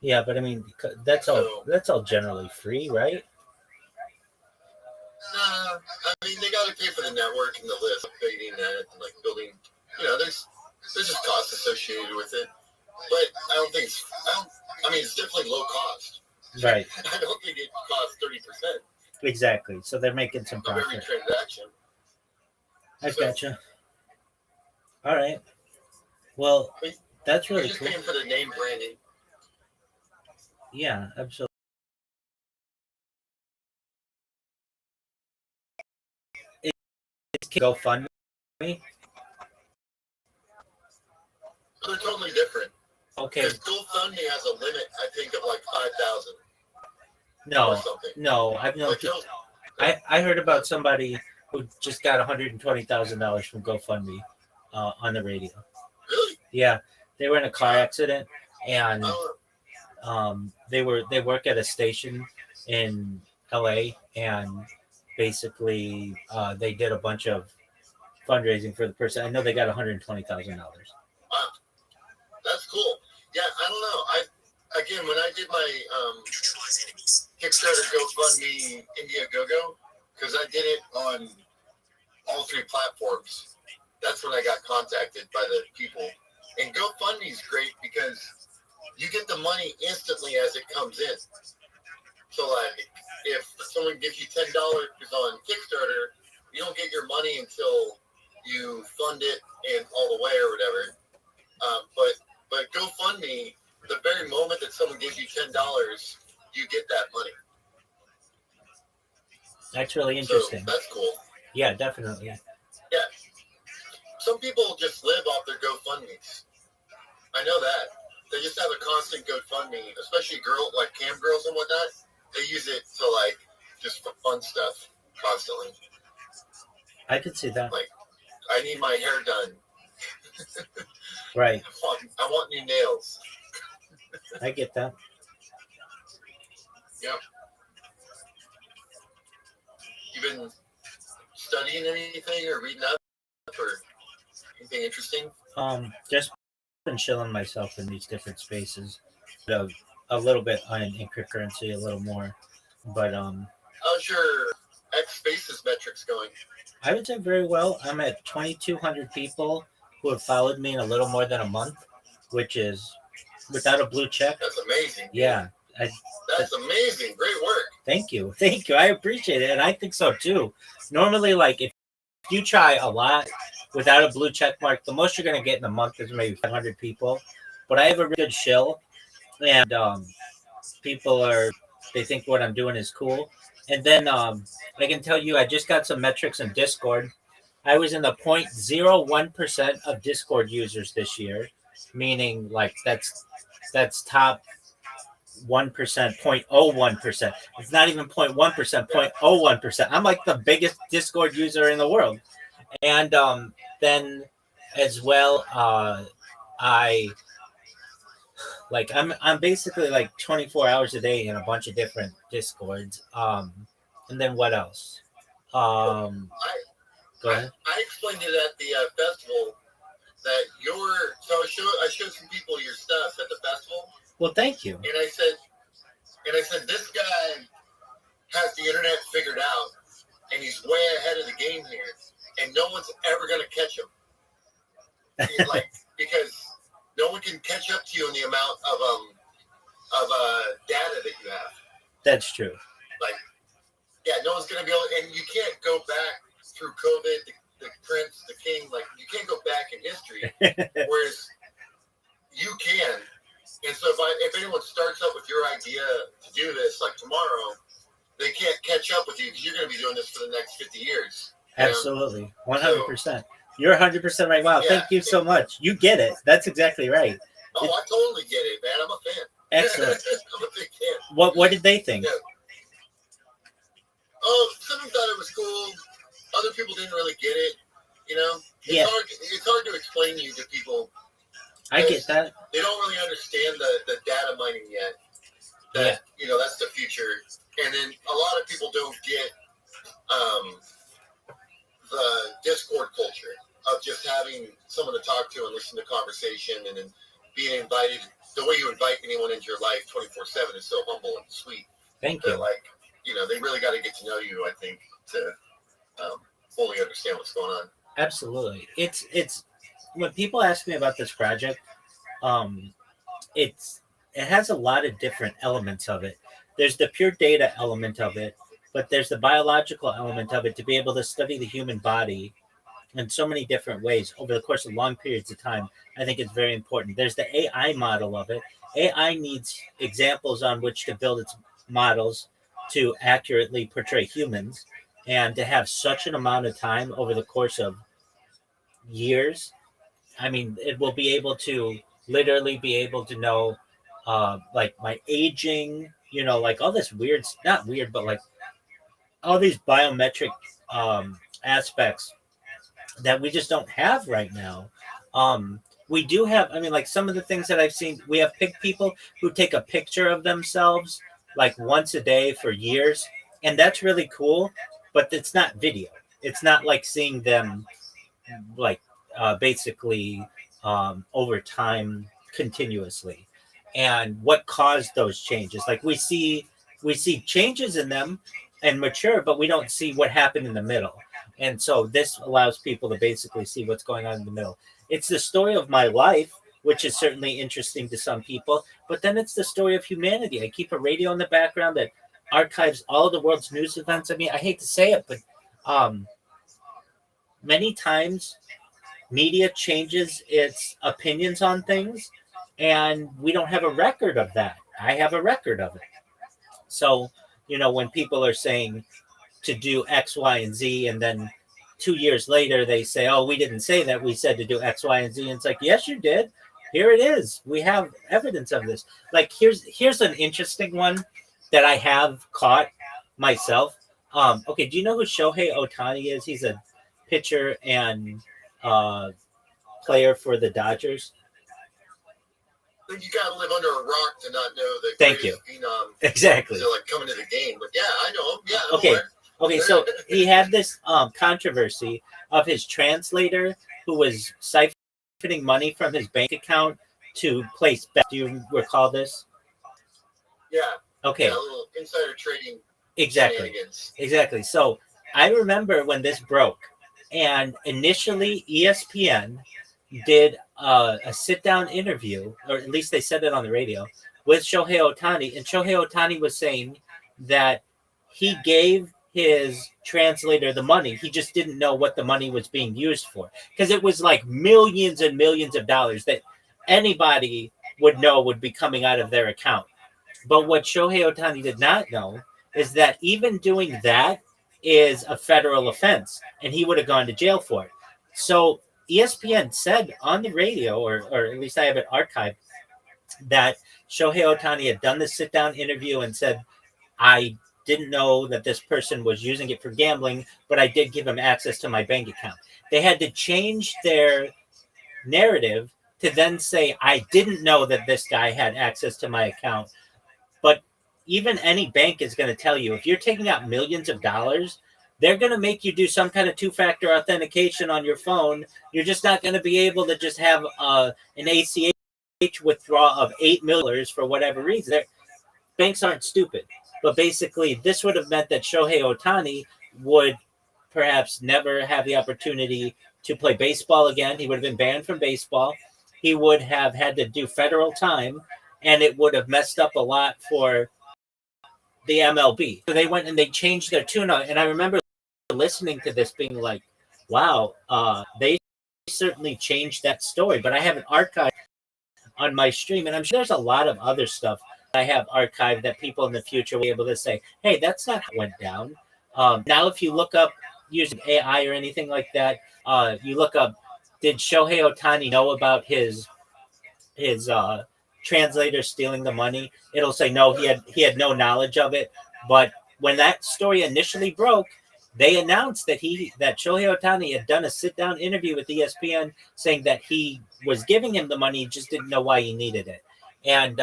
Yeah, but I mean, that's all generally free, right? Nah, I mean they got to pay for the network and the list, updating that, and like building. There's just costs associated with it. But I don't think it's. I mean, it's definitely low cost. Right. I don't think it costs 30% Exactly. So they're making some of every profit. transaction. I gotcha. All right. Well, I mean, that's you're really just cool. paying for the name branding. Yeah, absolutely. It's GoFundMe. They're totally different. Okay. Because GoFundMe has a limit, I think, of like 5,000 No, or something. no, I've known. I heard about somebody who just got $120,000 from GoFundMe on the radio. Really? Yeah, they were in a car accident, and Oh, they work at a station in LA, and basically they did a bunch of fundraising for the person. I know they got $120,000. wow, that's cool. Yeah, I don't know. Again, when I did my Kickstarter GoFundMe Indiegogo, because I did it on all three platforms, that's when I got contacted by the people. And GoFundMe is great because you get the money instantly as it comes in. So, like, if someone gives you $10 on Kickstarter, you don't get your money until you fund it and all the way or whatever. But GoFundMe, the very moment that someone gives you $10, you get that money. That's really interesting. So that's cool. Yeah, definitely. Yeah. Some people just live off their GoFundMes. I know that. They just have a constant GoFundMe, especially like cam girls and whatnot. They use it to like just for fun stuff constantly. I could see that. Like, I need my hair done. Right. I want new nails. I get that. Yep. You been studying anything or reading up or anything interesting? Just been chilling myself in these different spaces. A little bit on cryptocurrency, a little more, but how's your X Spaces metrics going? I would say very well. I'm at 2,200 people who have followed me in a little more than a month, which is without a blue check. That's amazing. Yeah. That's amazing. Great work. Thank you. I appreciate it, and I think so too. Normally, like if you try a lot without a blue check mark, the most you're going to get in a month is maybe 500 people. But I have a really good shill, and they think what I'm doing is cool. And then I can tell you, I just got some metrics in Discord. I was in the 0.01% of Discord users this year, meaning like that's top 1%, 0.01%. It's not even 0.1%, 0.01%. I'm like the biggest Discord user in the world. And then as well, I'm basically like 24 hours a day in a bunch of different Discords. And then what else? Go ahead. I explained it at the festival that I showed some people your stuff at the festival. Well, thank you. And I said this guy has the internet figured out, and he's way ahead of the game here, and no one's ever gonna catch him. Because no one can catch up to you in the amount of data that you have. That's true. No one's gonna be able, and you can't go back through COVID, the prince, the king. Like, you can't go back in history, whereas you can. And so if anyone starts up with your idea to do this, like tomorrow, they can't catch up with you because you're going to be doing this for the next 50 years. Absolutely. 100%. You're 100% right. Wow. Yeah, thank you so much. You get it. That's exactly right. Oh, I totally get it, man. I'm a fan. Excellent. I'm a big fan. What did they think? Yeah. Oh, some thought it was cool. Other people didn't really get it. It's hard to explain you to people. I get that. They don't really understand the data mining yet. That's the future. And then a lot of people don't get the Discord culture of just having someone to talk to and listen to conversation, and then being invited the way you invite anyone into your life 24/7 is so humble and sweet. Thank you. That, like, they really got to get to know you, I think, to fully understand what's going on. Absolutely. It's when people ask me about this project, um, it has a lot of different elements of it. There's the pure data element of it, but there's the biological element of it to be able to study the human body in so many different ways over the course of long periods of time. I think it's very important. There's the AI model of it. AI needs examples on which to build its models to accurately portray humans, and to have such an amount of time over the course of years. I mean, it will be able to literally be able to know, like my aging, like all this weird, not weird, but like all these biometric aspects that we just don't have right now. We do have, I mean, like some of the things that I've seen, we have people who take a picture of themselves like once a day for years, and that's really cool, but it's not video. It's not like seeing them like basically over time continuously, and what caused those changes. Like we see changes in them and mature, but we don't see what happened in the middle. And so this allows people to basically see what's going on in the middle. It's the story of my life, which is certainly interesting to some people, but then it's the story of humanity. I keep a radio in the background that archives all of the world's news events. I mean, I hate to say it, but um, many times media changes its opinions on things, and we don't have a record of that. I have a record of it. So, when people are saying to do X, Y, and Z, and then 2 years later they say, "Oh, we didn't say that. We said to do X, Y, and Z." And it's like, yes, you did. Here it is. We have evidence of this. Like here's an interesting one that I have caught myself. Okay, do you know who Shohei Ohtani is? He's a pitcher and uh, player for the Dodgers. You got to live under a rock to not know the Thank you. phenom. Exactly. They're like coming to the game, but yeah, I know him. Yeah. Okay. Okay. So he had this controversy of his translator who was siphoning money from his bank account to place bets. Do you recall this? Yeah. Okay. Yeah, a little insider trading. Exactly. Exactly. So I remember when this broke, and initially ESPN did a sit-down interview, or at least they said it on the radio, with Shohei Ohtani, and Shohei Ohtani was saying that he gave his translator the money. He just didn't know what the money was being used for, because it was like millions and millions of dollars that anybody would know would be coming out of their account. But what Shohei Ohtani did not know is that even doing that is a federal offense, and he would have gone to jail for it. So ESPN said on the radio, or at least I have it archived, that Shohei Ohtani had done this sit-down interview and said, "I didn't know that this person was using it for gambling, but I did give him access to my bank account." They had to change their narrative to then say, "I didn't know that this guy had access to my account." But even any bank is going to tell you, if you're taking out millions of dollars, they're going to make you do some kind of two-factor authentication on your phone. You're just not going to be able to just have an ACH withdrawal of $8 million for whatever reason. Banks aren't stupid. But basically, this would have meant that Shohei Ohtani would perhaps never have the opportunity to play baseball again. He would have been banned from baseball. He would have had to do federal time, and it would have messed up a lot for the MLB. So they went and they changed their tune, and I remember listening to this being like, wow, they certainly changed that story. But I have an archive on my stream, and I'm sure there's a lot of other stuff I have archived that people in the future will be able to say, hey, that's not how it went down. Now, if you look up using AI or anything like that, you look up, did Shohei Ohtani know about his translator stealing the money? It'll say no, he had no knowledge of it. But when that story initially broke, they announced that Shohei Ohtani had done a sit-down interview with ESPN saying that he was giving him the money, he just didn't know why he needed it. And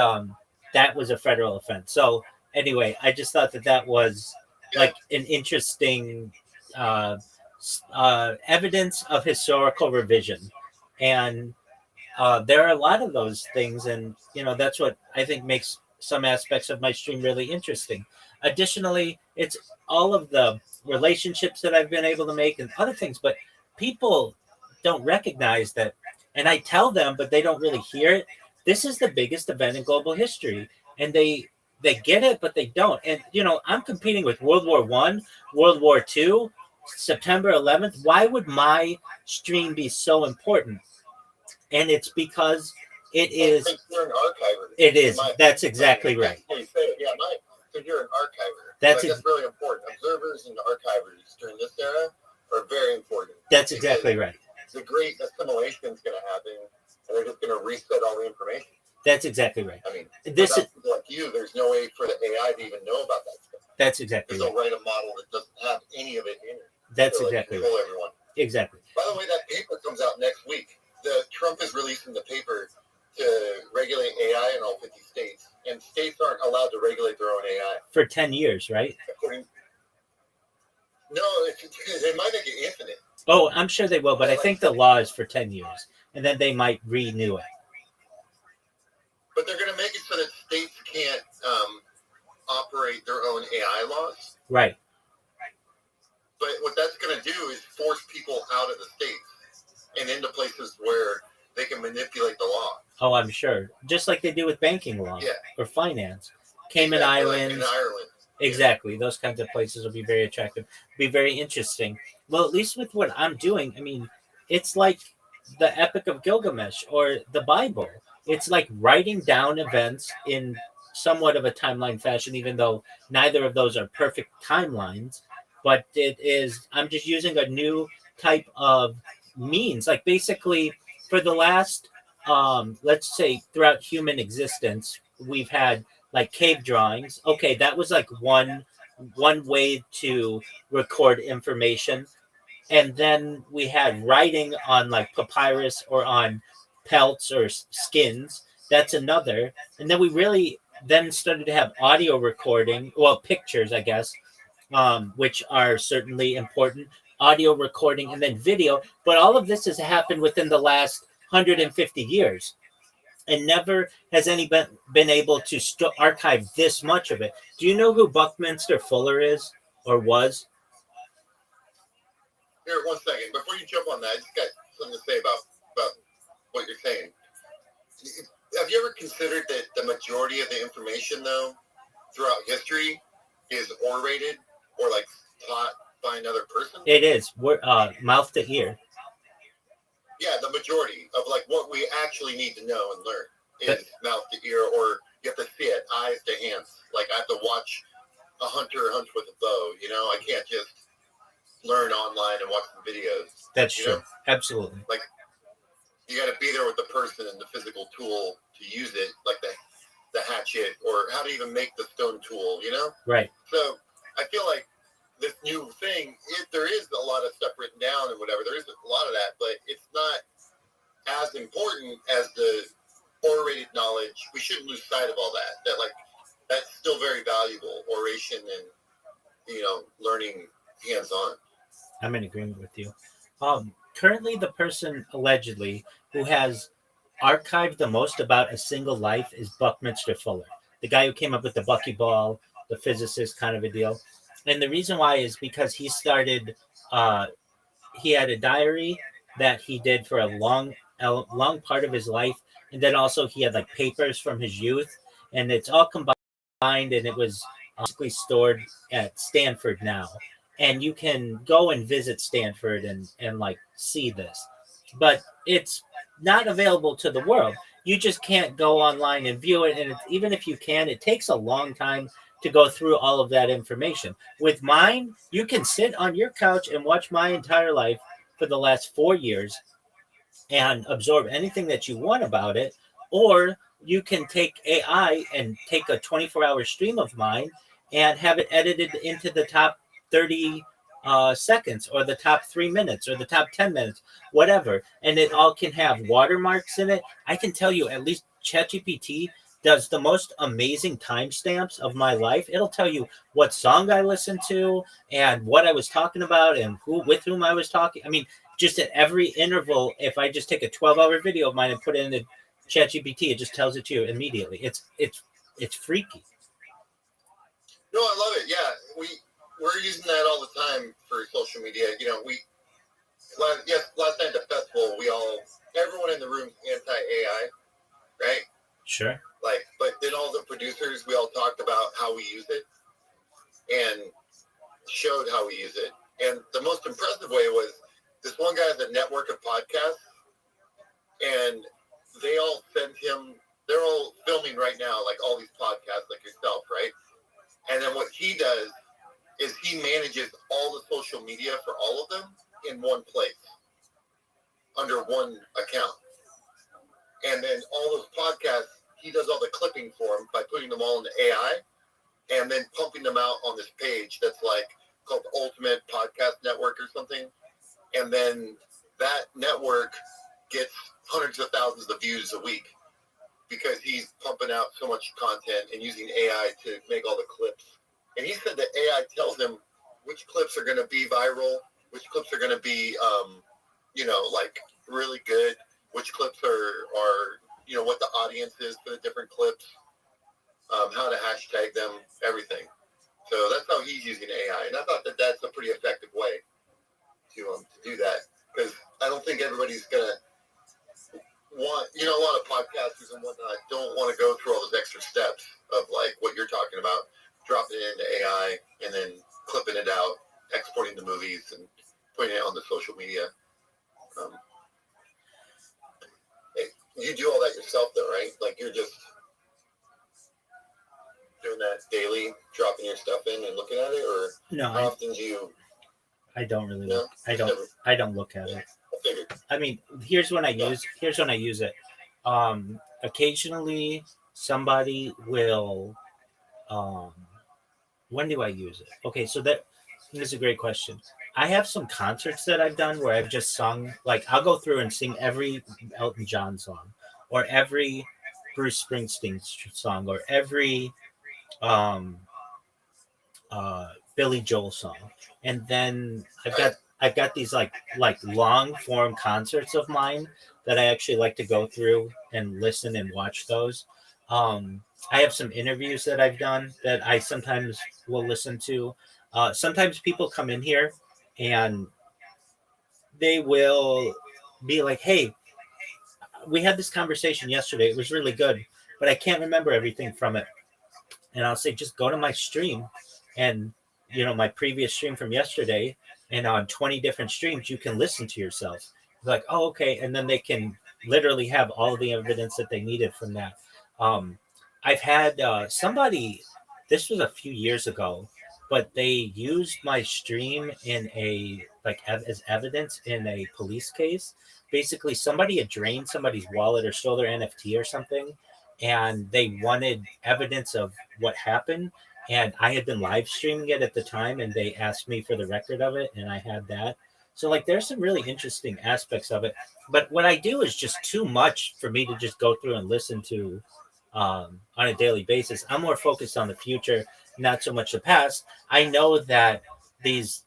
that was a federal offense. So anyway, I just thought that was like an interesting evidence of historical revision. And there are a lot of those things, and that's what I think makes some aspects of my stream really interesting. Additionally, it's all of the relationships that I've been able to make and other things, but people don't recognize that, and I tell them, but they don't really hear it. This is the biggest event in global history, and they get it, but they don't. And I'm competing with World War I, World War II, September 11th. Why would my stream be so important? And it's because it is. You're an archiver. It is. That's exactly right. Yeah, so you're an archiver. That's really important. Observers and archivers during this era are very important. That's exactly right. The great assimilation is going to happen, and they're just going to reset all the information. That's exactly right. I mean, this is like you. There's no way for the AI to even know about that stuff. That's exactly right. They'll write a model that doesn't have any of it in it. That's exactly right. Everyone. Exactly. By the way, that paper comes out next week. Trump is releasing the paper to regulate AI in all 50 states, and states aren't allowed to regulate their own AI for 10 years, right? No, they might make it infinite. Oh, I'm sure they will, but I think the law is for 10 years, and then they might renew it. But they're going to make it so that states can't operate their own AI laws. Right. But what that's going to do is force people out of the states and into places where they can manipulate the law. Oh, I'm sure. Just like they do with banking law or finance. Cayman Islands. Like in Ireland. Exactly. Those kinds of places will be very attractive. Be very interesting. Well, at least with what I'm doing, I mean, it's like the Epic of Gilgamesh or the Bible. It's like writing down events in somewhat of a timeline fashion, even though neither of those are perfect timelines. But it is, I'm just using a new type of means. Like basically for the last, let's say throughout human existence, we've had like cave drawings. Okay, that was like one way to record information. And then we had writing on like papyrus or on pelts or skins. That's another. And then we really then started to have audio recording, well, pictures, I guess, which are certainly important, audio recording, and then video. But all of this has happened within the last 150 years. And never has anyone been able to archive this much of it. Do you know who Buckminster Fuller is or was? Here, 1 second. Before you jump on that, I just got something to say about what you're saying. Have you ever considered that the majority of the information, though, throughout history is orated or like taught by another person? It is. We're mouth to ear. Yeah, the majority of like what we actually need to know and learn is mouth to ear, or you have to see it, eyes to hands. Like I have to watch a hunter hunt with a bow. I can't just learn online and watch the videos. That's true. Absolutely. Like you got to be there with the person and the physical tool to use it, like the hatchet or how to even make the stone tool. Right. So I feel like this new thing, there is a lot of stuff written down and whatever. There is a lot of that, but it's not as important as the orated knowledge. We shouldn't lose sight of all that. That's still very valuable, oration and learning hands-on. I'm in agreement with you. Currently, the person allegedly who has archived the most about a single life is Buckminster Fuller, the guy who came up with the buckyball, the physicist kind of a deal. And the reason why is because he started, he had a diary that he did for a long part of his life. And then also he had like papers from his youth, and it's all combined, and it was basically stored at Stanford now. And you can go and visit Stanford and like see this, but it's not available to the world. You just can't go online and view it. And even if you can, it takes a long time to go through all of that information. With mine, you can sit on your couch and watch my entire life for the last 4 years and absorb anything that you want about it. Or you can take AI and take a 24-hour stream of mine and have it edited into the top 30 seconds or the top 3 minutes or the top 10 minutes, whatever. And it all can have watermarks in it. I can tell you, at least ChatGPT does the most amazing timestamps of my life. It'll tell you what song I listened to and what I was talking about and with whom I was talking. I mean, just at every interval, if I just take a 12-hour video of mine and put it in the ChatGPT, it just tells it to you immediately. It's freaky. No, I love it. Yeah, we're using that all the time for social media. You know, last night at the festival, everyone in the room's anti-AI, right? Sure. Like, but then all the producers, we all talked about how we use it and showed how we use it. And the most impressive way was this one guy has a network of podcasts, and they all send him. They're all filming right now, like all these podcasts, like yourself, right? And then what he does is he manages all the social media for all of them in one place, under one account. And then all those podcasts, he does all the clipping for them by putting them all into AI and then pumping them out on this page that's like called the Ultimate Podcast Network or something. And then that network gets hundreds of thousands of views a week because he's pumping out so much content and using AI to make all the clips. And he said that AI tells him which clips are going to be viral, which clips are going to be, like really good, which clips are what the audience is for the different clips, how to hashtag them, everything. So that's how he's using AI. And I thought that that's a pretty effective way to do that, because I don't think everybody's going to want, a lot of podcasters and whatnot don't want to go through all those extra steps of like what you're talking about, dropping it into AI and then clipping it out, exporting the movies and putting it on the social media. You do all that yourself though, right? Like you're just doing that daily, dropping your stuff in and looking at it, or No, how often do you? I don't really No, look. I don't look at it. I figured. I mean, here's when I use it. Occasionally somebody will when do I use it? Okay, so that is a great question. I have some concerts that I've done where I've just sung, like I'll go through and sing every Elton John song or every Bruce Springsteen song or every um Billy Joel song. And then I've got these like long form concerts of mine that I actually like to go through and listen and watch those. I have some interviews that I've done that I sometimes will listen to. Sometimes people come in here and they will be like, "Hey, we had this conversation yesterday. It was really good, but I can't remember everything from it." And I'll say, just go to my stream and, my previous stream from yesterday, and on 20 different streams, you can listen to yourself. Like, oh, okay. And then they can literally have all the evidence that they needed from that. I've had somebody, this was a few years ago, but they used my stream in as evidence in a police case. Basically, somebody had drained somebody's wallet or stole their NFT or something, and they wanted evidence of what happened. And I had been live streaming it at the time, and they asked me for the record of it, and I had that. So, like, there's some really interesting aspects of it. But what I do is just too much for me to just go through and listen to on a daily basis. I'm more focused on the future, not so much the past. I know that these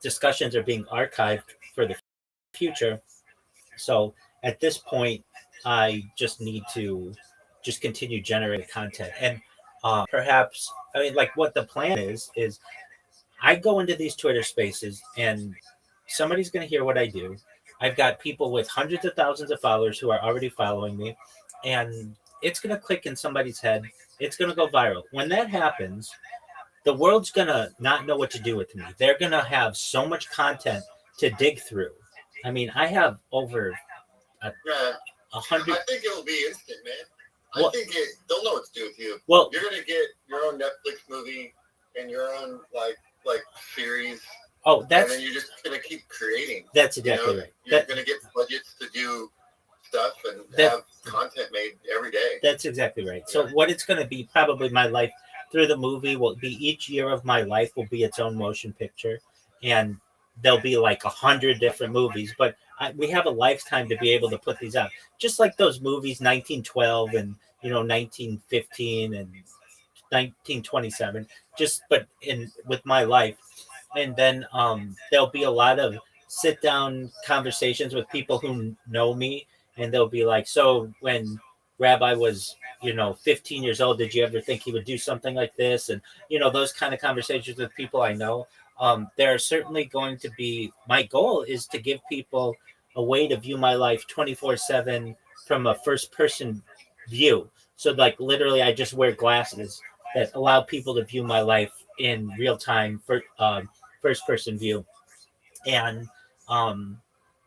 discussions are being archived for the future. So at this point, I just need to just continue generating content. And perhaps, I mean, like what the plan is I go into these Twitter spaces and somebody's going to hear what I do. I've got people with hundreds of thousands of followers who are already following me, and it's going to click in somebody's head. It's going to go viral. When that happens, the world's going to not know what to do with me. They're going to have so much content to dig through. I mean, I have over Yeah, 100. I think it'll be instant, man. Well- I think they'll know what to do with you. Well, You're gonna get your own Netflix movie and your own like series, oh, and that's then you're just gonna keep creating. exactly right. You're gonna get budgets to do stuff and have content made every day. That's exactly right. So what it's going to be, probably my life through the movie will be, each year of my life will be its own motion picture, and there'll be like 100 different movies. But we have a lifetime to be able to put these out, just like those movies, 1912 and 1915 and 1927. Just but in with my life, and then there'll be a lot of sit down conversations with people who know me, and they'll be like, "So when Rabbi was, 15 years old, did you ever think he would do something like this?" And those kind of conversations with people I know. There are certainly going to be. My goal is to give people a way to view my life 24/7 from a first person view. So like literally, I just wear glasses that allow people to view my life in real time for first person view. And um,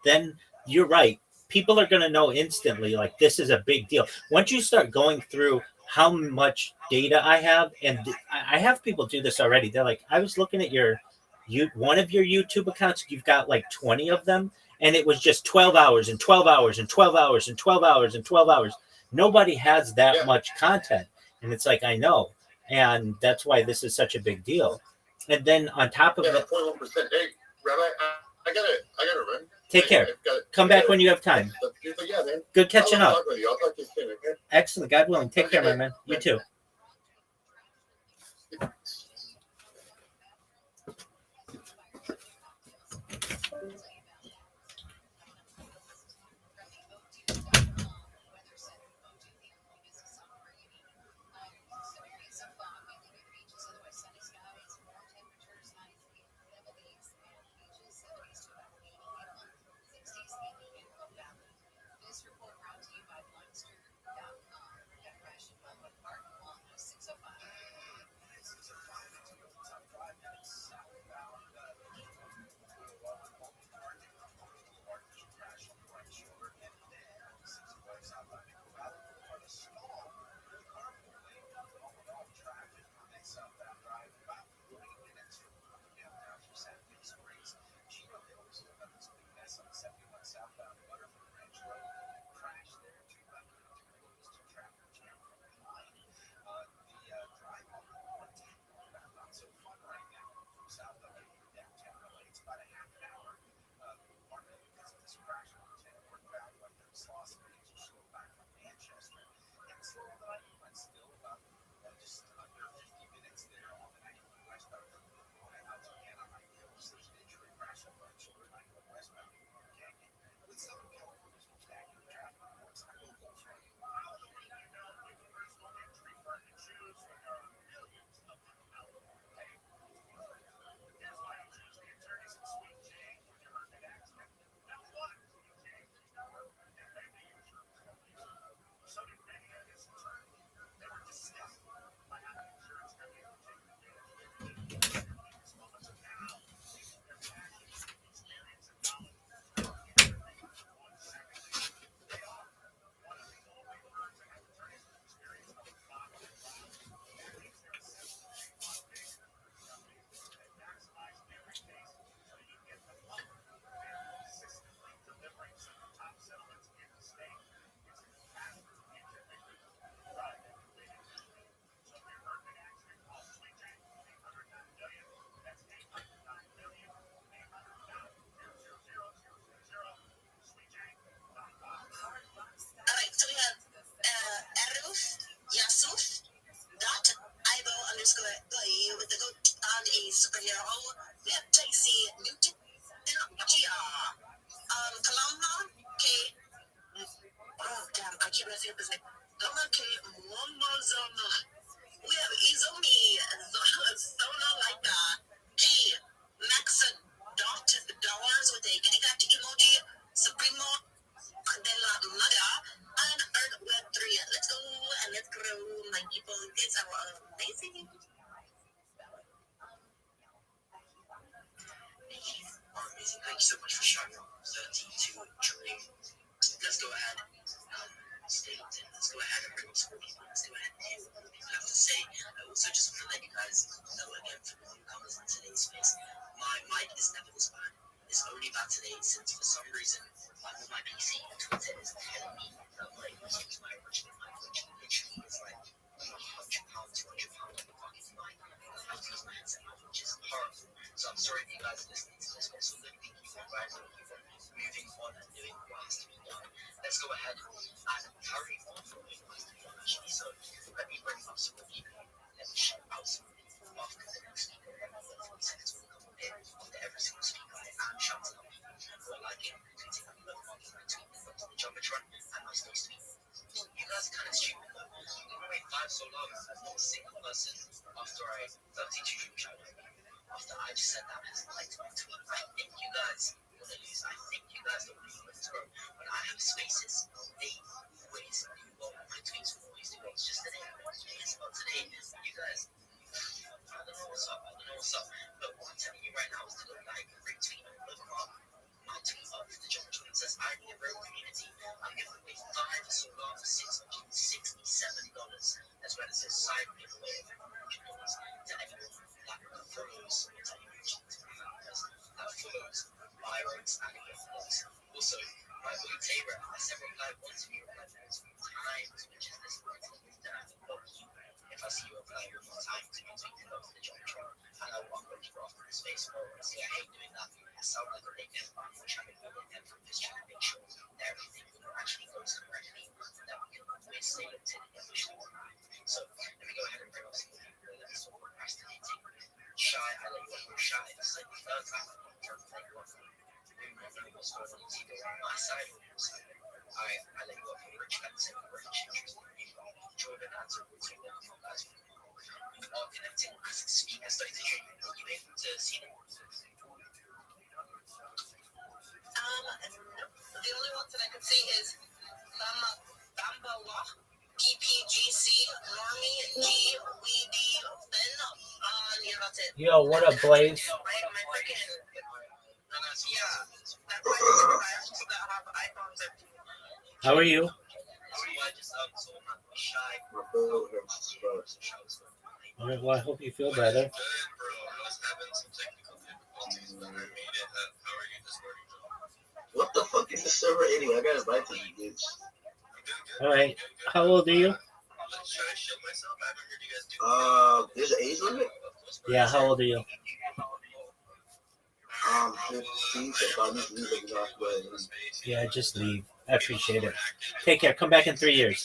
then you're right. People are going to know instantly, like, this is a big deal. Once you start going through how much data I have, and I have people do this already. They're like, I was looking at one of your YouTube accounts, you've got like 20 of them, and it was just 12 hours and 12 hours and 12 hours and 12 hours and 12 hours. Nobody has that much content. And it's like, I know. And that's why this is such a big deal. And then on top of that, 0.1%. Hey, Rabbi, I gotta run. Take care. Come back when you have time. But yeah, man. Good catching up. Talk with you. I'll talk to you soon, okay? Excellent. God willing. Take care, my man. You too. So we have Aruf Yasuf dot Ibo underscore with the goat on a superhero. We have JC Newton Gia. Kalama K. Oh damn, I can't say his name. Kalama K. Momozoma. We have Izumi Sona Laika G. Maxon dot dollars with a Gigati emoji. Supremo Mandela Mother and Earth Web 3. Let's go and let's grow, my people. It's amazing. Amazing. Thank you so much for showing up. 13 to dream. Let's go ahead. Let's go ahead and bring up some people. Let's go ahead and hear what people have to say. I also just want to let you guys know again for the newcomers in today's space. My mic is never this bad. It's only bad today since for some reason I'm on my PC and Twitter is telling me that my mic is my original mic, which literally is like £100, £200 on the fucking mic. I have to use my headset mic, which is horrible. So I'm sorry if you guys are listening to this, but also really thank you for guys moving on and doing what has to be done. Let's go ahead and carry on from what has to be done actually. So let me bring up some of the people. Let me shout out some of the people after the next speaker. And then 30 seconds will come in after every single speaker I am shouting out people. Jumbotron and my space to be. You guys are kind of stupid. You can wait 5 so long for a single person after I 32 Jumbotron. After I just said that as like my tweet. I think you guys want to lose. I think you guys don't want to lose, bro. When I have spaces, they always do well. My tweets will always do well. It's just today. It's not today. You guys, I don't know what's up. I don't know what's up. But what I'm telling you right now is to go like retweet over my tweet of the Jumbotron. It says I need a real community. I'm giving away 5 solar for $667. That's where it says side giveaway of $100 to anyone that follows, to anyone that follows my rights and giveaways. Also, my boy Taylor, I said reply once if you reply multiple times, which is this one, then I will block you. If I see you reply one more time to me, tweet off the Jumbotron, and I will unblock you after this space. See, I hate doing that. I sound like a dickhead, but I'm trying to build it from just trying to make sure that everything actually goes correctly, that we can always stay up to the official. So let me go ahead and bring up some people that are sort of procrastinating. Shy, I let you go shy. It's like the third time I'm trying to let you off. What's going on? It's either on my side or your side. I let you off for rich fencing, rich interesting people. Jordan answered with two wonderful guys. We are connecting as a speaker. Starting to hear you. Are you able to see them? The only ones that I could see is Bambawa, PPGC, Normie, G, Weedy, Ben. Yeah, that's it. Yo, what up, Blaze? My freaking. Yeah, that's why people that have iPhones are. How are you? All right, well, I hope you feel better. Good, bro. I was having some technical difficulties, but I made it. How are you this morning, Joe? What the fuck is the server anyway? I got invited to you, bitch. I'm doing good. All right. How old are you? Should I show myself? I haven't heard you guys do there's an age limit? Yeah, how old are you? 15, so probably leave it off, but Yeah, just leave. I appreciate it. Take care. Come back in 3 years.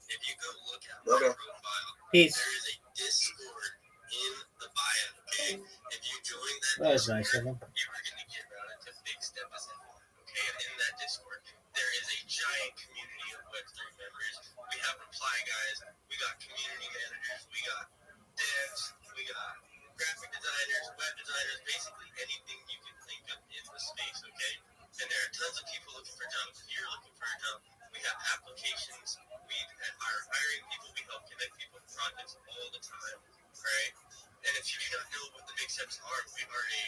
if you go look at Okay. my profile, Peace. there is a Discord in the bio, okay? If you join That was nice of him. you are going to get routed to Big Step as a okay? And in that Discord, there is a giant community of Web3 members. We have reply guys, we got community managers, we got devs, we got graphic designers, web designers, basically anything you can think of in the space, okay? And there are tons of people looking for jobs. If you're looking for a job, we have applications, we are hiring people, we help connect people to projects all the time, right? And if you do not know what the Big Steps are, we are a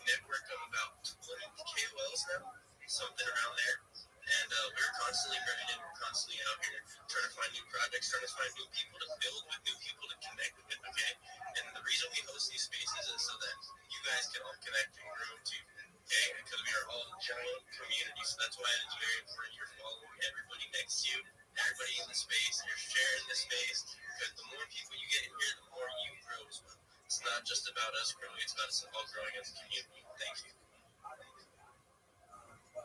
network of about 20 KOLs now, something around there. And we're constantly running, we're constantly out here trying to find new projects, trying to find new people to build with, new people to connect with, okay? And the reason we host these spaces is so that you guys can all connect and grow too, okay? Because we are all giant communities, so that's why it is very important you're following everybody next to you, everybody in the space, and you're sharing the space, because the more people you get in here, the more you grow as well. It's not just about us growing, it's about us all growing as a community. Thank you.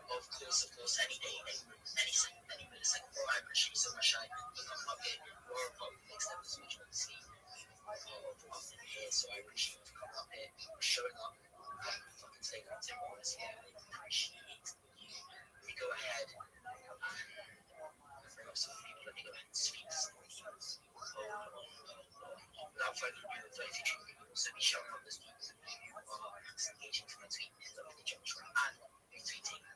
Of course, any day, any millisecond, bro. I appreciate you so much, Shai, for coming up here. You're a part of the next episode, which you want to see of here, so I appreciate you for coming up here, showing up, and fucking taking up 10 minutes here. I appreciate you. Let me go ahead and bring up some people. Let me go ahead and speak to some people. Without further ado, the 32 people will also be showing up this week. You are engaging from a tweet, and the Jumbotron, and retweeting.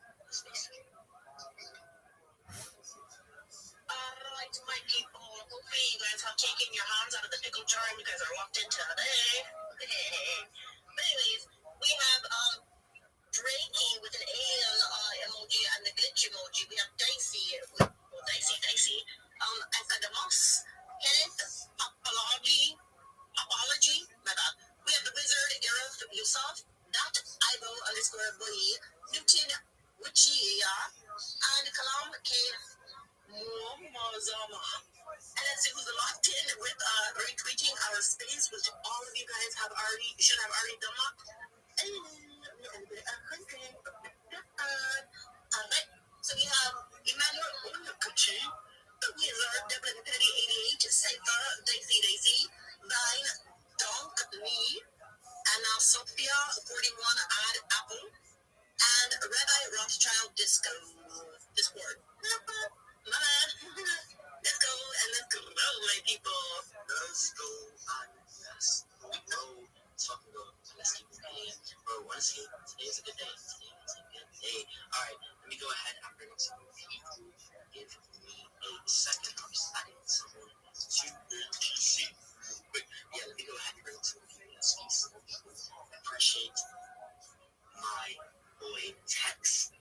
Alright, my people, hopefully you guys have taken your hands out of the pickle jar and you guys are locked into today. But anyways, we have Drakey with an alien emoji and the glitch emoji. We have Dicey, and the Moss, Kenneth, Apology, my bad. We have the Wizard, Gareth, Yusuf, _boy, Newton, Wichia, and Kalam Cave Muammazama. And let's see who's locked in with retweeting our space, which all of you guys should have already done that. Alright, so we have Emmanuel Unukuchi, the Wizard, W3088, Safer, Daisy, Vine, Donk, Me, Anna Sophia, 41, Odd Apple, and Rabbi Rothschild Disco. Discord. My bad. Let's go and let's grow, my people. Let's go and let's grow. Talking about let's keep moving. Bro, honestly, today is a good day. Today is a good day. Alright, let me go ahead and bring up some more people. Give me a second. I'm just adding someone to the PC. But yeah, let me go ahead and bring up some more people. Let's speak some more people. Appreciate my boy Tex.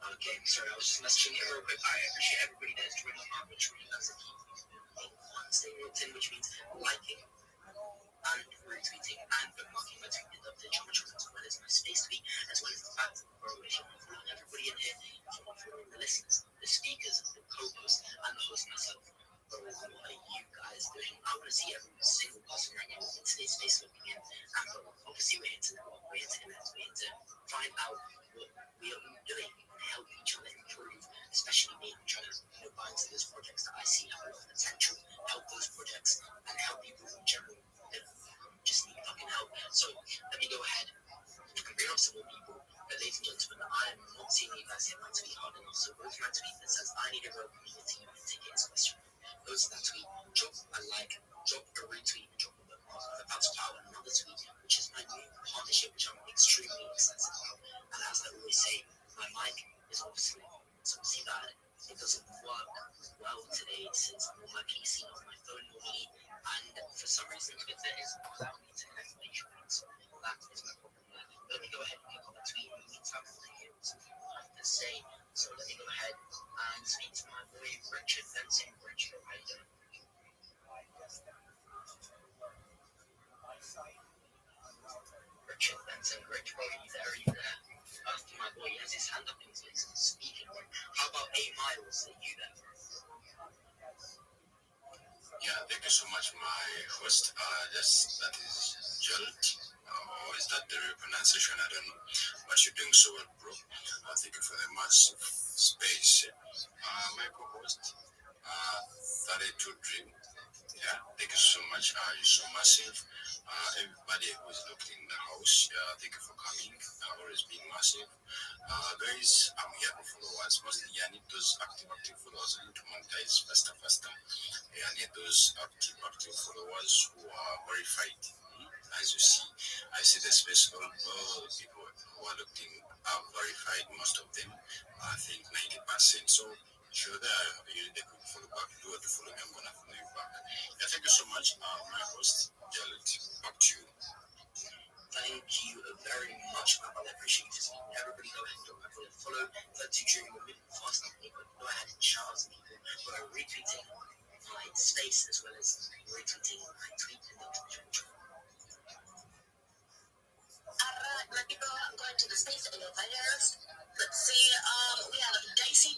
Okay, sorry, I was just messaging him real quick. I appreciate everybody that is joining on, which really does keep staying routine, which means liking and retweeting and bookmarking my tweet of the geometry as well as my space tweet, as well as the fact, bro, if you're not following everybody in here, if you're not following the listeners, the speakers, the co-hosts, and the host myself, bro, what are you guys doing? I want to see every single person right now in today's space looking in. And bro, obviously we're here to network, we're here to connect, we're here to find out what we are doing and help each other improve, especially me. I'm trying to buy into those projects that I see have a lot of potential, help those projects, and help people in general that just need fucking help. So let me go ahead and bring up some more people. But ladies and gentlemen, I am not seeing you guys hit my tweet hard enough. So go to my tweet that says I need a real community to get his question. Go to that tweet, drop a like, drop a retweet, and drop a bookmark. I'm about to put out another tweet, which is my new partnership, which I'm extremely excited about. And as I always say, my mic is obviously bad. It doesn't work well today since I'm on my PC, not my phone normally, and for some reason Twitter is not allowing me to connect my internet. So that is my problem there. Let me go ahead and pick up a tweet. In the meantime, I want to hear what some people have to say. So let me go ahead and speak to my boy Richard Fencing. Richard, how you doing? Richard Fencing, Rich, bro, are you there? Are you there? My boy, he has his hand up and he's speaking. How about 8 Miles? Are you there? Yeah, thank you so much, my host. That is Jolt. Or is that the real pronunciation? I don't know. But you're doing so well, bro. Thank you for the massive space. My co-host, 32 Dream. Yeah, thank you so much. You're so massive. Everybody who's looked in the house, thank you for coming. Always being massive. Guys, I'm here for followers. Mostly, I need those active followers. I need to monetize faster. I need those active followers who are verified. As you see, I see the space of all the people who are looking are verified. Most of them, I think 90%. So, sure that you need a quick follow back. Do what you follow me, I'm gonna follow you back. Yeah, thank you so much. My host, Jared. Back to you. Thank you very much, man. I appreciate you for speaking. Everybody go ahead and do my follow. 32 during the middle fast enough, people. Go ahead and shout out to people who are retweeting my space as well as retweeting my tweet in the description. Alright, my people, I'm going to the space elevators. Let's see, we have Daisy,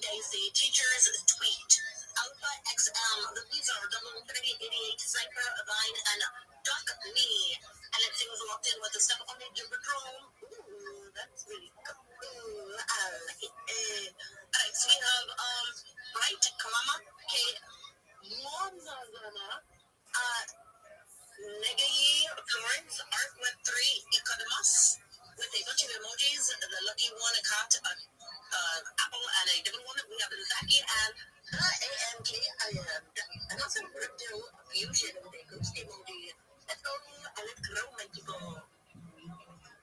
teachers tweet. Alpha XM, the leads are double 3088, Cypher, Vine, and Doc Me. And let's see who's locked in with the step on the Jumbotron. Ooh, that's really cool. Ooh, I like it. Alright, so we have, Bright, Kalama, K, Monazana, Negayi, Florence, Art with 3, Economus, with a bunch of emojis, the lucky one, a cat, apple, and a different one. We have Zaki and AMK, and also Crypto Fusion with a ghost emoji. Let's go, and let's grow, my people.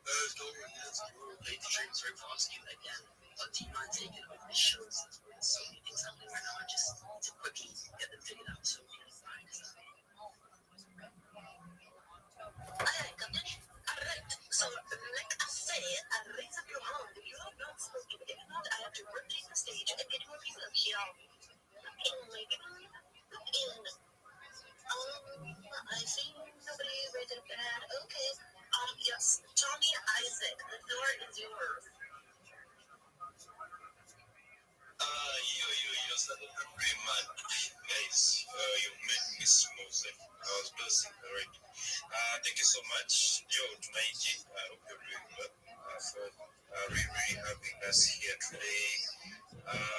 Let's go. Play the stream very fast again. But do you mind taking over the shows? There's so many things happening right now. I just need to quickly get them figured out. So, Alright, so like I said, raise up your hand if you have not spoken. If not, I have to rotate the stage and get more people up here. Look in, my people. Look in. I see nobody raising their hand. Okay. Yes, Tommy Isaac, the floor is yours. Yo, celebrity man. Guys, you made me smooth. I was buzzing already. Thank you so much, Joe, Tumaiji. I hope you're doing well. For really having us here today.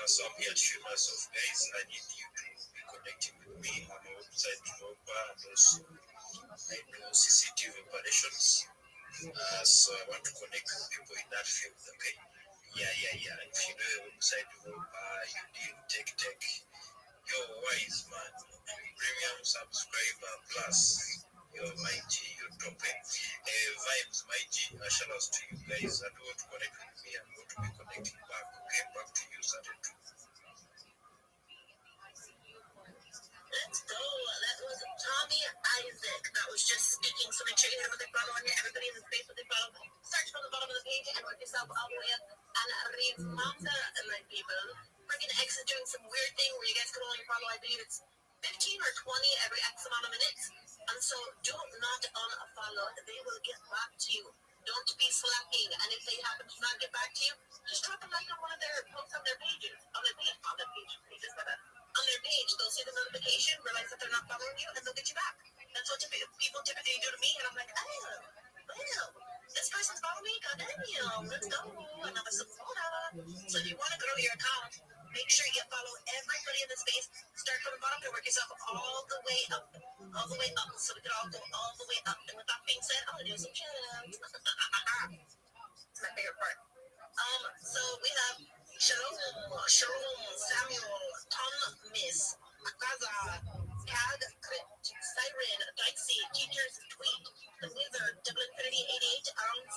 So I'm here to show myself, guys. I need you to be connecting with me on my website, Europa, and also I do CCTV operations. So I want to connect with people in that field, okay? Yeah. If you know inside the road, you take. Yo, wise man. Premium subscriber plus. Yo, my G, you drop it. Vibes, my G. Shout outs to you guys. I don't want to connect with me. I'm going to be connecting back. Okay, back to you, Sergeant. Let's go. That was Tommy Isaac. That was just speaking. So make sure you hit him with a follow on everybody in the space with a follow. Search from the bottom of the page and work yourself all the way up. And read Mata, my people. Freaking X is doing some weird thing where you guys can only follow, I believe it's 15 or 20 every X amount of minutes. And so do not unfollow. They will get back to you. Don't be slacking. And if they happen to not get back to you, just drop a like on one of their posts on their pages. On their page. On their page, they'll see the notification, realize that they're not following you, and they'll get you back. That's what people typically do to me, and I'm like, oh, well, this person's following me, goddamn, let's go, another supporter. So if you want to grow your account, make sure you follow everybody in the space. Start from the bottom and work yourself all the way up, so we can all go all the way up. And with that being said, I'm gonna do some shout-outs. It's my favorite part. So we have Shalom, Samuel, Tom, Miss, Gaza, Cad, Crit, Siren, Dixie, Teachers, Tweet, The Wizard, Double Infinity 88,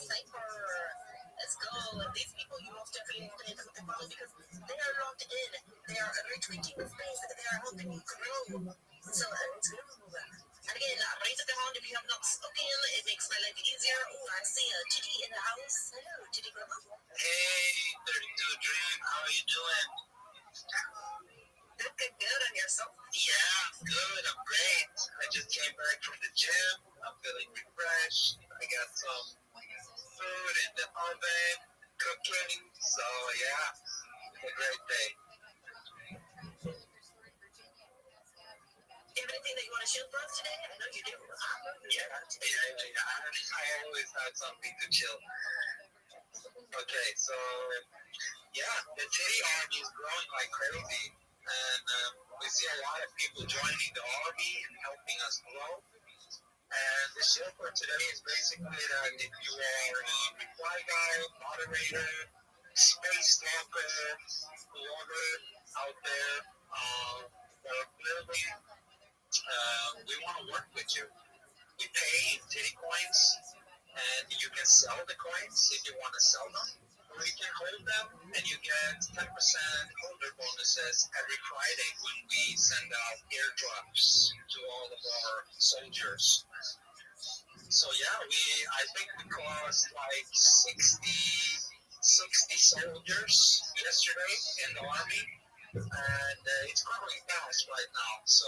Cypher. Let's go. These people you most definitely want to hit them with the follow because they are locked in. They are retweeting the space. They are helping you grow. So let's go. And again, raise the hand if you have not spoken. It makes my life easier. Oh, I see a Titty in the house. Hello, Titty Grandma. Hey, 32 Dream. How are you doing? Good. On yourself? Yeah, I'm good. I'm great. I just came back from the gym. I'm feeling refreshed. I got some food in the oven, cooking. So, yeah, it's a great day. You have anything that you want to share for us today? I know you do. Yeah. I always had something to chill. Okay, so yeah, the Titty Army is growing like crazy, and we see a lot of people joining the army and helping us grow. And the show for today is basically that if you are a reply guy, moderator, space talker, whoever out there that are building, we want to work with you. We pay in Titty coins, and you can sell the coins if you want to sell them, or you can hold them, and you get 10% holder bonuses every Friday when we send out airdrops to all of our soldiers. So yeah, I think we cost like 60 soldiers yesterday in the army, and it's growing fast right now. So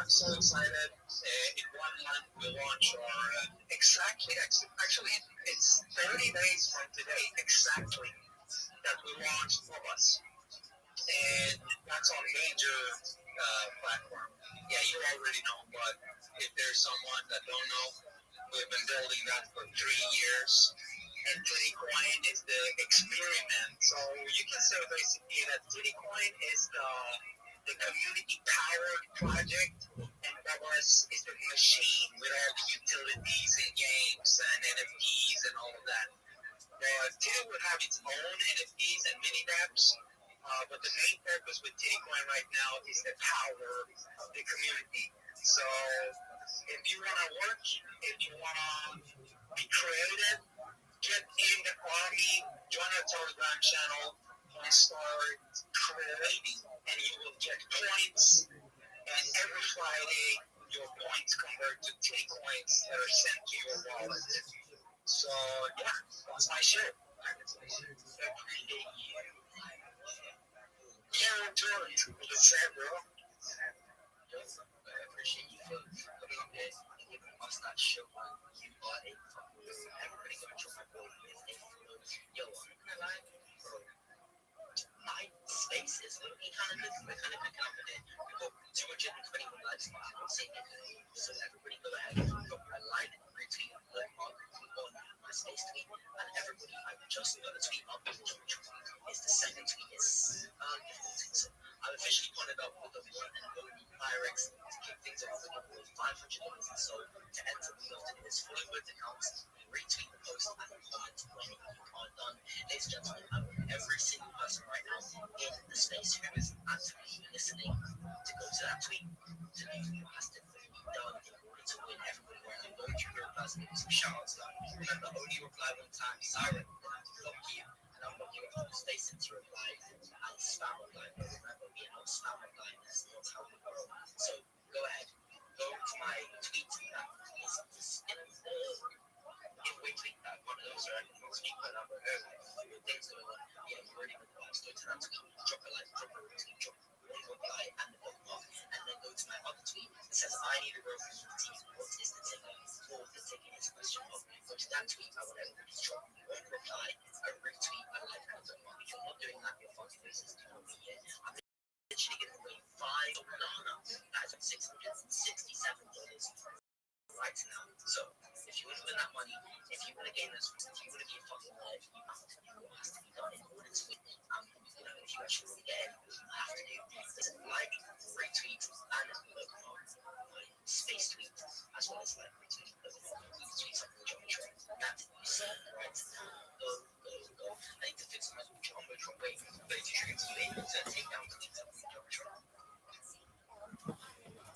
I'm so excited. In 1 month, we launch our actually, it's 30 days from today exactly that we launched Phobos. And that's on major platform. Yeah, you already know, but if there's someone that don't know, we've been building that for 3 years. And Tittycoin is the experiment. So you can say basically that Tittycoin is the community-powered project, and Phobos is the machine with all the utilities and games and NFTs and all of that. Titty will have its own NFTs and mini dApps, but the main purpose with Tittycoin right now is the power of the community. So if you want to work, if you want to be creative, get in the army, join our Telegram channel, and start creating, and you will get points. And every Friday, your points convert to Titty coins that are sent to your wallet. So yeah, that's my show. Appreciate you. Yeah, George, what's up, bro? I appreciate you for coming on there and giving us that show. You are a everybody gonna show my boy. Yo, I'm not gonna lie, bro. My space is looking kind of good. We're kind of picking up with it. We got 221 likes on so everybody go ahead and drop a like, retweet, on my space tweet, and everybody, I've just got a tweet up. It's the second tweet. It's so I've officially pointed out with the one and only Pyrex to kick things off with $500. So to enter the Milton is fully worth accounts. retweet the post and comment when you are done. Ladies and gentlemen, I want every single person right now in the space who is actively listening to go to that tweet to do what has to be done in order to win everybody. I'm going to your person with some shout-outs now. Remember, only reply one time, siren, fuck you, and I'm looking at the space into reply and spam reply. But remember, we are not spam reply, that's not how we roll. So go ahead, go to my tweet that is if we tweet that one of those, right? We'll speak about that, but things going on. Yeah, you already know that. Go to that tweet, drop a like, drop a retweet, drop one reply and the bookmark, and then go to my other tweet that says, I need a girl from UT. What is the ticket? For the ticket is a question of. Go to that tweet, I want everybody to drop one reply, a retweet, a like, and a bookmark. If you're not doing that, your fucking faces do not be here. I'm literally giving away that is $667 right now. So if you want to win that money, if you want to gain this, if you want to be a fucking live, you have to do what has to be done in order to win. If you actually want to get in, what you have to do is like, retweet, and bookmark my space tweet, as well as like retweet, bookmark tweets on the geometry. That is right now. Go. I need to fix my geometry. Wait, but if you're able to take down tweets on the geometry.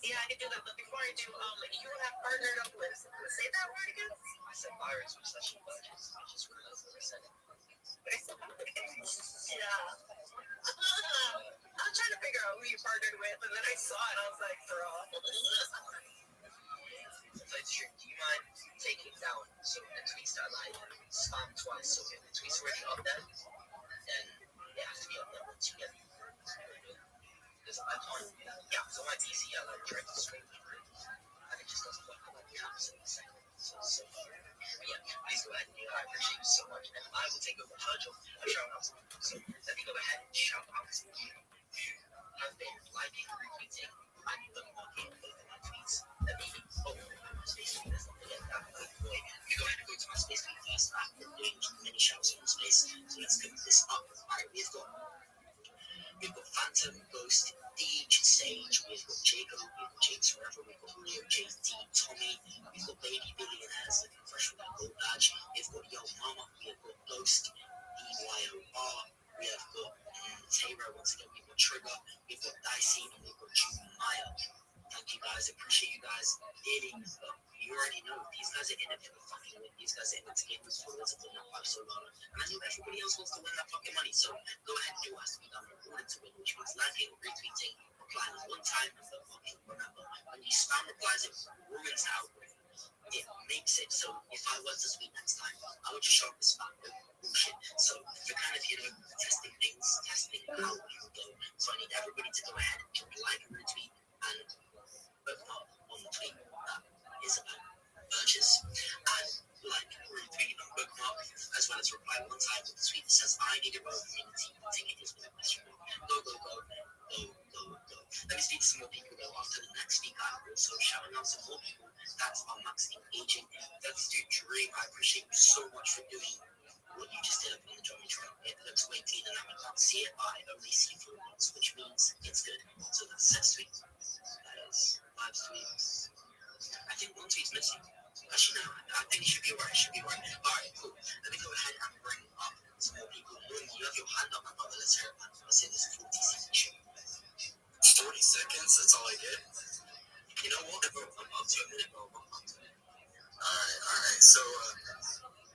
Yeah, I can do that, but before I do, you have partnered up with, say that word again? I said virus, which is actually budgets. I just realized that I said it. Yeah. I was trying to figure out who you partnered with, and then I saw it, I was like, bro. Do you mind taking down so the tweets that I spam twice? So if the tweets already up there, then they have to be up there once you get them. Because I can't, yeah, so my PC, I like try to screen through, and it just doesn't work. I like caps in the second. So yeah, please go ahead and do that. I appreciate you so much, and I will take over charge of shout outs. So let me go ahead and shout out to you who have been liking, retweeting, and bookmarking both of my tweets. Let me my space tweet. Let's not forget that. Boy, you go ahead and go to my space tweet first. I've been doing many shouts on space, so let's pick this up. Alright, we've got Phantom, Ghost, Deej, Sage, we've got Jacob, we've got James Forever, we've got Leo, JD, Tommy, we've got Baby Billionaires looking fresh with a gold badge, we've got Yo Mama, we've got Ghost, EYOR, we have got Taylor, once again, we've got Trigger, we've got Dicey, and we've got Maya. Thank you guys, appreciate you guys hitting, but you already know, these guys are in it for the fucking win, these guys are in it to get those followers to win that $5 Solana, and I know everybody else wants to win that fucking money, so go ahead and do what has to be done in order to win, which means liking, retweeting, replying one time, and bookmarking. Remember, when you spam replies, it ruins the algorithm. It makes it so if I was to tweet next time, I would just show up the spam bullshit. So you're kind of, testing things, testing how you will go. So I need everybody to go ahead and like and retweet and bookmark on the tweet that is about purchase, and like, retweet and bookmark, as well as reply one time with the tweet that says, I need a road community ticket is with a question mark. Go. Let me speak to some more people though. After the next speaker, I'm also shouting out some more people that are max engaging. Let's do Dream. I appreciate you so much for doing what you just did up on the geometry. It looks way cleaner now. I can't see it, but I only see through it, which means it's good. So that's 6 tweets. That is 5 tweets. I think 1 tweet's missing. Actually, no, I think it should be right. Alright, cool. Let me go ahead and bring up some more people. You have your hand up, my brother. Let's hear it, man. Let's say this is 40 seconds show. 40 seconds, that's all I get? You know what? I'm up to a minute, bro. Alright. So,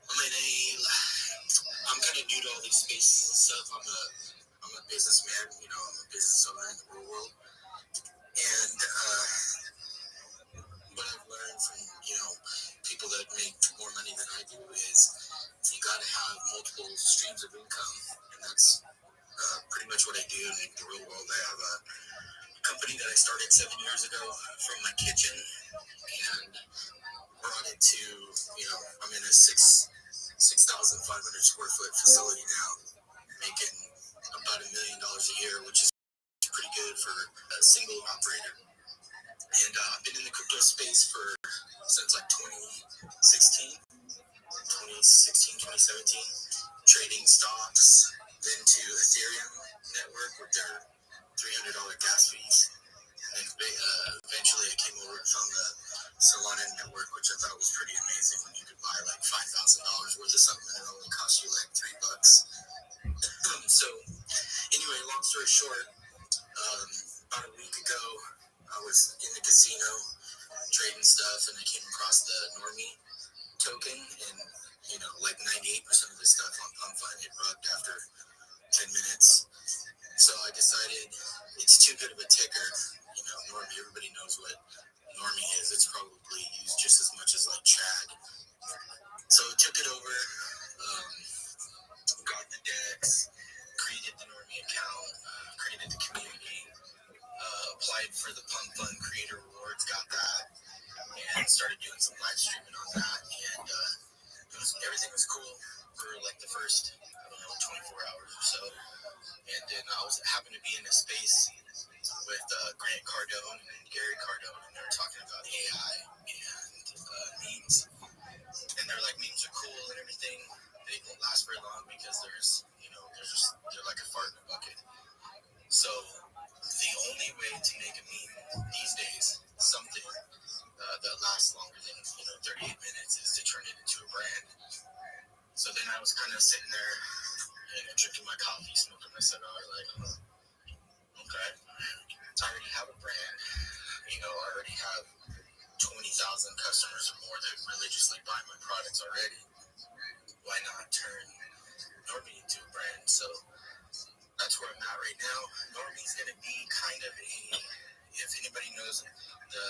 I'm kind of new to all these spaces and stuff. I'm a businessman, I'm a business owner in the real world. And what I've learned from, people that make more money than I do is you got to have multiple streams of income. And that's pretty much what I do in the real world. I have a company that I started 7 years ago from my kitchen and brought it to, I'm in a 6,500 square foot facility now, making about $1 million a year, which is pretty good for a single operator. And I've been in the crypto space since like 2017, trading stocks, then to Ethereum network with their $300 gas fees. And eventually I came over and found the Solana network, which I thought was pretty amazing when you could buy like 5,000 short, about a week ago, I was in the casino trading stuff, and I came across the Normie token, and like 98% of the stuff on Pump Fund it bugged after 10 minutes. So I decided it's too good of a ticker. Normie, everybody knows what Normie is. It's probably used just as much as like Chad. So I took it over, got the decks, created the Normie account, created the community, applied for the Pump Fund Creator Rewards, got that, and started doing some live streaming on that. And everything was cool for like the first, 24 hours or so. And then I happened to be in a space with Grant Cardone and Gary Cardone, and they were talking about AI and memes. And they're like, memes are cool and everything. They won't last very long because they're like a fart in a bucket. So the only way to make a meme these days, something that lasts longer than 38 minutes, is to turn it into a brand. So then I was kind of sitting there and drinking my coffee, smoking my cigar, like, okay, I already have a brand. I already have 20,000 customers or more that religiously buy my products already. Why not turn Normie into a brand? So that's where I'm at right now. Normie's going to be kind of if anybody knows the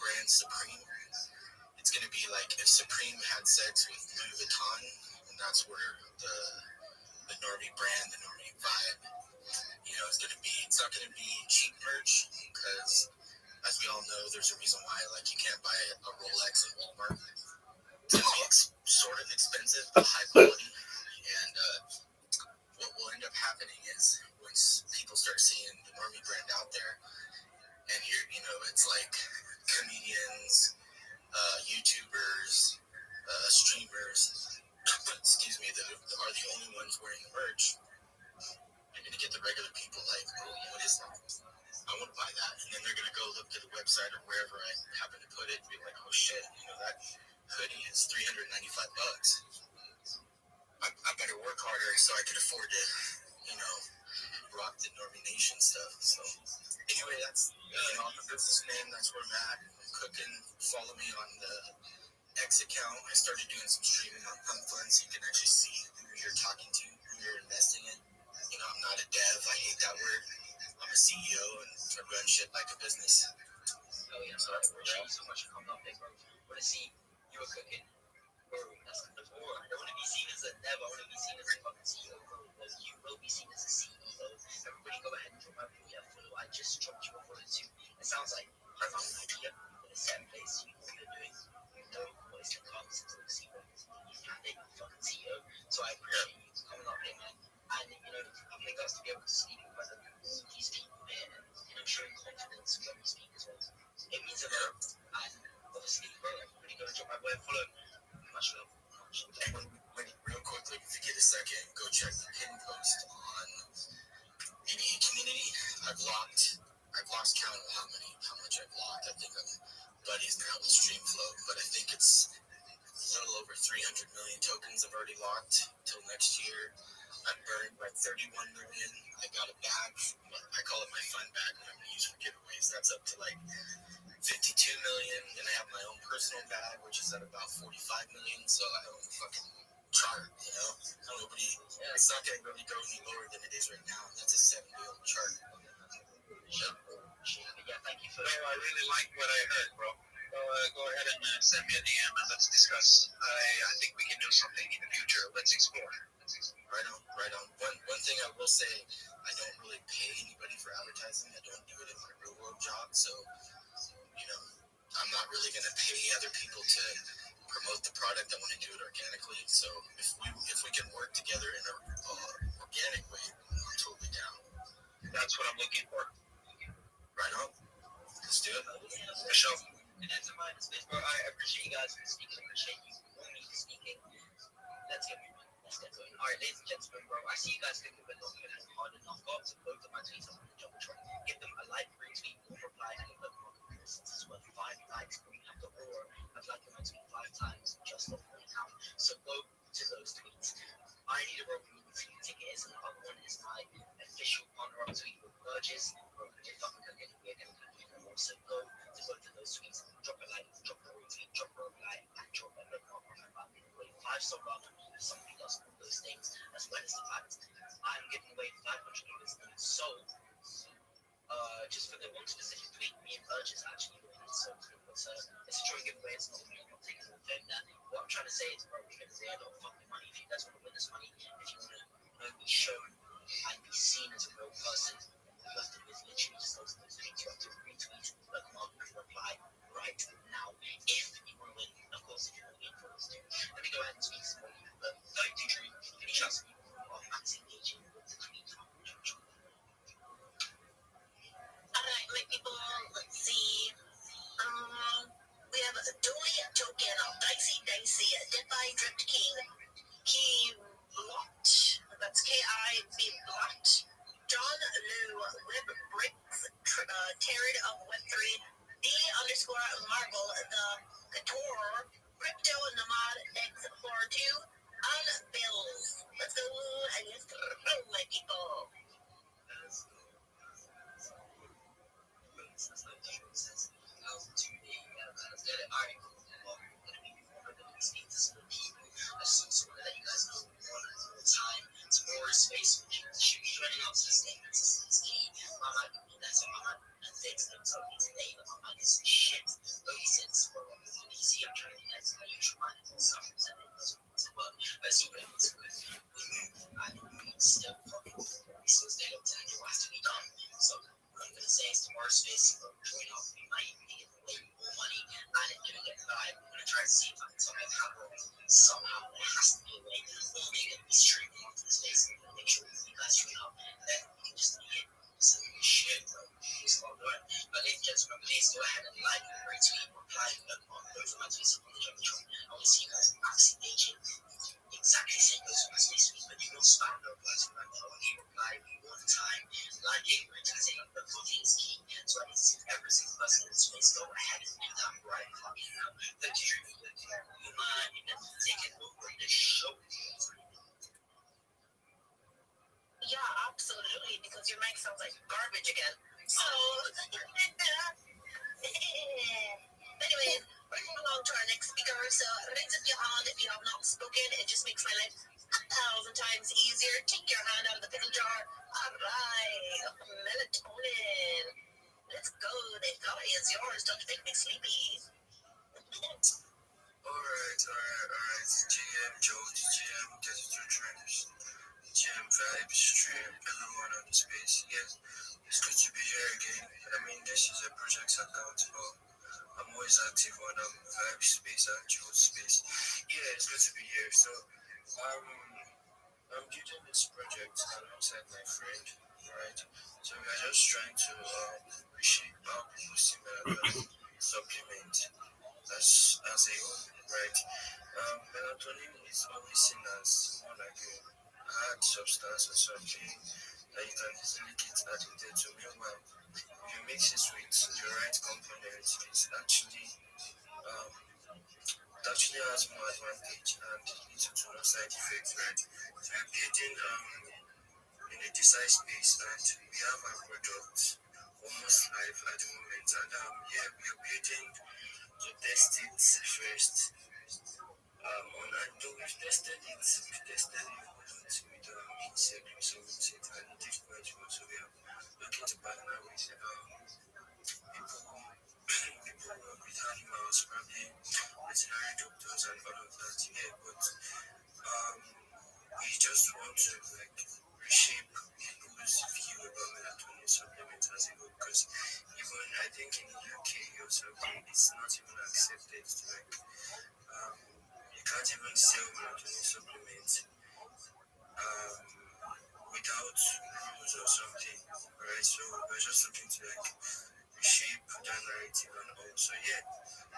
brand Supreme, it's going to be like if Supreme had sex with Louis Vuitton, and that's where the Normie brand, the Normie vibe, is going to be. It's not going to be cheap merch because, as we all know, there's a reason why you can't buy a Rolex in Walmart. It's going to be sort of expensive but high quality. And what will end up happening is once people start seeing the Normie brand out there, and it's like comedians, YouTubers, streamers, excuse me, that are the only ones wearing the merch. You're going to get the regular people like, oh, what is that? I want to buy that. And then they're going to go look to the website or wherever I happen to put it and be like, oh shit, that hoodie is $395. I better work harder so I can afford to, rock the Normie Nation stuff. So anyway, that's, I'm a businessman. That's where I'm at. I'm cooking. Follow me on the X account. I started doing some streaming on Pump Fund so you can actually see who you're talking to, who you're investing in. I'm not a dev. I hate that word. I'm a CEO and I run shit like a business. Oh yeah, so I appreciate you so much for coming up here, bro. I want to see you were cooking. Bro, that's the more. I don't want to be seen as a dev. I want to be seen as a fucking CEO, bro. You will be seen as a CEO. Everybody go ahead and drop my video follow. I just dropped you a follow too. It sounds like I found an idea in a set place. You know what you're doing. You know what it's to come since the CEO. You can't make a fucking CEO. So I appreciate you coming up here, man. And I think us to be able to speak in front of these people here and showing confidence when we speak as well. It means a lot. And obviously, bro, everybody go and drop my boy follow. Much love. Real quickly, if you get a second, go check the pin post on any community. I've lost count of how much I've locked. I think I'm buddies now with Streamflow, but I think it's a little over 300 million tokens I've already locked till next year. I burned like 31 million. I got a bag. I call it my fun bag that I'm going to use for giveaways. That's up to like 52 million. Then I have my own personal bag, which is at about 45 million. So I own a fucking chart, it's not going to really go any lower than it is right now. That's a 7-year-old chart. Yeah, thank you for that. I really like what I heard, bro. Go ahead and send me a DM and let's discuss. I think we can do something in the future. Let's explore. Right on. One thing I will say, I don't really pay anybody for advertising. I don't do it in my real world job, so I'm not really going to pay other people to promote the product. I want to do it organically. So if we can work together in an organic way, I'm totally down. That's what I'm looking for. Right on. Let's do it. For sure. And that's a mind space, bro. I appreciate you guys for speaking. I appreciate you only speaking. Let's get moving. Let's get going. All right, ladies and gentlemen, bro. I see you guys clicking, but not even hard enough. Go up to both of my tweets on the double try. Give them a like, retweet, or reply, and a bookmark. Since it's worth 5 likes, we have the aura of liking my tweet 5 times just off one account. So go to those tweets. I need a broken meeting ticket. Is and the other one is my official honor up tweet. if fucking can get we're gonna and also go to both of those tweets, drop a like, drop a retweet, drop a reply, and drop a bookmark on my button. Giving away 5 star round something does all those things, as well as the fact I'm giving away 500 units sold. Just for the one specific tweet, me and Urge is actually doing it. So it's a joint giveaway. It's not me not taking the thing there. What I'm trying to say is, bro, we're gonna say a lot of fucking money. If you guys want to win this money, if you want to be shown and be seen as a real person, you have to literally just those tweets. You have to retweet, bookmark, and reply right now. If you want to win, of course, if you want to win for us too. Let me go ahead and speak some more. But don't do dream. Any chance people who are max engaging with the tweet? Alright, my people, let's see. We have a Dolly Token, Dicey, Defy Drift King, Key Blot, that's K-I-B Blot, John Lou, Web Bricks, Terrid of Web3, D_Marvel, The Couture, Crypto Nomad X42, on Bills. Let's go, and let's go, my people. More space should be running out to the statements. It's key. I might be that's I might fix them so today, but I might get some shit. Only since we're on the PC, I'm trying to get my usual mind and stuff and send it to work. But see what it's good. I need still fucking resource data to what has to be done. So what I'm gonna say is tomorrow's space, join up, we might even get way more money and it's gonna get live. I'm gonna try to see if I can somehow somehow there has to be a way, or we're gonna be streaming onto the space and make sure you guys join up, and then we can just hit some shit, bro. It's not good. But ladies and gentlemen, please go ahead and like, retweet, reply, and on both of my tweets on the Jumbotron. I want to see you guys max engaging. Exactly same goes for my space tweets, but do not spam no replies from my phone. You reply one time, like it, retweeting, but voting is key. So I need to see every single person in the space go ahead and do that right fucking now. Thank you, you mind taking over the show? Yeah, absolutely, because your mic sounds like garbage again. So, anyways, we're moving along to our next speaker. So, raise up your hand if you have not spoken. It just makes my life 1,000 times easier. Take your hand out of the pickle jar. All right, melatonin. Let's go. The floor is yours. Don't make me sleepy. Alright. GM, George, GM, Digital Trends, GM Vibes, Stream, everyone on the space. Yes, it's good to be here again. I mean, this is a project account, but I'm always active on Vibe Space and George Space. Yeah, it's good to be here. So, I'm building this project alongside my friend, right? So we're just trying to reshape how people see melatonin supplement as a whole, right? Melatonin is always seen as more like a hard substance or something that you can easily get addicted to. Meanwhile, if you mix it with the right components, it actually has more advantage and little to no side effects, right? So we're building in a design space and we have our product almost live at the moment. And yeah, we are building to test it first. And though we've tested it with insect results and at this point also we are looking to partner with people who work with animals, probably veterinary doctors and all of that. Yeah, but we just want to like reshape people's view about melatonin supplements as a whole, because even I think in the UK or something it's not even accepted to like you can't even sell melatonin supplements without rules or something, right? So we're just looking to like reshape that narrative and all. So yeah,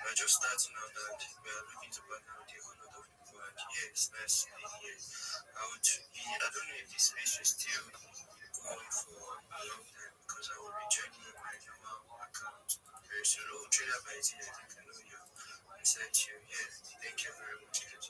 we're just starting out and we're looking to partner with a whole lot of people, and yeah, it's nice being here. I don't know if this space will still go on for a long time because I will be joining my normal account very soon. Oh, Trailer by T, I think I know you. I said to you, yeah, thank you very much, guys.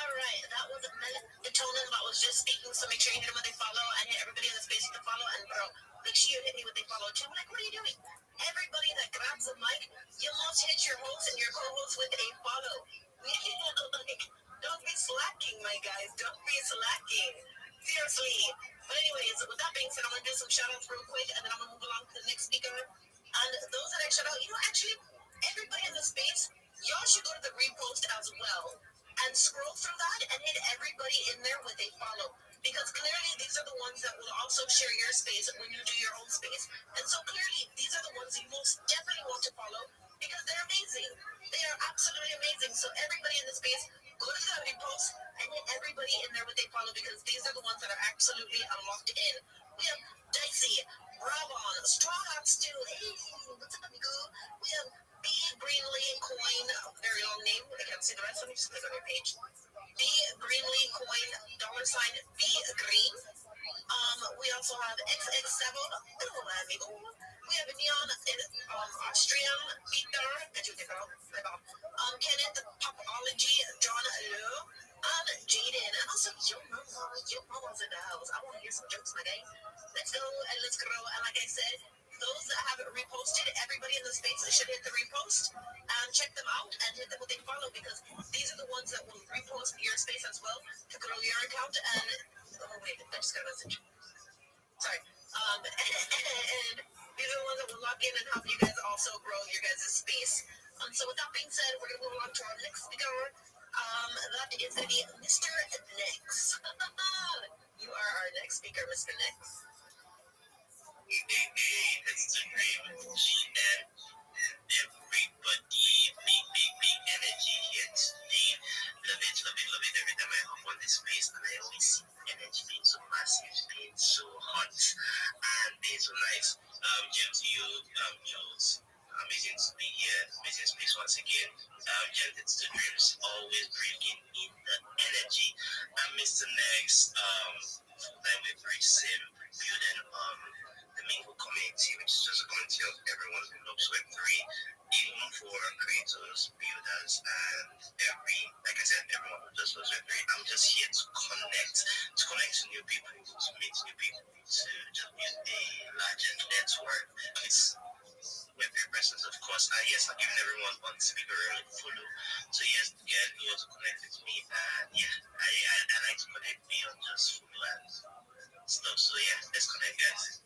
Alright, that was melatonin that was just speaking, so make sure you hit him with a follow and hit everybody in the space with a follow. And bro, make sure you hit me with a follow too. Like, what are you doing? Everybody that grabs the mic, you must hit your host and your co-host with a follow. Like, don't be slacking, my guys. Don't be slacking. Seriously. But anyways, with that being said, I'm gonna do some shout outs real quick and then I'm gonna move along to the next speaker. And those that I shout out, actually, everybody in the space, y'all should go to the repost as well and scroll through that and hit everybody in there with a follow. Because clearly these are the ones that will also share your space when you do your own space. And so clearly these are the ones you most definitely want to follow because they're amazing. They are absolutely amazing. So everybody in the space, go to the repost and hit everybody in there with a follow because these are the ones that are absolutely locked in. We have Dicey, Ravon, Straw Hat Stew, hey, what's up, amigo? We have B Greenlee Coin, very long name. I can't see the rest. Let me just click on your page. B Greenlee Coin, $sign B Green. We also have XX7. Hello, amigo. We have Neon in Austrian Peter. Kenneth Popology, John Lowe, and Jaden. And also Yo Mama's in the house. I want to hear some jokes, my guy. Let's go and let's grow. And like I said, those that have reposted, everybody in the space should hit the repost and check them out and hit them with a follow because these are the ones that will repost your space as well to grow your account. And oh wait, I just got a message. Sorry. And these are the ones that will log in and help you guys also grow your guys' space. So with that being said, we're gonna move on to our next speaker. That is gonna be Mr. Nex. You are our next speaker, Mr. Nex. It's the dream, and everybody, big energy here today. Love it. Every time I hop on this space, and I always see energy being so massive, being so hot, and being so nice. James, Jules, amazing to be here, amazing space once again. James, it's the dreams, always bringing in the energy. And Mr. Next, full-time with Restream, building the Mingle community, which is just a community of everyone who loves Web3, even for creators, builders, and like I said, everyone who just loves Web3. I'm just here to connect to new people, to meet new people, to just build a larger network. It's Web3 persons, of course. Yes, I'm giving everyone on speaker a follow. So yes, yeah, you also connect with me. Yeah, I like to connect beyond just follow and stuff. So yeah, let's connect, guys.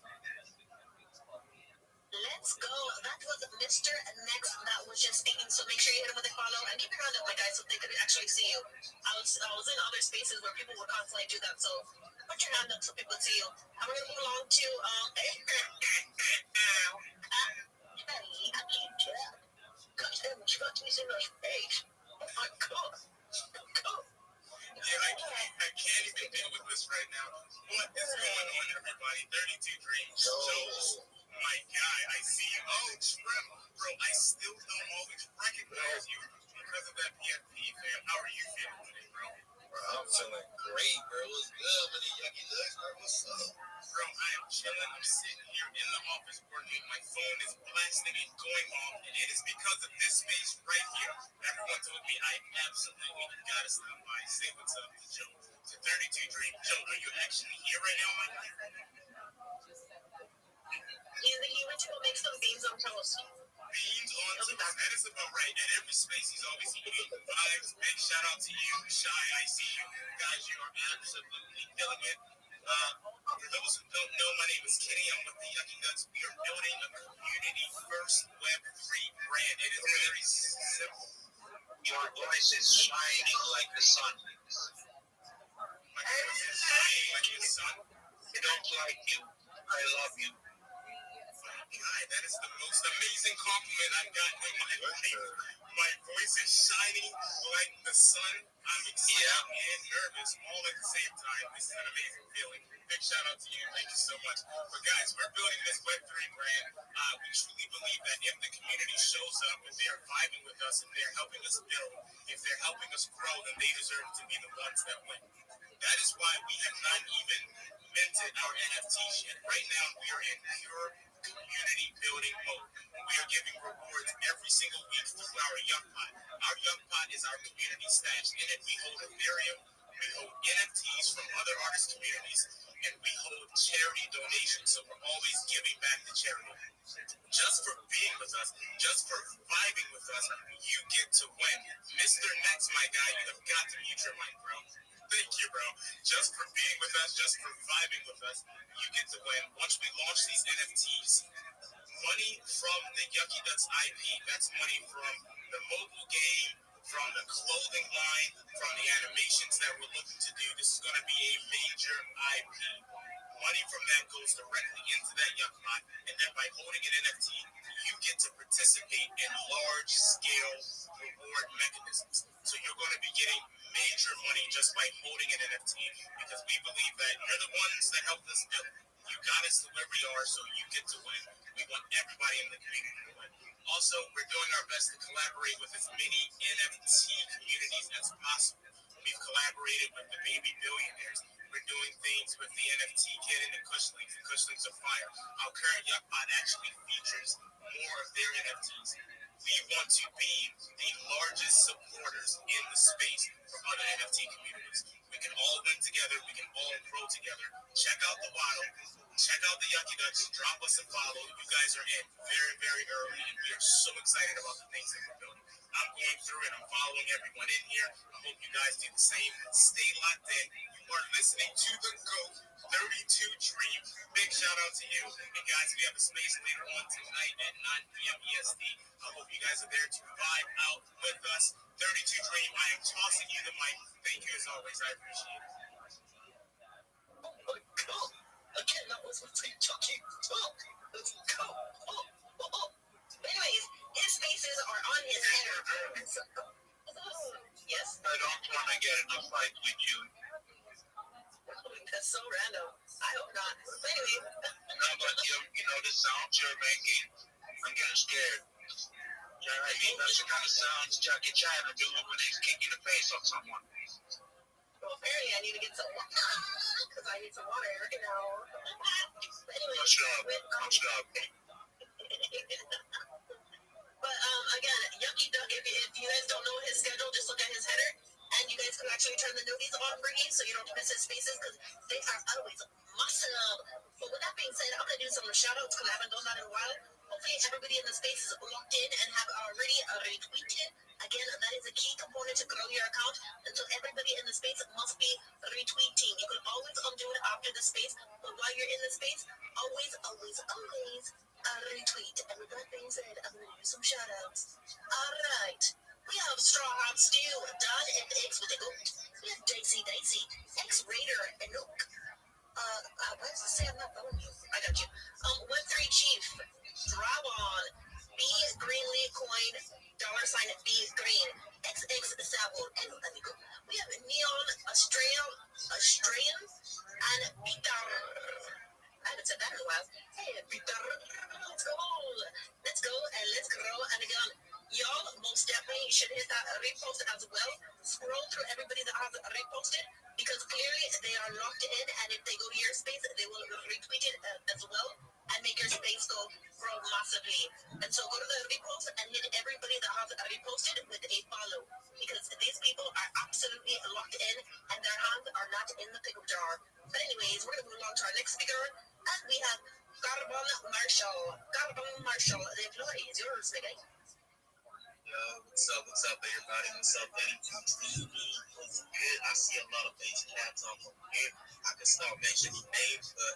Let's go. That was Mr. Next that was just speaking. So make sure you hit him with a follow and keep your hand up, my guys, so they could actually see you. I was in other spaces where people would constantly do that. So put your hand up so people see you. And we're gonna move along to hey, I can't tell. Gosh damn, you got me in my face. Oh my god. Cool. Yeah, I can't even deal with this right now. What is going on, everybody? 32 Dreams. Joe, my guy, I see you. Oh, Trim, bro, I still don't always recognize you because of that PFP, fam. How are you feeling today, bro? Bro, I'm feeling great, bro. What's good with the Yucky Ducks, bro? What's up? Bro, I am chilling. I'm sitting here in the office working. My phone is blasting and going off, and it is because of this space right here. Everyone told me I absolutely gotta stop by. Say what's up to Joe, to 32 Dream. Joe, are you actually here right now, my guy? He went to go make some beans on toast. Beans on toast. That is about right. At every space, he's always eating vibes. Big shout out to you, Shy. I see you guys. You are absolutely killing it. For those who don't know, my name is Kenny. I'm with the Yucky Nuts. We are building a community-first Web3 brand. It is very simple. Your voice is shining like the sun. My voice is shining like the sun. I don't like you. I love you. God, that is the most amazing compliment I've gotten in my life. My voice is shining like the sun. I'm excited and nervous all at the same time. This is an amazing feeling. Big shout out to you. Thank you so much. But guys, we're building this Web3 brand. We truly believe that if the community shows up, if they are vibing with us, if they're helping us build, if they're helping us grow, then they deserve to be the ones that win. That is why we have not even minted our NFTs yet. Right now, we are in pure community building mode. We are giving rewards every single week through our Young Pot. Our Young Pot is our community stash. In it, we hold Ethereum, we hold NFTs from other artist communities, and we hold charity donations. So we're always giving back to charity. Just for being with us, just for vibing with us, you get to win. Mr. Next, my guy, you have got to mute your mic, bro. Thank you, bro. Just for being with us, just for vibing with us, you get to win. Once we launch these NFTs, money from the Yucky Ducks IP, that's money from the mobile game, from the clothing line, from the animations that we're looking to do. This is going to be a major IP. Money from that goes directly into that Yuck Pot, and then by holding an NFT, you get to participate in large-scale reward mechanisms. So you're going to be getting major money just by holding an NFT, because we believe that you're the ones that helped us build. You got us to where we are, so you get to win. We want everybody in the community to win. Also, we're doing our best to collaborate with as many NFT communities as possible. We've collaborated with the Baby Billionaires. We're doing things with the NFT Kid and the Kushlings. The Kushlings are fire. Our current Yuck Pot actually features more of their NFTs. We want to be the largest supporters in the space for other NFT communities. We can all win together. We can all grow together. Check out the Waddle. Check out the Yucky Ducks. Drop us a follow. You guys are in very, very early, and we are so excited about the things that we're building. I'm going through it. I'm following everyone in here. I hope you guys do the same. Stay locked in. You are listening to the GOAT 32 Dream. Big shout out to you. And guys, we have a space later on tonight at 9 p.m. EST. I hope you guys are there to vibe out with us. 32 Dream, I am tossing you the mic. Thank you as always. I appreciate it. Oh my god. Again, that was what's talking talk. Let's go. Anyways, his spaces are on his header. Yes? I don't want to get in a fight with you. That's so random. I hope not. But anyway. No, but you know the sound you're making, I'm getting scared. You know what I mean? That's the kind of sounds Jackie Chan would do when he's kicking the face off someone. Well, apparently I need to get some water. Because I need some water, you know. But anyway. I'm sure. But again, Yucky Duck, if you guys don't know his schedule, just look at his header. And you guys can actually turn the notice on for him so you don't miss his spaces because they are always massive. But with that being said, I'm going to do some shout outs because I haven't done that in a while. Hopefully, everybody in the space is locked in and have already retweeted. Again, that is a key component to grow your account. And so, everybody in the space must be retweeting. You can always undo it after the space, but while you're in the space, always retweet. And with that being said, I'm going to do some shout outs. All right. We have Straw Hot Stew, Don and X with the goat. We have Dicey, X Raider, and Nook. Why does it say I'm not following you? I got you. 1-3 Chief, Drawon, B Greenly Coin, $B Green, XX Sabo, and Amigo. We have Neon, Australian, and Peter. I haven't said that in a while. Hey, Peter, let's go, and let's grow. And again, y'all most definitely should hit that repost as well. Scroll through everybody that has reposted because clearly they are locked in, and if they go to your space, they will retweet it as well and make your space grow massively. And so go to the repost and hit everybody that has reposted with a follow because these people are absolutely locked in and their hands are not in the pickle jar. But anyways, we're going to move along to our next speaker, and we have Carbon Marshall. The floor is yours, big guy. Yo, what's up, everybody? What's up, Eddie? What's good? I see a lot of face caps off over here. I can start mentioning names, but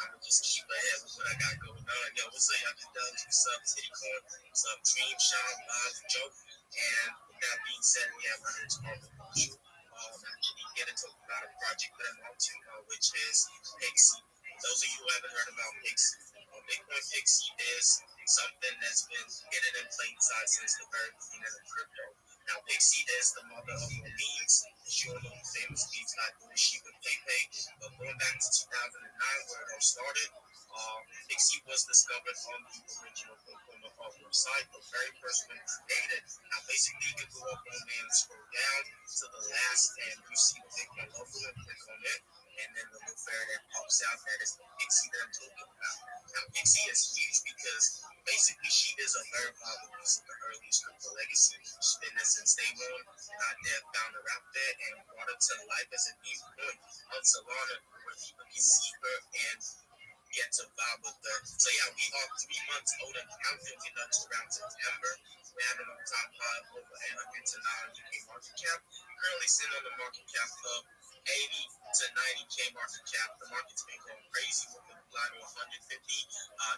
I can just keep ahead with what I got going on. Yo, what's up, y'all? What's up, Titty Corn? What's up, Dream, Shine, Boz, Joke? And with that being said, we have another Carbon Marshall. Actually get into about a project that I'm on to, which is Pixie. Those of you who haven't heard about Pixie, Bitcoin Pixie is something that's been hidden in plain sight since the very beginning of crypto. Now, Pixie is the mother of all memes. As you all know, famous memes like Shiba PayPay. But going back to 2009, where it all started, Pixie was discovered on the original Bitcoin website, the very first one created. Now, basically, you can go up on there and scroll down to the last, and you see the Bitcoin logo and click on it. And then the little fairy that pops out that is the Pixie that I'm talking about. Now, Nixie is huge because basically she is a very popular piece of the earliest crypto legacy. She's been there since day one, not there, found her out there, and brought her to life as a new point on Solana where people can see her and get to vibe with her. So yeah, we are 3 months old and counting. We launched around September. We have an all-time high over 800 to 900 K market cap. Currently sitting on the market cap of 80 to 90K market cap. The market's been going crazy with the fly to 150, 90,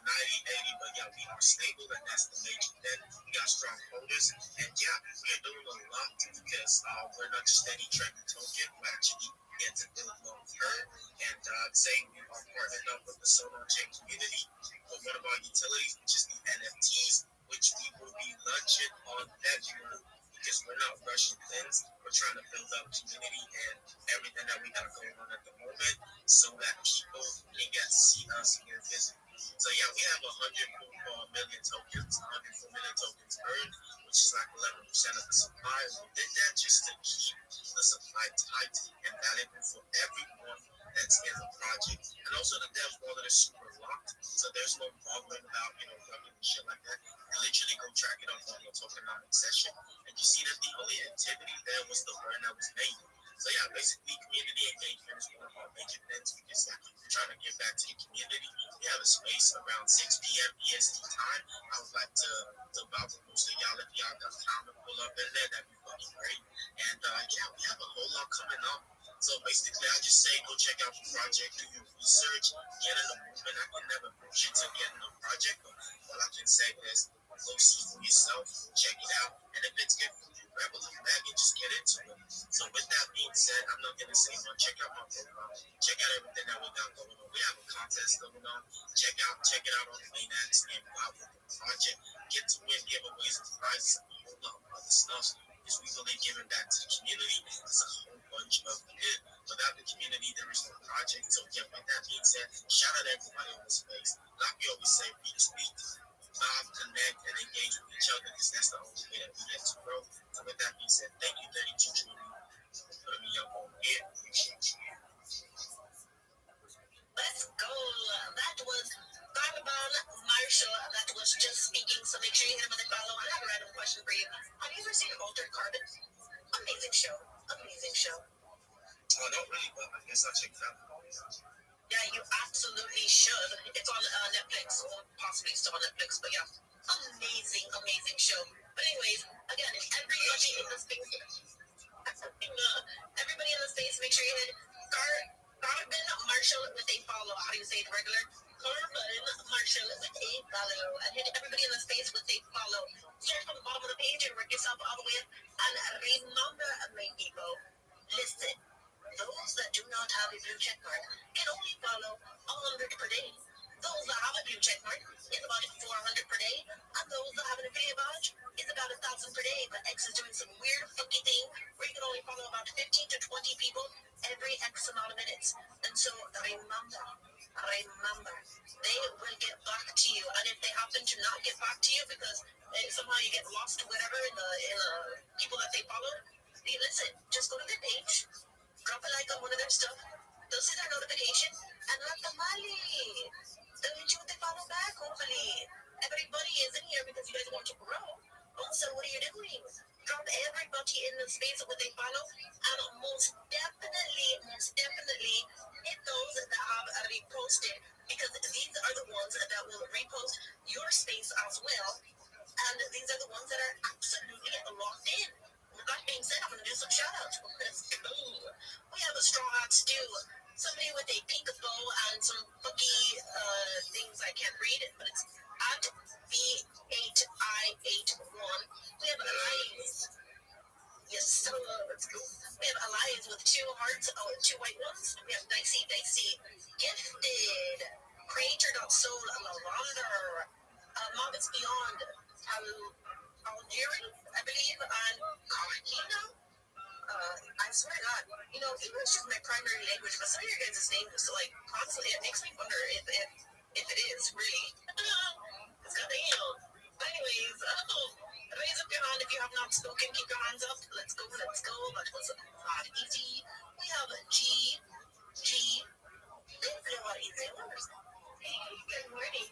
80. But yeah, we are stable and that's the major thing. We got strong holders. And yeah, we are doing a lot because we're not just any trading token. We're actually get to build long term. And say we are partnered up with the Solar Chain community for one of our utilities, which is the NFTs, which we will be launching on February because we're not rushing things. We're trying to build up community and everything that we got going on at the moment so that people can get to see us more visibly. So yeah, we have 104 million tokens, 104 million tokens earned, which is like 11% of the supply. We did that just to keep the supply tight and valuable for everyone that's in the project. And also the dev wallet is super locked, so there's no bothering about, plugging and shit like that. You literally go track it up on your tokenomics session, and you see that the only activity there was the burn that was made. So yeah, basically community engagement is one of our major things because we're trying to give back to the community. We have a space around 6 p.m. EST time. I would like to welcome most of y'all if y'all got time to pull up in there. That'd be fucking great. And yeah, we have a whole lot coming up. So basically, I just say go check out the project, do your research, get in the movement. I can never push you to get in the project, but all I can say is go see for yourself, check it out, and if it's good for you, grab a little bag and just get into it. So with that being said, I'm not gonna say much. Check out my profile, check out everything that we got going on. We have a contest going on. Check it out on the mainnet and vibe with the project. Get to win giveaways and prizes and a whole lot of other stuff. Because we believe giving back to the community is a whole bunch of it. Without the community, there is no project. So yeah, with that being said, shout out to everybody on this space. Like we always say, retweet, vibe, connect, and engage with each other because that's the only way that we get to grow. So with that being said, thank you, 32 Junior, for putting me up on here. Appreciate you. Let's go. That was Barnaban Marshall. That was just speaking. So make sure you hit him with a follow. I have a random question for you. Have you ever seen Altered Carbon? Amazing show. Amazing show. Oh, not really, but I guess I'll check it out. Yeah, you absolutely should. It's on Netflix, or possibly still on Netflix, but yeah, amazing, amazing show. But anyways, again, everybody in the space, everybody in the space, make sure you hit Carbon Marshall with a follow. How do you say it regular? Carbon Marshall with a follow. And hit everybody in the space with a follow. Start from the bottom of the page and work yourself all the way up. And remember, my people, listen. Those that do not have a blue check mark can only follow 100 per day. Those that have a blue check mark is about 400 per day, and those that have an affiliate badge is about 1,000 per day. But X is doing some weird funky thing where you can only follow about 15 to 20 people every X amount of minutes. And so remember, they will get back to you. And if they happen to not get back to you because somehow you get lost or whatever in the people that they follow, listen, just go to their page, drop a like on one of their stuff, they'll see their notification, and let them mali. They'll hit you with the follow back, hopefully. Everybody is in here because you guys want to grow. Also, what are you doing? Drop everybody in the space with a follow, and most definitely hit those that have reposted, because these are the ones that will repost your space as well, and these are the ones that are absolutely locked in. With that being said, I'm going to do some shout-outs. We have a Straw Hats too. Somebody with a pink bow and some funky things I can't read, but it's at B8I81. We have Alliance. Yes, so let's go. We have Alliance with 2 hearts, 2 white ones. We have Dicey, Gifted, Creator.Soul, Lavender, Mobbits Beyond, Algeria, I believe, and Kahina. I swear to God, English is my primary language, but some of your guys' names, like, honestly, it makes me wonder if it is, really. It's goddamn. But anyways, raise up your hand if you have not spoken. Keep your hands up. Let's go. That was not easy. We have G. Good morning.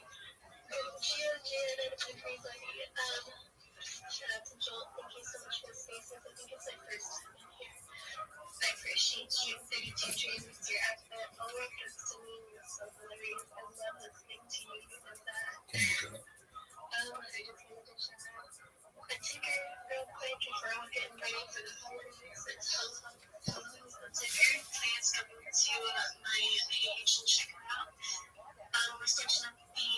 to my page and check it out. We're switching up the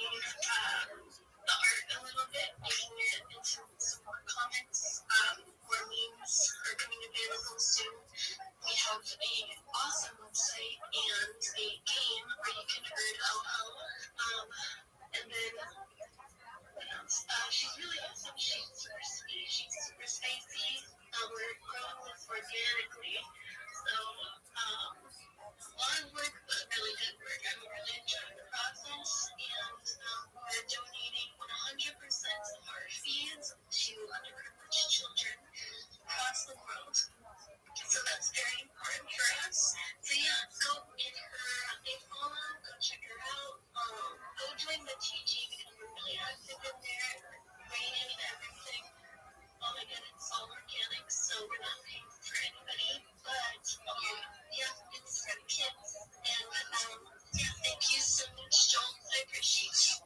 art a little bit, making it into some more comics. More memes are coming available soon. We have a awesome website and a game where you can earn LL. And then what else? She's really awesome. She's super sweet. She's super spicy. We're growing this organically. So, a lot of work, but really good work. I'm really enjoying the process, and we're donating 100% of our fees to underprivileged children across the world. So that's very important for us. So yeah, go give her a follow, go check her out, go join the teaching, and we're really active in there, rating and everything. Oh my god, it's all organic, so we're not paying for anybody, but yeah, it's for the kids. And yeah, thank you so much, Joel. I appreciate you.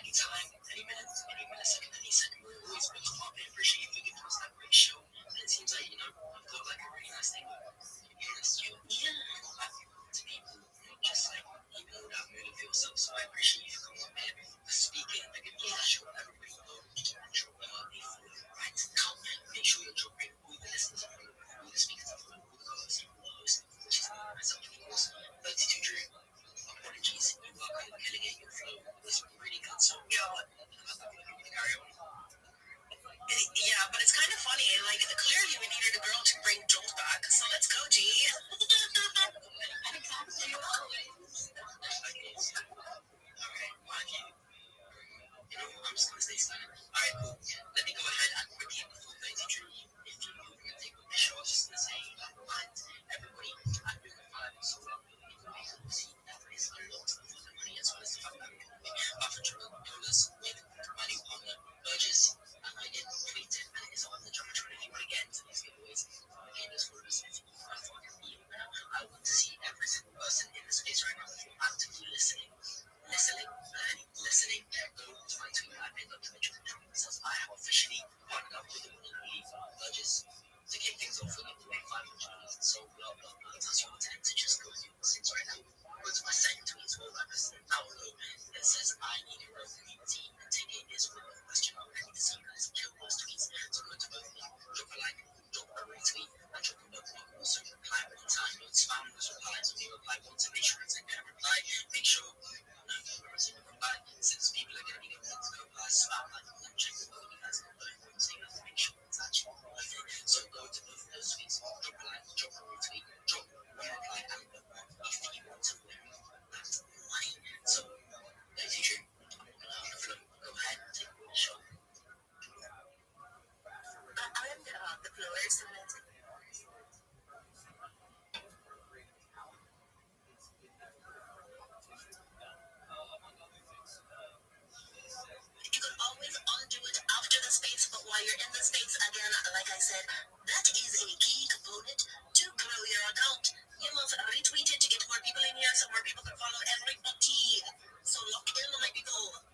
Anytime, any minute, any millisecond, any second, we're always really fun. I appreciate you for giving us that great show. And it seems like, I've got like a really nice thing with you. Be honest, you're to people, just like, that movie for yourself. So I appreciate you for coming on here, for speaking, for giving us that show. Everybody knows to drop them out before right now. Make sure you're dropping all the listeners on all the speakers on all the co-hosts, all the hosts, which is myself, of course. 32 Drew. Apologies, you are kind of killing it. Your flow was really good. So, carry on. Yeah, but it's kind of funny. Like, clearly we needed a girl to bring Joel back. So let's go, G. I'm just gonna stay silent. Alright, cool. Let me go ahead and repeat the full 32 if you take the show. I was just gonna say, remind everybody at Bigger 5 so well, see that is a lot of money as well as the fact that we can be $500 with money on the Burgess, and I did tweet it, and it is on the Jumbotron. If you want to get into these giveaways, again, this for us, I want to see every single person in the space right now that you're actively listening, go to my tweet at big.dimension says I have officially partnered up with the one and only Burgess to kick things off with the $500. So blah blah blah. That's your intent to just go through things right now. Go to my second tweet as well, that is down below. It says I need a growth community and ticket is with a question mark. I need to see you guys kill those tweets. So go to both of them, drop a like, drop a retweet, and drop a bookmark. Also reply one time. Don't spam those replies. When you reply once, make sure it's a good reply. Make sure since people are going to be getting to go past spam, like and check the both of you guys on both of them, so you have to make sure it's actually worth it. So go to both of those tweets, drop a like, drop a retweet, drop one reply, and a bookmark if you want to win that money. So, ladies and gentlemen, go ahead and take the show. I'm the floor, so let's you can always undo it after the space, but while you're in the space, again, like I said, that is a key component to grow your account. You must retweet it to get more people in here so more people can follow everybody. So lock in, my people.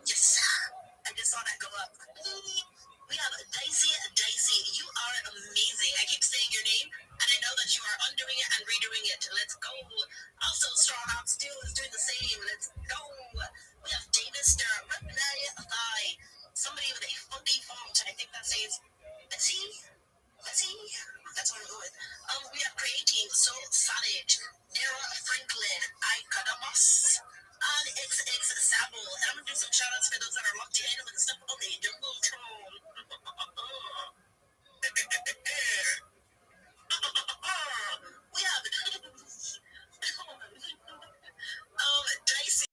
Yes, I just saw that go up. We have Dicey. You are amazing. I keep saying your name, and I know that you are undoing it and redoing it. Let's go. Also, Strong Out Steel is doing the same. Let's go. We have Davis Reply Thigh. Somebody with a funky font. I think that says Bessie. That's what I'm going with. We have Creating So Savage, Dara Franklin, Ikadamas, and XX Sable. And I'm gonna do some shout outs for those that are locked in with the stuff on the Jumbotron. We have Dicey,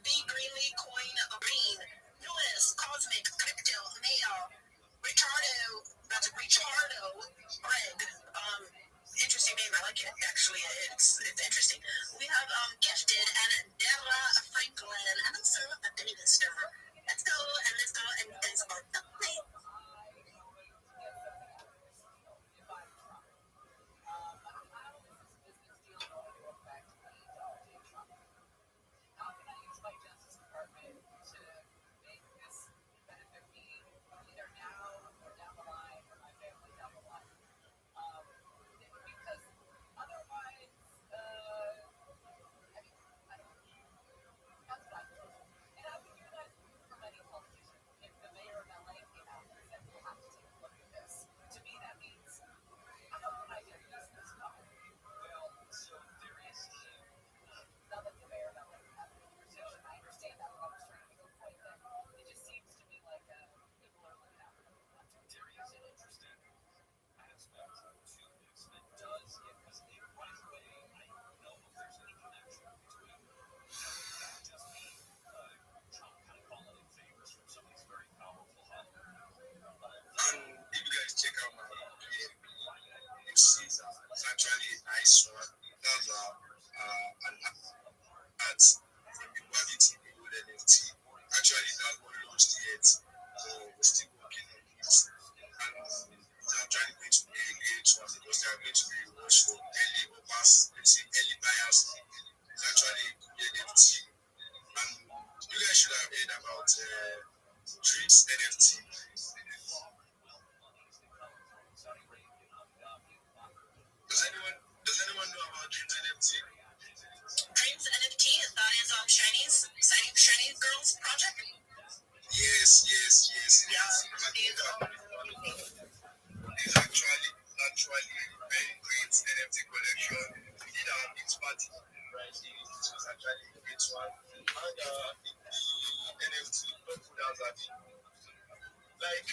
B Greenlee Coin Green, Lewis, Cosmic, Crypto, Mayo, Richardo, Greg, interesting name, I like it, actually, it's interesting. We have Gifted and Dara Franklin. NFT. Does anyone know about Dreams NFT? Dreams NFT, that is Shiny Girls project. Yes. Yeah, It's actually very great NFT collection. We did our beats party, right? This was actually a great one. And the NFT doubled as a like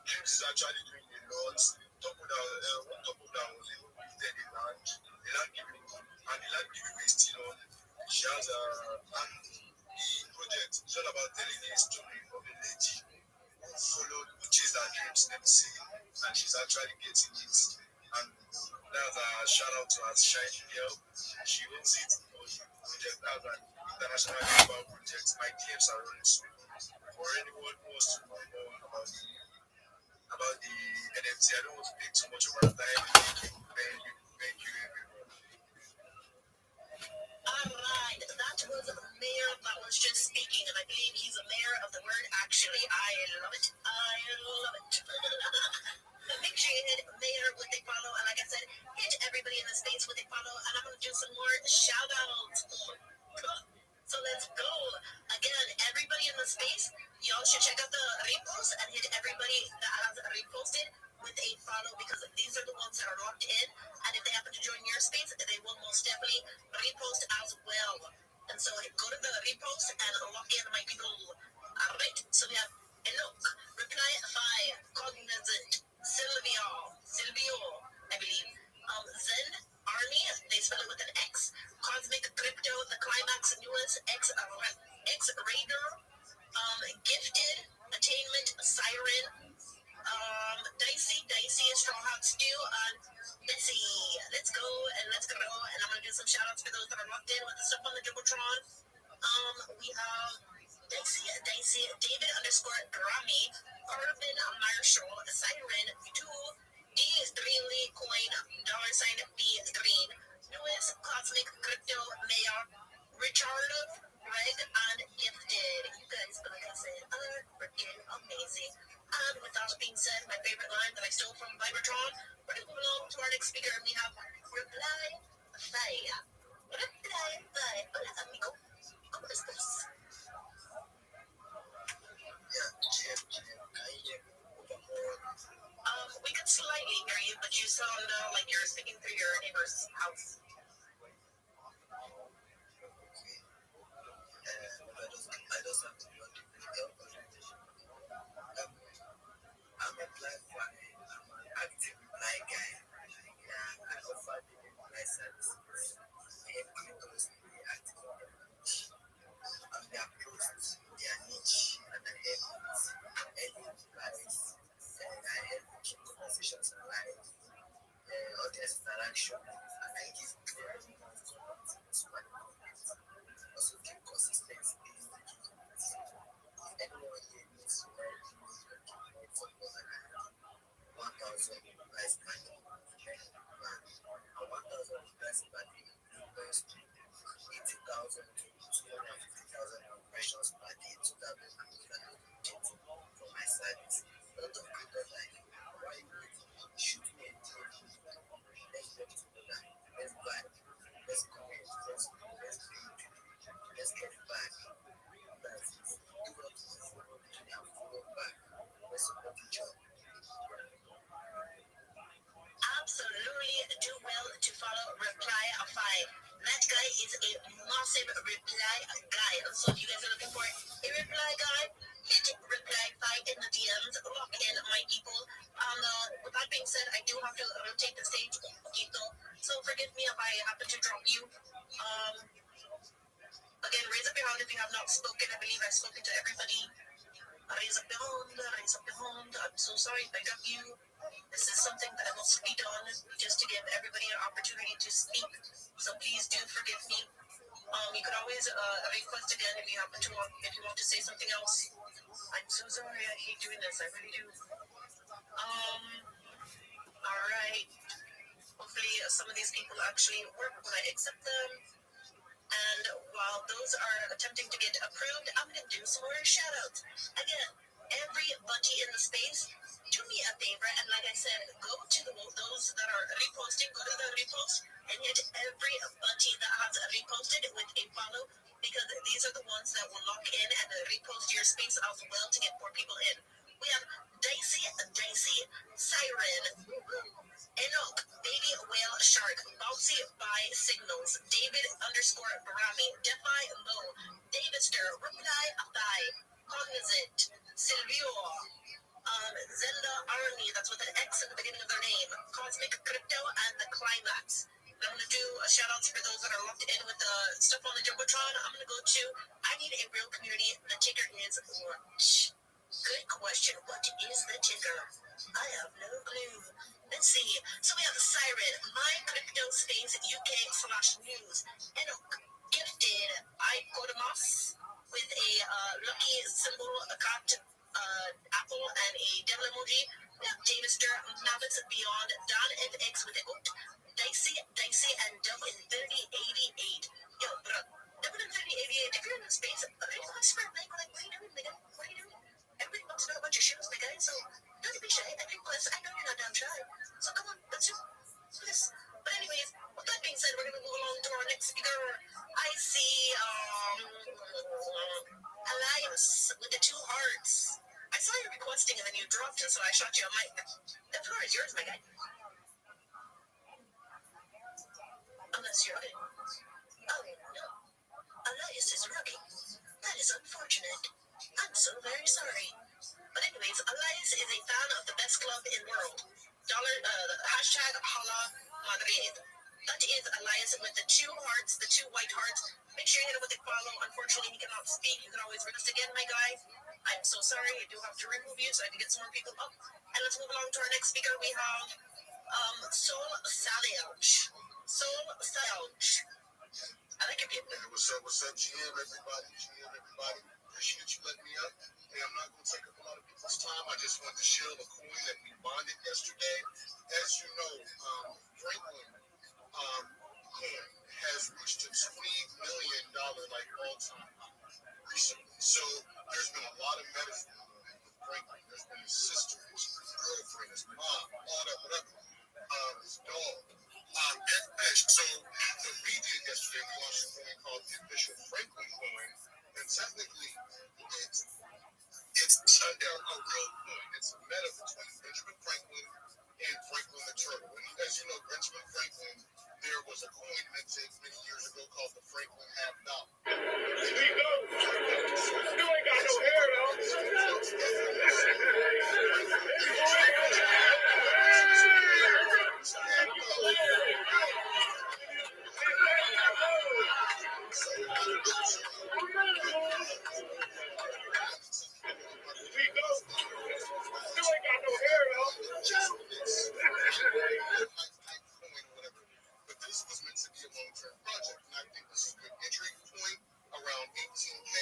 Dreams is actually doing a lot. Top of that was even gifted a land. The land giving and the land giveaway is still on. She has and the project is all about telling a story of a lady who chased her dreams, let me say, and she's actually getting it. And that's a shout out to her shiny girl. She owns it. Project that's an international global project. My DMs are running soon. For anyone who wants to know more about the NFT, I don't want to take too much of our time. Thank you, everyone. Alright, that was a mayor that was just speaking, and I believe he's a mayor of the word actually. I love it. Make sure you hit mayor with a follow, and like I said, hit everybody in the space with a follow, and I'm gonna do some more shout outs. So let's go. Again, everybody in the space, y'all should check out the repost and hit everybody that has reposted with a follow, because these are the ones that are locked in, and if they happen to join your space, they will most definitely repost as well. And so go to the repost and lock in my people. Alright, so we have Enoch, Reply Fire, Cognizant, Silvio, I believe. Zen Army, they spell it with an X. Cosmic Crypto, the Climax Newest, X Raider, Gifted, Attainment, Siren, Dicey, Straw Hat Stew, and Bessie. Let's go and let's grow. And I'm gonna do some shout outs for those that are locked in with the stuff on the Jumbotron. We have Dicey, David _ Grammy, Urban Marshall, Siren, 2, D Greenly Coin, $sign B Green, Newest Cosmic Crypto Mayor, Richard, Greg, and Gifted. You guys, like I said, are freaking amazing. And with that being said, my favorite line that I stole from Vibertron, we're going to move along to our next speaker, and we have Reply Fire. Reply Fire. Hola, amigo. ¿Cómo estás? We could slightly hear you, but you sound like you're speaking through your neighbor's house. I just have to be on the video. I'm a black guy. I'm an active black guy. Yeah, I offer the reply services. I am closely active on the niche. I'm their posts, their niche, and I help with any replies. And I help keep conversations alive. Audience interaction, and I give clear reasons to my comments. Also keep consistency in the comments. If anyone here needs to help me for more than 1,000 replies per day, then plan. And 1,000 replies per day equals to 80,000 to 250,000 impressions per day to that for my service. A lot of creators like, why shoot me a deal? Let's get together. Let's buy. Let's comment. Let's get back. That's it. Do what you follow me and follow back. Let's support each other. Absolutely do well to follow Reply 5. That guy is a massive reply guy. So if you guys are looking for a reply guy, hit Reply 5 in the DMs. Lock in my people. With that being said, I do have to rotate the stage un poquito. So forgive me if I happen to drop you. Again, raise up your hand if you have not spoken. I believe I've spoken to everybody. Raise up your hand. I'm so sorry if I drop you. This is something that must be done just to give everybody an opportunity to speak. So please do forgive me. You could always request again if you want to say something else. I'm so sorry. I hate doing this. I really do. All right. Hopefully, some of these people actually work when I accept them. And while those are attempting to get approved, I'm going to do some more shout outs. Again, everybody in the space, do me a favor, and like I said, go to those that are reposting, go to the repost, and hit everybody that has reposted with a follow, because these are the ones that will lock in and repost your space as well to get more people in. We have Dicey, Siren, Enoch, Baby Whale Shark, Bouncy by Signals, David _ Brami, Defy Low, Davidster, Reply Thigh, Cognizant, Silvio, Zelda Army, that's with an X at the beginning of their name, Cosmic Crypto, and the Climax. I'm going to do a shout out for those that are locked in with the stuff on the Jumbotron. I'm going to go to I Need a Real Community. The ticker is lunch. Good question. What is the ticker? I have no clue. Let's see. So we have the Siren, My Crypto Space UK/news. Enoch, Gifted, Icodamas, with a lucky symbol, a cat, apple, and a devil emoji. We have Davister, Mavis Beyond, Don FX with a goat, Dicey, and Double in 3088. Yo, bro, Double in 3088, if you're in the space, are you going to spread like, what are you doing, nigga? What are you doing? Everybody wants to know about your shoes, my guy, so don't be shy. I know you're not damn shy. So come on, let's do this. But anyways, with that being said, we're going to move along to our next speaker. I see, Elias with the 2 hearts. I saw you requesting and then you dropped it, so I shot you a mic. The floor is yours, my guy. Unless you're in. Oh, no. Elias is rookie. That is unfortunate. I'm so very sorry. But anyways, Elias is a fan of the best club in the world. Hashtag Hala Madrid. That is Elias with the 2 hearts, the 2 white hearts. Make sure you hit it with a follow. Unfortunately, he cannot speak. You can always request again, my guy. I'm so sorry. I do have to remove you so I can get some more people up. And let's move along to our next speaker. We have Soul Saliouch. I like your people. What's up, GM, everybody? Appreciate you letting me up. Hey, I'm not going to take up a lot of people's time. I just want to share the coin that we bonded yesterday. As you know, Franklin coin has reached a $20 million all-time high recently. So there's been a lot of medicine with Franklin. There's been his sister, his girlfriend, his mom, all that, whatever. His dog. So what we did yesterday, we launched a coin called the official Franklin coin, and technically it's a real coin. It's a meta between Benjamin Franklin and Franklin the Turtle. And as you know, Benjamin Franklin, there was a coin minted many years ago called the Franklin half dollar. Here you go. You ain't got no hair, though. But this was meant to be a long-term project, and I think this is a good entry point, around 18K.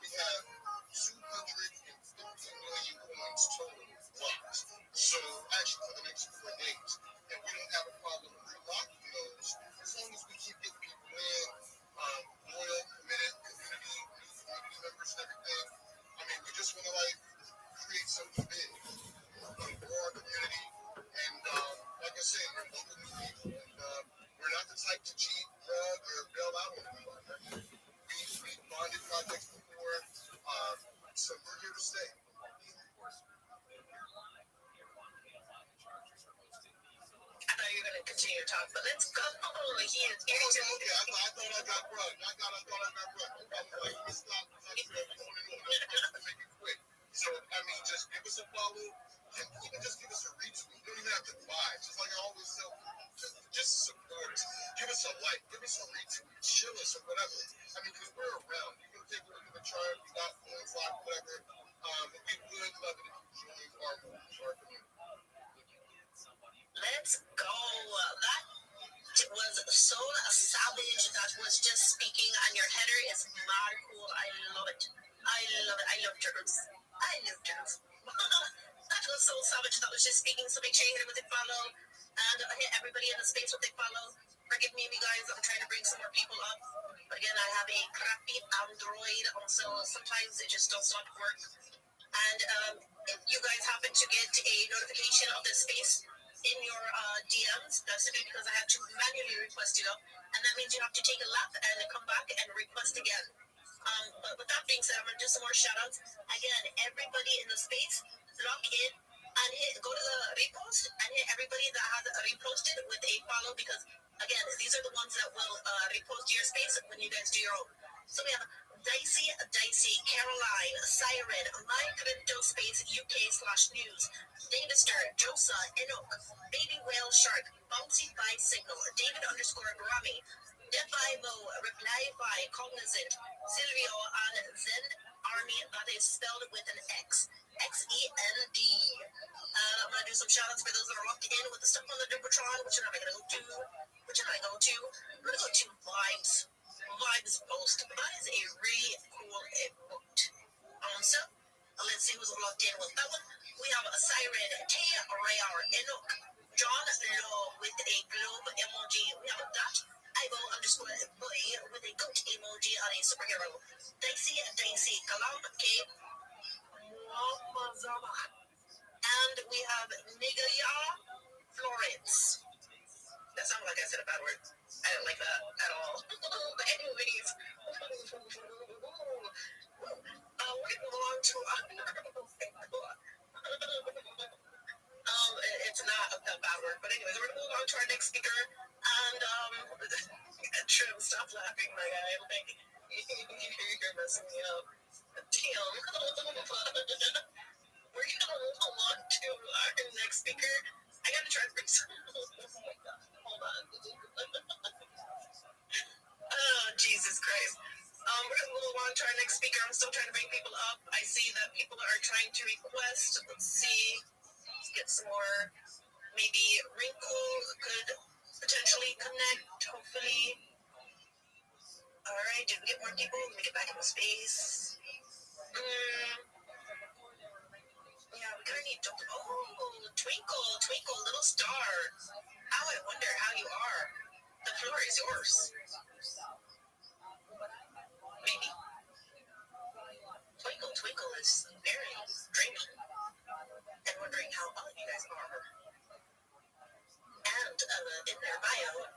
We have 250 million coins total locked. So actually for the next 4 days. And we don't have a problem relocking those as long as we keep getting people in, loyal, committed, community members and everything. I mean, we just want to create something big, grow our community, and like I said, we're local new people, and we're not the type to cheat, drug, or bail out on anybody. We've bonded projects before, so we're here to stay. I thought you were going to continue to talk, but let's go. He is okay. I thought I got run. I thought I got run. I was like, let's stop. Let's go on and on. Let's make it quick. So, I mean, just give us a follow. Even just give us a retweet. You don't even have to buy. Just like I always tell people, just support us. Give us a like. Give us a retweet. Chill us or whatever. I mean, because we're around. You can take a look at the chart. We got coins locked, whatever. But we would love it if you join our community. Let's go. That was Soul Savage that was just speaking, and your header is mad cool. I love it. I love turtles. That was Soul Savage that was just speaking, so make sure you hit it with a follow, and hit everybody in the space with a follow. Forgive me, you guys, I'm trying to bring some more people up. But again, I have a crappy Android, so sometimes it just does not work And if you guys happen to get a notification of this space in your DMs, that's simply because I had to manually request it up, and that means you have to take a lap and come back and request again. But with that being said, I'm gonna do some more shoutouts. Again, everybody in the space, lock in and go to the repost and hit everybody that has reposted with a follow, because again, these are the ones that will repost your space when you guys do your own. So we have Dicey, Caroline, Siren, My Crypto Space UK/news, Davister, Josa, Enoch, Baby Whale Shark, Bouncy by Signal, David_Grammy, Defimo, Reply by Cognizant, Silvio, and Zend Army, that is spelled with an X. XEND. I'm gonna do some shoutouts for those that are locked in with the stuff on the Jumbotron. Which one am I gonna go to? I'm gonna go to Vibes Post. That is a really cool emote. So let's see who's locked in with that one. We have a Siren, T Rayar, Enoch, John Law with a globe emoji. We have that Ivo_boy with a goat emoji on a superhero. Dicey, Kalam K, Mwamazama. And we have Nigaya Florence. That sounded like I said a bad word. I didn't like that at all. But anyways, we're gonna move on to it's not a bad word, but anyways, we're gonna move on to our next speaker. And Trim, stop laughing, my guy. Like, you're messing me up. Damn. We're gonna move on to our next speaker. I gotta try to bring some. Oh my god, hold on. Oh, Jesus Christ. We're gonna move on to our next speaker. I'm still trying to bring people up. I see that people are trying to request. Let's see. Let's get some more. Maybe Wrinkle could potentially connect, hopefully. Alright, did we get more people? Let me get back in the space. Yeah, we kind of need to. Oh, Twinkle, little star. How I wonder how you are. The floor is yours. Maybe. Twinkle is very dreamy and wondering how all of you guys are. And in their bio,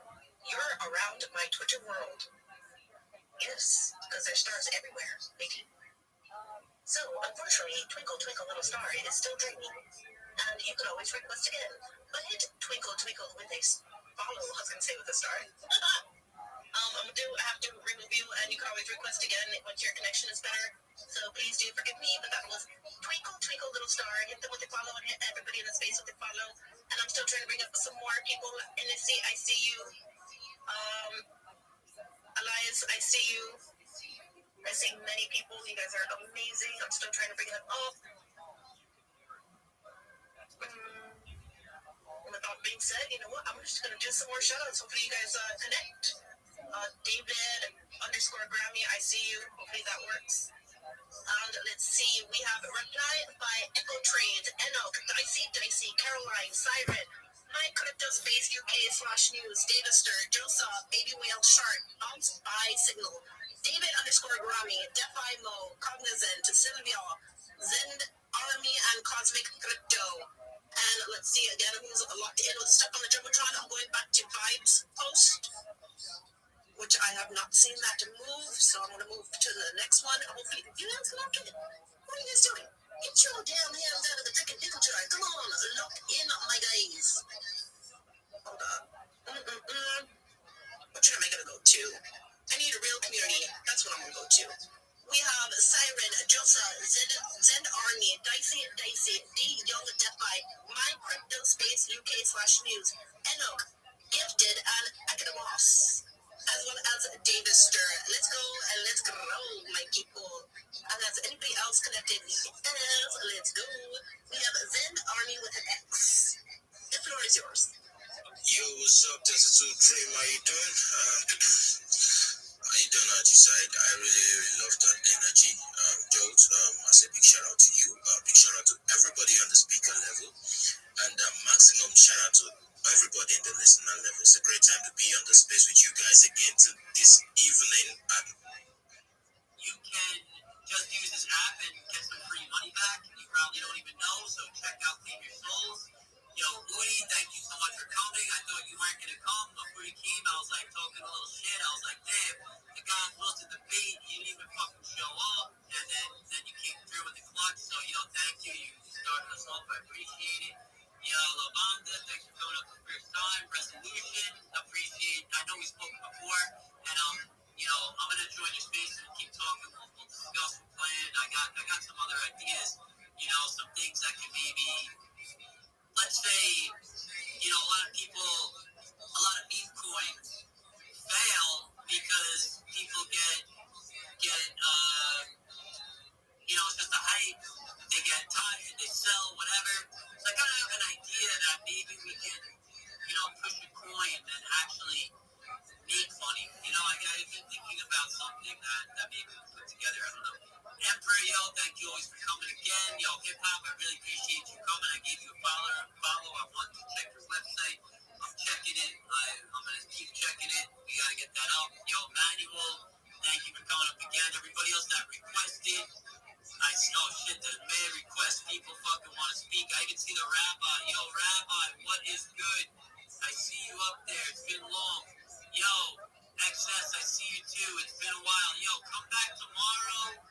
you're around my Twitter world. Yes, because there's stars everywhere, maybe. So, unfortunately, Twinkle, little star is still dreaming. And you can always request again. But hit Twinkle with a follow. I was going to say with a star. I have to remove you, and you can always request again once your connection is better. So please do forgive me, but that was Twinkle, little star. Hit them with a follow and hit everybody in the space with a follow. And I'm still trying to bring up some more people. And I see you. Elias, I see you. I see many people. You guys are amazing. I'm still trying to bring them up. With that being said, you know what? I'm just going to do some more shoutouts. Hopefully you guys connect. David_Grammy, I see you. Hopefully that works. And let's see. We have a reply by Echo Trades, Enoch, Dicey, Caroline, Siren, My Crypto Space UK/news, Davister, Josa, Baby Whale Shark, Bounce by Signal, David_Grammy, Defimo, Cognizant, Silvio, Zend Army, and Cosmic Crypto. And let's see again who's locked in with stuff on the Jumbotron. I'm going back to Vibes Post, which I have not seen that to move, so I'm going to move to the next one. Hopefully, you guys lock in. What are you guys doing? Get your damn hands out of the freaking pickle jar. Come on, lock in, my guys. Hold on. What should am I going to go to? I need a real community. That's what I'm going to go to. We have Siren, Josa, Zend Army, Dicey, D Young Defi, My Crypto Space UK/news, Enoch, Gifted, and Academos, as well as Davister. Let's go and let's grow, my people. And has anybody else connected? Yes, let's go. We have Zend Army with an X. The floor is yours. Yo, what's up? This is Dream. How you doing? How you doing? I decide I really love that energy. Jolt, I say big shout out to you. Big shout out to everybody on the speaker level, and maximum shout out to everybody in the listener level. It's a great time to be on the space with you guys again this evening. You can just use this app and get some free money back. I got some other ideas. Some things that can maybe, let's say, a lot of people, a lot of meme coins fail because people it's just a hype. They get tired, they sell, whatever. So I kind of have an idea that maybe we can, push a coin and actually make money. I've been thinking about something that maybe we put together. I don't know. Emperor, thank you always for coming again. Hip hop, I really appreciate you coming. I gave you a follow. I wanted to check your website. I'm checking it. I'm going to keep checking it. We got to get that up. Manuel, thank you for coming up again. Everybody else that requested. I see, oh shit, the man request. People fucking want to speak. I can see the rabbi. Rabbi, what is good? I see you up there. It's been long. XS, I see you too. It's been a while. Come back tomorrow.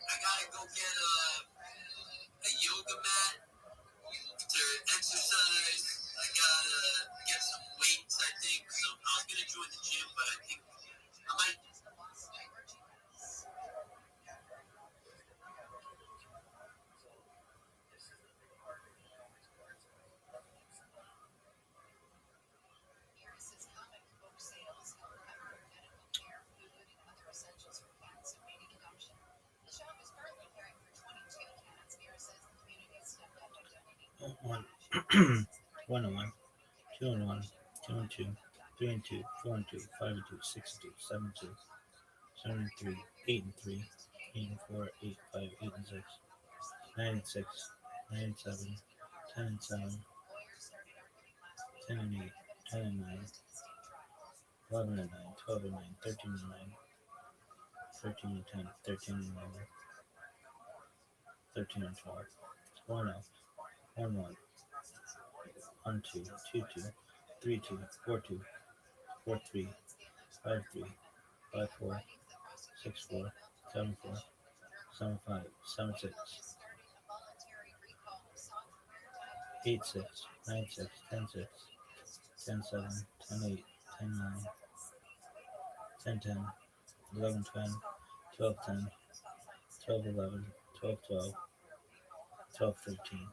I gotta go get a yoga mat to exercise. I gotta get some weights, I think. So I was gonna join the gym, but I think I might. One, 101, 201, 202, 302, 402, 502, 602, 72, 73, 8 and 3, 8 and 4, 8, 5, 8 and 6, 9 and 6, 9 and 7, 10 and 7, 10 and 8, 10 and 9, 11 and 9, 12 and 9, 13 and 9, 13 and 10, 13 and 11, 13 and 12, 1 out, 1 1, 1 2, 2 2, 3 2, 4 2, 4 3, 5 3, 5 4, 6 4, 7 4, 7 5, 7 6, 8 6, 9 6, 10 6, 10 7, 10 8, 10 9, 10 10, 11 10, 12 10, 12 11, 12 12, 12 13.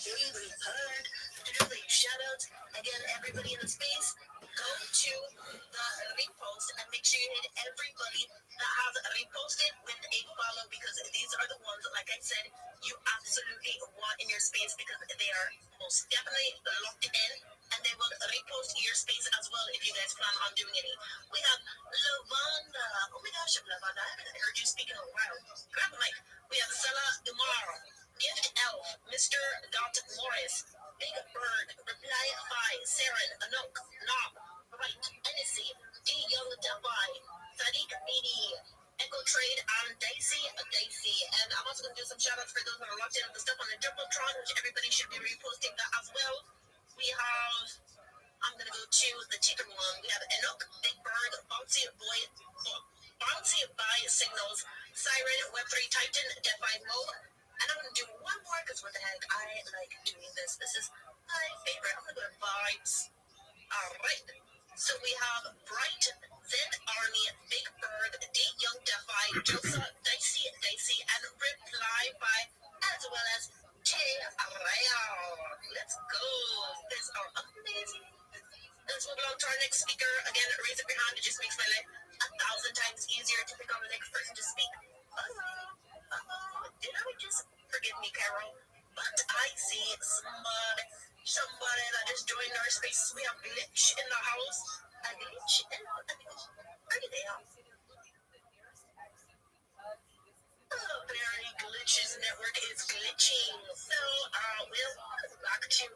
heard. To do the shout outs, again, everybody in the space, go to the repost and make sure you hit everybody that has reposted with a follow, because these are the ones, like I said, you absolutely want in your space, because they are most definitely locked in, and they will repost your space as well if you guys plan on doing any. We have Lavanda. Oh my gosh, Lavanda, I haven't heard you speak in a while. Grab the mic. We have Sela Umar, Gift Elf, Mr. Dot Morris, Big Bird, Reply 5, Saren, Anok, Knob, Right, Hennessy, D Young Defy, Sadiq Midi, Echo Trade, and Dicey. And I'm also going to do some shout outs for those that are locked in on the stuff on the Jumbotron, which everybody should be reposting that as well. We have, I'm going to go to the chicken one. We have Enoch, Big Bird, Bouncy by Signals, Siren, Web3 Titan, Defy Mo. And I'm going to do one more, because what the heck, I like doing this. This is my favorite. I'm going to go to Vibes. All right. So we have Bright, Z Army, Big Bird, D Young Defy, Josa, Dicey, and Reply by, as well as J Real. Let's go. These are amazing. Let's move along to our next speaker. Again, raise up your hand. It just makes my life 1,000 times easier to pick on the next person to speak. Did I just forgive me, Carol? But I see somebody that just joined our space. We have Glitch in the house. A glitch? Are you there? Apparently, Glitch's network is glitching. So, we'll back to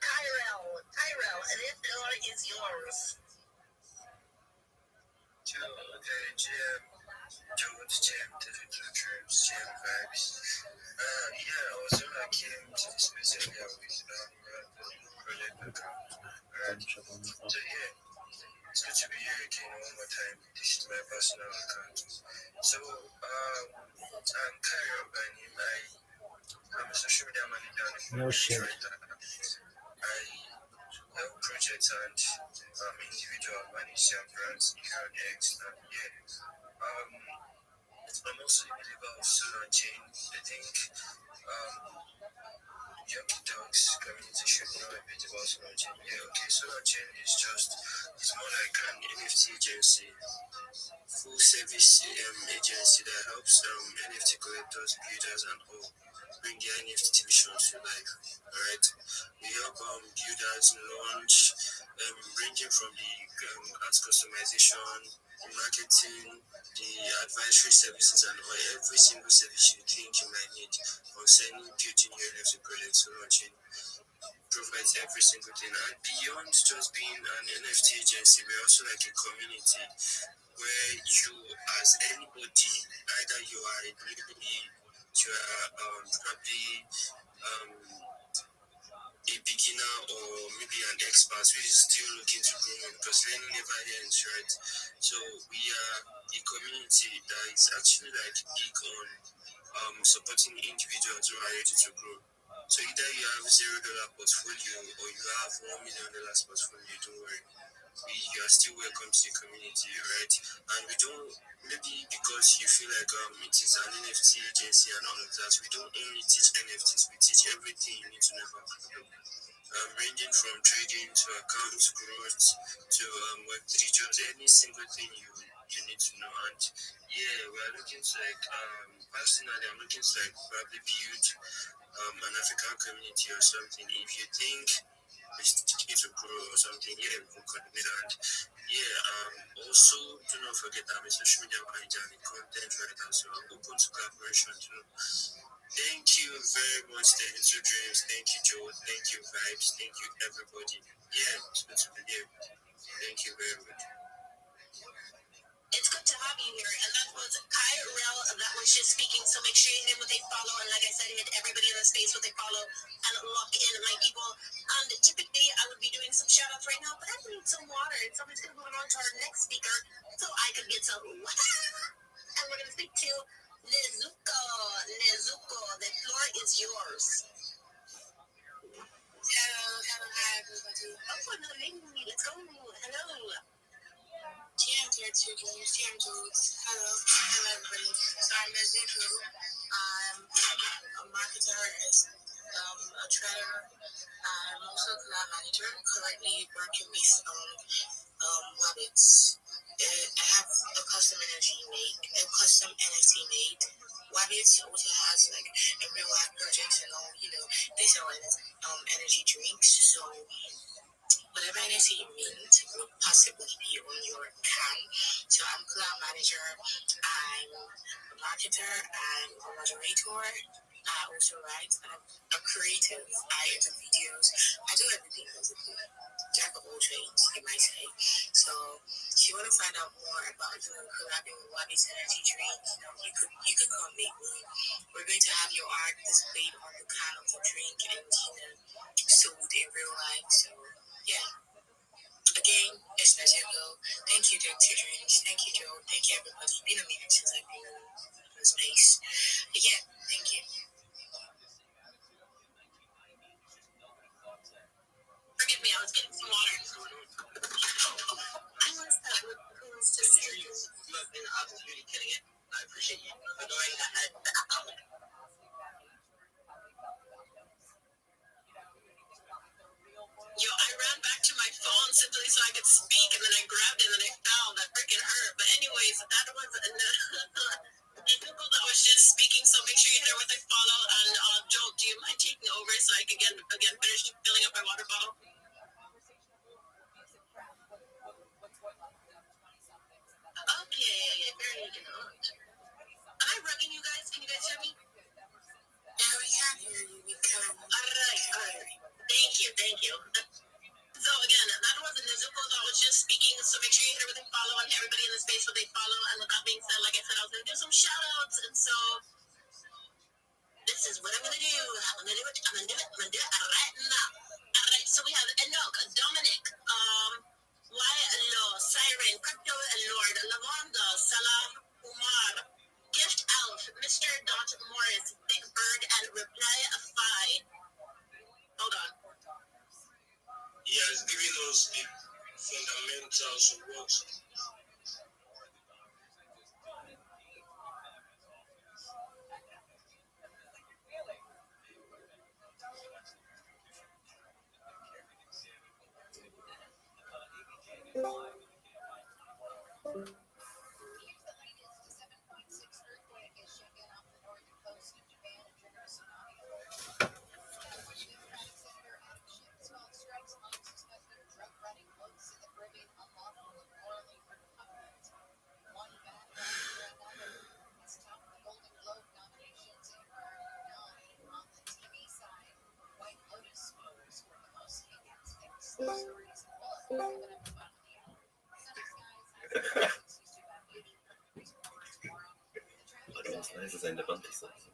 Tyrell. Tyrell, the floor is yours. GM, GM vibes. Also I came to this space earlier with project account. So it's good to be here again one more time. This is my personal account. So I'm Kyrie Obani. I'm a social media manager and a shit. curator. I help projects and individual manage their brands here on X. And I'm also a believer of solo chain. I think young dogs community should know a bit about solo chain. Solo chain is more like an NFT agency, full service agency that helps NFT collectors, builders, and all bring their NFT visions to life. Alright, we help builders launch, ranging from the art customization, the marketing, the advisory services, and all, every single service you think you might need concerning building your NFT projects or launching. Provides every single thing, and beyond just being an NFT agency, we're also like a community where you, as anybody, either you are a newbie, you are probably a beginner or maybe an expert who is still looking to grow, because learning never ends, right? So we are a community that is actually like big on supporting individuals who are ready to grow. So either you have $0 portfolio or you have $1 million portfolio, don't worry. You are still welcome to the community, right? And we don't, maybe because you feel like it is an NFT agency and all of that, we don't only teach NFTs, we teach everything you need to know about crypto. Ranging from trading to account growth to Web3, just any single thing you need to know. And we are looking to like, personally, I'm looking to like probably build an African community or something. If you think it's to grow or something, we can connect. And also do not forget I'm a social media manager and a content writer, so I'm open to collaboration. Thank you very much, 32 Dreams. Thank you, Joe. Thank you, Vibes. Thank you, everybody. It's good to be here. Thank you very much. It's good to have you here. And that was Kyrell that was just speaking. So make sure you hit him with a follow. And like I said, hit everybody in the space with a follow and lock in my people. And typically, I would be doing some shout outs right now, but I need some water. And so I'm just going to move on to our next speaker so I can get some water. And we're going to speak to Nezuko. Nezuko, the floor is yours. Hi everybody. Oh, no, let's go. Hello. TM32 Dreams, TM Dreams. Hello everybody. So I'm Nezuko. a marketer, as a trader. I'm also a collab manager. Currently working with Wabbits. I have a custom NFT made. Wabbits also has like a real life project and all. They sell energy drinks. So whatever NFT you mint would possibly be on your account. So I'm collab manager. I'm a marketer. I'm a moderator. I also write. I'm a creative. I edit videos. I do everything basically. Jack of all trades, you might say. So if you want to find out more about collabing with Wabi's Energy Drink, you could come meet me. We're going to have your art displayed on the can of the drink and sold in real life. So yeah. Again, it's Najeko. Thank you, Dr. Drinks. Thank you, Joe. Thank you, everybody. Been a minute since I've been in the space. But yeah, thank you. Forgive me, I was getting some water. I was just Restream, you have been absolutely killing it. I appreciate you for going ahead. Yo, I ran back to my phone simply so I could speak, and then I grabbed it, and then I fell. That freaking hurt. But anyways, that was that was just speaking. So make sure you hit her with a follow. And Joel, do you mind taking over so I can again finish filling up my water bottle? Okay, very good. Am I rugging you guys? Can you guys hear me? Yeah, we can hear you. We can. All right. Thank you. So again, that was Nezuko that was just speaking. So make sure you hit her with a follow and everybody in the space with a follow. And with that being said, like I said, I was gonna do some shout outs. And so this is what I'm gonna do. I'm gonna do it right now. All right. So we have Enoch, Dominic, Lo, Siren, Crypto Lord, Lavonda, Salah, Umar, Gift Elf, Mr. Dot Morris, Big Bird, and Reply Fi. Hold on. Yeah, it's giving us the fundamentals of what Esas independencias.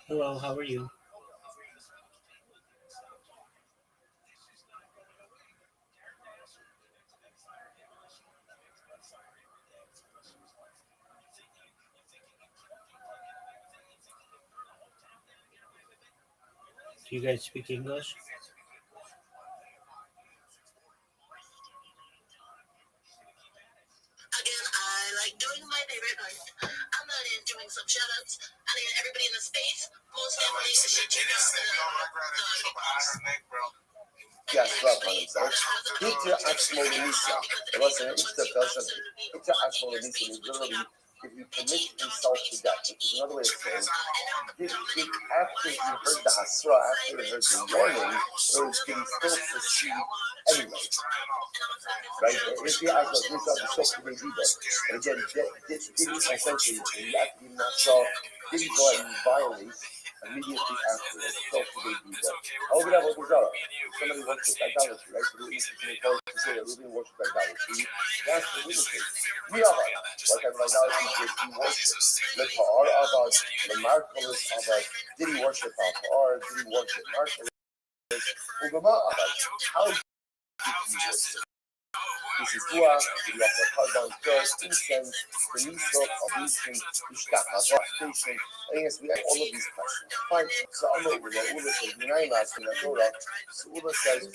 Hello, how are you? Do you guys speak English? Again, I like doing my favorite part. I'm not in doing some shout outs. I mean, everybody in the space, most definitely should check out Idźcie Axmolinisa. Właśnie, idźcie proszę. Idźcie Axmolinisa. You literally, if you commit yourself to that, which is another way of saying, after you heard the Hasra, after you heard the warning, those can still proceed anyway. Right? If you ask us, this is the stuff they do that. And again, didn't essentially, you not saw, didn't go out and violate immediately afterwards. However, that was Zara. Somebody worshipped idolatry, right? So the witnesses can encourage to say that Reuben worshipped idolatry. That's the witnesses. We are right. What type of idolatry did he worship? The Ta'ar Abad, the Markolis Abad. Did he worship Ta'ar? Did he worship Markolis? Ugama Abad. How did he worship? This is Dua, the Yahweh Karban, dirt, incense, the Nisok, Ablution, Ishtach, station. And yes, we have all of these questions. Fine. So Allah says, Ninaim asking the Torah. So Allah says,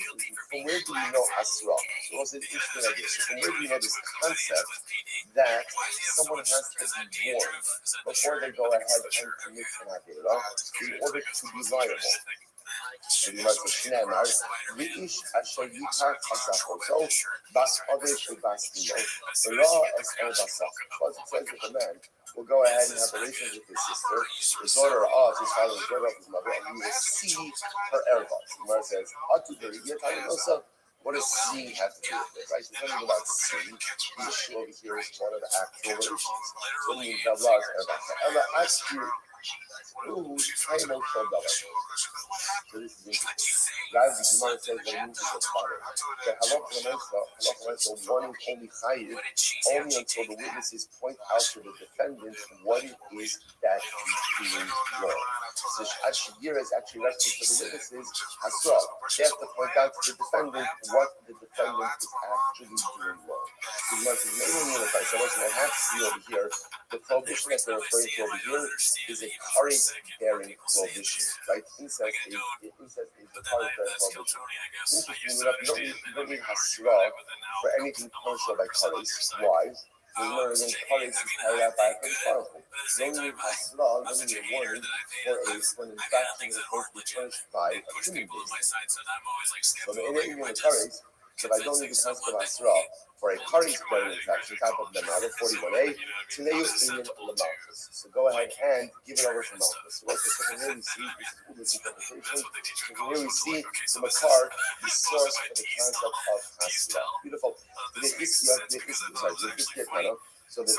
from where do you know Asra? So Allah says, interesting idea. So from where do you know this concept that someone has to be warned before they go ahead and commit an Avera in order to be liable? So you must have the ish asher yikar chasachoso bas odesh basimo the law as el basach. What it says if a man will go ahead and have relations with his sister, his daughter of his father, his daughter of his mother, and he will see her erva. The Gemara says, what does seeing have to do with it? Right? It's not even about seeing. The issue over here is one of the actual relations. So it means that law is erva. Ella asks you. Ooh, I know so double. So this is interesting. Guys, the Gemara says that it means the father. The halakha one is only chayiv, only until the witnesses point out to the defendant what it is that he's doing wrong. So Shashir is actually reference to the witnesses as well. They have to point out to the defendant what the defendant is actually doing wrong. The Gemara says, maybe unified. So listen, I have to see over here, the prohibition that they're referring to over here is a curry-bearing prohibition, right? Incest is the curry-bearing prohibition. Interesting enough, you don't need hasra for anything punishable by curries. Why? Because again, curries is carried out by a powerful. You don't need hasra, you don't need a warning for an infraction that is supposed to be punished by a human being. So the innate in the curries, if I don't need the concept of hasra for a curry-bearing infraction, type of the matter, 41A, today is in Lamalchus. So go ahead and give it over to Malchus. So what you can really see, this is interpretation, you can really see the Makar, the source for the concept of Hasra. Beautiful. So the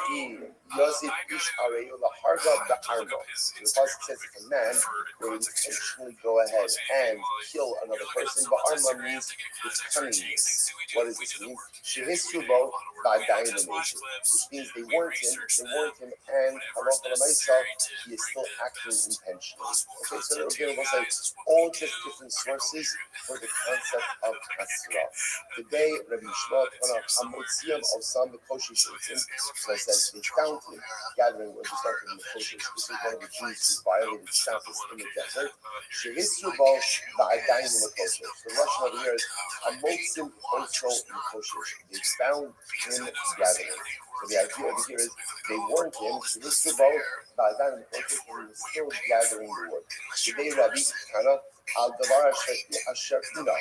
Yosef Ish Areyu Laharga Ba'arno. So the Pasuk says if a man will intentionally go ahead and kill another person, Ba'arma means with cunningness. What does this mean? Shehisrubo by dynamation, which means they warned him, and he is still acting intentionally. Okay, so again, we'll say all just different sources for the concept of Hasra. Today, Rabbi Yishmael on a Hamotzion of some Koshi Shaitim. So it says the fountain gathering was started in the Koshi. This is one of the Jews who violated Shabbos in the desert. Shehisrubo by dynamation. So the Russian over here is Hamotzion also in Koshi. They found him gathering. So the idea over here is they warned him, Shehisrubo by dynamation, and he was still gathering the wood. Today, Rabbi Kana al Davar Asher Ina.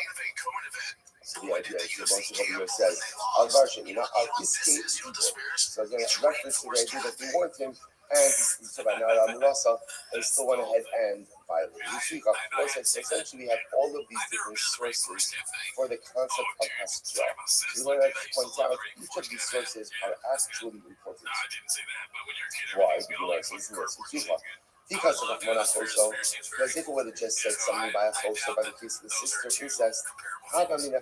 So the idea is the bunch of what says al Davar al Iske Igor. So again, reference to the idea that they warned him, and so by now they still went ahead and violated. So essentially, we have all of these different sources for the concept of Hasra. So we want to point out each of these sources are actually important. Why? Because of Monach also, because if it would have just said something by a also by the case of the sister incest, remember again,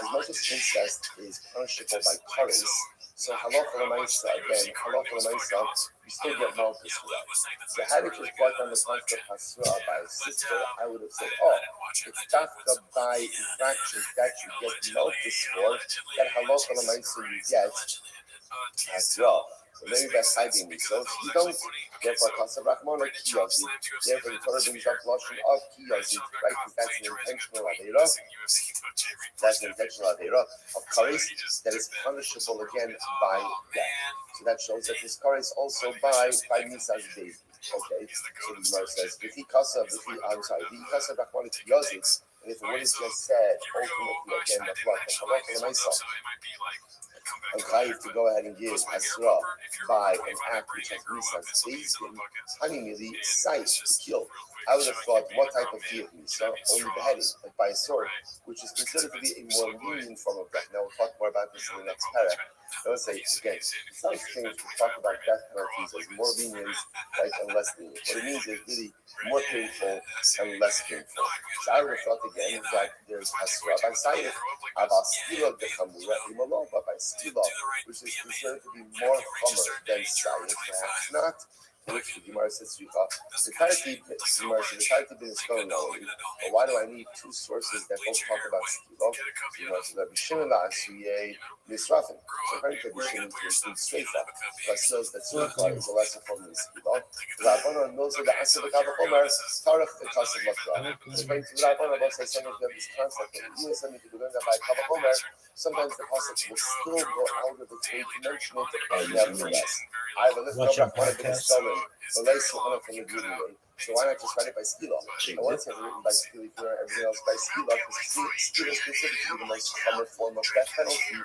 as much as incest is punishable by curries, so halacha l'maisa again, you still get malchus for that. So had it just brought down the concept of hasra by a sister, I would have said, it's tafka by infractions that you get malchus for, that halacha l'maisa you get hasra. So maybe that's hiding me. So you don't. Therefore, Kasa Rahman or Kiyazi. Therefore, the Torah brings up lotion of Kiyazi, right? Because that's an intentional Aveira. That's an intentional Aveira of Karis that is punishable again by death. So that shows that this Karis also by Misa's baby. Okay. So the Gemara says, Vihi Kasa Rahman Kiyazi. And if what is just said, ultimately again, that's what the Halakha myself. And chayiv to go ahead and give Asra by an act which has Nisa's basin, honey sight to kill. I would have thought, what type of fiat misa? Only beheading, like by a sword, which is considered to be a more lenient form of death. Now we'll talk more about this in the next paragraph. I would say, again, it sounds strange to talk about death penalties as more lenient, right, and less lenient. What it means is really more painful and less painful. So I would have thought again that there's hasra by sayif, avaskila dechamura imalova by skila, which is considered to be more chomer than sayif, perhaps not. Which the Gemara says, the Gemara says, but why do I need two sources that both talk about skila? The Gemara says, Rabbi Shimon la'asuyei misrafim. So apparently Rabbi Shimon to include seifa, but says that seifa is a lesser form of skila. Rabbanon knows that the answer to the Chomer, Tarach the Kasav Lakra. According to Rabbanon, once I send you this concept, and even send me to learn that by Kava Chomer, sometimes the concept will still go out of its way to mention it, and nevertheless. I have a little bit of one of the stolen, the lace of one of the Guru. So why not just write it by skila? I want to have it written by skila, everything else by skila, because skila is considered to be the most common form of death penalty.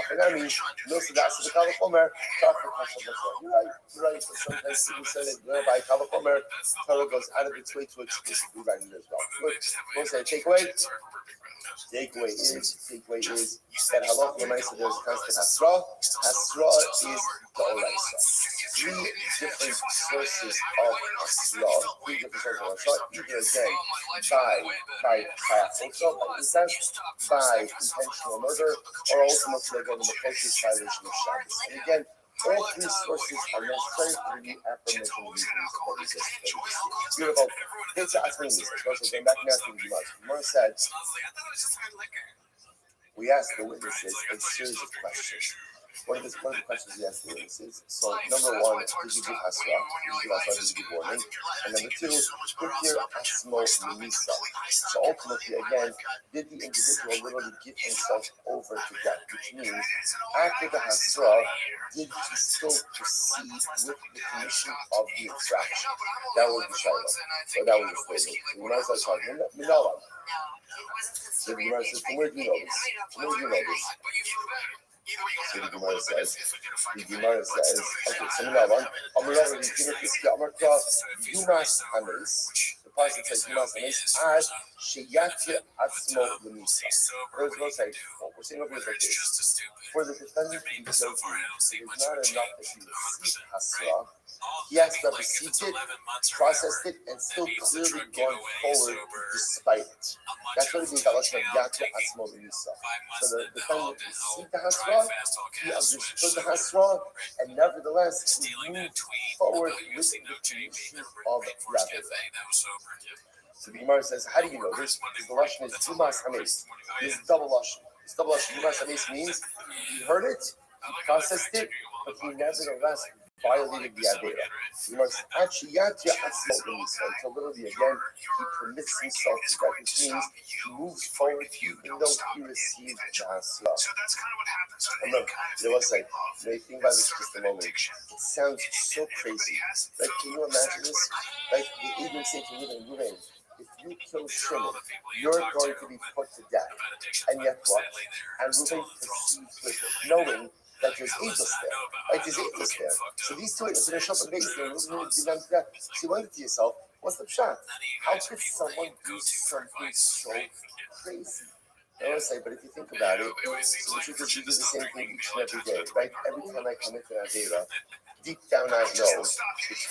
And I mean, most of that's the Kava Chomer, Tarach the Kasav Lakra. You're right, but sometimes people say that by Kava Chomer, Torah goes out of its way to explicitly write it as well. Good. We'll say takeaway. Takeaway is that halach l'maisa there's a constant hasra. Hasra is the oraisa. Three different sources of hasra. Either again by achotza, by incest, by intentional murder, or ultimately again the makoshes violation of Shabbos. And again, all three sources are necessary for the affirmation reasons that we just stated. Beautiful. Here's the Asmin Lisa. Going back now to the Gemara. Gemara said, we asked the witnesses a series of questions. One of the questions we asked the witnesses. So, number one, did you give hasra? Did you give warning? And number two, Kukir Asmo Misa. So ultimately, again, did the individual literally give himself over to death? Which means, after the hasra, did he still proceed with the commission of the infraction? That was the shaila. So that was the statement. The Gemara says, Minala. So the Gemara says, from where do you know this? From where do you know this? So the Gemara says, okay, so Minala, Amrullah, Yumas Hanes. The pasuk says Yumas Hanes ad sheyatya atzmo l'misa. Those will say, what we're saying over here is like this. For the defendant to be guilty, it is not enough that he received hasra. He has to have received it, processed it, and still clearly gone forward despite it. That's what it means by the lashon of yatya atzmo l'misa. So the defendant received the hasra, he understood the hasra, and nevertheless he moved forward with the commission of Rabbi. So the Gemara says, how do you know this? Because the lashon is Yumas Hames. This is double lashon. This double lashon, Yumas Hames, means he heard it, he processed it, but he nevertheless violated the Avera. He must actually until literally again he permits himself to that, which means he moves forward even though he received the hasra. And look, there was like, when you think about this just a moment, it sounds so crazy. Like, can you imagine this? Like, the Hebrews say to Reuben, if you kill Shimon, you're going to be put to death. And yet what? And Reuben proceeds with it, knowing that there's angels there. Like, there's angels there. So these two angels are going to show up in base there and Reuben will be done to death. So you wonder to yourself, what's the shot? How could someone do something so crazy? I don't say, but if you think about it, so the truth is we do the same thing each and every day, right? Every time I come into Avera, deep down I know it's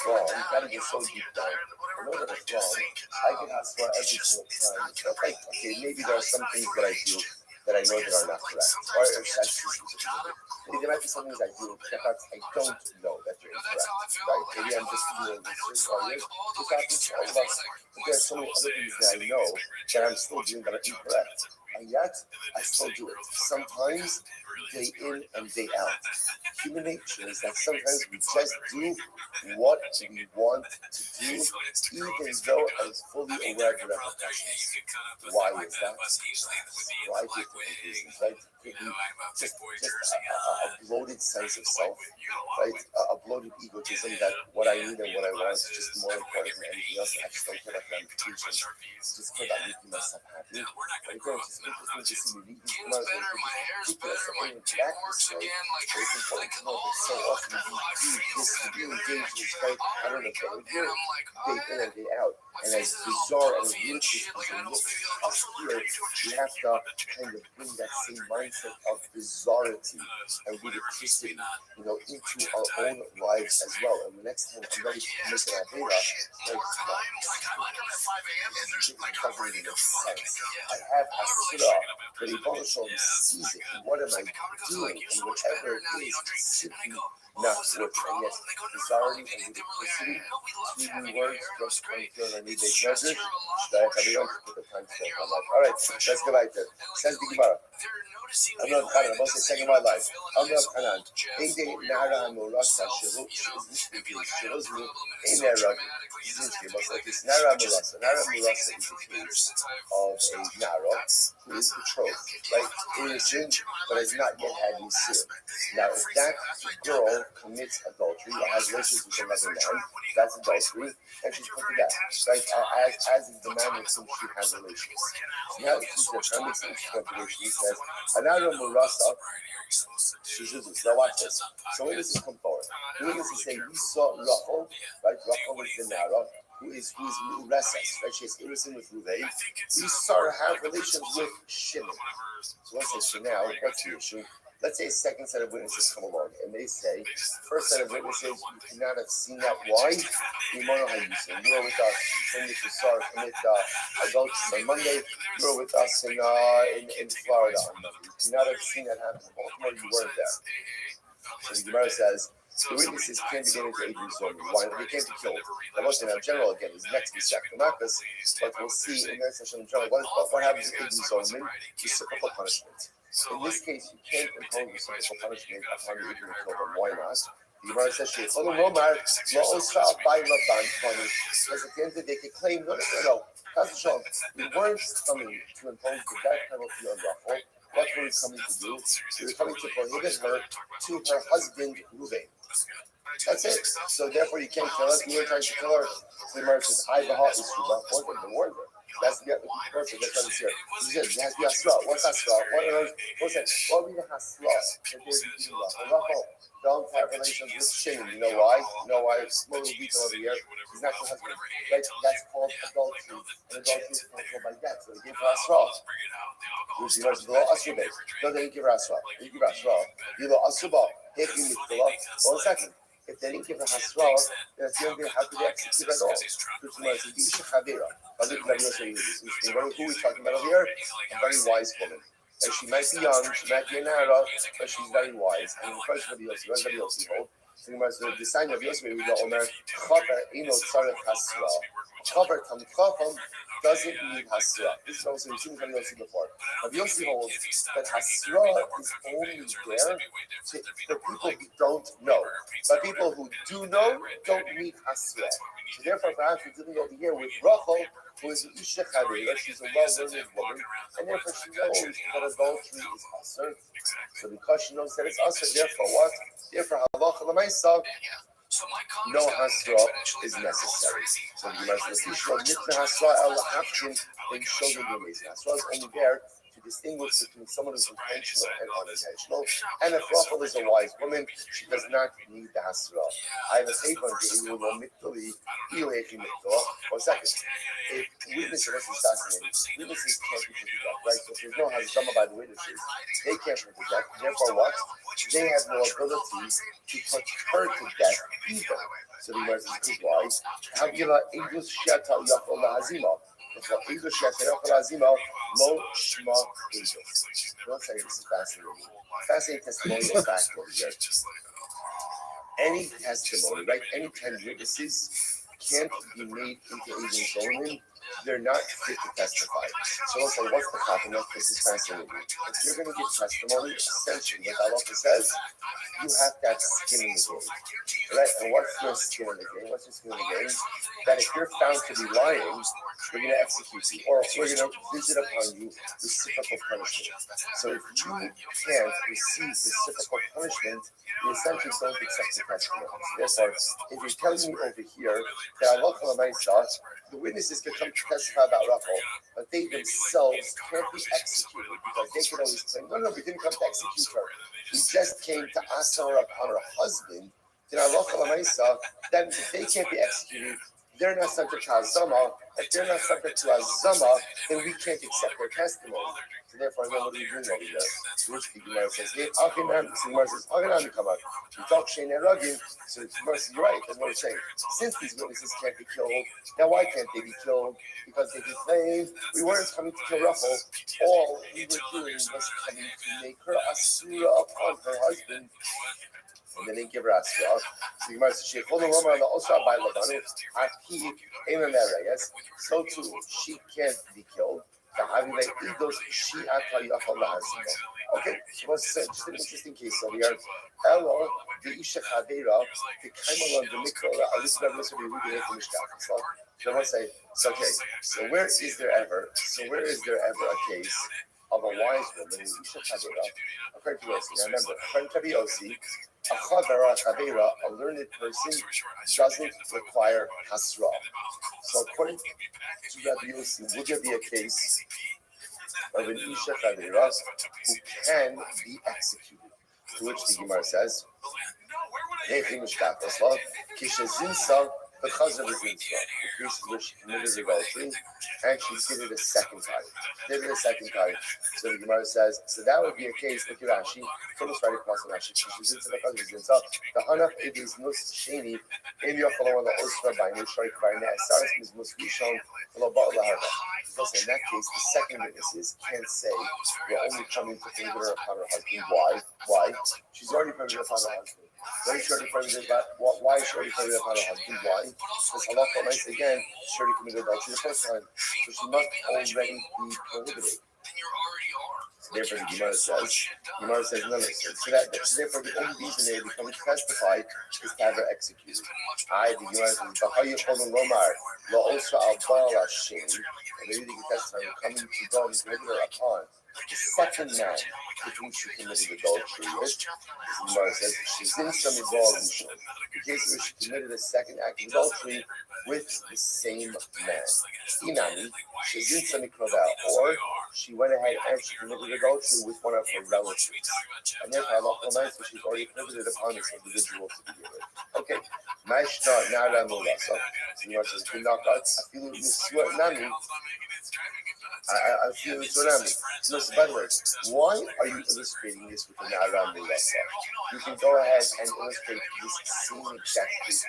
wrong. Not even so deep down. I know that it's wrong. I can ask for every single time. It's not like, okay, maybe there are some things that I do that I know that are not correct. Or maybe there might be some things I do that I don't know that they're incorrect, right? Maybe I'm just doing research or this happens to all of us. But there are so many other things that I know that I'm still doing that are incorrect. And yet, I still do it. Sometimes, day in and day out. Human nature is that sometimes we just do what we want to do, even though I'm fully aware of the repercussions. Why is that? Why different reasons, right? Could be just a bloated sense of self, right? A bloated egotism that what I need and what I want is just more important than anything else. I just don't care about gratification. It's just care about making myself happy. And again, it's just interesting to see me read these emails and ridiculous and bring it back this way. So it's important to know that so often we do this, we engage in this very pattern of behavior day in and day out. And as bizarre and ludicrous as it looks us here, we have to kind of bring that same mindset of bizarrety and ludicrousity, into our own lives as well. And the next time I'm ready to commit an Avera, it doesn't even make sense. I have Asura, but Ibn Shalom sees it. And what am I doing? And whatever it is, it's simply not working. And yes, bizarrety and ludicrousity, two new words, just trying to feel I need a measure. Everyone to put the time stamp on that. All right, let's go back there. Says the Gemara. I'm not Hanan, most of the second of my life. I'm not Hanan. Ede Nara Murasa Shirozmu Enera Zinski. Most like this Nara Murasa. Nara Murasa is the case of a Nara who is betrothed, right? Innocent, but has not yet had Yisur. Now, if that girl commits adultery or has relations with another man, that's adultery, and she's put to death, right? As is the man with whom she has relations. So now she's determined to she says, Anara Murasa, now watch this. So witnesses come forward. The witnesses say, we saw Rachel, right? Rachel is the Nara, who is Resas, right? She has innocent with Ruvain. We saw her have relations with Shimon. So let's say, so now, what's the issue? Let's say a second set of witnesses come along, and they say, first set of witnesses, you could not have seen that. Why? You were with us. You saw her commit adultery on Monday. You were with us in Florida on Monday. You could not have seen that happen in Baltimore. You weren't there. So the Gemara says, the witnesses can't begin into Adrian Zorman. Why? They came to kill. The most in general, again, is next to Sacrificus, but we'll see in their session in general what happens to Adrian Zorman, reciprocal punishment. In this case, you can't impose reciprocal punishment upon the ignorant children. Why not? The Gemara says, because at the end of the day, they could claim, no, we weren't coming to impose the death penalty on Rachel. What were we coming to do? We were coming to prohibit her to her husband, Ruvain. That's it. So therefore, you can't kill her. You were trying to kill her. So the Gemara says, I behalf is Shubha. What the word? That's the person that's on this here. He says, it has to be Hasra. What's Hasra? What's that? What would be the Hasra? Don't have relations with Shimon. You know why? It's a little detail over here. He's not your husband. Right? That's called adultery. And adultery is controlled by death. So they give her Hasra. Which the verse is the law Asra. No, they didn't give her Hasra. They didn't give her Hasra. The law Asra. If you meet the law. 1 second. If they didn't give her Hasra, then it's the only thing how could they execute at all? Which was the Isha Chavira. Who are we talking about over here? A very wise woman. And she might be young, she might be a Nara, but she's very wise. And the question of Yosef, what does Yosef hold? So the sign of Yosef, we go, Omer, Chaber, Ino, Tzarech, Hasra. Chaber, Tam Chacham, doesn't need Hasra. This is also, we've seen from Yosef before. But Yosef holds that Hasra is only there for people who don't know. But people who do know don't need Hasra. So therefore, perhaps we're dealing over here with Rachel, who is an Isha Chavira, she's a well-learned woman, and therefore she knows that adultery is Asr. So because she knows that it's Asr, therefore what? Therefore, halacha l'maisa, no Hasra is necessary. So the Gemara says, "Nitna Hasra el hafkin in children release." Hasra is only there to distinguish between someone who's intentional and unintentional. And if Rachel is a wise woman, she does not need the Hasra. I have a statement that you will mituli, or second. If witnesses, this is fascinating. Witnesses can't be put to death, right? So if there's no Hazama by the witnesses, they can't put to death. Therefore, what? They have no ability to put her to death either. So the verse is why. Havila English Shata Yachol Hazima. English Shata Yachol Hazima, Lo Shma English. Let's say this is fascinating. Fascinating testimonial fact over here. Any testimony, right? Any 10 witnesses can't be made into Asian Solomon they're not fit to testify. So let's say, what's the compliment? This is fascinating. If you're going to give testimony, essentially, what Allah says, you have to have skin in the game. Right? And what's your skin in the game? What's your skin in the game? That if you're found to be lying, we're going to execute you, or we're going to visit upon you reciprocal punishment. So if you can't receive reciprocal punishment, you essentially don't accept the testimony. Therefore, if you're telling me over here that Allah the witnesses can come to testify about Rachel, but they themselves can't be executed because they could always claim, no, we didn't come to execute her. We just came to ask her upon her husband. Then Allah, then if they can't be executed, they're not subject to Azama. If they're not subject to Azama, then we can't accept their testimony. So therefore, then what are we doing over here? Which the Gemara says, hey, Gemara says, come out. You talk Shane and Ragin, so the Gemara says, you're right, that's what it's saying. Since these witnesses can't be killed, now why can't they be killed? Because they complained, we weren't coming to kill Rachel. All we were doing was coming to make her asura upon her husband. And they didn't give her asura. So Gemara says, Sheikh, so too, she can't be killed. Okay, so let's say just an interesting case over here. Ella, the Isha Chadeira, the Kaimalan, the Mikra, at least never listen to me reading it from Mishkaf. So I want to say, okay, so where is there ever a case of a wise woman, Isha Chadeira, according to Yossi? Now remember, according to Yossi, a Chavera, a learned person, doesn't require Hasra. So according to Rabbi Yossi, would there be a case of an Isha Chadeira who can be executed? To which the Gemara says, the Chazar is in the priest which committed adultery, and she did it a second time. So the Gemara says, so that would be a case, look at Rashi, from the Friday class of Rashi, she's into the Chazar is the Hanaf is Mus Sheni, in the Ochalom, the Osra by New Sharik by Nasaris is Mus Rishon, Lobal Lahara. Because in that case, the second witnesses can't say, we're only coming to prohibit her upon her husband. Why? She's already prohibited upon her husband. Why is she already prohibited upon her husband? Why? Because Allah nice again, she already committed adultery the first time. So she must already be prohibited. Therefore, the Gemara says, no. So therefore, the only reason they become to testify is to have her executed. The Gemara says, maybe they can testify, we're coming to God and prohibit her upon the second man with whom she committed adultery with. The Gemara says, she's in some evaluation. The case where she committed a second act of adultery with the same man. Inami, she's in some or she went ahead and she committed adultery with one of her relatives. And therefore, Allah knows that she's already prohibited upon this individual to begin with. Okay. Mashna Nara Mulasa. So the Gemara says, I feel Nami. I feel tsunami. Listen, by the way, why are you illustrating this with the Nara Mulasa? You can go ahead and illustrate this same exact case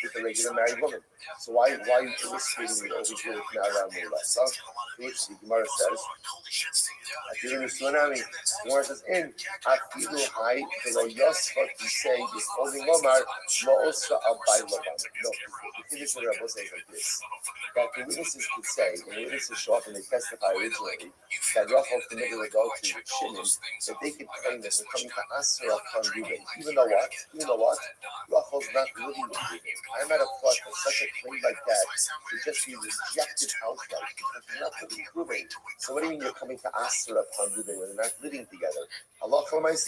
with a regular married woman. So why are you illustrating it over here with Nara Mulasa? Which the Gemara says, I feel in the tsunami. The Gemara says, I feel high, below Yosfa to say, this holding Lomar, Lo'osra Abai Laban. No, the thing is what Rabbi says like this, that the witnesses could say, when the witnesses show up and they testify originally, that Rachel committed adultery with Shimon, that they could claim that they're coming to Asra upon Reuben. Even though what? Rachel's not living with Reuben. I'm at a thought that such a claim like that would just be rejected outright because they're not living with Reuben. So what do you mean you're coming to Asra upon Reuben when they're not living together? Allah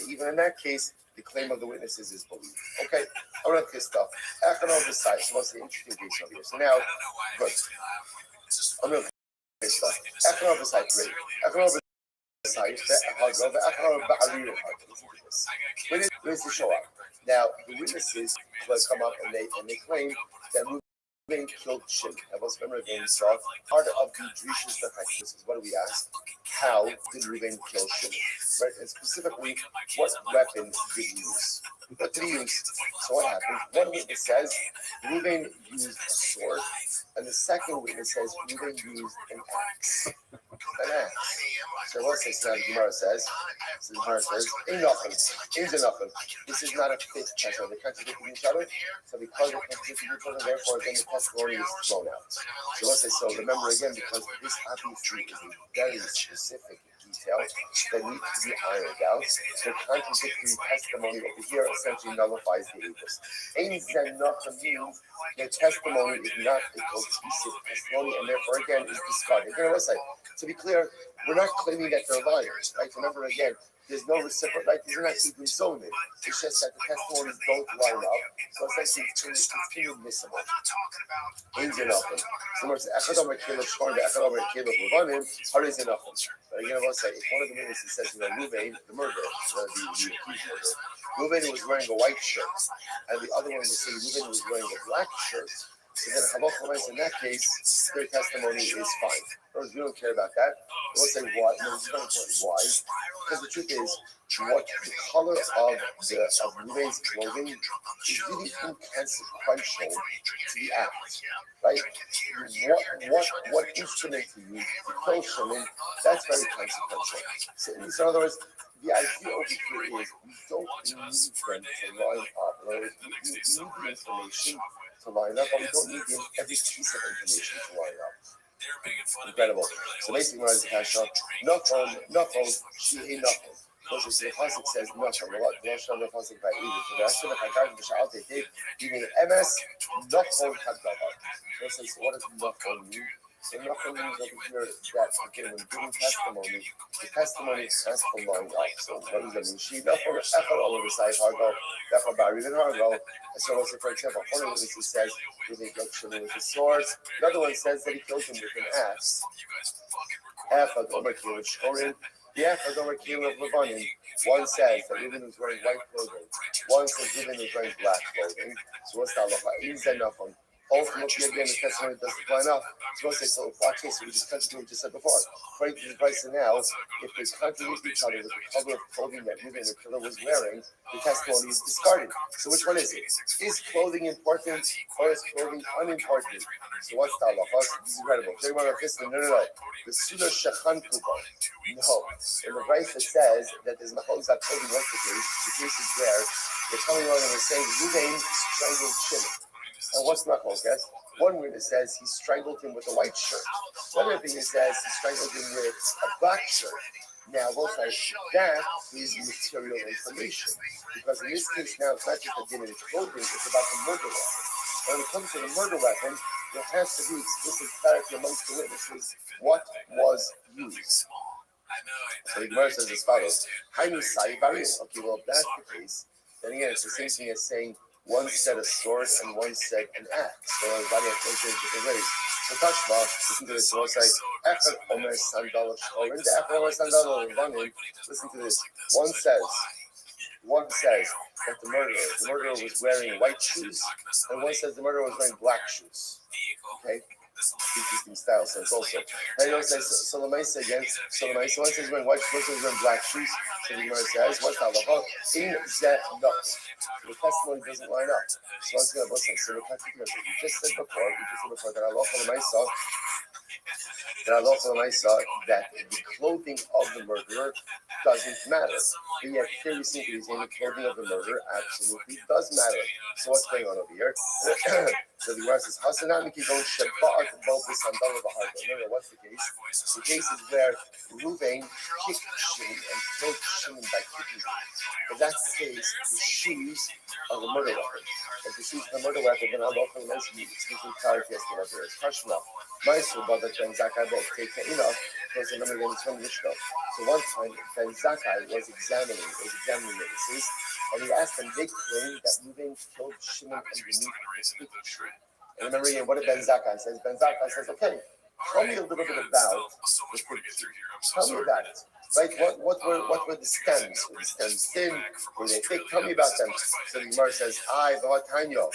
even in that case, the claim of the witnesses is believed. Okay, I'll read this stuff. After all this side, so what's the interesting case over here? So now, good. I'm going to this stuff. After all this side, great. After all this side, where does it show up? Now, the witnesses will come up and they claim that Reuben killed Shimon. That was remember again, so part of the Drishas This is what do we ask? How did Reuben kill Shimon? Right, and specifically, what weapon did he use? What did he use? So what happened? One witness says Reuben used a sword, and the second witness says Reuben used an axe. an axe. So what's this now? The Gemara says, ain't nothing. Ain't nothing. This is not a fit test. Are they contradicting each other? So because they're contradicting each other, therefore again the testimony is thrown out. So let's say so. Remember again, because this obviously is a very specific detail that needs to be ironed out. The contradictory testimony over here essentially nullifies the Avis. Ain't nothing means their testimony is not a cohesive testimony, and therefore again is discarded. Again, let's say, to be clear, we're not claiming that they're liars, right? Remember again, there's no reciprocal, like these are not even zoning. It's just that the testimonies don't line up, so essentially it's inadmissible. Ain't nothing. Similar to Echadom Caleb Shorn, Echadom Caleb Levanim, how is it nothing? But again, let's say, if one of the witnesses says, Ruvain, the murderer, the accused murderer, Ruvain was wearing a white shirt, and the other one was saying Ruvain was wearing a black shirt. So then Halacha in that case, their testimony is fine. Or we don't care about that. We'll say why. No, it's not important why. Because the truth is, what the color of Ruvain's clothing is really inconsequential to the act. Right? What instrument to use to kill Shimon, that's very consequential. So in other words, the idea over here is we don't need them to line up. We need the information to line up, but we don't need every piece of information to line up. Incredible. So basically, when I was Kasha, nothing, she ain't nothing. Because the Pasuk says nothing. The Lashon of the Pasuk by either. So the rest of the Chagag, the Sha'al Tekev, even MS, nothing Hagdava. So what does nothing mean? So nothing means over here that again, when giving testimony, the testimony has to line up. So what does that mean? She nothing Echad all of the side Hargo, Echad Bari then Hargo. So let's say, for example, one of the witnesses says he killed Shimon with a sword. Another one says that he killed him with an axe. Echad Omer Kilov Shkorin. The Echad Omer Kilov Levanim. One says that Reuben was wearing white clothing. One says Reuben was wearing black clothing. So what's that? Is that nothing? Ultimately, again, the testimony doesn't line up. So let's say, so watch this, we just continue what we just said before. According to the advice now, if they contradict each other with the color of clothing that Reuben the killer was wearing, the testimony is discarded. So which one is it? Is clothing important or is clothing unimportant? So what's the halacha? This is incredible. No. The Suda Shachan Kuba. No. In the advice that says that there's Mahos that clothing was the case is where they're coming along and they're saying Reuben strangled Shimon. And what's Machal, guess? One witness says he strangled him with a white shirt. Another thing says he strangled him with a black shirt. Now, both sides, that is material information. Because in this case now, it's not just a din in clothing, it's about the murder weapon. When it comes to the murder weapon, there has to be explicit clarity amongst the witnesses what was used. So the Gemara says as follows. Okay, well, if that's the case, then again, it's the same thing as saying, one said a sword and one said an axe. So everybody has to different ways. So Tashma, listen to this. So I'll say, Echad Omer Sandal Shkorin, the Echad Omer Sandal Levanim. Listen to this. One says that the murderer was wearing white shoes, and one says the murderer was wearing black shoes. Okay? Interesting style sense also. And you say Solomais again. Solomais. One says wearing white shoes, one says wearing black shoes. So the Gemara says, what's the halacha? In that not. So the testimony doesn't line up. So once again, listen. So the particular we just said before that Allah saw that the clothing of the murderer doesn't matter. But yet here we see he's in the clothing of the murderer absolutely does matter. So what's going on over here? So the Gemara says, Hasanamiki don't Shabbat both the sandal of the heart. Remember, what's the case? The case is where Reuven kicked Shimon and killed Shimon by kicking him. But that's the case, the shoes of the murder weapon. If the shoes of the murder weapon, then Allah mentioned speaking clarity as to what there is. Kashma, Maisu, but that Ben Zakkai both take enough, because the number again is from Mishnah. So one time, Ben Zakkai was examining witnesses, and he asked them, they claim that Reuven killed Shimon underneath the speaking tree. And remember again, what did Ben Zakkai says? Ben Zakkai says, okay, tell me a little bit about the fig tree. Tell me about it. Right? What were the stems? Were the stems thin? Were they thick? Tell me about them. So the Gemara says, V'hatanyo.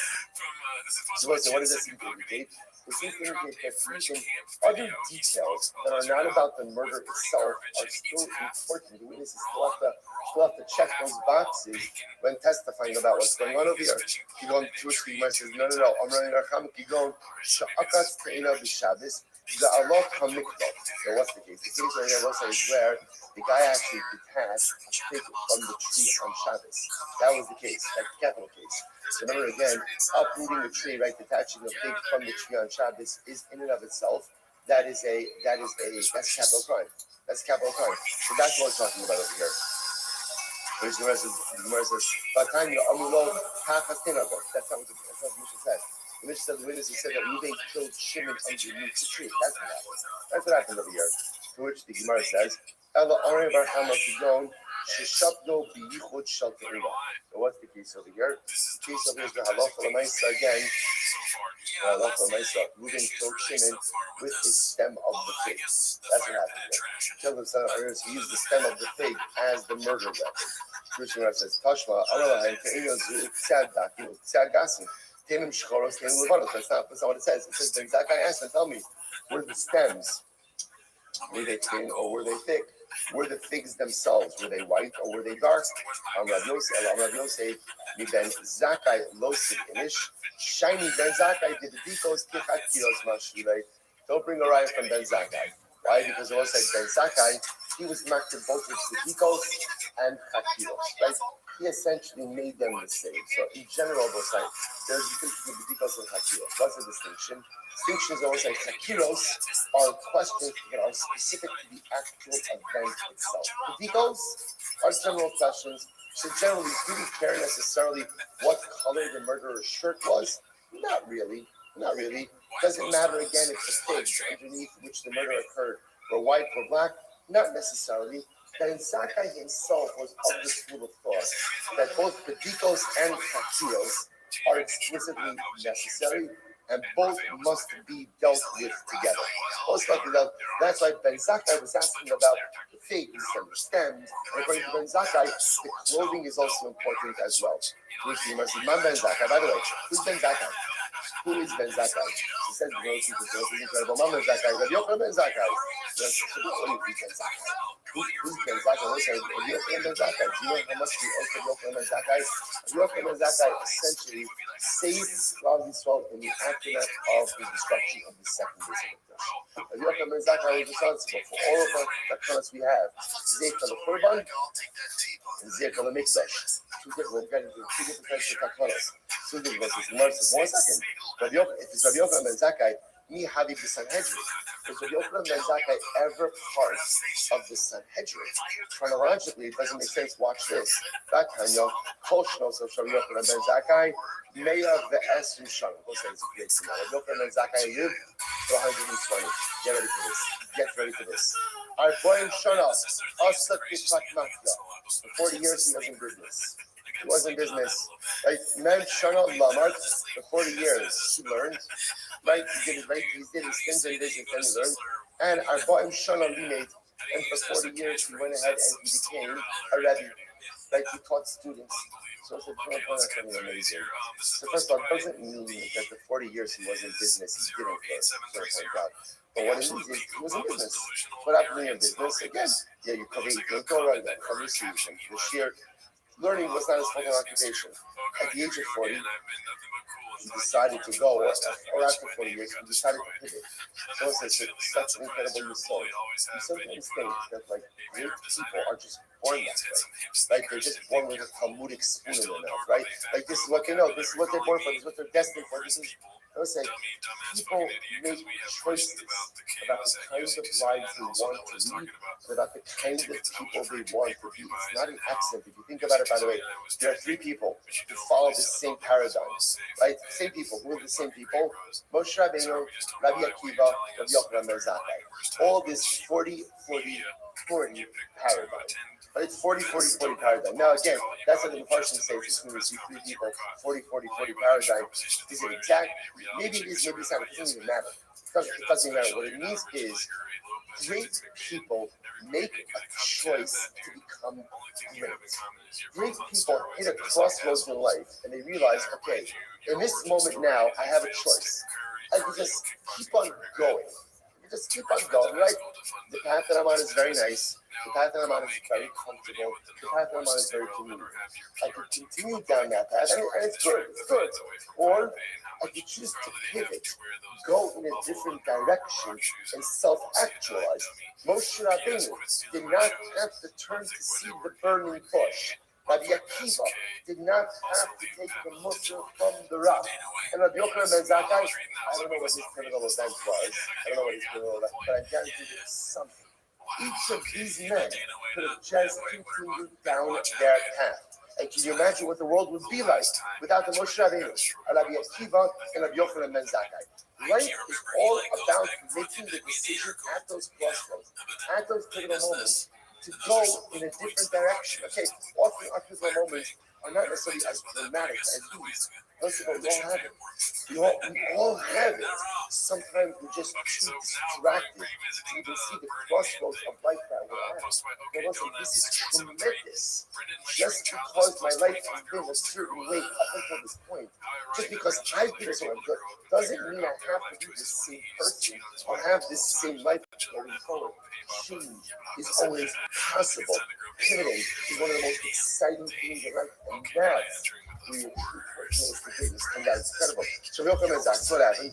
So what does this indicate? It seems to indicate that even other details that are not about the murder itself are still important. The witnesses still have to check those boxes when testifying about what's going on over here. Kigon Tushki says, no. I'm running our Kigon Sha'akas Te'ina B'Shabbos. the Allah Kamikto. So what's the case? The case right here also is where the guy actually detached a fig from the tree on Shabbos. That was the case, like the capital case. Remember again, uprooting a tree, right, detaching a fig from the tree on Shabbos is in and of itself, that's capital crime. That's capital crime. So that's what we're talking about over here. The Gemara says, "Vatanya amulo ha'chatinago." That's not what the Mishnah says. The Mishnah said the witnesses said that Reuben killed Shimon underneath the tree. That's what happened. That's what happened over here. To which the Gemara says, "Ela arim bar hama kidon sheshabdo biyichud shel te'ila." So what's the case over here? The case over here is the halacha l'maisa again. Halacha l'maisa. Reuben killed Shimon with the stem of the fig. That's what happened here. Killed the son of Aaron. He used the stem of the fig as the murder weapon. Christian says, Tashma, Amalahan, Tzad Gasim, Tamim Shchoros, Tamim Levanos. That's not what it says. It says, then Zakai asked him, tell me, were the stems, were they thin or were they thick? Were the figs themselves, were they white or were they dark? Amrav Yosef, Mi ben Zakai Losik Inish, Shiny Ben Zakai did the Dikos Kichat Kilos Mashulei. Don't bring a riot from Ben Zakai. Why? Because it also said Ben Zakai, he was marked both with Sedikos and Chakiros, right? He essentially made them the same. So in general, both sides, there's a difference between Sedikos and Chakiros. What's the distinction? Distinctions always say Chakiros are questions that are specific to the actual event itself. Sedikos are general questions. So generally, do we care necessarily what color the murderer's shirt was? Not really. Not really. Doesn't matter again if the figs underneath which the murder occurred were white or black. Not necessarily. Ben Zakai himself was of the school of thought that both Pedikos and Chakiros are explicitly necessary and both must be dealt with together. That's why Ben Zakai was asking about the figs and the stems. And according to Ben Zakai, the clothing is also important as well. Which you must remember Ben Zakai. By the way, who's Ben Zakai? Who is Ben Zakai? He said, "No, he's incredible. Mama Zakai. Rabbi Yochanan Ben Zakai." Who's Ben Zakai? Listen, Rabbi Yochanan Ben Zakai. Do you know how much we owe to Rabbi Yochanan Ben Zakai? Rabbi Yochanan Ben Zakai essentially saved Klal Yisrael in the aftermath of the destruction of the second base of the Rabbi Yochanan Ben Zakai was responsible for all of the takanas we have. Zeh for the Korban and Zeh for the Mikdash. Two different kinds of takanas. Two different verses. 1 second. If it's Rabbi Yochanan Ben Zakai, me havi b'Sanhedrin. Is Rabbi Yochanan Ben Zakai ever part of the Sanhedrin? Chronologically, it doesn't make sense. Watch this. That time, Kol Shnos of Rabbi Yochanan Ben Zakai, Meya ve'Esrim Shana. We'll say it's a great thing. Rabbi Yochanan Ben Zakai lived for 120. Get ready for this. Get ready for this. Our boy in Shana, Asa Kippat Matya. For 40 years, he was in business. He was in business. Right? Man Shana Lamad, for 40 years, he learned. Right? He did his things in business and he learned. And our boy in Shana Limate, and for 40 years, he went ahead and he became a Rebbe. Like he taught students. So it's something amazing. So first of all, it doesn't mean that the 40 years he was in business, he didn't for God. But what it means is he was in business. What happened in business? Again, yeah, you cover your Torah, you cover your solution. The sheer learning was not his full-time occupation. At the age of 40, he decided to go, or after 40 years, he decided to pivot. So it's such an incredible result. You sometimes think that like great people are just born that way. Like they're just born with a Talmudic spoon in their mouth, right? Like this is what they know, this is what they're born for, this is what they're destined for. This is, I would say, people make choices about the kind of lives they want to lead, about the kind of people they want to be. It's not an accident. If you think about it, by the way, there are three people who follow the same paradigm, right? Same people. Who are the same people? Moshe Rabbeinu, Rabbi Akiva, Rabbi Yochanan Ben Zakai. All this 40 paradigm. But it's 40 paradigm. Now again, that's what the Mepharshim say. It's going to see three people, 40 paradigm. Is it exact? Maybe it is, maybe it's not. It doesn't even matter. It doesn't matter. What it means is great people make a choice to become great. Great people hit a crossroads in life and they realize, okay, in this moment now, I have a choice. I can just keep on going. Just keep on going, right? The path that I'm on is very nice. The path that I'm on is very comfortable. The path that I'm on is very convenient. I can continue down that path, and it's good. It's good. Or I could choose to pivot, go in a different direction, and self-actualize. Moshe Rabbeinu did not have to turn to see the burning bush. Rabbi Akiva did not have to take the mussar from the rock. And Rabbi Yochanan ben Zakkai, I don't know what his pivotal event was. I don't know what his pivotal event, but I guarantee there was something. Each of these men could have just continued down their path. And can you imagine what the world would be like without the Moshe Rabbeinu, Rabbi Akiva, and Rabbi Yochanan ben Zakkai? Life is all about making the decision at those crossroads, at those pivotal moments, to go in a different direction. Okay, often our pivotal moments are not necessarily as dramatic as these. First of all, we all have it. We all have it. Sometimes we're just too distracted to even see the crossroads of life that we're at. But also, this is tremendous. Just because my life has been a certain way up until this point, just because I've been so good, doesn't mean I have to be the same person or have this same life going forward. Change is always possible. Pivoting is one of the most exciting things in life, and that's where your true greatness comes out. It's incredible. So we'll come in, Zach. So what happened?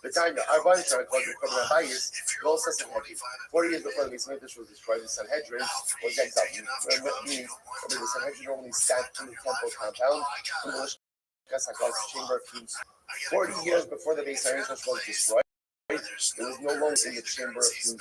The time our bunch started called the Rabayis, Gol Sanhedrin. 40 years before the Beis Hamikdash was destroyed, the Sanhedrin was exiled. Meaning, the Sanhedrin normally sat in the temple compound in the chamber of kings. 40 years before the Beis Hamikdash was destroyed, it was no longer in the chamber of kings.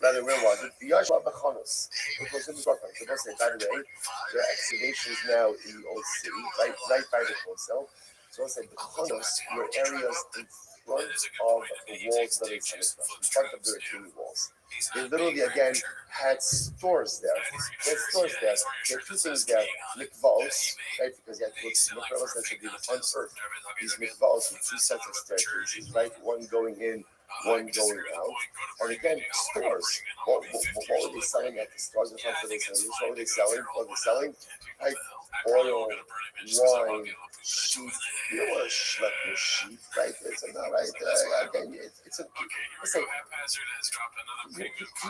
Rather, where was it? The Yashua Bachanos. It was in the Brooklyn. So, by the way, there are excavations now in the old city, right by the hotel. So, I said the Bachanos were areas in front of the walls of the Beis Hamikdash, in front of the retaining walls. They literally, again, had stores there. They had stores there. There are two things there. Mikvahs, right? Because you had to go to mikvahs that should be unearthed. These mikvahs with two sets of staircases, right? One going in, one going out. And again, stores. What were they selling at the stores in front of the Beis Hamikdash? What were they selling? What were they selling? Like oil, wine, sheep. You don't want to schlep your sheep, right? It's not right. Again, it's a. Listen, can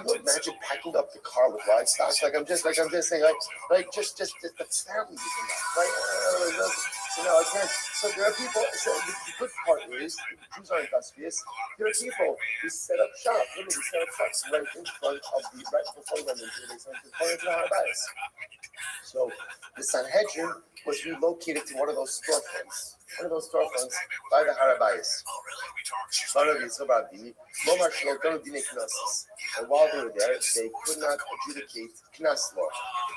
you imagine packing up the car with livestock? I'm just saying, just the families in that, right? Again, so there are people. So the good part is, the Jews are industrious. There are people who set up shop, literally set up shops right in front of the, right before them into the Harabais. So the Sanhedrin was relocated to one of those storefronts by the Harabais. And while they were there, they could not adjudicate Knas law.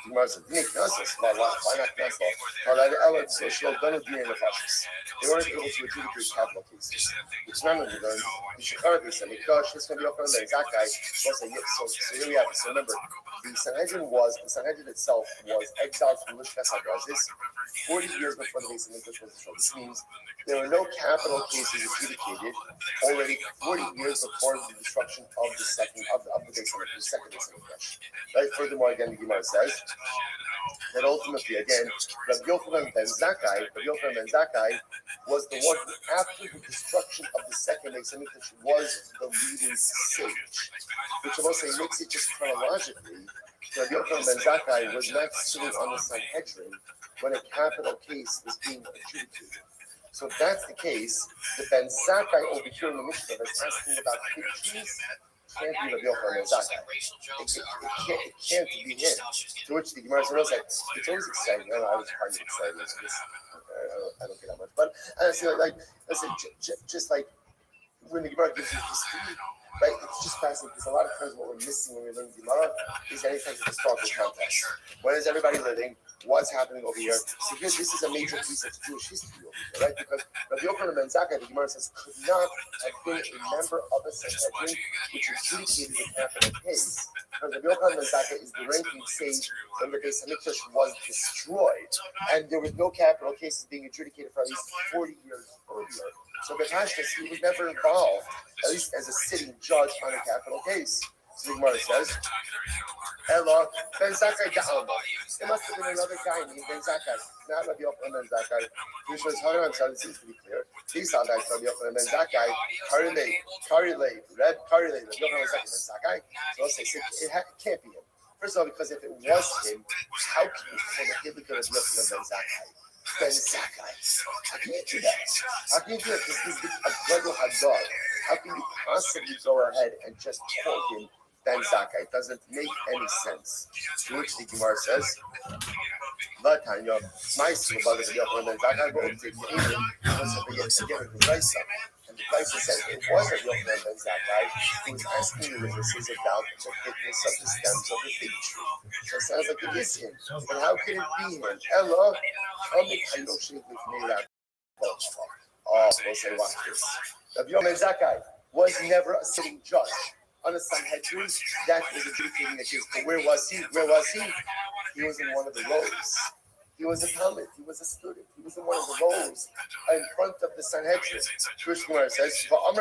The Gemara said, why not Knas law? They weren't able to adjudicate capital cases. Which none of you learned. You should currently say, Mikosh, it's going to be open on the Zakai. So here we have it. So remember, the Sanhedrin itself was exiled from Lishkas HaGazis 40 years before the Beis Hamikdash was destroyed. This means there were no capital cases adjudicated already 40 years before the destruction of the second Beis Hamikdash. Right? Furthermore, again, the Gemara says that ultimately, again, Rabbi Yochanan ben Zakkai was the one who, after the destruction of the second Beis Hamikdash, was the leading sage, which also makes it just chronologically. Rabbi Yochanan ben Zakkai was not sitting on the Sanhedrin when a capital case was being adjudicated. So if that's the case, the Ben Zakkai over here in the Mishnah that's asking about fig trees can't be Rabbi Yochanan ben Zakkai. It can't be him. To which the Gemara says, it's always exciting. I was hardly excited. I don't get that much. But I said, just like when the Gemara gives you history, right? It's just fascinating because a lot of times what we're missing when we learn Gemara is any type of historical context. When is everybody living? What's happening over here? So here, this is a major piece of Jewish history over here, right? Because Rabbi Yochanan ben Zakkai, the Gemara says, could not have been a member of a Sanhedrin which adjudicated a capital case. Because Rabbi Yochanan ben Zakkai is the ranking sage when the Beis Hamikdash was destroyed, and there was no capital cases being adjudicated for at least 40 years earlier. So the Tashkis, he was never involved, at least as a sitting judge on a capital case. So the Gemara says, Ella, Ben Zakkai Da'alma. There must have been another guy named Ben Zakkai, not Rabbi Yochanan ben Zakkai. Which was Haran, so it seems to be clear. These are guys, Rabbi Yochanan ben Zakkai, Karilei, Rabbi Yochanan ben Zakkai. So let's say it can't be him. First of all, because if it was him, how can you say that he could have Rabbi Yochanan ben Zakkai? Ben Sakai. How can you do that? How can you do that? This is a Gregor Hadar. How can you possibly go ahead and just call him Ben Sakai? It doesn't make any sense. To which the Gemara says, Vatanya, my school, but the Yochanan Ben Sakai will take the Eden, was a big price. And the price said it wasn't Yochanan Ben Sakai who was asking the witnesses about the thickness of the stems of the fig tree. So it sounds like it is him. But how can it be him? Ella, oh, we'll say watch this. Rabbi Yochanan Ben Sakai was never a sitting judge on a Sanhedrin that was adjudicating the case. But where was he? Where was he? He was in one of the rows. He was a Talmud. He was a student. He was in one of the rows in front of the Sanhedrin. Jewish Gemara says, so what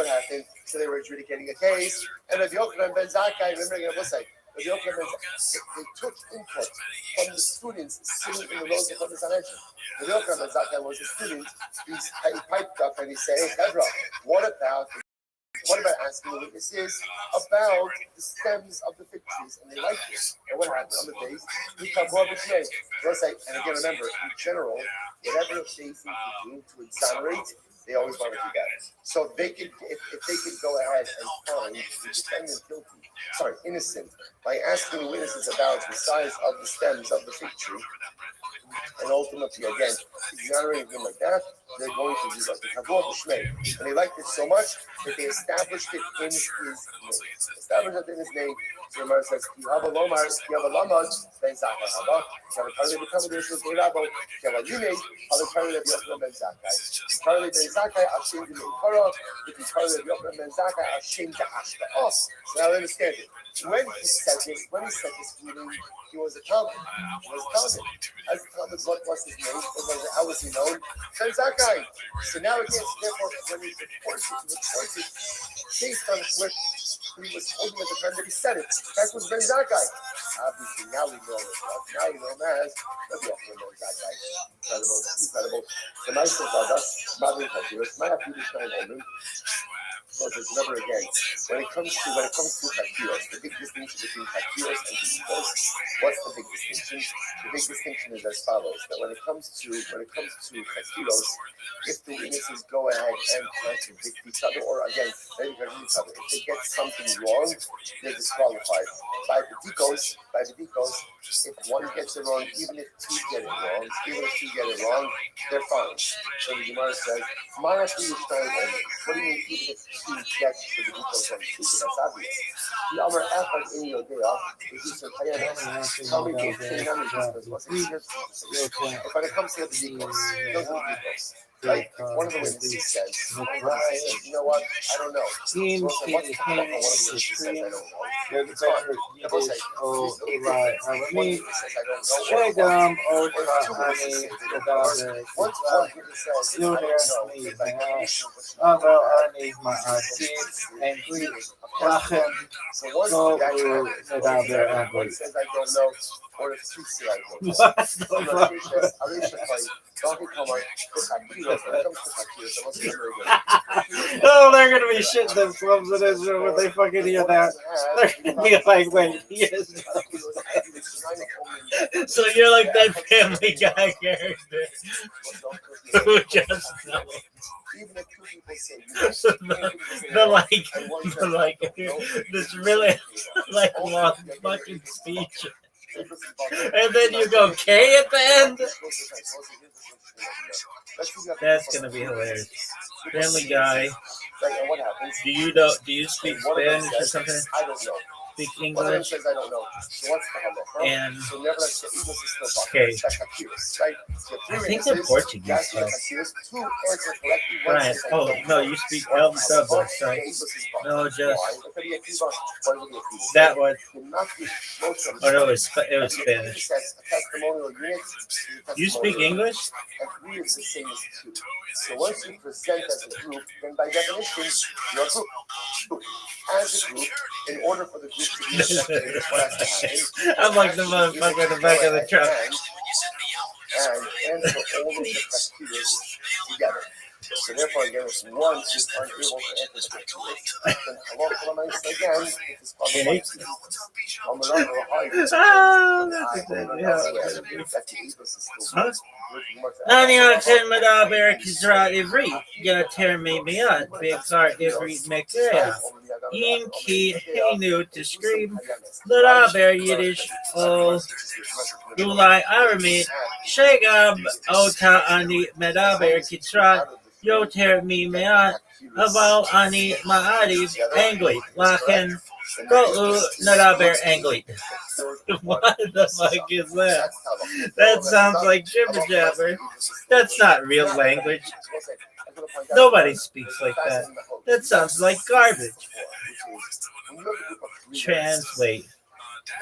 happened? So they were adjudicating a case, and Rabbi Yochanan Ben Zakkai, remember again, we'll say, Rabbi Yochanan Ben Zakkai, they took input from the students sitting in the rows in front of the Sanhedrin. Rabbi Yochanan Ben Zakkai was a student. He piped up and he said, hey, Pedro, what about asking the witnesses about the stems of the fig trees? And they liked it. And what happened on the days? We come more between. And again, remember, in general, whatever they think to do to exonerate, they always want to do that. So they could, if they could go ahead and find the defendant innocent, by asking the witnesses about the size of the stems of the fig tree, and ultimately, again, exonerating him like that, they're going to do that. And they liked it so much that they established it in his name. Established it in his name. So the Gemara says, you have a lomar, you have a lamad, Ben Zakkai haba. You have a party of the commendations, they rabo. You have a unit, other party of Yochanan Ben Zakkai. Party Ben Zakkai, Hashem de Meikara. If you party of Yochanan Ben Zakkai, Hashem de Ashta. So now understand it. When he said this meaning, he was a Talmud. As a Talmud, what was his name? How was he known? Ben Zakkai. So now again, therefore, when he reports it based on what he was holding at the time that he said it. That was Ben Zakkai. Obviously, now we know it. Now we know him as Rabbi Yochanan Ben Zakkai. Incredible. The nice thing about us, Madrid Hakiros, my Hakiros Omen. So remember again, when it comes to Hakiros, the big distinction between Hakiros and Hakiros, what's the big distinction? The big distinction is as follows: that when it comes to Hakiros, if the witnesses go ahead and contradict each other, or again, maybe contradict each other, if they get something wrong, they're disqualified. By the Dikos, if one gets it wrong, even if two get it wrong, they're fine. So the Gemara says, what do you mean even if two get to the Dikos on two? That's obvious. The Amar Echad in Yodea, tell me the thing, if when it comes to the Dikos, those are the Dikos. Right? One of the witnesses says, you know what? I don't know. So what's the one of the witnesses says, I don't know. It's fine. They'll say, once one witness says, I don't know. So once the guy says, I don't know, or if two say, I don't know. Oh, they're gonna be shitting themselves in Israel when they fucking hear that. They're gonna be like, wait, yes. So you're like that Family Guy character who just knows. Even if two people say this really like long fucking speech. And then you go K at the end. That's gonna be hilarious. Family Guy. Do you speak Spanish or something? I don't know. Speak English? Says, I don't know. So what's the halacha? And so never like the English is still okay. Right? So I think they're Portuguese. Two answers correctly. Right. Oh no, you speak El Douglas, right? No, just that one. Oh no, it was Spanish. You speak English? Agree is the same as two. So once you present as a group, then by definition, you're a group. As a group, in order for the group to be accepted, what has to happen? I'm like the motherfucker in the back of the truck. And for all of the criteria together. So therefore, again, if once is unable to enter the Hakiros, then halacha l'maisa again, it is called Okay. אני אכן מדבר כזרת עברית, יותר ממעט בעיקר עברית מקריאה. אם כי היינו תשכיב לדבר יידיש או אולי ארמית, שגם אותה אני מדבר כזרת יותר ממעט, אבל אני מעדיף אנגלית, לכן בואו נדבר אנגלית. What the fuck is that? That sounds like jibber jabber. That's not real language. Nobody speaks like that. That sounds like garbage. Translate.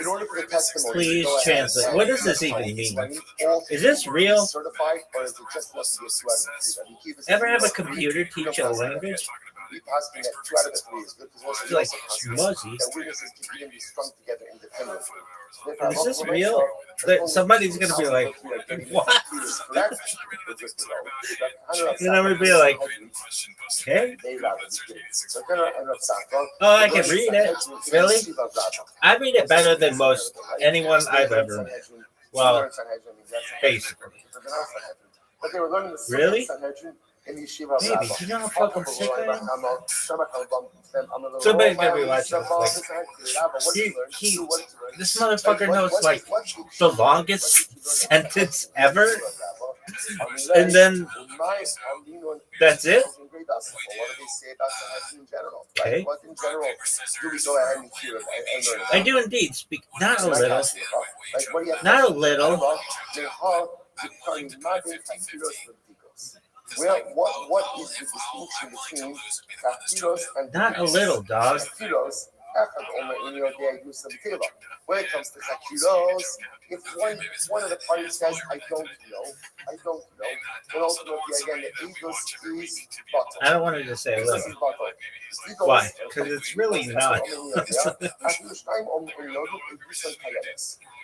In order for the testimony, Please to go ahead translate. and What does this even mean? I need all Is this real? certified, or is it just enough to get 2 out of 3? I mean, keep us- Ever have a computer teach you a language? We passed me that 2 out of 3 is good because It's like smuzzy. that witnesses can be strung together independently. Is this real? Somebody's gonna be like, what? And I'm gonna be like, okay. Oh, I can read it. Really? I read it better than most anyone I've ever met. Well, basically. But they were learning the Really? in the yeshiva. Baby, do you know how fucking sick I am? Somebody's gonna be watching this. Like, this motherfucker knows like the longest sentence ever, and then that's it. Okay. I do indeed speak not a little, not a little. Well, what is the distinction between Kakiros and Not a little, dog. Kakiros, when it comes to Kakiros, if one of the parties says, I don't know, then ultimately again the Eagles is bottle. I don't want to just say a little. Why? Because it's really not.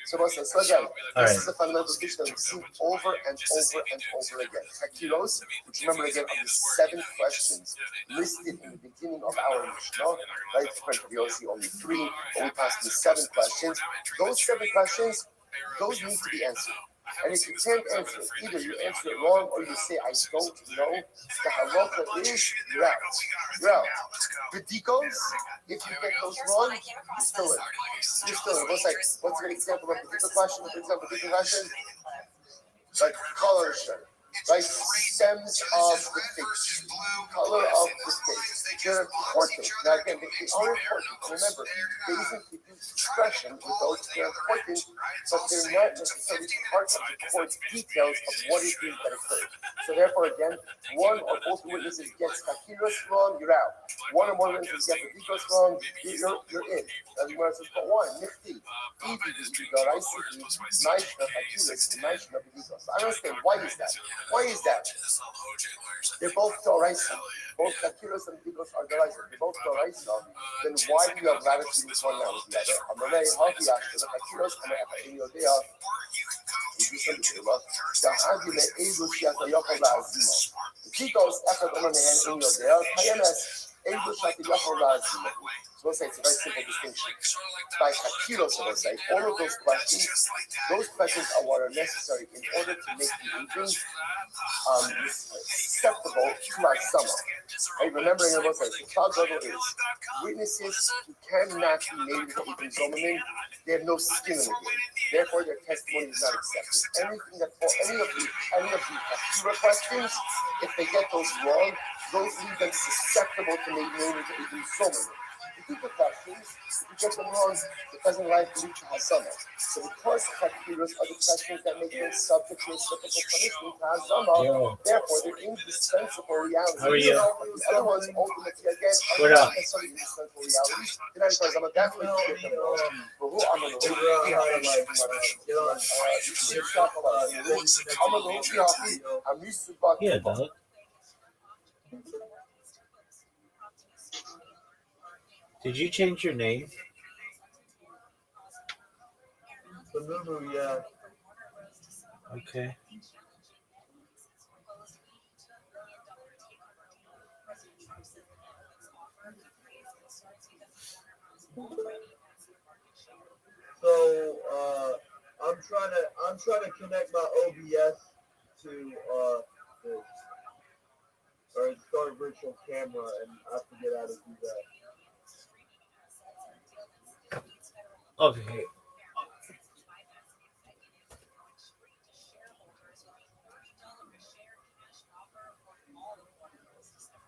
So again, All this right. is the fundamental distinction that we've seen over and over and over again. Hakiros, which remember again of the 7 questions listed in the beginning of our Mishnah, right? We only see only 3, but we passed the 7 questions. Those 7 questions, those need to be answered. And if you can't answer it, either you answer it wrong or you say, I don't know, the halacha is you're out. You're out. The dekos, if you get those wrong, you're still in. You're still in. What's a good example of a particular question? For example, particular question? Like color shirt. Right? Stems of the face. Color of the face. They're important. Now again, they are important. Remember, they even keep discretion with those that are important, but they're not necessarily part of the court's details of what it is that occurred. So therefore, again, one or both witnesses gets Hakiros wrong, you're out. One or more witnesses get the Dikos wrong, you're in. As the Gemara says, but one, Nifti, Ibi, Garaisi, Naishna, Hakiros, Naishna, Dikos. I understand, why is that? Why is that? They're both Doraisa. Both Hakiros and Dikos are Doraisa. They're both Doraisa. Then why do you have latitude with one now with the other? Amalei, Hakiyash, the Hakiros, and the Yodea. Dahagile, Edu, Shiata, Yokol, Azimo. The Dikos, Echad, Oman, and Yodea, Kayanes, Edu, Shiata, Yokol, Azimo. So let's say it's a very simple distinction. By Hakiros, let's say, all of those questions are what are necessary in order to make the agent acceptable to our summer. Right? Remembering what I said, the third level is witnesses who cannot be named for Ibn Zomanin, they have no skin in the game. Therefore, their testimony is not accepted. Anything that for any of the Hakira questions, if they get those wrong, those leave them susceptible to being named for Ibn Zomanin. The questions, if you get them wrong, it doesn't like to reach Hazama. So because Hakiros are the questions that make them subject to reciprocal punishment to Hazama, therefore they're indispensable realities. How are you? The other ones ultimately again What are up? not necessarily indispensable realities. Then I suppose I'm definitely get them wrong. But who I'm gonna Yeah, dog. Did you change your name? yeah. Okay. So I'm trying to connect my OBS to this or start virtual camera, and I forget how to do that. Okay.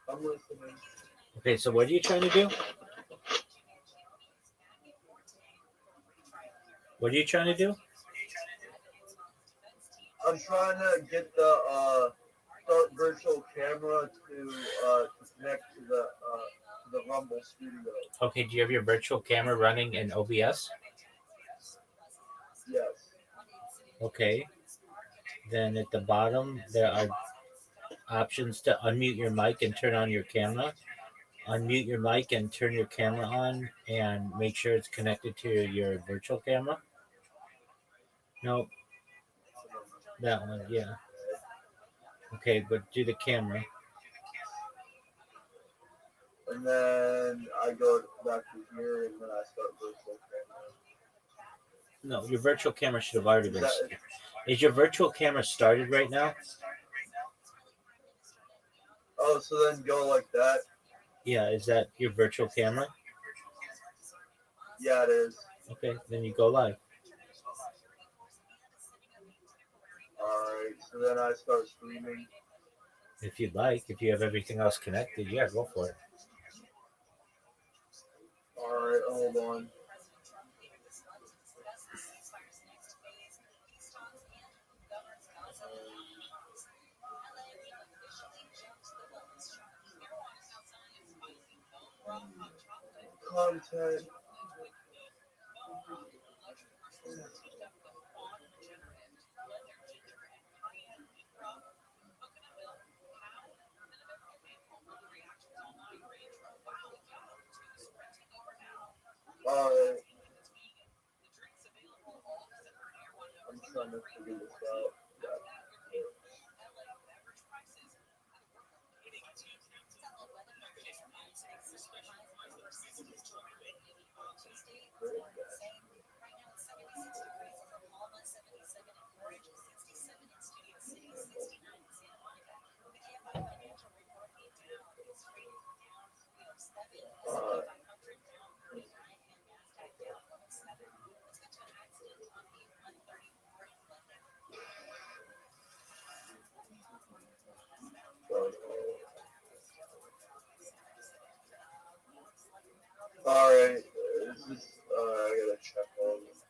I'm listening. Okay, so what are you trying to do? What are you trying to do? I'm trying to get the start virtual camera to connect to the Rumble Studio. Okay, do you have your virtual camera running in OBS? Yes. Okay. Then at the bottom, there are options to unmute your mic and turn on your camera. Unmute your mic and turn your camera on and make sure it's connected to your virtual camera. No, that one, yeah. Okay, but do the camera. And then I go back to here, and then I start virtual camera. No, your virtual camera should have already Is been. that, Is your virtual camera started right now? oh, so then go like that? Yeah, is that your virtual camera? Yeah, it is. Okay, then you go live. Alright, so then I start streaming. If you'd like, if you have everything else connected, yeah, go for it. Alright, hold on. Content. Alright. I'm trying to figure this out. Yeah. Alright, this is, I gotta check all of this.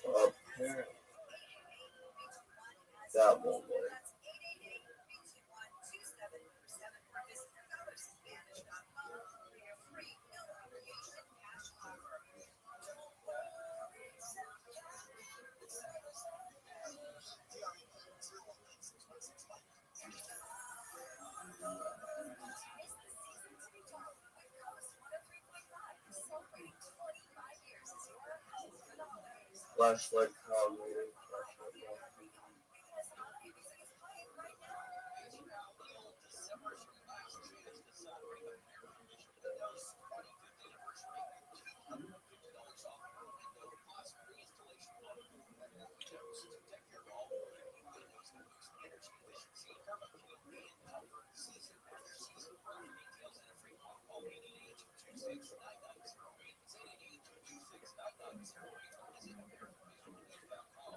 Apparently, that won't work. Flashlight power rating.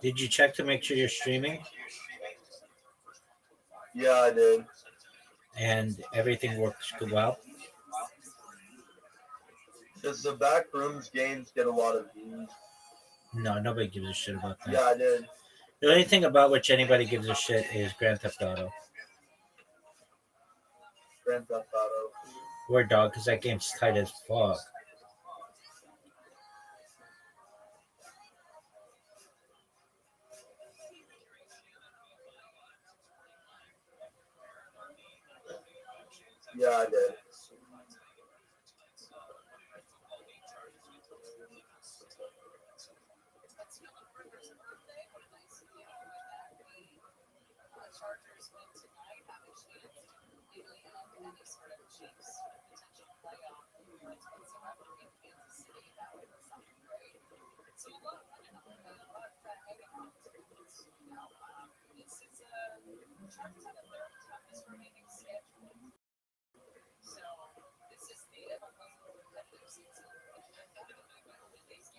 Did you check to make sure you're streaming Yeah, I did. and everything works well? The back rooms games get a lot of views. No, nobody gives a shit about that. Yeah, I did. The only thing about which anybody gives a shit is Grand Theft Auto. Grand Theft Auto. Word dog, because that game's tight as fuck. Yeah, I did.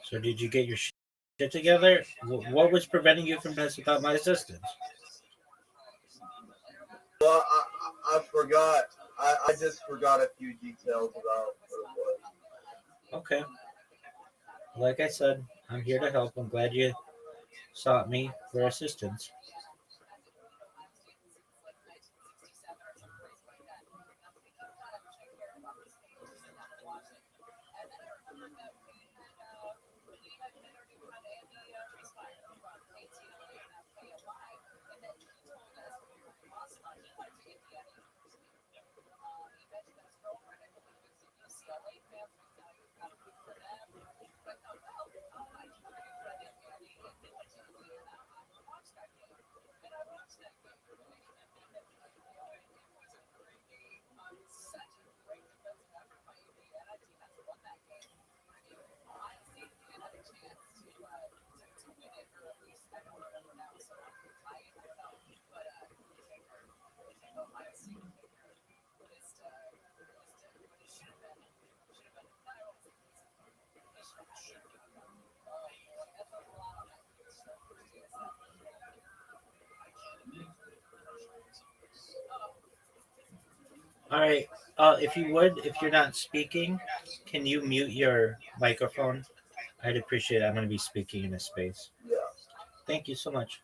So did you get your shit together? What was preventing you from this without my assistance? Well, I forgot. I just forgot a few details about what it was. Okay. Like I said, I'm here to help. I'm glad you sought me for assistance. All right. If you would, if you're not speaking, can you mute your microphone? I'd appreciate it. I'm going to be speaking in a space. Yeah. Thank you so much.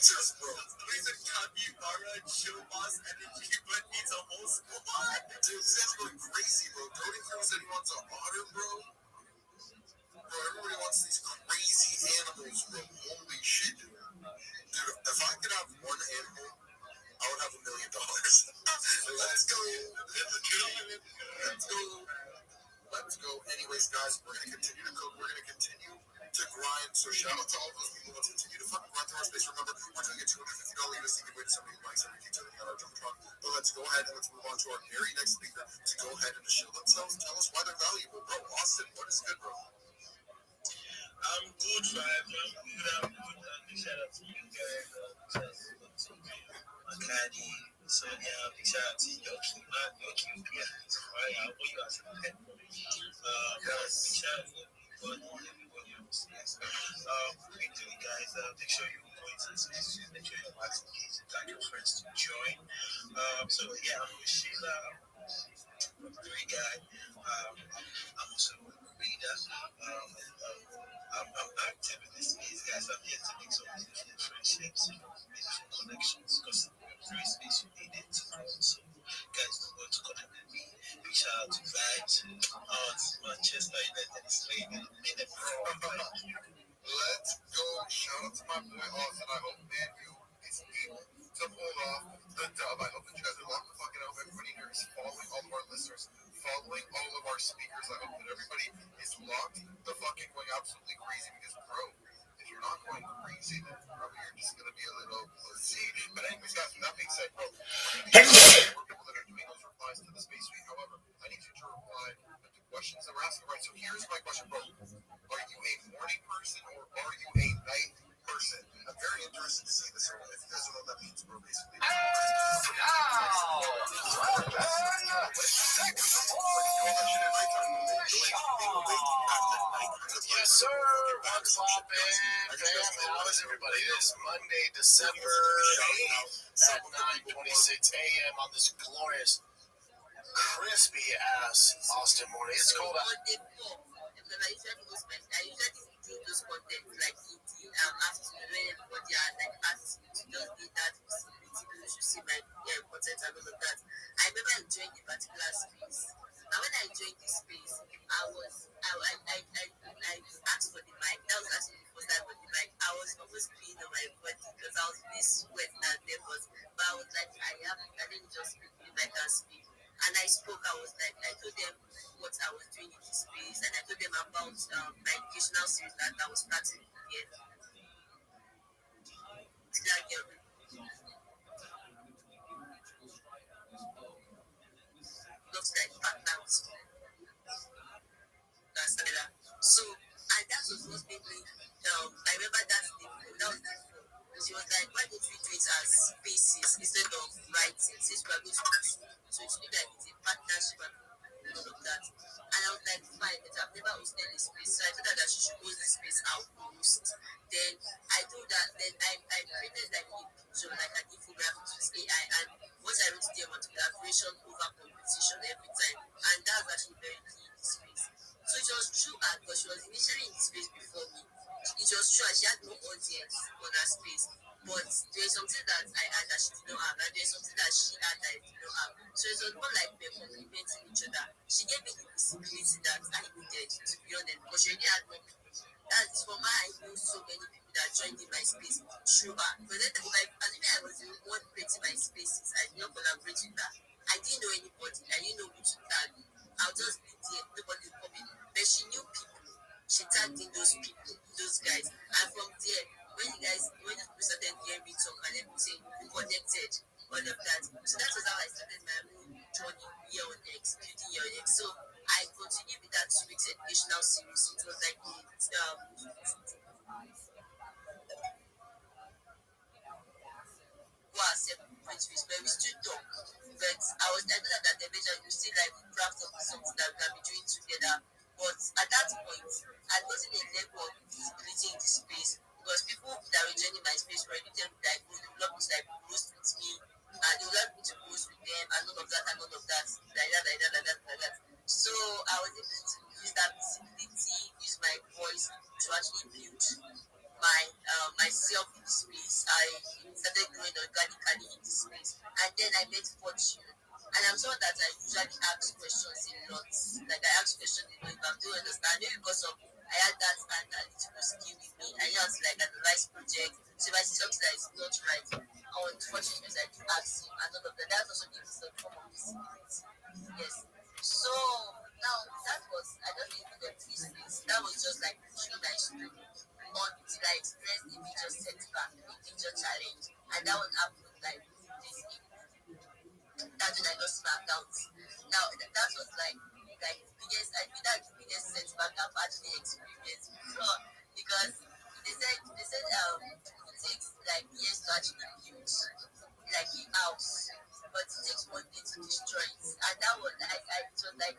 Just bro, he's a capybara chill boss energy, but needs a whole squad. Dude, this guy's going crazy, bro. Cody Crew said he wants an otter, bro. Bro, everybody wants these crazy animals, bro. Holy shit, dude. Dude, if I could have one animal, I would have $1 million. Let's go. Let's go. Let's go. Anyways, guys, we're gonna continue to cook. We're gonna continue to grind. So shout out to all those people. Let's continue to fucking grind through our space. Remember, we're doing a $250 USD giveaway to somebody who likes every detail on our jump truck. But let's go ahead and let's move on to our very next speaker to go ahead and So yeah, big shout out to Yoki, man. Yoki will be at his fire. I'll put you as a pet. Yes. Big shout out to everybody else. Yes. Quickly, guys, make sure you go into the space. Make sure you ask kids and tag your friends to join. So yeah, I'm with Sheila. I'm a great guy. I'm also a reader. I'm active in this space, guys. I'm here to make some meaningful friendships, meaningful connections, because every space you need it to grow. So, guys, don't go to connect with me. Big shout out to Vibes. Manchester United is playing in the pro. Let's go. Shout out to my boy Austin. I hope Man U is able to pull off the dub. I hope that you guys are locked the fucking out. Everybody here is following all of our listeners, following all of our speakers. I hope that everybody is locked the fucking going absolutely crazy because, bro, if you're not going crazy, then probably you're just going to be a little pussy. But anyways, guys, with that being said, bro, we're going to be more people that are doing those replies to the space suite. However, I need you to reply with the questions that we're asking. Right, so here's my question, bro. Are you a morning person or are you a night person? I'm very interested to see this. If you guys don't know what that means, bro, basically. Yes, sir. What's poppin', fam? How is everybody? It is Monday, December 8th at 9:26 a.m. on this glorious, crispy ass Austin morning. It's cold out. I usually do those content like afternoon when everybody are like asked to just be that visibility, people should see my content and all of that. I remember I joined a particular space, and when I joined this space, I asked for the mic. That was actually the first time for the mic. I was almost peeing on my body because I was really sweat and nervous, but I was like, I didn't just speak the mic and speak. And I spoke, I told them what I was doing in this space, and I told them about my educational series that I was starting here. Looks like partner with so, and that was what made me, I remember that was the she was like, why don't we do it as spaces instead of writing, since we are going to do so it's like it's a partnership and all of that. And I was like, fine, but I've never hosted this space. So I told her that she should host this space, I'll host. Then I told her, then I created like a picture, like an infographic with AI. And what I wrote there was collaboration over competition every time. And that's actually very key in this space. So it was true her because she was initially in this space before me. It was true and she had no audience on her space. But there's something that I had that she did not have, and there's something that she had that I did not have. So it was more like we're complementing each other. She gave me the visibility that I needed, to be honest, because she already had more people. That's from her, I knew so many people that joined in my space through her. But then, I was the one creating my spaces. I did not collaborate with her. I didn't know anybody. I didn't know who to tag. I'll just be there. Nobody will come in. But she knew people. She tagged in those people, those guys. And from there, when you started hearing me talk and everything, we connected, all of that. So that was how I started my own journey year on X, building year on X. So I continued with that 2 weeks educational series. It was like separate ways, but we still talk. But I know that eventually we still like craft up something that we can be doing together. But at that point, I wasn't a level of visibility in this space because people that were joining my space were already telling me like, oh, they would love to like post with me, and they would love me to post with them, and all of that, like that. So I was able to use that visibility, use my voice to actually build myself in this space. I started growing organically in this space, and then I met Fortune. And I'm someone that I usually ask questions a lot. Like I ask questions a lot if I don't understand. Maybe because of I had that analytical skill with me. I know how to like analyze project. So if I see something that is not right, on Fortune I do ask him and all of that. That also gives some form of visibility. Yes. So now that was I don't even know the space. That was just like pushing my story until I experienced a major setback, a major challenge, and that one happened like this that's when I lost my account. Now that was like biggest I think that's the biggest setback I've actually experienced before because they said it takes like years to actually build like a house. But one day to destroy it. And that was like, it was like,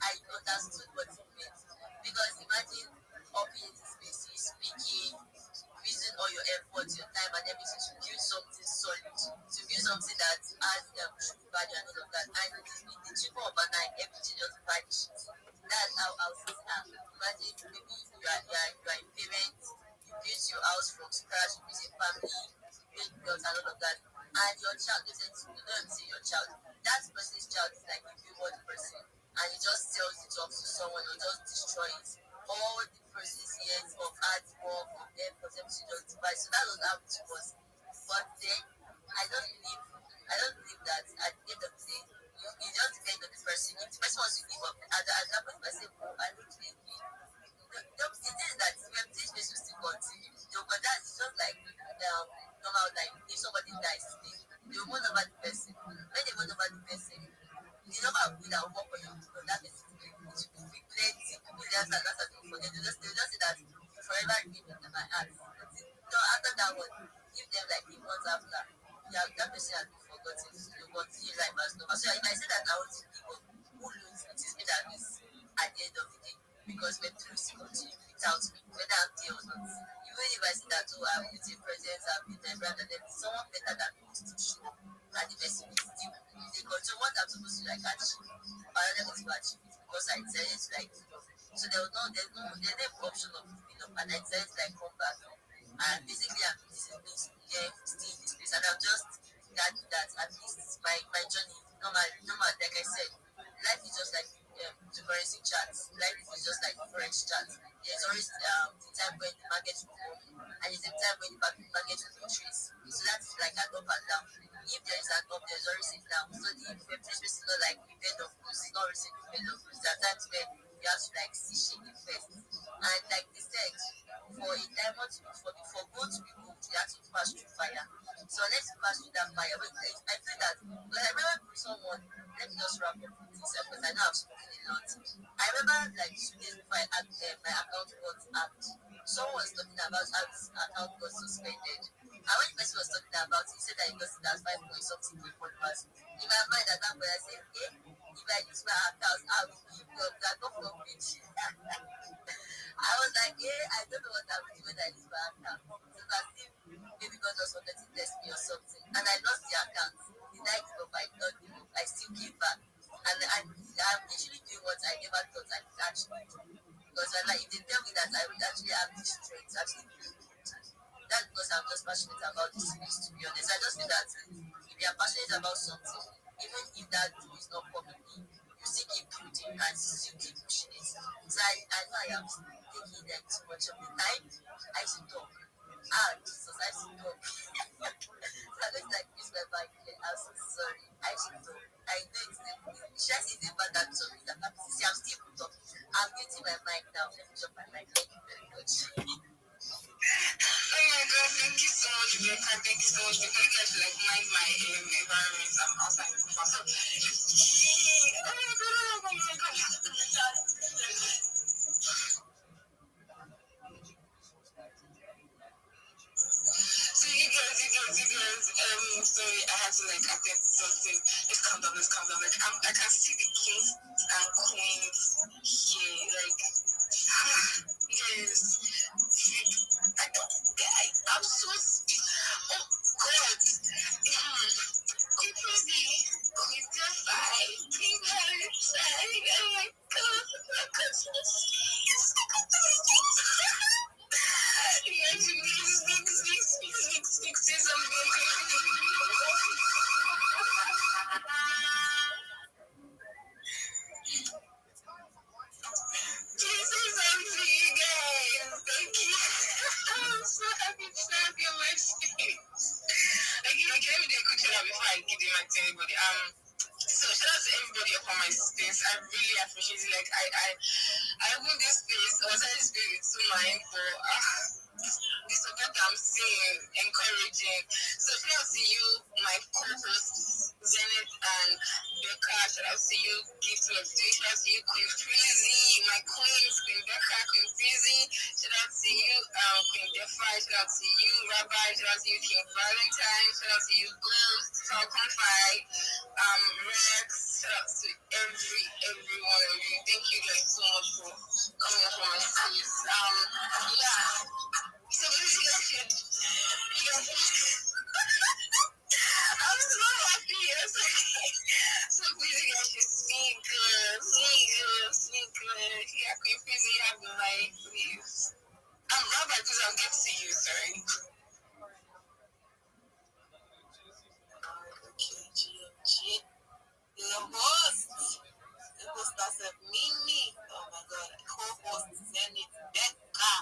I understood what it meant. Because imagine up in this space, you speaking, using all your efforts, your time, and everything to build something solid, to build something that has true value and all of that. And it is in the triple overnight, everything just vanishes. That's how houses are. Imagine maybe you are a parent, you build your house from scratch, you build a family, you build wealth and all of that. And your child, you don't even see your child. That person's child is like a wayward person. And he just sells it off to someone or just destroys all the person's years of hard work, of effort, everything just divides. So that was how it was. But then I don't believe that at the end of the day, it just depends on the person. If the person wants to give up, at that point, I say, oh, I don't really. The thing is that reputation will still continue. But that's just like normal life. If somebody dies today, they will mourn over the person. When they mourn over the person, the number of people that will work on that person it will be plenty. Millions and lots of people. They will just say that you forever remain in my heart. So after that one, give them like a month after. Yeah, that person has been forgotten. You continue life as normal. So if I say that I want to give up, who lose? It is me that lose at the end of the day. Because when things continue without me, whether I'm there or not. Even if I say that, oh, I'm with a presence, I'm with my brother, then someone better than me to show up. And the person will still they control what I'm supposed to like achieve. But I'm not going to achieve it because I decided to like give up. So there's no option of giving up. And I decided to like come back. And basically, this is me here, stay in this place. And I'm just glad that at least my journey, normal, like I said, life is just like currency charts. Life is just like French charts. There's always the time when the market will go and there's the time when the market will decrease. So that's like an up and down. If there is an up, there's always a down. So the French is not like the bed of blues, it's not always the bed of blues. There are times where you have to like see shaking first. And like they said, for a diamond to be for gold to be gold, you have to pass through fire. So let's pass through that fire. I feel that because I remember someone, let me just wrap up with this because I know I've spoken a lot. I remember like 2 days before my account got hacked, someone was talking about how his account got suspended. And when the person was talking about it, he said that he got it as 5 point something K followers. In my mind at that point, I said, if I use my account, I will give up that not from bitch. I was like, I don't know what I will do when I use my account. So that if maybe God just wanted to test me or something. And I lost the account. Did I give up? I did not give up. I still came back. And I'm actually doing what I never thought I could actually do. Because like, if they tell me that I would actually have the strength, actually do it. That's because I'm just passionate about this space, to be honest. I just feel that if you are passionate about something, even if that thing is not coming in, you still keep building and still keep pushing it. So I know I am taking like too much of the time. I should talk. Jesus, I should talk. So I just like use my back here. I'm so sorry. I should talk. I know it's a bad that sorry that I'm still talking. I'm muting my mic now. Let me drop my mic. Thank you very much. Oh my god, thank you so much, Becca. Thank you so much. Because you guys like mind my environment. I'm outside with the so, oh my god, oh my god. So sorry, I had to like attend to something. Let's calm down. Like I can see the kings and queens here. Like yes. I'm so oh God. Queen Rosie, Queen Defy, Queen Harry, oh my God, my goodness. Speak, say something. Please say something, you guys. Thank you. I'm so happy to have you on my stage. Okay, let me do a quick shout out before I give the mic to anybody. So shout out to everybody up on my space. I really appreciate it. Like I opened this space. I was at this space with two minds for the support I'm seeing, encouraging. So shout out to you, my co-hosts, Zenith and Becca, shout out to you. Gift to shout out to you, Queen Freezy, my queens, Queen Becca, Queen Freezy. Shout out to you, Queen Defy. Shout out to you, Rabbi. Shout out to you, King Valentine. Shout out to you, Ghost, Falcon Five, Rex. Shout out to every one of you. Thank you guys so much for coming up on my space. Yeah. So basically, you guys I'm so happy. Yes. So please, you guys should speak good. Speak good. Yeah, Queen Freezy, have the mic, please. I'm Rabbi because I'll get to you, sorry. Okay, GMG. The host that's a Mimi. Oh my god. Co-host Zenith. Becca,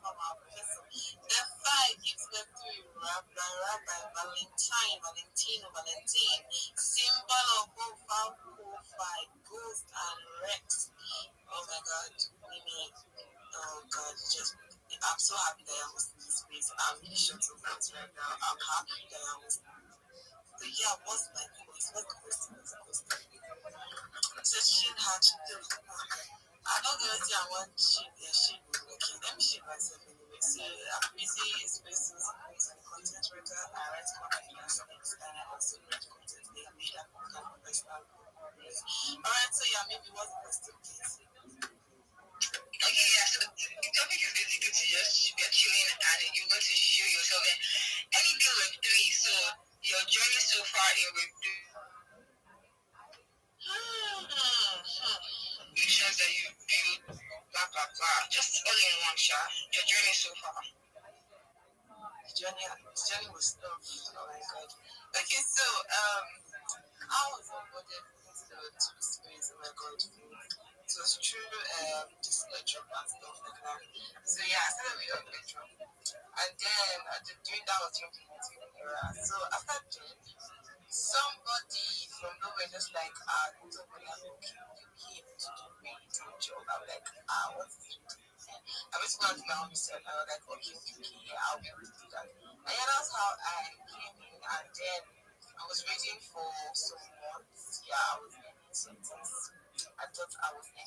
Mama, Professor. The 5 gives the 3. Rabbi, Valentine. Symbol of hope, 545. Ghost and Rex. Oh my god. Mimi. Oh god. I'm so happy that I was in this space. I'm really short of words right now. I'm happy that I was. So yeah, what's my question? What's the question? So she had to do. I'm not gonna say I want shit. Okay, let me shit myself anyway. So I'm busy spaces as a content writer. I write content and I also write content. They are made up of kind of professional. Alright, so yeah, maybe what's the question, please? Okay, yeah, so the topic is basically to just be chilling and you're going to show yourself anything with 3. So your journey so far in with 3. Missions that you build, blah blah blah. Just all in one shot. Your journey so far. The journey was tough. Oh my god. Okay, so I was onboarded into the space. Oh my god. It was through this job and stuff like that. So yeah, I started with a job, and then during that was 2019 era. So after that, somebody from nowhere just like somebody like, okay, you came to do me to a job. I'm like, what's this? I was going to do my own research. I was like, okay, yeah, I'll be able to do that. And yeah, that's how I came in. And then I was waiting for some months. Yeah, I was waiting some things. I thought I was in.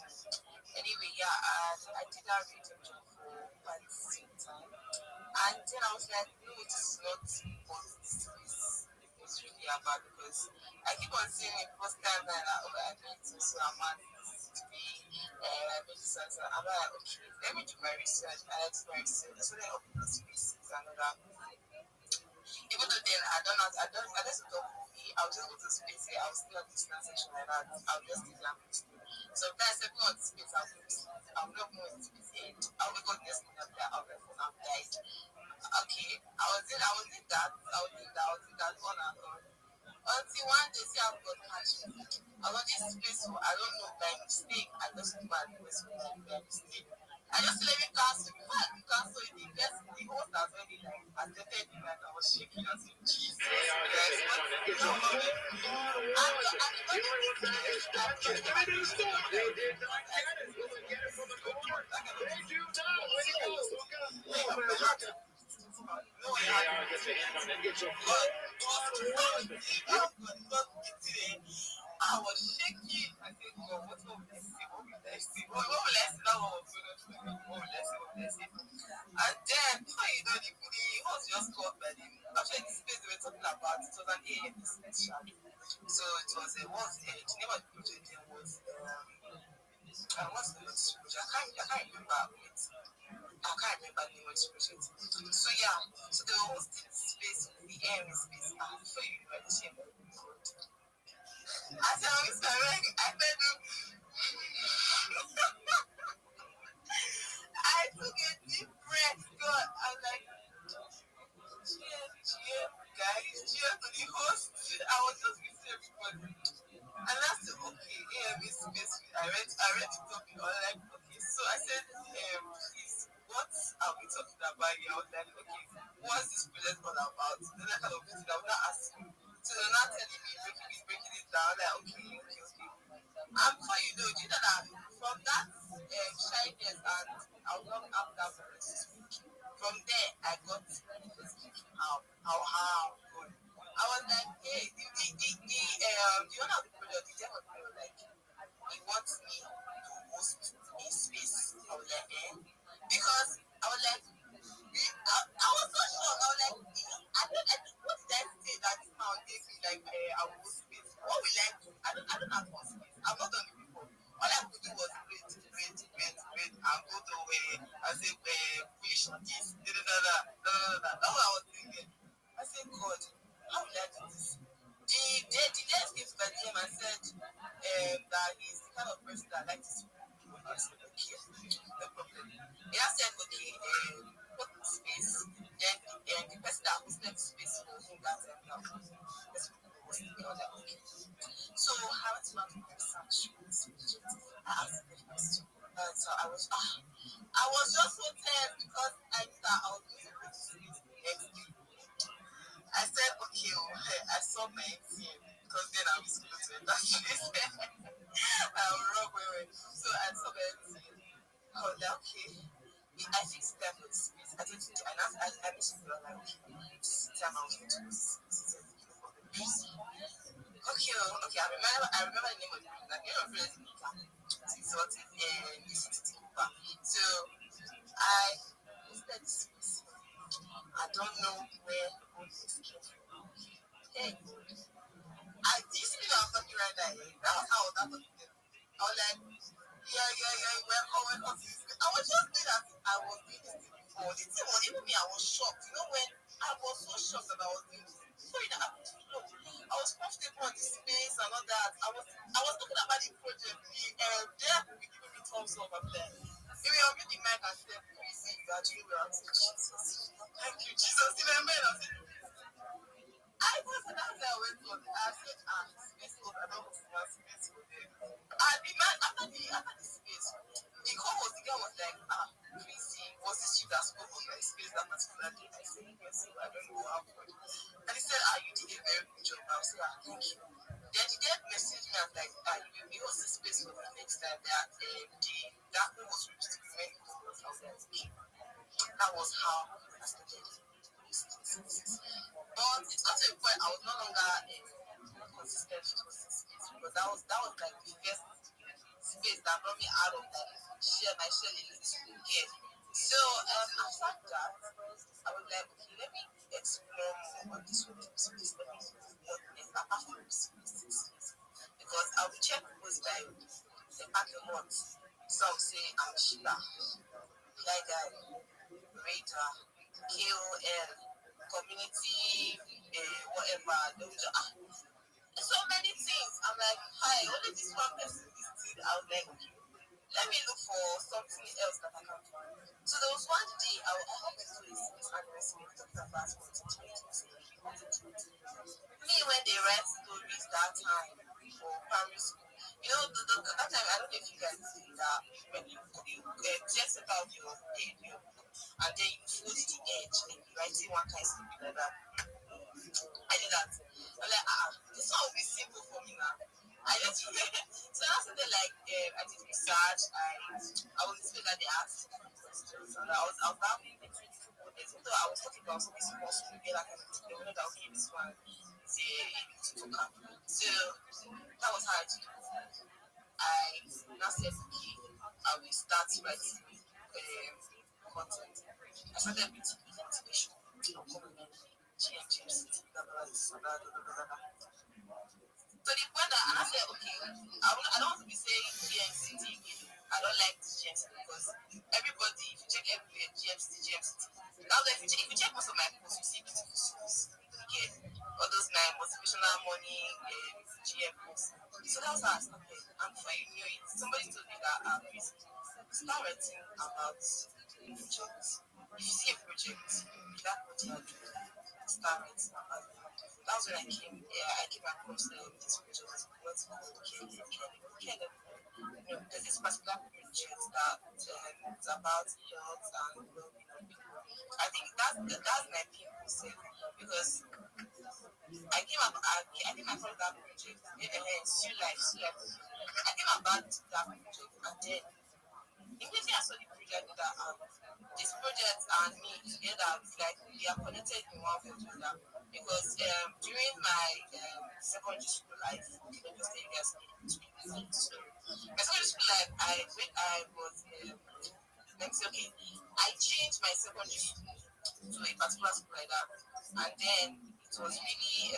Anyway, yeah, and I did that reading job for quite the same time. And then I was like, no, it is not what this is really about, because I keep on seeing it post time that I made so I'm to be I made this and so I'm like, okay, let me do my research. And I did my research. So then open the spaces and all that. Even though then I just don't movie, I was just go to space here, I was still on this transaction like that. I'll just do that. Sometimes I go on space, I'll not go on space and I'll wake up next morning after I'll be phone, I'm died. Okay, I was in that on and on. Until one day, see, I've got passion. I got this space, so I don't know, by mistake. I just do my request by mistake. I just let me cancel. Before I could cancel it, the host has already like attended me and I was shaking. I said, Jesus Christ, what's wrong with me? I was shaking. I said, God, what will I say? What will I say? What will I say? That one was so much like, what will I say? What will I say? And then, before you know, the host just called by the actually, this space they were talking about, it was an AM business shadow. So it was the name of the project then was, what's the name of this project? I can't remember it. I can't remember the name of this project. So yeah, so they were hosting this space, the AM space, and before you know, the same. I said, I'm sorry, I said, I took a deep breath, God. I was like, cheers, guys, cheers to the host. I was just with everybody. And I said, okay, it's basically, I read the topic. I was like, okay, so I said, please, what are we talking about here? I was like, okay, what's this project all about? Then I kind of visited, I was not asking. So they're not telling me, breaking it down, like, okay. And before you know that from that shyness, and I was not after that voice. From there, I got the first speaking out. How good. I was like, hey, the I asked the question. So I was just so tense because I knew that I was going to go to sleep the next day. I said, okay, I saw my team because then I was supposed to enter I will rock away. So I saw my team. I was like, okay. I fixed that for the space. I didn't, and I missed it. Like, okay, this time I was going to okay, I remember the name of the place. Like, your friends in Nika. Exotic and City Cooper. So I listed the space. I don't know where all this came from. Hey, do you see me now talking right now? That was how I was talking to them. I was like, yeah, welcome. I was just doing that. I was doing this thing before. The thing was, even me, I was shocked. You know, when I was so shocked that I was doing this. So it happened to me. I was comfortable on the space and all that. I was talking about the project. They have been giving me thumbs up. I'm like, if you unmute the mic and say, please, you are doing well. I said, Jesus. Thank you, Jesus. In the man, I said, I was an answer I went on. I said, space code. I don't want to have space code there. And the man, after the space, the guy was like, Chrissy, was this you that spoke on my space that particular day? I said, yes, I don't know how good. And he said, you did a very good job. I was like, thank you. Then the guy messaged me and like, you host the space for the next time that that one was reached to be many people. I was like, okay. That was how I started. But it got to a point I was no longer consistent to space because that was like the first space that brought me out of that my shell in this again. So after that, I was like, okay, let me explore more on this one. Let me see what is apart from this space. Because I will check people's bio, the month. So I'll say I'm Sheila, guy, Rita, KOL, community, whatever. They will just, so many things. I'm like, hi, only this one person listed. I was like, okay, let me look for something else that I can find. So there was one day I had to do this anniversary talking about me when they write stories that time for primary school. You know, that time I don't know if you guys see that when you just about your page, and then you fold the edge and you write it one kind of something like that. I did that. I'm like, this one will be simple for me now. I just so that's something like I did research. I was listening that they asked questions, and I was having between two models. Although I was talking about something small, so maybe like they wanted that okay, this one is a tutor. So that was how I did it. I now said okay, I will start writing content. I started with motivation. So the point that and I said, okay, I don't want to be saying GMCT again. I don't like this GMCT because everybody, if you check everywhere, GMCT. Now, if you check most of my posts, you see beautiful schools. Again, all those my motivational money, GM posts. So that's how I started. And before you knew it, somebody told me that please start writing about projects. If you see a project, that what you are doing, start writing about it. That was when I came across this project. What's called Kennedy. There's this particular project that is about health and well-being. I think that's my people said because I came across that project. Still life. I came about that project and then immediately I saw the project that this project and me together, it's like we are connected in one way or the other. Because during my secondary school life, let me say you guys my secondary school life, when I was let me say okay, I changed my secondary school to a particular school like that, and then it was really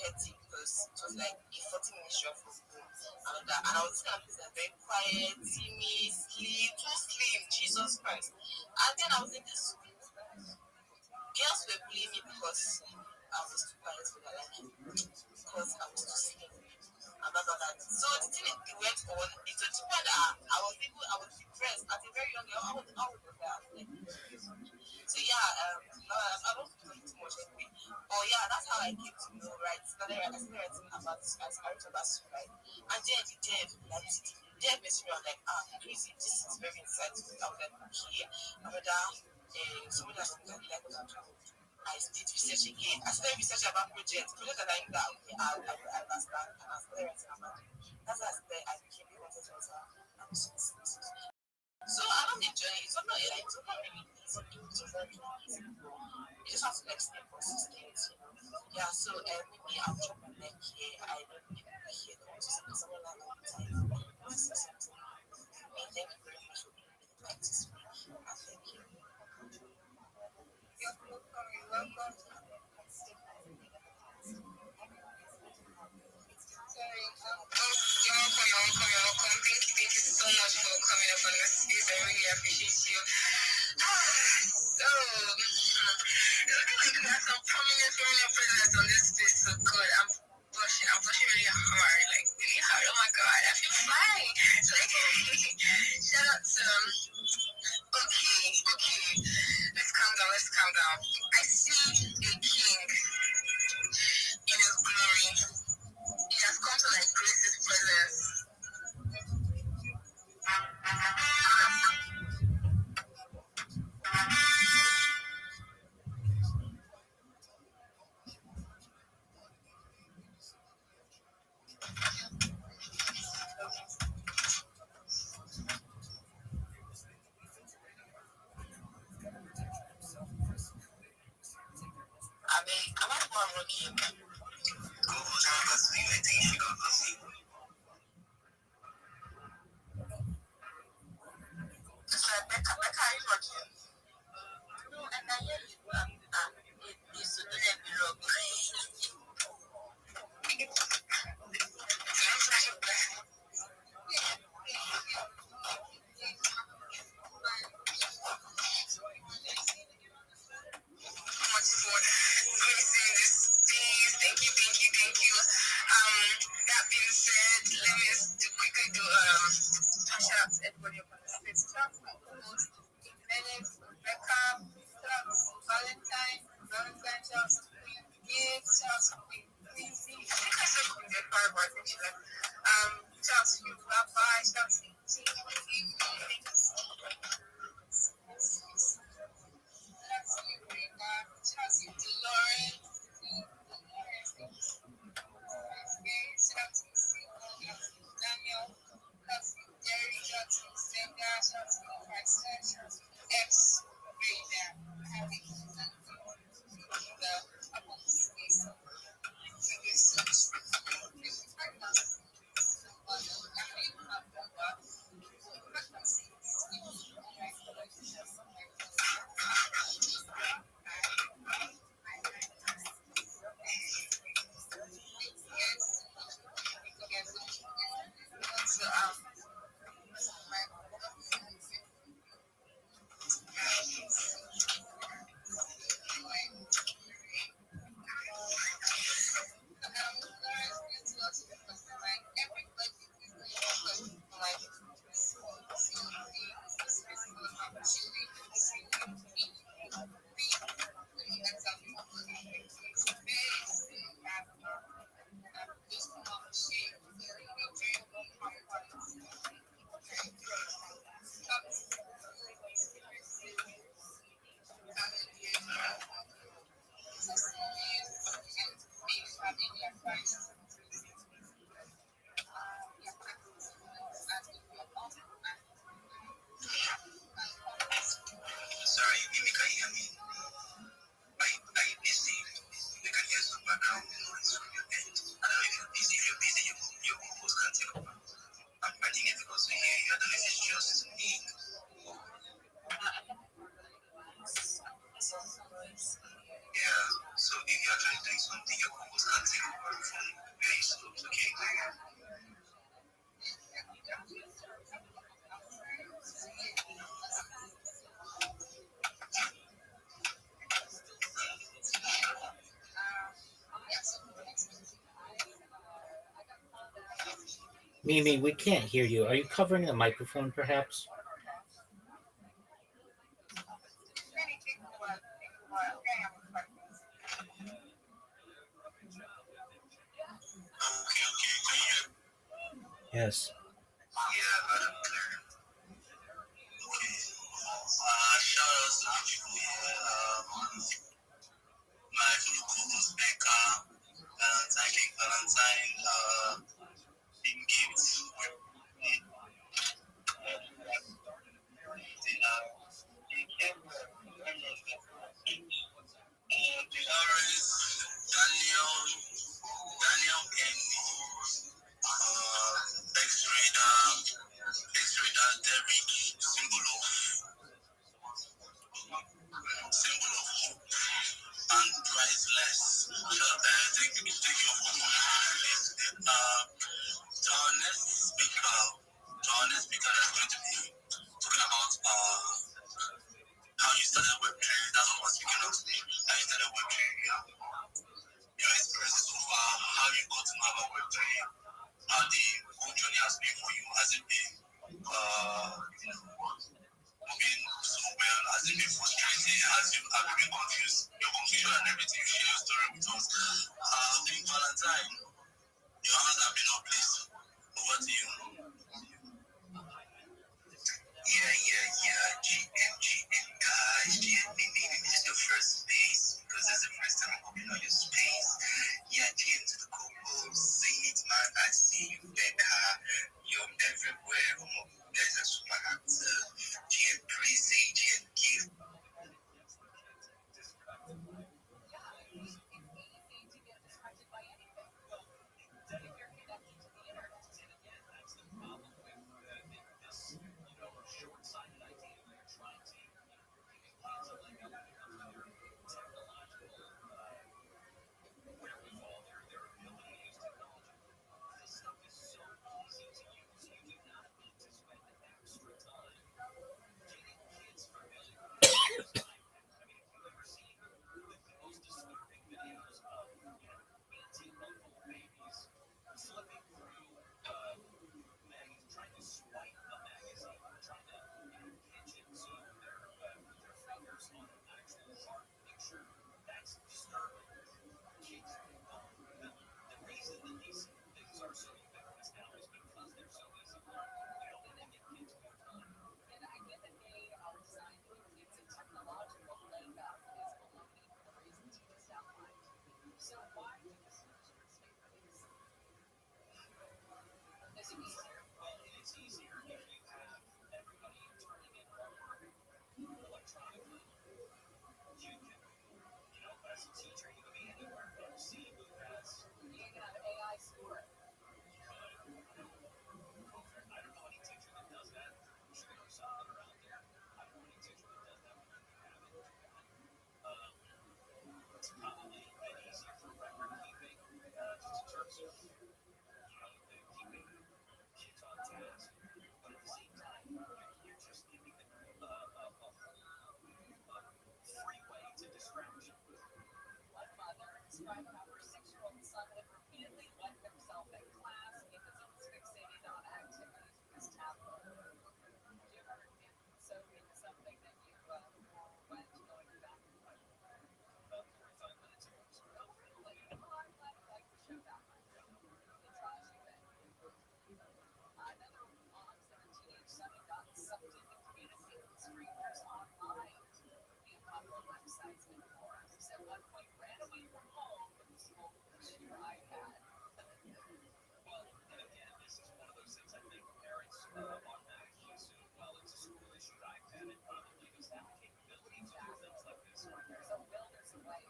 hectic because it was like a 40-minute drive from home and I was this kind of person very quiet, timid, too slim, Jesus Christ. And then I was in this school. Girls were bullying me because I was too quiet for their liking, because I was too slim. And blah, blah, blah. So the thing it went on. It took the point that I was depressed at a very young age. I was there. So yeah, I don't talk too much anyway. But yeah, that's how I came to know, right? I started writing about this. I wrote about this, right? And then the dev liked it. They had messaged me, I'm like, crazy, this is very insightful. I was like, okay, brother, someone has to tell me that was I did research again. I started researching about projects that I knew that okay, I understand and I started writing about it. That's how I became a content writer. So along the journey, it's not really easy. It's very easy. You just have to like stay consistent, Yeah, so maybe I'll drop my neck here. I don't need to be here to someone like all the time. This is something. Thank you very much for being with me this week. Thank you. You're welcome. Sorry. You're welcome. Thank you so much for coming up on this space. I really appreciate you. So, looking like we have some prominent female presence on this space. So good. I'm blushing really hard. Like, really hard. Oh my god. I feel fine. Like, shout out to okay. Let's calm down. I see a king in his glory. He has come to like grace his presence. I mean, I'm not one rookie. So Becca, are you working? No, and I hear you. It is to do them below. Thank you. That being said, let me quickly do shout out to everybody up on the space. Shout out to my co-host, Bennett, Rebecca, shout out to Valentine, shout out to Queen Gibbs, shout out to Queen Queasy. I think I said Queen Rebecca, but I think she left. Shout out to you, Papa, shout out to you, Thank you so much. Shout out to you, Lauren. Daniel, Jerry, Senga, X, Rayman, Harry, Sorry, Mimi, can you hear me? Are you busy? We can hear some background noise from your end. I don't know if you're busy. If you're busy, your host can take over. I think it's because we hear you. I don't know if it's just me. Yeah, so if you're actually doing something, your host can take over from where you stopped, okay? Mimi, we can't hear you. Are you covering the microphone, perhaps? Okay. Yes. Yeah, Moving so well? Has it been frustrating? Have you been confused? Your confusion and everything. Share your story with us. King Valentine, your hands have been uplifted. Over to you. Yeah. GM, guys. GM, maybe this is your first space because this is the first time I'm coming on your space. Yeah, GM to the co-host. Sing it, man. I see you, Becca. You're everywhere. Guys are super active. GM, please say GM, give.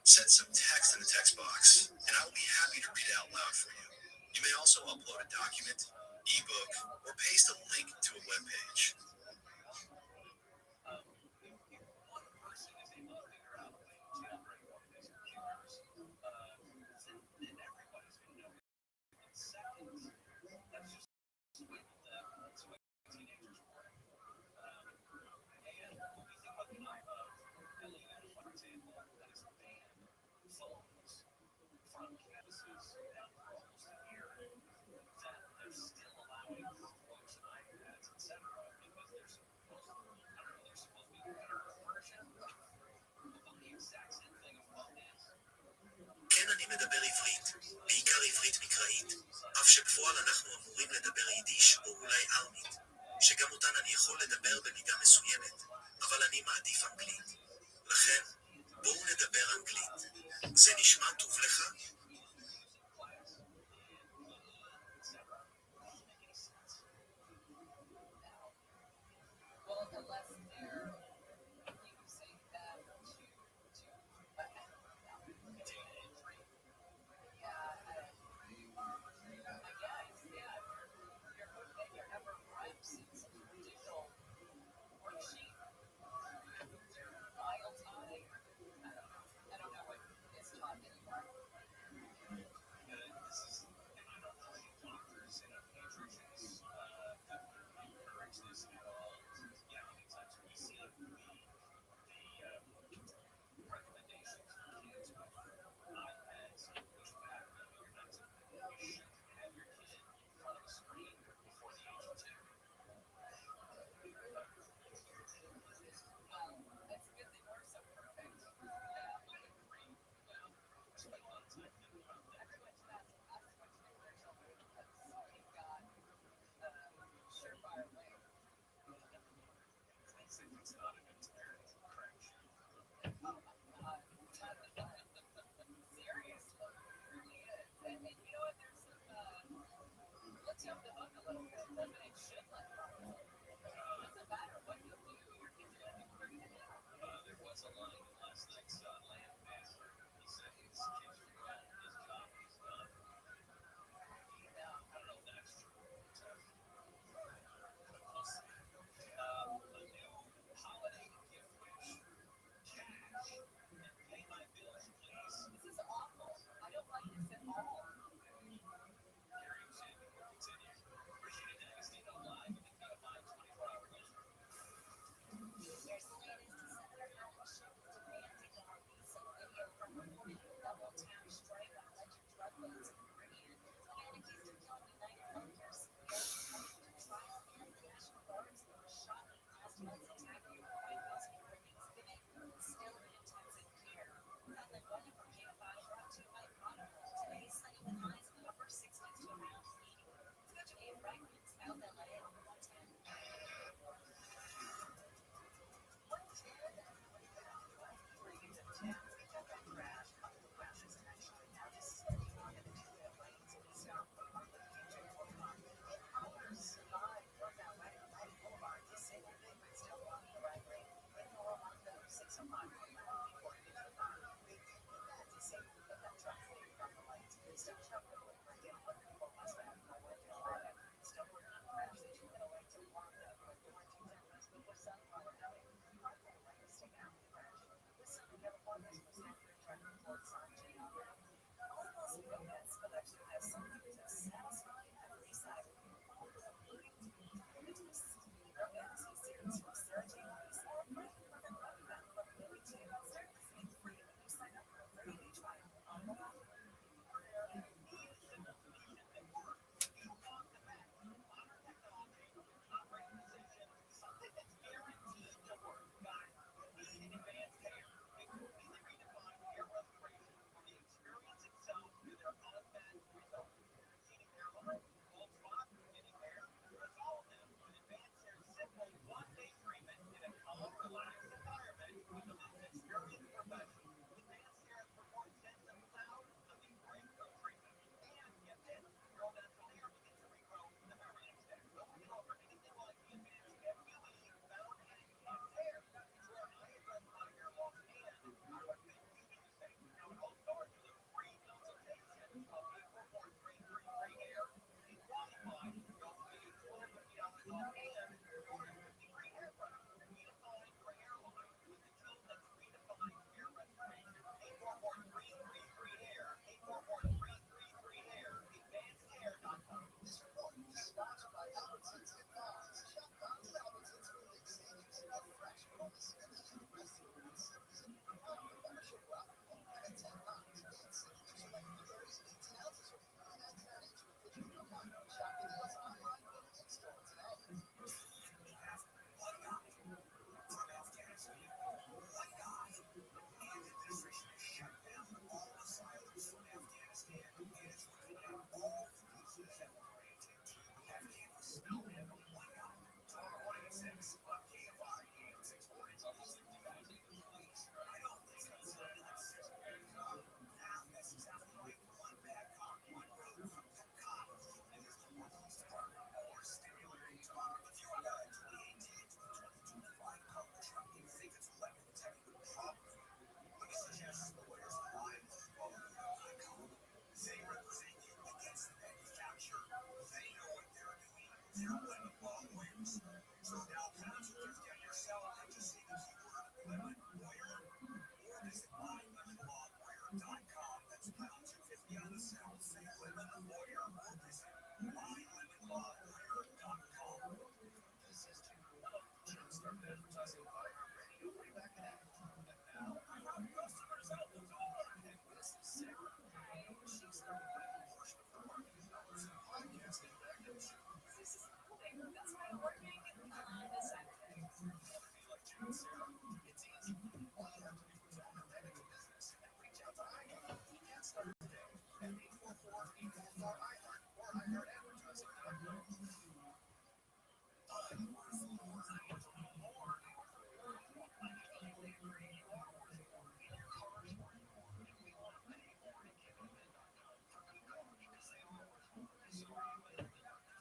Send some text in the text box, and I will be happy to read it out loud for you. You may also upload a document, ebook, or paste a link to a web page. כן, אני מדבר עברית, בעיקר עברית מקראית, אף שבפועל אנחנו אמורים לדבר יידיש או אולי ארמית, שגם אותן אני יכול לדבר במידה מסוימת, אבל אני מעדיף אנגלית. לכן, בואו נדבר אנגלית. זה נשמע טוב לך?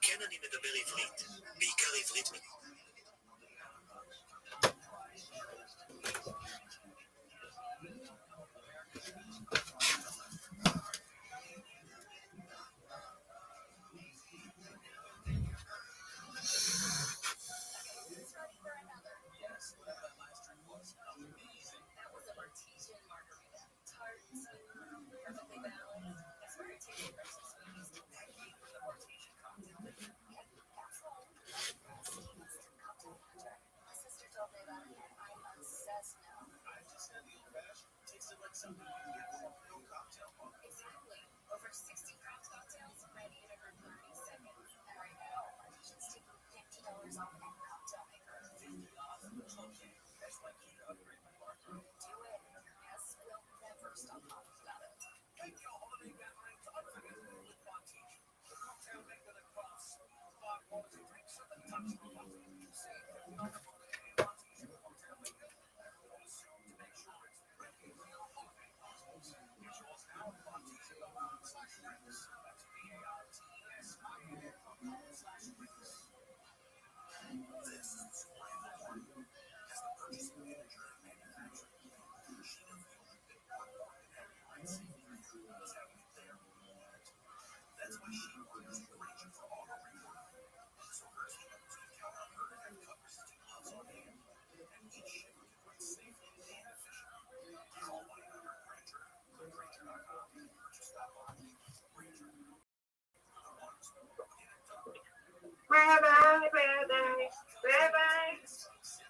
כן, אני מדבר עברית, בעיקר עברית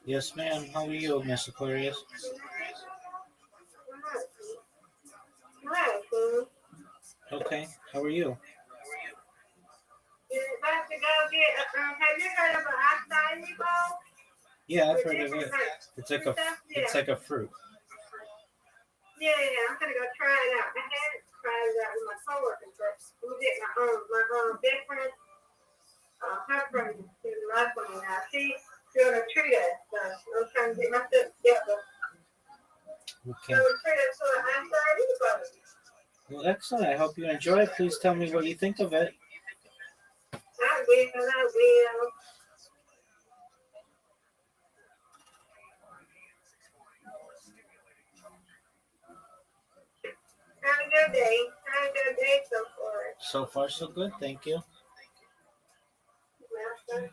Yes, ma'am. How are you, Miss Aquarius? Okay. How are you? Have you heard of an acai bowl? Yeah, I've heard of it. It's like a fruit. Yeah, I'm gonna go try it out. I hadn't tried it out with my coworkers, but we did my best friend, her friend, she was my friend now. She's gonna treat us, so I'm trying to get myself together. Okay. So we treat us to an acai bowl. Well, excellent. I hope you enjoy it. Please tell me what you think of it. I will. Have a good day. Have a good day so far. So far, so good. Thank you. Welcome.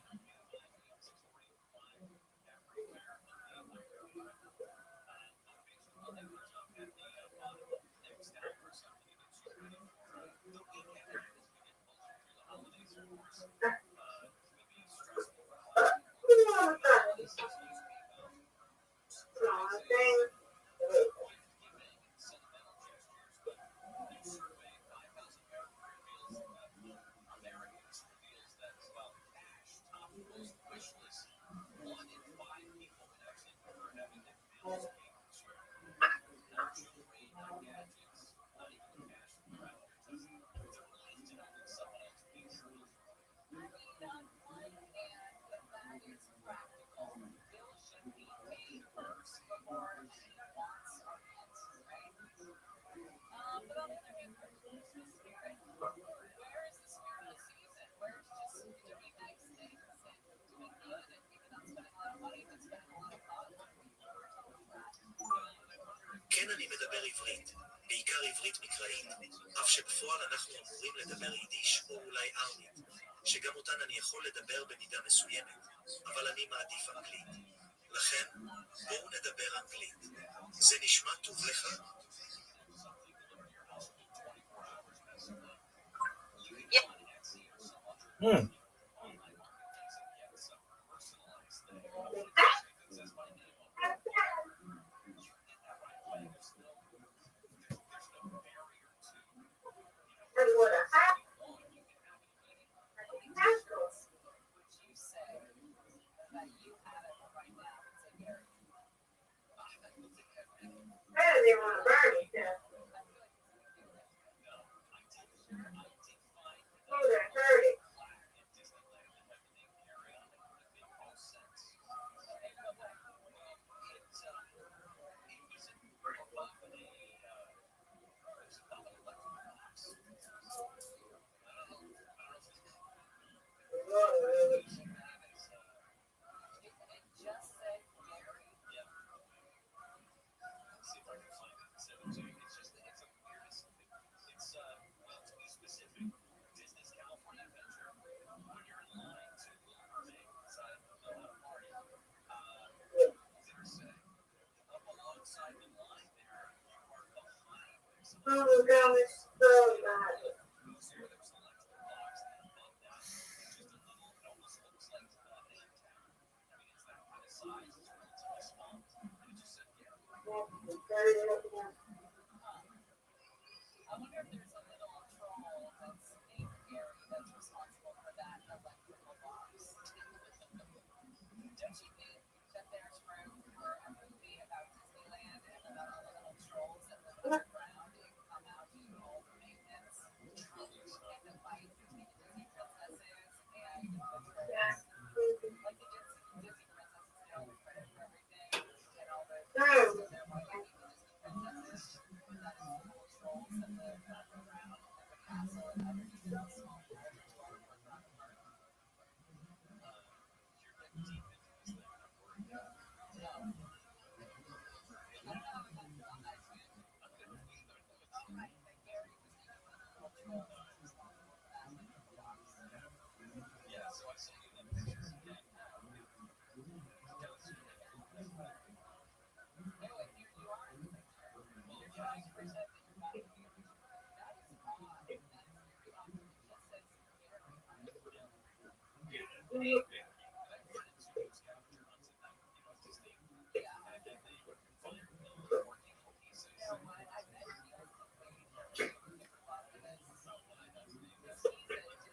כן, אני מדבר עברית, בעיקר עברית מקראית, אף שבפועל אנחנו אמורים לדבר יידיש או אולי ארמית, שגם אותן אני יכול לדבר במידה מסוימת, אבל אני מעדיף אנגלית. לכן, בואו נדבר אנגלית. זה נשמע טוב לך?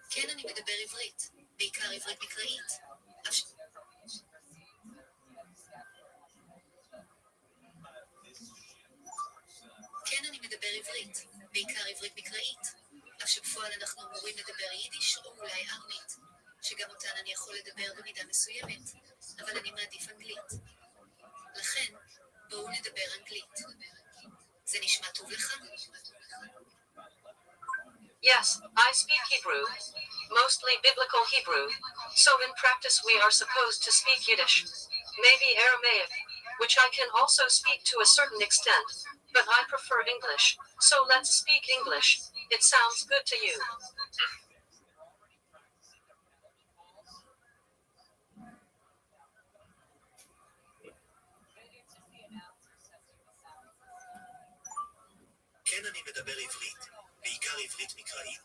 כן, אני מדבר עברית, בעיקר עברית מקראית. כן, אני מדבר עברית, בעיקר עברית מקראית. אף שבפועל אנחנו אמורים לדבר יידיש או אולי ארמית, שגם אותן אני יכול לדבר במידה מסוימת, אבל אני מעדיף אנגלית. לכן, בואו נדבר אנגלית. זה נשמע טוב לך? Yes, I speak Hebrew, mostly biblical Hebrew, so in practice we are supposed to speak Yiddish, maybe Aramaic, which I can also speak to a certain extent, but I prefer English, so let's speak English. It sounds good to you. כן, אני מדבר עברית, בעיקר עברית מקראית,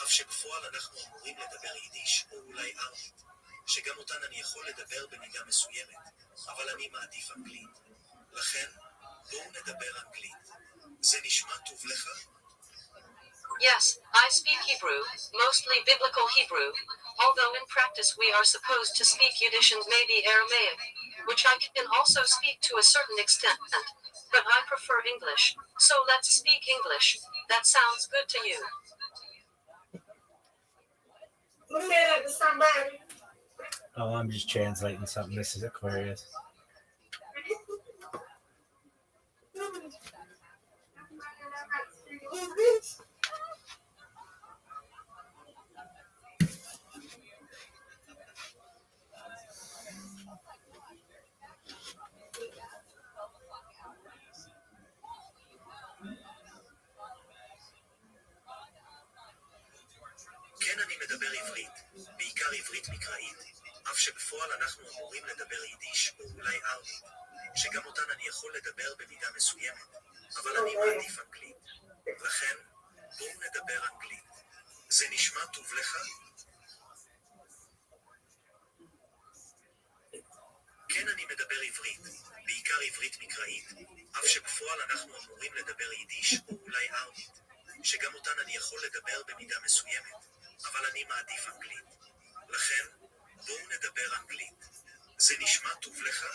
אף שבפועל אנחנו אמורים לדבר יידיש או אולי ארמית, שגם אותן אני יכול לדבר במידה מסוימת, אבל אני מעדיף אנגלית. לכן, בואו נדבר אנגלית. זה נשמע טוב לך? Yes, I speak Hebrew, mostly biblical Hebrew, although in practice we are supposed to speak Yiddish and maybe Aramaic, which I can also speak to a certain extent, but I prefer English, so let's speak English. That sounds good to you. Oh, I'm just translating something. This is Aquarius. כן, אני מדבר עברית, בעיקר עברית מקראית, אף שבפועל אנחנו אמורים לדבר יידיש או אולי ארמית, שגם אותן אני יכול לדבר במידה מסוימת, אבל אני מעדיף אנגלית. לכן, בואו נדבר אנגלית. זה נשמע טוב לך? כן, אני מדבר עברית, בעיקר עברית מקראית, אף שבפועל אנחנו אמורים לדבר יידיש או אולי ארמית, שגם אותן אני יכול לדבר במידה מסוימת, אבל אני מעדיף אנגלית. לכן, בואו נדבר אנגלית. זה נשמע טוב לך?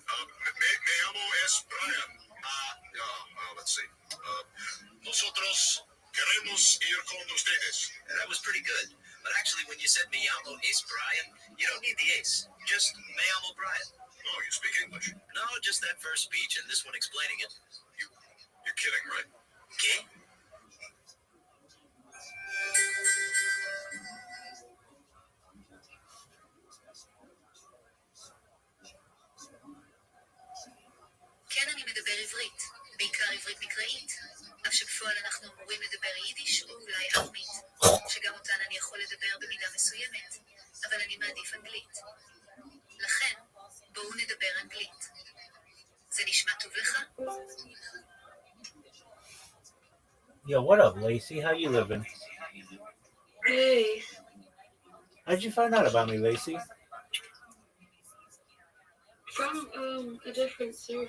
Hola, me llamo es Brian. Let's see. Nosotros queremos ir con ustedes. That was pretty good. But actually, when you said me llamo Ace Brian, you don't need the ace. Just me llamo Brian. Oh, you speak English? No, just that first speech and this one explaining it. You're kidding, right? Okay? כן, אני מדבר עברית, בעיקר עברית מקראית, אף שבפועל אנחנו אמורים לדבר יידיש או אולי ארמית, שגם אותן אני יכול לדבר במידה מסוימת, אבל אני מעדיף אנגלית. לכן, בואו נדבר אנגלית. זה נשמע טוב לך? Yo, what up, Lacey? How you living? Hey, How'd you find out about me, Lacey? from a different server.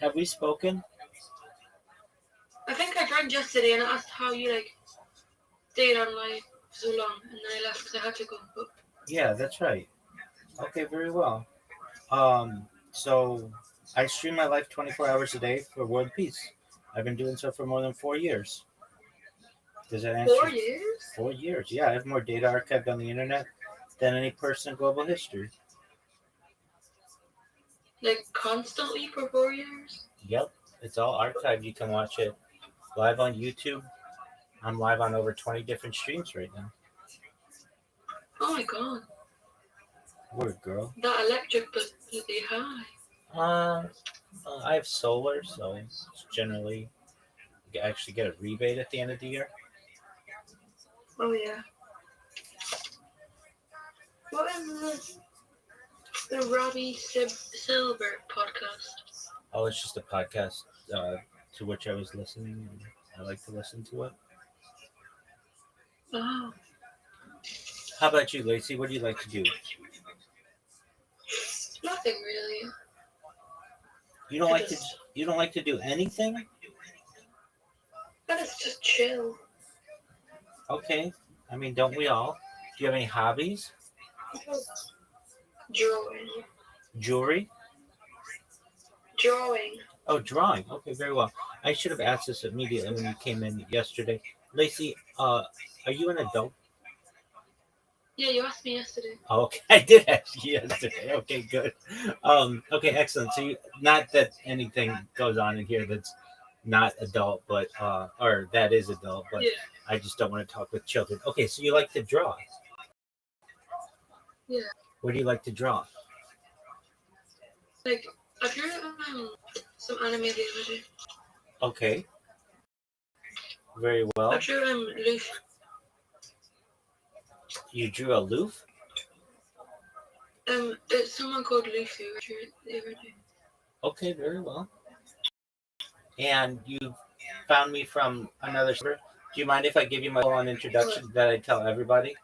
Have we spoken? I think I joined yesterday and asked how you stayed on for so long, and then I left because I had to go. But Yeah, that's right. Okay, very well. So I stream my life 24 hours a day for world peace. I've been doing so for more than 4 years. Does that answer? 4 years? 4 years, yeah. I have more data archived on the internet than any person in global history. Like constantly for 4 years? Yep, it's all archived. You can watch it live on YouTube. I'm live on over 20 different streams right now. Oh my god. Word, girl. That electric bill is pretty high. Uh, I have solar, so it's generally you actually get a rebate at the end of the year. Oh yeah. What is the Robbie Silver podcast? Oh, it's just a podcast to which I was listening, and I like to listen to it. Oh. How about you, Lacey? What do you like to do? Nothing really. You don't like to. You don't like to do anything? But it's just chill. Okay. I mean, don't we all? Do you have any hobbies? Drawing. Jewelry? Drawing. Oh, drawing. Okay, very well. I should have asked this immediately when you came in yesterday. Lacey, are you an adult? Yeah, you asked me yesterday. Oh, okay, I did ask you yesterday. Okay, good. Okay, excellent. So, not that anything goes on in here that's not adult, but or that is adult, but Yeah. I just don't want to talk with children. Okay, so you like to draw. Yeah. What do you like to draw? Like, I drew some anime the other day. Okay. Very well. I drew Luffy. You drew a loof? It's someone called Luffy. I drew it the other day. Okay, very well. And you found me from another server. Do you mind if I give you my full-on introduction that I tell everybody?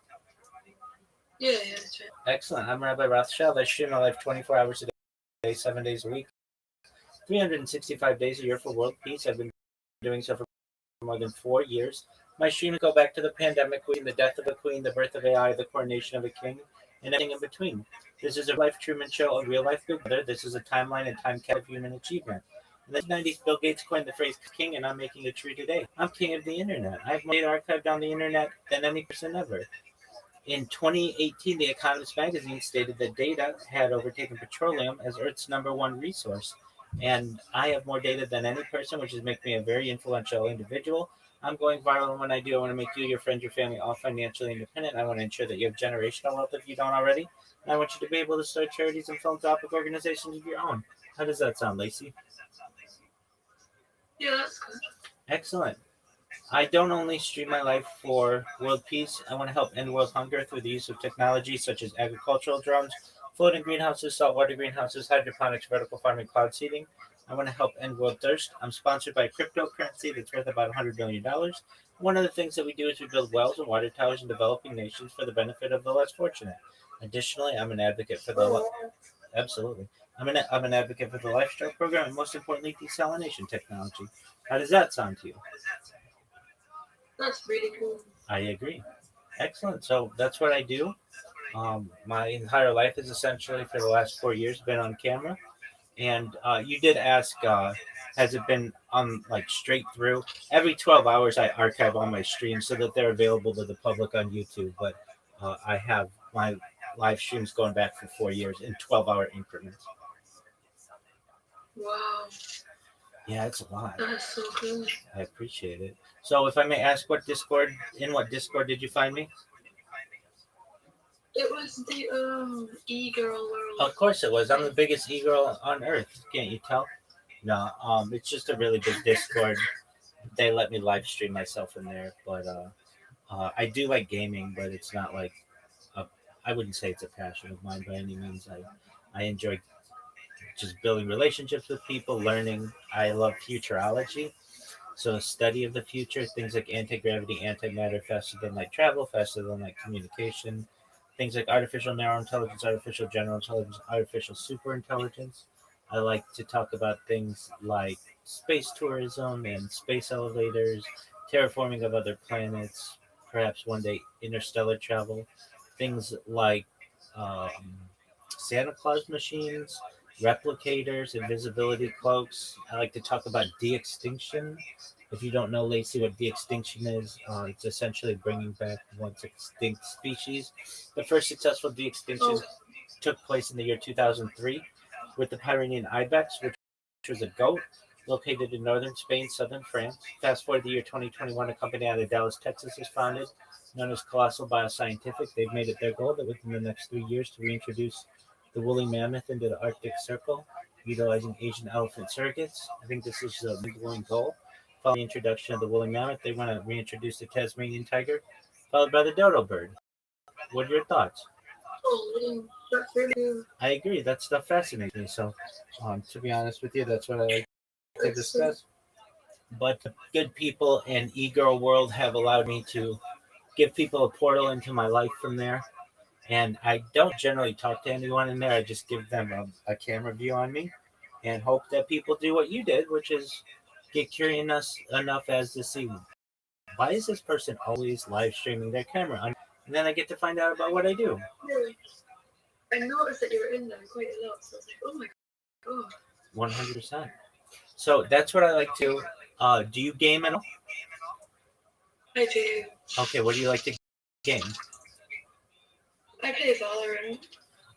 Yeah, that's right. Excellent. I'm Rabbi Rothschild. I stream my life 24 hours a day, 7 days a week, 365 days a year for world peace. I've been doing so for more than 4 years. My streams go back to the pandemic queen, the death of a queen, the birth of AI, the coronation of a king, and everything in between. This is a life Truman show, a real life Big Brother. This is a timeline and time cap of human achievement. In the 90s, Bill Gates coined the phrase king, and I'm making it true today. I'm king of the internet. I have more data archived on the internet than any person ever. In 2018, The Economist magazine stated that data had overtaken petroleum as Earth's #1 resource. And I have more data than any person, which is making me a very influential individual. I'm going viral, and when I do, I want to make you, your friends, your family all financially independent. I want to ensure that you have generational wealth if you don't already. And I want you to be able to start charities and philanthropic organizations of your own. How does that sound, Lacey? Yeah, that's good. Excellent. I don't only stream my life for world peace. I want to help end world hunger through the use of technology such as agricultural drones, floating greenhouses, saltwater greenhouses, hydroponics, vertical farming, cloud seeding. I want to help end world thirst. I'm sponsored by a cryptocurrency that's worth about $100 million. One of the things that we do is we build wells and water towers in developing nations for the benefit of the less fortunate. Additionally, I'm an advocate for the absolutely. I'm an advocate for the lifestyle program and most importantly, desalination technology. How does that sound to you? That's really cool. I agree. Excellent. So that's what I do. My entire life is essentially for the last 4 years been on camera. And you did ask, has it been on like straight through? Every 12 hours, I archive all my streams so that they're available to the public on YouTube. But I have my live streams going back for 4 years in 12-hour increments. Wow. Yeah, it's a lot. That is so cool. I appreciate it. So if I may ask, what Discord did you find me? It was the e-girl world. Of course it was. I'm the biggest e-girl on earth. Can't you tell? No, it's just a really big Discord. They let me live stream myself in there, but I do like gaming, but it's not like I wouldn't say it's a passion of mine by any means. I enjoy just building relationships with people, learning. I love futurology. So study of the future, things like anti-gravity, antimatter, faster than light travel, faster than light communication, things like artificial narrow intelligence, artificial general intelligence, artificial super intelligence. I like to talk about things like space tourism and space elevators, terraforming of other planets, perhaps one day interstellar travel, things like um, Santa Claus machines, replicators, invisibility cloaks. I like to talk about de-extinction. If you don't know, Lacey, what de-extinction is, it's essentially bringing back once extinct species. The first successful de-extinction took place in the year 2003 with the Pyrenean ibex, which was a goat located in northern Spain, southern France. Fast forward to the year 2021, a company out of Dallas, Texas is founded, known as Colossal Bioscientific. They've made it their goal that within the next 3 years to reintroduce the woolly mammoth into the Arctic Circle, utilizing Asian elephant surrogates. I think this is a big goal. Following the introduction of the woolly mammoth, they want to reintroduce the Tasmanian tiger, followed by the dodo bird. What are your thoughts? Oh, that's really good. I agree. That stuff fascinates me. So, to be honest with you, that's what I like to discuss. But the good people and e-girl world have allowed me to give people a portal into my life from there. And I don't generally talk to anyone in there. I just give them a camera view on me and hope that people do what you did, which is get curious enough as to see why is this person always live streaming their camera on? And then I get to find out about what I do. Really? I noticed that you were in there quite a lot, so I was like, oh my god. 100%. So that's what I like to. Do you game at all? I do. Okay, what do you like to game? I play Valorant.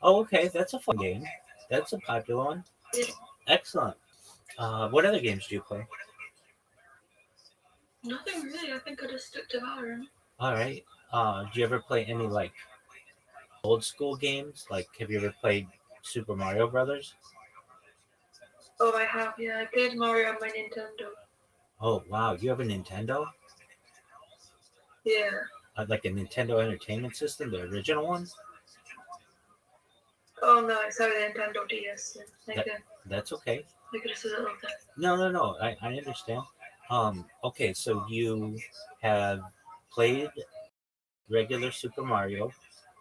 Oh, okay, that's a fun game. That's a popular one. Yeah. Excellent. What other games do you play? Nothing really. I think I just stick to Valorant. All right. Do you ever play any like old school games? Like, have you ever played Super Mario Brothers? Oh, I have. Yeah, I played Mario on my Nintendo. Oh, wow. You have a Nintendo? Yeah. Like a Nintendo Entertainment System, the original one? Oh no, I saw the Nintendo DS. That's okay. Like just a little thing. No. I understand. Okay, so you have played regular Super Mario.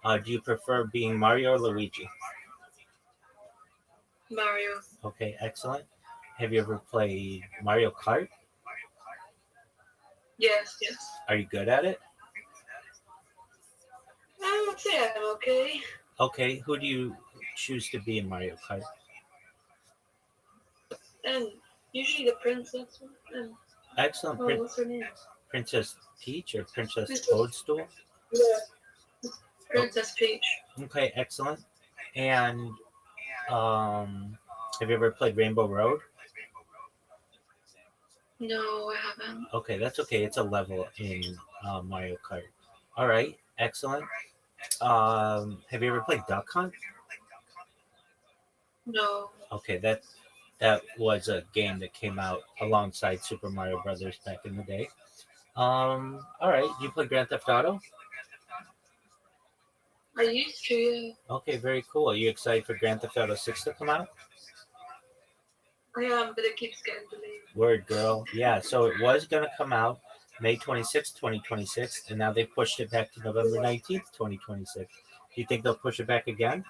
Do you prefer being Mario or Luigi? Mario. Okay, excellent. Have you ever played Mario Kart? Yes. Are you good at it? I would say I'm okay. Okay, who do you choose to be in Mario Kart? And usually the princess one. And Excellent. what's her name? Princess Peach or Princess Toadstool? Yeah. Princess Peach. Okay, excellent. And have you ever played Rainbow Road? No, I haven't. Okay, that's okay. It's a level in Mario Kart. All right, excellent. Have you ever played Duck Hunt? No. Okay, that was a game that came out alongside Super Mario Brothers back in the day. All right. Do you play Grand Theft Auto? I used to, yeah. Okay, very cool. Are you excited for Grand Theft Auto 6 to come out? I am, but it keeps getting delayed. Word, girl. Yeah, so it was going to come out May 26th, 2026, and now they pushed it back to November 19th, 2026. Do you think they'll push it back again?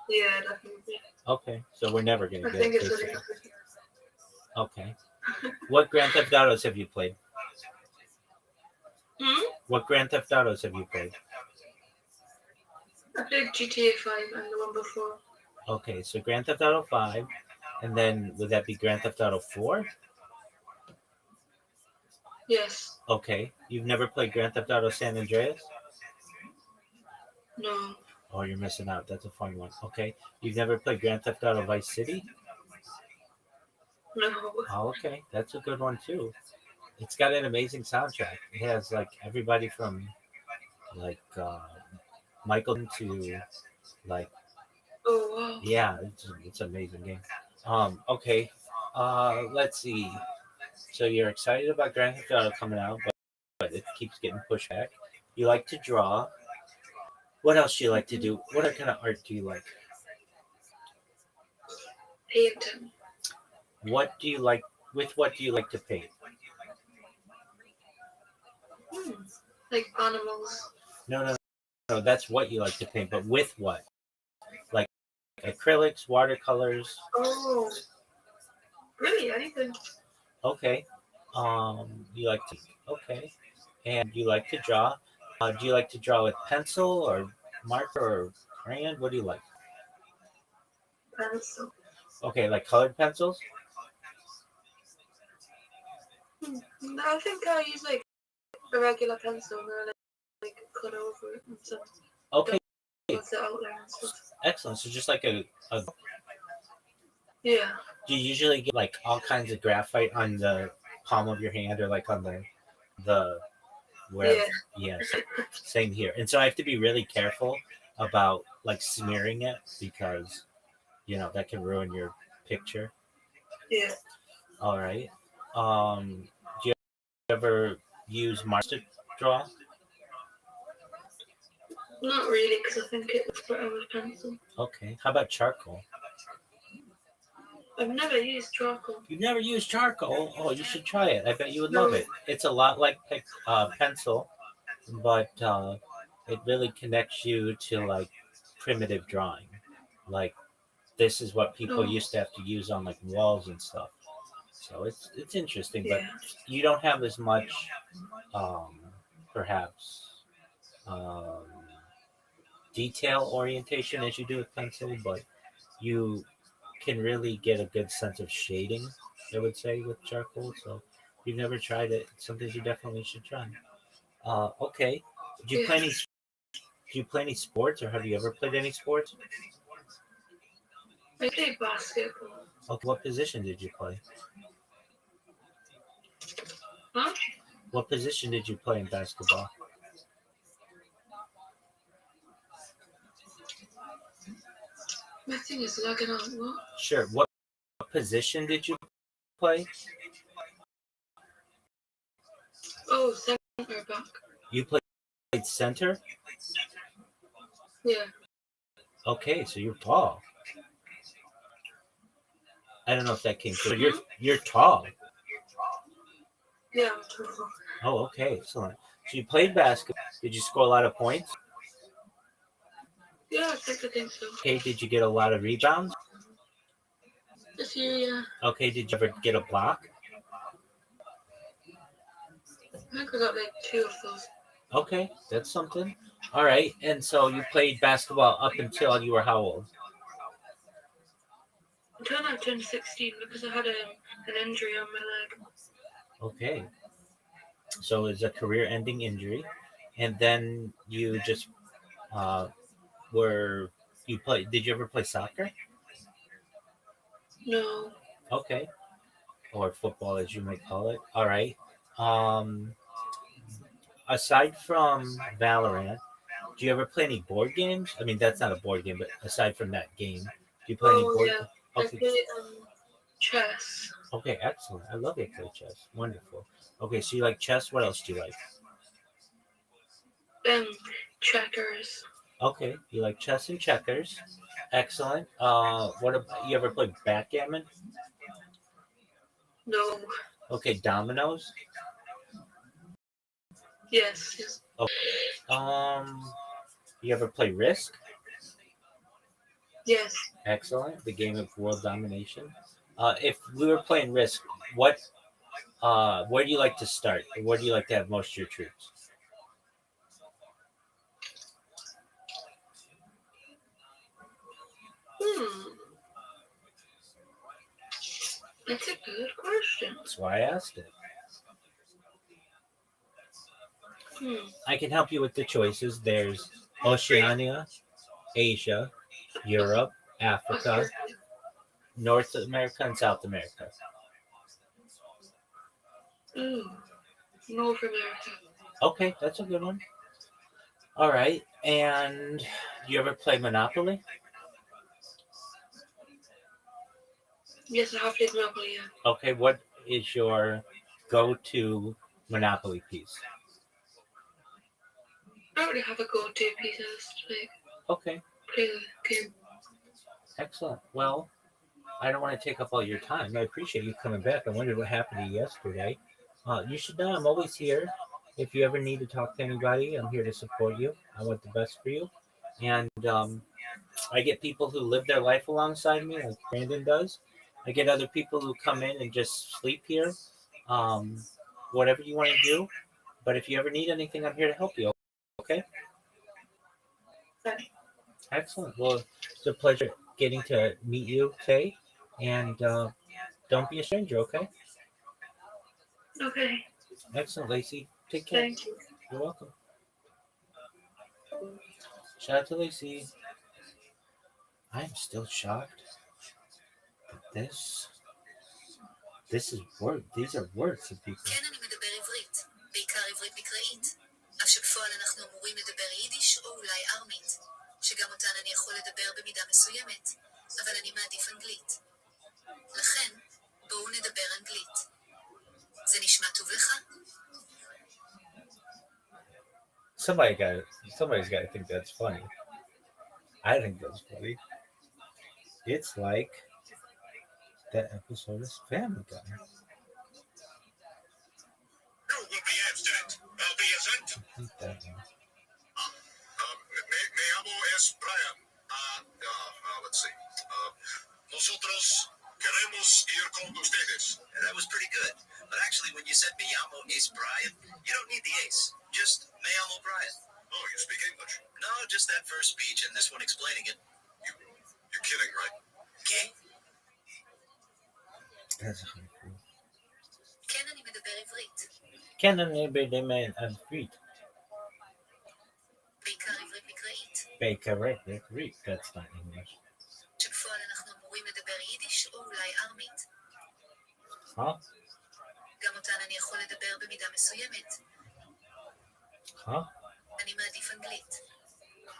Yeah, definitely. Okay, so we're never going to I get think it. it's really Okay. What Grand Theft Autos have you played? What Grand Theft Autos have you played? I played GTA 5 and the one before. Okay, so Grand Theft Auto 5, and then would that be Grand Theft Auto 4? Yes. Okay, you've never played Grand Theft Auto San Andreas? No. Oh, you're missing out. That's a fun one. Okay, you've never played Grand Theft Auto Vice City? No. Oh, okay, that's a good one too. It's got an amazing soundtrack. It has like everybody from like Michael to like Oh wow. yeah, it's an amazing game. Okay, let's see. So you're excited about Grand Theft Auto coming out, but it keeps getting pushed back. You like to draw. What else do you like to do? What other kind of art do you like? Painting. What do you like? With what do you like to paint? Like animals. No. That's what you like to paint, but with what? Like acrylics, watercolors. Oh. Really? Anything? Okay. You like to. Okay. And you like to draw. Do you like to draw with pencil or marker or Crayon? What do you like? Pencil. Okay, like colored pencils? I think I use like a regular pencil and then like cut over it and stuff. Okay, What's the outline and stuff. excellent. So just like a Yeah. do you usually get like all kinds of graphite on the palm of your hand or like on the wherever? Yeah. Yes, same here. And so I have to be really careful about like smearing it because that can ruin your picture. Yeah. All right. Do you ever use markers to draw? Not really, because I think it looks better with pencil. Okay. How about charcoal? I've never used charcoal. You've never used charcoal? Oh, you should try it. I bet you would No. love it. It's a lot like pencil, but it really connects you to like primitive drawing. Like this is what people used to have to use on like walls and stuff. So it's interesting, but Yeah. you don't have as much, perhaps, um, detail orientation as you do with pencil, but you can really get a good sense of shading, I would say, with charcoal. So if you've never tried it, it's something you definitely should try. Okay. Do you play any? Do you play any sports, or have you ever played any sports? I play basketball. Okay. What position did you play? Huh? What position did you play in basketball? My thing is lagging out. What? Sure. What position did you play? Oh, center back. You played center? Yeah. Okay, so you're tall. I don't know if that came through. You're tall. Yeah, I'm tall. Oh, okay, excellent. So you played basketball. Did you score a lot of points? Yeah, I think so. Okay, did you get a lot of rebounds? A few, yeah. Okay, did you ever get a block? I think I got like 2 of those. Okay, that's something. All right, and so you played basketball up until you were how old? Until I turned 16 because I had an injury on my leg. Okay, so it's a career-ending injury, and then you just were you play? Did you ever play soccer? No. Okay, or football, as you might call it. All right. Um, Aside from Valorant, do you ever play any board games? I mean, that's not a board game, but aside from that game, do you play any board? Yeah. Okay. I play chess. Okay, excellent. I love it. Play chess. Wonderful. Okay, so you like chess. What else do you like? Checkers. Okay, you like chess and checkers. Excellent. What about you ever play backgammon? No. Okay, dominoes. Yes. Okay. You ever play Risk? Yes. Excellent. The game of world domination. If we were playing Risk, where do you like to start? Where do you like to have most of your troops? That's a good question. That's why I asked it. I can help you with the choices. There's Oceania, Asia, Europe, Africa, North America, and South America. North America. Okay, that's a good one. All right. And do you ever play Monopoly? Yes, I have played Monopoly, yeah. Okay, what is your go-to Monopoly piece? I don't really have a go-to piece. I just Okay, play the game. excellent. Well, I don't want to take up all your time. I appreciate you coming back. I wondered what happened to you yesterday. You should know I'm always here. If you ever need to talk to anybody, I'm here to support you. I want the best for you. And I get people who live their life alongside me, like Brandon does. I get other people who come in and just sleep here. Um, Whatever you want to do. But if you ever need anything, I'm here to help you. Okay? Okay. Excellent. Well, it's a pleasure getting to meet you, Tay. And don't be a stranger, okay? Okay, Excellent, Lacey. Take care. thank you. You're welcome. Shout out to Lacey. I'm still shocked that this is word. These are words of people. כן, אני מדבר עברית, בעיקר עברית מקראית. אף שבפועל אנחנו אמורים לדבר יידיש או אולי ארמית, שגם אותן אני יכול לדבר במידה מסוימת, אבל אני מעדיף אנגלית. לכן, בואו נדבר אנגלית. זה נשמע טוב לך? Somebody's got to think that's funny. I think that's funny. It's like that episode of Family Guy. You will be abstinent. I'll be present. I think that one. Me llamo es Brian. Let's see. Nosotros queremos ir con ustedes. That was pretty good. But actually, when you said me llamo es Brian, you don't need the ace. Just me llamo Brian. Oh, you speak English? No, just that first speech and this one explaining it. You're kidding, right? Okay? That's really cool. כן, אני מדבר עברית, Can a neighbor demand a treat? בעיקר עברית מקראית. Baker read. That's not English. שבפועל אנחנו אמורים לדבר יידיש או אולי ארמית. Huh? גם אותן אני יכול לדבר במידה מסוימת. Huh? אני מעדיף אנגלית.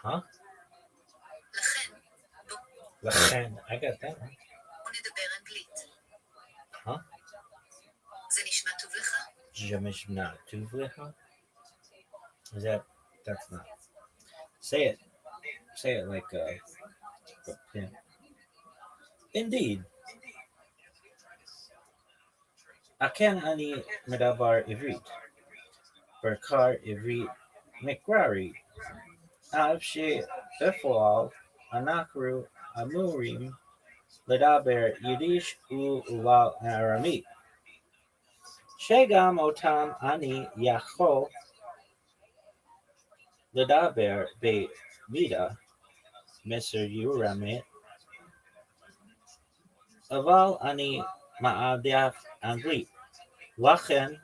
Huh? לכן, I got that one. בואו נדבר אנגלית. Huh? זה נשמע טוב לך? Jamishna Tuvliha? Is that's not. Say it. Say it like a pimp. Indeed. Akan ani medabar ivrit. Berkar ivrit mikrari. Avshe befal anakru amurim ledaber yiddish uval aramit. Shegam otam ani yachol ledaber be vida Mr. Uramit aval ani ma'adiaf anglit lachen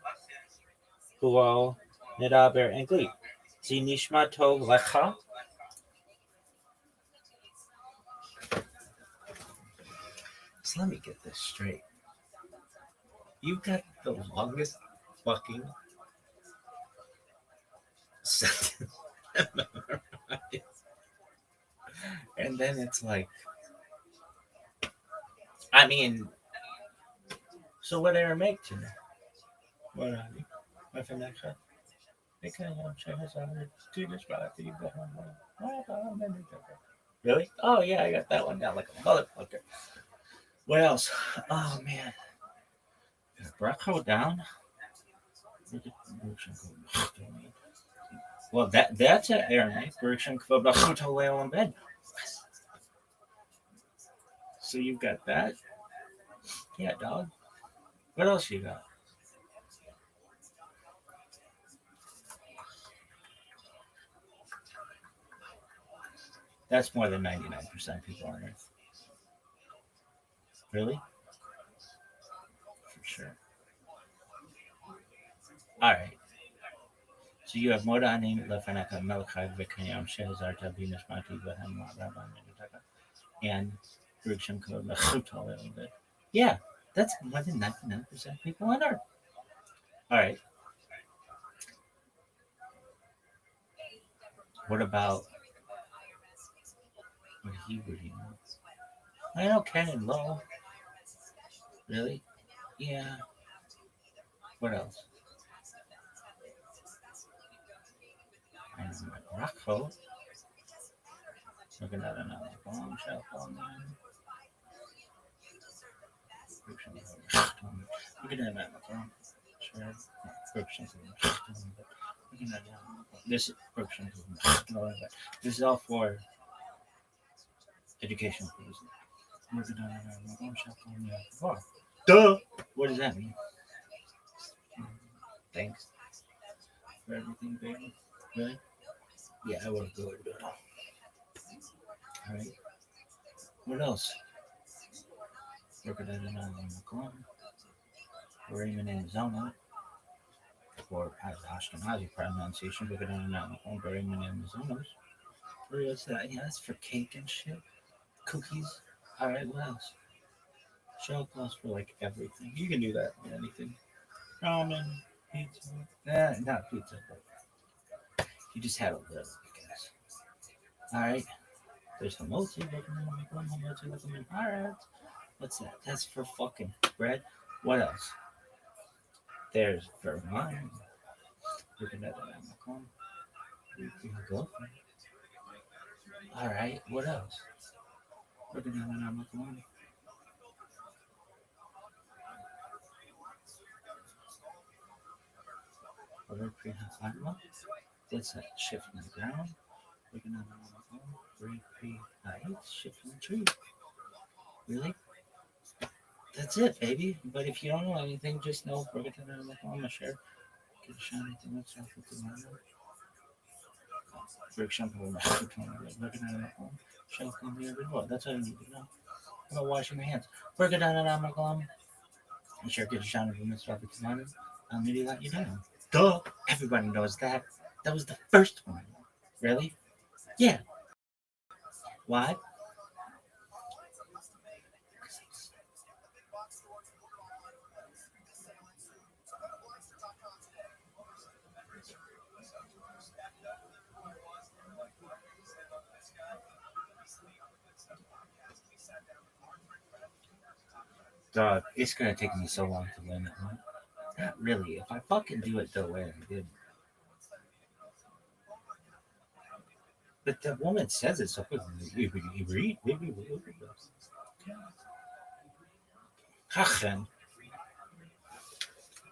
huo nedaber anglit zinishma tov lecha. So let me get this straight. You got the longest fucking sentence memorized. And then it's like, I mean, so what Aramaic to me? What are you? My connection? Really? Oh yeah, I got that one down like a motherfucker. What else? Oh man. Bracho down. Well, that's an Aramaic. Bed. So you've got that. Yeah, dog. What else you got? That's more than 99% of people on Earth. Really? For sure. All right. So you have Modani, Lefanaka, Melchai, Vikayam, Shehazar, Tabinas, Mati, Bahan, Rabban, and Riksham Code, a little bit. Yeah, that's more than 99% of people on Earth. All right. What about what Hebrew do you know? I know Ken and Low. Really? Yeah. What else? I know Rockford. Looking at another bombshell on there. Looking at that. This is all for educational purposes. Duh. What does that mean? Thanks for everything, baby. Really? Yeah, I would go and do it. All right. What else? Working at an McClung. Raymond in Zona. Or as Ashkenazi pronunciation, working at an McClung. Raymond in Zonas. What else? Yeah, that's for cake and shit. Cookies. All right. What else? Shell calls for like everything. You can do that. Anything. Ramen, pizza. Not pizza, but you just have a little, I guess. All right. There's Hamochi. All right. What's that? That's for fucking bread. What else? There's Vermont. Looking at that Amazon. You can go. All right. What else? Looking at an Amazon. What's that? Shifting the ground. Looking at an Amazon. Very pre. Shifting the tree. Really? That's it, baby. But if you don't know anything, just know we're going to I'm a share. Get a shiny thing that's off with the man. For example, looking at it home. Shell come here every door. That's all you need to know. About washing my hands. Work it on an Amazon. And sure get a shiny thing that's off with the man. I'll maybe let you down. Duh. Everybody knows that. That was the first one. Really? Yeah. Why? Dog, it's gonna take me so long to learn it. Huh? Not really. If I fucking do it the way I did. But the woman says it so quickly. You read? Hachen.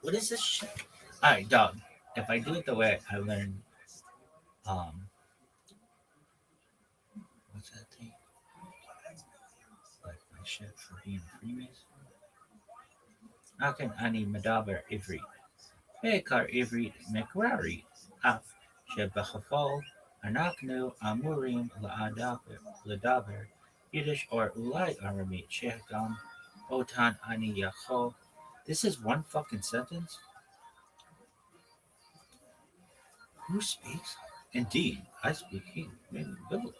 What is this shit? Alright, dog. If I do it the way I learned, what's that thing? Like my shit for being a Freemason? Hachen ani madaber ivri. Bekar ivri mekrari. שבחפול אנחנו אמורים לדבר יידיש or אולי ארמית שגם אותן אני יכול. This is one fucking sentence? Who speaks? Indeed, I speak English.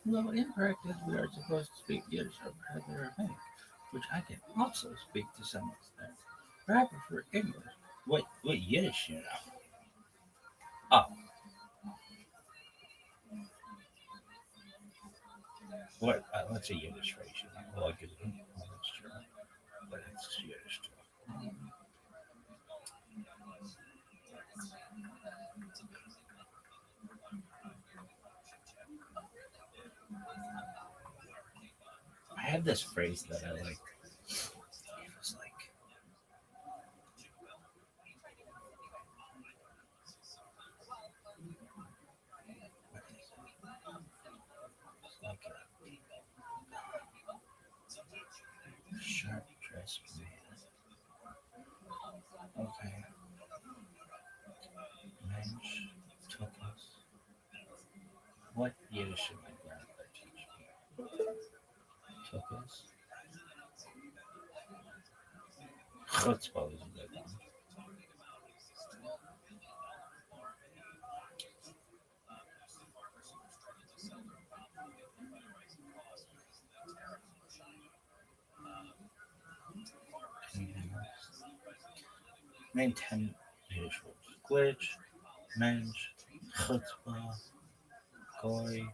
Though in practice we are supposed to speak Yiddish or Aramaic, which I can also speak to some extent. But I prefer English. What Yiddish you know? Oh, what's a Yiddish phrase? You know? Well, I could, that's true. But it's Yiddish too. I have this phrase that I like. It was like, what is it? It's like a sharp dressed man. Okay. Mensch took us. What Yiddish should my grandpa teach me? Took us. Chutzpah is a good one. Name 10 Yiddish words. Glitch, mensch, chutzpah, goy.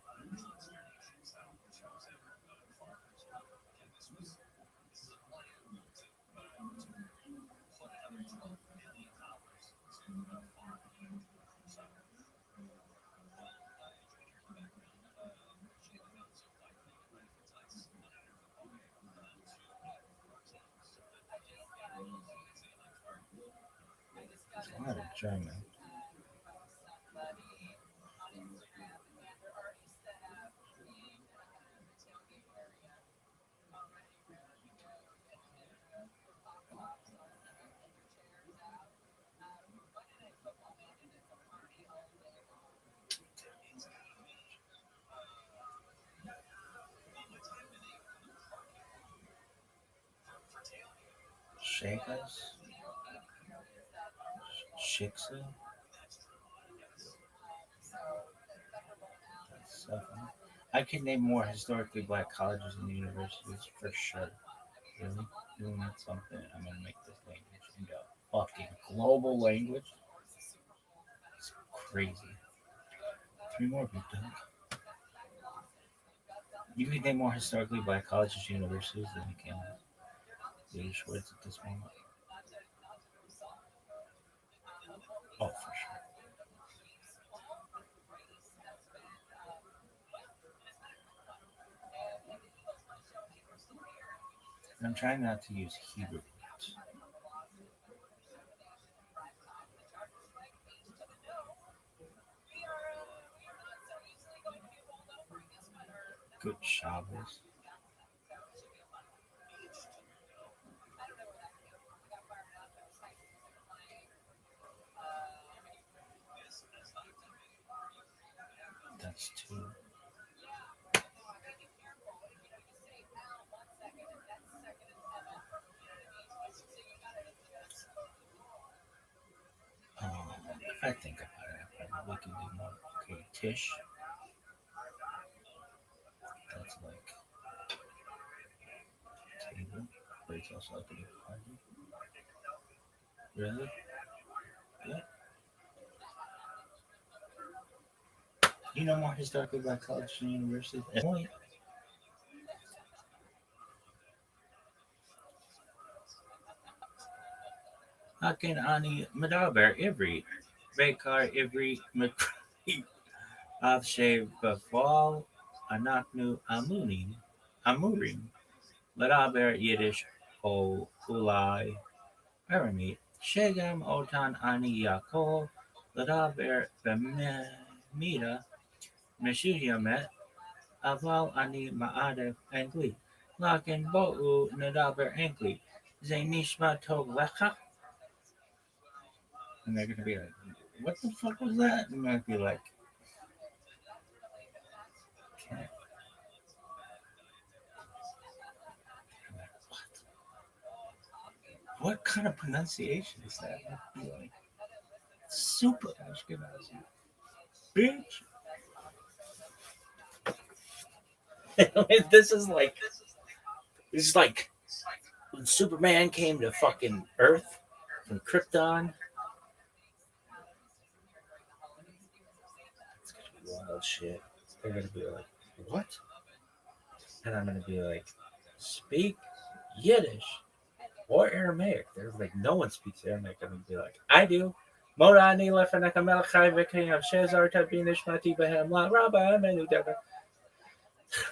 It's a lot of German. Shakas, Shiksa. That's 7. I can name more historically black colleges and universities for sure. Really? Doing that something, I'm gonna make this language into a fucking global language. It's crazy. 3 more, big dog. You can name more historically black colleges and universities than you can Yiddish words at this moment. Oh, for sure. And I'm trying not to use Hebrew words. Good Shabbos. That's 2. If I think about it, I probably can do more. Okay, Tish. That's like table, but it's also like a big party. Really? Yeah. You know more historically black colleges and universities? Point. Hakan Ani Madaber Ivri. Bekar Ivri Makri. Avshe Bafal Anaknu Amurim. Madaber Yiddish O Ulai Aramit. Shegam Otan Ani Yakol. Madaber Bemida. Meshuyamet. Aval Ani Ma'adef Angli. Lakin Bo'u Nadaber Angli. Zainishma Tov Lecha. And they're gonna be like, "What the fuck was that?" And I'm gonna be like, "Okay." What kind of pronunciation is that? I'd be like, super Ashkenazi, bitch. This is like when Superman came to fucking Earth from Krypton. It's gonna be wild shit. They're gonna be like, "What?" And I'm gonna be like, "Speak Yiddish or Aramaic." They're like, "No one speaks Aramaic." I'm gonna be like, "I do." Morani lefanaka melachai v'kayam shezar tabin ishmati behem la rabba menu dever.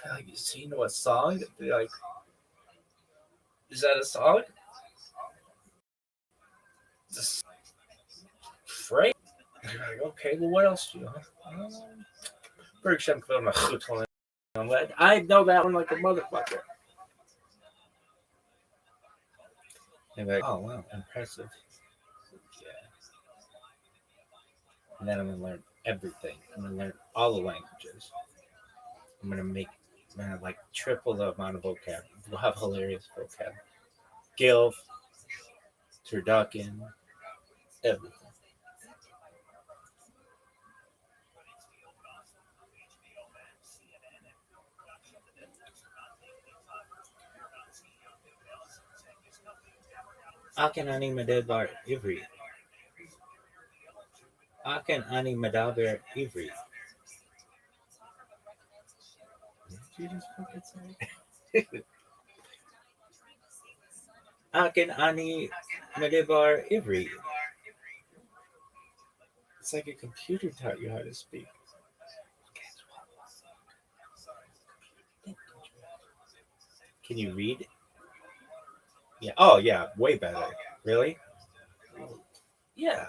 Like, you know a song? Be like, is that a song? It's a phrase. You're like, okay, well, what else do you know? I know that one like a motherfucker. And be like, oh wow, impressive. Yeah. And then I'm gonna learn everything. I'm gonna learn all the languages. I'm gonna like triple the amount of vocab. We'll have hilarious vocab. Gilf, turducken, everything. Akan ani medabar ivri. Akan ani medabar ivri. Did you just fucking say? Akan ani medabar ivri. It's like a computer taught you how to speak. Can you read? Yeah. Oh, yeah. Way better. Really? Yeah.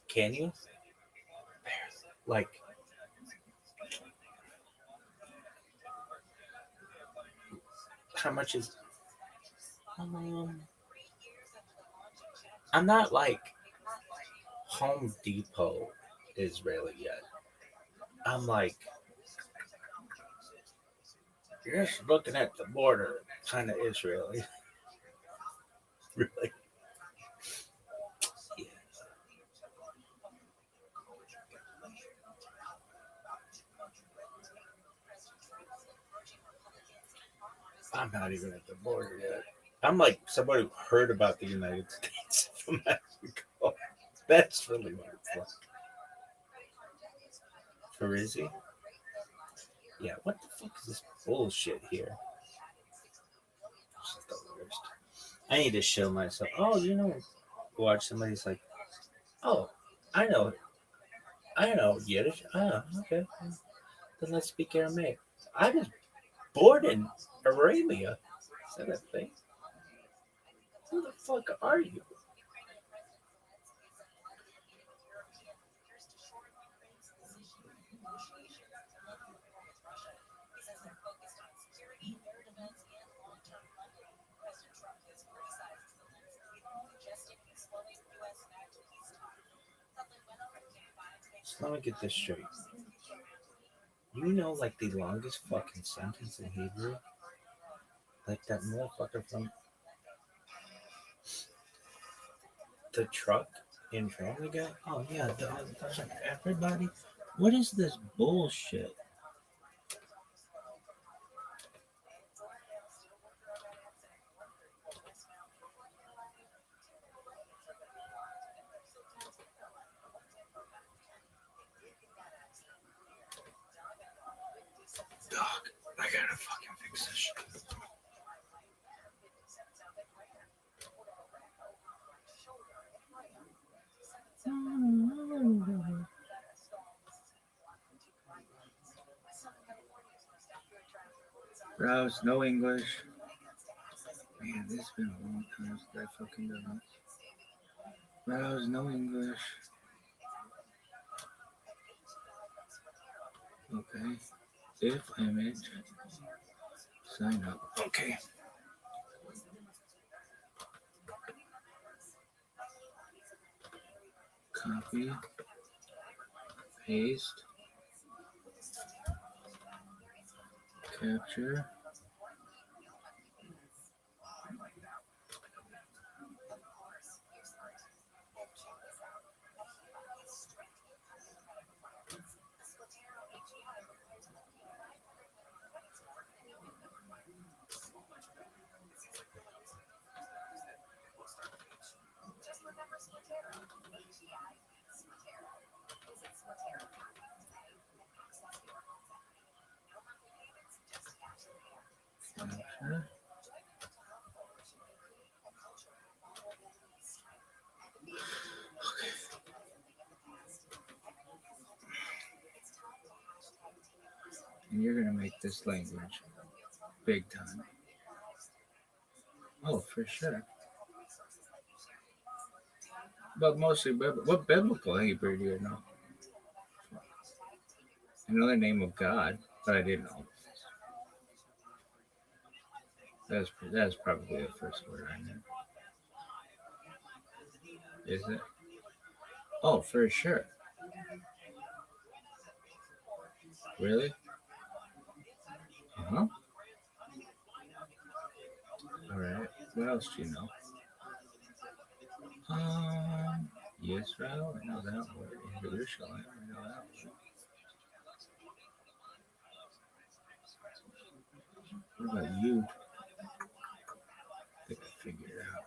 Can you? Like, how much is? I'm not like Home Depot Israeli yet. I'm like You're just looking at the border, kind of Israeli. Really? Yeah. I'm not even at the border yet. I'm like somebody who heard about the United States from Mexico. That's really what it's like. Farizzi? Yeah, what the fuck is this bullshit here? This is the worst. I need to show myself. Oh, watch somebody's like, oh, I know, I know Yiddish. Ah, okay. Then let's speak Aramaic. I was born in Arabia. Is that a thing? Who the fuck are you? So let me get this straight. You know, like the longest fucking sentence in Hebrew? Like that motherfucker from the truck in Family Guy? Oh, yeah. There's like everybody. What is this bullshit? Dog, I gotta fucking fix this shit. Rouse, no English. Man, this has been a long time since I fucking done this. Rouse, no English. Okay. If image. Sign up. Okay. Copy. Paste. Capture. Capture. And you're gonna make this language big time. Oh, for sure. But mostly, what biblical Hebrew do you know? Another name of God, but I didn't know. That's probably the first word I knew. Is it? Oh, for sure. Really? Uh-huh. All right. What else do you know? Israel. I know that word. Jerusalem. I know that word. What about you? I think I figured it out.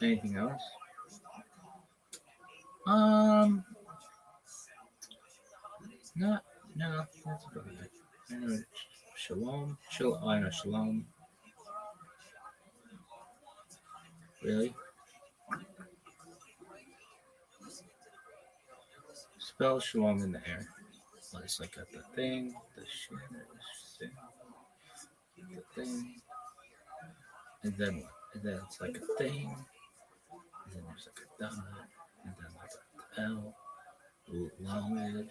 Anything else? Not. No. That's about it. I know Shalom. I know Shalom. Really? Spell Shalom in the air. Well, it's like got the thing, the shit, the thing, and then what? And then it's like a thing, and then there's like a dot, and then like a L, Lamed,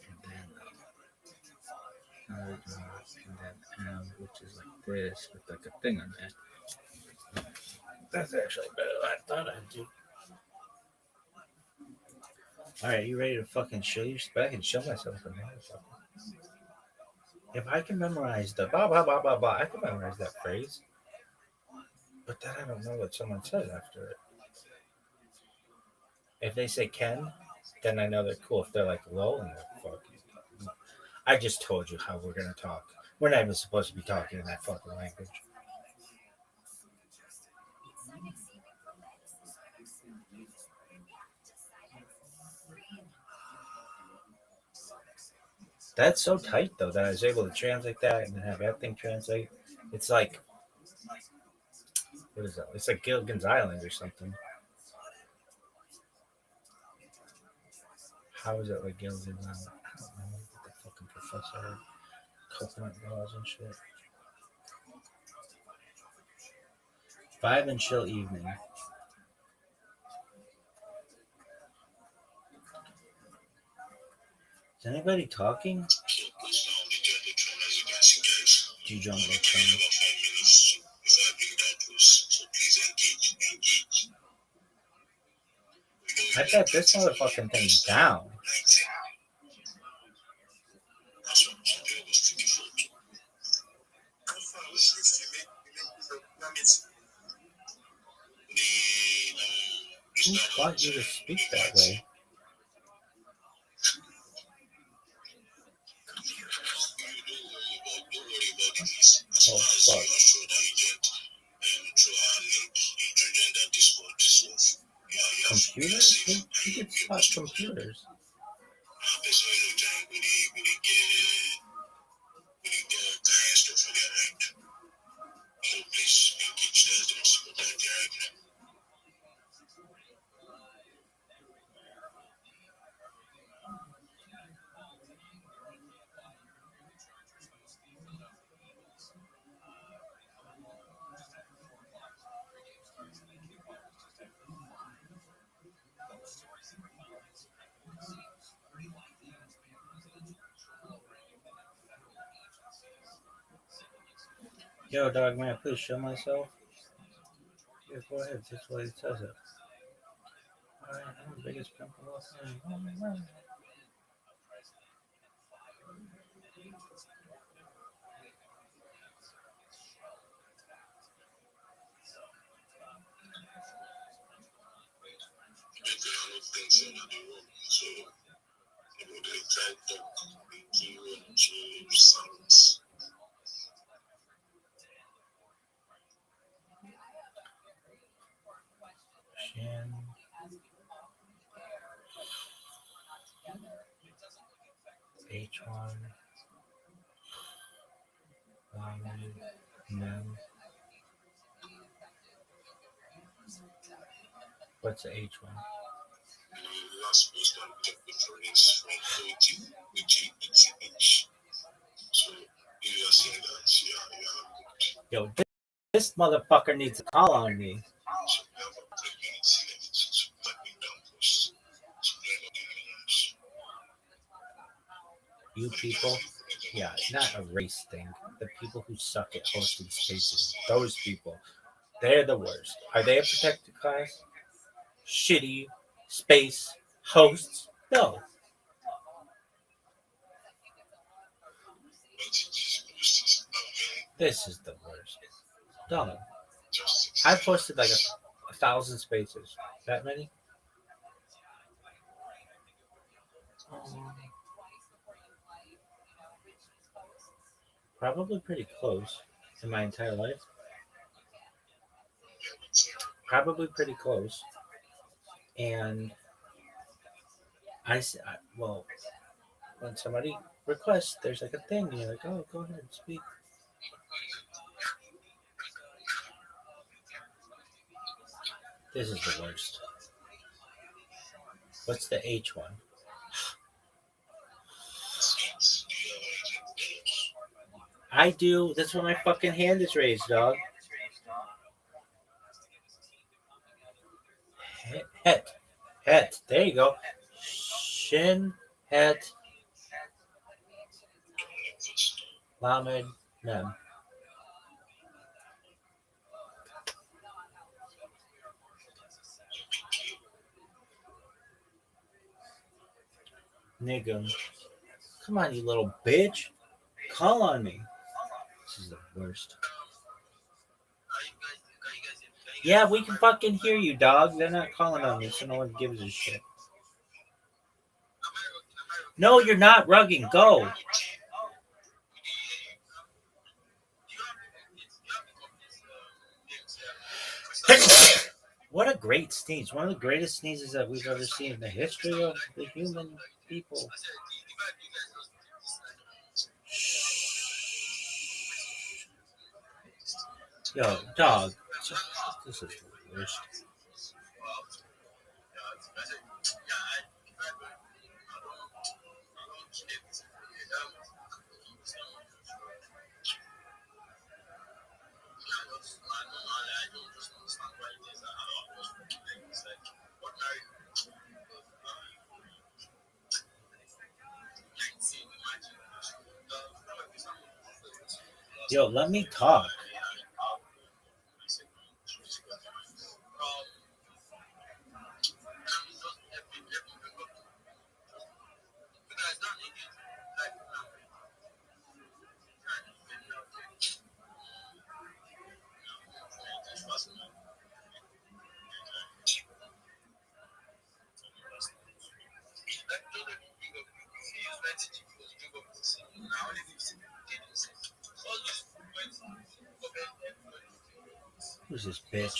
and then another dot, and then M, which is like this, with like a thing on it. That's actually better than I thought I'd do. All right, you ready to fucking show your back and show myself the motherfucker? If I can memorize the blah blah blah blah blah, I can memorize that phrase. But then I don't know what someone says after it. If they say Ken, then I know they're cool. If they're like lol, and fuck you. I just told you how we're gonna talk. We're not even supposed to be talking in that fucking language. That's so tight though that I was able to translate that and then have that thing translate. It's like what is that? It's like Gilligan's Island or something. How is it like Gilligan's Island? I don't know. The fucking professor, coconut balls and shit. Vibe and chill evening. Is anybody talking? So please now the join the train as you can see, guys. Do you join We the give train? about 5 minutes before I bring that post. So please engage. I bet this motherfucking thing's down. 19. That's what some people go stick it for. How far was Restream make use of permits? Who taught you to speak that way? Don't worry about the list. As Oh far as you fuck. are sure that you get through our link, you join that Discord. So yeah, Computers? Who gets spot computers? that's why you join with the kind stuff for their mind. So please engage. That's the most important thing right now. Yo, dog man, please show myself. Yeah, go ahead. That's why it says it. Alright, I'm the biggest pimp of all time. Oh my god. Because I know things in the world. So they try to talk. They do sounds. Shin. H1. No. What's the H1? Last post on temperature is from 20 UTH. So if you are saying that, yeah. Yo, this motherfucker needs to call on me. So we have a 3 minutes left. So let me down post. So let me minutes. You people, yeah, not a race thing. The people who suck at hosting spaces, those people, they're the worst. Are they a protected class? Shitty space hosts? No. This is the worst. Dog. I've posted like 1,000 spaces. That many? Probably pretty close in my entire life. Probably pretty close. And well, when somebody requests, there's like a thing, and you're like, oh, go ahead, speak. This is the worst. What's the H1? I do. That's why my fucking hand is raised, dog. Het. There you go. Shin, het, lamed, mem. Nigga. Come on, you little bitch. Call on me. This is the worst. Yeah, we can fucking hear you, dog. They're not calling on me, so no one gives a shit. No, you're not rugging. Go. What a great sneeze. One of the greatest sneezes that we've ever seen in the history of the human people. Yo, dog. This is the worst. Yo, let me talk. Who's this bitch?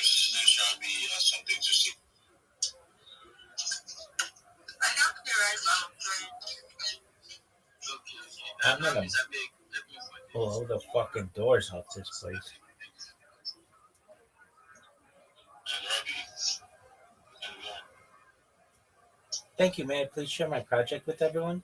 There shall be something to see. I'm gonna blow the fucking doors off this place. Thank you. May I please share my project with everyone?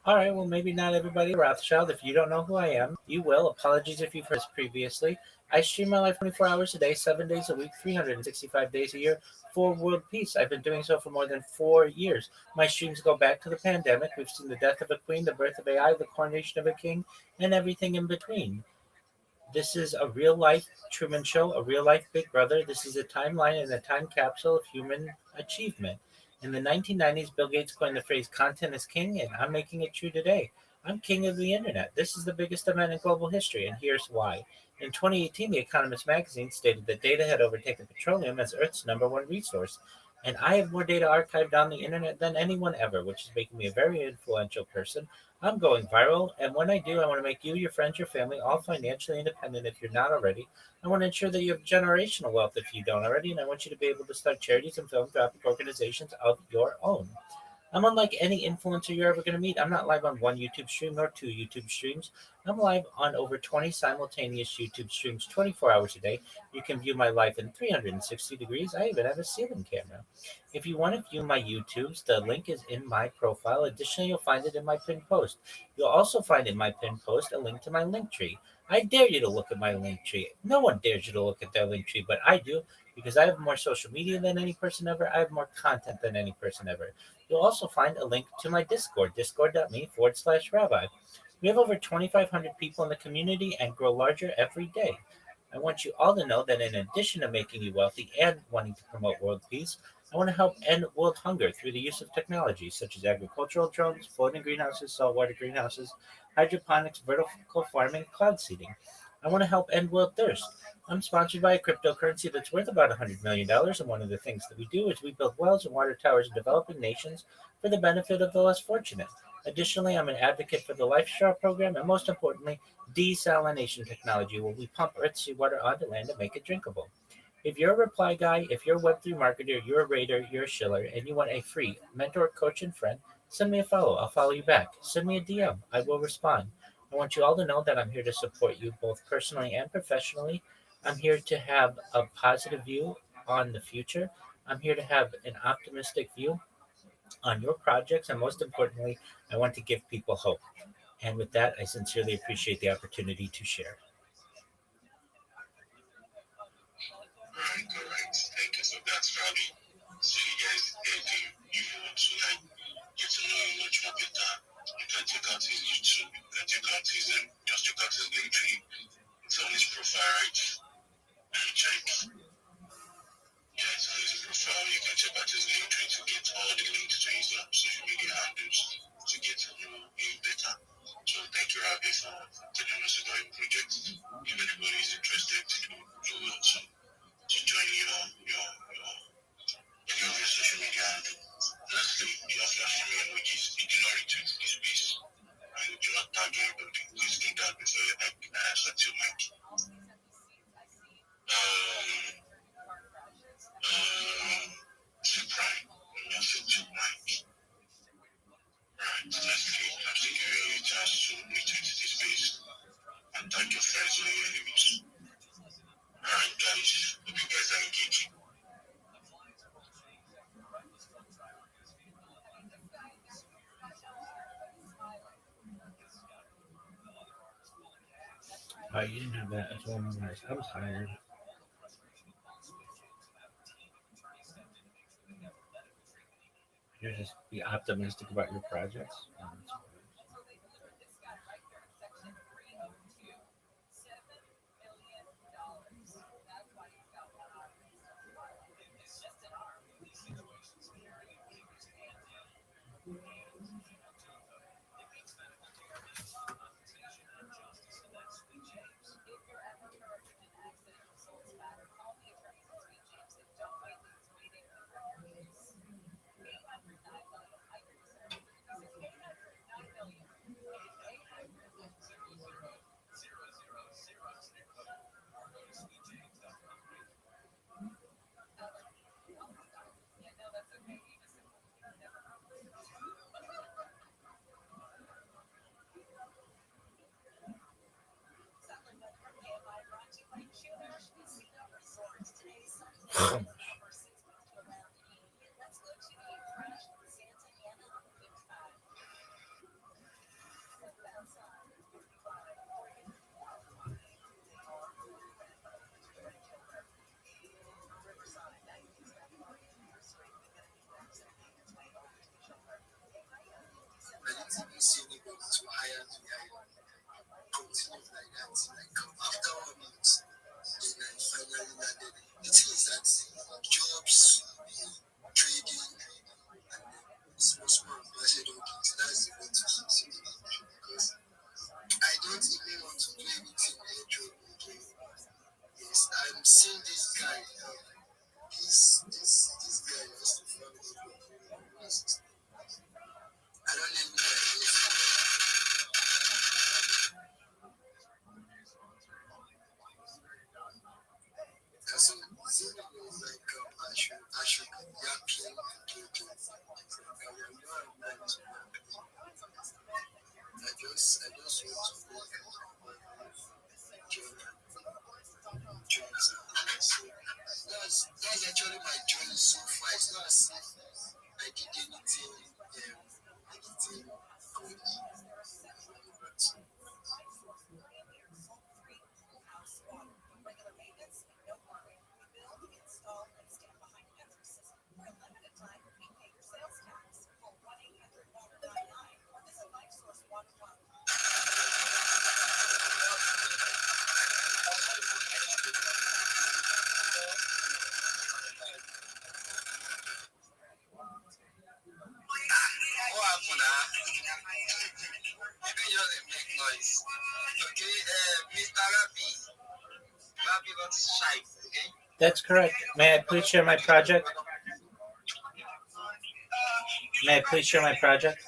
All right, well, maybe not everybody Rothschild. If you don't know who I am, you will. Apologies if you've heard this previously. I stream my life 24 hours a day, 7 days a week, 365 days a year for world peace. I've been doing so for more than 4 years. My streams go back to the pandemic. We've seen the death of a queen, the birth of AI, the coronation of a king, and everything in between. This is a real life Truman Show, a real life Big Brother. This is a timeline and a time capsule of human achievement. In the 1990s, Bill Gates coined the phrase content is king, and I'm making it true today. I'm king of the internet. This is the biggest event in global history, and here's why. In 2018, The Economist magazine stated that data had overtaken petroleum as Earth's number one resource. And I have more data archived on the internet than anyone ever, which is making me a very influential person. I'm going viral, and when I do, I want to make you, your friends, your family all financially independent if you're not already. I want to ensure that you have generational wealth if you don't already, and I want you to be able to start charities and philanthropic organizations of your own. I'm unlike any influencer you're ever going to meet. I'm not live on one YouTube stream nor two YouTube streams. I'm live on over 20 simultaneous YouTube streams 24 hours a day. You can view my life in 360 degrees. I even have a ceiling camera. If you want to view my YouTubes, the link is in my profile. Additionally, you'll find it in my pinned post. You'll also find in my pinned post a link to my link tree. I dare you to look at my link tree. No one dares you to look at their link tree, but I do because I have more social media than any person ever. I have more content than any person ever. You'll also find a link to my Discord, discord.me/rabbi. We have over 2,500 people in the community and grow larger every day. I want you all to know that in addition to making you wealthy and wanting to promote world peace, I want to help end world hunger through the use of technology such as agricultural drones, floating greenhouses, saltwater greenhouses, hydroponics, vertical farming, cloud seeding. I want to help end world thirst. I'm sponsored by a cryptocurrency that's worth about $100 million, and one of the things that we do is we build wells and water towers in developing nations for the benefit of the less fortunate. Additionally, I'm an advocate for the Life Straw program, and most importantly, desalination technology, where we pump earth seawater onto land to make it drinkable. If you're a reply guy, if you're a Web3 marketer, you're a raider, you're a shiller, and you want a free mentor, coach, and friend, send me a follow. I'll follow you back. Send me a DM. I will respond. I want you all to know that I'm here to support you both personally and professionally. I'm here to have a positive view on the future. I'm here to have an optimistic view on your projects. And most importantly, I want to give people hope. And with that, I sincerely appreciate the opportunity to share. All right. Thank you. So that's Fabi. So you guys do you want to You didn't have that as well memorized. I'm tired. You just be optimistic about your projects. I didn't even see anybody to hire me. I continued like that. Like after 1 month, then I finally landed. The thing is that jobs, trading, and small small. I said okay, so that's the way to succeed. Because I don't even want to do anything electronic again. Yes, I'm seeing this guy. This guy has to follow me. I don't even know. So Zeno was like, I should be yapping and talking. I am not a man to yap. I just want to work and join so that's actually my journey so far. It's not as if I did anything good. But what happened now? You didn't just make noise. Okay, Mr. Rabbi got shy, okay? That's correct. May I please share my project? May I please share my project?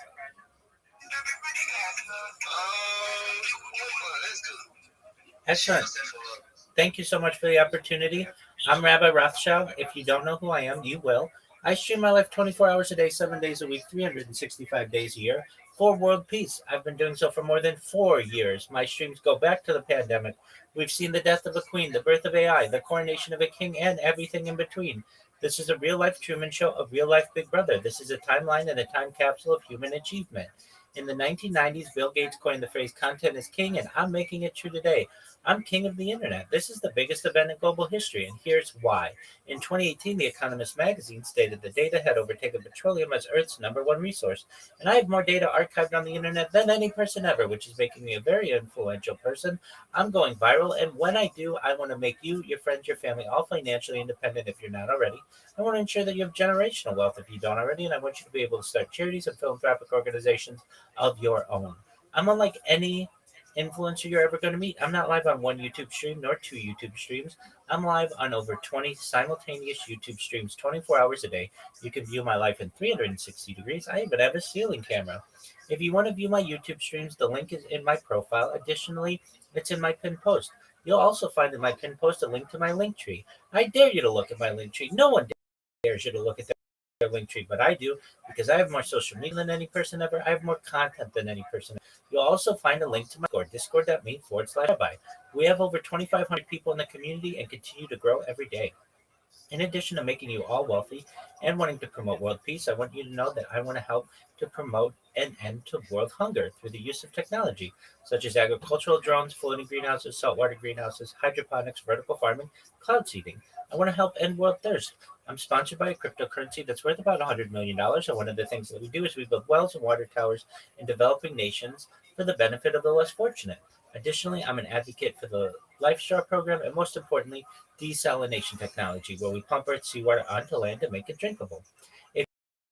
Let's go. Excellent. Thank you so much for the opportunity. I'm Rabbi Rothschild. If you don't know who I am, you will. I stream my life 24 hours a day, 7 days a week, 365 days a year for world peace. I've been doing so for more than 4 years. My streams go back to the pandemic. We've seen the death of a queen, the birth of AI, the coronation of a king, and everything in between. This is a real life Truman Show, a real life Big Brother. This is a timeline and a time capsule of human achievement. In the 1990s, Bill Gates coined the phrase content is king, and I'm making it true today. I'm king of the internet. This is the biggest event in global history, and here's why. In 2018, The Economist magazine stated that data had overtaken petroleum as Earth's number one resource, and I have more data archived on the internet than any person ever, which is making me a very influential person. I'm going viral, and when I do, I want to make you, your friends, your family all financially independent if you're not already. I want to ensure that you have generational wealth if you don't already, and I want you to be able to start charities and philanthropic organizations of your own. I'm unlike any influencer you're ever going to meet. I'm not live on one YouTube stream nor two YouTube streams. I'm live on over 20 simultaneous YouTube streams 24 hours a day. You can view my life in 360 degrees. I even have a ceiling camera. If you want to view my YouTube streams, the link is in my profile. Additionally, it's in my pinned post. You'll also find in my pinned post a link to my link tree. I dare you to look at my link tree. No one dares you to look at their link tree, but I do because I have more social media than any person ever. I have more content than any person. You'll also find a link to my Discord, discord.me/rabbi. We have over 2,500 people in the community and continue to grow every day. In addition to making you all wealthy and wanting to promote world peace, I want you to know that I want to help to promote an end to world hunger through the use of technology, such as agricultural drones, floating greenhouses, saltwater greenhouses, hydroponics, vertical farming, cloud seeding. I want to help end world thirst. I'm sponsored by a cryptocurrency that's worth about $100 million. And one of the things that we do is we build wells and water towers in developing nations for the benefit of the less fortunate. Additionally, I'm an advocate for the LifeStar program and most importantly, desalination technology, where we pump our seawater onto land and make it drinkable. If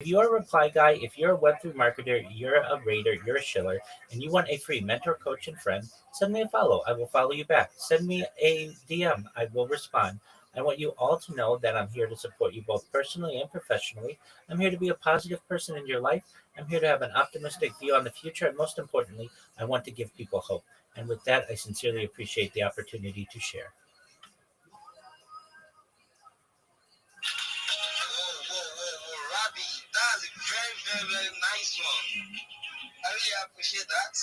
you're a reply guy, if you're a Web3 marketer, you're a raider, you're a shiller, and you want a free mentor, coach, and friend, send me a follow. I will follow you back. Send me a DM. I will respond. I want you all to know that I'm here to support you both personally and professionally. I'm here to be a positive person in your life. I'm here to have an optimistic view on the future. And most importantly, I want to give people hope. And with that, I sincerely appreciate the opportunity to share. Whoa, Robbie, that's a very nice one. I really appreciate that.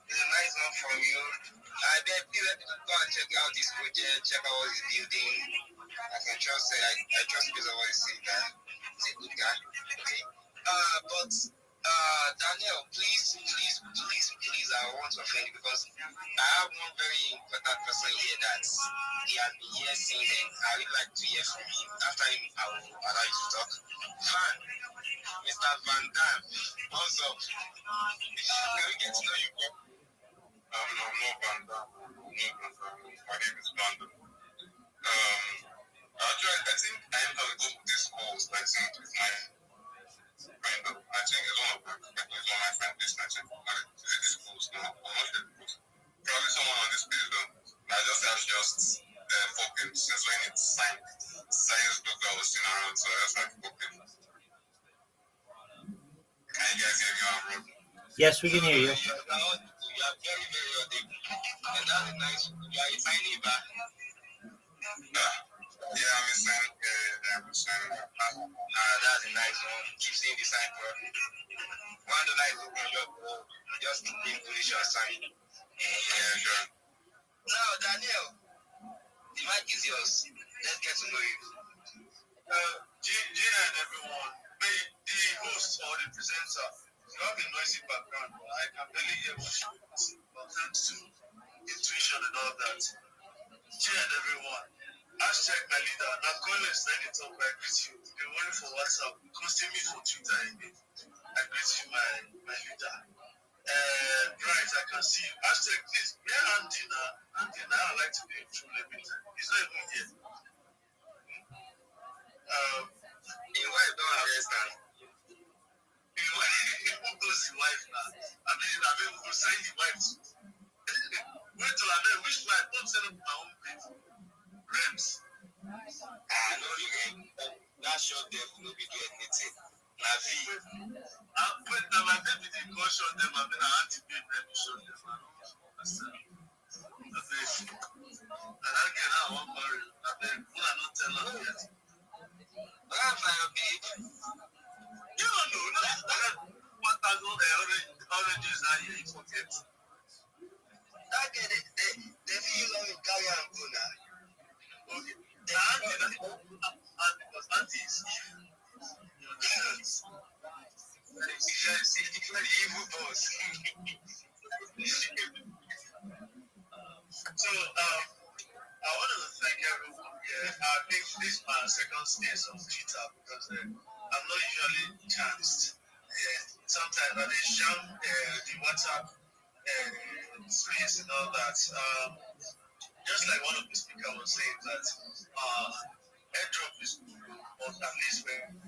It's a nice one from you. I bet people go and check out this project, check out what he's building. I can trust I trust because of what he's saying. He's a good guy. Okay. But Daniel, please, I want to offend you because I have one very important person here that he has been here since, and I would like to hear from him. After him, I will allow you to talk. Van, Mr. Van Dam, what's up? Can we get to know you? No, no Banda. No Banda. My name is Banda. Actually, I think I entered this course 1929. Kind of. I think it's one of my friend this 1929. Is it this course? No, I'm not sure the course. Probably someone on this page though. I just have focused since when it's science book I was still around, so I just have focused. Can you guys hear me on road? Yes, we can hear you. You are very audible. And that's a nice one. You are a tiny back. Yeah, I'm saying, That's a nice one. Keep saying the sign, bro. One of the nice open just keep being bullish on sign. yeah, sure. Now, Daniel, the mic is yours. Let's get to know you. Gina and everyone, the host or the presenter, you have a noisy background, but I can barely hear what you're saying. But thanks to intuition and all that. Gina and everyone, hashtag my leader, not calling send it up, I greet you. The one for WhatsApp, costing me for Twitter again. I greet you, my leader. Right, I can see you. Hashtag please, where Andy now? Andy now, I like to be a true every time. He's not even here. The wife don't understand. Who goes the wife now? I mean, who sign the wife? Wait till I know which wife. Don't set up my own place. Rems. No, that short them will be doing anything. Now, V. Wait, now my baby didn't go show them. I mean, I had to be let me show them. I don't understand. And again, I want marry. I mean, when I don't tell her yet. I'm fine, babe. You don't know. What I know, oranges are here. You forget. Okay, they feel you love you, carry and go now. Okay. Because auntie is evil. You understand? The evil boss. So, I want to thank everyone. Yeah, I think this is my second stance on Twitter because I'm not usually chanced. Sometimes I jump the WhatsApp space and all that. Just like one of the speakers was saying that airdrop is good, but at least when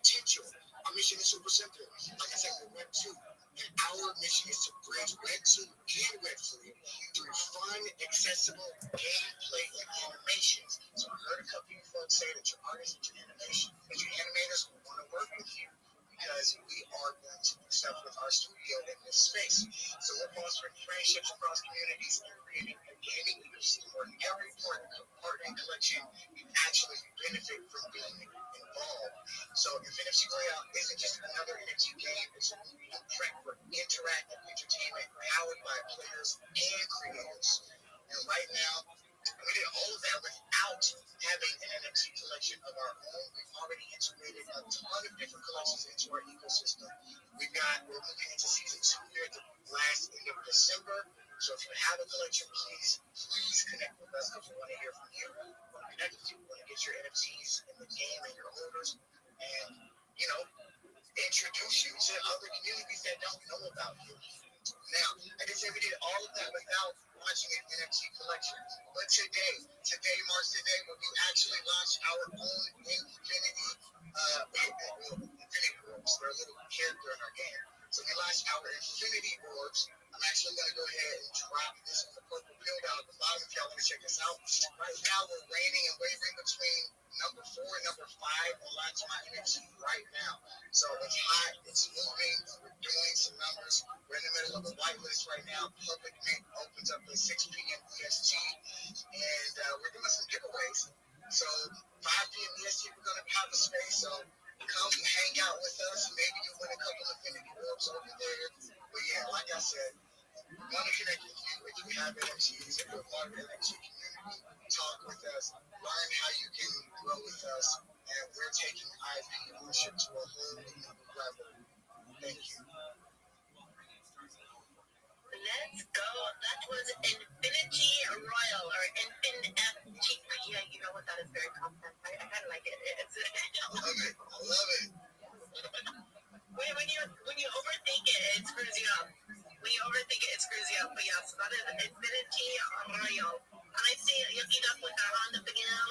Teacher, our mission is super simple. Like I said, we went to Our mission is to bridge Web2 and Web3 through fun, accessible gameplay and animations. So I heard a couple of you folks say that you're artists, that you're animation, that you're animators who want to work with you because we are going to do stuff with our studio in this space. So we're fostering friendships across communities and creating a gaming ecosystem where every part and collection can actually benefit from being involved. So Infinity Royale isn't just another NFT game, it's a movie track for interactive entertainment powered by players and creators. And right now, we did all of that without having an NFT collection of our own. We've already integrated a ton of different collections into our ecosystem. We're moving into season 2 here at the last end of December. So if you have a collection, please connect with us because we want to hear from you. We want to connect with you. We want to get your NFTs in the game and your holders. And, introduce you to other communities that don't know about you. Now, I can say we did all of that without launching an NFT collection. But today marks the day when we actually launch our own Infinity Orbs. They're a little character in our game. So we launched our Infinity Orbs. I'm actually going to go ahead and drop this on the purple pill down at the bottom if y'all want to check this out. Right now, we're reigning and wavering between number 4 and number 5 on launch my NFT right now. So it's hot, it's moving, we're doing some numbers. We're in the middle of a whitelist right now. Public mint opens up at 6 p.m. EST, and we're doing some giveaways. So 5 p.m. EST, we're going to have a space. So come hang out with us. Maybe you'll win a couple of Infinity Orbs over there. But yeah, like I said, we want to connect with you. If you have NFTs, if you're part of the NFT community, talk with us, learn how you can grow with us, and we're taking IP ownership to a whole new level. Thank you. Let's go. That was Infinity Royal or NFT. Yeah, you know what? That is very complex. I kind of like it. I love it. When you overthink it, it screws you up. When you overthink it, it screws you up. But yeah, so that is Infinity Royal. And I see you see that with our hand up again.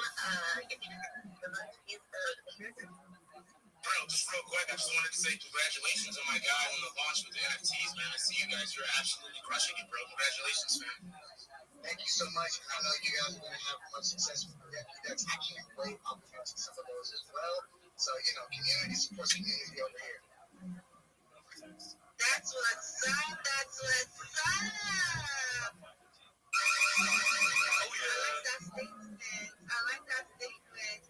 Bro, just real quick, I just wanted to say congratulations on my guy on the launch with the NFTs, man. I see you guys, you're absolutely crushing it, bro. Congratulations, man. Thank you so much. And I know you guys are going to have much success with the NFTs. I can't wait. I'll be into some of those as well. So, community supports community over here. That's what's up. That's what's up. Oh, yeah. I like that statement.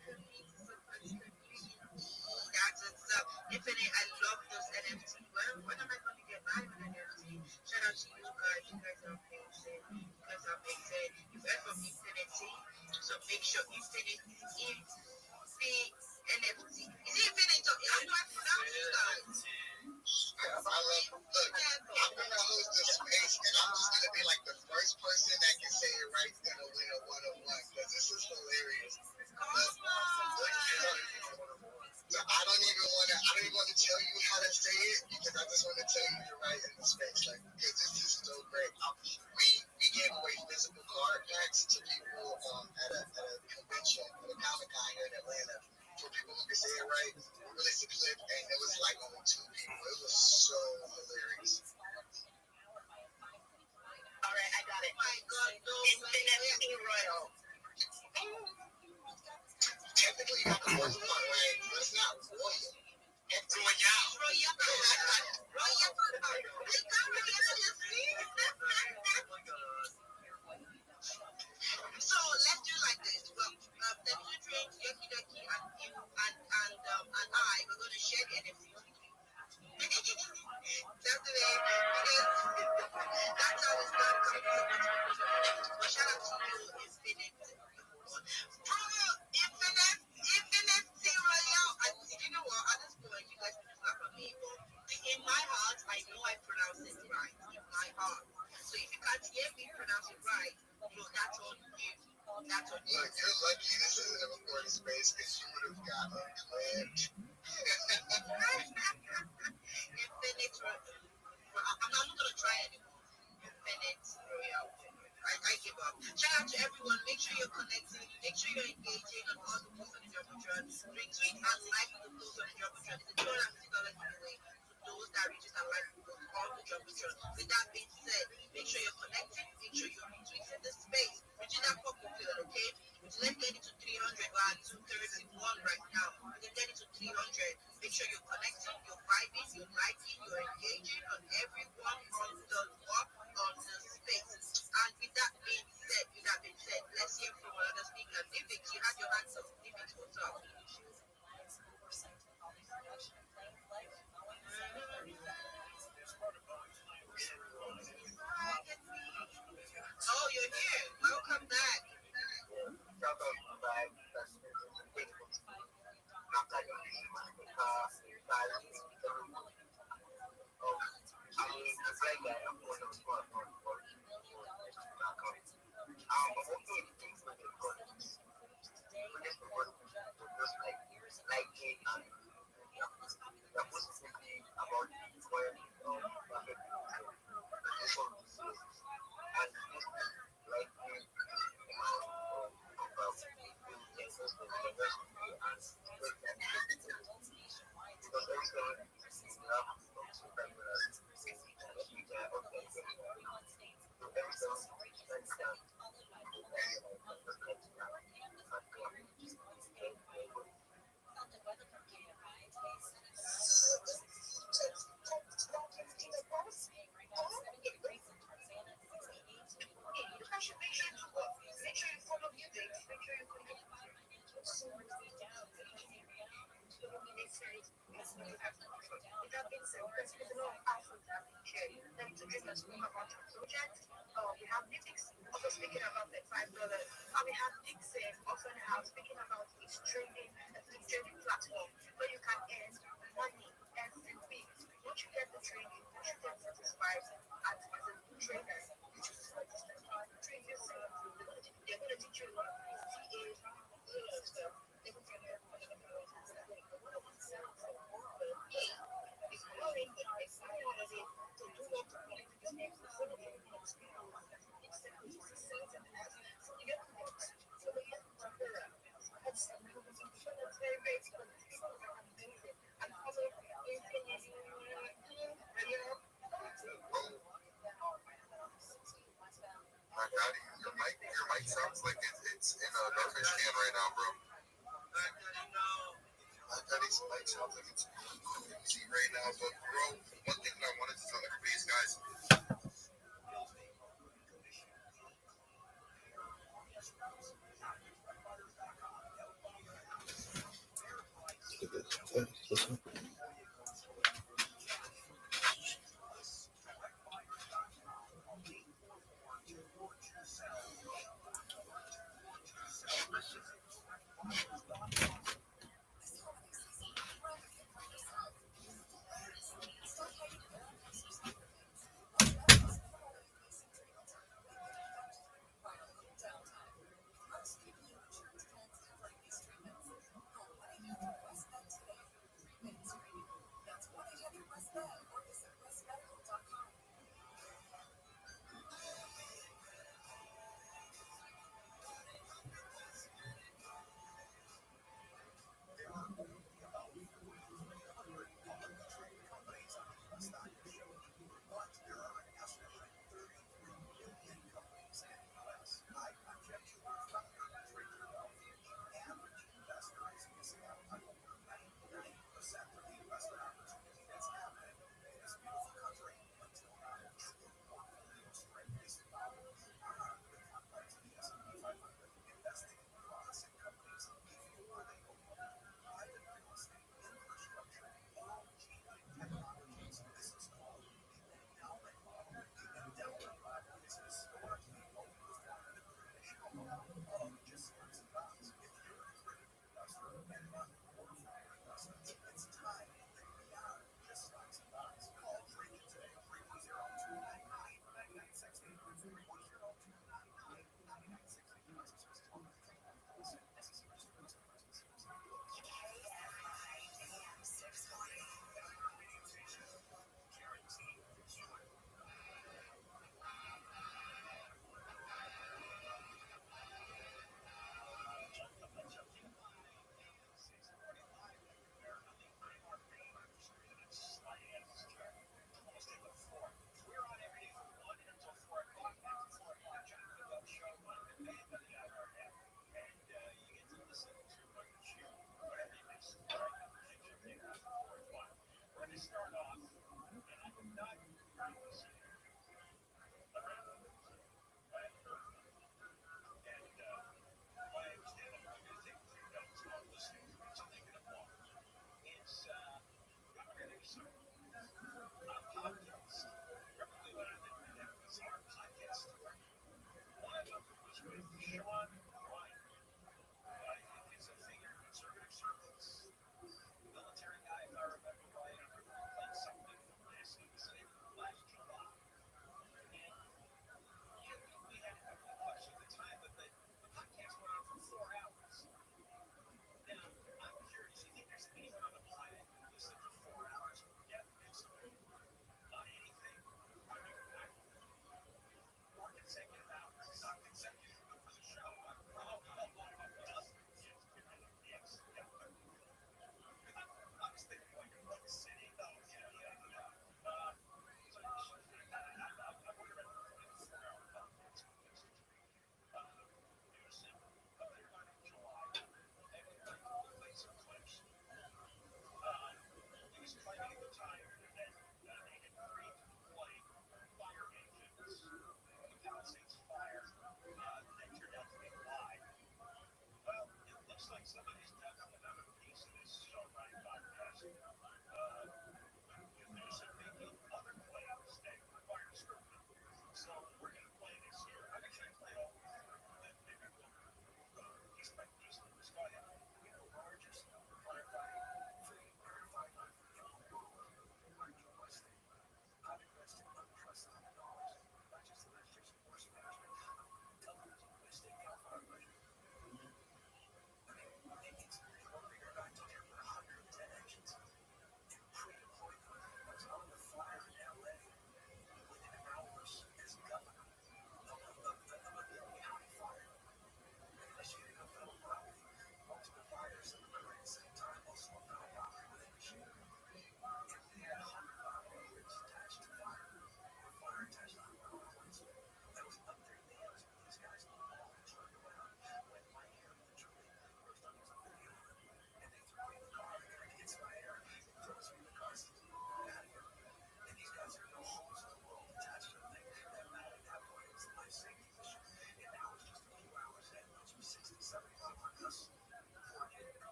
That's what's up. Infinite, I love those NFTs. Well, when am I going to get my NFT? Shout out to you guys. You guys are amazing. You've heard from Infinity. So make sure Infinity is the NFT. Is it Infinity? How do I pronounce it, guys? I'm going to host this space, and I'm just going to be like the first person that can say it right then will win a 101, because this is hilarious. So I don't even want to tell you how to say it, because I just want to tell you you're right in the space, because this is so great. We gave away physical card packs to people at a convention, at a Comic-Con here in Atlanta, for people who could say it right. We released a clip, and it was like only 2 people. It was so hilarious. All right, I got it. My God, Infinity Royal. Technically, you got the first one, right? But it's not royal. It's Royale. So let's do like this. Well, the nutrients, Yucky Ducky, and you and I, we're going to share the NFT. That's the way, because that's how it's done. But shout out to you, Infinity. Infinity Royale. And you know what? At this point, you guys can laugh at me, but in my heart, I know I pronounce it right. In my heart. So if you can't hear me pronounce it right, that's on you. That's on you. Look, you're lucky this isn't a recording space, because you would have gotten clipped. Infinite Royale. I'm not going to try anymore. Infinite Royale. I give up. Shout out to everyone. Make sure you're connecting. Make sure you're engaging on all the posts on the Jumbotron. Retweet and like the posts on the Jumbotron. It's a $250 giveaway to those that reaches and like the post. All sure you're connecting, you're vibing, you're liking, you're engaging on everyone on the walk on the space. And with that being said, let's hear from another speaker. Nivik, you had your hands up. Nivik, what's up? Oh, you're here. Welcome back. We have Nitix also speaking about the $5, and we have Dixon also now speaking about its trading platform where you can earn money every week. Once you get the training, once you get satisfied as a trader, you should start train yourself. They're going to teach you a lot of things, CA, a lot of stuff. They're going to tell you it's growing, but it's not one of it. So do not connect to this next. So you get to work. So you get to work. That's very, very amazing. And also, Your mic sounds like it's in a garbage can right now, bro. Daddy's mic sounds like it's crazy right now, but bro, one thing that I wanted to tell everybody is, guys,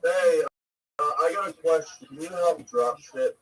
Hey, I got a question. Can you help drop shit?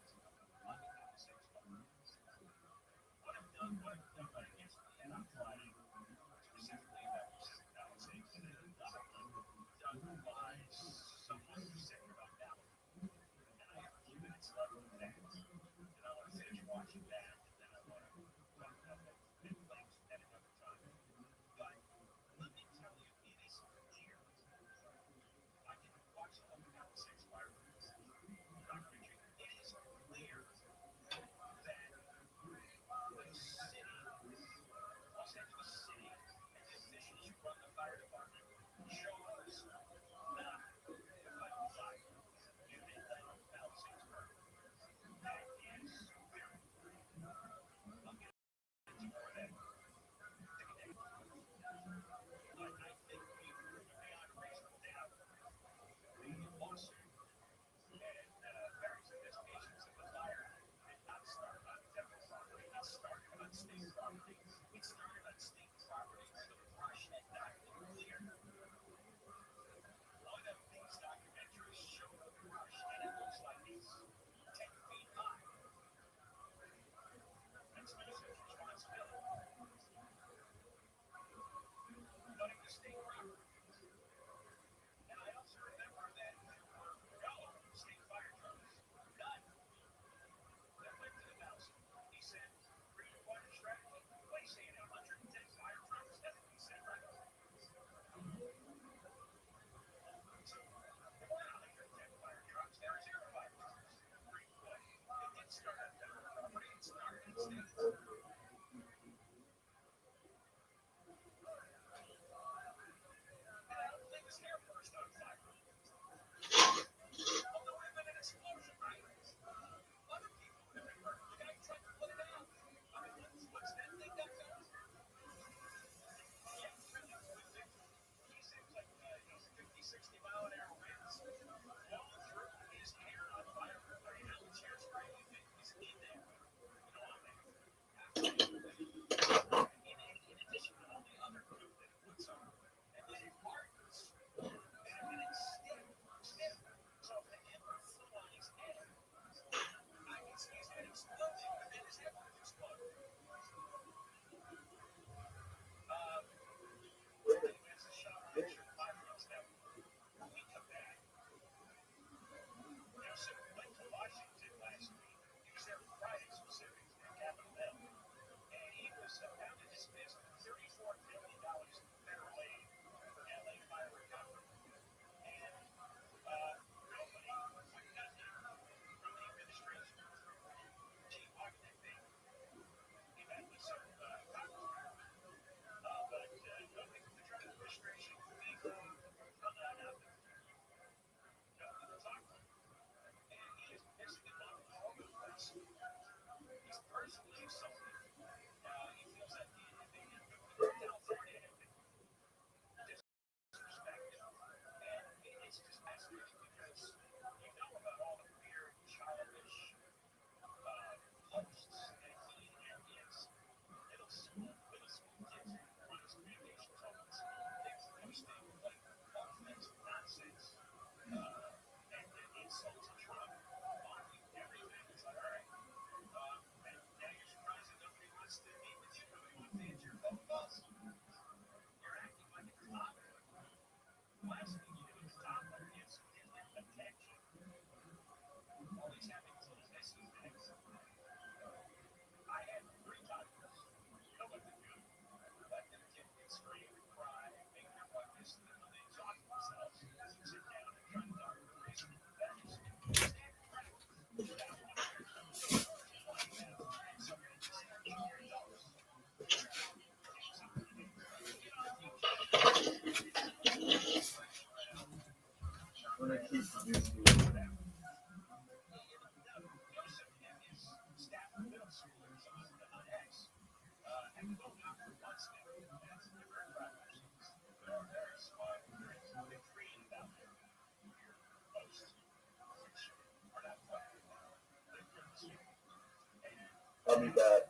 I'll be back.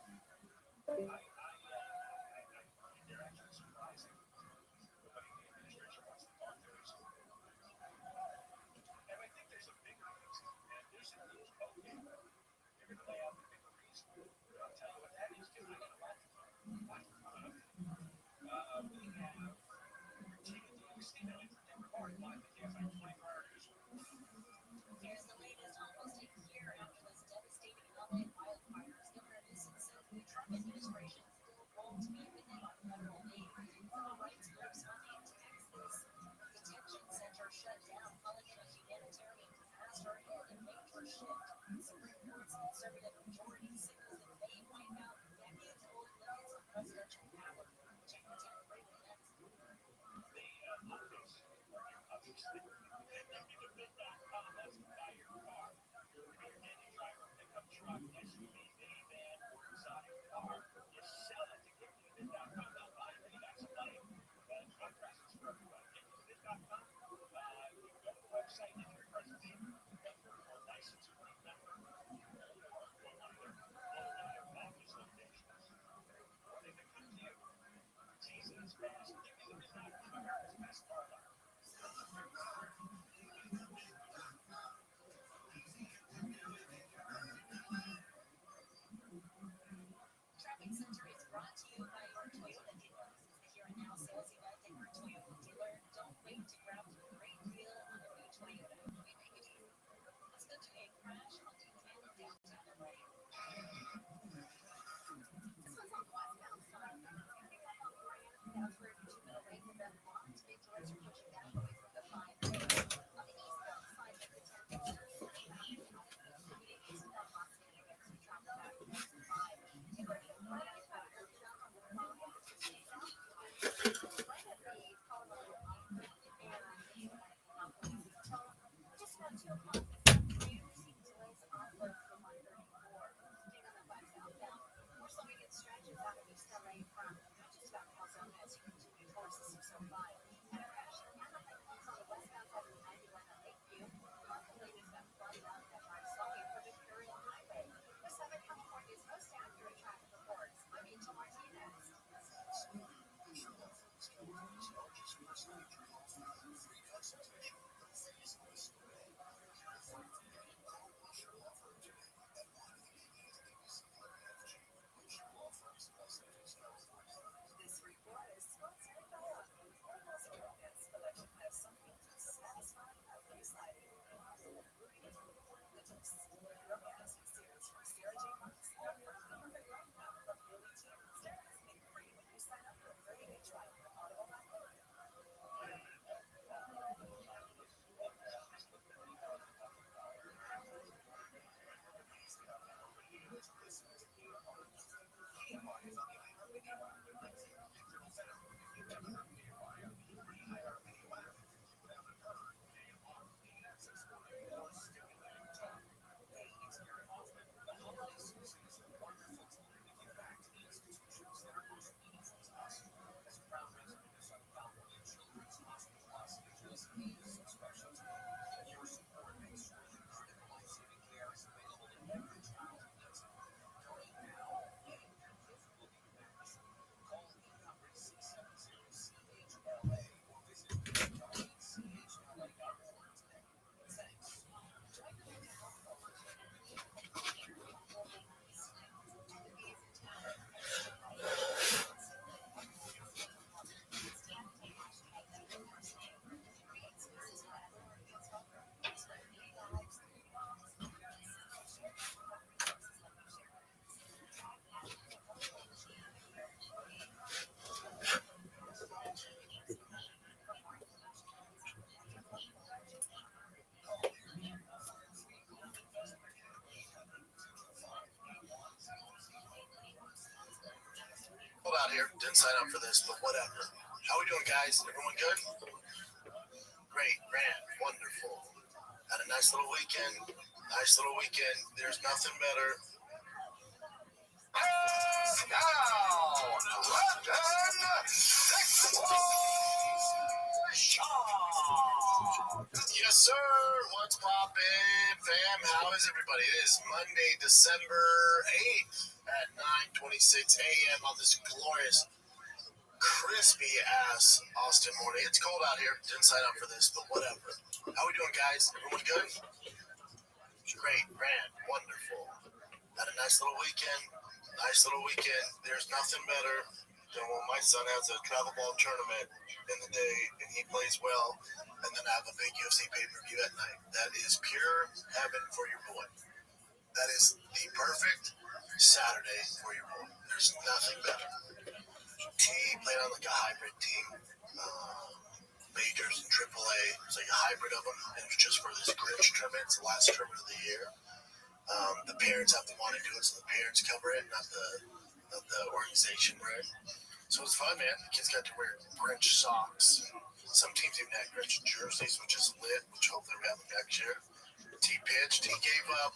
Out here, didn't sign up for this, but whatever. How we doing, guys? Everyone good? Great, grand, wonderful. Had a nice little weekend. There's nothing better. And now, yes, sir. What's poppin', fam? How is everybody? It is Monday, December 8th at 9:26 a.m. on this glorious, crispy ass Austin morning. It's cold out here. Didn't sign up for this, but whatever. How we doing, guys? Everyone good? Great, grand, wonderful. Had a nice little weekend. There's nothing better than when my son has a travel ball tournament in the day and he plays well, and then I have a big UFC pay-per-view at night. That is pure heaven for your boy. That is the perfect Saturday for your boy. There's nothing better. He played on like a hybrid team, majors and AAA. It's like a hybrid of them. And it was just for this Grinch tournament. It's the last tournament of the year. The parents have to want to do it, so the parents cover it, not the organization, right? So it was fun, man. The kids got to wear Grinch socks. Some teams even had Grinch jerseys, which is lit, which hopefully we have next year. He pitched. He gave up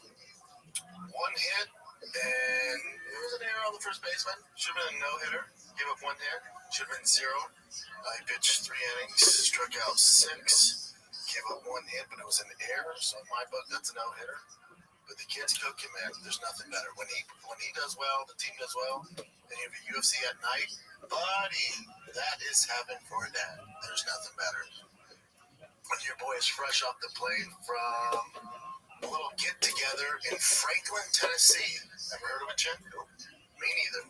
one hit, and it was an error on the first baseman. Should have been a no-hitter. Gave up one hit. Should have been 0. He pitched 3 innings, struck out 6. Gave up one hit, but it was an error. So in my book, that's a no-hitter. But the kids cooking, man. There's nothing better. When he does well, the team does well, and you have a UFC at night, buddy, that is heaven for a dad. There's nothing better. When your boy is fresh off the plane from a little get together in Franklin, Tennessee. Ever heard of it, Jen? Nope. Me neither.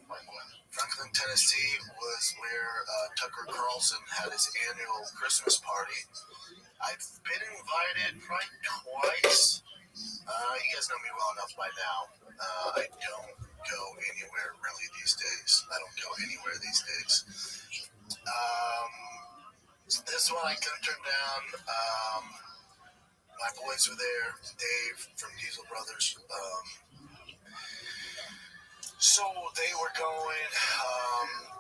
Franklin, Tennessee was where Tucker Carlson had his annual Christmas party. I've been invited probably twice. You guys know me well enough by now. I don't go anywhere really these days. This one I couldn't turn down. My boys were there. Dave from Diesel Brothers. So they were going,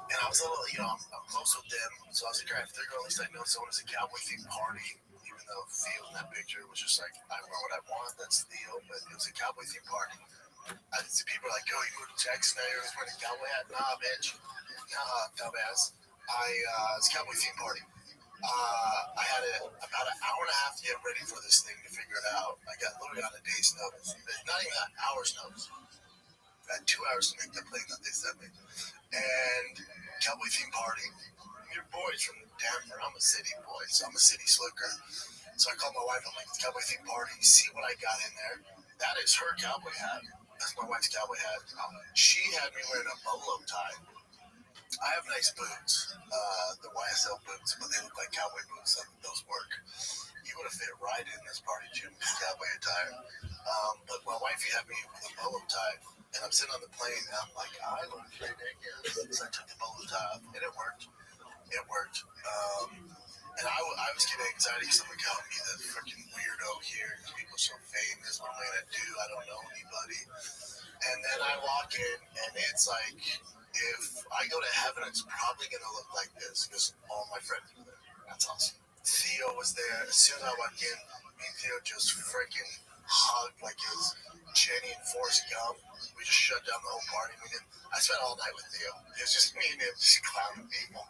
and I was a little, I'm close with them. So I was like, all right, if they're going, at least I know someone is a cowboy themed party. Even though Theo in that picture was just like, I wear what I want, that's Theo, but it was a cowboy themed party. I see people like, oh, you moved to Texas now, you're wearing a cowboy hat? Nah, bitch. Nah, dumbass. It's a cowboy themed party. I had about an hour and a half to get ready for this thing to figure it out. I got literally on a day's notice. Not even an hour's notice. I had 2 hours to make the plane that they sent me. And cowboy theme party. Your boy's from Denver. I'm a city boy, so I'm a city slicker. So I called my wife. I'm like, it's cowboy theme party. See what I got in there. That is her cowboy hat. That's my wife's cowboy hat. She had me wearing a bolo tie. I have nice boots, the YSL boots, but they look like cowboy boots. Those work. You would have fit right in this party, Jim, with cowboy attire. But my wifey had me with a bolo tie, and I'm sitting on the plane, and I'm like, I look straight naked. So I took the bolo tie off, and it worked. And I was getting anxiety because someone called me the freaking weirdo here. People so famous. What am I going to do? I don't know anybody. And then I walk in, and it's like, if I go to heaven, it's probably going to look like this because all my friends were there. That's awesome. Theo was there. As soon as I walked in, me and Theo just freaking hugged like it was Jenny and Forrest Gump. We just shut down the whole party. I spent all night with Theo. It was just me and him just clowning people.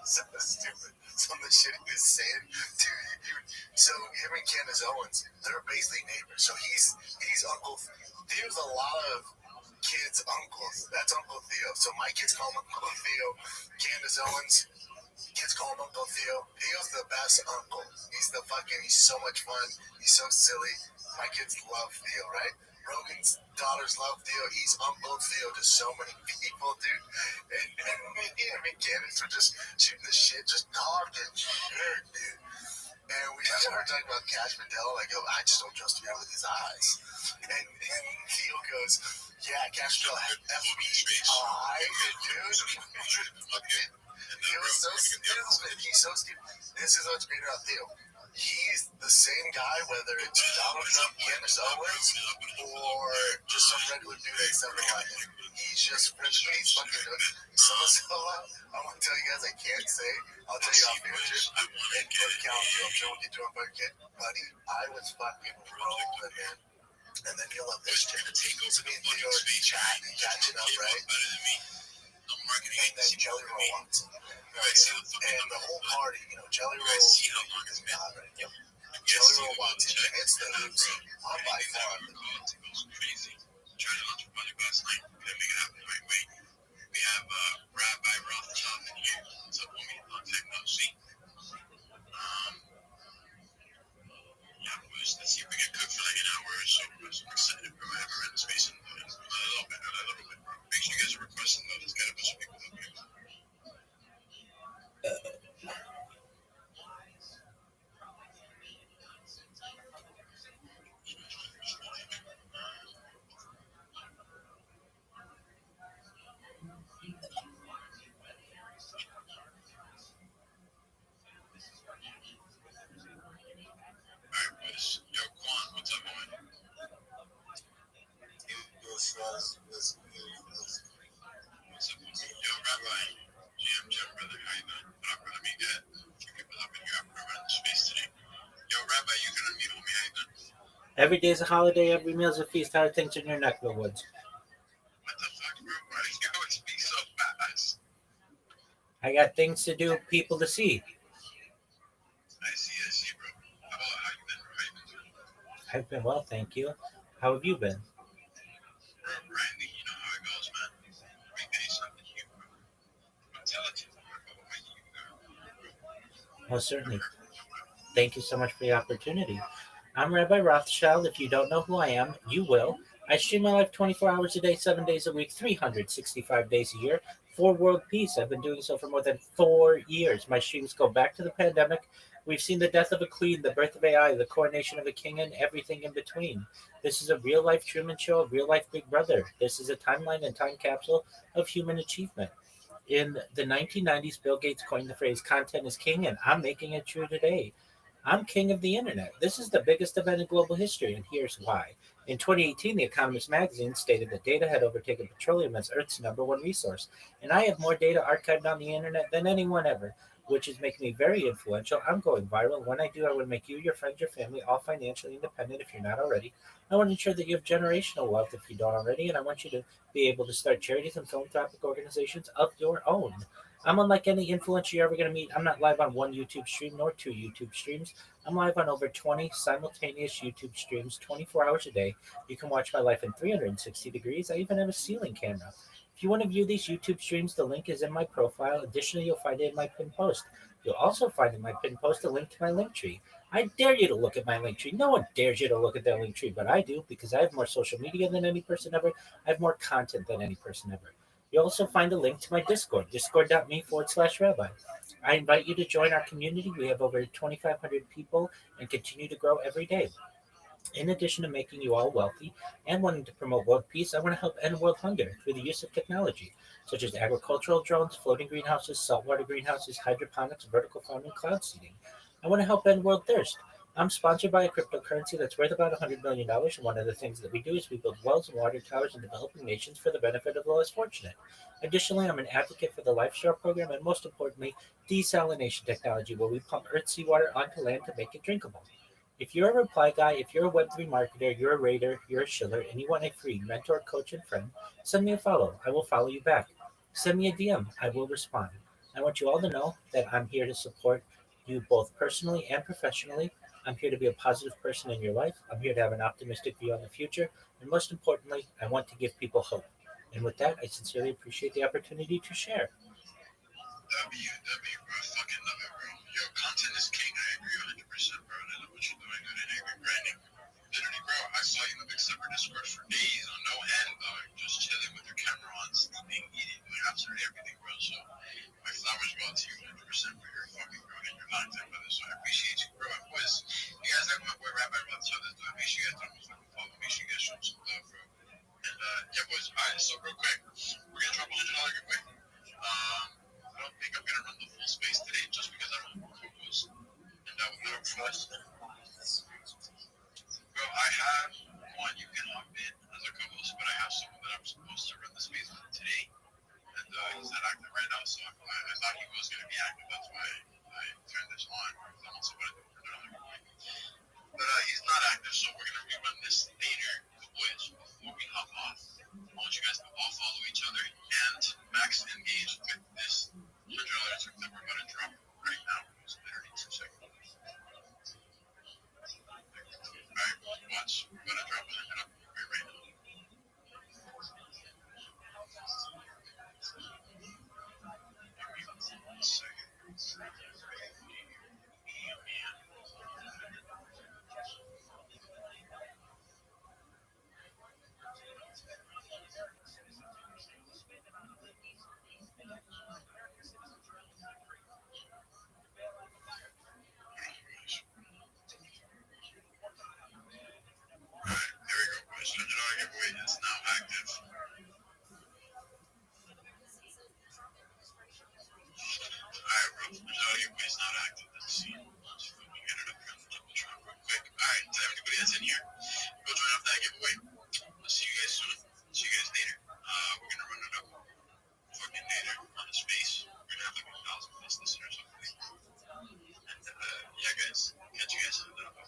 So stupid. Some of the shit he was saying, dude. So him and Candace Owens, they're basically neighbors. So he's Uncle. Theo's a lot of kids' uncles. That's Uncle Theo. So my kids call him Uncle Theo. Candace Owens, kids call him Uncle Theo. Theo's the best uncle. He's so much fun. He's so silly. My kids love Theo, right? Rogan's daughters love Theo. He's Uncle Theo to so many people, dude. And me and Candace were just shooting the shit, just talking shit, dude. And we started talking about Cash Mandela. I go, I just don't trust a guy with his eyes. And Theo goes, yeah, Cash Mandela had FBI, dude. He was so stupid. He's so stupid. This is what's great about Theo. He's the same guy, whether it's Donald Trump, Candace Owens, or just some regular dude at 7-Eleven. He's just French. He's fucking doing so loud. I want to tell you guys, I can't say. I'll tell you off here, just and put a count to. I'm sure we'll get to it, buddy. I was fucking rolling, man. And then you'll love this shit. So me and Theo are chatting, catching up, right? And then Jelly Roll walks in. And the whole party, Jelly Roll is God, right? Yep. Jelly Roll walks in, and it's the hoops. I'm by far. Then make it happen the right way. We have Rabbi Rothschild in here. What's up, homie? Long time no see. Yeah, boys, let's see if we can cook for like an hour or so. I'm excited, bro. I haven't read the space in a little bit, bro. Make sure you guys are requesting though. Let's get a bunch of people up here. Alright, boys. Yo, Quan, what's up, homie? What's up, homie? Yo, Rabbi. Jam, brother. How you doing? What up, brother? Me good. A few people up in here after I ran the space today. Yo, Rabbi, you can unmute, homie. How you doing? Every day's a holiday, every meal's a feast. How are things in your neck of the woods? What the fuck, bro? Why do you always speak so fast? I got things to do, people to see. I see, bro. How you been, bro? How you been doing? I've been well, thank you. How have you been? Bro, grinding, you know how it goes, man. Every day something new, bro. I'm telling you, bro. What you got? Most certainly. Thank you so much for the opportunity. I'm Rabbi Rothschild. If you don't know who I am, you will. I stream my life 24 hours a day, 7 days a week, 365 days a year for world peace. I've been doing so for more than 4 years. My streams go back to the pandemic. We've seen the death of a queen, the birth of AI, the coronation of a king, and everything in between. This is a real life Truman Show, a real life Big Brother. This is a timeline and time capsule of human achievement. In the 1990s, Bill Gates coined the phrase content is king, and I'm making it true today. I'm king of the internet. This is the biggest event in global history, and here's why. In 2018, The Economist magazine stated that data had overtaken petroleum as Earth's number one resource, and I have more data archived on the internet than anyone ever, which is making me very influential. I'm going viral. When I do, I want to make you, your friends, your family all financially independent if you're not already. I want to ensure that you have generational wealth if you don't already, and I want you to be able to start charities and philanthropic organizations of your own. I'm unlike any influencer you're ever going to meet. I'm not live on one YouTube stream nor two YouTube streams. I'm live on over 20 simultaneous YouTube streams 24 hours a day. You can watch my life in 360 degrees. I even have a ceiling camera. If you want to view these YouTube streams, the link is in my profile. Additionally, you'll find it in my pinned post. You'll also find in my pinned post a link to my link tree. I dare you to look at my link tree. No one dares you to look at their link tree, but I do because I have more social media than any person ever. I have more content than any person ever. You'll also find a link to my Discord, discord.me/rabbi. I invite you to join our community. We have over 2,500 people and continue to grow every day. In addition to making you all wealthy and wanting to promote world peace, I want to help end world hunger through the use of technology, such as agricultural drones, floating greenhouses, saltwater greenhouses, hydroponics, vertical farming, cloud seeding. I want to help end world thirst. I'm sponsored by a cryptocurrency that's worth about $100 million, and one of the things that we do is we build wells and water towers in developing nations for the benefit of the less fortunate. Additionally, I'm an advocate for the LifeStar program and, most importantly, desalination technology, where we pump earth seawater onto land to make it drinkable. If you're a reply guy, if you're a Web3 marketer, you're a raider, you're a shiller, and you want a free mentor, coach, and friend, send me a follow. I will follow you back. Send me a DM. I will respond. I want you all to know that I'm here to support you both personally and professionally. I'm here to be a positive person in your life. I'm here to have an optimistic view on the future. And most importantly, I want to give people hope. And with that, I sincerely appreciate the opportunity to share. bro. I fucking love it, bro. Yo, content is king. I agree 100%, bro. And I love what you're doing, good and angry branding. Literally, bro, I saw you in the Big Stepper Discord for days on no end, dog. Just chilling with your camera on, sleeping, eating, doing absolutely everything, bro. So, my flowers go out to you 100% for your fucking growth and your content, brother. So, I appreciate you, bro. And boys, you guys like my boy Rabbi Rothschild is doing. Make sure you guys don't fucking follow. Make sure you guys show him some love, bro. And, yeah, boys, alright, so real quick, we're gonna drop $100 giveaway. I don't think I'm gonna run the full space today just because I don't have a co-host. And without trust, bro, I have one you can hop in as a co-host, but I have someone that I'm supposed to run the space with today, and he's not active right now. So I thought he was gonna be active. That's why I turned this on. I also wanted to put it on the way. But he's not active, so we're gonna rerun this later. Boys, before we hop off, I want you guys to all follow each other and max engage with this $100 that we're about to drop right now. It's literally 2 seconds. Alright, watch. We're about to drop $100 right now. was not active in the scene much, but we ended up trying to double track real quick. Alright, to everybody that's in here, go join up that giveaway. I'll see you guys soon. See you guys later. We're gonna run it up fucking later on the space. We're gonna have like 1,000 plus listeners, hopefully. And yeah, guys, catch you guys in a little bit.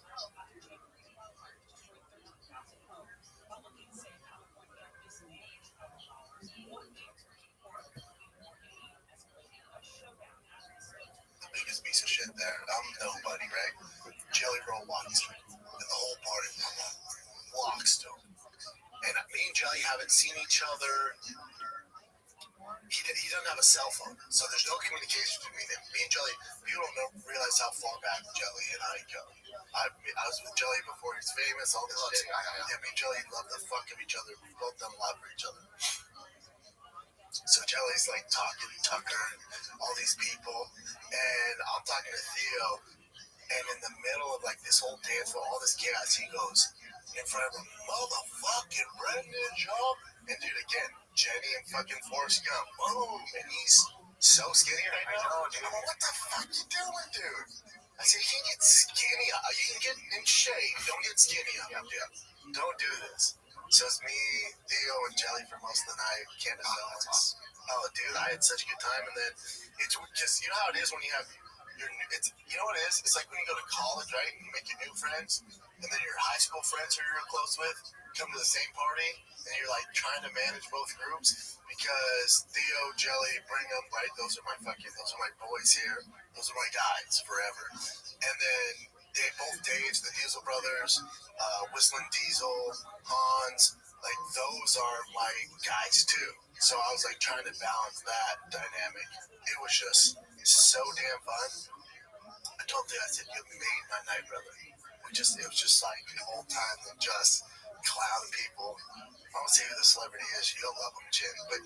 The biggest piece of shit there. I'm nobody, right? Jelly Roll walks in, and the whole party walks to him. And me and Jelly haven't seen each other. He doesn't have a cell phone, so there's no communication between him. Me and Jelly, people don't realize how far back Jelly and I go. I was with Jelly before he was famous, all this shit. Yeah, me and Jelly love the fuck of each other. We've both done a lot for each other. So Jelly's like talking to Tucker and all these people, and I'm talking to Theo, and in the middle of like this whole dance with all this chaos, he goes in front of him, motherfucking Brendan Jump, and dude, again, Jenny and fucking Forrest Gump, boom, and he's so skinny right now. And I'm like, what the fuck you doing, dude? I said, you can get skinny. You can get in shape. Don't get skinny. Yeah. Don't do this. So it's me, Theo, and Jelly for most of the night. Candace Owens. Oh, dude, I had such a good time. And then it's just, you know how it is when you have you know what it is? It's like when you go to college, right? And you make your new friends, and then your high school friends who you're close with come to the same party, and you're like trying to manage both groups because Theo, Jelly, Brigham, right? Those are my boys here. Those are my guys forever. And then they both Daves, the Diesel brothers, Whistling Diesel, Hans, like those are my guys too. So I was like trying to balance that dynamic. It was just so damn fun. I told Theo, I said, you made my night, brother. It was just like old times and just clown people. I won't say who the celebrity is. You'll love him, Jim. But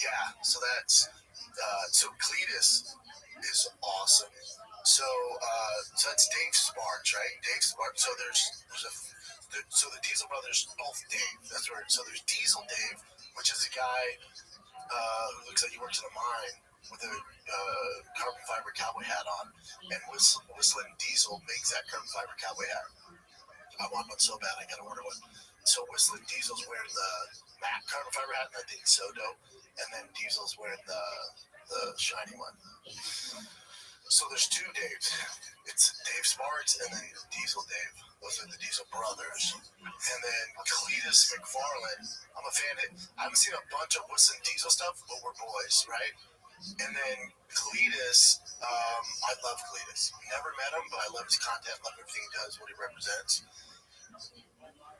yeah. So so Cletus is awesome. So that's Dave Sparks, right? Dave Sparks. So so the Diesel brothers, both Dave. So there's Diesel Dave, which is a guy who looks like he works in a mine with a carbon fiber cowboy hat on, and Whistling Diesel makes that carbon fiber cowboy hat. I want one so bad, I gotta order one. So Whistling Diesel's wearing the matte carbon fiber hat, and I think it's so dope. And then Diesel's wearing the shiny one. So there's two Daves. It's Dave Sparks and then Diesel Dave. Those are the Diesel brothers. And then Cletus McFarland. I'm a fan of. I haven't seen a bunch of Whistling Diesel stuff, but we're boys, right? And then Cletus, I love Cletus. Never met him, but I love his content, love everything he does, what he represents.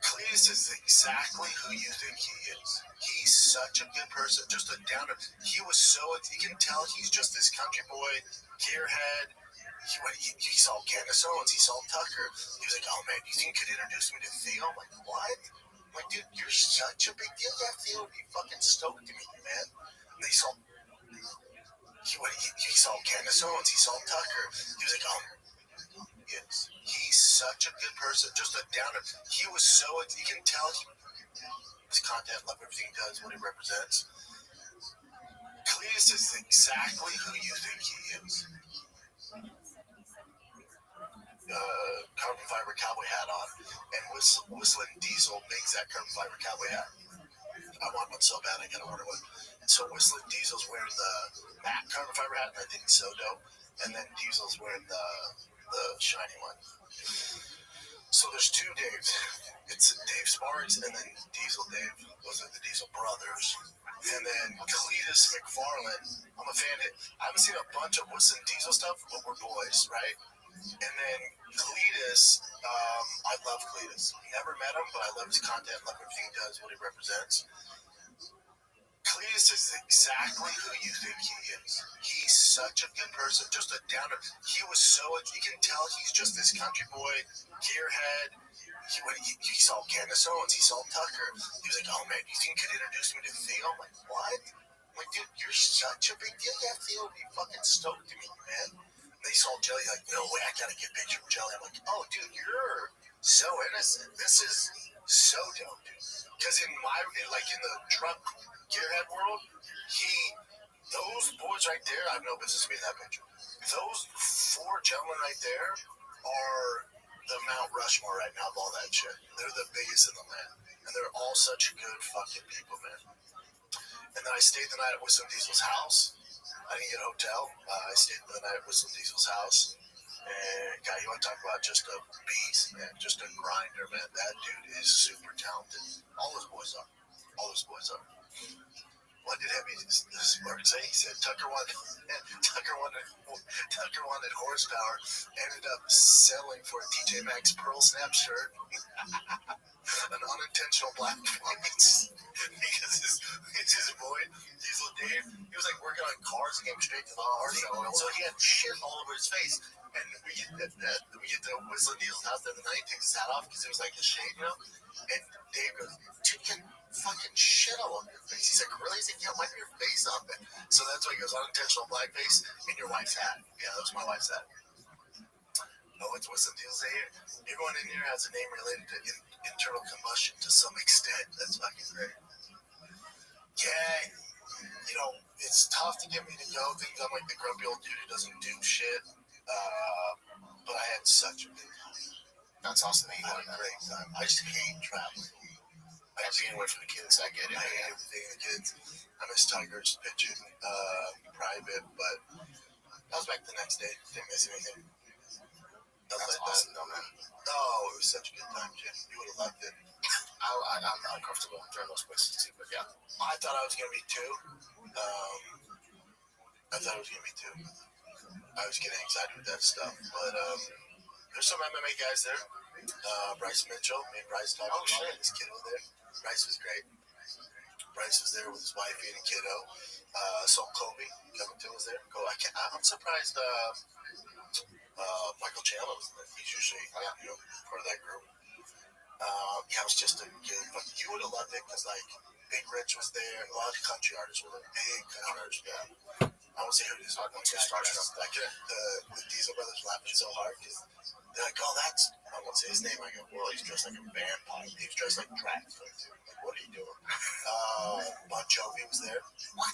Cletus is exactly who you think he is. He's such a good person, just a downer. You can tell he's just this country boy, gearhead. He saw Candace Owens, he saw Tucker. He was like, oh man, you think you could introduce me to Theo? I'm like, what? I'm like, dude, you're such a big deal. Yeah, Theo would be fucking stoked to meet you, man. And he saw Candace Owens, he saw Tucker. He was like, oh, yes. He's such a good person, just a downer. You can tell his content, love everything he does, what he represents. Cletus is exactly who you think he is. Carbon fiber cowboy hat on, and Whistling Diesel makes that carbon fiber cowboy hat. I want one so bad, I gotta order one. So Whistling Diesel's wearing the matte carbon fiber hat, and I think it's so dope. And then Diesel's wearing the shiny one. So there's two Daves. It's Dave Sparks and then Diesel Dave. Those are the Diesel brothers. And then Cletus McFarland. I'm a fan of. I haven't seen a bunch of Whistling Diesel stuff, but we're boys, right? And then Cletus, I love Cletus. Never met him, but I love his content, love everything he does, what he represents. Cletus is exactly who you think he is. He's such a good person, just a downer. You can tell he's just this country boy, gearhead. He saw Candace Owens, he saw Tucker. He was like, oh man, you think you could introduce me to Theo? I'm like, what? I'm like, dude, you're such a big deal. Yeah, Theo would be fucking stoked to meet you, man. They saw Jelly, like, no way, I gotta get a picture of Jelly. I'm like, oh, dude, you're so innocent. This is so dope, dude. Because in the truck gearhead world, those boys right there, I have no business being in that picture. If those four gentlemen right there are the Mount Rushmore right now of all that shit. They're the biggest in the land. And they're all such good fucking people, man. And then I stayed the night at Whistle Diesel's house. I didn't get a hotel. I stayed the night at Whistle Diesel's house. And God, you want to talk about just a beast, man. Just a grinder, man. That dude is super talented. All those boys are. All those boys are. What did Heavy Spark say? He said Tucker wanted horsepower. Ended up selling for a TJ Maxx Pearl Snap shirt. An unintentional black performance because his boy Diesel Dave, he was like working on cars and came straight to the party, so he had shit all over his face. And we get to Whistling Diesel's house the other night, takes his hat off because it was like a shade, you know. And Dave goes, "Dude, you get fucking shit all over your face." He's like, "Really?" He's like, "Yeah, wipe your face off it." So that's why he goes, unintentional blackface in your wife's hat. Yeah, that was my wife's hat. Oh, it's Whistling Diesel's here. Everyone in here has a name related to internal combustion to some extent. That's fucking great. Yeah, you know, it's tough to get me to go. Things I'm like the grumpy old dude who doesn't do shit. But I had such a good time. That's awesome. I had a great time. I just hate traveling. I have to get away from the kids. I get it. I hate everything. The kids. I miss Tigers pitching private, but I was back the next day. Didn't miss anything. That's awesome, though, man. Oh, it was such a good time, Jim. You would have loved it. I'm not comfortable during those places, too, but yeah. I thought I was going to be too. I was getting excited with that stuff, but there's some MMA guys there. Bryce Mitchell, me and Bryce talked about this kiddo there. Bryce was great. Bryce was there with his wife and a kiddo. Saul Kobe coming to was there. I'm surprised Michael Chandler was there. He's usually part of that group. Yeah, it was just a good. But you would have loved it because like Big Rich was there. A lot of country artists were there. Big country artists. Yeah. I won't say who it is. I'm going to start like the Diesel brothers laughing so hard because they're like, "Oh, that's." I won't say his name. I go, "Well, he's dressed like a vampire. He was dressed like Dracula too. Like, what are you doing?" Bon Jovi was there. What?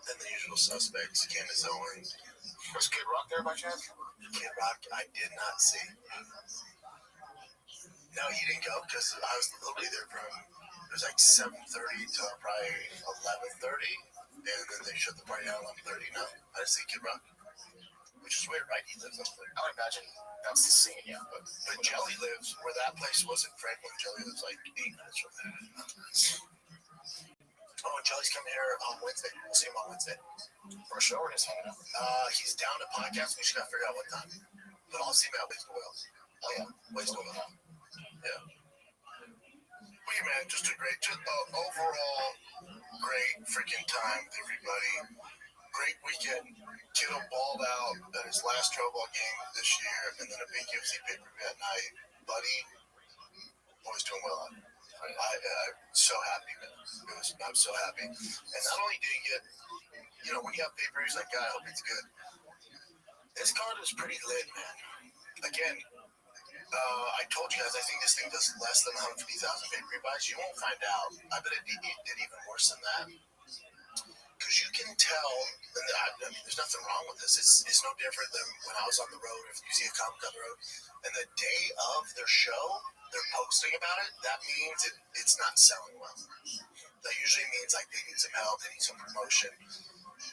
Then the usual suspects, Candace Owens. Was Kid Rock there by chance? Kid Rock, I did not see. No, he didn't go because I was literally there from it was like 7:30 to probably 11:30, and then they shut the party down at 11:30. No, I didn't see Kid Rock, which is weird, right? He lives up there. I would imagine that's the scene, yeah. But Jelly lives where that place was in Franklin. Jelly lives like 8 minutes from there. Oh, Jelly's coming here on Wednesday. We'll see him on Wednesday. For a show or just hanging out? He's down to podcast. We just got to figure out what time. But I'll see him at Waste to Wales. Oh, yeah. Waste to Wales. Yeah. Well, man, just a great, overall, great freaking time with everybody. Great weekend. Kiddo balled out at his last Pro Bowl game this year, and then a big UFC pay-per-view at night. Buddy, boy's doing well. I'm so happy, man. I'm so happy. And not only do you get, when you have pay-per-views like that, I hope it's good. This card is pretty lit, man. Again, I told you guys, I think this thing does less than 150,000 pay-per-view buys. You won't find out. I bet it did even worse than that. Because you can tell, I mean, there's nothing wrong with this. It's no different than when I was on the road. If you see a comic on the road, and the day of their show, they're posting about it, that means it's not selling well. That usually means like they need some help, they need some promotion.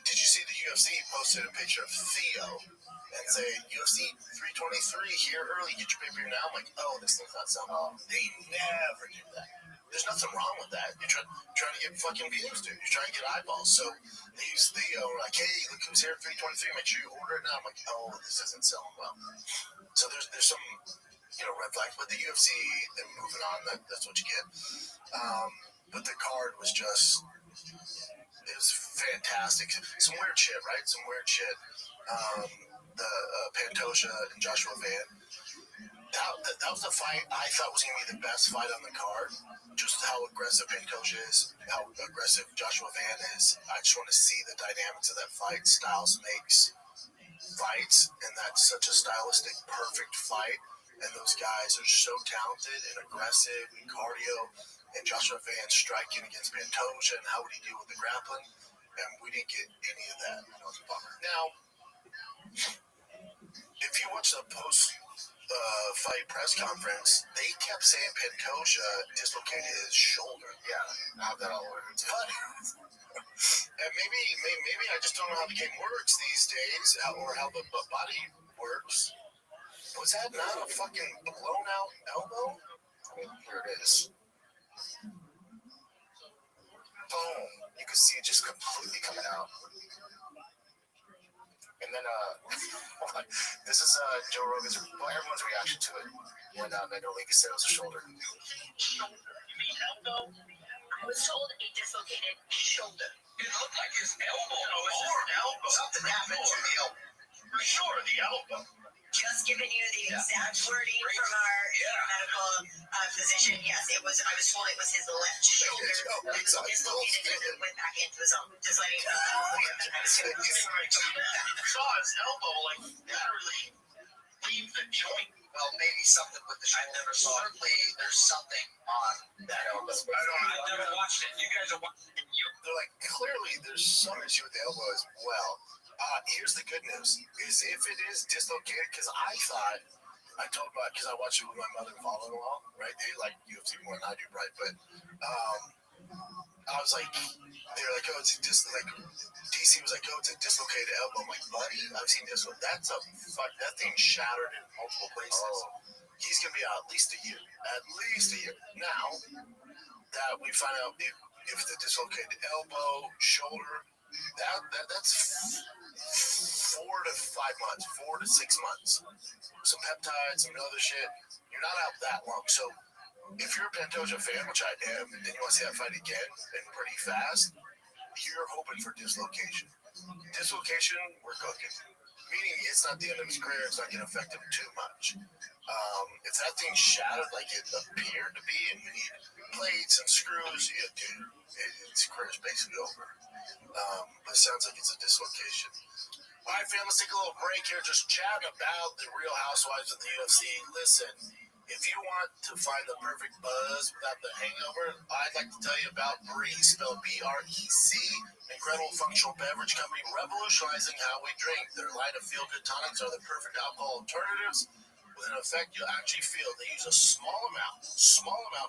Did you see the UFC posted a picture of Theo and say, UFC 323 here early, get your pay-per-view now? I'm like, oh, this thing's not selling well. They never do that. There's nothing wrong with that. You're trying to get fucking views, dude. You're trying to get eyeballs. So they use Theo, like, hey, look who's here at 323. Make sure you order it now. I'm like, oh, this isn't selling well. So there's some, red flags. But the UFC, they're moving on. That's what you get. But the card was just, it was fantastic. Some weird shit, right? Some weird shit. The Pantoja and Joshua Van. That was a fight I thought was going to be the best fight on the card. Just how aggressive Pantoja is, how aggressive Joshua Van is. I just want to see the dynamics of that fight. Styles makes fights, and that's such a stylistic, perfect fight. And those guys are so talented and aggressive and cardio. And Joshua Van striking against Pantoja, and how would he deal with the grappling? and we didn't get any of that. It was a bummer. Now, if you watch the post-fight press conference, they kept saying Pantoja dislocated his shoulder. Yeah, how that all works. And maybe I just don't know how the game works these days, or how the body works. Was that not a fucking blown out elbow? I mean, here it is. Boom. You can see it just completely coming out. And then, this is Joe Rogan's, everyone's reaction to it when Megalink said it was a shoulder. Shoulder? You mean elbow? I was told a dislocated shoulder. It looked like his elbow. No, it's his elbow. Something happened to the elbow. For sure, the elbow. Just giving you the exact wording from our medical physician. Yes, it was. I was told it was his left shoulder. Dislocated and went back into his own. Just letting you know. I saw his elbow like literally leave the joint. Well, maybe something with the shoulder. I never saw it. Certainly, there's something on that elbow. I've never watched it. You guys are watching it. They're like, clearly there's some issue with the elbow as well. Here's the good news, is if it is dislocated, because I told about, because I watched it with my mother and father-in-law, right? They like UFC more than I do, right? But I was like, they're like, oh, it's just like, DC was like, oh, it's a dislocated elbow. I'm like, buddy, I've seen this one. That's a fuck. That thing shattered in multiple places. He's gonna be out at least a year. At least a year. Now that we find out if it's a dislocated elbow, shoulder, that's 4 to 5 months, 4 to 6 months. Some peptides, some other shit. You're not out that long. So if you're a Pantoja fan, which I am, and you want to see that fight again and pretty fast, you're hoping for dislocation. Dislocation, we're cooking. Meaning it's not the end of his career, it's not going to affect him too much. If that thing shattered like it appeared to be, and you need plates and screws, dude, his career's basically over. But it sounds like it's a dislocation. All right, fam, let's take a little break here. Just chatting about the Real Housewives of the UFC. Listen, if you want to find the perfect buzz without the hangover, I'd like to tell you about Breeze, spelled B-R-E-Z, an incredible functional beverage company revolutionizing how we drink. Their line of feel-good tonics are the perfect alcohol alternatives with an effect you'll actually feel. They use a small amount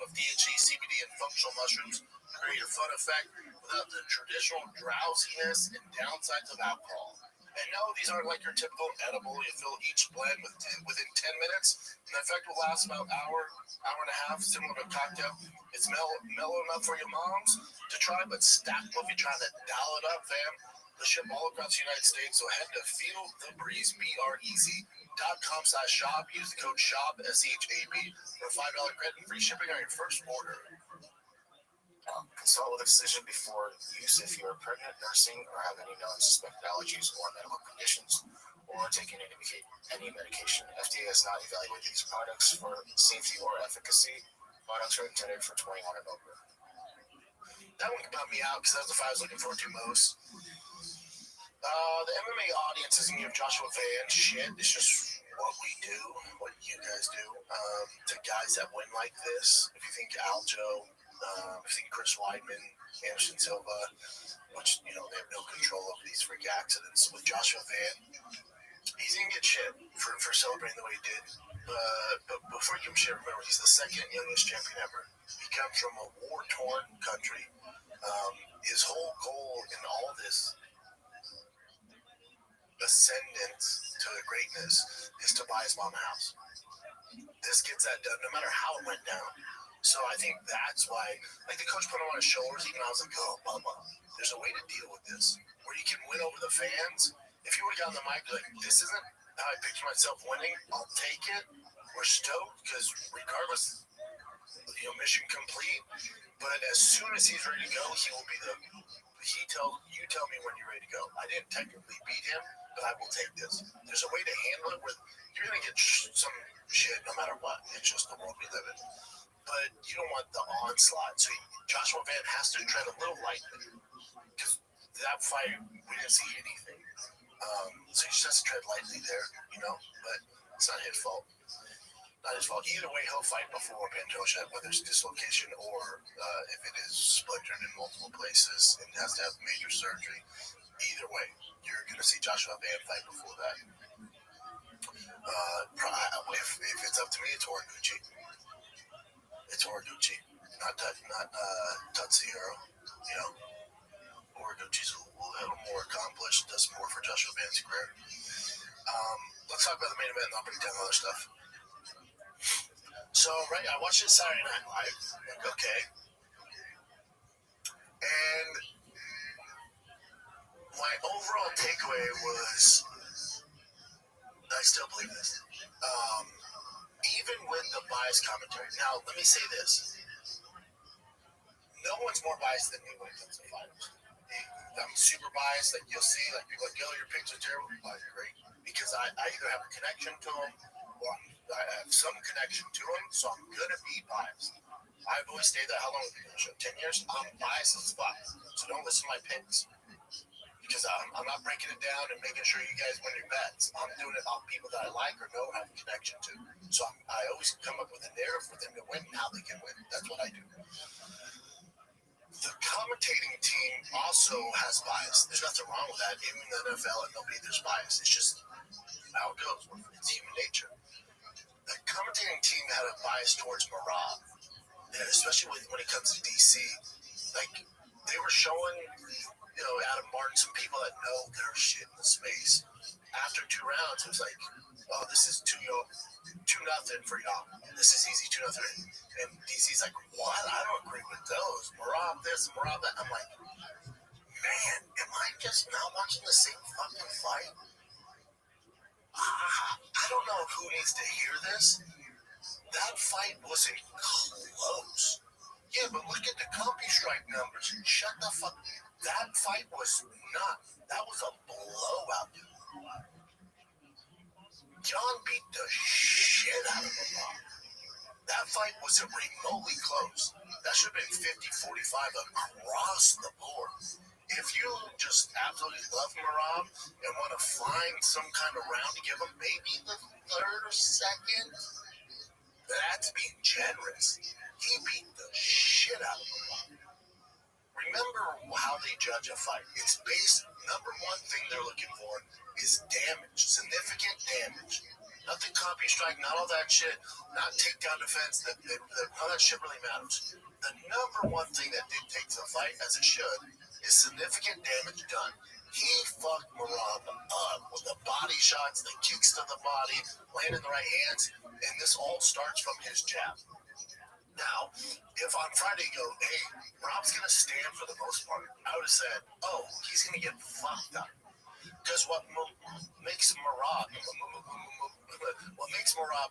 of THC, CBD, and functional mushrooms to create a fun effect without the traditional drowsiness and downsides of alcohol. And no, these aren't like your typical edible. You fill each blend within 10 minutes. And the effect will last about an hour and a half, similar to a cocktail. It's mellow enough for your moms to try, but stacked if you're trying to dial it up, fam. They ship all across the United States, so head to feelthebreeze, BREZ.com/shop. Use the code SHOP, SHAP, for a $5 credit and free shipping on your first order. Consult with a physician before use if you are pregnant, nursing, or have any known suspected allergies or medical conditions, or taking any medication. FDA has not evaluated these products for safety or efficacy. Products are intended for 21 and over. That one bummed me out because that's the fight I was looking forward to most. The MMA audience isn't give Joshua Van shit. It's just what we do, what you guys do. To guys that win like this, if you think Aljo, I think Chris Weidman, Anderson Silva, which, they have no control over these freak accidents. With Joshua Van, he's going to get shit for celebrating the way he did. But before you give him shit, remember, he's the second youngest champion ever. He comes from a war-torn country. His whole goal in all this ascendance to greatness is to buy his mom a house. This gets that done, no matter how it went down. So I think that's why, like the coach put him on his shoulders, even I was like, oh, mama, there's a way to deal with this, where you can win over the fans. If you would have gotten the mic, like, this isn't how I picture myself winning, I'll take it. We're stoked, because regardless, mission complete. But as soon as he's ready to go, he will be you tell me when you're ready to go. I didn't technically beat him, but I will take this. There's a way to handle it where you're going to get some shit no matter what. It's just the world we live in. But you don't want the onslaught. So Joshua Van has to tread a little lightly, because that fight, we didn't see anything. So he just has to tread lightly there, but it's not his fault. not his fault. Either way, he'll fight before Pantoja, whether it's dislocation or if it is splintered in multiple places and has to have major surgery. Either way, you're going to see Joshua Van fight before that. If it's up to me, it's Horiguchi. It's Horiguchi, not Tatsuhiro. You know, Horiguchi's a little more accomplished, does more for Joshua Van's career. Let's talk about the main event and I'll break down other stuff. So, right, I watched it Saturday Night Live. Like, okay. And my overall takeaway was, I still believe this. Even with the biased commentary. Now, let me say this. No one's more biased than me when it comes to fighters. I'm super biased. Like, you'll see, like, people like, yo, your picks are terrible. Oh, great. Because I either have a connection to them or I have some connection to them, so I'm going to be biased. I've always stayed that. How long have you been on the show? 10 years? I'm biased as fuck. So don't listen to my picks. Because I'm not breaking it down and making sure you guys win your bets. I'm doing it on people that I like or know have a connection to. So I always come up with a narrative for them to win and how they can win. That's what I do. The commentating team also has bias. There's nothing wrong with that. Even in the NFL and MLB, there's bias. It's just how it goes. It's human nature. The commentating team had a bias towards Marab, especially when it comes to DC. Like, they were showing, Adam Martin, some people that know their shit in the space. After 2 rounds, it was like, oh, this is 2-0 for y'all. This is easy 2-0. And DC's like, what? I don't agree with those. Marab this, Marab that. I'm like, man, am I just not watching the same fucking fight? I don't know who needs to hear this. That fight wasn't close. Yeah, but look at the CompuStrike numbers. Shut the fuck. That fight was not. That was a blowout. John beat the shit out of him. That fight wasn't remotely close. That should have been 50-45 across the board. If you just absolutely love Marab and want to find some kind of round to give him maybe the third or second, that's being generous. He beat the shit out of him. Remember how they judge a fight. It's based, number one thing they're looking for is damage, significant damage. Nothing CompuStrike, not all that shit, not takedown defense, none of that shit really matters. The number one thing that dictates a fight, as it should, is significant damage done. He fucked Marab up with the body shots, the kicks to the body, landing the right hands, and this all starts from his jab. Now, if on Friday you go, hey, Rob's going to stand for the most part, I would have said, oh, he's going to get fucked up. Because what makes Marab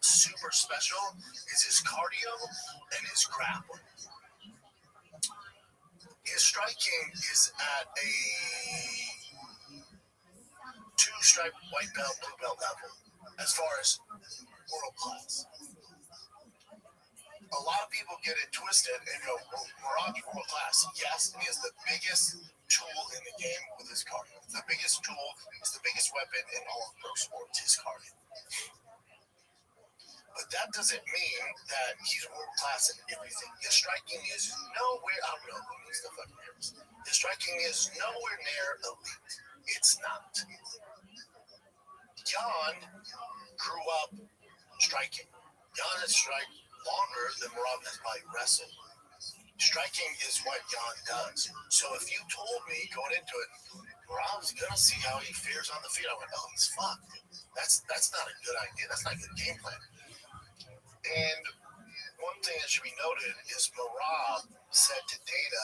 super special is his cardio and his grappling. His striking is at a 2-stripe white belt, blue belt level as far as world class. A lot of people get it twisted and go, well, Marab's world class. Yes, and he has the biggest tool in the game with his cardio. The biggest tool is the biggest weapon in all of pro sports, his cardio. But that doesn't mean that he's world class in everything. His striking is nowhere, I don't know who needs the fucking nervous. His striking is nowhere near elite. It's not. Jan grew up striking. Jan has strike longer than Marab has probably wrestled. Striking is what Jan does. So if you told me going into it, Marab's gonna see how he fares on the feet, I went, oh, he's fucked. That's not a good idea. That's not a good game plan. And one thing that should be noted is Marab said to Dana,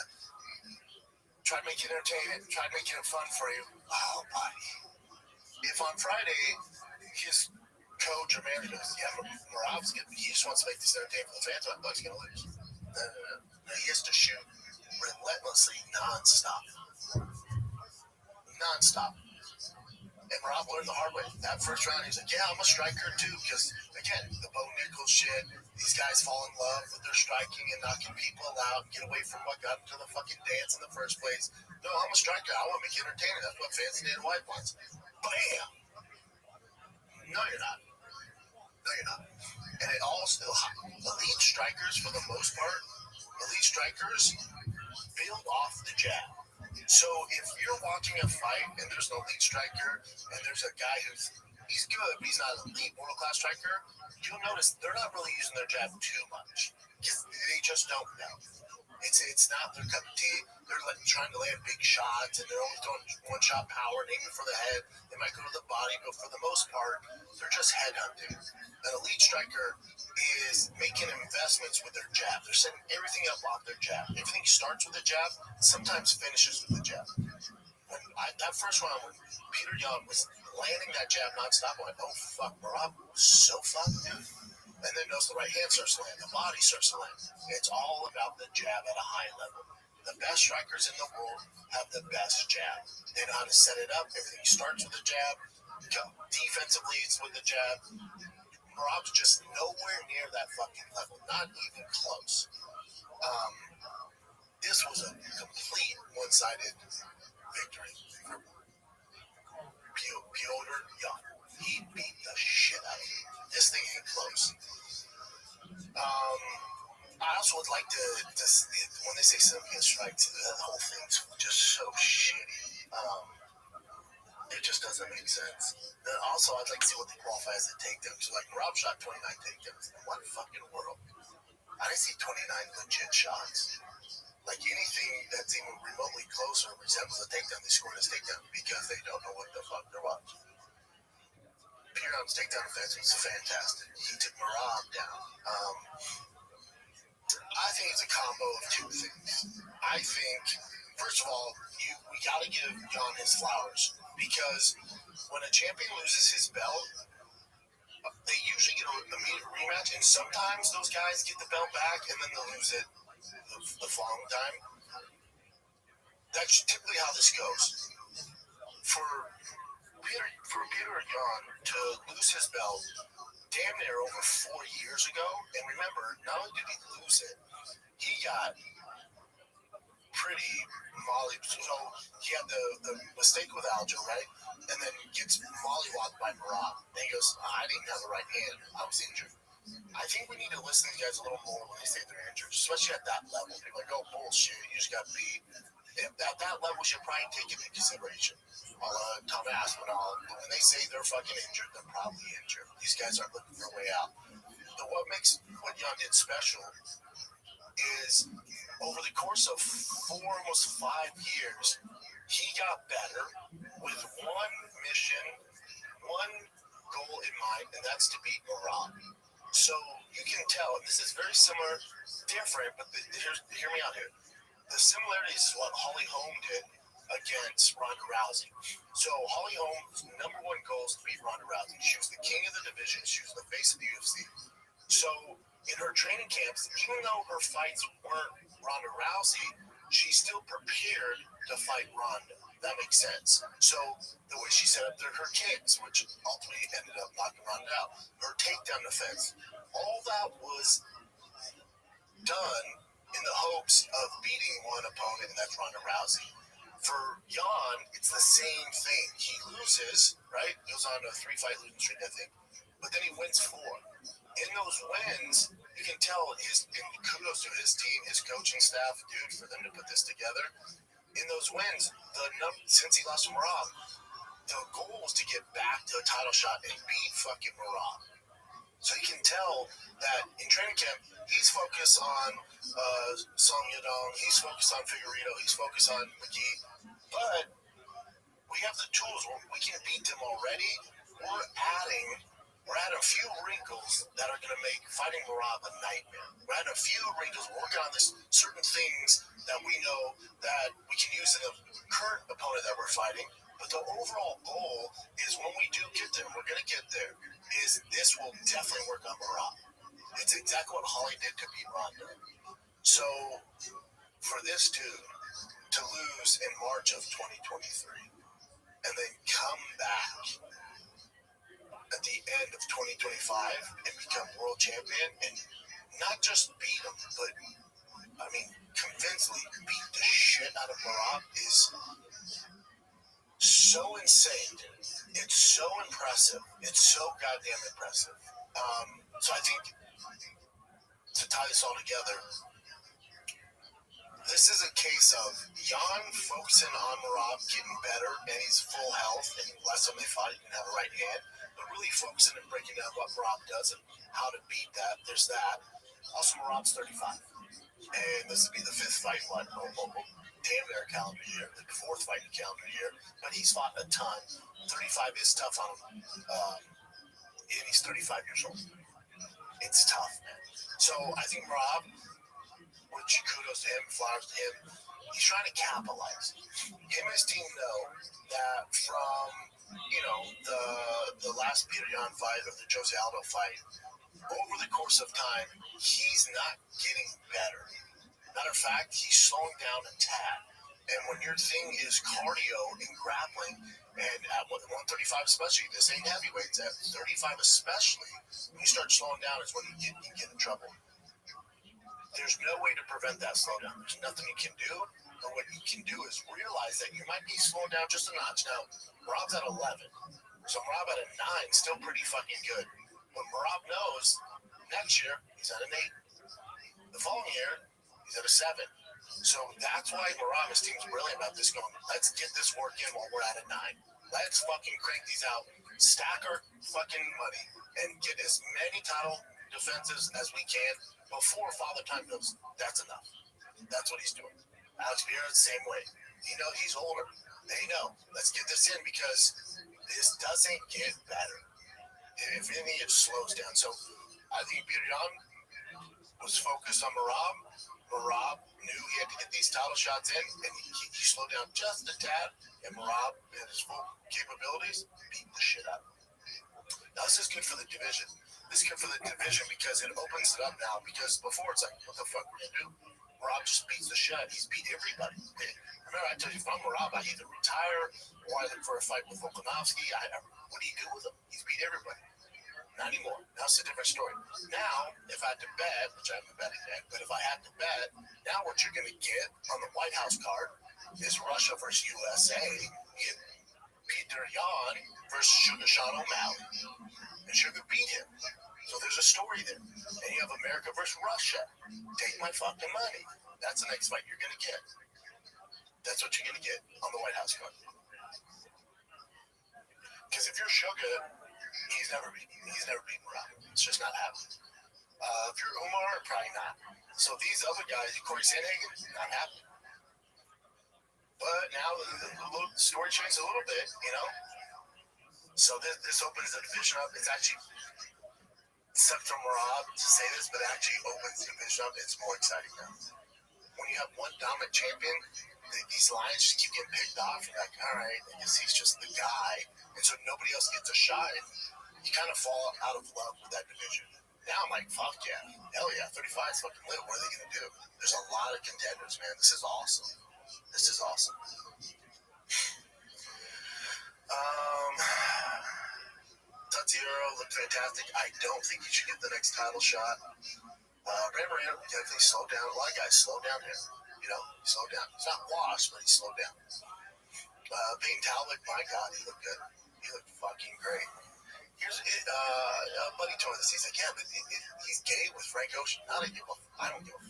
try to make it entertaining, try to make it fun for you. Oh, buddy. If on Friday his coach or manager goes, yeah, Marab's good, he just wants to make this entertaining for the fans, oh, he's going to lose. He has to shoot relentlessly, nonstop. And Marab learned the hard way. That first round, he's like, yeah, I'm a striker too. Because, again, the Bo Nichols shit, these guys fall in love with their striking and knocking people out, get away from what got them to the fucking dance in the first place. No, I'm a striker. I want to make it entertaining. That's what fans Dana White wants. Bam! No, you're not. No, you're not. And it also, elite strikers, for the most part, elite strikers build off the jab. So if you're watching a fight and there's no elite striker and there's a guy he's good, but he's not an elite world class striker, you'll notice they're not really using their jab too much because they just don't know. It's not their cup of tea. They're trying to land big shots and they're only throwing one shot power and aiming for the head. They might go to the body, but for the most part, they're just headhunting. An elite striker is making investments with their jab. They're setting everything up off their jab. Everything starts with a jab, sometimes finishes with a jab. That first round, when Peter Young was landing that jab nonstop, I went, oh, fuck, Marab, so fucked, dude. And then notice the right hand starts to land, the body starts to land. It's all about the jab at a high level. The best strikers in the world have the best jab. They know how to set it up. Everything starts with a jab. Defensively, it's with the jab. Marab's just nowhere near that fucking level. Not even close. This was a complete one-sided victory for Piotr Yan. He beat the shit out of him. This thing ain't close. I also would like to when they say Soviet strikes, the whole thing's just so shitty. It just doesn't make sense. And also, I'd like to see what they qualify as a takedown. So, like, Rob shot 29 takedowns. In what fucking world? I didn't see 29 legit shots. Like, anything that's even remotely close or resembles a takedown, they scored as takedown because they don't know what the fuck they're watching. Piron's takedown offense was fantastic. He took Marab down. I think it's a combo of two things. I think, first of all, we got to give Jan his flowers because when a champion loses his belt, they usually get an immediate rematch, and sometimes those guys get the belt back and then they'll lose it the following time. That's typically how this goes. For Peter Yan to lose his belt damn near over 4 years ago, and remember, not only did he lose it, he got pretty molly. So he had the mistake with Aljo, right? And then gets mollywopped by Marab. And he goes, I didn't have the right hand. I was injured. I think we need to listen to these guys a little more when they say they're injured, especially at that level. People are like, oh, bullshit, you just got beat. At that level, we should probably take it into consideration. Tom Aspinall, when they say they're fucking injured, they're probably injured. These guys aren't looking for a way out. But what makes what Young did special is over the course of almost 5 years, he got better with one mission, one goal in mind, and that's to beat Marab. So you can tell, and this is very similar, different, but hear me out here. The similarities is what Holly Holm did against Ronda Rousey. So Holly Holm's number one goal is to beat Ronda Rousey. She was the king of the division. She was the face of the UFC. So in her training camps, even though her fights weren't Ronda Rousey, she still prepared to fight Ronda. That makes sense. So the way she set up her kicks, which ultimately ended up knocking Ronda out, her takedown defense, all that was done in the hopes of beating one opponent, and that's Ronda Rousey. For Jan, it's the same thing. He loses, right? Goes on a 3-fight losing streak, I think. But then he wins 4. In those wins, you can tell and kudos to his team, his coaching staff, dude, for them to put this together. In those wins, since he lost to Marab, the goal was to get back to a title shot and beat fucking Marab. So you can tell that in training camp, he's focused on Song Yadong, he's focused on Figueiredo, he's focused on McGee. But we have the tools where we can beat them already. We're adding a few wrinkles that are going to make fighting Marab a nightmare. We're adding a few wrinkles. We're working on this certain things that we know that we can use in the current opponent that we're fighting. But the overall goal is when we do get there, we're going to get there, is this will definitely work on Marab. It's exactly what Holly did to beat Ronda. So for this dude to lose in March of 2023 and then come back at the end of 2025 and become world champion and not just beat him, but convincingly beat the shit out of Marab is so insane, dude. It's so impressive. It's so goddamn impressive. So I think to tie this all together, this is a case of Jan focusing on Marab getting better and he's full health, and last time they fought, he didn't have a right hand, but really focusing and breaking down what Marab does and how to beat that. There's that. Also, Marab's 35, and this would be the fifth fight, damn near calendar year, the fourth fight in calendar year, but he's fought a ton. 35 is tough on him, and he's 35 years old. It's tough, man. So I think Marab, which kudos to him, flowers to him, he's trying to capitalize. Him and his team know that from, the last Peter Yan fight or the Jose Aldo fight, over the course of time, he's not getting better. Matter of fact, he's slowing down a tad. And when your thing is cardio and grappling, and at 135 especially, this ain't heavyweights, at 35 especially, when you start slowing down is when you get in trouble. There's no way to prevent that slowdown. There's nothing you can do. But what you can do is realize that you might be slowing down just a notch. Now, Marab's at 11. So Marab at a 9, still pretty fucking good. But Marab knows next year, he's at an 8. The following year, he's at a 7. So that's why Marab and his team's brilliant about this, going, let's get this work in while we're at a 9. Let's fucking crank these out, stack our fucking money, and get as many title defenses as we can before Father Time goes. That's enough. That's what he's doing. Alex Vieira, same way. He's older. They know. Let's get this in because this doesn't get better. If anything, it slows down. So I think Peter Yan was focused on Marab. Marab knew he had to get these title shots in, and he slowed down just a tad. And Marab, in his full capabilities, beat the shit out of him. Now, this is good for the division. This is good for the division because it opens it up now. Because before it's like, what the fuck we're gonna do? Marab just beats the shit. He's beat everybody. Remember, I told you, if I'm Marab, I either retire or I look for a fight with Volkanovski. What do you do with him? He's beat everybody. Not anymore. Now it's a different story. Now, if I had to bet, which I haven't betting yet, but if I had to bet, now what you're gonna get on the White House card is Russia versus USA. You get Peter Yan versus Sugar Sean O'Malley. And Sugar beat him. So there's a story there. And you have America versus Russia. Take my fucking money. That's the next fight you're going to get. That's what you're going to get on the White House card. Because if you're Sugar, he's never beaten Marab. It's just not happening. If you're Umar, probably not. So these other guys, Corey Sandhagen, not happening. But now the story changed a little bit, So this opens the division up. It's actually, except for Marab to say this, but it actually opens the division up. It's more exciting now. When you have one dominant champion, these lines just keep getting picked off. You're like, all right, I guess he's just the guy. And so nobody else gets a shot. And you kind of fall out of love with that division. Now I'm like, fuck yeah. Hell yeah, 35 is fucking lit. What are they going to do? There's a lot of contenders, man. This is awesome. Tatsuro looked fantastic. I don't think he should get the next title shot. Ray Moreno definitely slowed down. A lot of guys slowed down here. He slowed down. He's not washed, but he slowed down. Payne Talbot, my God, he looked good. He looked fucking great. Here's buddy told us. He's like, yeah, but he's gay with Frank Ocean. I don't give a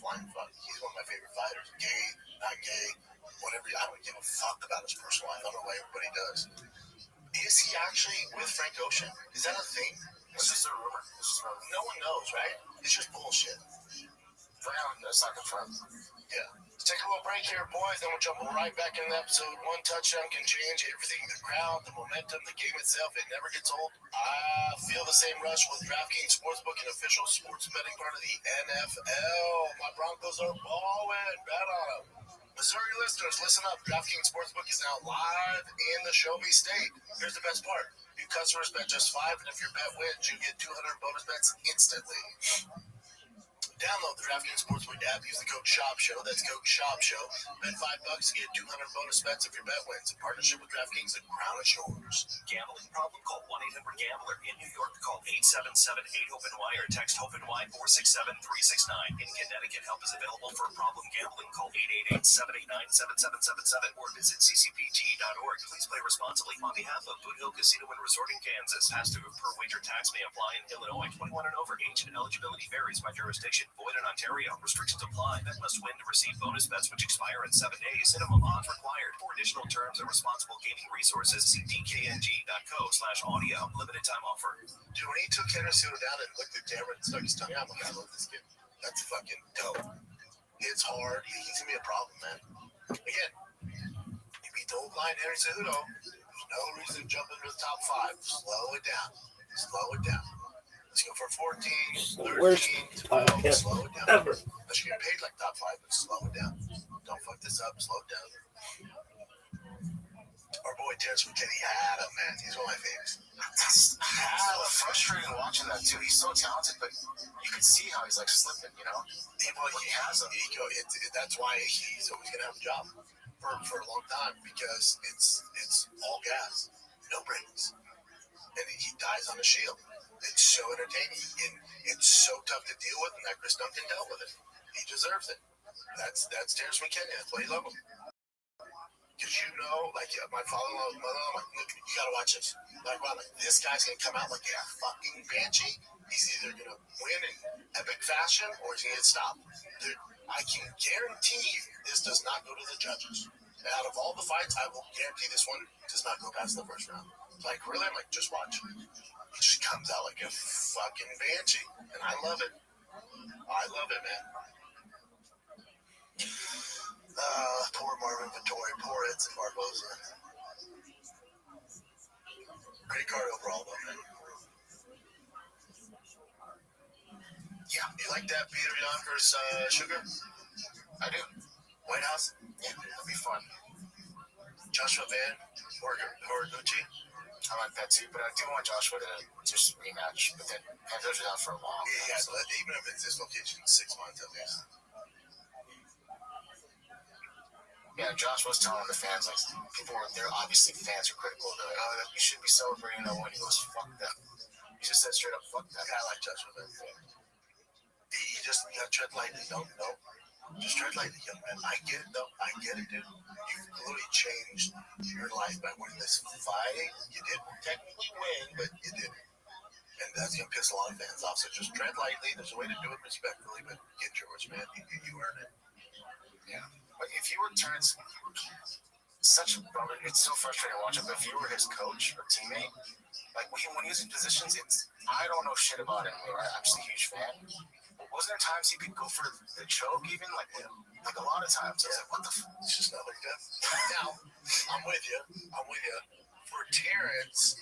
flying fuck. He's one of my favorite fighters. Gay, not gay, whatever. I don't give a fuck about his personal life. I don't know why everybody does. Is he actually with Frank Ocean? Is that a thing? It's just a rumor. No one knows, right? It's just bullshit. For now, that's not confirmed. Yeah. Let's take a little break here, boys. Then we'll jump right back into episode. One touchdown can change everything. The crowd, the momentum, the game itself, it never gets old. I feel the same rush with DraftKings Sportsbook, an official sports betting part of the NFL. My Broncos are balling. Bet on them. Missouri listeners, listen up. DraftKings Sportsbook is now live in the Show Me State. Here's the best part. New customers bet just $5, and if your bet wins, you get 200 bonus bets instantly. Download the DraftKings Sportsbook app. Use the code SHOPSHOW. That's code SHOPSHOW. Bet $5 to get 200 bonus bets if your bet wins. In partnership with DraftKings, the crown is yours. Gambling problem? Call 1-800-GAMBLER. In New York, call 877-8-HOPE-NY or text HOPE-NY 467-369. In Connecticut, help is available for problem gambling. Call 888-789-7777 or visit ccpg.org. Please play responsibly. On behalf of Boot Hill Casino and Resort in Kansas, pass-through per wager tax may apply in Illinois. 21 and over. Age and eligibility varies by jurisdiction. Void in Ontario. Restrictions apply. Bet must win to receive bonus bets which expire in 7 days. Minimum odds required. For additional terms and responsible gaming resources, see dkng.co/audio. Limited time offer. Dude, when he took Henderson down and looked at Cameron and stuck his tongue out, I'm like, I love this kid. That's fucking dope. It's hard. He's going to be a problem, man. Again, you beat the old line, Henry Cejudo. There's no reason to jump into the top 5. Slow it down. Slow it down. Let's go for 14, 13, 12. Slow it down. Ever. Unless you're getting paid like top 5, but slow it down. Don't fuck this up. Slow it down. Our boy Terrence McKinney had him, man. He's one of my favorites. That's hella frustrating watching that too. He's so talented, but you can see how he's like slipping, you know? He has him. That's why he's always going to have a job for a long time, because it's all gas, no brakes. And he dies on a shield. It's so entertaining. It's so tough to deal with, and that Chris Duncan dealt with it. He deserves it. That's Terrence McKinney. That's why you love him. Because like my father-in-law, mother-in-law, like, look, you gotta watch this. Like, wow, this guy's gonna come out like a fucking banshee. He's either gonna win in epic fashion or he's gonna get stopped. Dude, I can guarantee you this does not go to the judges. And out of all the fights, I will guarantee this one does not go past the first round. Like, really? I'm like, just watch. He just comes out like a fucking banshee. And I love it. I love it, man. Poor Marvin Vittori, poor Edson Barboza. Great card overall, though, man. Yeah, you like that Peter Yan versus Sugar? I do. White House? Yeah, that'll be fun. Joshua Van or Gucci? I like that too, but I do want Joshua to just rematch. But then Panthers are out for a long time. Yeah, so even if it's dislocation, 6 months at least. Yeah, Josh was telling the fans, like, they're obviously fans are critical. They're like, oh, you should be celebrating that one. He goes, fuck them. He just said straight up, fuck that. Yeah, I like Joshua Van. You gotta tread lightly. No. Just tread lightly, young man. I get it, though. I get it, dude. You've literally changed your life by winning this fight. You didn't technically win, but you did. And that's going to piss a lot of fans off. So just tread lightly. There's a way to do it respectfully, but get yours, man. You earn it. Yeah. But if you were Terrence, such a bummer. It's so frustrating watching. But if you were his coach or teammate, like when he was in positions, I don't know shit about him. Right? I'm just a huge fan. Wasn't there times he could go for the choke even? Like a lot of times. I was like, what the fuck? It's just not like that. Now, I'm with you. For Terrence,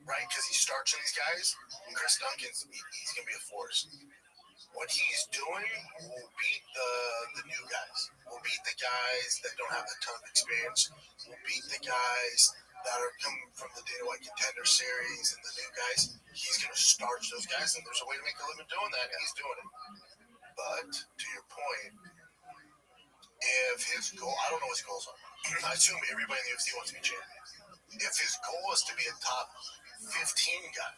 right, because he's starching these guys, Chris Duncan's, he's going to be a force. What he's doing will beat the new guys. Will beat the guys that don't have a ton of experience. Will beat the guys that are coming from the Dana White Contender Series and the new guys. He's going to starch those guys, and there's a way to make a living doing that, and he's doing it. But to your point, if his goal, I don't know what his goals are. I assume everybody in the UFC wants to be champion. If his goal is to be a top 15 guy,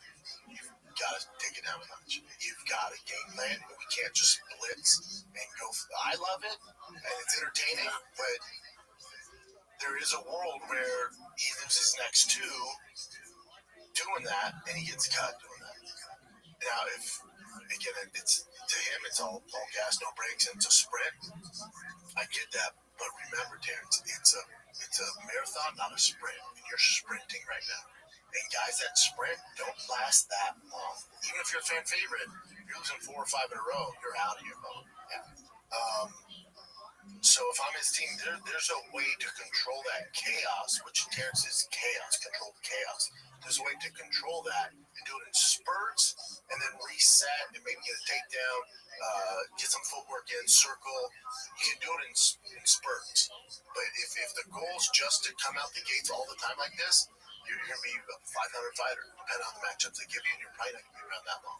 you've got to take it down a notch. You've got to game plan. We can't just blitz and go. I love it, and it's entertaining, but there is a world where he loses his next 2 doing that, and he gets cut doing that. Now, if again, it's to him, it's all gas, no brakes, and it's a sprint. I get that, but remember, Terrence, it's a marathon, not a sprint, and you're sprinting right now. And guys that sprint don't last that long. Even if you're a fan favorite, you're losing 4 or 5 in a row, you're out of your mode. Yeah. So if I'm his team, there's a way to control that chaos, which Terrence is chaos, controlled chaos. There's a way to control that and do it in spurts, and then reset and maybe get a takedown, get some footwork in, circle. You can do it in spurts. But if the goal is just to come out the gates all the time like this, you're going to be a 500 fighter, depending on the matchups they give you, and you're probably not going to be around that long.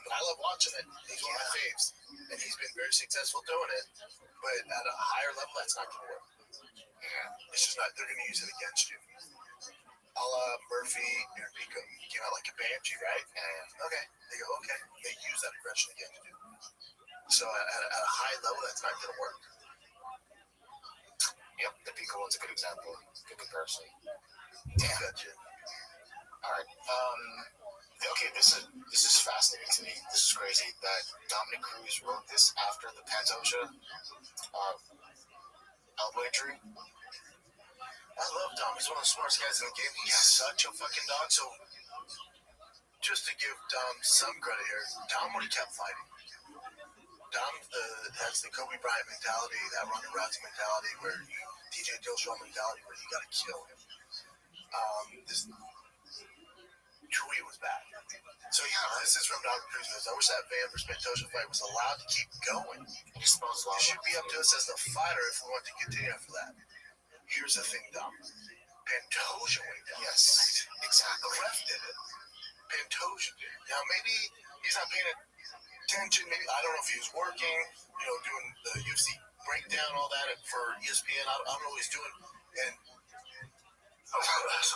but I love watching it. He's one of my faves, and he's been very successful doing it. But at a higher level, that's not going to work. Yeah, it's just not. They're going to use it against you. A la Murphy and Rico came out like a banshee, right? Yeah. Okay. They go, okay. They use that aggression against you. So at a high level, that's not going to work. Yep, the Pico one's a good example. Good comparison. Yeah. Gotcha. All right. Okay, this is fascinating to me. This is crazy that Dominic Cruz wrote this after the Pantoja elbow injury. I love Dom. He's one of the smartest guys in the game. He's such a fucking dog. So just to give Dom some credit here, Dom when he kept fighting. Dom has the Kobe Bryant mentality, that Ronda Rousey mentality, where TJ Dillashaw mentality, where you got to kill him. This tweet was bad. So this is from Dr. Cruz. I wish that Van versus Pantoja fight was allowed to keep going. It should be up to us as the fighter if we want to continue after that. Here's the thing, Dom. Pantoja went down. Yes, exactly. The ref did it. Pantoja did it. Now maybe he's not paying attention. Maybe I don't know if he was working, doing the UFC breakdown, all that for ESPN. I don't know what he's doing. And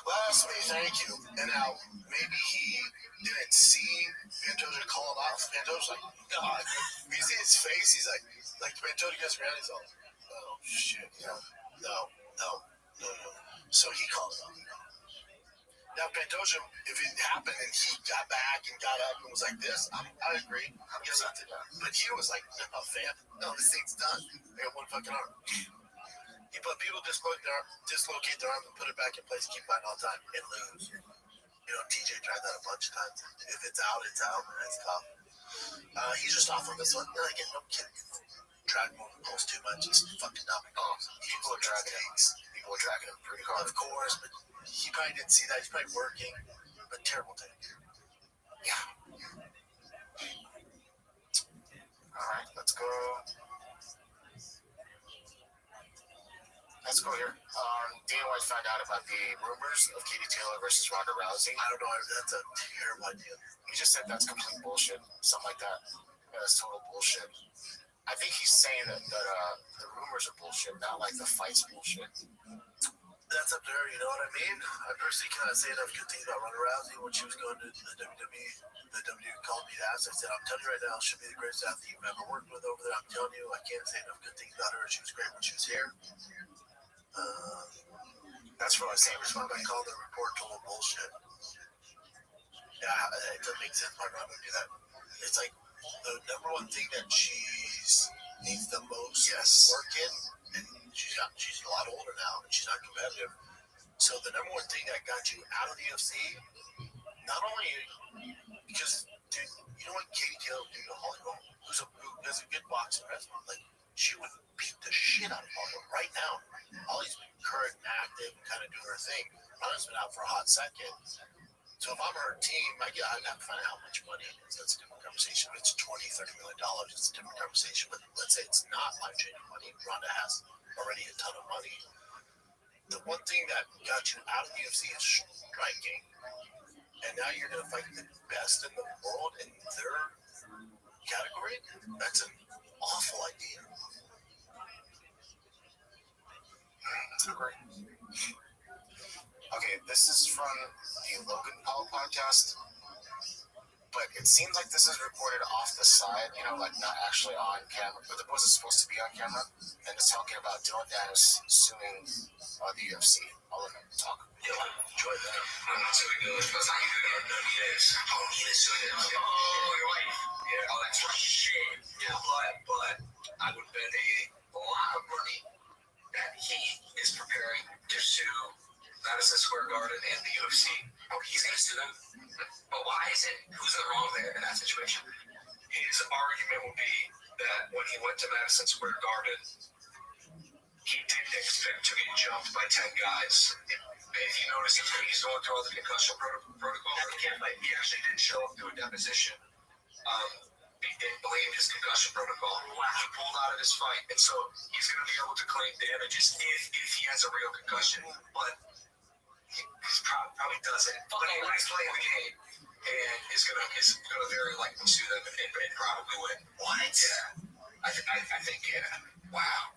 blasphemy, thank you. And now maybe he didn't see Pantoja call him out. Pantoja's like, God. You see his face? He's like Pantoja gets around. He's all, oh shit, no. So he called him out. Now Pantoja, if it happened and he got back and got up and was like this, I agree. But he was like, no, fam, no, this thing's done. I got one fucking arm. But people dislocate their arm and put it back in place, keep fighting all the time, and lose. TJ tried that a bunch of times. If it's out, it's out. It's tough. He's just off on this one. Again, no kidding. Drag him almost too much. It's fucking dumb. People are dragging him. People are dragging him pretty hard. Of course, but he probably didn't see that. He's probably working. But terrible take. Yeah. All right, let's go. Let's go here. Dana White found out about the rumors of Katie Taylor versus Ronda Rousey. I don't know. That's a terrible idea. He just said that's complete bullshit. Something like that. Yeah, that's total bullshit. I think he's saying that the rumors are bullshit, not like the fight's bullshit. That's up to her, you know what I mean? I personally cannot say enough good things about Ronda Rousey when she was going to the WWE. The WWE called me to ask. I said, I'm telling you right now, she'll be the greatest athlete you've ever worked with over there. I'm telling you, I can't say enough good things about her. She was great when she was here. That's what I was saying. I called the report total bullshit. Yeah, it doesn't make sense why Ronda would do that. It's like the number one thing that she's needs the most work in, and she's a lot older now, and she's not competitive. So the number one thing that got you out of the UFC, not only because, dude, you know what Katie Taylor would do to Holly Holm, who does a good boxing wrestler? Like, she would beat the shit out of Holly Holm right now. Holly's been current and active and kind of doing her thing. Ronda's been out for a hot second. So if I'm her team, I'd have to find out how much money it is. That's a different conversation. If it's $20, $30 million, it's a different conversation. But let's say it's not life-changing money. Ronda has already a ton of money. The one thing that got you out of the UFC is striking. And now you're going to fight the best in the world in their category? That's an awful idea. Great. Okay, this is from the Logan Paul podcast, but it seems like this is recorded off the side, like not actually on camera, but it wasn't supposed to be on camera, and it's talking about Dylan Dennis suing the UFC. I'll let him talk. Yeah, enjoy that. I'm not suing Dylan because I knew that he is. Oh, he is suing him. Oh, your wife. Yeah, oh, that's right. Shit. Yeah, but I would bet a lot of money that he is preparing to sue Madison Square Garden and the UFC. Oh, he's going to sue them? But why is it? Who's in the wrong there in that situation? His argument would be that when he went to Madison Square Garden, he didn't expect to get jumped by 10 guys. If you notice, he's going through all the concussion protocol. He actually didn't show up to a deposition. He didn't blame his concussion protocol. He pulled out of his fight, and so he's going to be able to claim damages if he has a real concussion. But he probably doesn't. But when he's playing the game, and is gonna very likely sue them and probably win. What? Yeah, I think yeah. Wow.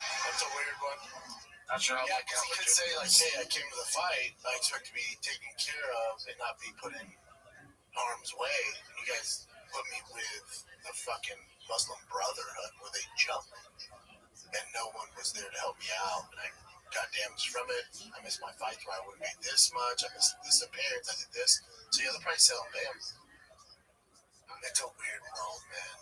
That's a weird one. Not sure. Yeah, because he could say like, "Hey, I came to the fight. I expect to be taken care of and not be put in harm's way. You guys put me with the fucking Muslim Brotherhood where they jump, and no one was there to help me out. And I got damaged from it. I missed my fights where I would have made this much. I missed this appearance. I did this. So yeah, they'll probably sell them. It's a weird world, man.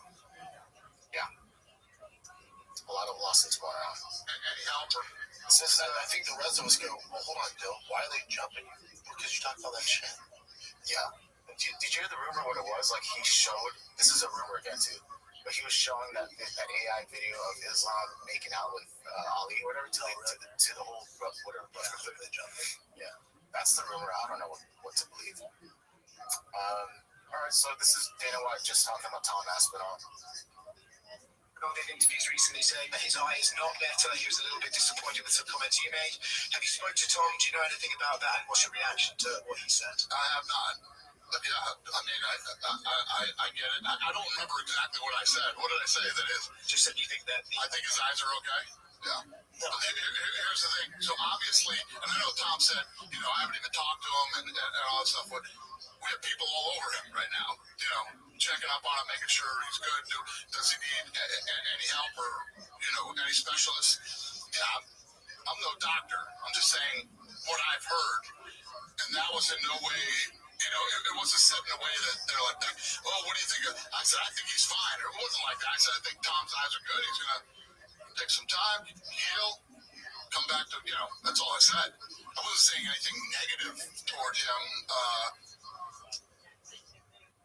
Yeah. A lot of lawsuits going on. Eddie Halper. Says that I think the rest of us go, well, hold on, Bill. Why are they jumping you? Because you talked all that shit. Yeah. Did you hear the rumor what it was? Like he showed, this is a rumor again too, but he was showing that AI video of Islam making out with Ali or whatever to the whole whatever. The jumping. Yeah. That's the rumor. I don't know what to believe. All right, so this is Dana White just talking about Tom Aspinall. Did interviews recently saying that his eye is not better. He was a little bit disappointed with some comments you made. Have you spoke to Tom? Do you know anything about that? And what's your reaction to what he said? I have not. But yeah, I mean, I get it. I don't remember exactly what I said. What did I say? That is, just that you think that I think his eyes are okay. Yeah. No. Here's the thing. So obviously, and I know Tom said, you know, I haven't even talked to him and all that stuff. But we have people all over him right now. You know, checking up on him, making sure he's good. Does he need any help or, you know, any specialists? Yeah, I'm no doctor. I'm just saying what I've heard. And that was in no way, you know, it wasn't said in a way that they're like, oh, what do you think? I said, I think he's fine. Or it wasn't like that. I said, I think Tom's eyes are good. He's going to take some time, heal, come back to, you know, that's all I said. I wasn't saying anything negative toward him.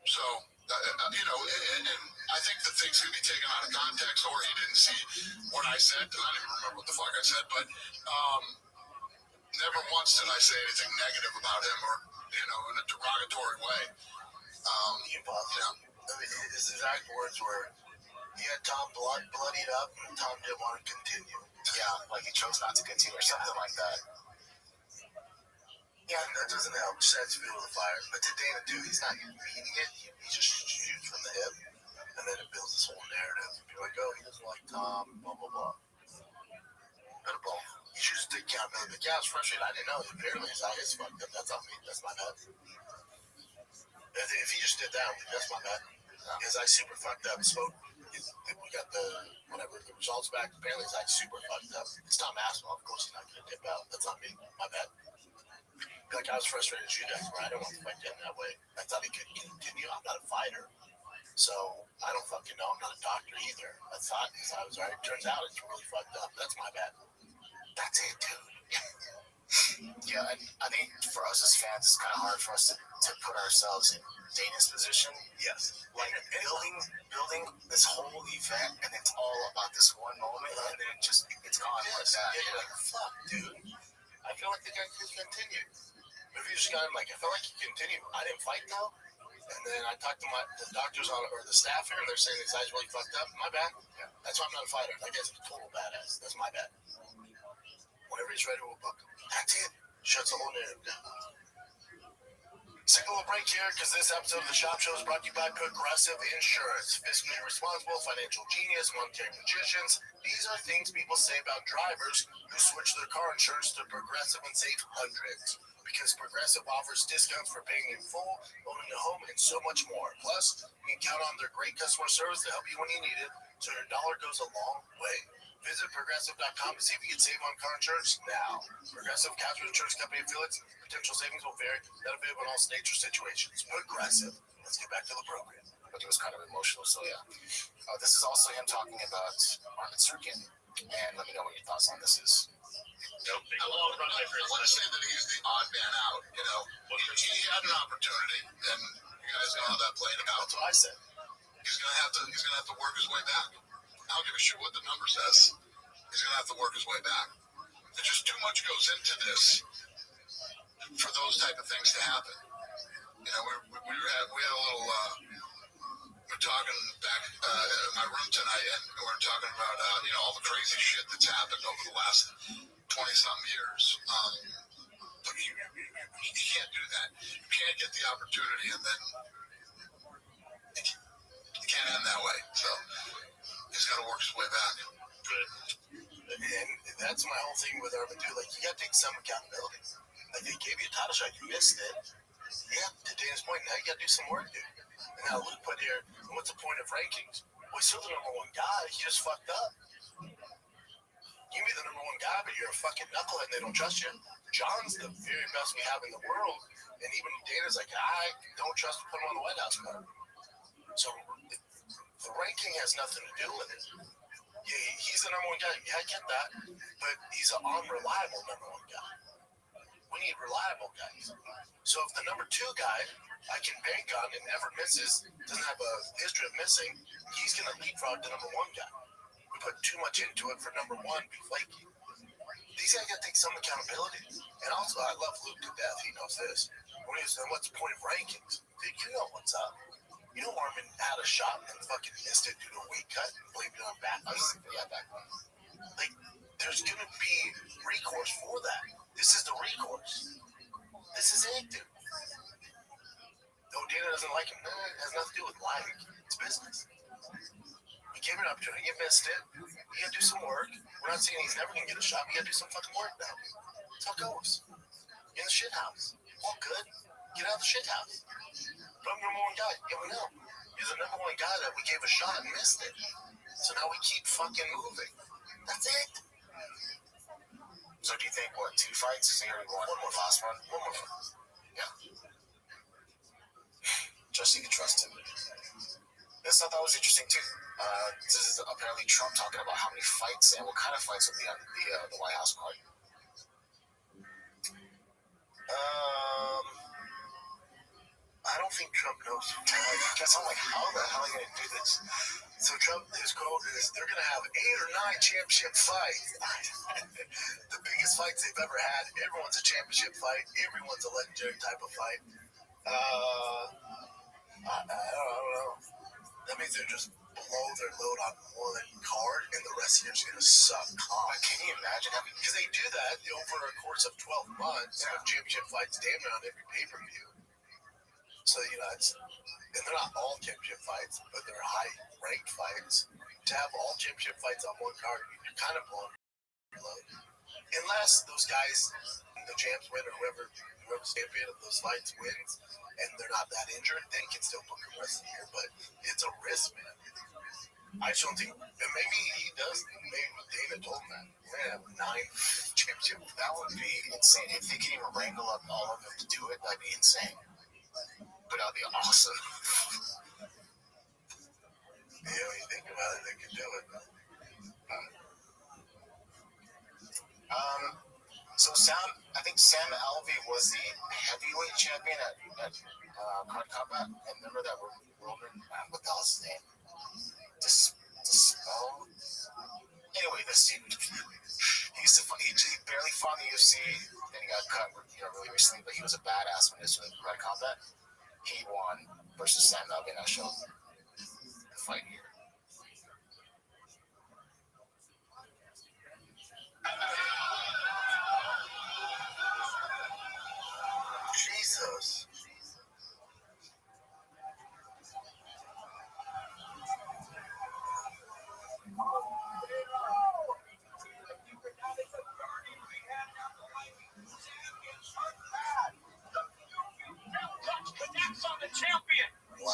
So, you know, and I think the things can be taken out of context, or he didn't see what I said. I don't even remember what the fuck I said, but never once did I say anything negative about him or, you know, in a derogatory way. His exact words were, he had Tom bloodied up, and Tom didn't want to continue. Yeah, like he chose not to continue or something like that. Yeah, that doesn't help. Just adds fuel to the fire. But to Dana, dude, he's not meaning it. He just shoots from the hip, and then it builds this whole narrative. People are like, oh, he doesn't like Tom, blah, blah, blah. Not a ball. You should just take accountability. Like, yeah, I was frustrated. I didn't know. Apparently his eye is fucked up. That's on me. That's my bad. If he just did that, that's my bad. His eye's super fucked up. So we got the results back. Apparently his eye's super fucked up. It's Tom Aspinall. Of course he's not going to dip out. That's on me. My bad. Like, I was frustrated as you guys were. I didn't want to fight him that way. I thought he could continue. I'm not a fighter. So I don't fucking know. I'm not a doctor either. I thought his eye was right. Turns out it's really fucked up. That's my bad. That's it, dude. Yeah, I think for us as fans, it's kind of hard for us to put ourselves in Dana's position. Yes. Like building this whole event, and it's all about this one moment, and then it's gone like that. Yeah, you're like, fuck, dude. I feel like the guy could continue. If you just got him, like, I felt like he continued. I didn't fight though. And then I talked to the doctors or the staff here, and they're saying his eyes really fucked up. My bad. Yeah. That's why I'm not a fighter. That guy's a total badass. That's my bad. Whenever he's ready, we'll book him. That's it. Shuts the whole narrative down. Take a little break here because this episode of the Shop Show is brought to you by Progressive Insurance. Fiscally responsible, financial genius, monetary magicians. These are things people say about drivers who switch their car insurance to Progressive and save hundreds. Because Progressive offers discounts for paying in full, owning a home, and so much more. Plus, you can count on their great customer service to help you when you need it, so your dollar goes a long way. Visit Progressive.com to see if you can save on car insurance now. Progressive Casualty Insurance Company affiliates. Potential savings will vary. Not available in all states or situations. Progressive. Let's get back to the program. But it was kind of emotional, so yeah. This is also him talking about Martin Serkin. And let me know what your thoughts on this is. I want to say that he's the odd man out, you know. He had an opportunity, and you guys know how that played out. That's what I said. He's gonna have to work his way back. I don't give a shit what the number says. He's gonna have to work his way back. There's just too much goes into this for those type of things to happen. You know, we had a little. We're talking back in my room tonight, and we're talking about you know, all the crazy shit that's happened over the last 20-something years. But you can't do that. can't get the opportunity, and then it can't end that way. So he's got to work his way back. Good. And that's my whole thing with Urban too. Like, you got to take some accountability. Like, they gave you a title shot, you missed it. Yeah, to Dana's point, now you got to do some work, dude. And now Luke put here, what's the point of rankings? Well, he's still the number one guy. He just fucked up. You can be the number one guy, but you're a fucking knucklehead and they don't trust you. John's the very best we have in the world. And even Dana's like, I don't trust to put him on the White House card. So the ranking has nothing to do with it. Yeah, he's the number one guy. Yeah, I get that. But he's an unreliable number one guy. We need reliable guys. So if the number two guy I can bank on and never misses, doesn't have a history of missing, he's going to leapfrog the number one guy. We put too much into it for number one, be flaky. These guys got to take some accountability. And also, I love Luke to death. He knows this. When he was, what's the point of rankings? Dude, you know what's up. You know Armin had a shot and fucking missed it due to a weight cut and blamed it on back. Like, there's going to be recourse for that. This is the recourse. This is it, dude. No, Dana doesn't like him. It has nothing to do with lying. It's business. You gave him an opportunity. You missed it. You got to do some work. We're not saying he's never going to get a shot. You got to do some fucking work now. That's how it goes. In the shit house. All good. Get out of the shit house. But I'm number one guy. Yeah, we know. You're the number one guy that we gave a shot and missed it. So now we keep fucking moving. That's it. So do you think, what, 2 fights? Is he already won? One more last one? One more fight. Yeah. Just so you can trust him. This I thought was interesting too. This is apparently Trump talking about how many fights and what kind of fights will be on the White House card. I don't think Trump knows. I guess I'm like, how the hell are you going to do this? So Trump, his quote is, they're going to have 8 or 9 championship fights. The biggest fights they've ever had. Everyone's a championship fight. Everyone's a legendary type of fight. I don't know. That means they're just blow their load on one card, and the rest of it's going to suck. Can you imagine having? Because they do that over a course of 12 months. They have championship fights damn near on every pay-per-view. So, you know, and they're not all championship fights, but they're high-ranked fights. To have all championship fights on one card, you're kind of blowing your load. Unless those guys, the champs win, or whoever's champion of those fights wins, and they're not that injured, then you can still book the rest of the year. But it's a risk, man. I just don't think, and maybe he does. Maybe Dana told him that. We're going to have 9 championships. That would be insane. If they can even wrangle up all of them to do it, that'd be insane. But that'd be awesome. Yeah, when you think about it, they can do it. So I think Sam Alvey was the heavyweight champion at Card Combat. And remember that Roman, what the hell's his name? Dispel? Anyway, this dude, he barely fought in the UFC, then he got cut, really recently, but he was a badass when he was doing Card Combat. He won versus Sam Alvey, and I showed the fight here. Jesus. Wow.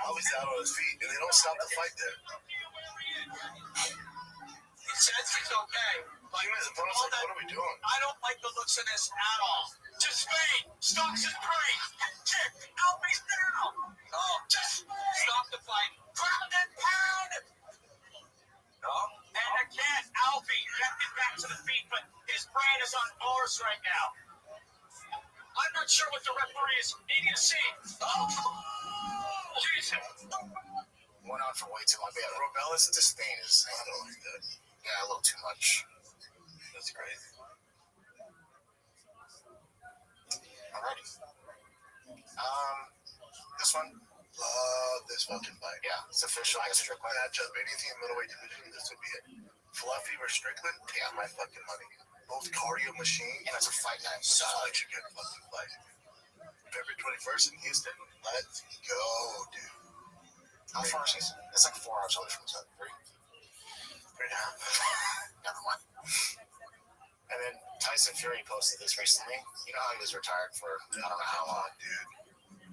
Alvey's out on his feet, and they don't stop the fight there. He says he's okay. Like, his opponent's like, what are we doing? I don't like the looks of this at all. To Spain, stalks his prey. Head kick, Alvey's down. Oh, just stop the fight. Ground and pound. No. And again, Alvey lifted back to the feet, but his brain is on bars right now. I'm not sure what the referee is needing to see. Oh, Jesus. Went on for way too long. But yeah, Robellis to Spain is, I don't like that. Yeah, a little too much. That's crazy. Alrighty. This one? Love this fucking fight. Yeah, it's official. I could match up anything in middleweight division. This would be it. Fluffy or Strickland? Yeah, my fucking money. both cardio machine, and it's a fight night. So I should get a fucking fight. February 21st in Houston. Let's go, dude. How far is it? It's like 4 hours away from each other. 3.5. Never mind. And then Tyson Fury posted this recently. You know how he was retired for I don't know how long, dude.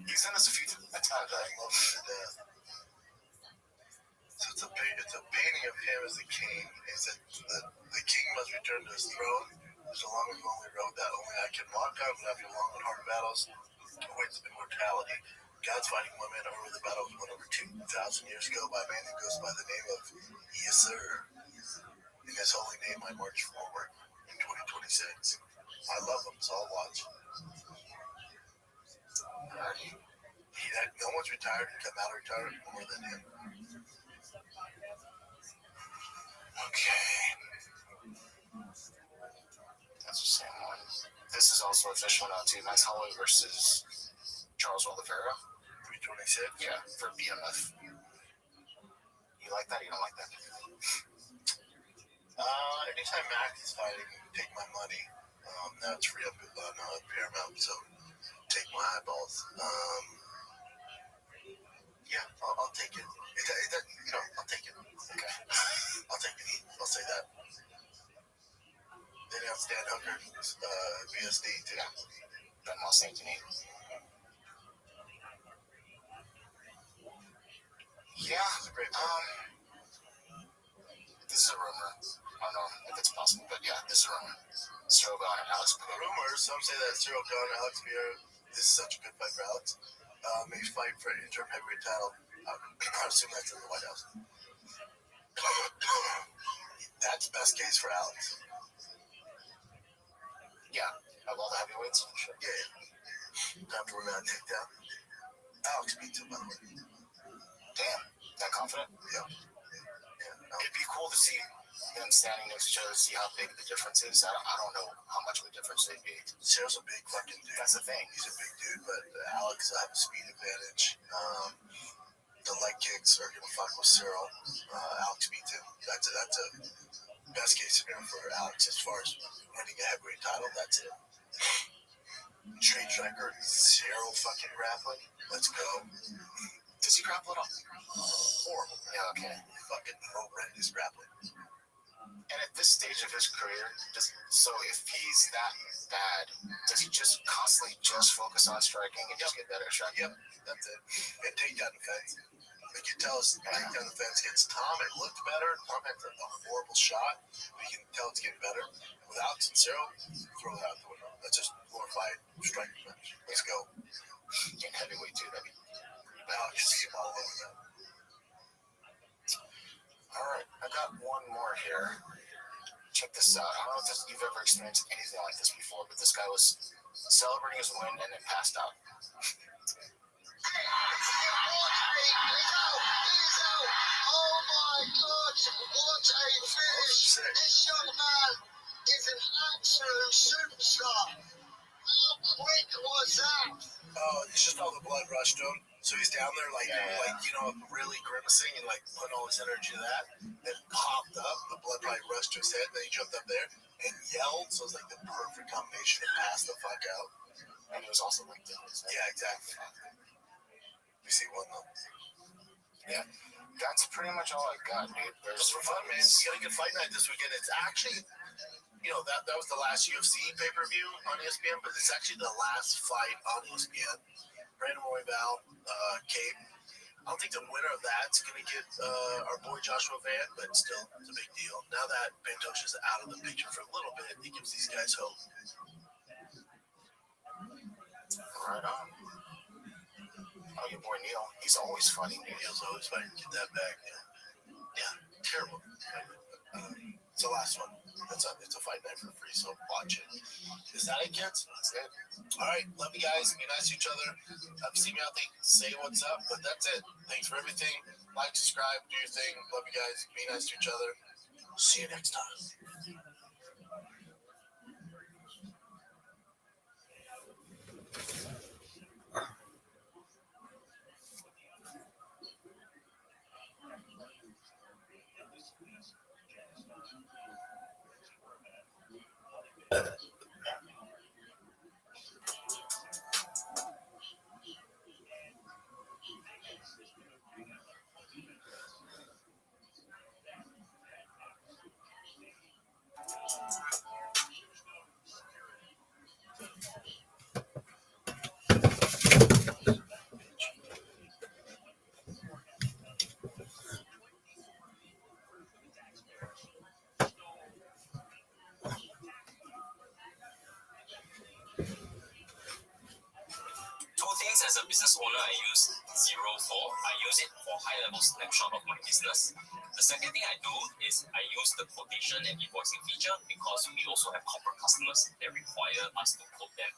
He's done this a few times. I love him to death. So it's a painting of him as the king. Is that the king must return to his throne. There's a long and lonely road that only I can walk on after long and hard battles. Awaits immortality. God's fighting women over the battle won over 2,000 years ago by a man who goes by the name of Yes Sir. In his holy name, I march forward in 2026. I love him, so I'll watch. No one's retired and come out retired more than him. Okay. That's the same one. This is also official now too. Max Holloway versus Charles Oliveira. 326? Yeah, for BMF. You like that or you don't like that? Anytime Max is fighting, take my money. Now it's free up on Paramount, so take my eyeballs. Yeah, I'll take it. I'll take it. Okay. I'll take it. I'll say that. Then you have Stan Hooker, BSD, too. Yeah. Ben Moss Anthony. Yeah. This is a rumor. I don't know if it's possible, but yeah, this is a rumor. Cyril Gane and Alex Pereira. Rumors. Some say that Cyril Gane and Alex Pereira, this is such a good fight for Alex, may fight for an interim heavyweight title. I assume that's in the White House. That's the best case for Alex. Yeah, of all the heavyweights? Sure. Yeah. Time for a takedown. Alex beats him, by the way. Damn, that confident? Yeah. It'd be cool to see them standing next to each other, see how big the difference is. I don't know how much of a difference they'd be. Cyril's a big fucking dude. That's the thing. He's a big dude, but Alex has a speed advantage. The leg kicks are going to fuck with Cyril. Alex beats him. That's a best case scenario for Alex as far as winning a heavyweight title. That's it. Strange record, zero fucking grappling. Let's go. Does he grapple at all? Horrible. Yeah, okay. Fucking horrendous grappling. And at this stage of his career, so if he's that bad, does he just constantly just focus on striking and just get better at striking? Yep, that's it. And takedown defense. Like you tell us, takedown defense against Tom, it looked better. Tom had a horrible shot, but you can tell it's getting better. With Alex and Cyril, throw that out the window. That's just glorified striking match. Let's go. And heavyweight too, that'd be Alex see him all over that. Alright, I got one more here. Check this out. I don't know if you've ever experienced anything like this before, but this guy was celebrating his win and then passed out. Oh my God, what a finish. This young man is an absolute superstar. How quick was that? Oh, it's just all the blood rushed to him. So he's down there really grimacing and putting all his energy to that. Then popped up, the blood probably rushed to his head, then he jumped up there and yelled. So it was the perfect combination to pass the fuck out. And it was also yeah, exactly. You see one though. Yeah. That's pretty much all I got, dude. Just for fun, man. We got a good fight night this weekend. It's actually, that was the last UFC pay-per-view on ESPN, but it's actually the last fight on ESPN. Brandon Royval, Cape. I don't think the winner of that's going to get our boy Joshua Van, but still, it's a big deal. Now that Pantosh is out of the picture for a little bit, it gives these guys hope. Right on. Oh, your boy Neil. He's always fighting. Neil's always fighting. Get that back. Yeah. Terrible. It's the last one. It's a fight night for free, so watch it. Is that it, kids? That's it. All right. Love you guys. Be nice to each other. See me out there. Say what's up. But that's it. Thanks for everything. Like, subscribe, do your thing. Love you guys. Be nice to each other. See you next time. a business owner, I use 04. I use it for high-level snapshot of my business. The second thing I do is I use the quotation and invoicing feature because we also have corporate customers that require us to quote them.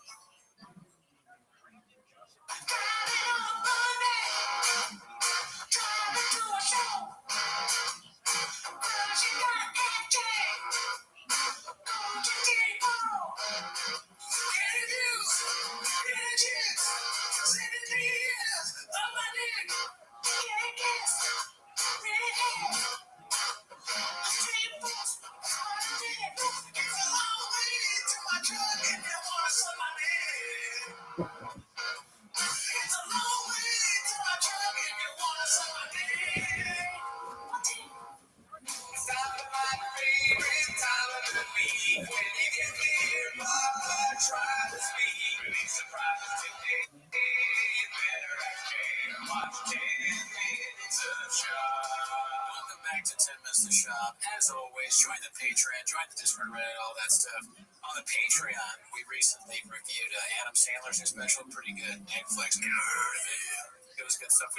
Welcome back to 10 Minutes to Shop. As always, join the Patreon, join the Discord, Reddit, all that stuff. On the Patreon, we recently reviewed Adam Sandler's new special, pretty good. Netflix, it was good stuff.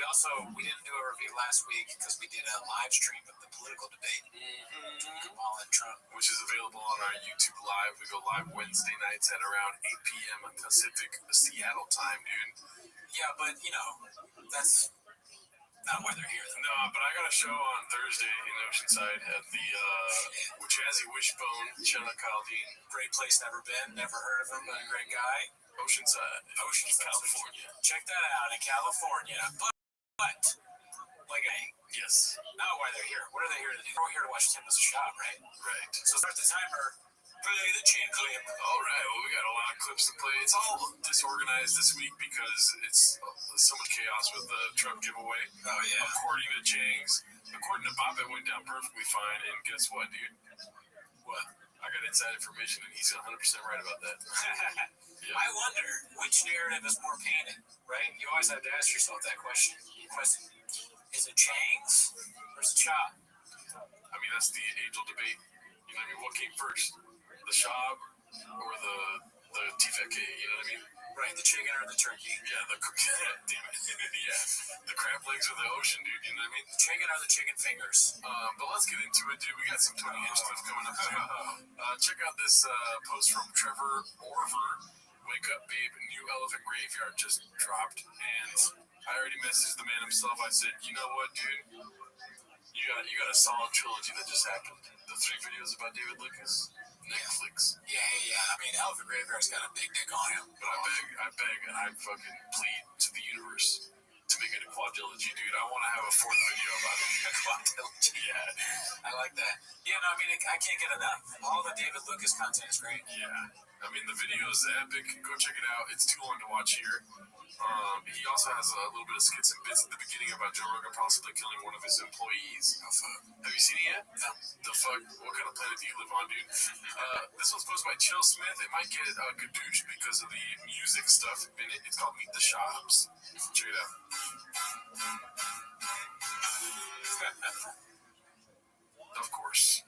We didn't do a review last week because we did a live stream of the political debate. Kamala and Trump. Which is available on our YouTube Live. We go live Wednesday nights at around 8 p.m. Pacific Seattle time, dude. Yeah, but, that's not why they're here. No, but I got a show on Thursday in Oceanside at the Jazzy Wishbone, Channel Caldine. Great place, never been, never heard of him, but a great guy. Oceanside, California. Check that out in California. But yes. Not why they're here. What are they here to do? We're here to watch 10 Minutes to Shop, right? Right. So start the timer. Play the chain clip. All right. Well, we got a lot of clips to play. It's all disorganized this week because it's so much chaos with the Trump giveaway. Oh, yeah. According to Chang's. According to Bob, it went down perfectly fine. And guess what, dude? What? I got inside information, and he's 100% right about that. Yeah. I wonder which narrative is more painted, right? You always have to ask yourself that question. Is it Chang's or is it Shop? I mean, that's the age-old debate. You know what I mean? What came first? The Shop or the TFK, you know what I mean? Right, the chicken or the turkey. Yeah, damn it. Yeah, the crab legs or the ocean, dude, you know what I mean? The chicken or the chicken fingers. But let's get into it, dude. We got some 20-inch stuff coming up soon. Check out this post from Trevor Orver. Wake up, babe. New Elephant Graveyard just dropped, and I already messaged the man himself. I said, you know what, dude? You got a solid trilogy that just happened. The 3 videos about David Lucas. Netflix. Yeah. I mean, Elephant Graveyard's got a big dick on him. But I beg, and I fucking plead to the universe to make it a quadrilogy, dude. I want to have a 4th video about it. A quadrilogy. Yeah. I like that. Yeah, no, I mean, I can't get enough. All the David Lucas content is great. Yeah. I mean, the video is epic. Go check it out. It's too long to watch here. He also has a little bit of skits and bits at the beginning about Joe Rogan possibly killing one of his employees. Oh, fuck. Have you seen it yet? No. The fuck? What kind of planet do you live on, dude? This was posted by Chill Smith. It might get gadoosh because of the music stuff in it. It's called Meet the Shops. Check it out. Of course.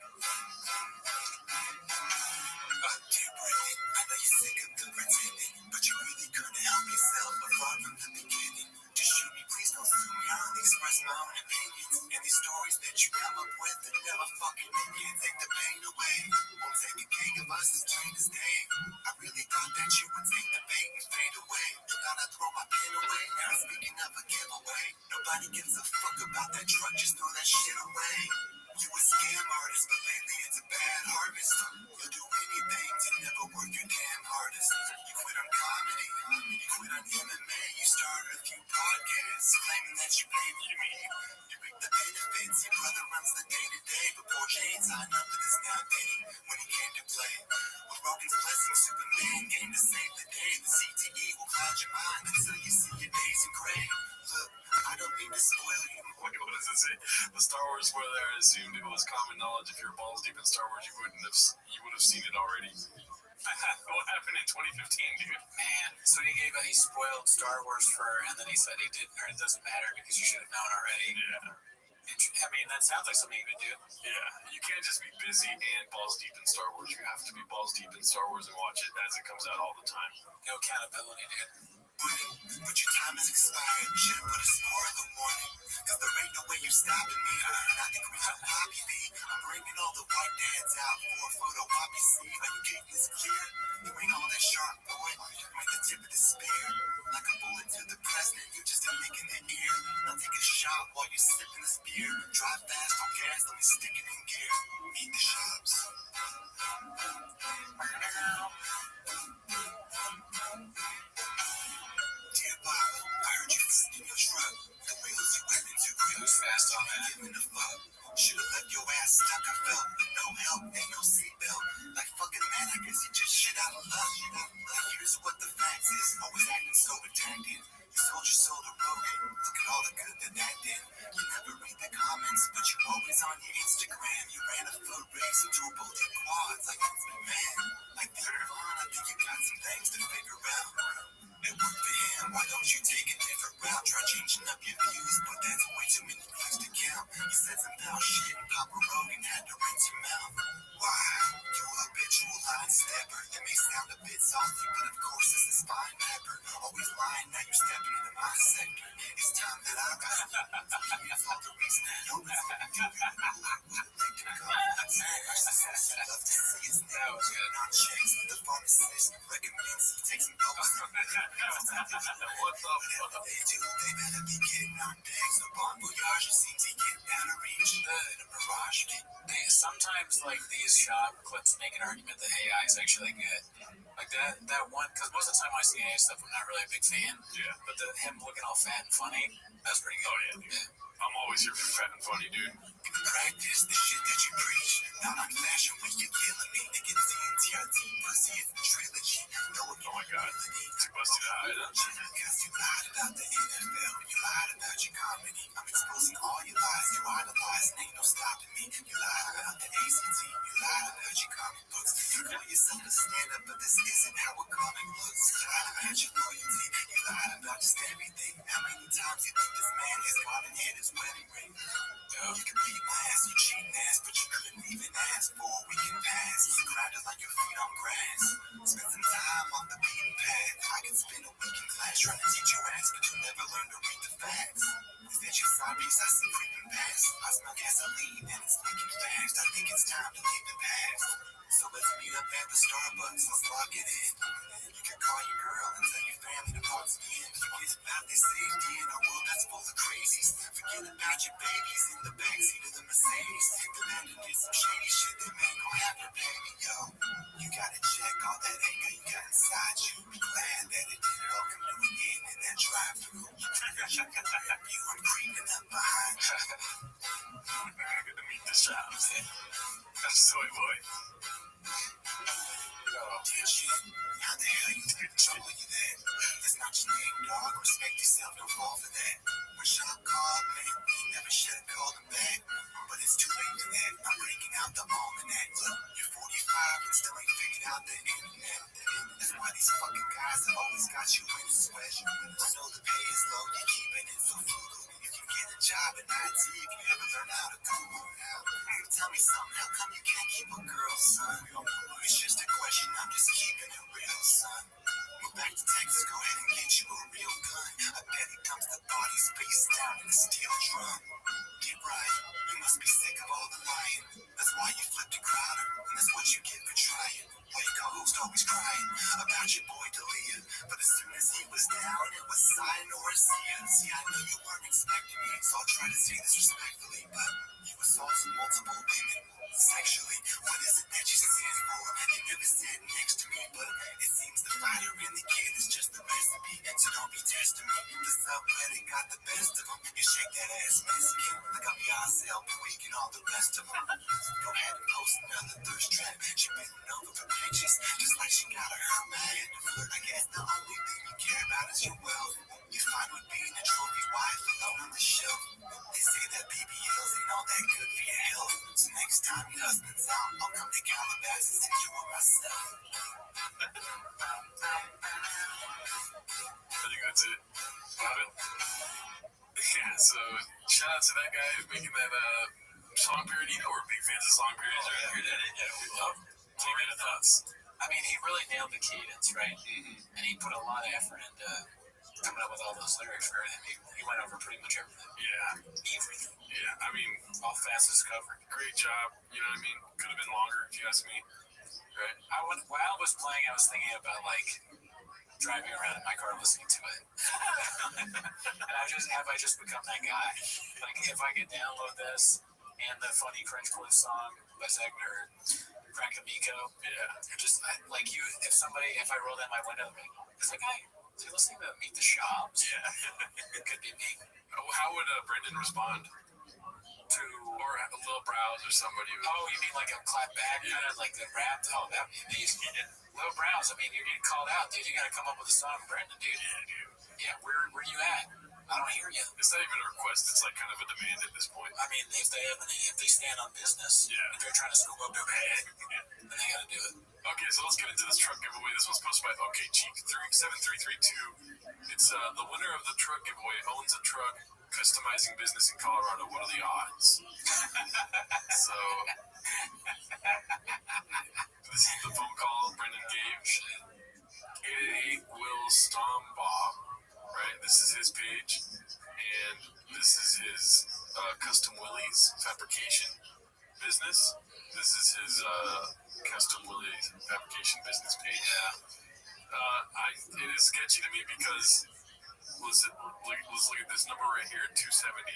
I know you're sick of the pretending, but you really couldn't help yourself apart from the beginning. Just shoot me, please don't sue me. I only express my own opinions. And these stories that you come up with that never fucking can't take the pain away. Won't take a king of us as plain as day. I really thought that you would take the bait and fade away. You thought I'd throw my pen away. Now speaking of a giveaway, nobody gives a fuck about that truck. Just throw that shit away. You a scam artist, but lately it's a bad harvest. You'll do anything to never work your damn hardest. You quit on comedy, you quit on MMA. You started a few podcasts claiming that you paid for me. You reap the benefits, your brother runs the day-to-day. But poor Jane signed up for this now day when he came to play. With Rogan's blessing, Superman came to save the day. The CTE will cloud your mind until you see your days in gray. Look, I don't mean to spoil you. What does it say? The Star Wars spoiler, I assumed it was common knowledge. If you're balls deep in Star Wars, you would have seen it already. What happened in 2015, dude? Man, so he spoiled Star Wars and then he said he didn't, or it doesn't matter because you should have known already. Yeah. I mean, that sounds like something you would do. Yeah, you can't just be busy and balls deep in Star Wars. You have to be balls deep in Star Wars and watch it as it comes out all the time. No accountability, dude. But your time is expired. Should've put a spoiler warning. Cause there ain't no way you're stopping me. And I think we should poppy B. I'm bringing all the white dads out for a photo op. You see, are you getting this clear? You ain't all that sharp, boy. You ain't the tip of the spear. Like a bullet to the president, you just a lick in the ear. I'll take a shot while you're sipping this beer. Drive fast on gas, let me stick it in gear. Meet the shops. Dear Bob, I heard you sitting in your truck. The wheels you went into was fast on that. Giving a fuck. Should've left your ass stuck, I felt. With no help, ain't no seatbelt. Like fucking man, I guess you just shit out of luck. Like here's what the facts is. Always acting so attractive. You sold your soul to Rogan. Look at all the good that did. You never read the comments, but you always on your Instagram. You ran a foot race and drove both your quads like it's been man. Like Peter Vaughn, I think you got some things to figure out. It worked for him, why don't you take a different route? Try changing up your views, but that's way too many views to count. You said some foul shit, Papa Rogan had to rinse your mouth. Why? You habitual line stepper. That may sound a bit salty, but of course this is fine pepper. Always lying, now you're stepping into my sector. It's time that I got you. It's all the reason that you know. Love to see his name. Not chase the pharmacist. Recommends he takes some dope. What the fuck? They do, they better be getting on decks. The bon voyage seems to get out of reach. In a mirage. Sometimes, like, these shop clips make an argument that AI is actually good. Like that one, because most of the time I see AI stuff, I'm not really a big fan. Yeah. But him looking all fat and funny, that's pretty good. Oh, yeah, dude. I'm always here for fat and funny, dude. Practice the shit that you preach. Not on fashion when you're killing me. Nigga, TNT, pussy, it's a trilogy. Oh my god. Too busted to hide, huh? Because you lied about the NFL. You lied about your comedy. I'm exposing all your lies. You idolize, and ain't no stopping me. You lied about the ACT. You lied about your comic books. You call yourself a stand-up, but this isn't how a comic looks. You lied about your loyalty. You lied about just everything. How many times you think this man has gone and hit his wedding ring? You can beat my ass, you cheating ass, but you couldn't even ask for a weekend pass. You grinded like your feet on grass. Spend some time on the beaten path. I can spend a week in class trying to teach your ass, but you never learn to read the facts. Is that your side piece I see creeping past? I smell gasoline and it's leaking fast. I think it's time to leave the past. So let's meet up at the Starbucks, let's lock it in. You can call your girl and tell your family to box me in. Forget about this safety in a world that's full of crazies. Forget about your babies in the backseat of the Mercedes. The man who did some shady shit that man gon' have to pay me, yo. You gotta check all that anger you got inside you. Be glad that it didn't all come to an end in that drive-thru. You were creeping up behind you. Good to meet the shops. That's soy boy. Dear shit, how the hell you think trouble you that? That's not your name, dog. Respect yourself, don't fall for that. When Sean called, man, he never should have called him back. But it's too late for that. I'm breaking out the almanac. Look, you're 45 and still ain't figured out the internet. That's why these fucking guys have always got you in a sweat. I know the pay is low, you're keeping it so frugal. You can get a job in IT if you ever learn how to Google. Tell me something, how come you can't keep a girl, son? It's just a question, I'm just keeping it real, son. Move back to Texas, go ahead and get you a real gun. I bet he dumps the body space down in a steel drum. Get right, you must be sick of all the lying. That's why you flipped a Crowder, and that's what you get for trying. Why you co-host always crying about your boy Dalia. But as soon as he was down, it was sign or Sia. See, I knew you weren't expecting me, so I'll try to say this respectfully, but you assaulted multiple women sexually. What is it that you stand for? You never said next to me, but it seems the fire in the kid is just the recipe. So don't be testing me. The subreddit got the best of them. You shake that ass Mexican like I'm Beyonce, I'm weak and all the rest of them. Go ahead and post another thirst trap. She bending over for pictures, just like she got her man. I guess the only thing you care about is your wealth. You fine with being a trophy wife alone on the shelf. They say that BBLs ain't all that good for your health. So next time your husband's out, I'll come to Calabasas and do it myself. I think that's it. Love it. Yeah, so shout out to that guy making that song parody. You know we're big fans of song parodies, right? Yeah, we love them. What are your thoughts? I mean, he really nailed the cadence, right? Mm-hmm. And he put a lot of effort into coming up with all those lyrics for everything. He went over pretty much everything. Yeah. Everything. Yeah, I mean, All facets covered. great job. You know what I mean? Could have been longer, if you ask me. Right? While I was playing, I was thinking about like driving around in my car listening to it. And I just become that guy. Like if I could download this and the funny French Blues song by Zegner, Crack Amico, just like you, if I roll down my window, is that guy? Is he listening to Meet the Shops? Yeah. It could be me. How would Brendan respond? Or a Lil Browse or somebody. Oh, you mean like a clap back, kind of like the rap? Oh, that'd be amazing. Lil Browse, I mean, you're getting called out, dude. You gotta come up with a song, Brendan, dude. Yeah, where you at? I don't hear you. It's not even a request. It's like kind of a demand at this point. I mean, if they stand on business, if they're trying to scoop up their bag, then they gotta do it. Okay, so let's get into this truck giveaway. This one's posted by OK Cheek 37332. It's the winner of the truck giveaway owns a truck customizing business in Colorado. What are the odds? So this is the phone call Brendan gave. 888 Will Stombaugh, right? This is his page, and this is his Custom Willys fabrication business. This is his Custom Willys fabrication business page. It is sketchy to me because let's look at this number right here, 270.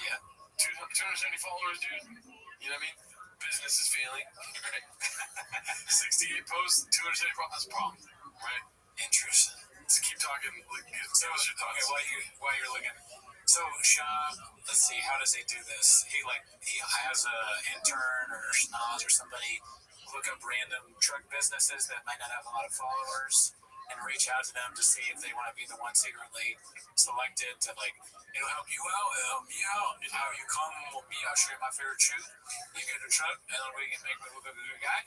Yeah, 270 followers, dude. You know what I mean? Business is failing, right? 68 posts, 270 followers. That's a problem, right? Interesting. So keep talking. Tell us your thoughts. Okay, while you're looking. So Sean, let's see, how does he do this? He has a intern or schnoz or somebody look up random truck businesses that might not have a lot of followers and reach out to them to see if they want to be the one secretly selected to help you out, help me out. How you come with me, I'll show you my favorite shoe. You get a truck, and then we can make me look like a good guy.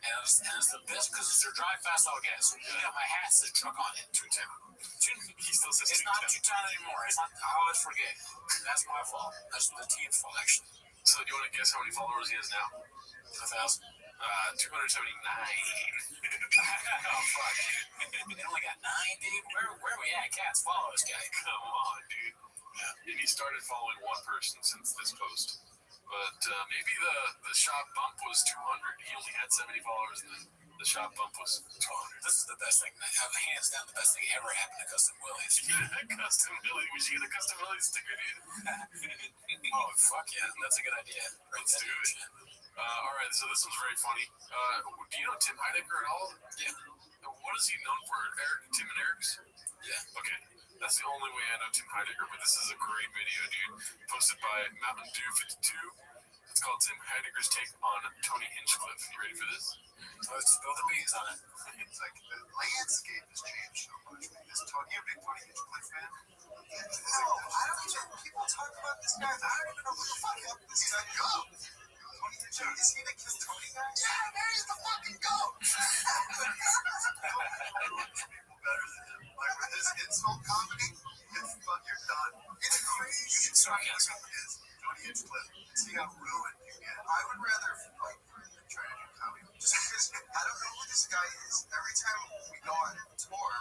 And it's the best because it's their drive fast all gas. So you got my hat, says truck on it. 210. He still says it's not 210 anymore. It's not. I always forget. That's my fault. That's the team's fault, actually. So do you want to guess how many followers he has now? 1,000. 279. Oh fuck, dude. They only got 9, dude. Where we at? Cats, follow this guy. Come on, dude. Yeah. And he started following one person since this post. But maybe the shop bump was 200. He only had 70 followers, and then the shop bump was 200. This is the best thing. Hands down, the best thing ever happened to Custom Willys. Custom Willys. We should get a Custom Willys sticker, dude. Oh, fuck yeah. That's a good idea. Let's do it. All right, so this one's very funny. Do you know Tim Heidecker at all? Yeah. What is he known for? Tim and Eric's? Yeah. Okay. That's the only way I know Tim Heidecker, but this is a great video, dude. Posted by Mountain Dew 52. It's called Tim Heidecker's take on Tony Hinchcliffe. You ready for this? Let's spill the beans on it. It's like the landscape has changed so much. You're a big Tony Hinchcliffe fan? No, I don't even. People talk about this guy. I don't even know who the fuck this guy is. Tony Hinchcliffe, is he the Kiss Tony guy? Yeah, man, he's the fucking goat. Better than him. Like with his insult comedy, it's fuck, you're done. It's crazy. You can start asking who is Tony Hinchcliffe. See how ruined you get. I would rather like try to do comedy. Just because I don't know who this guy is. Every time we go on tour,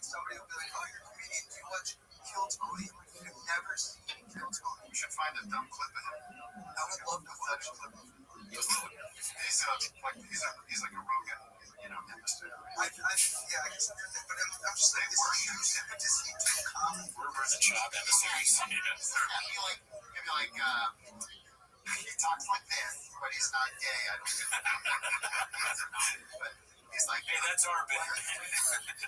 somebody will be like, "Oh, you're a comedian. Do you watch Kill Tony?" I've never seen Kill Tony. We should find a dumb clip of him. I would love to watch a clip of him. He's like a Rogan, hipster. I guess but I'm just saying, but does he do comedy? We're the job in the series. Maybe like he talks like this, but he's not gay. I don't know. But he's like, hey, that's our bit.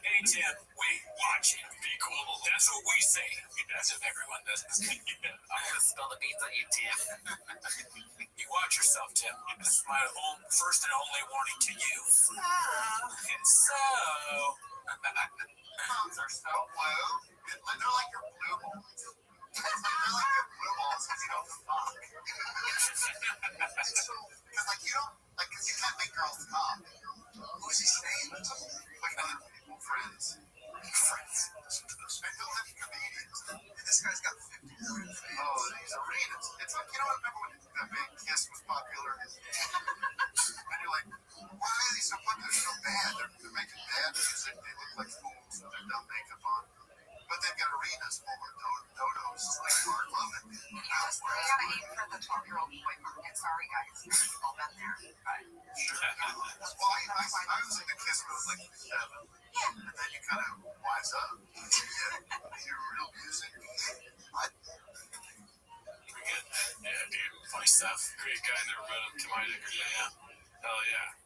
Hey, Tim, wait, watch it. Be cool. That's what we say. That's if everyone does it. I'm going to spill the beans on you, Tim. You watch yourself, Tim. This is my first and only warning to you. Moms are so blue. They're like your blue balls. They're like your blue balls because you don't fuck. Because you can't make girls come. Who's he saying? Like other people, friends. I feel like comedians. This guy's got 50 million fans. Oh, he's arenas. It's like, remember when the big Kiss was popular? And you're like, why are these so bad? They're making bad music. They look like fools with their dumb makeup on. But 12-year-old boy market. Sorry, guys. You've all been there. Right. Well, I was in the kiss mode like 7. Yeah. And then you kind of wise up. Hear real music. Pretty good. Yeah, dude. Funny stuff. Great guy. Never met him to my degree. Yeah. Hell yeah.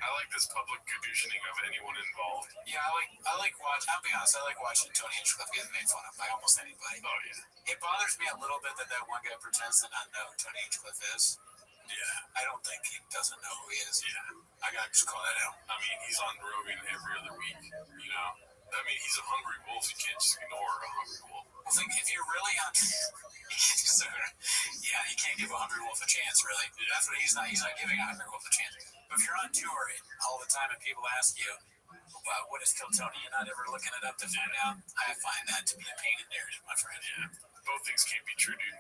I like this public conditioning of anyone involved. Yeah, I like watching. I'll be honest. I like watching Tony Hinchcliffe get made fun of by almost anybody. Oh yeah. It bothers me a little bit that one guy pretends to not know who Tony Hinchcliffe is. Yeah. I don't think he doesn't know who he is. Yeah. I gotta just call that out. I mean, he's on Rogan every other week. You know. I mean, he's a hungry wolf. You can't just ignore a hungry wolf. I think if you're really on, yeah, he can't give a hungry wolf a chance. Really, that's what he's not. He's not giving a hungry wolf a chance. But if you're on tour all the time and people ask you, "Well, what is Kill Tony?" You're not ever looking it up to find out. I find that to be a painted narrative, my friend. Yeah, both things can't be true, dude.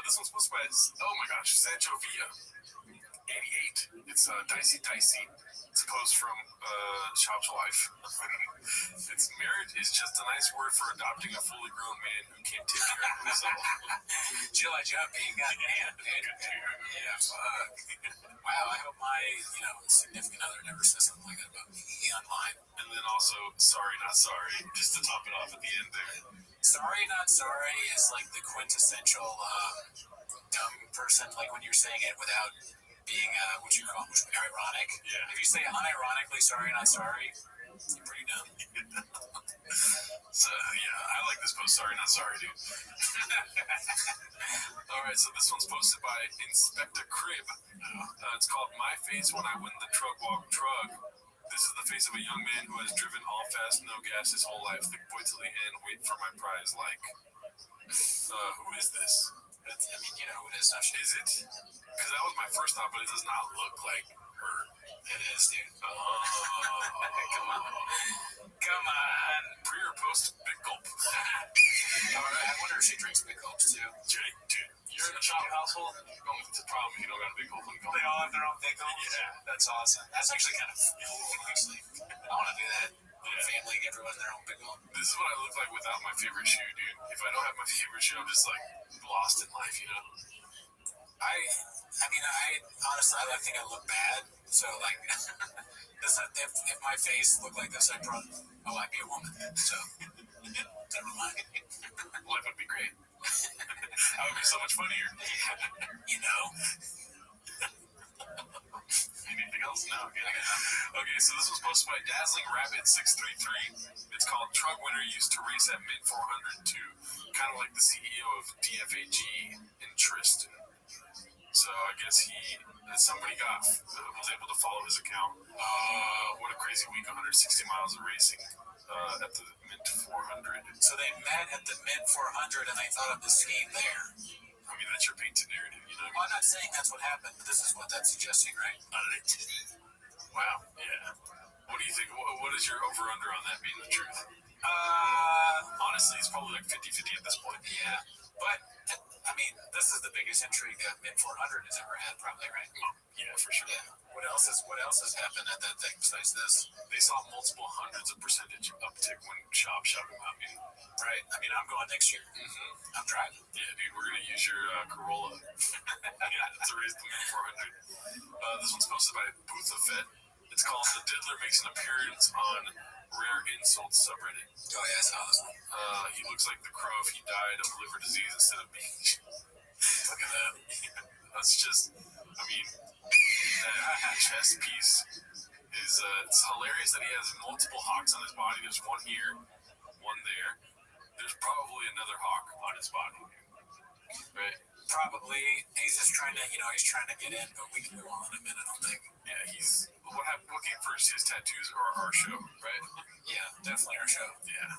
This one's supposed to be, oh my gosh, Sancho Villa, 88. It's Dicey. It's a post from Shop's wife. Its marriage is just a nice word for adopting a fully grown man who can't take care of himself. July jumping, goddamn, dude. Yeah, fuck. Wow, I hope my significant other never says something like that about me online. And then also, sorry, not sorry, just to top it off at the end there. Sorry, not sorry is like the quintessential dumb person, like when you're saying it without being what you call ironic. Yeah. If you say unironically sorry, not sorry, you're pretty dumb. So yeah, I like this post. Sorry, not sorry, dude. All right, so this one's posted by Inspector Crib. It's called "My Face When I Win the Trug Walk Trug." This is the face of a young man who has driven all fast, no gas his whole life. Think boy till the end, wait for my prize. Like, who is this? I mean, you know who it is, don't you? Is it? Because that was my first thought, but it does not look like her. It is, dude. Come on. Pre or post big gulp. All right, I wonder if she drinks big gulps too. Jake, dude, you're in a Chop household. It's a problem. You don't got a big gulp. They all have their own big gulps. Yeah, that's awesome. That's actually kind of cool. Actually, I want to do that. Family, everyone their own big gulp. This is what I look like without my favorite shoe, dude. If I don't have my favorite shoe, I'm just like lost in life, you know. I mean, honestly, I think I look bad. So, like, if my face looked like this, I'd be a woman. So, never mind. Life would be great. That would be so much funnier. You know. Anything else? No. Okay, so this was posted by Dazzling Rabbit 633. It's called "Trug Winner Used to Race at Mid 400 too." Kind of like the CEO of DFAG in Tristan. So I guess somebody was able to follow his account. What a crazy week! 160 miles of racing at the mid 400. So they met at the mid 400 and they thought of the scheme there. I mean, that's your painted narrative, you know. Well, I'm not saying that's what happened, but this is what that's suggesting, right? Wow. Yeah. What do you think? What is your over/under on that being the truth? Honestly, it's probably like 50-50 at this point. Yeah. But, I mean, this is the biggest intrigue that mid 400 has ever had, probably, right? Yeah, for sure. Yeah. What else has happened at that thing besides this? They saw multiple hundreds of percentage uptick when Shop about me. Right. I mean, I'm going next year. Mm-hmm. I'm driving. Yeah, dude, we're going to use your Corolla. To raise the mid 400. This one's posted by Boothafet. It's called "The Diddler Makes an Appearance on Rare Insults subreddit." Oh, yeah, I saw this one. He looks like the crow if he died of liver disease instead of being. Look at that. That's just, I mean, that chest piece is, it's hilarious that he has multiple hawks on his body. There's one here, one there. There's probably another hawk on his body. Right? Probably. He's just trying to, he's trying to get in, but we can move on in a minute, I don't think. Yeah, what came first, his tattoos or our show, right? Yeah, definitely our show. Yeah.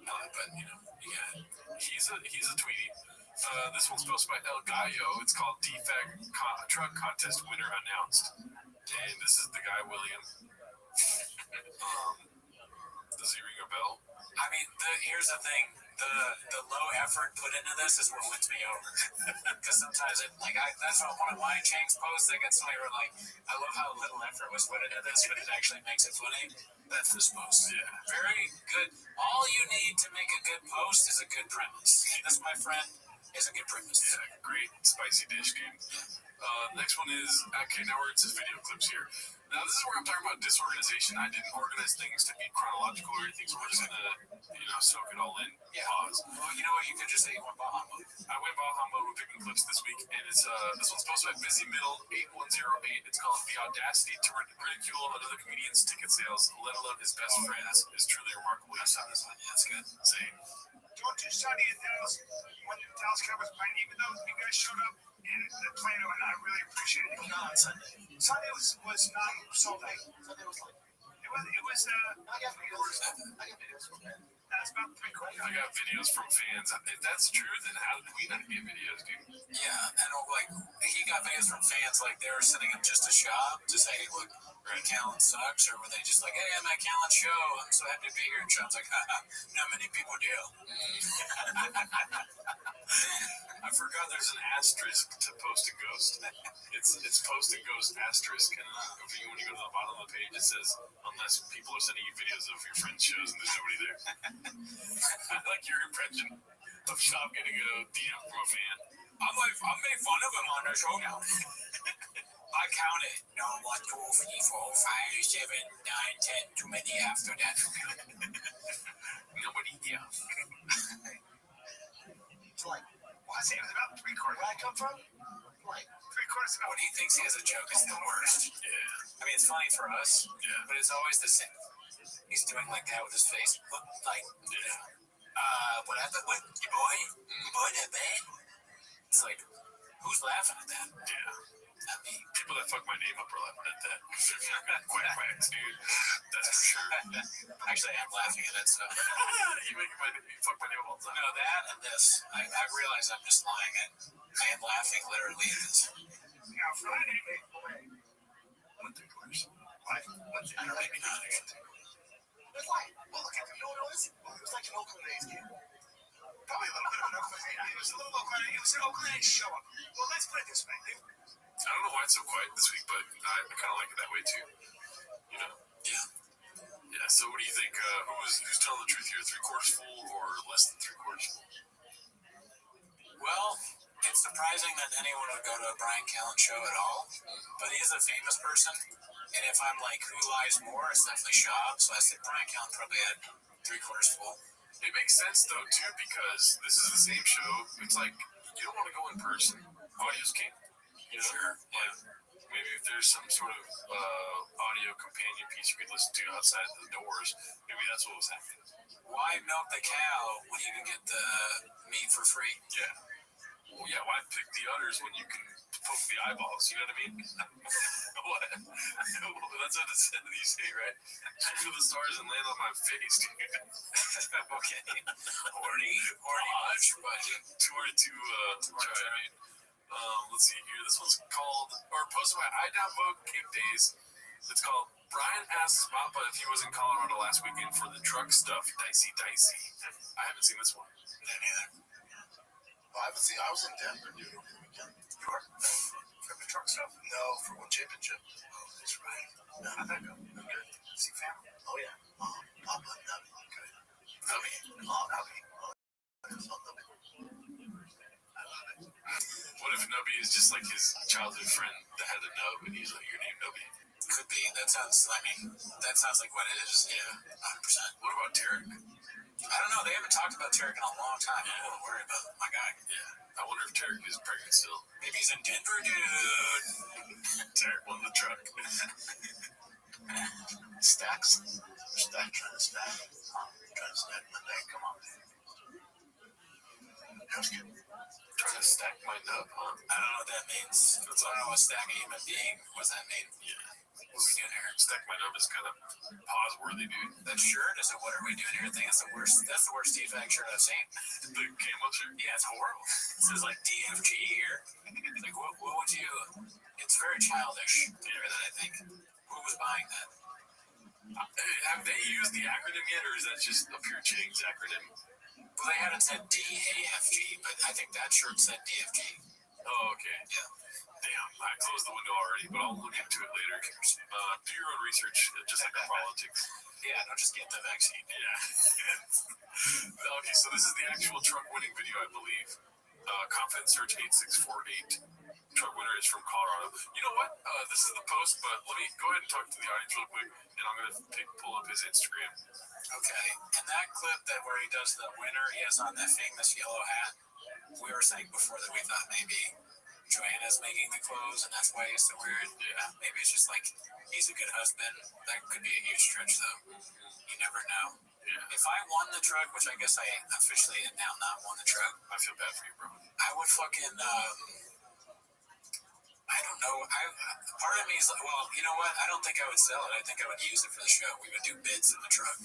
But, yeah. He's a tweetie. This one's posted by El Gallo. It's called "Defect Truck Contest Winner Announced." And this is the guy, William. Does he ring a bell? I mean, here's the thing. The low effort put into this is what wins me over. Because sometimes that's what one of my Chang's posts, I got somebody who were like, I love how little effort was put into this, but it actually makes it funny. That's this post. Yeah. Very good. All you need to make a good post is a good premise. This, my friend, It's a good breakfast. Yeah, great spicy dish, dude. Next one is okay. Now we're into video clips here. Now this is where I'm talking about disorganization. I didn't organize things to be chronological or anything, so we're just gonna, soak it all in. Yeah. Pause. Well, you know what? You could just say you went Baja mode. I went Baja mode with picking clips this week, and it's this one's posted by Busy Middle 8108. It's called "The Audacity to Ridicule Another Comedian's Ticket Sales, Let Alone His Best Friends, is Truly Remarkable." I saw this one. Yeah, that's good. Same. Don't do Sunny and Dallas when the Dallas Cowboys playing, even though you guys showed up in Plano, and I really appreciate it. Not on Sunday. Sunday was not sold out. Sunday was like, It was I got videos from that. That's about 3 quarters. I got videos from fans. If that's true, then how did we not get videos, dude? Yeah, and like he got videos from fans, like they were sending him just a shop to say, "Look, Matt Callan sucks," or were they just like, "Hey, I'm Matt Callan show. I'm so happy to be here." And Sean's like, "Haha, not many people do." I forgot there's an asterisk to Post and Ghost. It's Post and Ghost asterisk, and when you go to the bottom of the page, it says, "Unless people are sending you videos of your friends' shows and there's nobody there." I like your impression of Shop getting a DM from a fan. I'm like, I made fun of him on the show now. I counted. No, 1, 2, 3, 4, 5, 7, 9, 10. Too many after that. Nobody, yeah. It's like, well, I say it was about 3 quarters. Where I come from? Like 3 quarters ago. When he thinks he has a joke, it's the worst. Yeah. I mean, it's funny for us, Yeah. but it's always the same. He's doing like that with his face. Like, what happened with your boy? Boy, that bad? It's like, who's laughing at that? Yeah. I mean, people that fuck my name up are laughing at that. Quacks, dude. That's for sure. Actually, I'm laughing at that stuff. you fuck my name up all the time. No, that and this. I realize I'm just lying. I am laughing literally at this. Now, Friday, What 3 quarters? what? I don't maybe not actually. It's like, well, look at the, you know what it was? It was like an Oakland A's game. Probably a little bit of an Oakland A's. It was a little Oakland A's. It was an Oakland A's show up. Well, let's put it this way. I don't know why it's so quiet this week, but I kind of like it that way too. You know? Yeah. Yeah. So, what do you think? Who's telling the truth here? 3/4 full or less than 3/4 full? Well, it's surprising that anyone would go to a Brian Callen show at all, but he is a famous person. And if I'm like, who lies more, it's definitely Shaw. So I said Brian Callen probably had 3/4 full. It makes sense though too, because this is the same show. It's like you don't want to go in person. Audio's king. You know? Sure. Yeah. Maybe if there's some sort of audio companion piece you could listen to outside the doors, maybe that's what was happening. Why milk the cow when you can get the meat for free? Yeah. Well, yeah. Why pick the udders when you can poke the eyeballs? You know what I mean? What? That's what you say, right? Shoot for the stars and land on my face, dude. Okay. Horny much, but too hard to try. I mean, let's see here. This one's called, or posted by I Down Vogue Cape Days. It's called Brian asks Papa if he was in Colorado last weekend for the truck stuff. Dicey. I haven't seen this one. Well, I was in Denver, dude, over the weekend. You were? For the truck stuff? No, for one championship. Oh, that's right. No, How'd that go? Good. See family? oh yeah. Papa and Nubby. Good. Nubby. Oh, Nubby. Oh, it's not Nubby. I love it. What if Nubby is just like his childhood friend that had a nub and he's like, your name Nubby? could be. That sounds like what it is. Yeah, 100%. What about Tarek? I don't know. They haven't talked about Tarek in a long time. I'm a little worried about my guy. Yeah. I wonder if Tarek is pregnant still. Maybe he's in Denver, dude. Tarek won the truck. Stacks. Trying to stack. Trying to stack my neck. Come on, man. That was good. Trying to stack my nub, huh? I don't know what that means. I don't know what stack a human being. What does that mean? Yeah. What are we doing here? Stack my nub is kind of pause-worthy, dude. That shirt is a what are we doing here thing. That's the worst defect shirt I've seen. The camo shirt? Yeah, it's horrible. It says like DFG here. It's like, what would you... It's very childish, I think. Who was buying that? Have they used the acronym yet, or is that just a pure Chang's acronym? Well, they hadn't said DAFG, but I think that shirt said DFG. Oh, okay. Yeah. Damn, I closed the window already, but I'll look into it later. Do your own research, just like politics. Yeah, don't just get the vaccine. Yeah. Okay, so this is the actual truck winning video, I believe. Confident Search 8648. Truck winner is from Colorado. You know what? This is the post, but let me go ahead and talk to the audience real quick, and I'm going to pull up his Instagram. Okay. In that clip where he does the winner, he has on that famous yellow hat. We were saying before that we thought maybe Joanna's making the clothes, and that's why he's so weird. Yeah. Maybe it's just like he's a good husband. That could be a huge stretch, though. You never know. Yeah. If I won the truck, which I guess I officially now not won the truck, I feel bad for you, bro. I would fucking. I don't know. Part of me is like, well, you know what? I don't think I would sell it. I think I would use it for the show. We would do bids in the truck.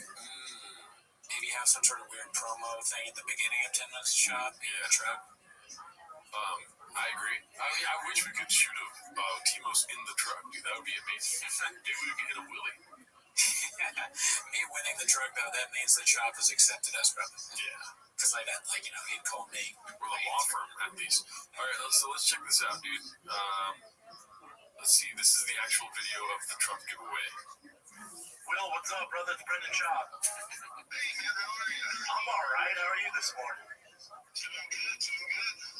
Maybe have some sort of weird promo thing at the beginning of 10 Minutes to Shop in the truck. I agree. I mean, I wish we could shoot Timos in the truck, dude. That would be amazing. Maybe we could hit a wheelie. Me winning the truck, though, that means the shop has accepted us, brother. Yeah. Because he'd call me. We're the law firm, at least. All right, so let's check this out, dude. Let's see. This is the actual video of the truck giveaway. Will, what's up, brother? It's Brendan Shaw. Hey, man, how are you? I'm all right. How are you this morning? Doing good.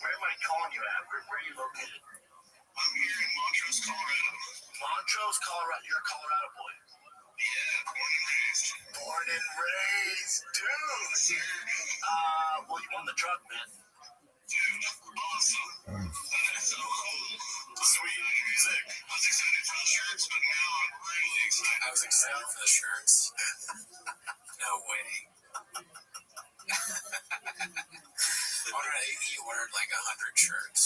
Where am I calling you at? Where are you located? I'm here in Montrose, Colorado. Montrose, Colorado? You're a Colorado boy? Yeah, born and raised. Born and raised, dude. Well, you won the truck, man. Dude, awesome. So cool. Sweet. Sick. I was excited for the shirts, but now I'm really excited. I was excited for the shirts. No way. He ordered like 100 shirts.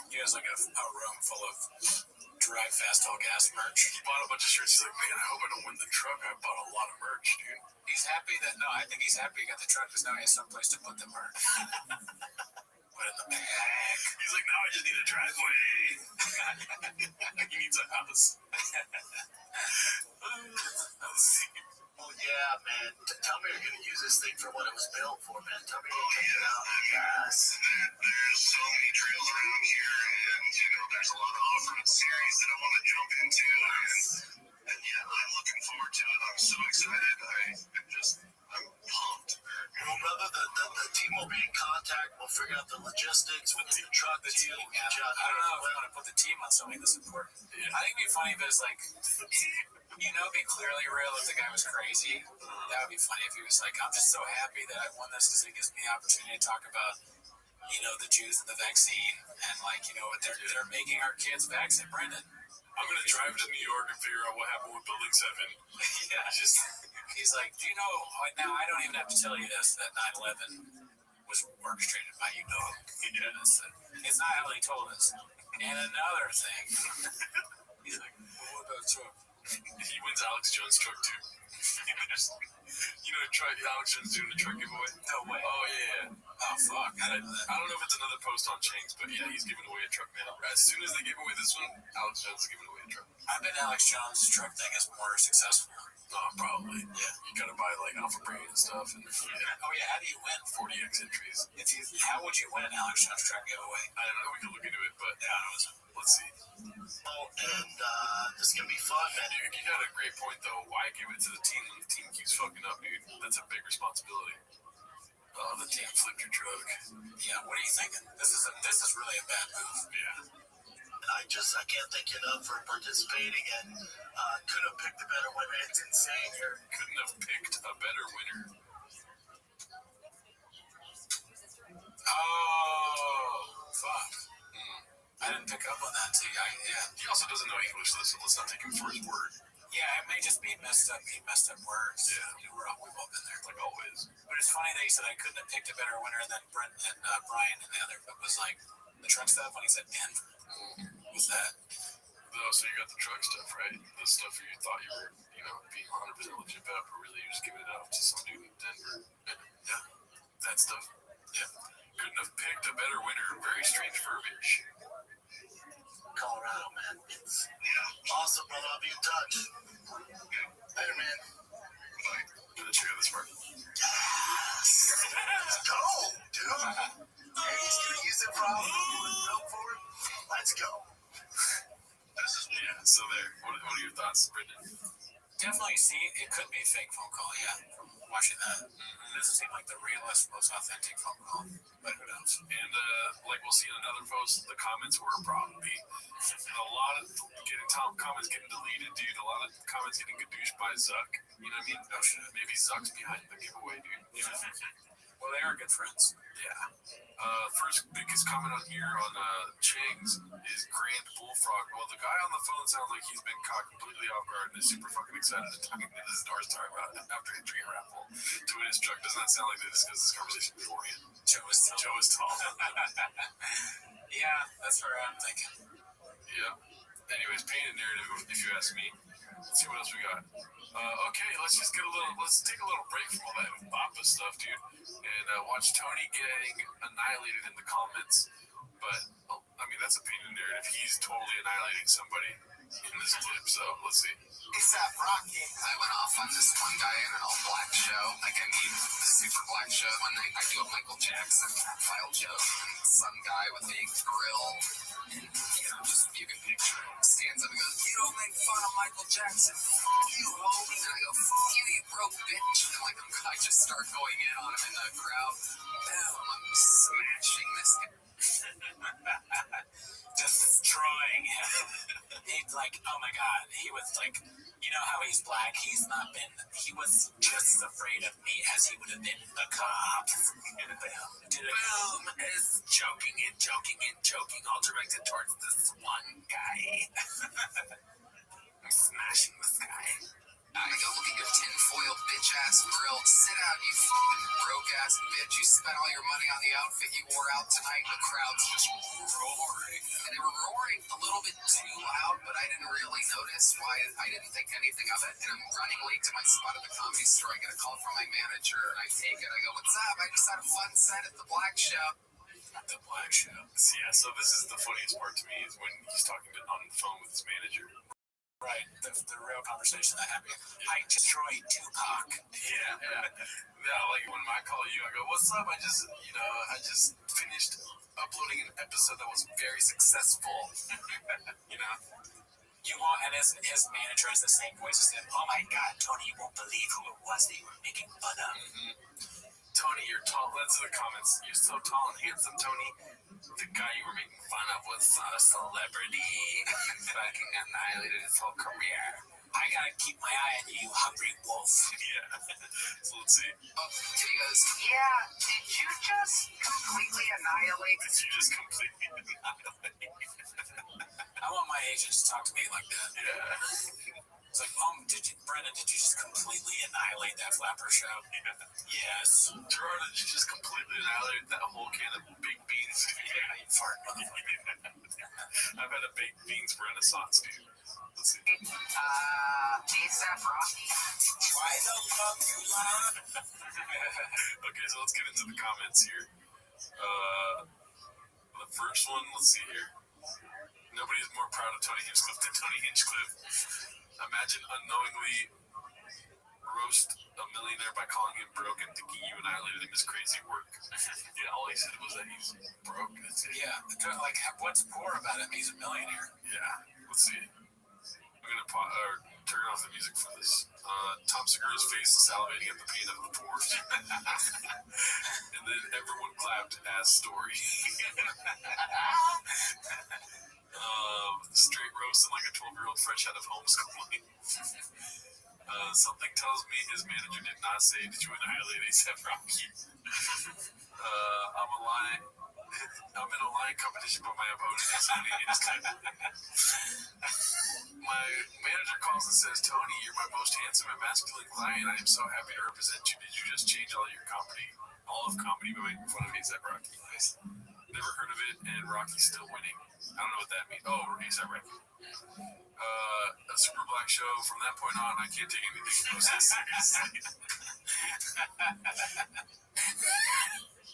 He has like a room full of dry Fastball gas merch. He bought a bunch of shirts. He's like, man, I hope I don't win the truck. I bought a lot of merch, dude. He's happy that, no, I think he's happy he got the truck because now he has someplace to put the merch. Put in the bag. He's like, now I just need a driveway. He needs a house. Let's see. Well, yeah, man. Tell me you're going to use this thing for what it was built for, man. Tell me you're going to take it out. Yes. There's so many trails around here, and, there's a lot of off-road series that I want to jump into, and yeah, I'm looking forward to it. I'm so excited. I'm pumped. Well, brother, the team will be in contact. We'll figure out the logistics with the truck. The team, yeah. I don't know if we want to put the team on something this important. Yeah. I think it'd be funny if it was like, it'd be clearly real if the guy was crazy. That would be funny if he was like, I'm just so happy that I won this because it gives me the opportunity to talk about, the Jews and the vaccine and they're making our kids vaccine. Brendan, I'm going to drive to New York and figure out what happened with Building 7. Yeah, he's like, do you know, now I don't even have to tell you this, that 9/11 was orchestrated by it's not how they told us. And another thing, he's like, well, what about truck? He wins Alex Jones' truck too. Alex Jones doing the truck giveaway? No way. Oh, yeah. Oh, fuck. I didn't know that. I don't know if it's another post on Chains, but yeah, he's giving away a truck, man. As soon as they give away this one, Alex Jones is giving away a truck. I bet Alex Jones' truck thing is more successful. Probably. Yeah. You gotta buy like Alpha Brain and stuff. And, Oh, yeah. How do you win? 40x entries. How would you win an Alex Jones truck giveaway? I don't know. We can look into it, but let's see. Oh, and this is going to be fun, man. Dude, you got a great point, though. Why give it to the team when the team keeps fucking up, dude? That's a big responsibility. The team flipped your truck. Yeah, what are you thinking? This is really a bad move. Yeah. I can't thank you enough for participating and could have picked a better winner. It's insane here. Couldn't have picked a better winner. Oh, fuck. I didn't pick up on that, too. He also doesn't know English, so let's not take him for his word. Yeah, it may just be messed up. He messed up words. Yeah. We've all been there. Like always. But it's funny that he said I couldn't have picked a better winner, and then Brent and Brian and the other was like, the truck stuff when he said Denver. What's that? So you got the truck stuff, right? The stuff you thought you were, being 100% legit about, but really you're just giving it out to some dude in Denver. Yeah. That stuff. Yeah. Couldn't have picked a better winner. Very strange verbiage. Colorado, man. It's awesome, brother. I'll be in touch. Later, man. Bye. Gonna check out this part. Yes! Let's go, dude. Hey, he's gonna use it for all for it. Let's go. So there. What are your thoughts, Brendan? Definitely see, it could be a fake phone call, yeah. watching that. It doesn't seem like the realest, most authentic phone call, but who knows? And like we'll see in another post, the comments were probably a lot of comments getting deleted, dude. A lot of comments getting gadoosh by Zuck. You know what I mean? Oh shit, maybe Zuck's behind the giveaway, dude. Yeah. Well, they are good friends. Yeah. First biggest comment on here on Chang's is Grand Bullfrog. Well, the guy on the phone sounds like he's been caught completely off guard and is super fucking excited to talk to this North Star about it after entering a raffle to win his truck. Does not sound like they discussed this conversation beforehand. Joe is tall. Yeah, that's where I'm thinking. Yeah. Anyways, painted narrative, if you ask me. Let's see what else we got. Okay, let's take a little break from all that Bappa stuff, dude, and watch Tony getting annihilated in the comments. But, I mean, that's a painted narrative. He's totally annihilating somebody in this clip, so let's see. ASAP Rocky. I went off on this one guy in an all-black show. Like, I mean, the super black show. One night I do a Michael Jackson file joke, and some guy with a grill, and, you know, just you can picture him, stands up and goes, "You don't make fun of Michael Jackson. Fuck you, homie." And I go, "Fuck you, you broke bitch." And like, I just start going in on him in the crowd. Boom, I'm smashing this guy. Destroying him. He's like, oh my god, he was like, you know how he's black? He was just as afraid of me as he would have been the cops. Boom, is joking, all directed towards this one guy. I'm smashing this guy. I go, "Look at your tinfoil bitch-ass grill. Sit down, you fucking broke-ass bitch. You spent all your money on the outfit you wore out tonight." The crowd's just roaring. And they were roaring a little bit too loud, but I didn't really notice why. I didn't think anything of it. And I'm running late to my spot at the Comedy Store. I get a call from my manager, and I take it. I go, "What's up? I just had a fun set at the Black Show." The Black Show. Yeah, so this is the funniest part to me is when he's talking on the phone with his manager. Right, the real conversation that happened. I destroyed Tupac. Yeah. Like when I call you, I go, "What's up? I just finished uploading an episode that was very successful." You know? You won't, and his manager has the same voice as him. "Oh my god, Tony, you won't believe who it was that you were making fun of." Tony, you're tall. That's in the comments. You're so tall and handsome, Tony. The guy you were making fun of was not a celebrity. You fucking annihilated his whole career. I gotta keep my eye on you, hungry wolf. Yeah. So let's see. Oh, and he goes, "Yeah, did you just completely annihilate?" I want my agents to talk to me like that. Yeah. It's like, Brendan, did you just completely annihilate that flapper show? Yeah. Yes. Gerard, did you just completely annihilate that whole can of baked beans? Yeah, you fart, motherfucker. I've had a baked beans renaissance, dude. Let's see. ASAP Rocky. Why the fuck you lying? Okay, so let's get into the comments here. The first one, let's see here. Nobody is more proud of Tony Hinchcliffe than Tony Hinchcliffe. Imagine unknowingly roast a millionaire by calling him broke and thinking you annihilated him is crazy work. Yeah, all he said was that he's broke. That's it. Yeah, like, what's poor about him? He's a millionaire. Yeah, let's see. I'm going to turn off the music for this. Tom Segura's face is salivating at the pain of the pores. And then everyone clapped as story. Straight roasting like a 12-year-old fresh out of homeschooling. Something tells me his manager did not say, "Did you annihilate A$AP Rocky?" I'm in a line competition, but my opponent is Tony Hinchcliffe. My manager calls and says, "Tony, you're my most handsome and masculine client. I am so happy to represent you. Did you just change all of comedy by making fun of A$AP Rocky?" Never heard of it, and Rocky's still winning. I don't know what that means. Oh, A$AP Rocky. A super black show. From that point on, I can't take anything so seriously.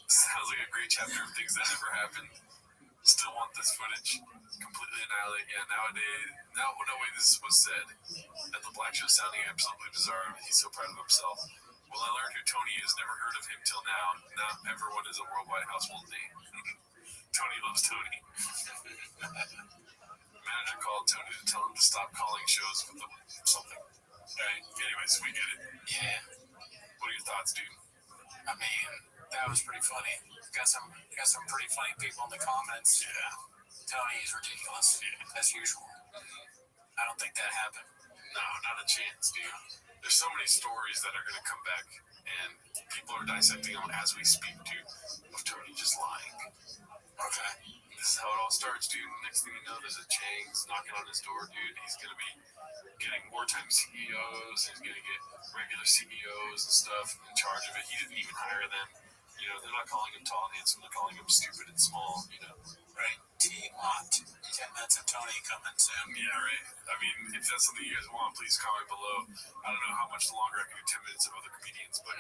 Sounds like a great chapter of things that never happened. Still want this footage. Completely annihilate. Yeah, nowadays, no way this was said. At the black show sounding absolutely bizarre. He's so proud of himself. Well, I learned who Tony is. Never heard of him till now. Now everyone is a worldwide household name. Tony loves Tony. Manager called Tony to tell him to stop calling shows with something. Right. Anyways, we get it. Yeah. What are your thoughts? thoughts, dude? I mean, that was pretty funny. Got some pretty funny people in the comments. Yeah. Tony is ridiculous, as usual. I don't think that happened. No, not a chance, dude. There's so many stories that are going to come back, and people are dissecting them as we speak, dude, of Tony just lying. Okay. This is how it all starts, dude. Next thing you know, there's a Chang's knocking on his door, dude. He's going to be getting wartime CEOs. He's going to get regular CEOs and stuff in charge of it. He didn't even hire them. You know, they're not calling him tall and handsome. They're calling him stupid and small, you know. Right. T-Mont. 10 minutes of Tony coming soon. Yeah, right. I mean, if that's something you guys want, please comment below. I don't know how much longer I can do 10 minutes of other comedians, but...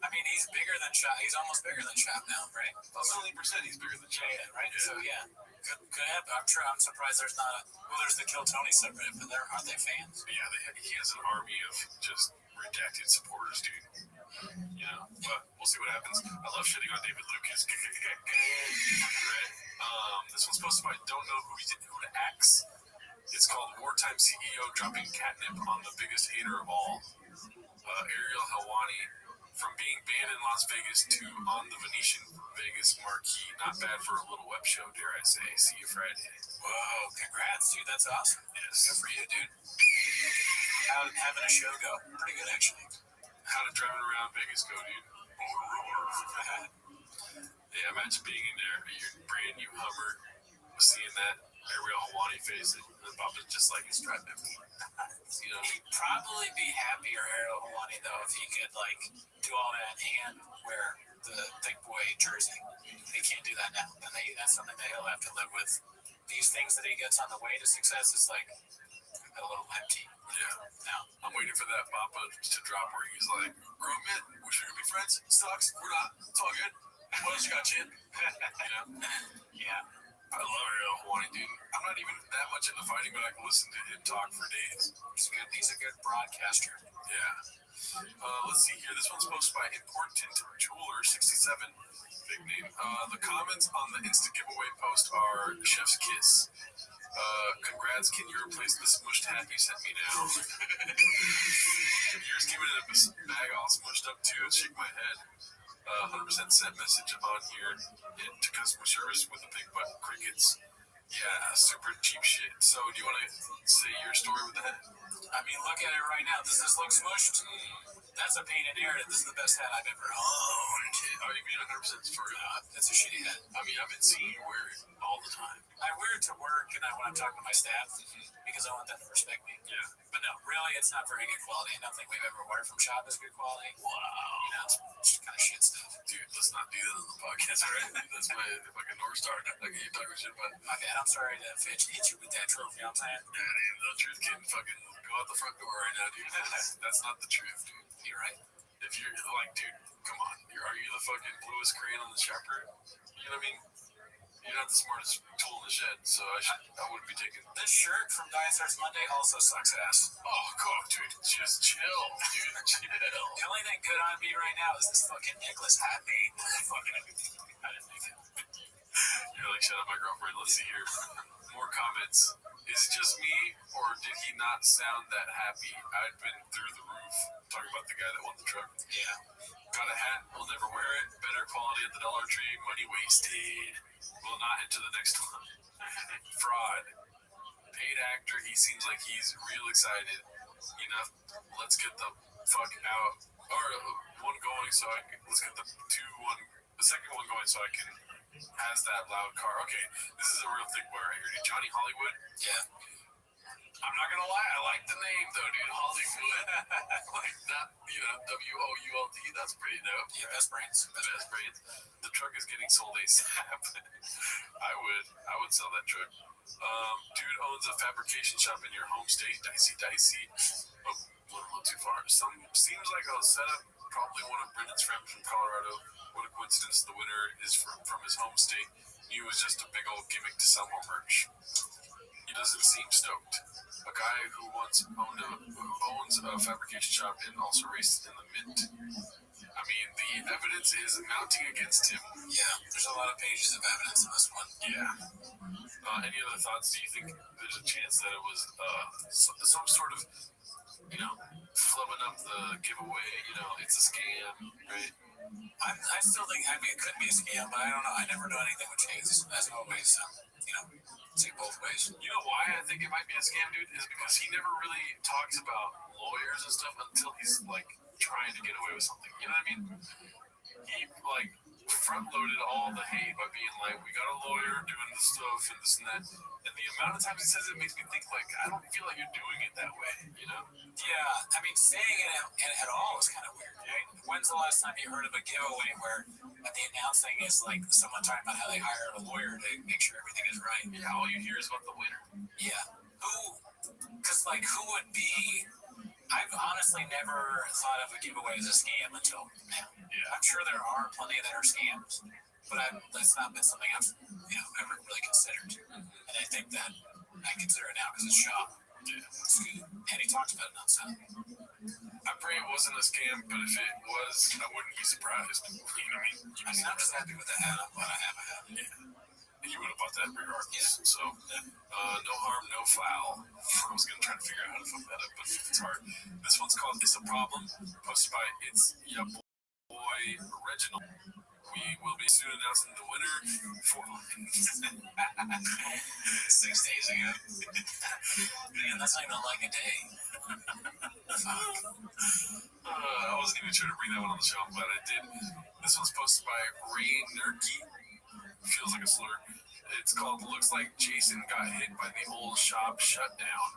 I mean, he's bigger than Chop. He's almost bigger than Chop now, right? A million percent he's bigger than Chop. Yeah, right? Yeah. So, yeah. Could happen. I'm surprised there's not a... Well, there's the Kill Tony subreddit, but aren't they fans? Yeah, he has an army of just redacted supporters, dude. You know, but we'll see what happens. I love shitting on David Lucas. This one's posted by Don't Know Who to Axe. It's called Wartime CEO Dropping Catnip on the Biggest Hater of All. Ariel Helwani, from being banned in Las Vegas to on the Venetian Vegas marquee. Not bad for a little web show, dare I say. See you Friday. Whoa, congrats, dude. That's awesome. Yes. Good for you, dude. How did having a show go? Pretty good, actually. How did driving around Vegas go, dude? Yeah, imagine being in there, your brand new Hummer, seeing that Ariel Helwani face, and Bob is just like, he's driving it. You know, he'd probably be happier, Ariel Helwani, though, if he could, like, do all that and wear the big boy jersey. He can't do that now. And that's something that he'll have to live with. These things that he gets on the way to success is, like, a little empty. Yeah. Now, I'm waiting for that Papa to drop where he's like, grown men, wish we could be friends. Sucks. We're not. It's all good. What else you got, Chin? You know? Yeah. I love Ariel Helwani, dude. I'm not even that much into fighting, but I can listen to him talk for days. He's a good broadcaster. Yeah. Let's see here. This one's posted by Important Jeweler 67. Big name. The comments on the Insta giveaway post are Chef's Kiss. Congrats, can you replace the smushed hat you sent me now? Yours came in a bag all smushed up too. Shake my head. 100% sent message on here to customer service with the big butt crickets. Yeah, super cheap shit. So, do you want to say your story with that? I mean, look at it right now. Does this look smushed? That's a painted narrative. This is the best hat I've ever owned. Are you being 100% for it? That's a shitty hat. I mean, I've been seeing you wear it all the time. I wear it to work and when I'm talking to my staff because I want them to respect me. Yeah. But no, really, it's not very good quality. Nothing we've ever ordered from Shop is good quality. Wow. You know, it's just kind of shit stuff. Dude, let's not do that on the podcast, right? That's my fucking North Star. Like, you talking shit about. My bad. I'm sorry to hit you with that trophy. You know what I'm saying? Yeah, dude, the truth can fucking go out the front door right now, dude. That's not the truth, dude. You're right. If you're like, dude, come on. Are you the fucking bluest crane on the chopper? You know what I mean? You're not the smartest tool in the shed, so I wouldn't be taking this shirt from Diet Starts Monday also sucks ass. Oh, cool, dude. Just chill, dude. Chill. The only thing good on me right now is this fucking necklace I made. Fucking everything. I didn't make it. You're like, shut up, my girlfriend. Let's see here. More comments. Is it just me, or did he not sound that happy? I'd been through the roof. Talking about the guy that won the truck. Yeah. Got a hat, will never wear it. Better quality at the Dollar Tree, money wasted. Will not enter the next one. Fraud. Paid actor, he seems like he's real excited. Enough. Let's get the fuck out. Or one going so I can, let's get the second one going so I can has that loud car. Okay, this is a real thick boy right here. Johnny Hollywood? Yeah. I'm not gonna lie, I like the name though, dude. Hollywood. Like that, you know, WOULD, that's pretty dope. Yeah, best brains. Best brains. The truck is getting sold ASAP. I would sell that truck. Dude owns a fabrication shop in your home state. Dicey. Oh, a little too far. Seems like a setup. Probably one of Brendan's friends from Colorado. What a coincidence. The winner is from his home state. He was just a big old gimmick to sell more merch. He doesn't seem stoked. A guy who owns a fabrication shop and also races in the Mint. I mean, the evidence is mounting against him. Yeah, there's a lot of pages of evidence in this one. Yeah. Any other thoughts? Do you think there's a chance that it was some sort of, you know, flubbing up the giveaway. You know, it's a scam, right? I still think, I mean, it could be a scam, but I don't know. I never do anything with Chase, as always. You know, take both ways. You know why I think it might be a scam, dude? Is because he never really talks about lawyers and stuff until he's like trying to get away with something. You know what I mean? He like front loaded all the hate by being like, we got a lawyer doing this stuff and this and that. And the amount of times he says it makes me think like, I don't feel like you're doing it that way, you know? Yeah, I mean, saying it at all is kind of weird. Right? When's the last time you heard of a giveaway where the announcing is like someone talking about how they hired a lawyer to make sure everything is right? Yeah, all you hear is about the winner. Yeah. Because like, who would be... I've honestly never thought of a giveaway as a scam until now. Yeah. I'm sure there are plenty that are scams, but that's not been something I've ever really considered. And I think that I consider it now because it's Shaw. Yeah. And he talked about it on Sunday. I pray it wasn't a scam, but if it was, I wouldn't be surprised. You know what I mean? I'm just happy with the hat. I'm glad I have a hat. Yeah. You would have bought that regardless. Yeah. So, no harm, no foul. I was going to try to figure out how to fuck that up, but it's hard. This one's called It's a Problem, posted by It's Ya Boy Reginald. We will be soon announcing the winner for 6 days ago. Man, that's not even like a day. I wasn't even trying to bring that one on the show, but I did. This one's posted by Ray Nerky. Feels like a slur. It's called Looks Like Jason Got Hit by the Old Shop Shutdown.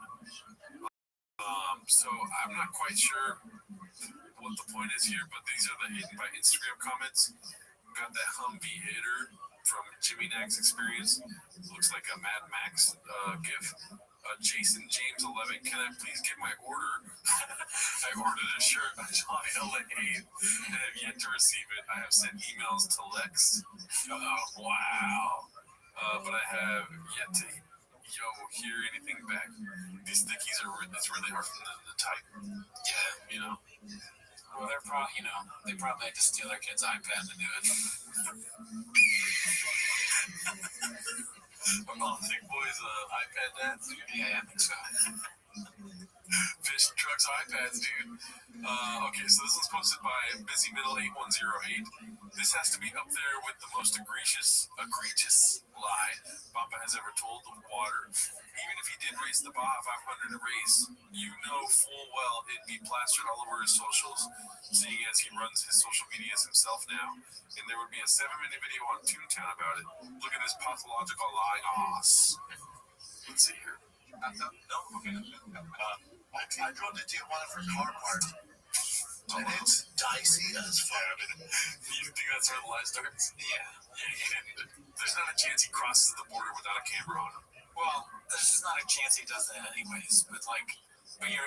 So I'm not quite sure what the point is here, but these are the hidden by Instagram comments. Got that Humvee hitter from Jimmy Nack's Experience. Looks like a Mad Max gif. Jason James 11. Can I please get my order? I ordered a shirt on July 8th and have yet to receive it. I have sent emails to Lex. Wow. But I have yet to hear anything back. These stickies it's really hard for them to type. Yeah, you know. Well, they're probably, they probably had to steal their kid's iPad to do it. All thick boys, iPad dads, dude. Yeah, I think so. Fish trucks, iPads, dude. Okay, so this was posted by Busy Middle 8108. This has to be up there with the most egregious lie Papa has ever told the water. Even if he did race the Baja 500 race, you know full well it'd be plastered all over his socials, seeing as he runs his social medias himself now. And there would be a 7-minute video on Toontown about it. Look at this pathological lie. Let's see here. No, okay. I drove to Tijuana for car parts, and it's dicey as fuck. You think that's where the lie starts? Yeah. There's not a chance he crosses the border without a camera on him. Well, there's just not a chance he does that anyways, but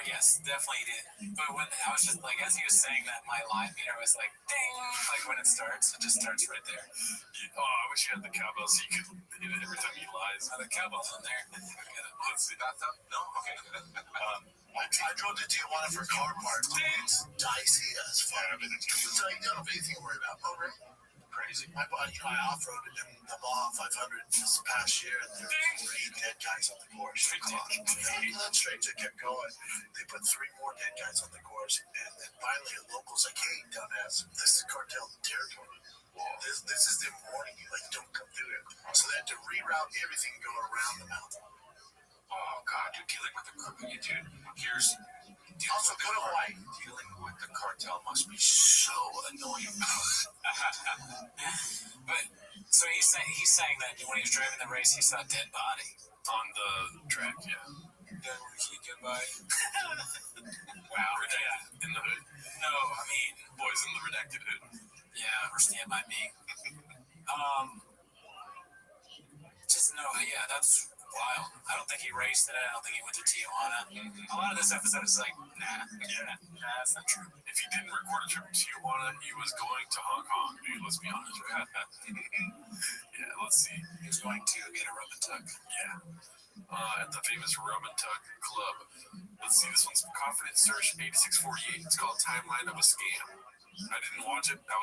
yes, definitely did. But when I was just like, as he was saying that, my line meter was like, ding, like when it starts, it just starts right there. I wish you had the cowbell so you could hit it every time he lies. The cowbell's in there. Let's see. No? Okay. I drove to Tijuana for car parts. It's dicey as fuck. It's like, you don't have anything to worry about. Oh, really? Crazy. I off-roaded in the Baja 500 this past year, and there were 3 dead guys on the course. That's strange. They kept going. They put 3 more dead guys on the course, and then finally a local's like, hey, dumbass, this is cartel territory. This is them warning you, like, don't come through it. So they had to reroute everything and go around the mountain. Oh, God, you're dealing with the crew, dude. Also, go to Hawaii. Dealing with the cartel must be so annoying. But so he's saying that when he was driving the race, he saw a dead body on the track. Yeah. Dead body. Wow. Redacted in the hood. No, I mean boys in the redacted hood. Yeah, or Stand By Me. Just no. Yeah, that's wild. I don't think he raced it. I don't think he went to Tijuana. A lot of this episode is like, nah, that's not true. If he didn't record a trip to Tijuana, he was going to Hong Kong, dude. Let's be honest. Yeah, let's see. He was going to get a rub and tug. Yeah. At the famous Rub and Tug Club. Let's see. This one's Confident Search 8648. It's called Timeline of a Scam. I didn't watch it. I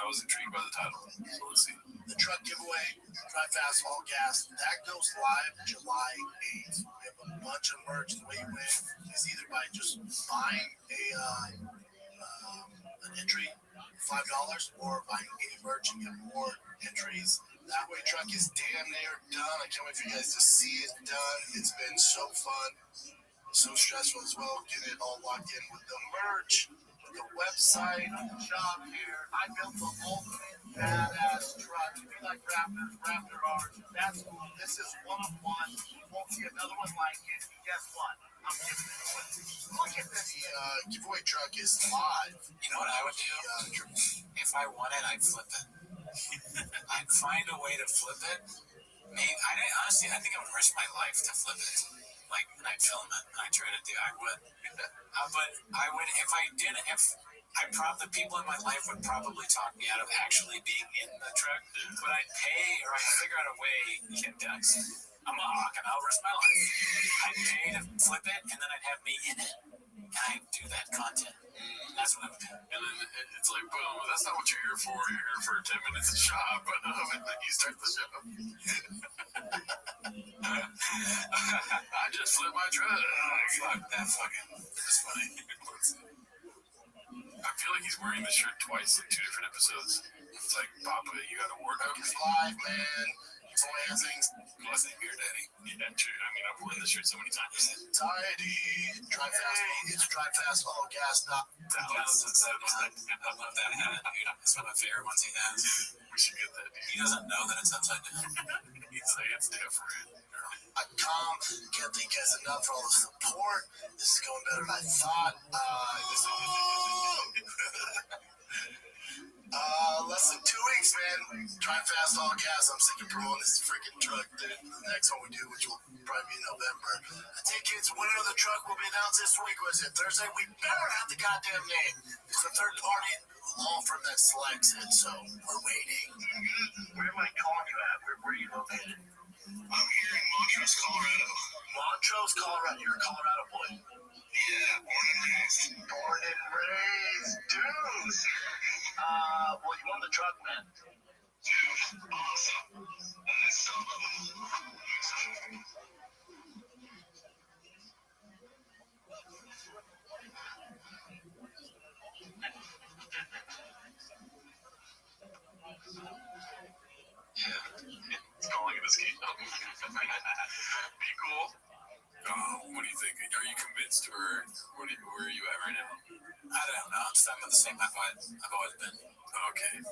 was intrigued by the title. So let's see. The truck giveaway, Drive Fast, All Gas, that goes live July 8th. We have a bunch of merch. The way you win is either by just buying an entry, $5, or buying any merch and get more entries. That way truck is damn near done. I can't wait for you guys to see it done. It's been so fun, so stressful as well, getting it all locked in with the merch, with the website, shop here. I built the ultimate badass truck. If you like Raptors, Raptor R's, that's cool. This is one of one. You won't see another one like it. Guess what? I'm giving it away. Look at this. The giveaway truck is live. You know what I would do? If I won it, I'd flip it. I'd find a way to flip it. Maybe honestly, I think I would risk my life to flip it. Like, and I'd film it, and I'd try to do. I would, but I would if I did. If the people in my life would probably talk me out of actually being in the truck, but I'd pay or I'd figure out a way. I'm a hawk, and I'll risk my life. I'd pay to flip it, and then I'd have me in it, and I'd do that content. That's what I would do. And then it's like, boom, that's not what you're here for. You're here for 10 minutes of shop, and then you start the show. I just flipped my truck. Fuck that fucking. That's funny. I feel like he's wearing this shirt twice in 2 different episodes. It's like, Papa, you got to work out. It's live, man. It's only has things. Blessing here, Daddy. Yeah, true. I mean, I've worn this shirt so many times. Tidy. Drive fast. It's Drive Fast, All Gas. Not I love that hat, dude. It's one of my favorite ones he has. We should get that, dude. He doesn't know that it's upside down. He's like, it's different. Can't thank you guys enough for all the support. This is going better than I thought. Less than 2 weeks, man. Drive Fast, All Gas. I'm sick of promoting this freaking truck. The next one we do, which will probably be in November. I think it's winner of the truck will be announced this week. Was it Thursday? We better have the goddamn name. It's a third party law firm that selects it, so we're waiting. Where am I calling you at? Where are you located? I'm here in Montrose, Colorado. Montrose, Colorado. You're a Colorado boy. Yeah, born and raised. Born and raised, dude. Well, you won the truck, man. Dude, awesome. That's so cool. It's calling it a ski. Be cool. What do you think? Are you convinced, or where are you at right now? I don't know. I'm at the same level I've always been. Okay.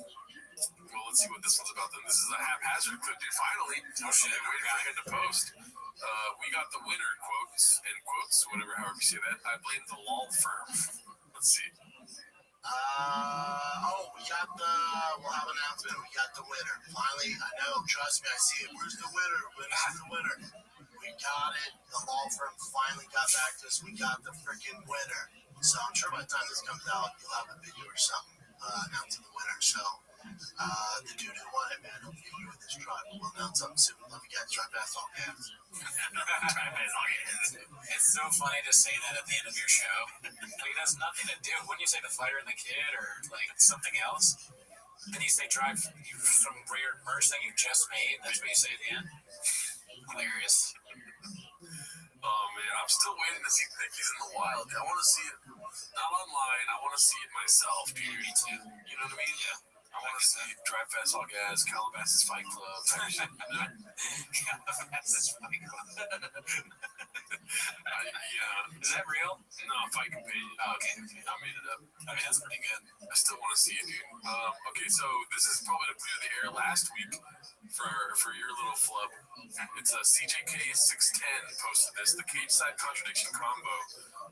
Well, let's see what this one's about then. This is a haphazard clip, dude. Finally. Oh shit. Waiting for him to post. We got the winner, quotes, whatever, however you say that. I blame the law firm. Let's see. We'll have an announcement. We got the winner. Finally, I know, trust me, I see it. Where's the winner? Where's the winner? We got it. The law firm finally got back to us. We got the freaking winner. So I'm sure by the time this comes out, you'll have a video or something announcing the winner. So the dude who won it, man, hopefully you with this truck. We'll announce something soon. Love you guys. Drive Fast, All Gas. It's so funny to say that at the end of your show. Like, it has nothing to do. Wouldn't you say the fighter and the kid or like something else? Then you say drive some weird merch that you just made. That's what you say at the end. Hilarious. Oh man, I'm still waiting to see Pickies in the wild. I want to see it not online. I want to see it myself, dude. Me too. You know what I mean? Yeah. I want to see Drive Fast, All Gas, Calabasas Fight Club type shit. Calabasas Fight Club. Yeah. Is that real? No, Fight Companion. Oh, okay. I made it up. I mean, that's pretty good. I still want to see it, dude. Okay, so this is probably to clear the air last week for your little flub. It's a CJK610 posted this, the cage side contradiction combo.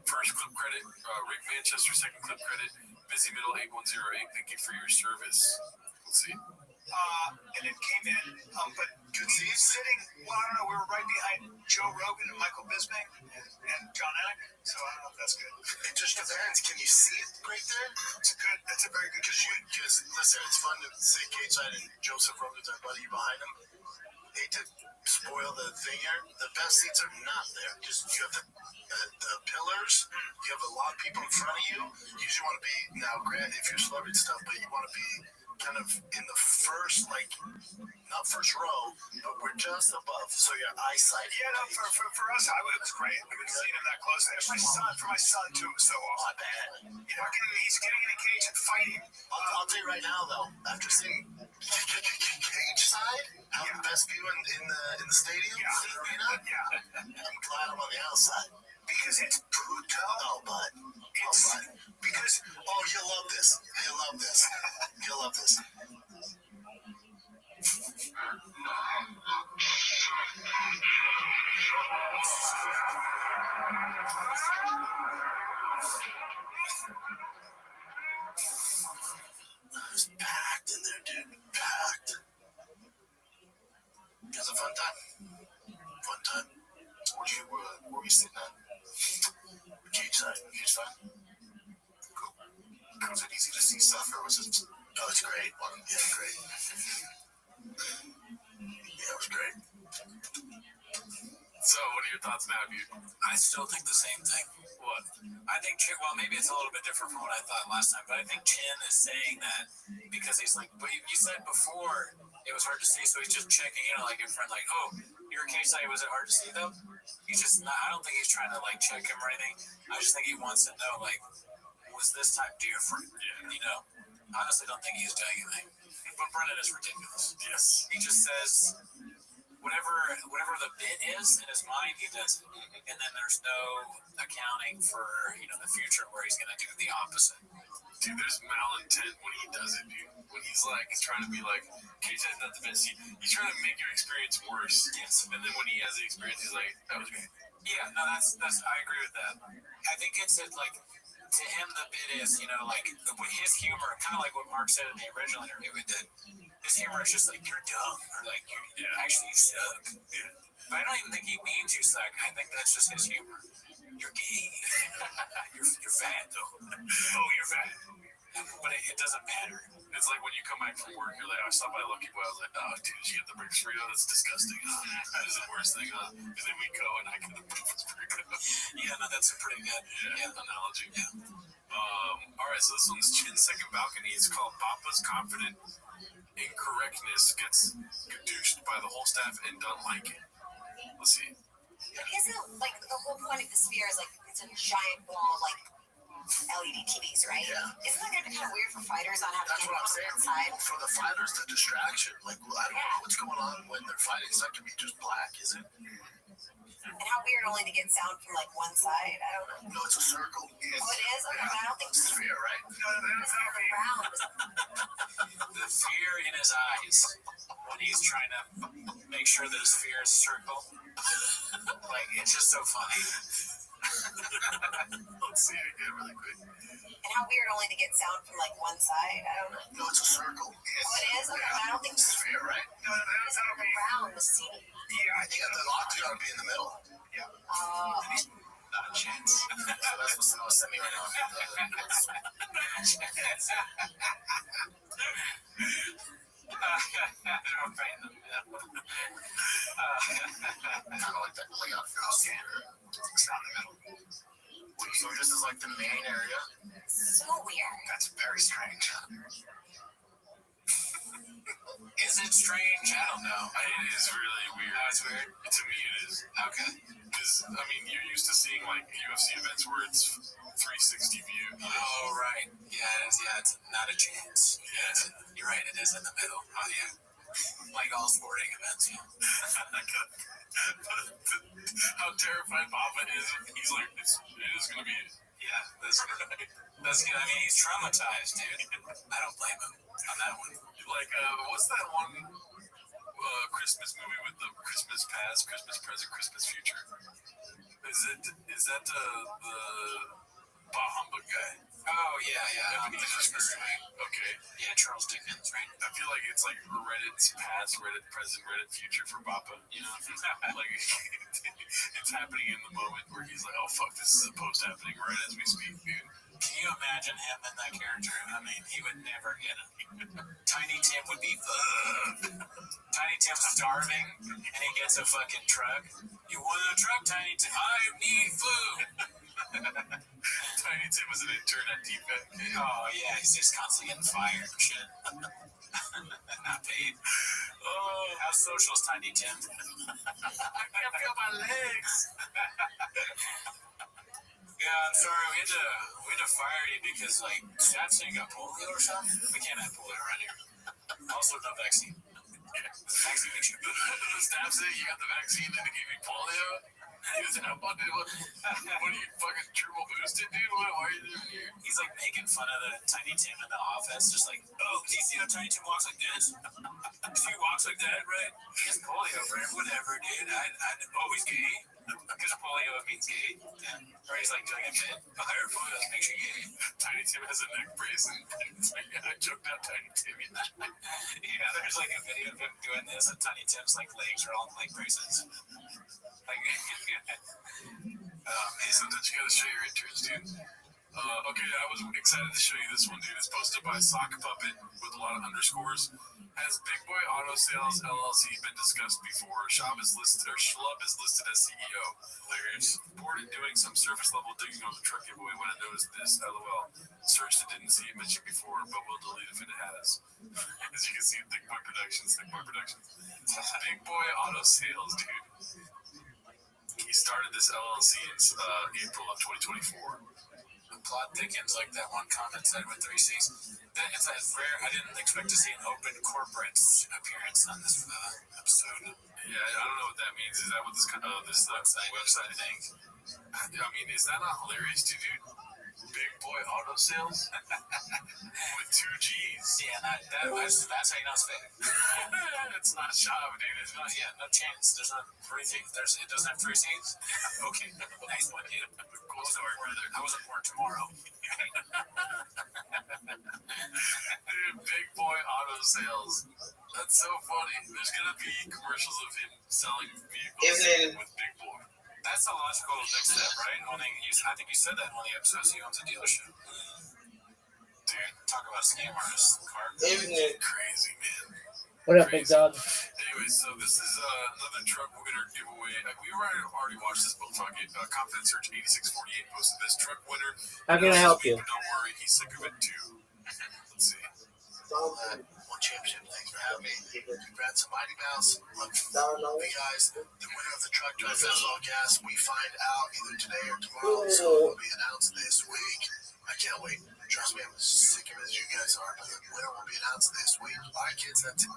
First clip credit, Rick Manchester. Second clip credit, Busy Middle 8108. Thank you for your service. Let's see. And it came in, but he's sitting, well, I don't know, we were right behind Joe Rogan and Michael Bisping and John Anik, so I don't know if that's good. It just depends. Can you see it right there? That's a very good shoot. Because, listen, it's fun to see Cage Side and Joseph Rogan's our buddy behind him. Hate to spoil the thing here. The best seats are not there. Just you have to the pillars, you have a lot of people in front of you. You usually want to be, now granted, if you're celebrity stuff, but you want to be kind of in the first, like, not first row, but we're just above, so your eyesight. Yeah, no, for us, it was great. We could see him that close. And for my son, too, it was so awesome. Not bad. You know, he's getting in a cage and fighting. I'll tell you right now, though, after seeing cage side, having the best view in the stadium, in the arena, I'm glad I'm on the outside. Because it's brutal. Oh, but. Because, you'll love this. You'll love this. You'll love this. It's packed in there, dude. Packed. It was a fun time. Where were you sitting at? Cage side. Cage side. Cool. Was it easy to see stuff, or was it? Oh, it's great. Yeah, great. Yeah, it was great. So, what are your thoughts now, dude? I still think the same thing. What? I think Chin, well, maybe it's a little bit different from what I thought last time, but I think Chin is saying that because he's like, but you said before it was hard to see, so he's just checking in on like your friend, like, oh, your case study, was it hard to see though? He's just not, I don't think he's trying to like check him or anything. I just think he wants to know, like, was this time different? Yeah. You know? Honestly, don't think he's doing anything. But Brennan is ridiculous. Yes. He just says whatever the bit is in his mind, he does it. And then there's no accounting for, you know, the future where he's going to do the opposite. Dude, there's malintent when he does it, dude. When he's like, trying to be like, KJ's not the best. He's trying to make your experience worse. Yes. And then when he has the experience, he's like, that was great. Yeah, no, that's I agree with that. I think it's like, to him, the bit is, you know, like, his humor, kind of like what Mark said in the original interview we did. His humor is just like, you're dumb, or like, you actually suck. Yeah. But I don't even think he means you suck. I think that's just his humor. You're gay. you're fat, though. Oh, you're fat. But it doesn't matter. It's like when you come back from work, you're like, I stopped by Lucky Boy. I was like, oh, dude, did you get the breakfast burrito? That's disgusting. That is the worst thing, huh? And then we go and I get the breakfast burrito. Yeah, no, that's a pretty good analogy. Yeah. All right, so this one's Chin's second balcony. It's called Papa's Confident Incorrectness Gets Gadushed by the whole staff and don't like it. Let's see. Isn't like the whole point of the sphere is like it's a giant ball like LED TVs, right? Yeah. Isn't that gonna be kind of weird for fighters on how to get on the inside? For the fighters, the distraction. Like, I don't know what's going on when they're fighting. It's not gonna be just black, is it? And how weird only to get sound from like one side. I don't know. No, it's a circle. Oh, it is? Okay, I don't think so. Sphere, right? No, it's round. The fear in his eyes when he's trying to make sure that his fear is a circle. Like, it's just so funny. Let's see it again really quick. And how weird only to get sound from like one side. I don't know. No, it's a circle. Oh, it is? Okay, I don't think so. Sphere, right? No, it's round. The seat. Yeah, I think the lock ought to be in the middle. Yeah. Not a chance. So that's what's the most semi right now. Not a chance. Right in the middle. Kind of like that layout for us. It's not in the middle. So this is like the main area. So weird. That's very strange. Is it strange? I don't know. It is really weird. Oh, it's weird? To me, it is. Okay. Because, I mean, you're used to seeing, like, UFC events where it's 360 view. Oh, right. Yeah, it's not a chance. Yeah, you're right. It is in the middle. Oh, yeah. Like all sporting events, yeah. How terrified Papa is. He's like, it is going to be... Yeah, that's right. That's good. I mean, he's traumatized, dude. I don't blame him on that one. Like, what's that one Christmas movie with the Christmas past, Christmas present, Christmas future? Is that the Bah Humbug guy? Oh, yeah. Christmas movie. Okay. Yeah, Charles Dickens, right? I feel like it's like Reddit's past, Reddit present, Reddit future for Papa. You know? Like, it's happening in the moment where he's like, oh, fuck, this is supposed to happening right as we speak, dude. Can you imagine him in that character? I mean, he would never get it. Tiny Tim would be fun. Tiny Tim's starving, and he gets a fucking truck. You want a truck, Tiny Tim? I need food. Tiny Tim was an intern at T-Fed. Oh, yeah, he's just constantly getting fired and shit. Not paid. Oh, how social is Tiny Tim? I can't feel my legs. Yeah, I'm sorry. We had to fire you because, like, Samson got polio or something. We can't have polio around here. Also, no vaccine. Vaccine makes you good. Samson, you got the vaccine and it gave me polio? What are you fucking triple boosted, dude? Why are you doing here? He's like making fun of the Tiny Tim in the office, just like, oh, do you see how Tiny Tim walks like this? He walks like that, right? He has polio, right? Whatever, dude. Oh, he's gay? Because polio means gay. Yeah. Or he's like doing a bit. Higher polio makes you gay. Tiny Tim has a neck brace and it's like, I choked out Tiny Tim. Yeah, there's like a video of him doing this, and Tiny Tim's like legs are all in leg braces. Like, hey, sometimes you gotta show your interns, dude. Okay, I was excited to show you this one, dude. It's posted by Sock Puppet with a lot of underscores. Has Big Boy Auto Sales LLC been discussed before? Schlub is listed as CEO. Hilarious. Reported doing some surface level digging on the truck giveaway when I noticed this. LOL. Searched and didn't see it mentioned before, but we'll delete if it has. As you can see, Big Boy Productions. Big Boy Auto Sales, dude. He started this LLC in April of 2024. Plot thickens, like that one comment said with 3 C's. It's rare. I didn't expect to see an open corporate appearance on this episode. Yeah, I don't know what that means. Is that what this website thing? I mean, is that not hilarious, dude? Big Boy Auto Sales with 2 G's. Yeah, that's how you know it's fake. It's not a shop, dude. It's not. Yeah, no chance. There's not 3 C's. It doesn't have 3 C's. Okay, nice one, dude. Cool story, brother. I wasn't born tomorrow. Dude, Big Boy Auto Sales. That's so funny. There's gonna be commercials of him selling vehicles with Big Boy. That's a logical next step, right? I think you said that in one of the episodes. He owns a dealership. Dude, talk about scam artists. Crazy, man. What up, big dog? Anyway, so this is another truck winner giveaway. We already watched this, but fuck it. Confidence Search 8648 posted this truck winner. How can I help you? But don't worry, he's sick of it too. Let's see. One championship. Thanks for having me. Congrats on Mighty Mouse. Look, hey guys, the winner of the truck drive festival gas, we find out either today or tomorrow, so it will be announced this week. I can't wait. Trust me, I'm as sick of it as you guys are, but the winner will be announced this week. All right, kids, that's it.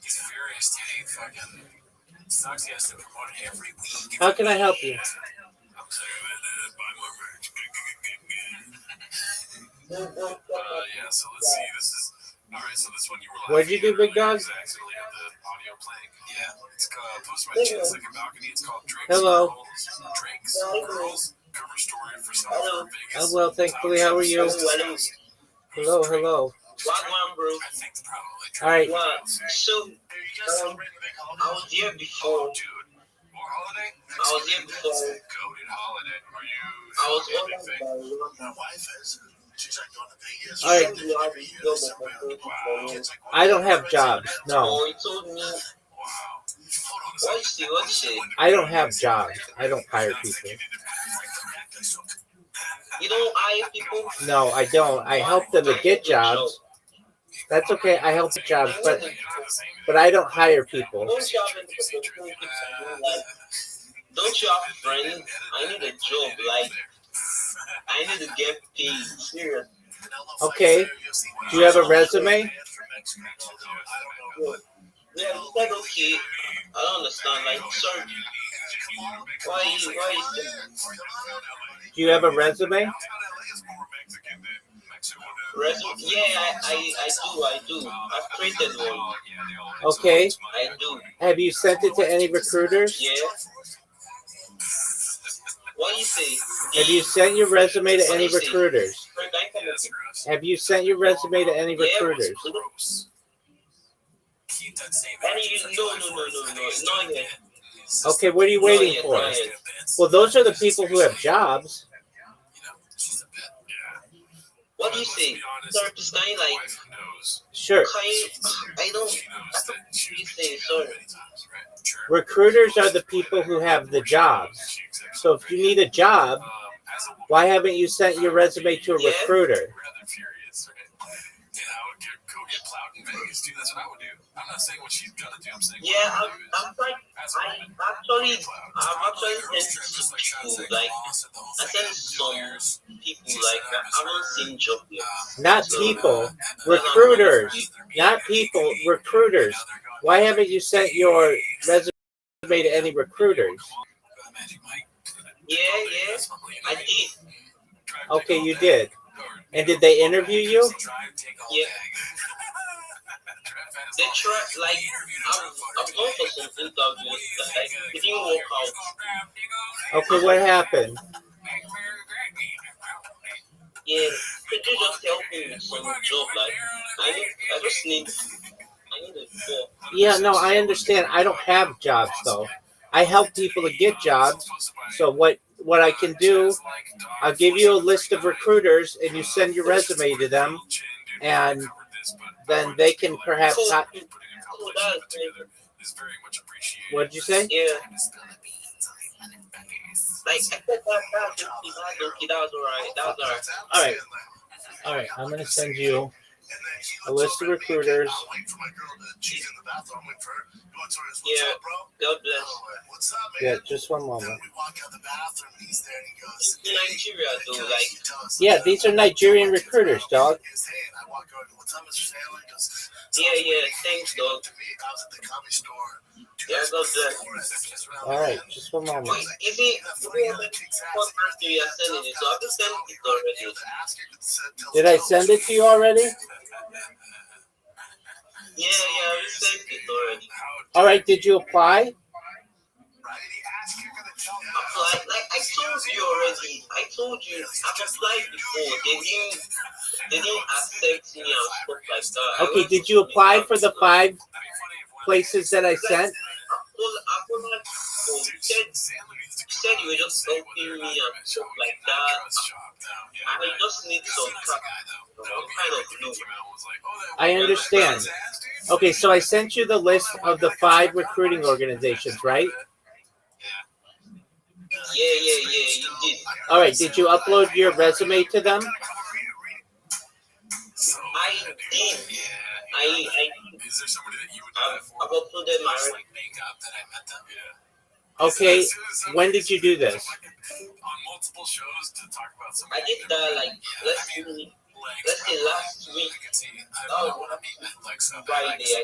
He's furious, dude. He fucking sucks. He has to promote it every week. How can I help you? I'm sick of it. Buy more merch. Yeah, so let's see. This is all right. So this one you were laughing. What'd you do, big dog? I accidentally had the audio playing. Yeah, it's posted by Chin Second Balcony. It's called Drake's Hello. Drake's Girls Cover Story for Summer Vegas. I'm well, thankfully. How are you? Hello. Wagwan, bro. I think probably. All right. So, I was here before. More holiday? I was here before. Goated holiday. Are you? I was on my wife is. She's like going to Vegas. All right. I don't have jobs. No. Oh, he told me. Wow. What you say? I don't have jobs. I don't hire people. You don't hire people? No, I don't. I help them to get jobs. That's okay. I help with jobs, but I don't hire people. Don't you have a friend? I need a job. Like, I need to get paid. Serious. Okay. Do you have a resume? Yeah, that's okay. I don't understand. Like, sorry. Why Do you have a resume? Resume? Yeah, I do. I've created one. Okay. I do. Have you sent it to any recruiters? Yeah. What do you say? Have you sent your resume to any recruiters? Have you sent your resume to any recruiters? No, not yet. Okay, what are you waiting for? Well, those are the people who have jobs. What do you say? Sir, this guy like. Sure. I don't say, sorry. Recruiters are the people who have the jobs. So if you need a job, why haven't you sent your resume to a recruiter? That's what I would do. I'm not saying what she's gonna do. I'm saying I'm like, I've actually sent people like I sent some people like I haven't seen job yet. Not people, recruiters. Not people, recruiters. Why haven't you sent your resume to any recruiters? Yeah, I did. Okay, you did. And did they interview you? Yeah. They try like I've gone for some interviews like it didn't work out. Okay, what happened? Yeah, could you just help me with some job? Like I just need a job. Yeah, no, I understand. I don't have jobs though. I help people to get jobs. So what I can do, I'll give you a list of recruiters and you send your resume to them, and then they can perhaps. What did you say? Yeah. Like I said, that was alright. All right. I'm gonna send you a list of recruiters. Yeah. God bless. Yeah, just one moment. Nigeria though, like. Yeah, these are Nigerian recruiters, dog. Yeah. Thanks, dog. Yeah, God bless. All right, just one moment. Wait, is it what time do you sending it? So I've just sent it already. Did I send it to you already? Yeah, I sent it already. All right, did you apply? Apply? Like I told you already. I told you I've applied before. They didn't accept me and stuff like that. Okay, did you apply for the 5 places that I sent? You said you were just helping me and stuff like that. I just need some kind of glue. I understand. Okay, so I sent you the list of the 5 recruiting organizations, right? Yeah, you did. All right, did you upload your resume to them? I did. I've uploaded my resume. Okay, when did you do this? I did that like let's say last week. Friday.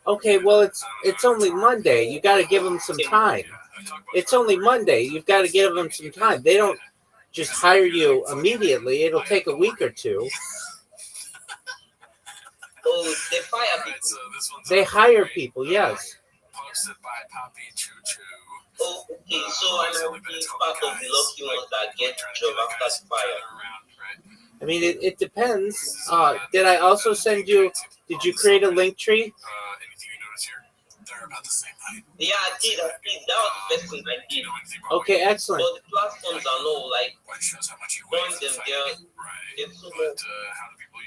Okay, well it's only Monday. You got to give them some time. It's only Monday. You've got to give them some time. They don't just hire you immediately. It'll take a week or 2. Oh, they fire people. They hire people, yes. Oh, okay. So I will be part of the lucky ones that get job after fire. I mean, it depends. Did I also send you? Did you create a link tree? Yeah, I did. That was the best thing I did. Okay, excellent. But the platforms are no like join them. They're too much.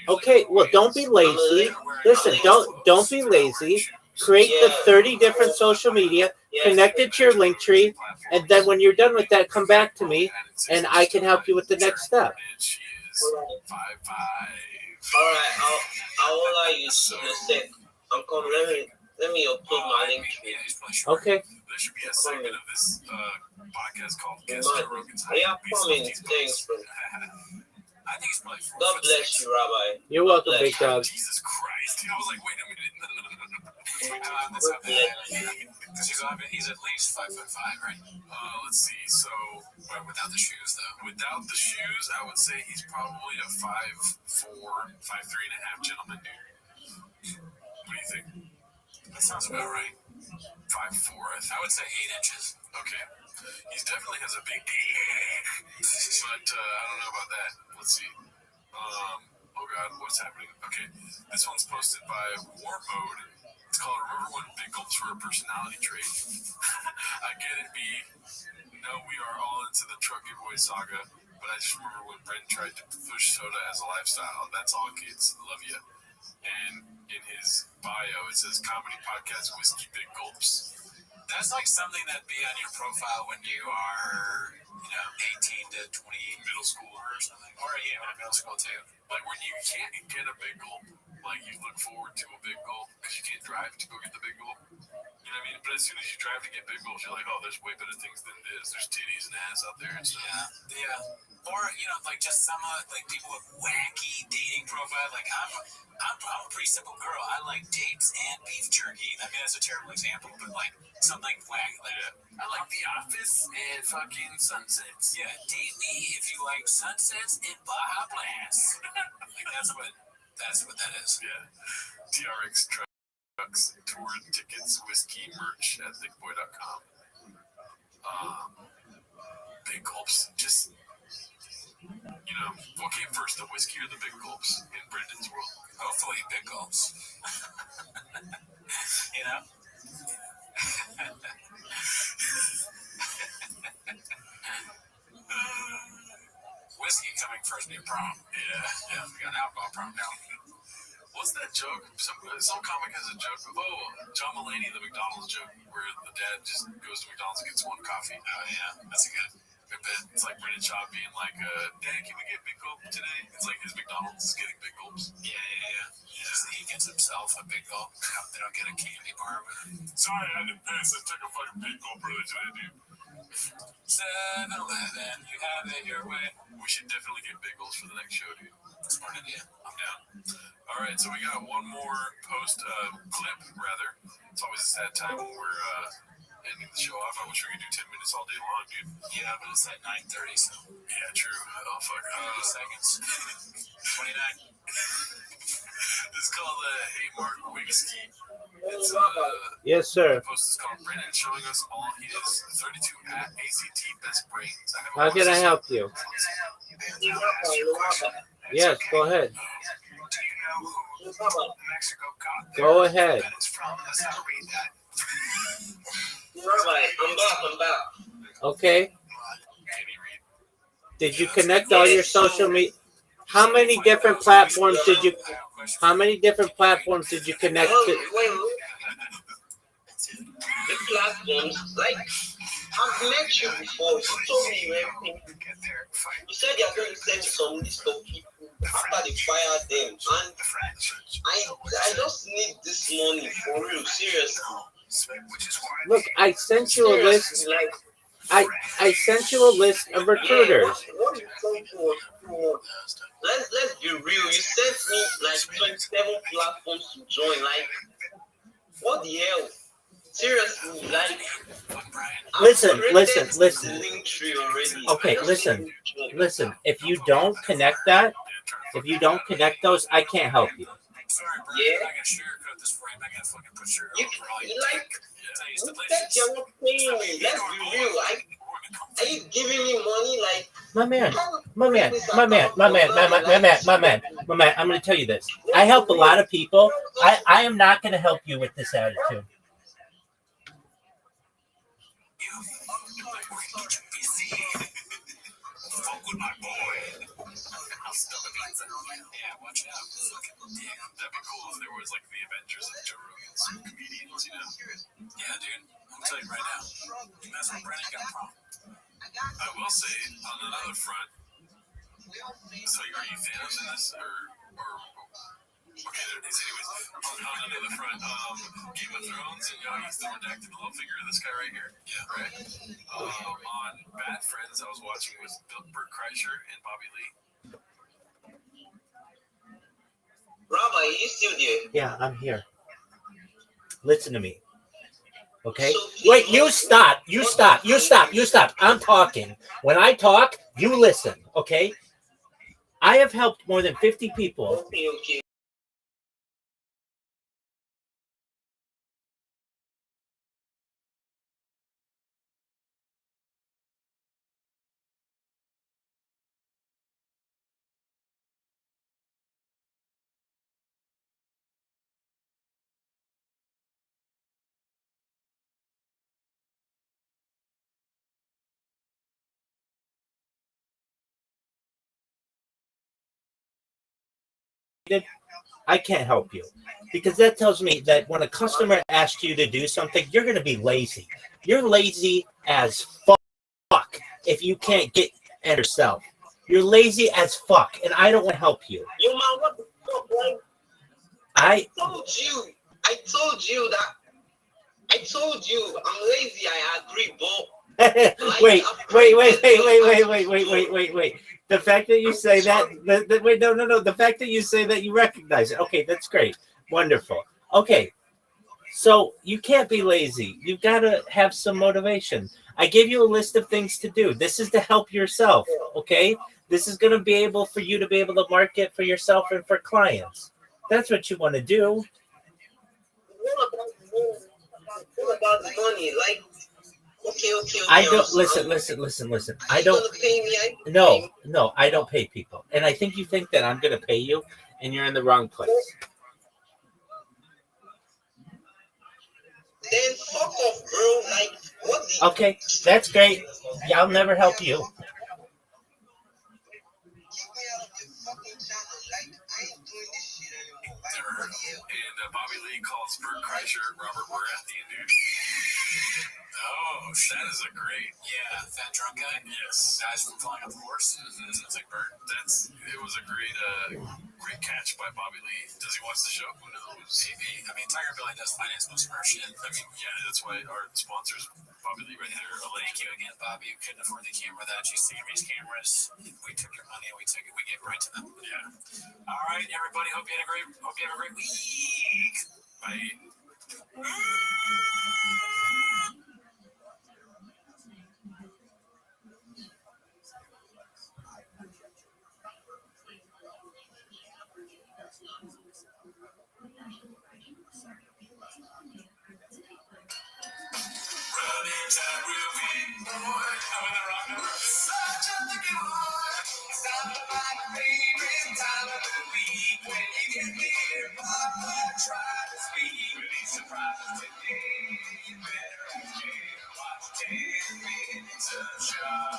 Okay, well, don't be lazy. Listen, don't be lazy. Create the 30 different social media, connect it to your link tree, and then when you're done with that, come back to me, and I can help you with the next step. Alright, I'll allow you in a sec. I'm coming. Let me upload my link tree. Okay. There should be a segment of this podcast called Guess Joe Rogan's Yeah, coming. Thanks, bro. I think it's probably 4 God foot bless 6. you, Rabbi. You're welcome, big dog. Jesus Christ. I was like, wait a minute. He's at least 5'5", right? Let's see. So, without the shoes, though. Without the shoes, I would say he's probably a 5'4", 5'3" and a half gentleman, dude. What do you think? That sounds about right. 5'4". I would say 8 inches. Okay. He definitely has a big dick. But I don't know about that. Let's see. Oh God, what's happening? Okay. This one's posted by War Mode. It's called Remember When Big Gulps Were a Personality Trait. I get it, B. No, we are all into the truck giveaway saga. But I just remember when Brent tried to push soda as a lifestyle. That's all, kids. Love you. And in his bio, it says comedy podcast, whiskey, big gulps. That's like something that'd be on your profile when you are, 18 to 20, middle school or something. Or yeah, middle school too. Like when you can't get a big gulp, like you look forward to a big gulp because you can't drive to go get the big gulp. You know what I mean? But as soon as you drive to get big gulps, you're like, oh, there's way better things than this. There's titties and ass out there and stuff. Yeah. Or, like just some like people with wacky dating profile. Like I'm a pretty simple girl. I like dates and beef jerky. I mean, that's a terrible example, but like something wacky. Like, I like The Office and fucking sunsets. Yeah, date me if you like sunsets and Baja Blast. Like that's what that is. Yeah. TRX trucks, tour tickets, whiskey, merch at thickboy.com. Big gulps. Just, what came first, the whiskey or the big gulps in Brendan's world? Hopefully big gulps. Whiskey coming first near prom. Yeah, we got an alcohol prom now. What's that joke? Some comic has a joke. John Mulaney, the McDonald's joke, where the dad just goes to McDonald's and gets one coffee. Oh, yeah. That's a good bit. It's like Brendan Schaub being like, Dad, can we get big gulp today? It's like his McDonald's is getting big gulps. Yeah. He gets himself a big gulp. They don't get a candy bar. Sorry, I didn't pass. I took a fucking big gulp earlier today, dude. 7-Eleven, you have it your way. We should definitely get big gulps for the next show, dude. Smart idea. I'm down. All right, so we got one more clip, rather. It's always a sad time when we're ending the show off. I wish we could do 10 minutes all day long, dude. Yeah, but it's at 9:30, so. Yeah, true. Oh, fuck. 30 seconds. 29. This is called Hey Mark Whiskey. It's Yes, sir. The post is called Brendan showing us all his 32 at ACT best brains. How can I help you? Yes, go ahead. Go ahead. I'm back. Okay. Did you connect all your social media? How many different platforms did you connect to? The platforms, like I've met you before. You told me everything. You said you're going to send me some list of people after they fire them, and I just need this money for real, seriously. Look, I sent you a list. I sent you a list of recruiters. What you sent to us? Let's be real. You sent me like 27 platforms to join. Like, what the hell? Seriously, like. Listen. Link tree already. Okay, listen. If you don't connect those, I can't help you. Yeah. You like. You said you're not paying me. Let's be real. Are you giving me money? Like. My man. I'm going to tell you this. I help a lot of people. I am not going to help you with this attitude. Yeah, watch out. That'd be cool if there was like the Avengers of Joe Rogan's comedians, Yeah, dude. I'm telling you right now. That's when Brennan got prom. I will say, on another front, so are you Thanos in this, or okay, there it is. Anyways, on another front, Game of Thrones, and he's the redacted little figure of this guy right here. Yeah, right. On Bad Friends, I was watching with Bert Kreischer and Bobby Lee. Rabbi, are you still there? Yeah, I'm here. Listen to me. Okay? Wait, you stop. I'm talking. When I talk, you listen. Okay? I have helped more than 50 people. Okay. did, I can't help you. Because that tells me that when a customer asks you to do something, you're going to be lazy. You're lazy as fuck if you can't get it yourself. You're lazy as fuck, and I don't want to help you. Yo, man, what the fuck, bro? I told you that. I told you I'm lazy. I agree, but wait. The fact that you say that, no. The fact that you say that you recognize it. Okay, that's great. Wonderful. Okay, so you can't be lazy. You've got to have some motivation. I gave you a list of things to do. This is to help yourself, okay? This is going to be able for you to be able to market for yourself and for clients. That's what you want to do. What about the money? Like, okay. I don't listen. I don't. No, I don't pay people, and I think you think that I'm going to pay you, and you're in the wrong place. Then fuck off, bro. Like, what the? Okay, that's great. Yeah, I'll never help you. And Bobby Lee calls Bert Kreischer Robert Baratheon, dude. Oh, that is a great. Yeah, fat drunk guy. Yes. Guys from Flying on the Horse. Sounds like Bert. It was a great catch by Bobby Lee. Does he watch the show? Who knows? Maybe. I mean, Tiger Billy does finance most of our shit. I mean, yeah, that's why our sponsors, Bobby Lee, right there. Thank you again, Bobby. You couldn't afford the camera without you seeing these cameras. We took your money and we gave it right to them. Yeah. All right, everybody. Hope you have a great week. Bye. Such a looking boy. Stop by my favorite time of the week when you can hear Papa try to speak. Really surprised today. You better watch 10 minutes of shop.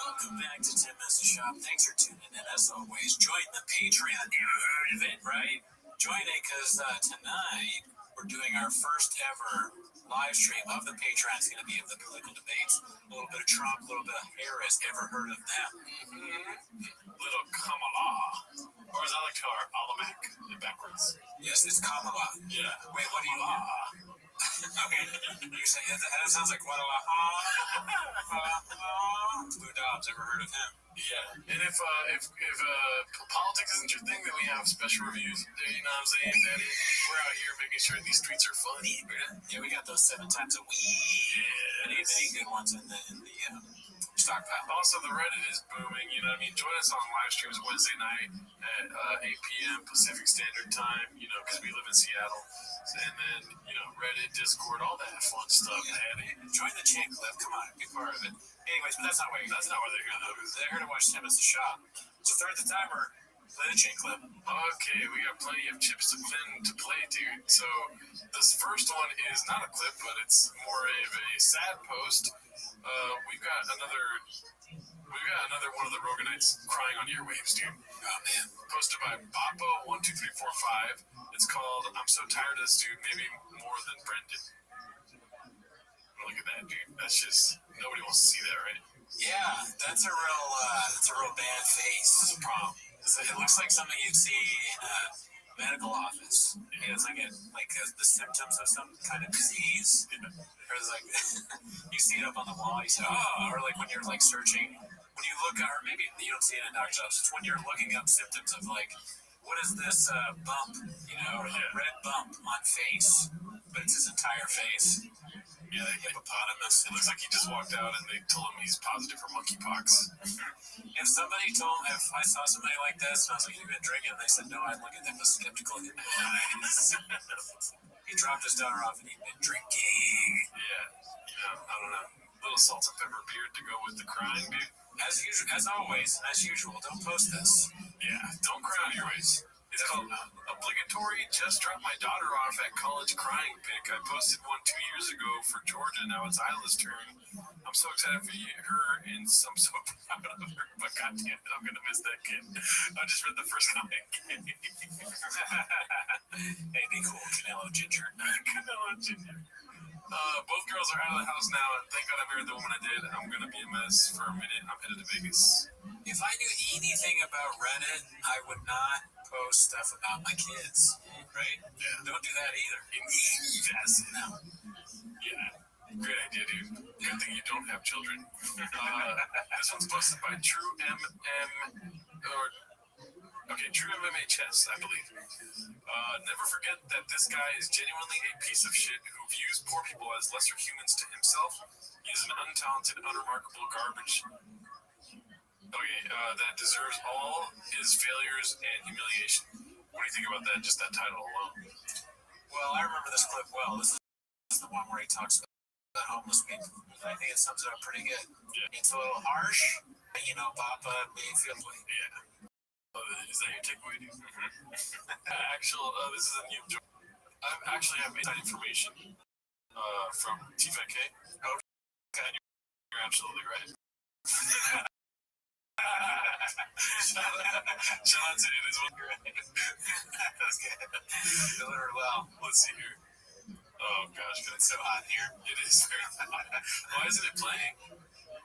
Welcome back to 10 Minutes of Shop. Thanks for tuning in. As always, join the Patreon. You heard of it, right? Join it because tonight we're doing our first ever live stream of the Patreon. It's going to be of the political debates. A little bit of Trump, a little bit of Harris. Ever heard of them? Little Kamala. Or as I like to call her, Alamak, backwards. Yes, it's Kamala. Yeah. Wait, what do you okay. You say that sounds like Guadalajara. Blue Dobbs, ever heard of him? Yeah. And if politics isn't your thing, then we have special reviews. You know what I'm saying, Daddy? We're out here making sure these streets are funny, man. Yeah, we got those 7 times a week. Yeah. Any good ones in the stockpile. Also, the Reddit is booming. You know what I mean? Join us on live streams Wednesday night at 8 p.m. Pacific Standard Time, you know, because we live in Seattle. And then, you know, Reddit, Discord, all that fun stuff, man. Join the chain club. Come on, be part of it. Anyways, but that's not why they're here, though. They're here to watch 10 Minutes of Shop. So start the timer. Play the chain clip. Okay, we got plenty of chips to play, dude. So this first one is not a clip, but it's more of a sad post. We've got another one of the Roganites crying on earwaves, dude. Oh man. Posted by Boppo12345. It's called "I'm so tired of this dude, maybe more than Brendan." Look at that, dude. That's just nobody wants to see that, right? Yeah, that's a real bad face. That's a problem. It looks like something you'd see in a medical office. He has like the symptoms of some kind of disease. Or it's like you see it up on the wall. You say, oh, or like when you're like searching, when you look, or maybe you don't see it in a doctor's office. It's when you're looking up symptoms of like, what is this bump? You know, or the red bump on face, but it's his entire face. Yeah, the hippopotamus. It looks like he just walked out and they told him he's positive for monkeypox. If somebody told me, if I saw somebody like this and I was like, "You've been drinking," and they said no, I'd look at them with skeptical eyes. He dropped his daughter off and he'd been drinking. Yeah, you know, I don't know. Little salt and pepper beard to go with the crying, dude. As usual, don't post this. Yeah, don't cry on your ways. It's called Obligatory Just Dropped My Daughter Off at College Crying Pic. I posted one 2 years ago for Georgia. Now it's Isla's turn. I'm I'm so excited for her, and I'm so proud of her. But goddamn it, I'm gonna miss that kid. I just read the first comic. Hey, be cool, Canelo Ginger. Canelo Ginger. Both girls are out of the house now, and thank God I married the woman I did. I'm gonna be a mess for a minute. I'm headed to Vegas. If I knew anything about Reddit, I would not post stuff about my kids. Right? Yeah. Don't do that either. Yes. No. Yeah. Great idea, dude. Good thing you don't have children. This one's posted by True MMA Chess, I believe. Never forget that this guy is genuinely a piece of shit who views poor people as lesser humans to himself. He is an untalented, unremarkable garbage. Okay, that deserves all his failures and humiliation. What do you think about that? Just that title alone. Well, I remember this clip well. This is the one where he talks about homeless people. I think it sums it up pretty good. Yeah. It's a little harsh, but Papa made feel like. Yeah. Is that your takeaway, dude? This is a new joke. I actually have inside information from T5K. Okay, you're absolutely right. Shout out to it as well. Okay. Well, let's see here. Oh gosh, it's so hot here. It is very hot. Why isn't it playing?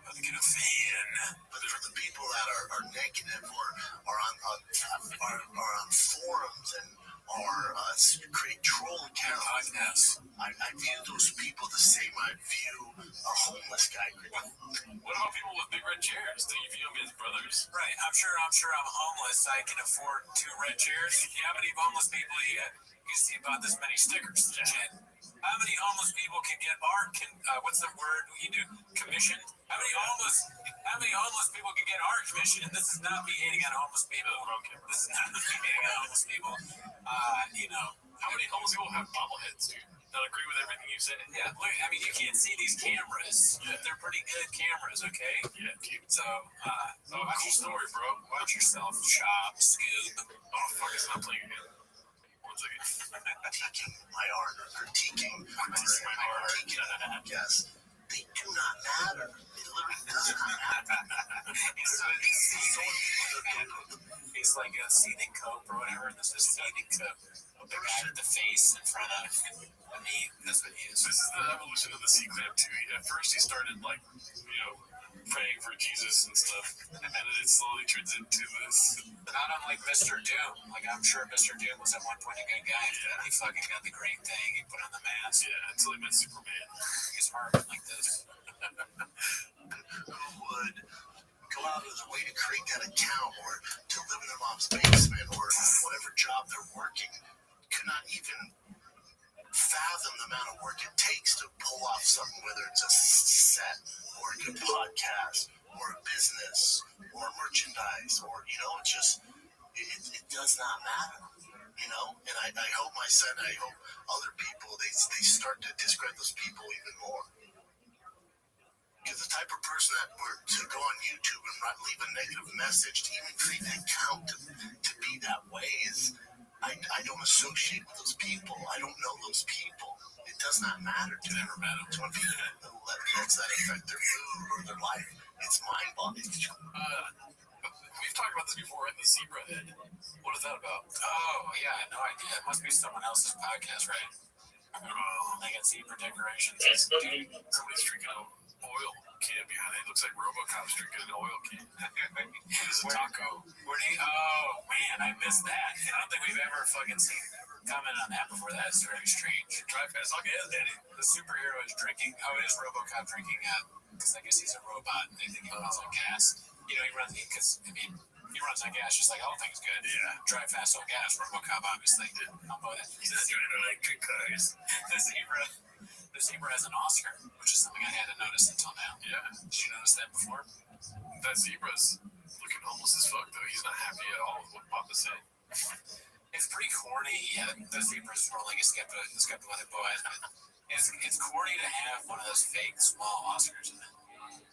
To get a fan. But for the people that are negative or are on forums and create troll accounts, I view those people the same I view a homeless guy. What about people with big red chairs? Do you view them as brothers? Right. I'm sure I'm homeless. I can afford 2 red chairs. How many homeless people you see about this many stickers? Yeah. How many homeless people can get art? What's the word you do? Commission? How many homeless people can get art commission? And this is not me hating on homeless people. This is not me hating on homeless people. How many homeless people have bobbleheads, dude? Not agree with everything you said. Yeah, look, I mean, you can't see these cameras. Yeah. They're pretty good cameras, okay? Yeah, dude. So, watch your story, bro. Watch yourself, Shop, Scoop. Oh, fuck, it's not playing again. Critiquing my art or critiquing my art. Yes. They do not matter. It literally does not matter. He's like a seething coke or whatever. This is seething coke. The guy with the face in front of me. That's what he is. This is the evolution of the C-Clamp too. At first he started praying for Jesus and stuff, and then it slowly turns into this. Not unlike Mr. Doom. Like, I'm sure Mr. Doom was at one point a good guy. Yeah. He fucking got the green thing. He put on the mask. Yeah, until he met Superman. His heart went like this. Who would go out of their way to create that account or to live in their mom's basement or whatever job they're working could not even fathom the amount of work it takes to pull off something, whether it's a set or a good podcast or a business or merchandise or it does not matter, and I hope my son, I hope other people they start to discredit those people even more, because the type of person that were to go on YouTube and leave a negative message, to even create an account to be that way is I don't associate with those people. I don't know those people. It does not matter to them. To when people lets that affect their mood or their life, it's mind-boggling. We've talked about this before, the zebra head. What is that about? Oh, yeah, I had no idea. It must be someone else's podcast, right? They got zebra decorations. Somebody's drinking an oil can behind it. It looks like RoboCop's drinking an oil can. It's a taco. Oh, man, I missed that. I don't think we've ever fucking seen comment on that before. That's very strange. Drive fast. Okay, Daddy. The superhero is drinking. Oh, it is RoboCop drinking because I guess he's a robot and they think he runs on gas. He runs he runs on gas just like all things good. Yeah. Drive fast on gas. RoboCop obviously did. I'll know that. He's not doing electric cars. The zebra has an Oscar, which is something I hadn't noticed until now. Yeah. Did you notice that before? That zebra's looking homeless as fuck, though. He's not happy at all with what Papa's saying. It's pretty corny. Yeah, the zebra's rolling a skeptical boy. It's corny to have one of those fake small Oscars in it. A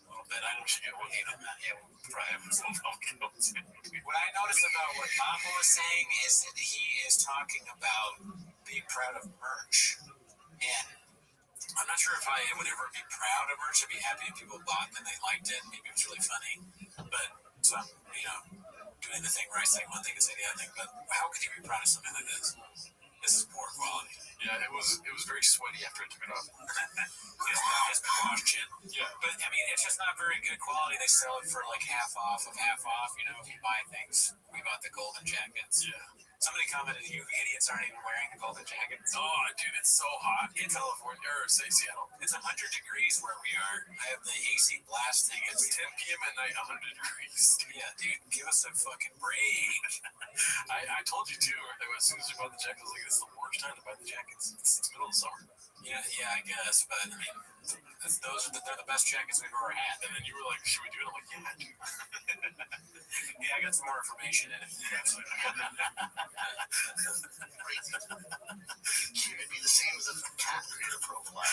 little bit. I don't get one. Yeah, we'll probably have some. What I noticed about what Papa was saying is that he is talking about being proud of merch. And I'm not sure if I would ever be proud of merch. I'd be happy if people bought and they liked it. Maybe it was really funny. But so I'm, doing the thing where I say one thing and say the other thing. But how could you be proud of something like this? This is poor quality. Yeah, it was very sweaty after I took it off. It's been washed in. Yeah. But I mean, it's just not very good quality. They sell it for like half off. If you buy things. We bought the golden jackets. Yeah. Somebody commented, you idiots aren't even wearing the golden jackets. Oh, dude, it's so hot in California, or say Seattle. It's 100 degrees where we are. I have the AC blasting. It's 10 p.m. at night, 100 degrees. Yeah, dude, give us a fucking break. I told you too. As soon as we bought the jackets, I was like, this is the worst time to buy the jackets. It's the middle of summer. Yeah, I guess, but I mean, they're the best jackets we've ever had. And then you were like, should we do it? I'm like, yeah, dude. Yeah, I got some more information in it. Shouldn't it be the same as a cat creator profile?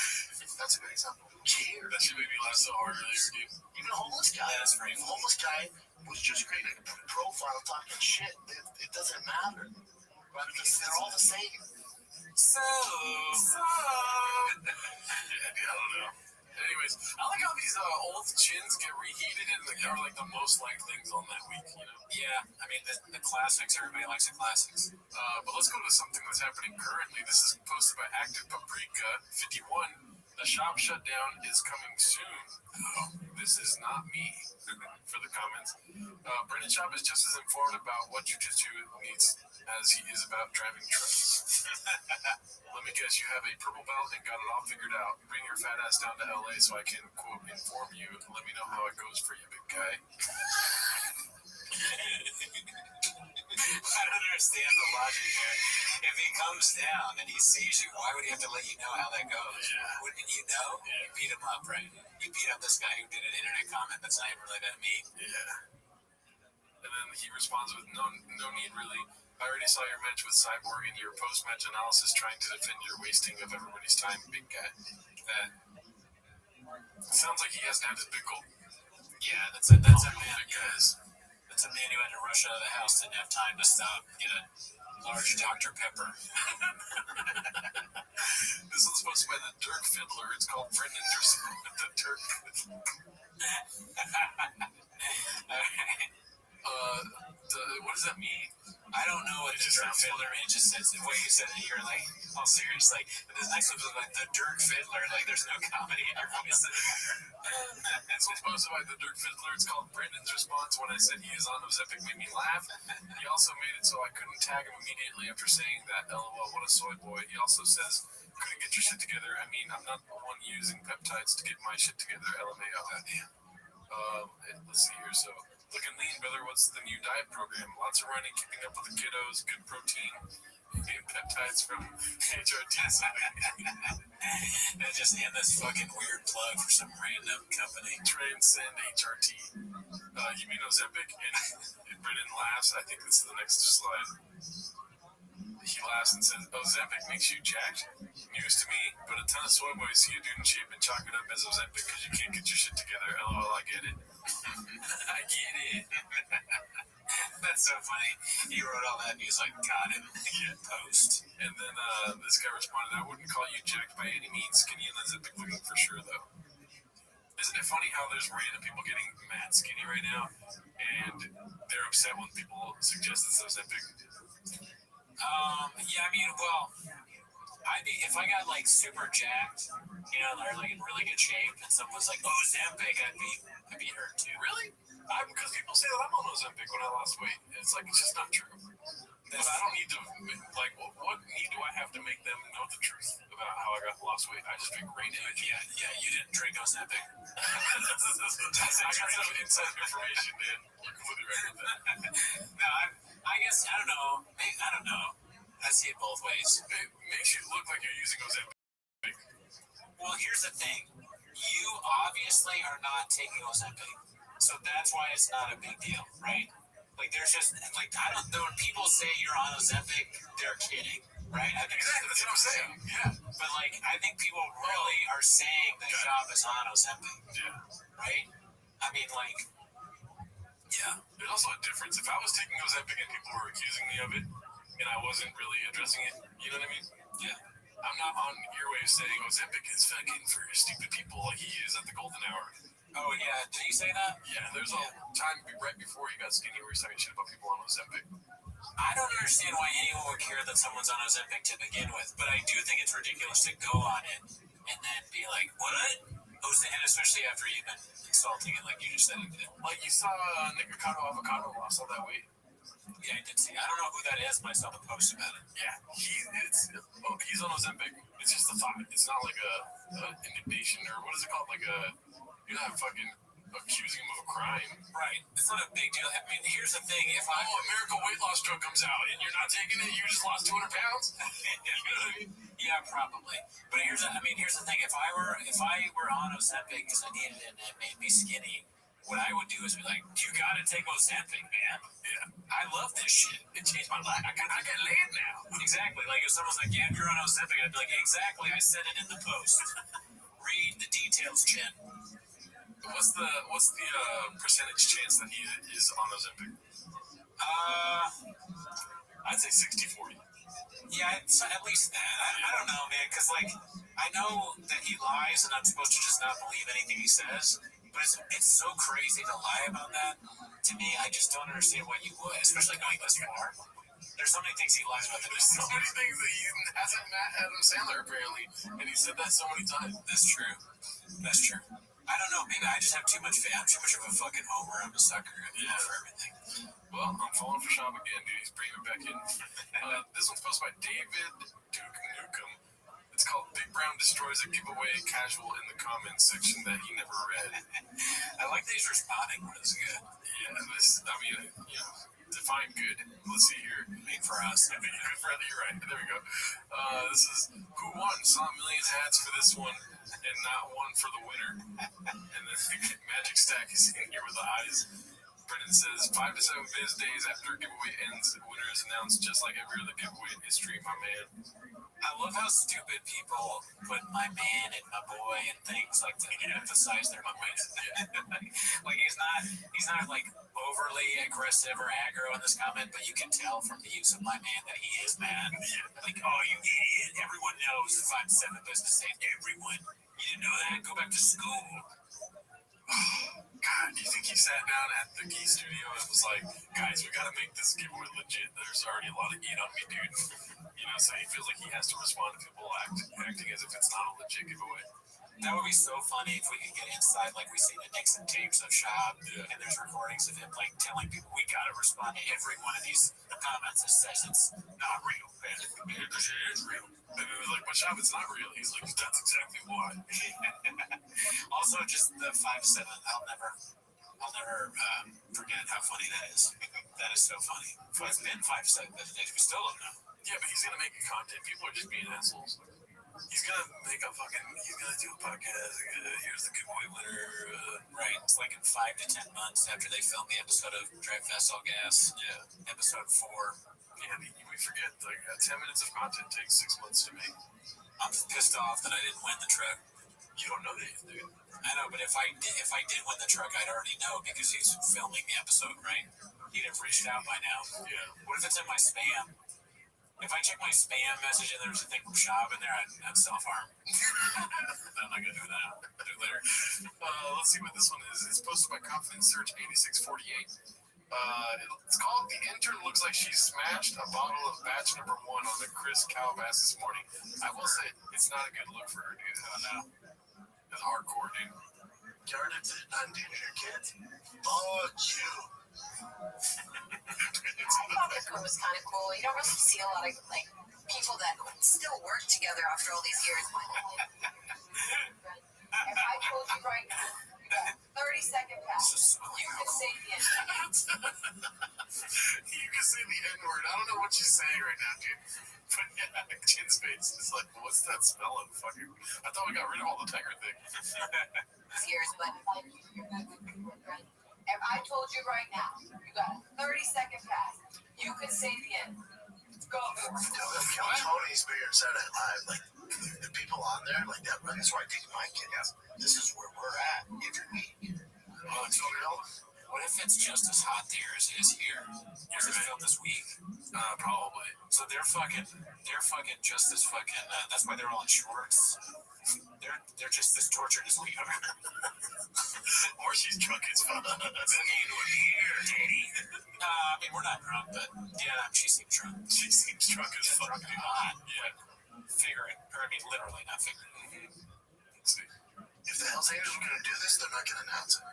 That's a good example. Who cares? That should make me laugh so hard earlier, dude. Even a homeless guy. That's very If a homeless guy was just creating a profile talking shit, it doesn't matter. Right? Because they're all the same. So. Yeah, I don't know. Anyways, I like how these old chins get reheated and are like the most liked things on that week, Yeah, I mean, the classics, everybody likes the classics. But let's go to something that's happening currently. This is posted by Active Paprika 51. The shop shutdown is coming soon. Oh, this is not me for the comments. Brendan Shop is just as informed about what Jiu-Jitsu needs as he is about driving trucks. Let me guess, you have a purple belt and got it all figured out. Bring your fat ass down to LA so I can, quote, inform you. Let me know how it goes for you, big guy. I don't understand the logic there. If he comes down and he sees you, why would he have to let you know how that goes? Yeah. Wouldn't you know? You beat him up, right? You beat up this guy who did an internet comment that's not even really that mean. Yeah. And then he responds with, no need really. I already saw your match with Cyborg and your post-match analysis trying to defend your wasting of everybody's time, big guy. That sounds like he hasn't had his big goal. Yeah, that's a man. Because That's a man who had to rush out of the house, didn't have time to stop, get a large Dr. Pepper. This one's supposed to be by the Dirk Fiddler. It's called Brendan the Dirk Fiddler. What does that mean? I don't know what the Dirk Fiddler means. It just says the way you said it, you're like, all serious. Like, this next one's like the Dirk Fiddler. Like, there's no comedy in your voice. It's supposed to be by the Dirk Fiddler. It's called Brendan's response when I said he is on Ozempic made me laugh. He also made it so I couldn't tag him immediately after saying that. LOL, what a soy boy. He also says, couldn't get your shit together. I mean, I'm not the one using peptides to get my shit together. LMAO. Let's see here. So, looking lean, brother. What's the new diet program? Lots of running, keeping up with the kiddos, good protein, and peptides from HRT. And just in this fucking weird plug for some random company. Transcend HRT. You mean Ozempic? And Brendan laughs. I think this is the next slide. He laughs and says, Ozempic makes you jacked? News to me, but a ton of soy boys see a dude in shape and chalk it up as Ozempic because you can't get your shit together. LOL, I get it. I get it. That's so funny. He wrote all that and he's like, got him. Post. And then this guy responded, I wouldn't call you jacked by any means. Skinny and Ozempic looking for sure, though. Isn't it funny how there's random people getting mad skinny right now and they're upset when people suggest it's Ozempic? Yeah, I mean, well, if I got like super jacked, they're like in really good shape, and someone was like, "Oh, Ozempic," I'd be hurt too. Really? Because people say that I'm on Ozempic when I lost weight. It's like it's just not true. But I don't need to like what need do I have to make them know the truth about how I lost weight? I just drink great energy. Yeah, you didn't drink Ozempic. I got some inside information, man. You're completely right with that. No, I guess I don't know. I don't know. I see it both ways. It makes you look like you're using Ozempic. Well, here's the thing. You obviously are not taking Ozempic, so that's why it's not a big deal, right? Like, there's just like I don't know when people say you're on Ozempic, they're kidding, right? I think that's what I'm saying. Yeah. But like, I think people really are saying the shop is on Ozempic. Yeah. Right? I mean, like. Yeah. There's also a difference. If I was taking Ozempic and people were accusing me of it, and I wasn't really addressing it, you know what I mean? Yeah. I'm not on earwaves saying Ozempic is fucking for stupid people like he is at the golden hour. Oh, yeah. Did you say that? Yeah, there's a time right before he got skinny where he's talking shit about people on Ozempic. I don't understand why anyone would care that someone's on Ozempic to begin with, but I do think it's ridiculous to go on it and then be like, what? And especially after you've been insulting it like you just said it did. Like you saw Nikocado Avocado lost all that weight. Yeah, I did see. I don't know who that is, but I saw the post about it. Yeah, he's on Ozempic. It's just a thought. It's not like a indignation or what is it called? Like you're not fucking accusing him of a crime. Right. It's not a big deal. I mean, here's the thing. If American weight loss drug comes out and you're not taking it, you just lost 200 pounds. You know what I mean? Yeah, probably. But here's the thing. If I were on Ozempic because I needed it and it made me skinny, what I would do is be like, you gotta take Ozempic, man. Yeah. I love this shit. It changed my life. I got laid now. Exactly. Like if someone's like, yeah, you're on Ozempic, I'd be like, exactly. I said it in the post. Read the details, Jen. What's the percentage chance that he is on Ozempic? I'd say 60-40. Yeah, it's at least that. I don't know, man, because like I know that he lies, and I'm supposed to just not believe anything he says. But it's so crazy to lie about that. To me, I just don't understand why you would, especially going this far. There's so many things he lies about. There's so many things that he hasn't met Adam Sandler apparently, and he said that so many times. That's true. I don't know. Maybe I just have too much faith. I'm too much of a fucking homer. I'm a sucker. For everything. Well, I'm falling for Shab again, dude. He's bringing it back in. This one's posted by David Duke Newcomb. It's called Big Brown Destroys a Giveaway Casual in the comments section that he never read. I like that he's responding when it's good. Yeah, define good. Let's see here. Made for us. You're right. There we go. This is who won. Saw millions hats for this one and not one for the winner. And then Magic Stack is in here with the eyes. Brendan says 5 to 7 biz days after giveaway ends, the winner is announced just like every other giveaway in history, my man. I love how stupid people put my man and my boy and things like to emphasize their my man. Like he's not like overly aggressive or aggro in this comment, but you can tell from the use of my man that he is mad. Like, oh, you idiot! Everyone knows the 5 to 7 business days. Everyone, you didn't know that? Go back to school. God, do you think he sat down at the Key Studio and was like, guys, we gotta make this giveaway legit. There's already a lot of heat on me, dude. So he feels like he has to respond to people acting as if it's not a legit giveaway. That would be so funny if we could get inside, like we see the Nixon tapes of Shab, and there's recordings of him like telling people we gotta respond to every one of these comments that says it's not real. Because it is real. And it was like, but Shab, it's not real. He's like, that's exactly why. Also, just the 5 to 7. I'll never forget how funny that is. That is so funny. It's been 5 to 7 business days. We still don't know. Yeah, but he's gonna make content. People are just being assholes. He's gonna do a podcast. Here's the giveaway winner. Right. It's like in 5 to 10 months after they film the episode of Drive Fast All Gas. Yeah. Episode 4. Yeah, we forget. Like 10 minutes of content takes 6 months to make. I'm just pissed off that I didn't win the truck. You don't know that, dude. I know, but if I did win the truck, I'd already know because he's filming the episode, right? He'd have reached out by now. Yeah. What if it's in my spam? If I check my spam message and there's a thing from Shab in there, I'd self-harm. I'm not gonna do that. I'll do it later. Let's see what this one is. It's posted by Confidence Search 8648. It's called The Intern Looks Like She Smashed a Bottle of Batch Number 1 on the Chris Calabas this morning. I will say, it's not a good look for her, dude. Oh, no. It's hardcore, dude. Garnet did not endanger your kids. Fuck you. I thought this one was kind of cool. You don't really see a lot of like people that still work together after all these years. If I told you right now, 30-second pass, you could say the N-word. You can say the N-word. I don't know what she's saying right now, dude. But yeah, Chin's face is like, what's that spelling? Fucking, I thought we got rid of all the Tiger thing. Years, but if I told you right now, you got a 30-second pass, you could say the N-word. Go. Tony's being said it live. Like the people on there, like that. That's where I take my kid. Yes, this is where we're at. If you're me, oh, it's real. What if it's just as hot there as it is here? Was it filmed this week? Probably. So they're just as fucking. That's why they're all in shorts. They're just as tortured as we are. Or she's drunk as fuck. That's here, Daddy. I mean, we're not drunk, but yeah, she seems drunk. She seems drunk as fuck. Drunk and hot. Yeah. Figuring. Or I mean, literally, not figuring. Let's see. If the Hells Angels are going to do this, they're not going to announce it.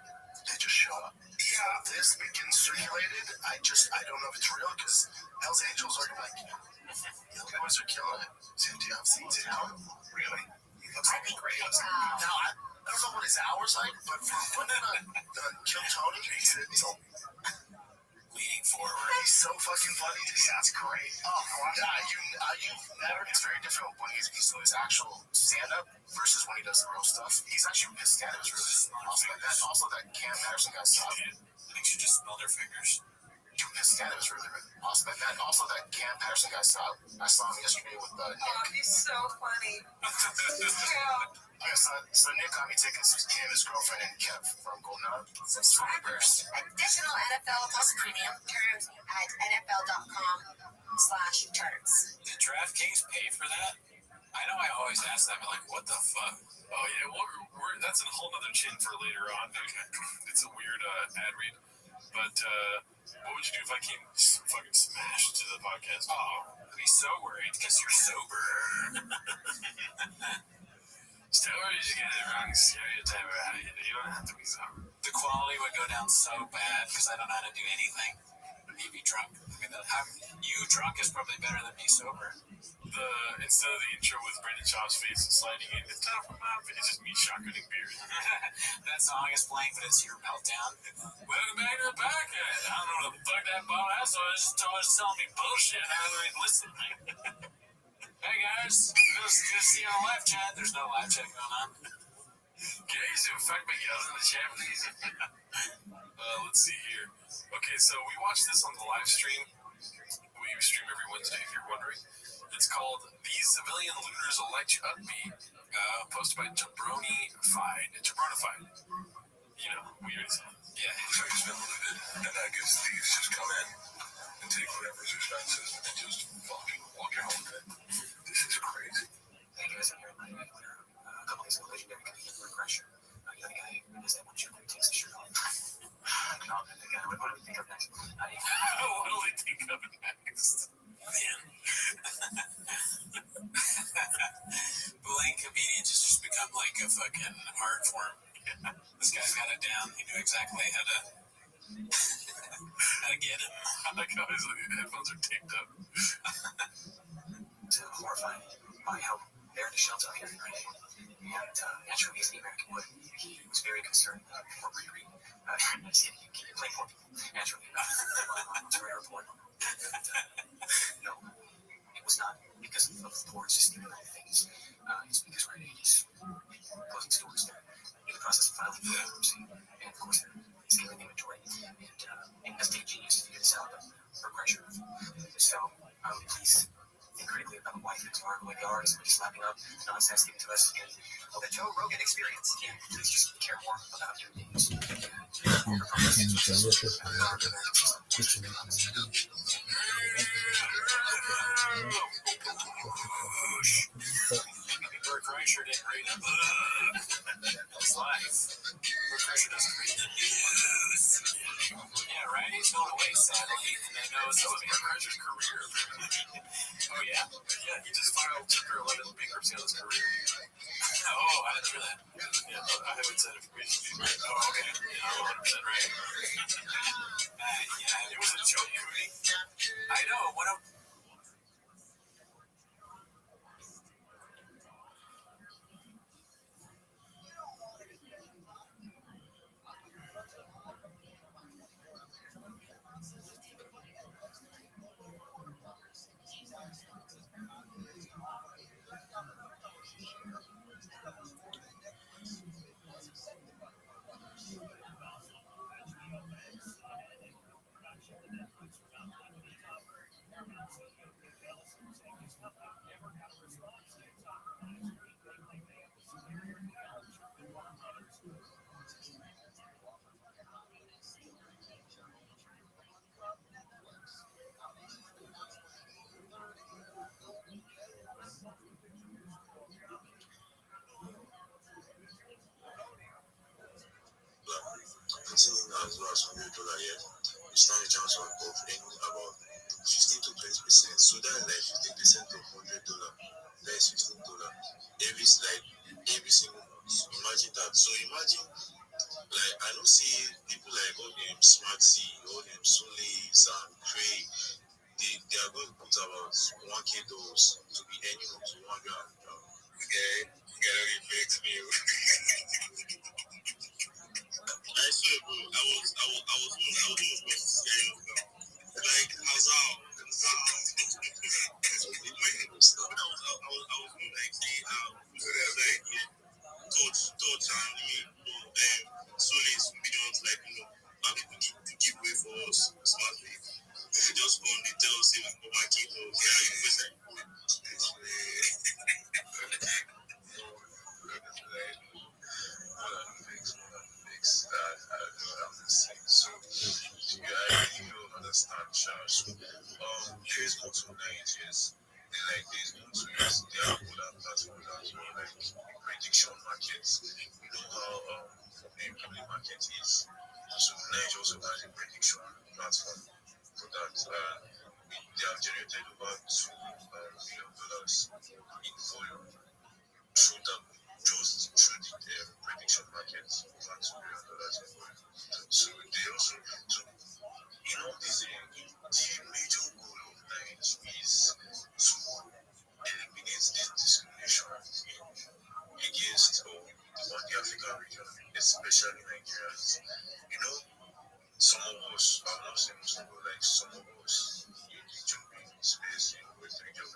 They just show up. Yeah, this begins circulated. I don't know if it's real because Hells Angels are like, the boys are killing it. I've seen it. Really? He looks like great. Now, I don't know what his hours like, but for when Kill Tony, he's leaning forward. He's so fucking funny. That's great. Oh, you've never. It's very different when he's doing his actual stand-up versus when he does the real stuff. His stand-up is really awesome. Also, that Cam Patterson guy saw. Makes you just smell their fingers. His stand-up is really awesome. Also, that Cam Patterson guy saw. I saw him yesterday with Nick. Oh, he's so funny. So Nick got me tickets to him, his girlfriend, and Kev from Golden Hour. Subscribers. Additional NFL Plus premium terms at NFL.com/terms. Did DraftKings pay for that? I know I always ask that, but like, what the fuck? Oh yeah, that's a whole nother chin for later on. It's a weird ad read. But what would you do if I came fucking smashed to the podcast? Oh, I'd be so worried because you're sober. Stories, you get the wrong stereotype about it. You don't have to be sober. The quality would go down so bad because I don't know how to do anything. Me be drunk. I mean, you drunk is probably better than me sober. Instead of the intro with Brandon Shaw's face sliding in, it's time for my it's just me shotgunning beer. That song is playing, but it's your meltdown. Welcome back to the podcast. I don't know what the fuck that ball ass was. Just telling me bullshit. I don't even listen. Hey guys, just see you on live chat. There's no live chat going on. Guys, in fact, my yells in the chat, please. Let's see here. Okay, so we watched this on the live stream. We stream every Wednesday, if you're wondering. It's called The Civilian Looters Elect You Upbeat, posted by Jabronified. You know, we already said it. Yeah. So he's been looted, and I guess thieves just come in and take whatever's expensive and just fucking walk out with it. This is crazy. Hey guys, I'm here at my a couple days ago, legendary comedian Rick Crusher. You know the guy who has that one joke where he takes his shirt off. What do we think of next? What do we think of next? Man. Blank comedian just become like a fucking art form. This guy's got it down. He knew exactly how to get him. I like how his headphones are taped up. It's horrifying by how bare the shelves out here in Friday. And naturally, as an American would, he was very concerned about corporate greed. Plain poor people, naturally. It's a rare report. No, it was not because of the poor just doing other things. It's because Rite Aid is closing stores. They're in the process of filing for bankruptcy. And of course, they're scaling inventory. And it doesn't take genius to figure this out, but for pressure. So, please think critically about the wife and his article like ours, and just slapping up nonsense given to us. And the Joe Rogan experience. Yeah, please just care more about your news. Rick Crusher didn't read a book. That's life. Rick Crusher doesn't read the news. Yeah, right? He's going away, sadly. And they know so is Rick Crusher's career. Oh, yeah? Yeah, he just filed Chapter 11 bankruptcy on his career. Oh, I didn't hear that. Yeah, I haven't said information. Oh, okay. Yeah, 100% right. Yeah, it was a joke, Cootie. I know. What a... as low as $100, yeah, you stand a chance of earning about 15 to 20%. So that's like 15% of $100. That is $15. Every single month. Imagine that. So imagine like I don't see people like all them Smarty, all them Solis and Craig. They are going to put about 1K dollars to be earning up to 100. Okay, you gotta reflect me. I swear, bro. I was serious, bro. Like, how's how? When I was like, see, like, yeah, touch, and me, Solis, millions, like, how people to give way for us, smartly. They just come, they tell us, for my kid, yeah, you listen. So I really don't understand Charles. There's also Nigerians. There's also they have other platforms as well, like prediction markets. You know how the market is. So Nigeria also has a prediction platform for that. They have generated over $2 million in volume through them, just through the prediction market, over $2 million in volume. So they also, so this the major goal of Nigeria is to eliminate this discrimination against on the African region, especially Nigerians. Some of us, I'm not saying most people, like some of us in the job space, Western job,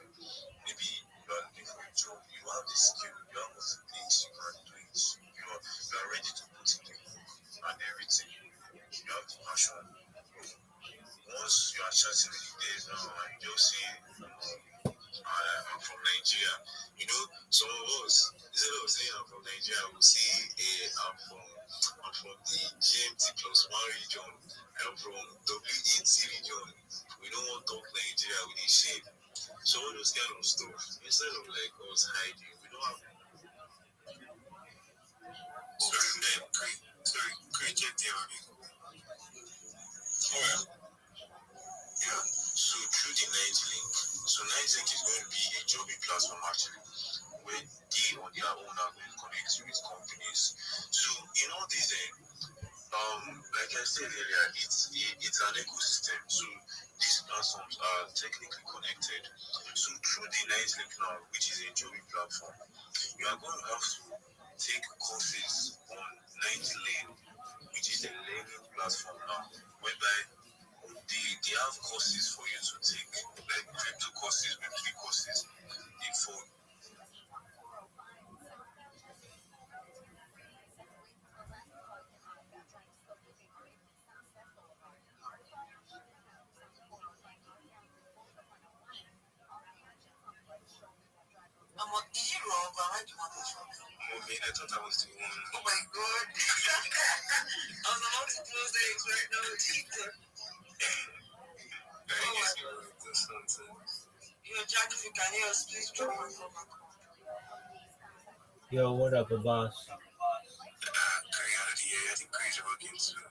maybe you are looking for a job, you have the skill, you have what it takes, you can do it, you are ready to put in the work and everything, you have the passion. Once you are chatting with the days now, and you just say, I'm from Nigeria, some of us, instead of saying I'm from Nigeria, we'll say, I'm from the GMT plus one region, I'm from WET region. We don't want to talk Nigeria with the shape. So all those kind of stuff, instead of like us hiding, we don't have. Sorry, create the Alright. Yeah. So through the Night Link, is going to be a jobbing platform actually, where they on their own are going to connect with companies. So this like I said earlier, it's an ecosystem. So these platforms are technically connected. So through the Night Link now, which is a jobbing platform, you are going to have to take courses on 90 Lane, which is a learning platform now, whereby they have courses for you to take, like crypto courses, Web3 courses, info. Did you roll? Why do you want this from? I thought I was doing one. Oh my god. I was about to close the eggs right now. Yo, Jack, if you can hear us, please drop my phone back. Yo, what up, boss? I think Craig's working too.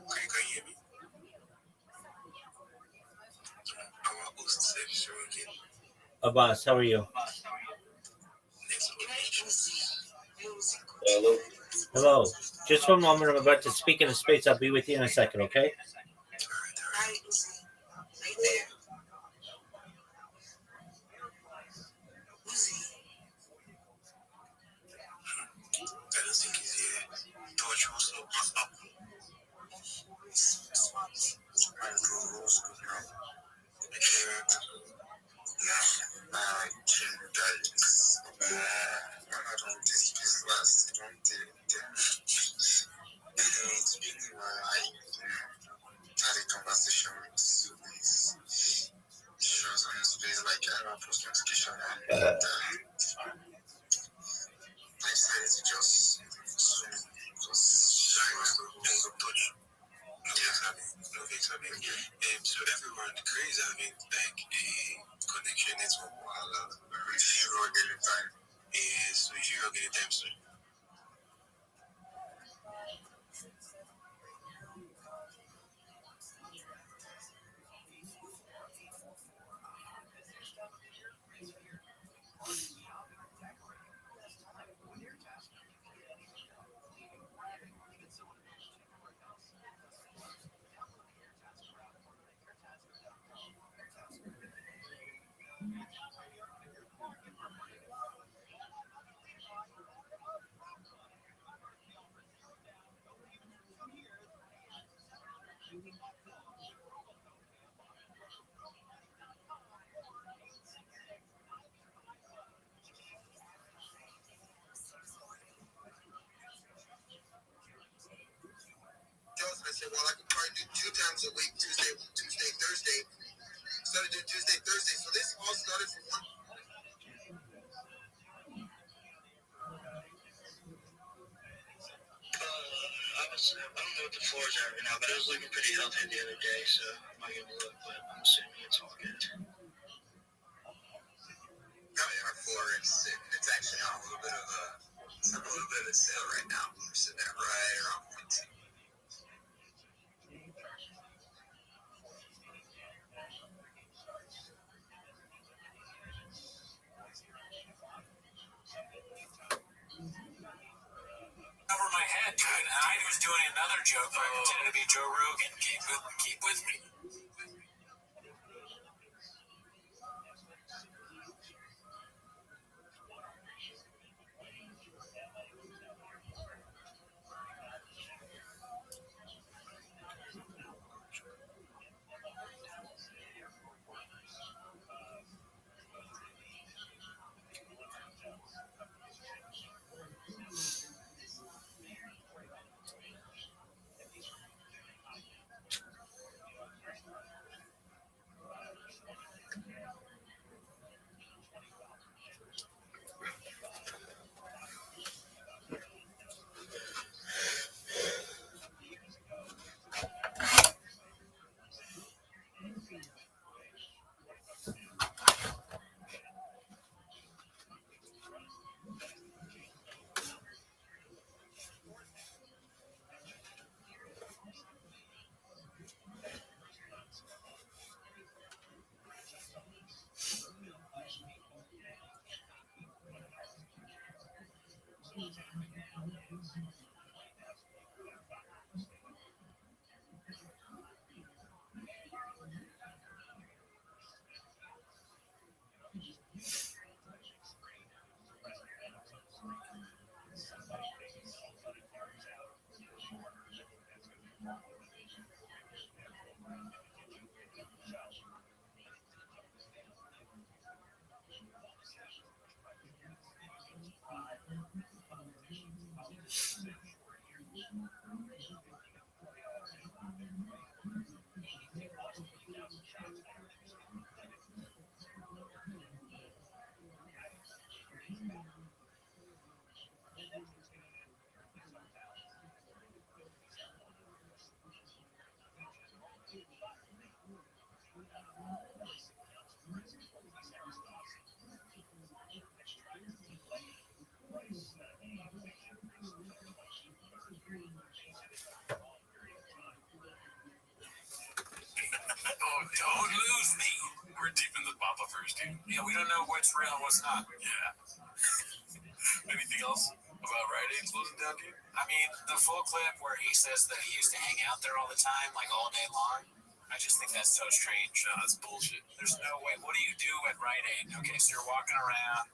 Craig, can you hear me? Our host said he's working. Abbas, how are you? Hello. Hello. Just for a moment, I'm about to speak in a space. I'll be with you in a second, okay? Hi, Uzi. Right there. Uzi. I don't think he's here. Touch also. Smart. And rules good now. Now, chill guys. I don't this is last. I don't think it's been I had a conversation with this shows on space like I don't post notification and I decided to just touch. No exactly. So everyone Crazy having like a connection network while zero anytime. So zero anytime soon. I said, well, I could probably do 2 times a week, Tuesday, Thursday. Started doing Tuesday, Thursday. So this all started from one. I don't know what the floor is at right now, but it was looking pretty healthy the other day, so I'm not gonna look, but I'm assuming it's all good. Oh yeah, our floor is sitting. It's actually on a little bit of a sale right now. We're sitting at right around 0.2. Over my head, dude. And I was doing another joke, but I pretended to be Joe Rogan. Keep with me. Don't lose me. We're deep in the Papa first, dude. Yeah, we don't know what's real and what's not. Yeah. Anything else about Rite Aid closing down, dude? I mean, the full clip where he says that he used to hang out there all the time, like all day long. I just think that's so strange. No, that's bullshit. There's no way. What do you do at Rite Aid? Okay, so you're walking around.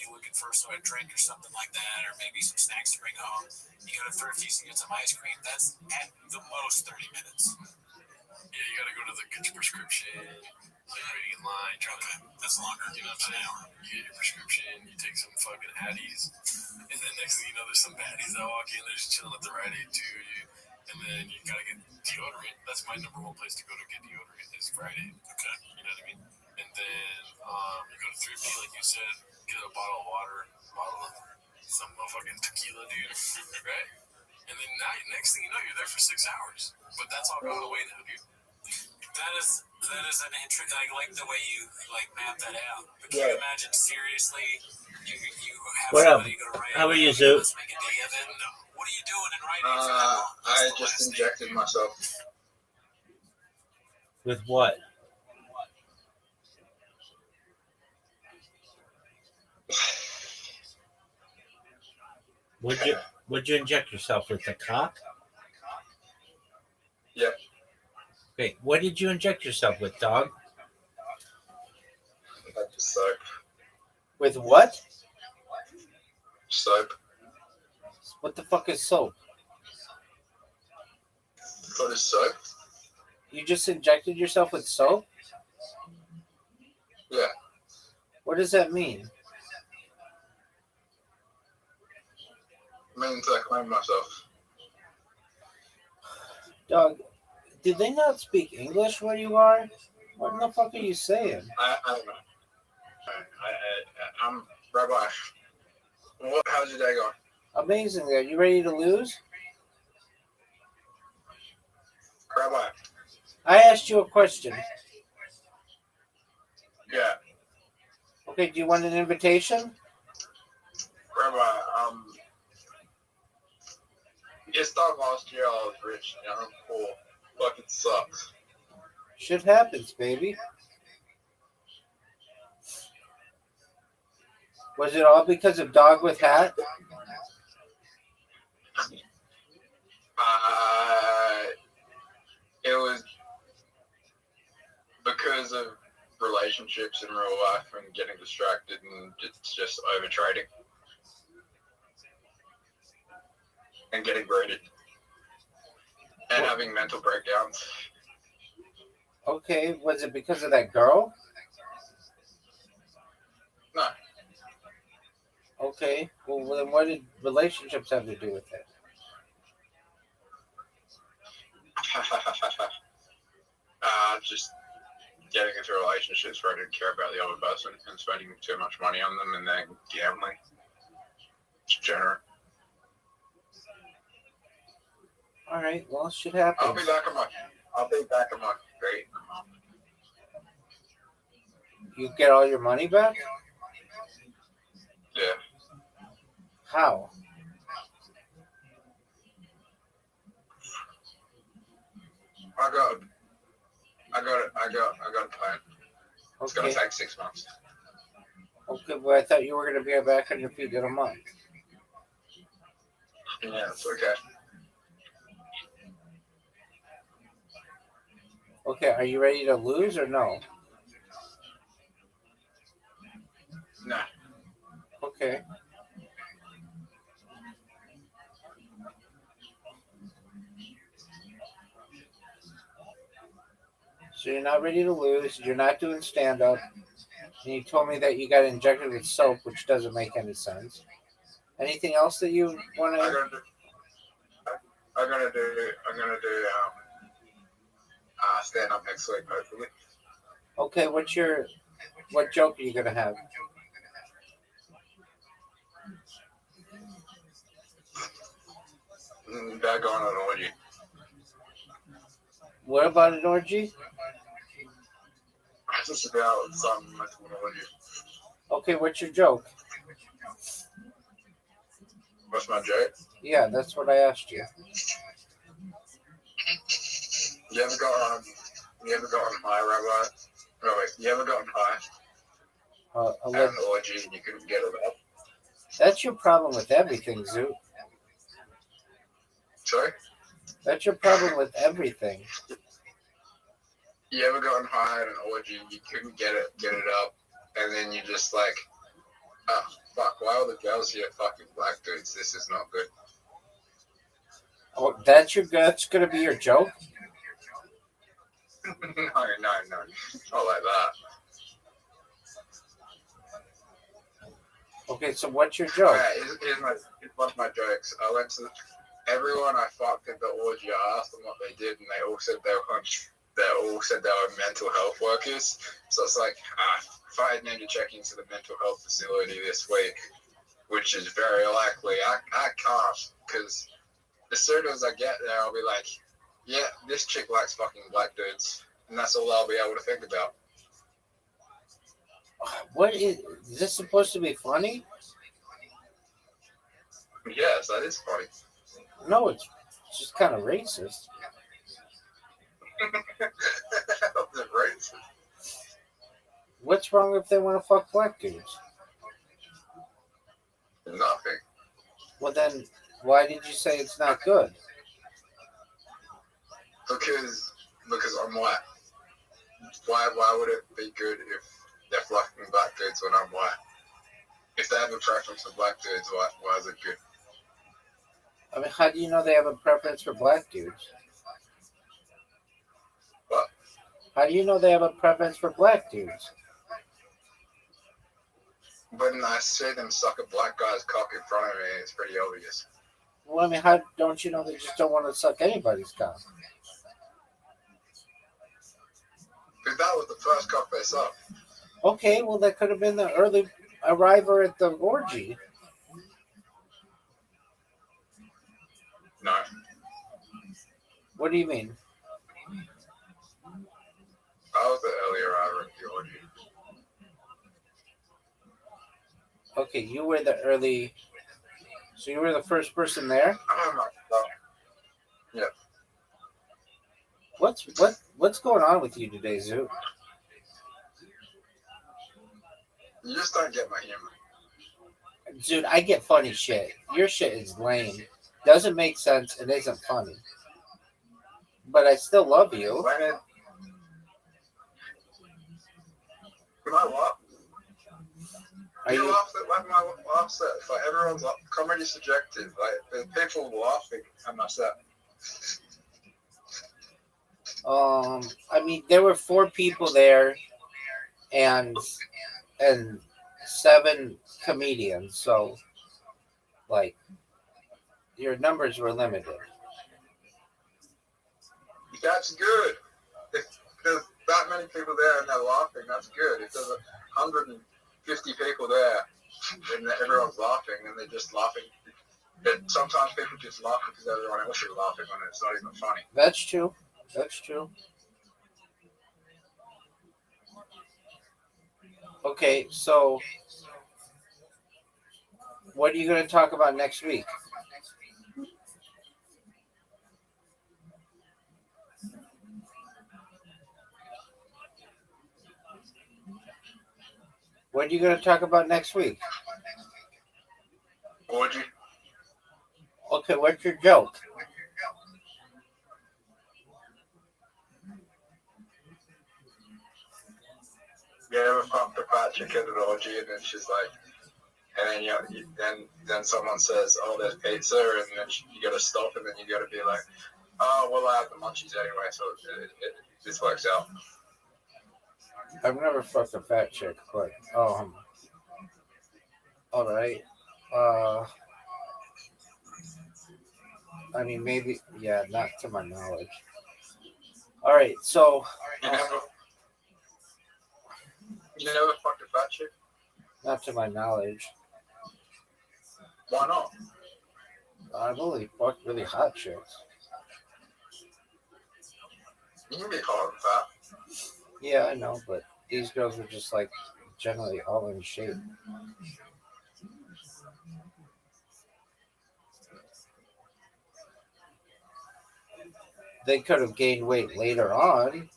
You're looking for a drink or something like that, or maybe some snacks to bring home. You go to Thrifty's and get some ice cream. That's at the most 30 minutes. Yeah, you gotta go to get your prescription, like waiting in line, that's longer. You know what I'm saying? You get your prescription, you take some fucking Addies, and then next thing you know, there's some baddies that walk in, they're just chilling at the Rite Aid too, and then you gotta get deodorant. That's my number one place to go to get deodorant is Rite Aid. Okay, you know what I mean? And then you go to Thrifty, like you said, get a bottle of water, bottle of some motherfucking tequila, dude, right? And then now, next thing you know, you're there for 6 hours. But that's all gone away now, dude. That is an interesting. I like the way you map that out. But can you imagine seriously? You have what somebody up? go to Rite Aid. How are you, Zoo? Let's make a day of it. No. What are you doing in Rite Aid for that long? I just injected myself. With what? Would you inject yourself with the cock? Yep. Wait, what did you inject yourself with, dog? Like the soap. With what? Soap. What the fuck is soap? For the soap? You just injected yourself with soap? Yeah. What does that mean? Means I clean myself. Dog, did they not speak English where you are? What in the fuck are you saying? I don't know. I'm Rabbi. How's your day going? Amazing. Are you ready to lose? Rabbi. I asked you a question. Yeah. Okay, do you want an invitation? Rabbi, it's not last year I was rich, now I'm poor. Fucking sucks. Shit happens, baby. Was it all because of Dog with Hat? It was because of relationships in real life and getting distracted and just overtrading. And getting braided. And having mental breakdowns. Okay, was it because of that girl? No. Okay, well then what did relationships have to do with it? Just getting into relationships where I didn't care about the other person and spending too much money on them and then gambling. It's degenerate. Alright, well shit happens. I'll be back on my great. You get all your money back? Yeah. How? I got a plan. It's gonna take 6 months. Okay, but I thought you were gonna be back on your feet in a month. Yeah, it's okay. Okay, are you ready to lose or no? Nah. Okay. So you're not ready to lose, you're not doing stand-up, and you told me that you got injected with soap, which doesn't make any sense. Anything else that you want to... I'm gonna do stand up next week, hopefully. Okay, what joke are you gonna have? Back on an orgy. What about an orgy? Just about something like an orgy. Okay, what's your joke? What's my joke? Yeah, that's what I asked you. You ever gotten high, Rabbi? No, wait. You ever gotten high? At an orgy and you couldn't get it up? That's your problem with everything, Zoo. Sorry? That's your problem with everything. You ever gotten high at an orgy and you couldn't get it up, and then you just like, oh fuck, why are the girls here fucking black dudes? This is not good. Oh, that's gonna be your joke? No, not like that. Okay, so what's your joke? Here's one of my jokes. I went to everyone I fucked at the orgy. I asked them what they did, and they all said they were mental health workers. So it's like, if I need to check into the mental health facility this week, which is very likely, I can't, because as soon as I get there, I'll be like, yeah, this chick likes fucking black dudes, and that's all I'll be able to think about. What is this supposed to be funny? Yes, that is funny. No, it's just kind of racist. That's racist. What's wrong if they want to fuck black dudes? Nothing. Well then, why did you say it's not good? Because I'm white. Why would it be good if they're fucking black dudes when I'm white? If they have a preference for black dudes, why is it good? I mean, how do you know they have a preference for black dudes? How do you know they have a preference for black dudes? When I see them suck a black guy's cock in front of me, it's pretty obvious. Well, I mean, how don't you know they just don't want to suck anybody's cock? Because that was the first cock they sucked. Okay, well, that could have been the early arriver at the orgy. No. What do you mean? I was the earlier arriver at the orgy. Okay, you were the early. So you were the first person there. Yeah. What's going on with you today, Zoo? You just don't get my humor. Dude, I get funny shit. Your shit is lame. Doesn't make sense. It isn't funny. But I still love you. My what? Are you you? laugh at my laugh set? It's like everyone's comedy subjective. Like there's people laughing at my set. I mean, there were 4 people there, and 7 comedians. So, like, your numbers were limited. That's good. If there's that many people there and they're laughing, that's good. If there's 150 people there and everyone's laughing and they're just laughing, but sometimes people just laugh because everyone else is laughing when it's not even funny. That's true. That's true. Okay, so what are you going to talk about next week? What are you going to talk about next week? Orgy. Okay, what's your joke? You ever fucked a fat chick at an orgy and then she's like, and then then someone says, "Oh, there's pizza," and then you gotta stop, and then you gotta be like, "Oh, well, I have the munchies anyway, so this works out." I've never fucked a fat chick, but all right. I mean, maybe, yeah, not to my knowledge. All right, so You never fucked a fat chick? not to my knowledge. Why not? I've only fucked really hot chicks. You can be hot and fat. Yeah, I know, but these girls were just like generally all in shape. They could have gained weight later on,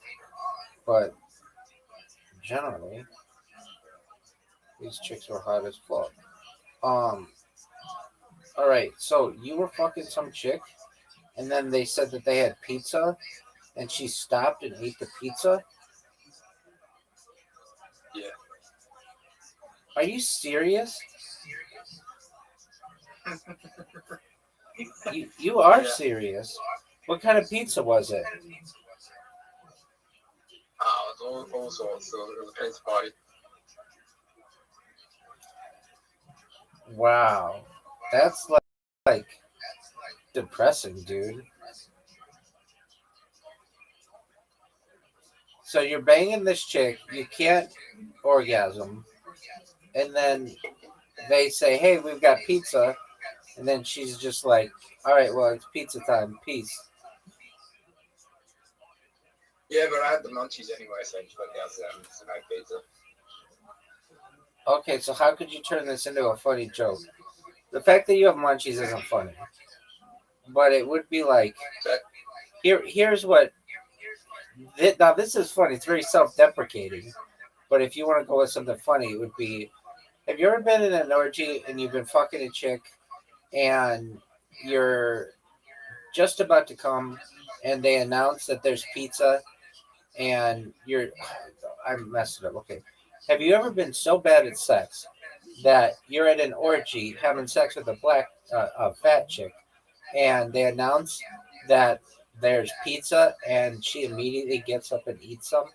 but generally, these chicks were hot as fuck. All right, so you were fucking some chick, and then they said that they had pizza, and she stopped and ate the pizza. Yeah. Are you serious? You are serious. What kind of pizza was it? It was all sorts. So it was a pizza party. Wow, that's like depressing, dude. So you're banging this chick, you can't orgasm, and then they say, "Hey, we've got pizza," and then she's just like, "All right, well, it's pizza time. Peace." Yeah, but I had the munchies anyway, so I just went downstairs and had pizza. Okay, so how could you turn this into a funny joke? The fact that you have munchies isn't funny, but it would be like, here's what. Now this is funny. It's very self-deprecating, but if you want to go with something funny, it would be: have you ever been in an orgy and you've been fucking a chick, and you're just about to come, and they announce that there's pizza, and I'm messing up. Okay, have you ever been so bad at sex that you're at an orgy having sex with a fat chick, and they announce that there's pizza, and she immediately gets up and eats some.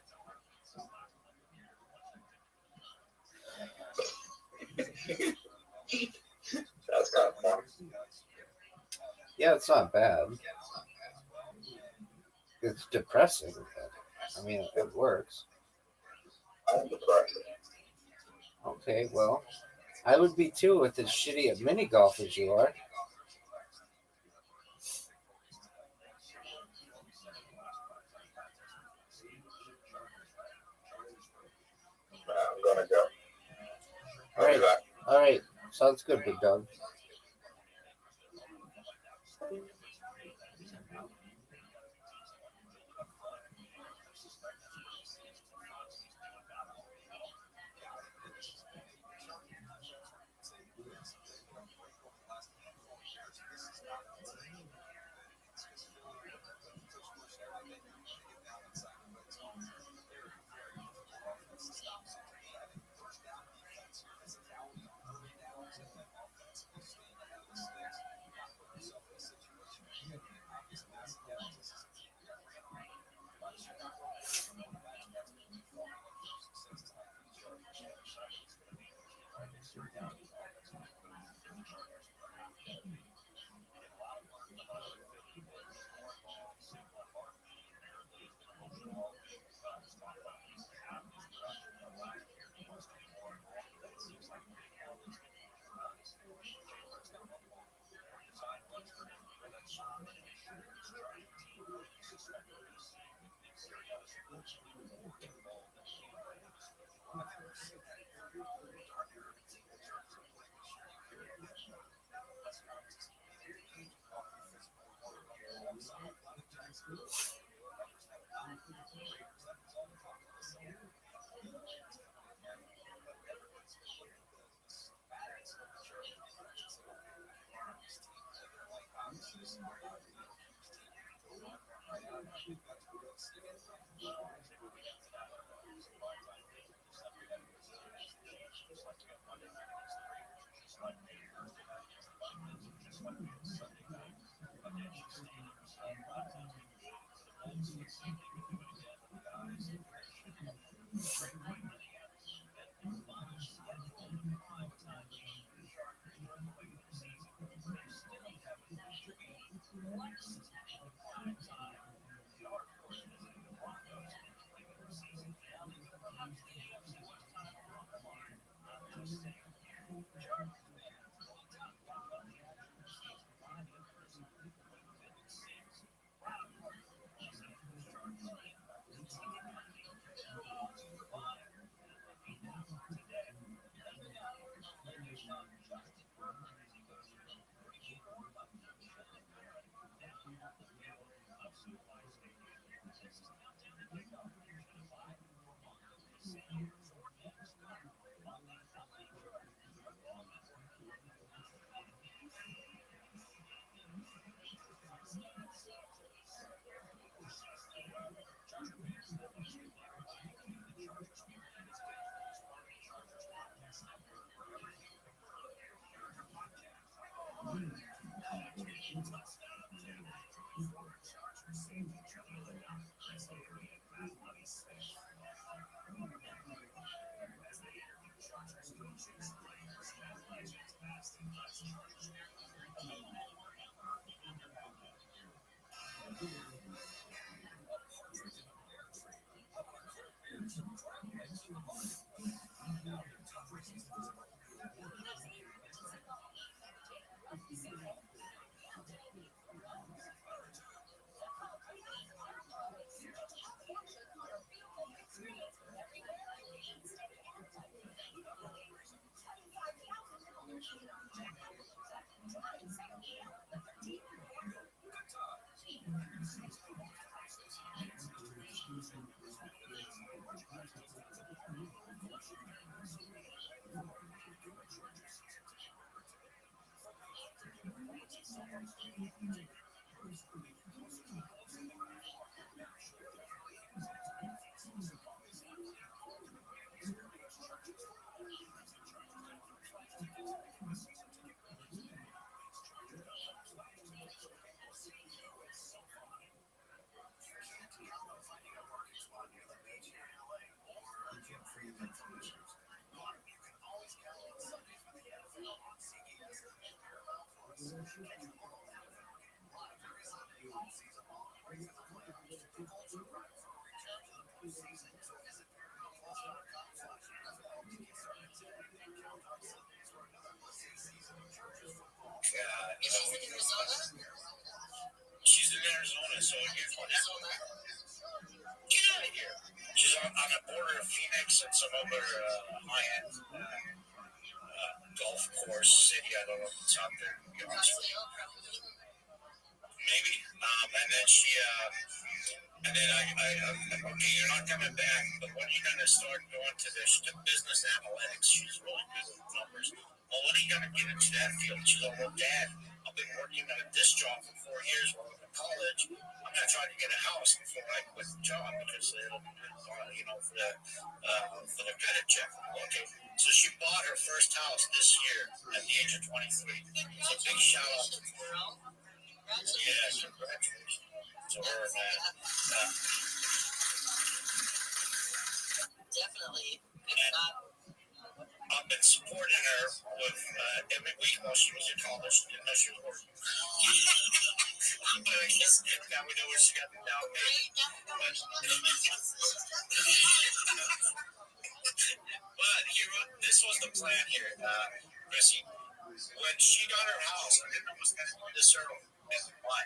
That's kind of fun. Yeah, it's not bad. It's depressing, but I mean, it works. I'm depressed. Okay, well, I would be too with as shitty at mini golf as you are. I'm gonna go. All right, all right, sounds good, big dog. She's in Arizona? She's in Arizona, so here's what happened. Get out of here. She's on the border of Phoenix and some other high-end golf course city. I don't know if it's out there, to be honest with you. Maybe. And then she, and then okay, you're not coming back, but when are you going to start going to this business analytics? She's really good with numbers. Well, when are you going to get into that field? She's like, well, Dad, I've been working at this job for 4 years while I'm in college. I'm going to try to get a house before I quit the job because it'll be good, you know, for the credit check. Okay, so she bought her first house this year at the age of 23. So big shout out to her. Yes, congratulations to her, man. Definitely. I've been supporting her with every week while she was in college. Didn't know she was working. But I guess now we know where she got the down payment. But this was the plan here, Chrissy. When she got her house, I didn't know it was going to be this early. And why?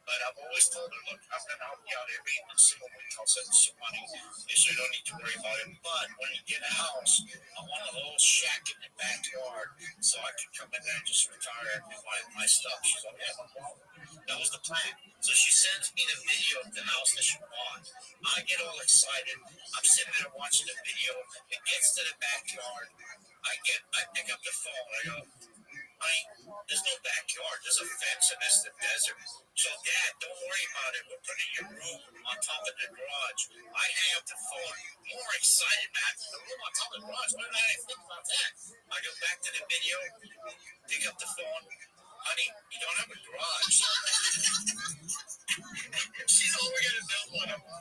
But I've always told her, look, I'm going to help you out every single week. I'll send you some money so you don't need to worry about it. But when you get a house, I want a little shack in the backyard so I can come in there and just retire and do my stuff. She's like, yeah, no problem. That was the plan. So she sends me the video of the house that she bought. I get all excited. I'm sitting there watching the video. It gets to the backyard. I pick up the phone. I go, honey, there's no backyard. There's a fence and it's the desert. So, Dad, don't worry about it. We're putting your room on top of the garage. I hang up the phone. More excited, man. The room on top of the garage. What did I think about that? I go back to the video, pick up the phone. Honey, you don't have a garage. She's all we're going to build one of them.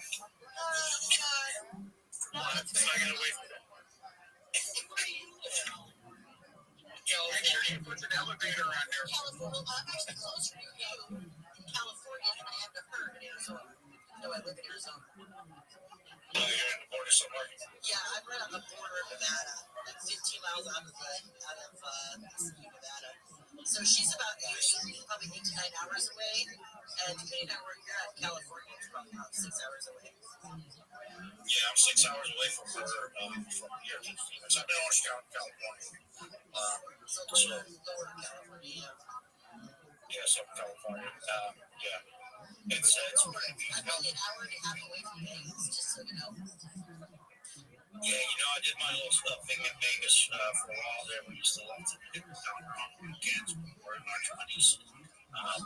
What? So I got to wait for that. California puts an elevator on there. California, I'm actually closer to you in California than I am to her in Arizona. No, I live in Arizona. Oh, you're in the border somewhere? Yeah, I'm right on the border of Nevada, like 15 miles out of Nevada. So she's about probably 8 to 9 hours away, and depending on where you're at in California, it's probably about 6 hours away. Yeah, I'm 6 hours away from her, from here to Phoenix. I'm in Orange County, California. So lower California, yeah, Southern California. Yeah. It's probably an hour and a half away from Vegas, just so you know. Yeah, I did my little thing in Vegas for a while there. We used to love to do it down around the weekends. We were in our 20s,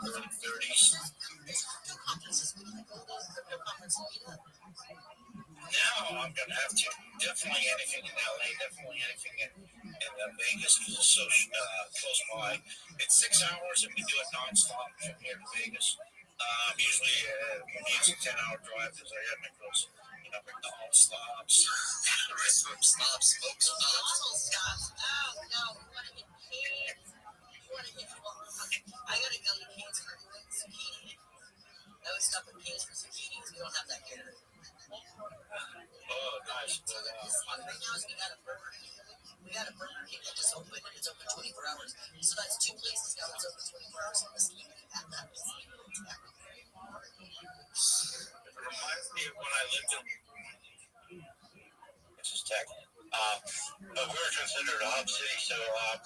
early 30s. Now I'm going to have to. Definitely anything in LA, definitely anything in Vegas because it's so close by. It's 6 hours and we do it nonstop from here to Vegas. Usually it's a 10-hour drive because I have those, McDonald's stops, restaurant stops, smoke stops. Oh, no, we want to get paid. I got to go to Cane's for zucchini. I always stop at Cane's for zucchini because we don't have that here. Oh, nice. Right now we got a Burger King. We got a Burger King that just opened. It's open 24 hours. So that's 2 places now that's open 24 hours in Mesquite. It reminds me of when I lived in Tech. But we were considered a hub city, so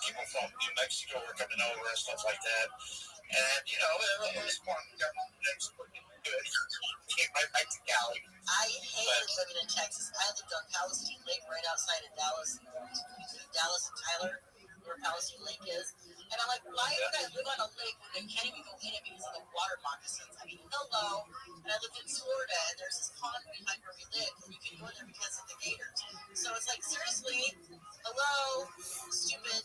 people from New Mexico were coming over and stuff like that. And, it was fun. It's pretty good. Came right back to Cali. I hated living in Texas. I lived on Palestine Lake right outside of Dallas, between Dallas and Tyler, where Palestine Lake is. And I'm like, why would I live on a lake when I can't even go in it because of the water moccasins? I mean, hello. And I lived in Florida, and there's this pond behind where we live, and you can go in there because of the gators. So it's like, seriously, hello, stupid.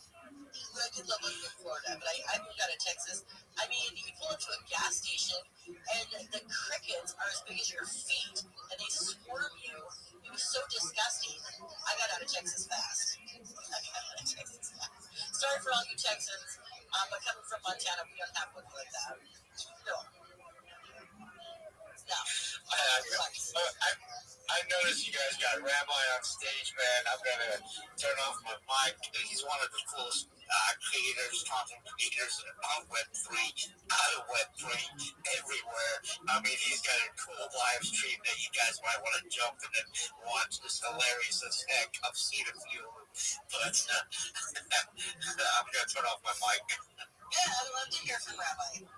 I did love living in Florida, but I moved out of Texas. I mean, you pull up to a gas station, and the crickets are as big as your feet, and they swarm you. It was so disgusting. I got out of Texas fast. Sorry for all you Texans. But coming from Montana, we don't have one like that. No. No. I noticed you guys got Rabbi on stage, man. I'm gonna turn off my mic. He's one of the coolest creators, content creators on Web3, out of Web3, everywhere. I mean, he's got a cool live stream that you guys might want to jump in and watch. It's hilarious as heck. I've seen a few of them, but I'm gonna turn off my mic. Yeah, I'd love to hear from Rabbi.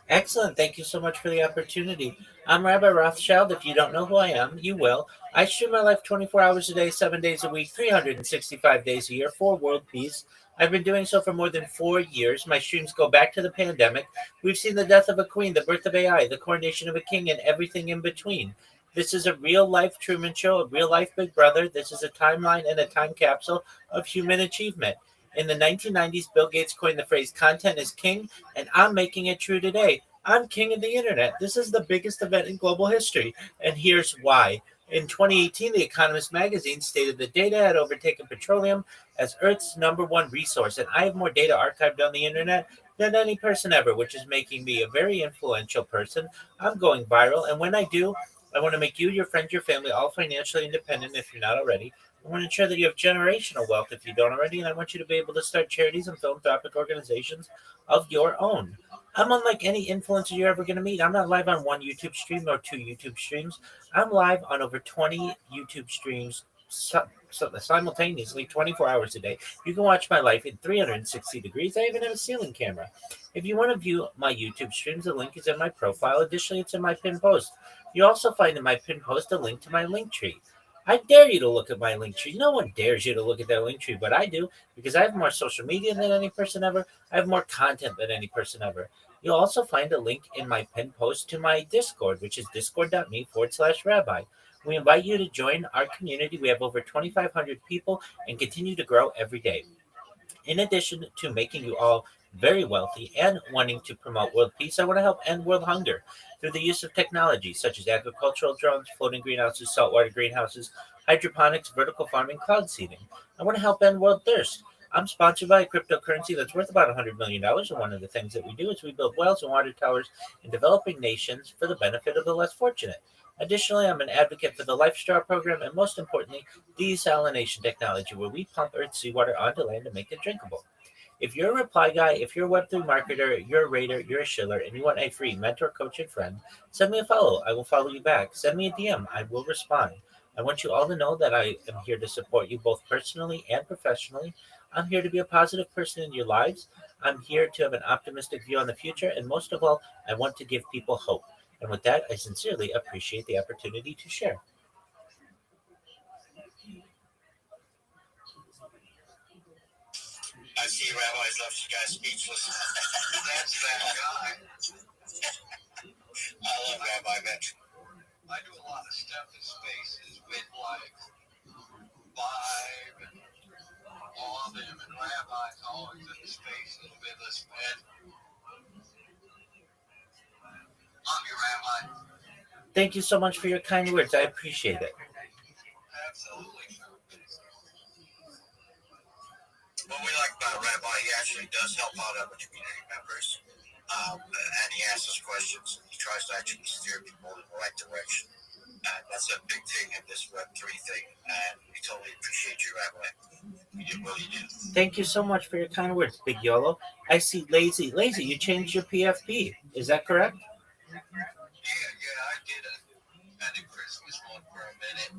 Excellent. Thank you so much for the opportunity. I'm Rabbi Rothschild. If you don't know who I am, you will. I stream my life 24 hours a day, 7 days a week, 365 days a year for world peace. I've been doing so for more than 4 years. My streams go back to the pandemic. We've seen the death of a queen, the birth of AI, the coronation of a king, and everything in between. This is a real life Truman Show, a real life Big Brother. This is a timeline and a time capsule of human achievement. In the 1990s, Bill Gates coined the phrase content is king, and I'm making it true today. I'm king of the internet. This is the biggest event in global history, and here's why. In 2018, The Economist magazine stated that data had overtaken petroleum as Earth's number one resource, and I have more data archived on the internet than any person ever, which is making me a very influential person. I'm going viral, and when I do, I want to make you, your friends, your family all financially independent if you're not already. I want to ensure that you have generational wealth if you don't already, and I want you to be able to start charities and philanthropic organizations of your own. I'm unlike any influencer you're ever going to meet. I'm not live on one YouTube stream or two YouTube streams. I'm live on over 20 YouTube streams simultaneously, 24 hours a day. You can watch my life in 360 degrees. I even have a ceiling camera. If you want to view my YouTube streams, the link is in my profile. Additionally, it's in my pinned post. You also find in my pinned post a link to my link tree. I dare you to look at my link tree. No one dares you to look at that link tree, but I do because I have more social media than any person ever. I have more content than any person ever. You'll also find a link in my pinned post to my Discord, which is discord.me/rabbi. We invite you to join our community. We have over 2,500 people and continue to grow every day. In addition to making you all very wealthy and wanting to promote world peace, I want to help end world hunger through the use of technology such as agricultural drones, floating greenhouses, saltwater greenhouses, hydroponics, vertical farming, cloud seeding. I want to help end world thirst. I'm sponsored by a cryptocurrency that's worth about $100 million, and one of the things that we do is we build wells and water towers in developing nations for the benefit of the less fortunate. Additionally, I'm an advocate for the Life Straw program and, most importantly, desalination technology, where we pump Earth's seawater onto land to make it drinkable. If you're a reply guy, if you're a Web3 marketer, you're a raider, you're a shiller, and you want a free mentor, coach, and friend, send me a follow. I will follow you back. Send me a DM. I will respond. I want you all to know that I am here to support you both personally and professionally. I'm here to be a positive person in your lives. I'm here to have an optimistic view on the future. And most of all, I want to give people hope. And with that, I sincerely appreciate the opportunity to share. I see rabbis left you guys speechless. That's that guy. I love Rabbi Mitch. I do a lot of stuff in spaces with like Vibe and all of them, and Rabbi's always in the spaces with us, man. I'm your rabbi. Thank you so much for your kind words. I appreciate it. Absolutely. What we like about Rabbi, he actually does help out other community members. And he asks us questions. He tries to actually steer people in the right direction. And that's a big thing in this Web3 thing. And we totally appreciate you, Rabbi. We do really do. Thank you so much for your kind words, Big Yolo. I see Lazy. Lazy, you changed your PFP. Is that correct? Yeah, I did a Christmas one for a minute.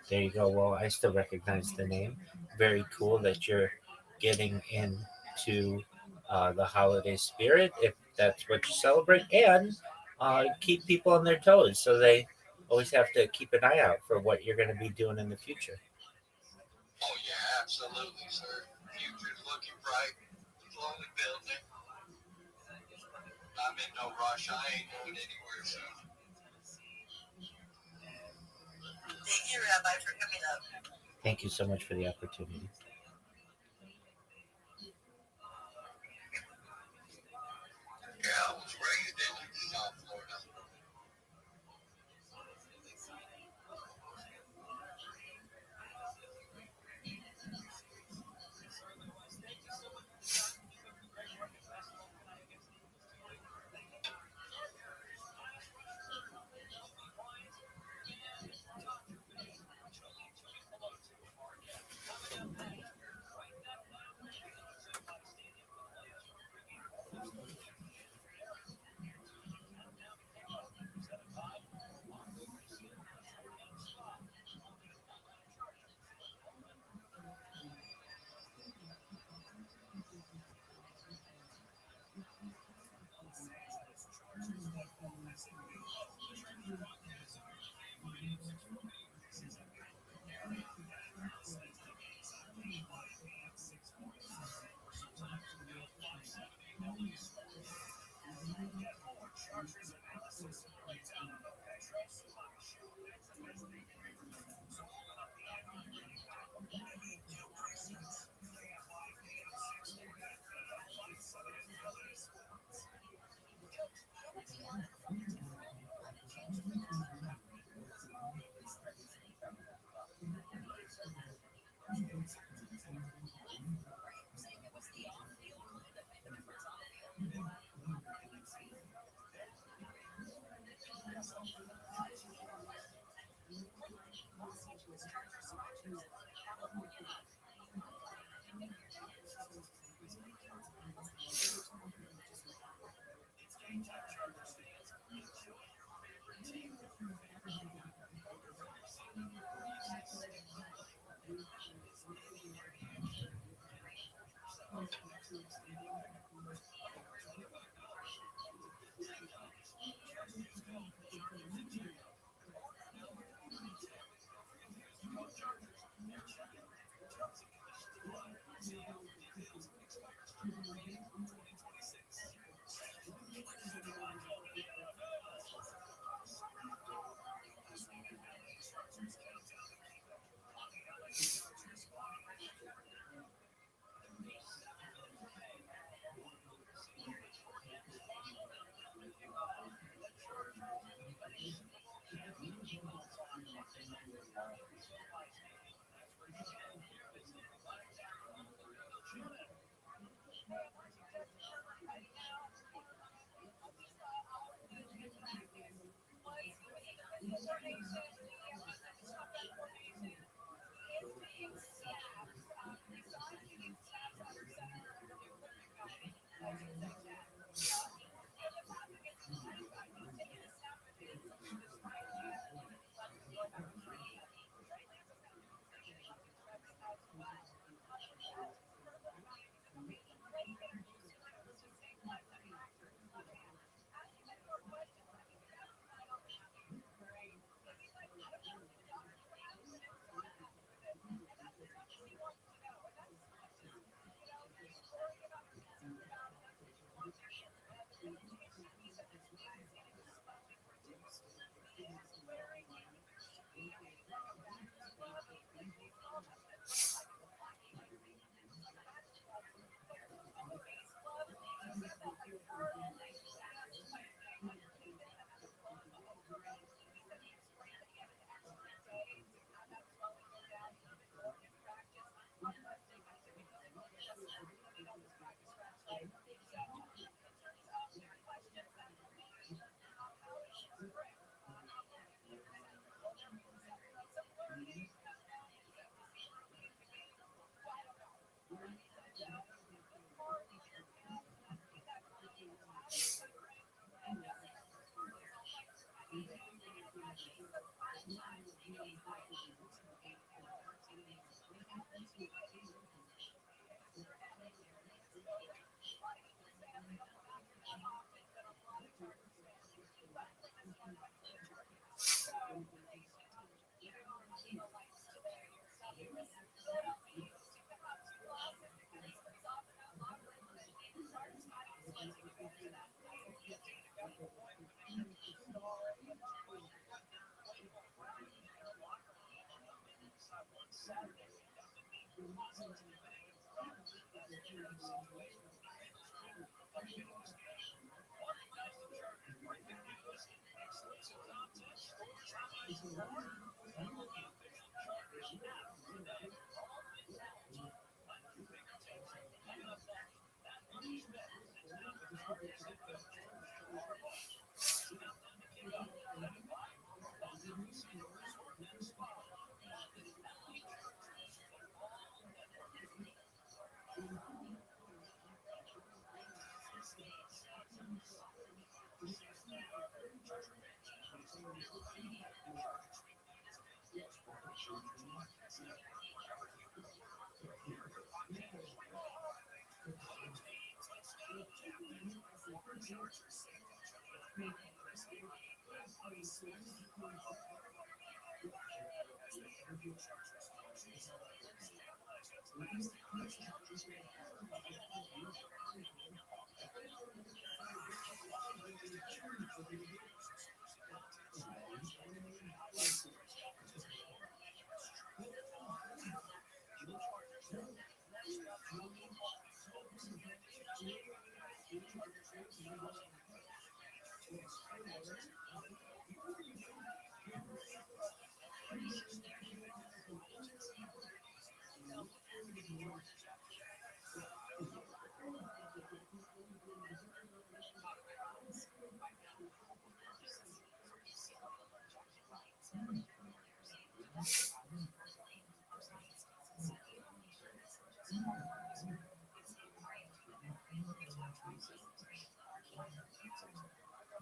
There you go. Well, I still recognize the name. Very cool that you're getting into the holiday spirit, if that's what you celebrate, and keep people on their toes so they always have to keep an eye out for what you're going to be doing in the future. Oh, yeah, absolutely, sir. Future's looking bright. Slowly building. I'm in no rush. I ain't going anywhere soon. Thank you, Rabbi, for coming up. Thank you so much for the opportunity. Yeah, I was raised in South Florida.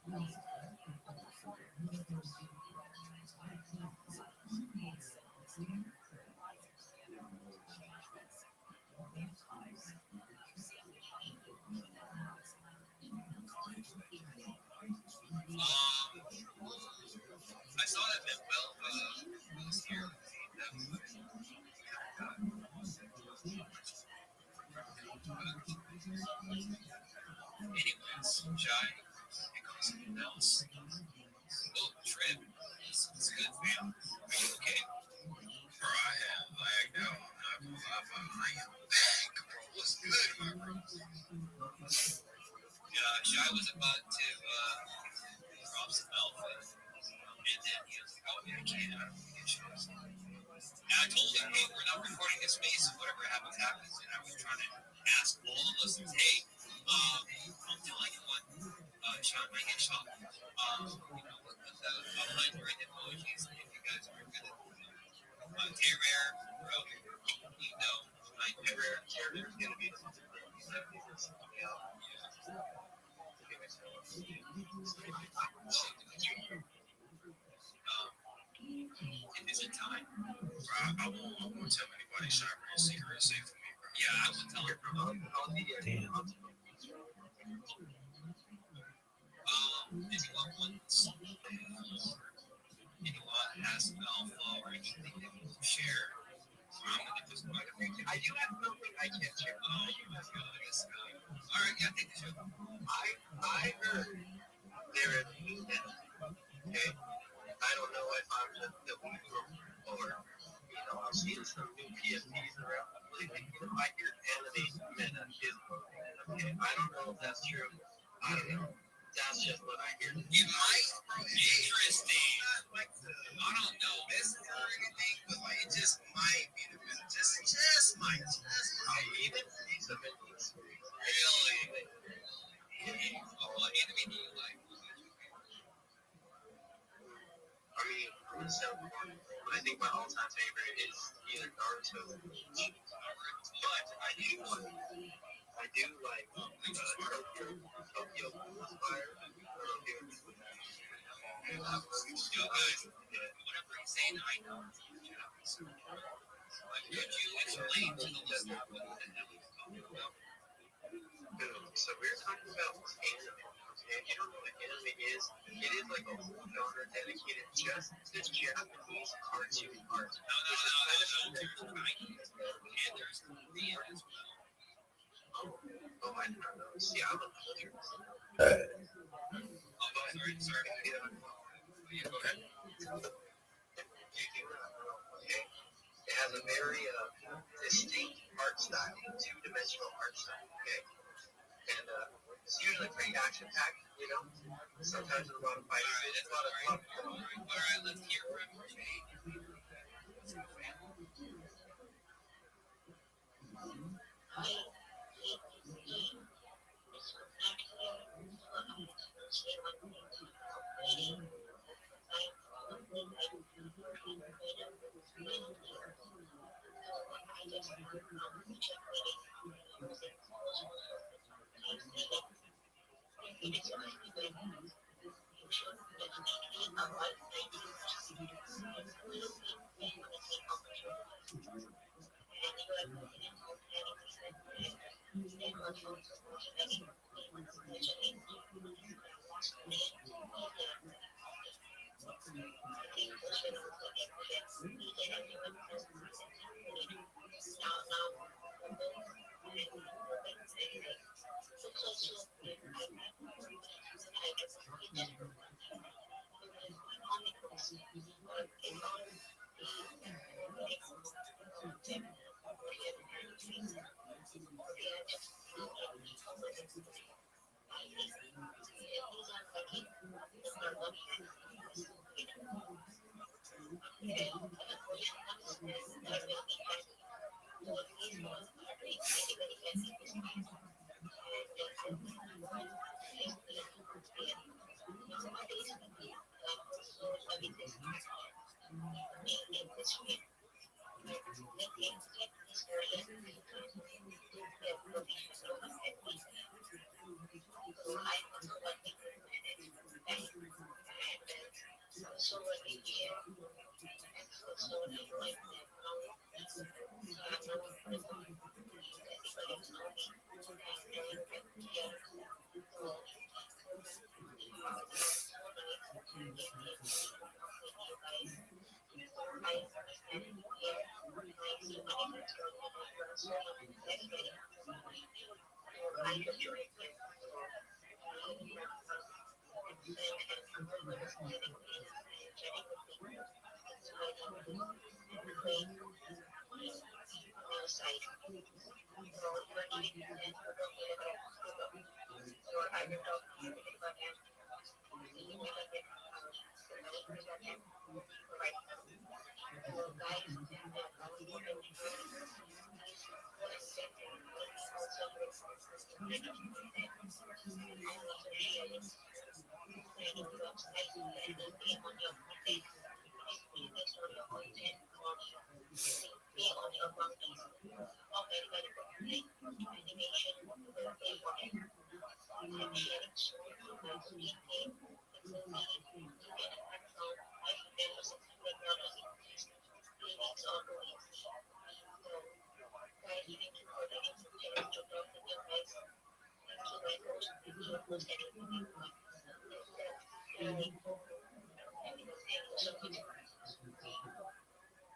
I saw that went well last year. Anyways, Shy, it goes something else. Oh, Trip. It's good, man. Are you okay? Bro, I have lagged out. I'm not gonna lie, but I am back, bro. What's good, my bro? Yeah, Shy was about to drop some alpha. And then he was like, oh, yeah, I can't. I don't think it shows. And I told him, hey, we're not recording this space, so whatever happens, happens. And I was trying to ask all the listeners, hey, I'll tell anyone, Sean might get shot. Work with the Android emojis if you guys are good at Terrare, bro, my Terrare is going to be it isn't time. Bro, I won't tell anybody Cyber is secret is safe for me, bro. Yeah, I won't tell him. Damn. Anyone wants anyone has alpha or anything that you can share? I'm gonna just I do have something I can share. Oh, let's go. All right, yeah, take the show. I heard there is okay. I don't know if I'm just the or I'm seeing some new PSPs around. I hear anime meta is okay. I don't know if that's true. I don't know. That's just what I hear. It might, bro. Interesting. I don't know this or anything, but like it just might be the just might. Even these events. Really? What anime do you like? I mean, I think my all-time favorite is either Naruto or Bleach. But I do like Tokyo Inspire. Still good. Whatever he's saying, I know. Could you explain to the listener what the hell he's talking about? So we're talking about anime. If you don't know what anime is, it is like a whole genre dedicated just to Japanese cartoon art. No. There's Nike and there's Korean as well. Oh, I did not know. See, I'm a culture. Sorry. Yeah, go ahead. Okay. It has a very distinct art style, two-dimensional art style. Okay. And it's usually pretty action-packed, Sometimes there's a lot of fighting. There's a lot of fun. All right, let's hear from Jay.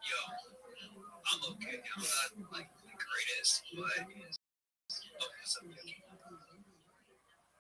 Yo, I'm okay. I'm not like the greatest, but okay, so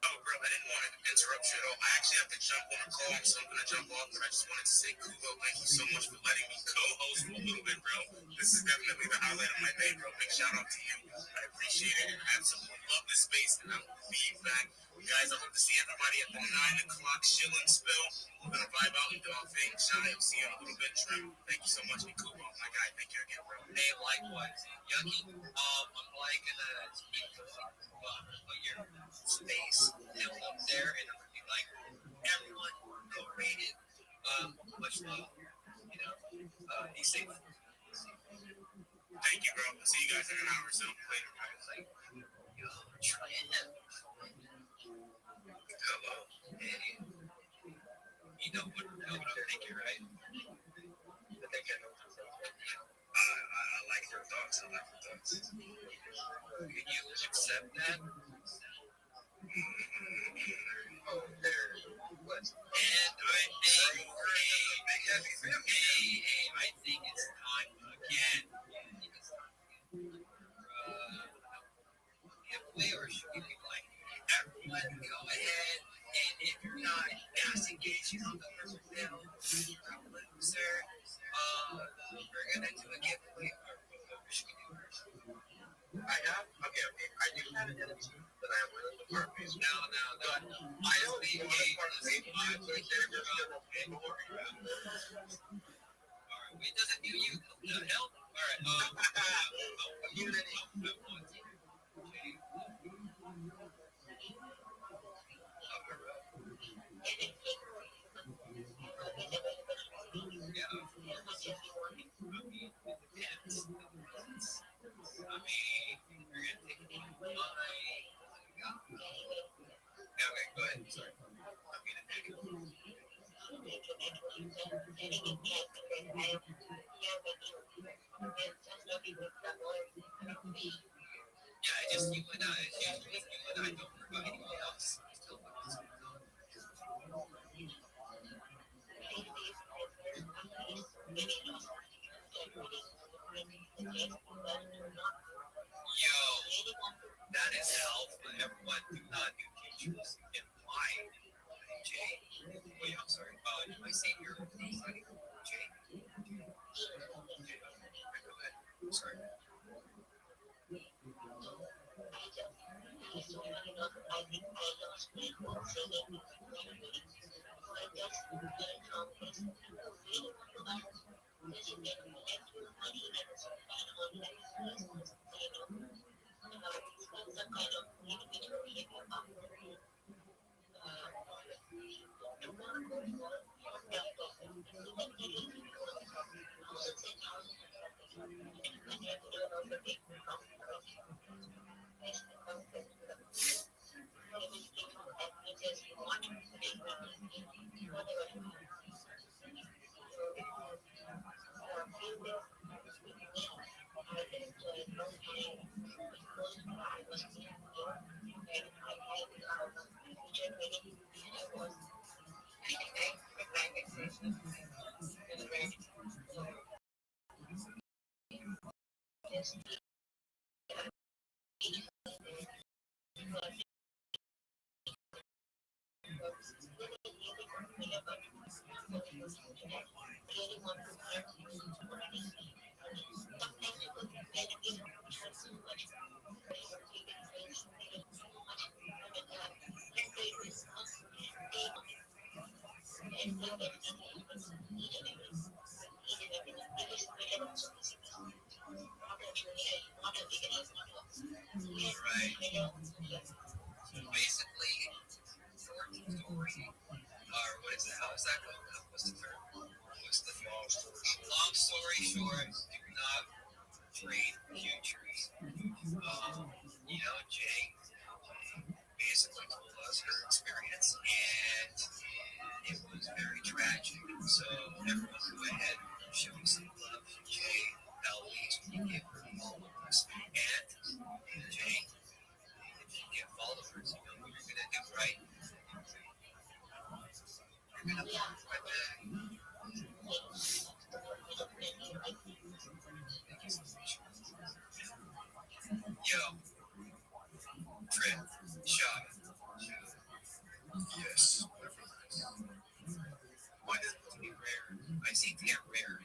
oh, bro, I didn't want to interrupt you at all. I actually have to jump on a call, so I'm gonna jump off. But I just wanted to say, Kubo, thank you so much for letting me co-host for a little bit, bro. This is definitely the highlight of my day, bro. Big shout out to you. I appreciate it and absolutely love this space, and I will be back. Guys, I hope to see everybody at the 9 o'clock shilling spill. We're gonna vibe out and do our thing. Shy, I'll see you in a little bit. Trim, thank you so much. And Kubo, my guy, thank you again, bro. Hey, likewise. Yucky. I'm like gonna speak to your space and up there, and I'm gonna be like, everyone go rate it. Much love. You know, be safe. Thank you, bro. I'll see you guys in an hour or so. Later, guys. Like, yo, try it now. Hello. Hey, you know what I'm thinking, right? I think I know what I'm thinking. I like your thoughts. I like your thoughts. Can you accept that? Oh, there was. And I think, I think it's time again. Giveaway, or should we be like, everyone go ahead, and if you're not gas engaged on the first bill, you're a loser. We're gonna do a giveaway. Or should we do first? I do have an energy that I am willing to part with. No. I don't think Alright, wait, doesn't do you. The hell? Alright, immunity. Okay, go ahead. Sorry. I'm gonna take it. Yeah, just you and I. It's usually you and I. Don't worry about anyone else. Still Yo, that is hell. Everyone do not do teachers in line. Jay. Wait, I'm sorry. I say your Jay. Go ahead. Sorry. Basically, short story, or what is it? How is that called? What's the term? What's the long story short? Do not trade futures. Jay basically told us her experience, and it was very tragic. So everyone go ahead and show some love to Jay. At least we give her followers. And Jay, if you get followers, you know what you're gonna do, right? You're gonna follow right back. Yo, Trip, shot. Yes. Why does it be rare? I see damn rare.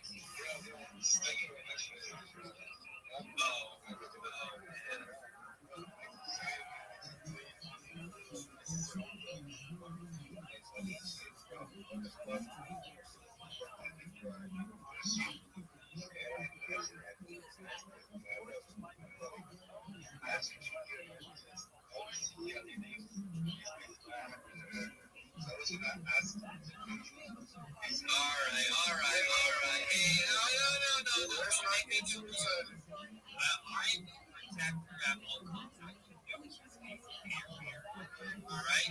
All right. Hey, no. Don't make me too good. I'm the protector at all costs. All right?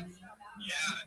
Yeah.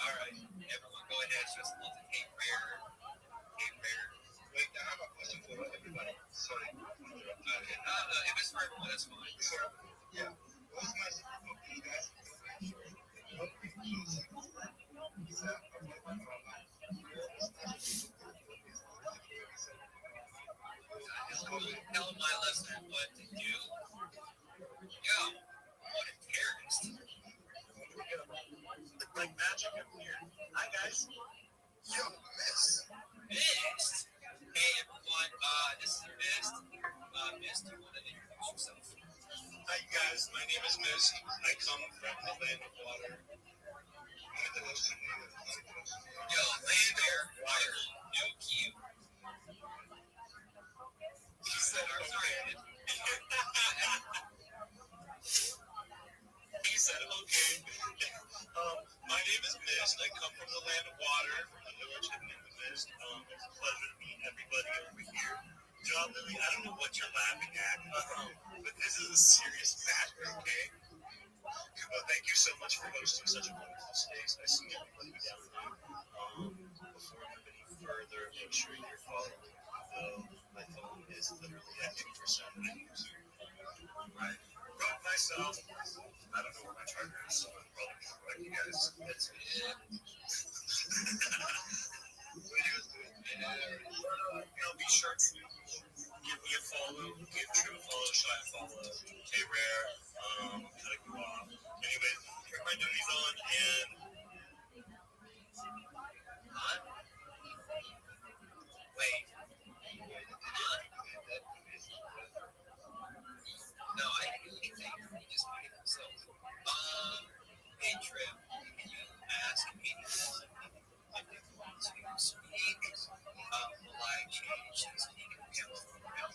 All right. Everyone go ahead. Just love the Cape Rare. Wait, I have a question for everybody. Sorry. If it's for everyone, that's fine. Yeah. What's my you guys? Tell my listener what to do. Yo, what a terrorist. Like magic up here. Hi, guys. Yo, Mist. Hey, everyone. This is Mist. Mist, you want to introduce yourself? Hi, guys. My name is Mist. I come from the land of water. Yo, land air, fire, no cute. He said, okay. He said, okay. My name is Mist. I come from the land of water, from the village hidden in the mist. It's a pleasure to meet everybody over here. John Lily, I don't know what you're laughing at, but this is a serious matter, okay? Well, thank you so much for hosting such a wonderful space. I see everybody down there. Before we move any further, make sure you're following, though my phone is literally at 2%. Right. Brought myself. I don't know where my charger is, so I'm probably going to correct you guys. That's it. Be sure to give me a follow, give True a follow, Shy a follow, K-Rare, cutting you off. Anyway, turn my duties on and... Huh? Wait. Huh? No, I didn't do anything. He just made it himself. Hey, Trip, can you ask me if they want to speak? Live change to speak in California.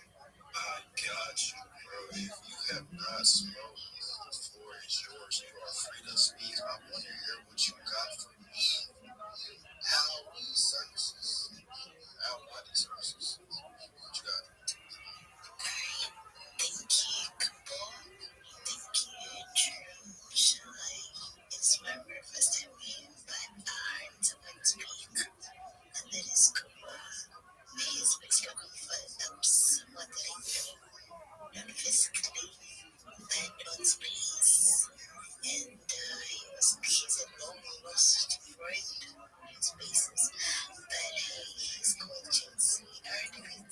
I got you, bro. If you have not smoked, the floor is yours. You are free to speak. I want to hear what you got for me. How these services, how are these services? not physically, but on space. And he's a long-lost friend in spaces, but he's called Chelsea, Article.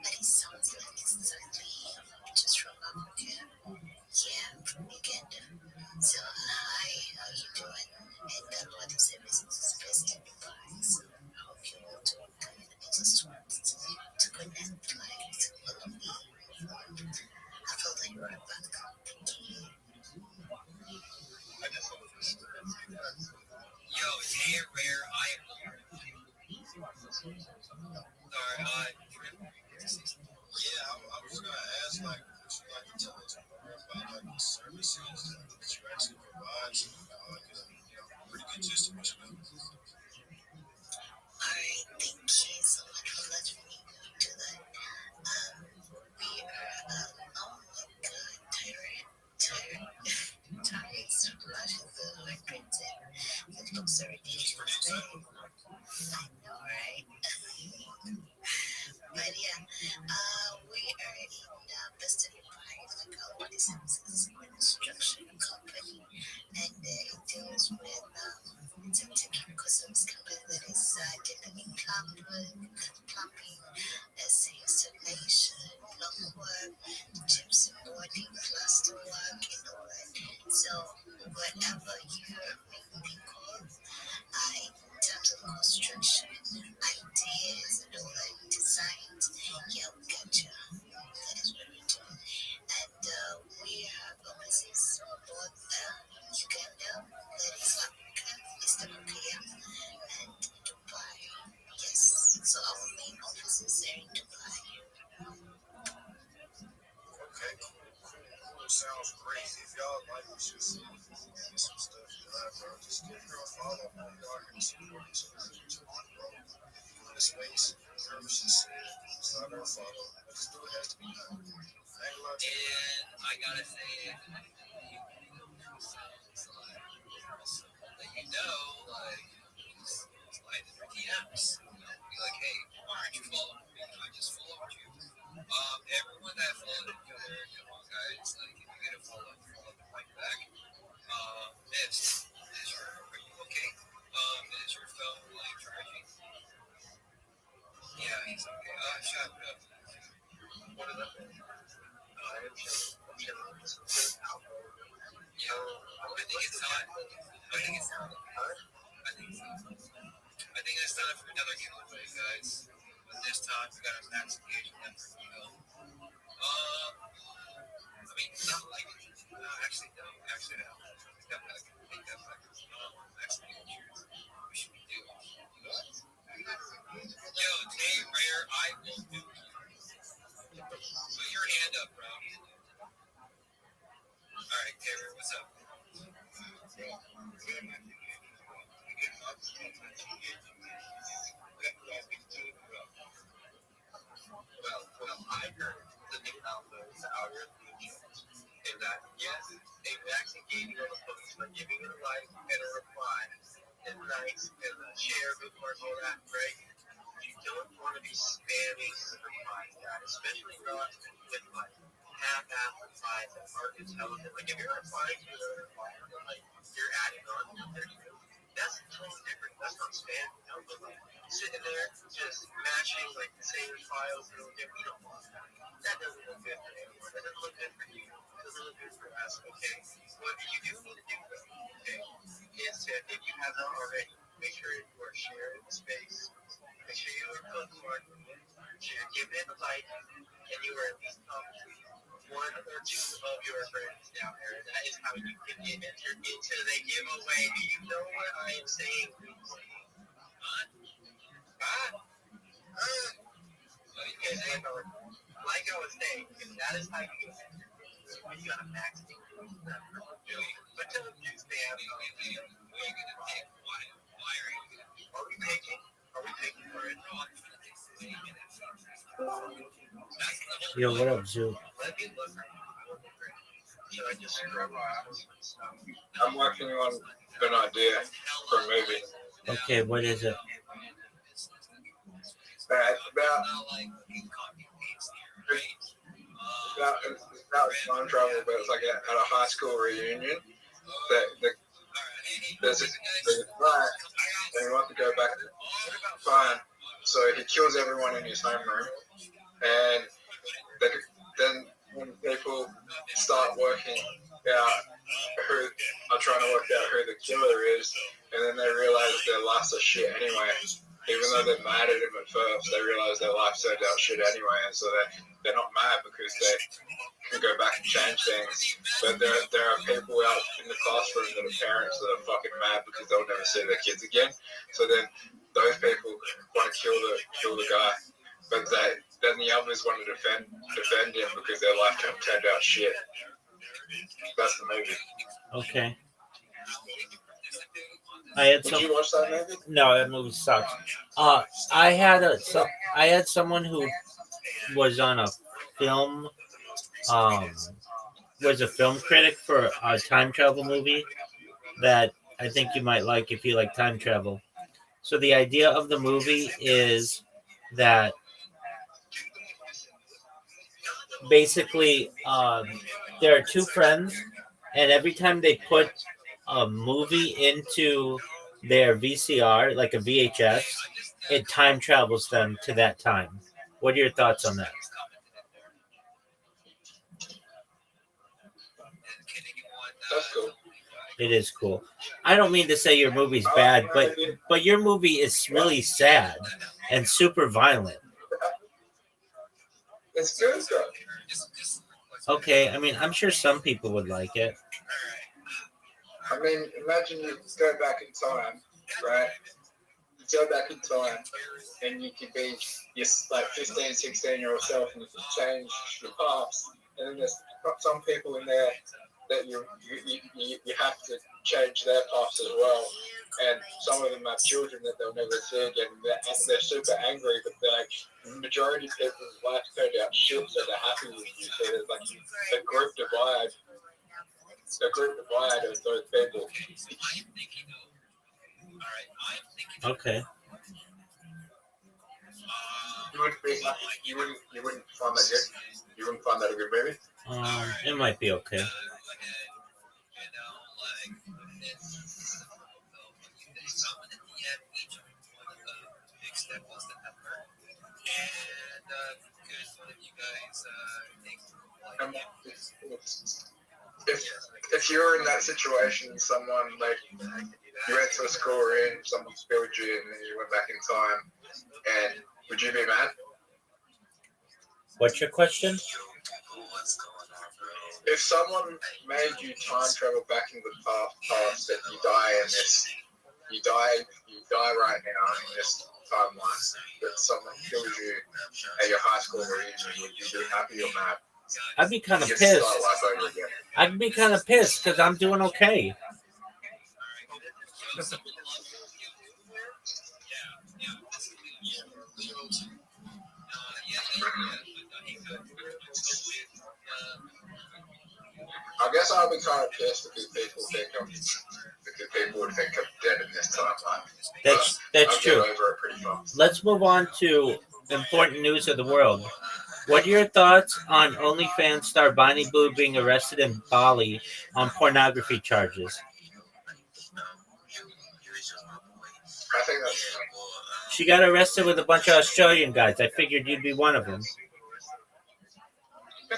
But it sounds like it's exactly him, just from Africa. Yeah, from Uganda. So, hi, how you doing? And that what the services is best advice. I hope you all doing good. I just want to connect, like, to follow me. I feel like you're back. Thank you. Yo, hey, Rare, I Sorry, yeah, I was gonna ask, like, would you like to tell us more about, like, the services that you actually provide? So, pretty good gist of what you do. Alright, thank you so much for letting me do that. We are, oh my god, Tyrant's flashing through my printed. It looks so ridiculous. I know, right? But yeah, we are in Best Enterprise, like a what is construction company, and it deals with it's a technical customs company that is dealing plumbing, installation, block work, gypsum boarding, plaster work, and all that. So whatever you may think of, in terms of construction, ideas, and all that designs, yeah, we got you. That is what we do. And we have offices both Uganda, that is Africa, East Africa, yeah, and Dubai. Yes, so our main office is there in Dubai. Okay, cool. Sounds great. If y'all like what you see, some stuff you have, bro, just give her a follow. Y'all can support each other in the space. Services, start her a follow. Just do it has to be done. And I gotta say, that like, slide in their DMs. Be like, hey, why aren't you following me? I just followed you. Everyone that followed each other, come on, guys. Like, if you get a follow them right back. Mist, are you okay? Is your phone like charging? Yeah, he's okay. Shut up. What is that? I am yeah, I think it's time. I think it's time. I think it's time for another giveaway, guys. But this time we got a max engagement effort, I mean, not like actually no. Take that back. Actually, we should be doing. What? Yo, Tay Rare, I will do you. Put your hand up, bro. Alright, Tay Rare, what's up? Well, I heard the new album is out here and that, yes, they actually gave you all the posts, but giving it a like and a reply is nice and share before all that, right? You don't want to be spamming the replies, guys, especially not with like half-ass replies that aren't intelligent. Like if you're replying to a reply, like you're adding on to their that's totally different. That's not spam, but like sitting there just matching like the same files, we don't want that. That doesn't look good for anyone. That doesn't look good for you. It doesn't look good for us. Okay. What you do need to do though, okay, is to, if you have not already, make sure you are sharing the space. Make sure you are bookmarked. Give it a like, and you are at least one or two of your friends down there. And that is how you can get entered into the giveaway. Do you know what I am saying? Okay, like I was saying, that is how you get entered. You got a max. But tell them to stay out. What are you gonna pick? Why are you gonna pick? Are we picking? For it? Yo, what up, Zoo? Let me look. Should I just scrub I'm working on an idea for a movie. Okay, what is it? It's about about time travel, but it's like at a high school reunion. There's this guy, and he wants to go back to time, so he kills everyone in his homeroom, and then when people start working out who are trying to work out who the killer is, and then they realize their lives are shit anyway. Even though they're mad at him at first, they realize their life turned out shit anyway, and so they're not mad because they can go back and change things. But there are people out in the classroom that are parents that are fucking mad because they'll never see their kids again. So then those people want to kill the guy, but then the others want to defend him because their life turned out shit. That's the movie. Okay. Did you watch that movie? No, that movie sucks. I had someone who was on a film, was a film critic for a time travel movie that I think you might like if you like time travel. So the idea of the movie is that basically there are two friends, and every time they put a movie into their VCR, like a VHS, it time travels them to that time. What are your thoughts on that? That's cool. It is cool. I don't mean to say your movie's bad, but your movie is really sad and super violent. It's good though. Okay, I mean, I'm sure some people would like it. I mean, imagine you go back in time, right? You go back in time, and you could be your like 15, 16-year-old self, and you can change your past. And then there's some people in there that you have to change their past as well. And some of them have children that they'll never see again. They're super angry, but the majority of people's life turned out shit, so they're happy with you. So there's like a group divide. A group divide of those people. Okay. You wouldn't find that good. You wouldn't find that a good movie. It might be okay. If you're in that situation, someone like you went to a school room, someone spilled you, and then you went back in time, and would you be mad? What's your question? If someone made you time travel back in the past, that you die in this, you die right now in this timeline, that someone killed you at your high school reunion, would you be happy or mad? I'd be kind of pissed. I'd be kind of pissed because I'm doing okay. I guess I'll be kind of pissed because people would think I'm dead in this timeline. That's true. I'll get over it pretty fast. Let's move on to important news of the world. What are your thoughts on OnlyFans star Bonnie Blue being arrested in Bali on pornography charges? I think that's She got arrested with a bunch of Australian guys. I figured you'd be one of them. I'm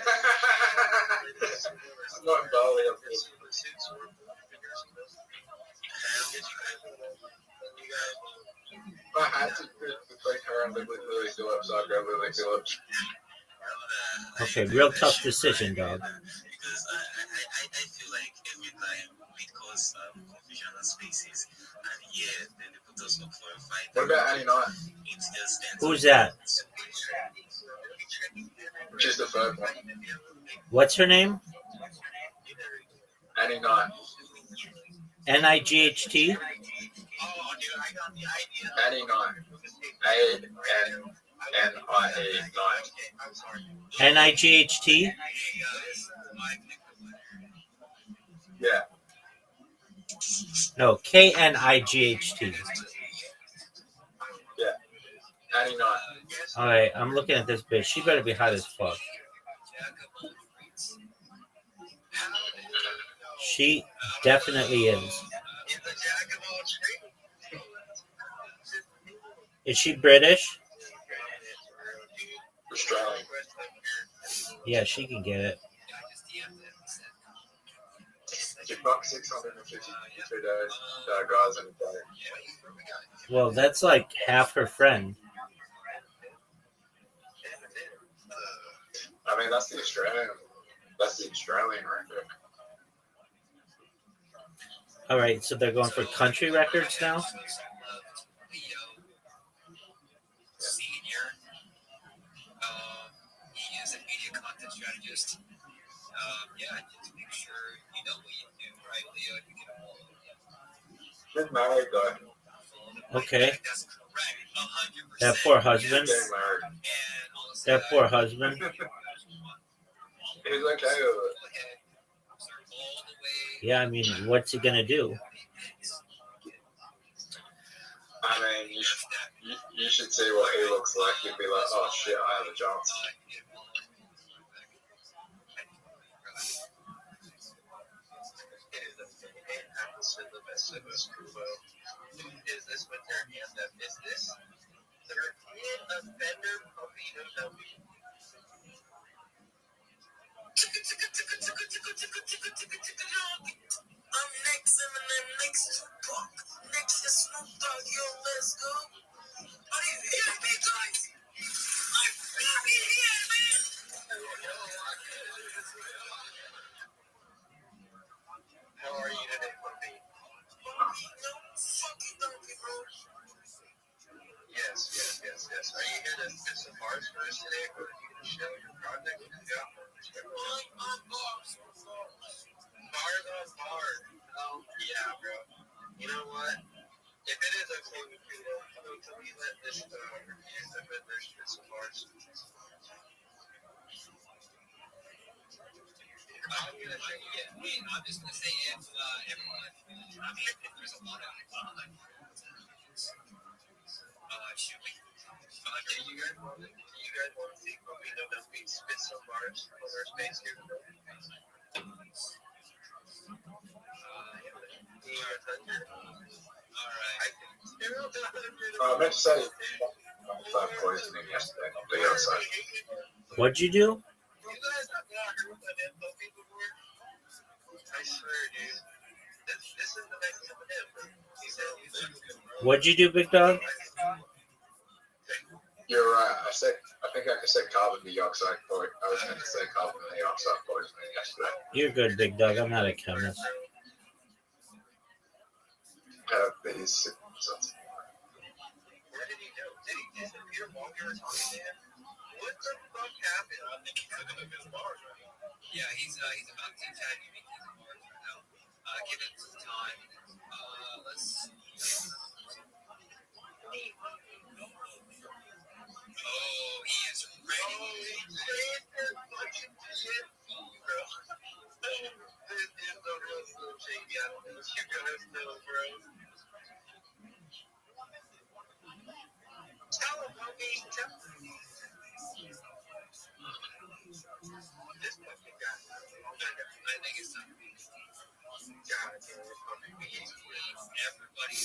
not in Bali. I had to between her and Lily Phillips, I'd go Lily Phillips. Okay, real tough decision, dog. Because I feel like every time we cause confusion and spaces, and then they put us up for a fight. What about Annie Knight? Who's that? Just the third one. What's her name? Annie Knight. Night? Annie Knight. A-N-N-I-E Knight. Night? Yeah. No, Knight. Yeah. Annie Knight. Alright, I'm looking at this bitch. She better be hot as fuck. She definitely is. Is she British? Australian. Yeah, she can get it. $2 652 days. Guys in a day. Well, that's like half her friend. I mean, that's the Australian. That's the Australian record. All right, so they're going for country records now. Senior. He is a media content strategist. Yeah, just make sure you know what you do, right, Leo? You get a follow. Get married though. Okay. That's correct. 100%. That poor husband. Getting married. That poor husband. He's okay with it. Yeah, I mean, what's he gonna do? I mean, you should see what he looks like. You'd be like, oh shit, I have a chance. Is this what their hand up? Is this their hand offender puppy to puppy? I'm next, Eminem, next Tupac, next to Snoop Dogg, yo, let's go. Are you hearing me, guys? I'm fucking here, man. How are you today, puppy? No fucking donkey, bro. Yes. Are you here to spit some bars for us today? Or are you going to show your project? On bars. Bars on bars. Oh, yeah, bro. You know what? If it is okay with you, can we let this use the vendor spit some bars? I'm just going to say if everyone, I mean, if there's a lot of should we? Do you guys want to see what we know that we spit some bars on our space here? I meant to say, I poisoning yesterday, not the outside. What'd you do? I swear, dude. This is the next M&M. What'd you do, big dog? You're right. I think I said carbon dioxide poisoning. I was meant to say carbon dioxide poisoning yesterday. You're good, big dog. I'm not a chemist. Have these symptoms. Where did he go? Did he disappear while we were talking to him? What the fuck happened? I think he's looking at his bars right now. Yeah, he's about to tag you making his bars right now. Give it some time. Let's see. Oh, he is ready. Oh, he's ready for fucking shit, bro. This is the real Slim Shady. I don't know what you guys know, bro. Tell him, homie. Tell him. This fucking guy. I think it's time. God, everybody.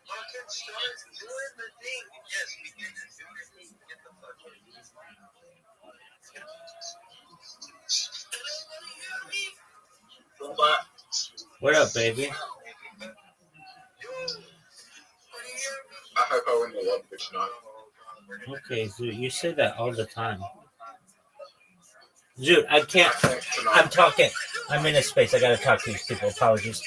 Fucking start doing the thing. Yes, we can do your thing. Get the fuck in. What up, baby? I hope I win the lottery tonight. Okay, Zoot, you say that all the time. Zoot, I can't. I'm talking. I'm in a space. I gotta talk to these people. Apologies.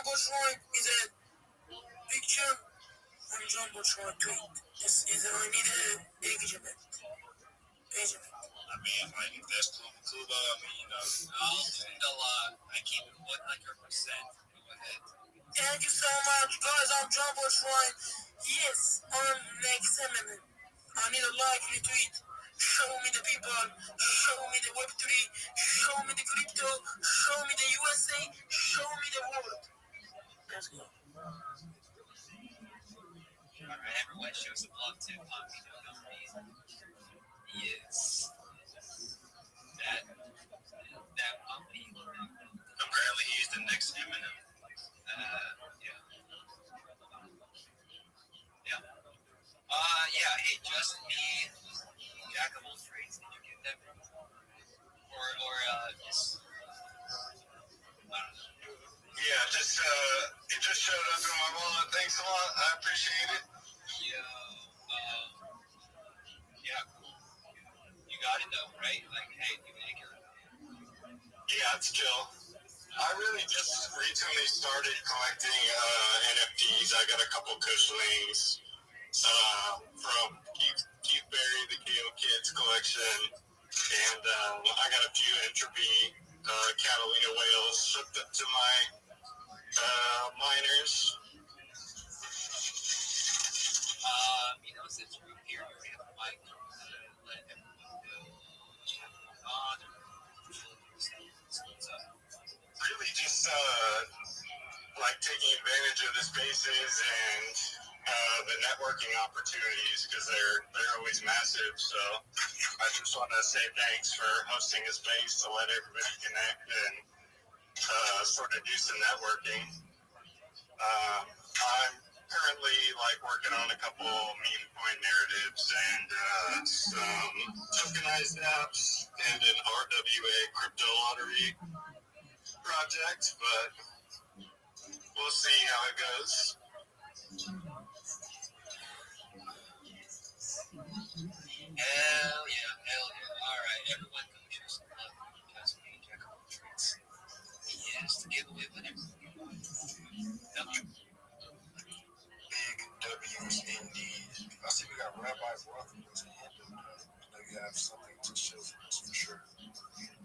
Jumbotron is a picture on Jumbotron tweet. This is I need a engagement. I mean, like, if that's Kuba, I mean, you know, Alhamdulillah, I keep it 100%. Go ahead. Thank you so much, guys. I'm Jumbotron. Yes, I'm next Eminem. I need a like, retweet. Show me the people. Show me the Web3. Show me the crypto. Show me the USA. Show me the world. Let's go. Alright, everyone show some love to Yes. That puppy. Apparently he's the next Eminem. Yeah. Yeah. Yeah, hey, just me, jack of all trades. Did you get them? Or just, I don't know. Yeah, just it just showed up in my wallet. Thanks a lot. I appreciate it. Yeah, cool. You got it though, right? Like, hey, you make it. Yeah, it's chill. I really just recently started collecting NFTs. I got a couple Kushlings from Keith Berry, the KO Kids collection, and I got a few Entropy Catalina whales hooked up to my miners. You know, since you're here, you have a mic. Let everyone know what's on. Really just like taking advantage of the spaces and the networking opportunities because they're always massive. So I just want to say thanks for hosting a space to let everybody connect and sort of do some networking. I'm currently like working on a couple meme coin narratives and some tokenized apps and an RWA crypto lottery project, but we'll see how it goes. Hell yeah. Alright, everyone go share some love. Just me, jack of all trades. Yes, to give away whatever. Yep. Big W's indeed. I see we got Rabbi Roth who's handled. I know you have something to show for us for sure.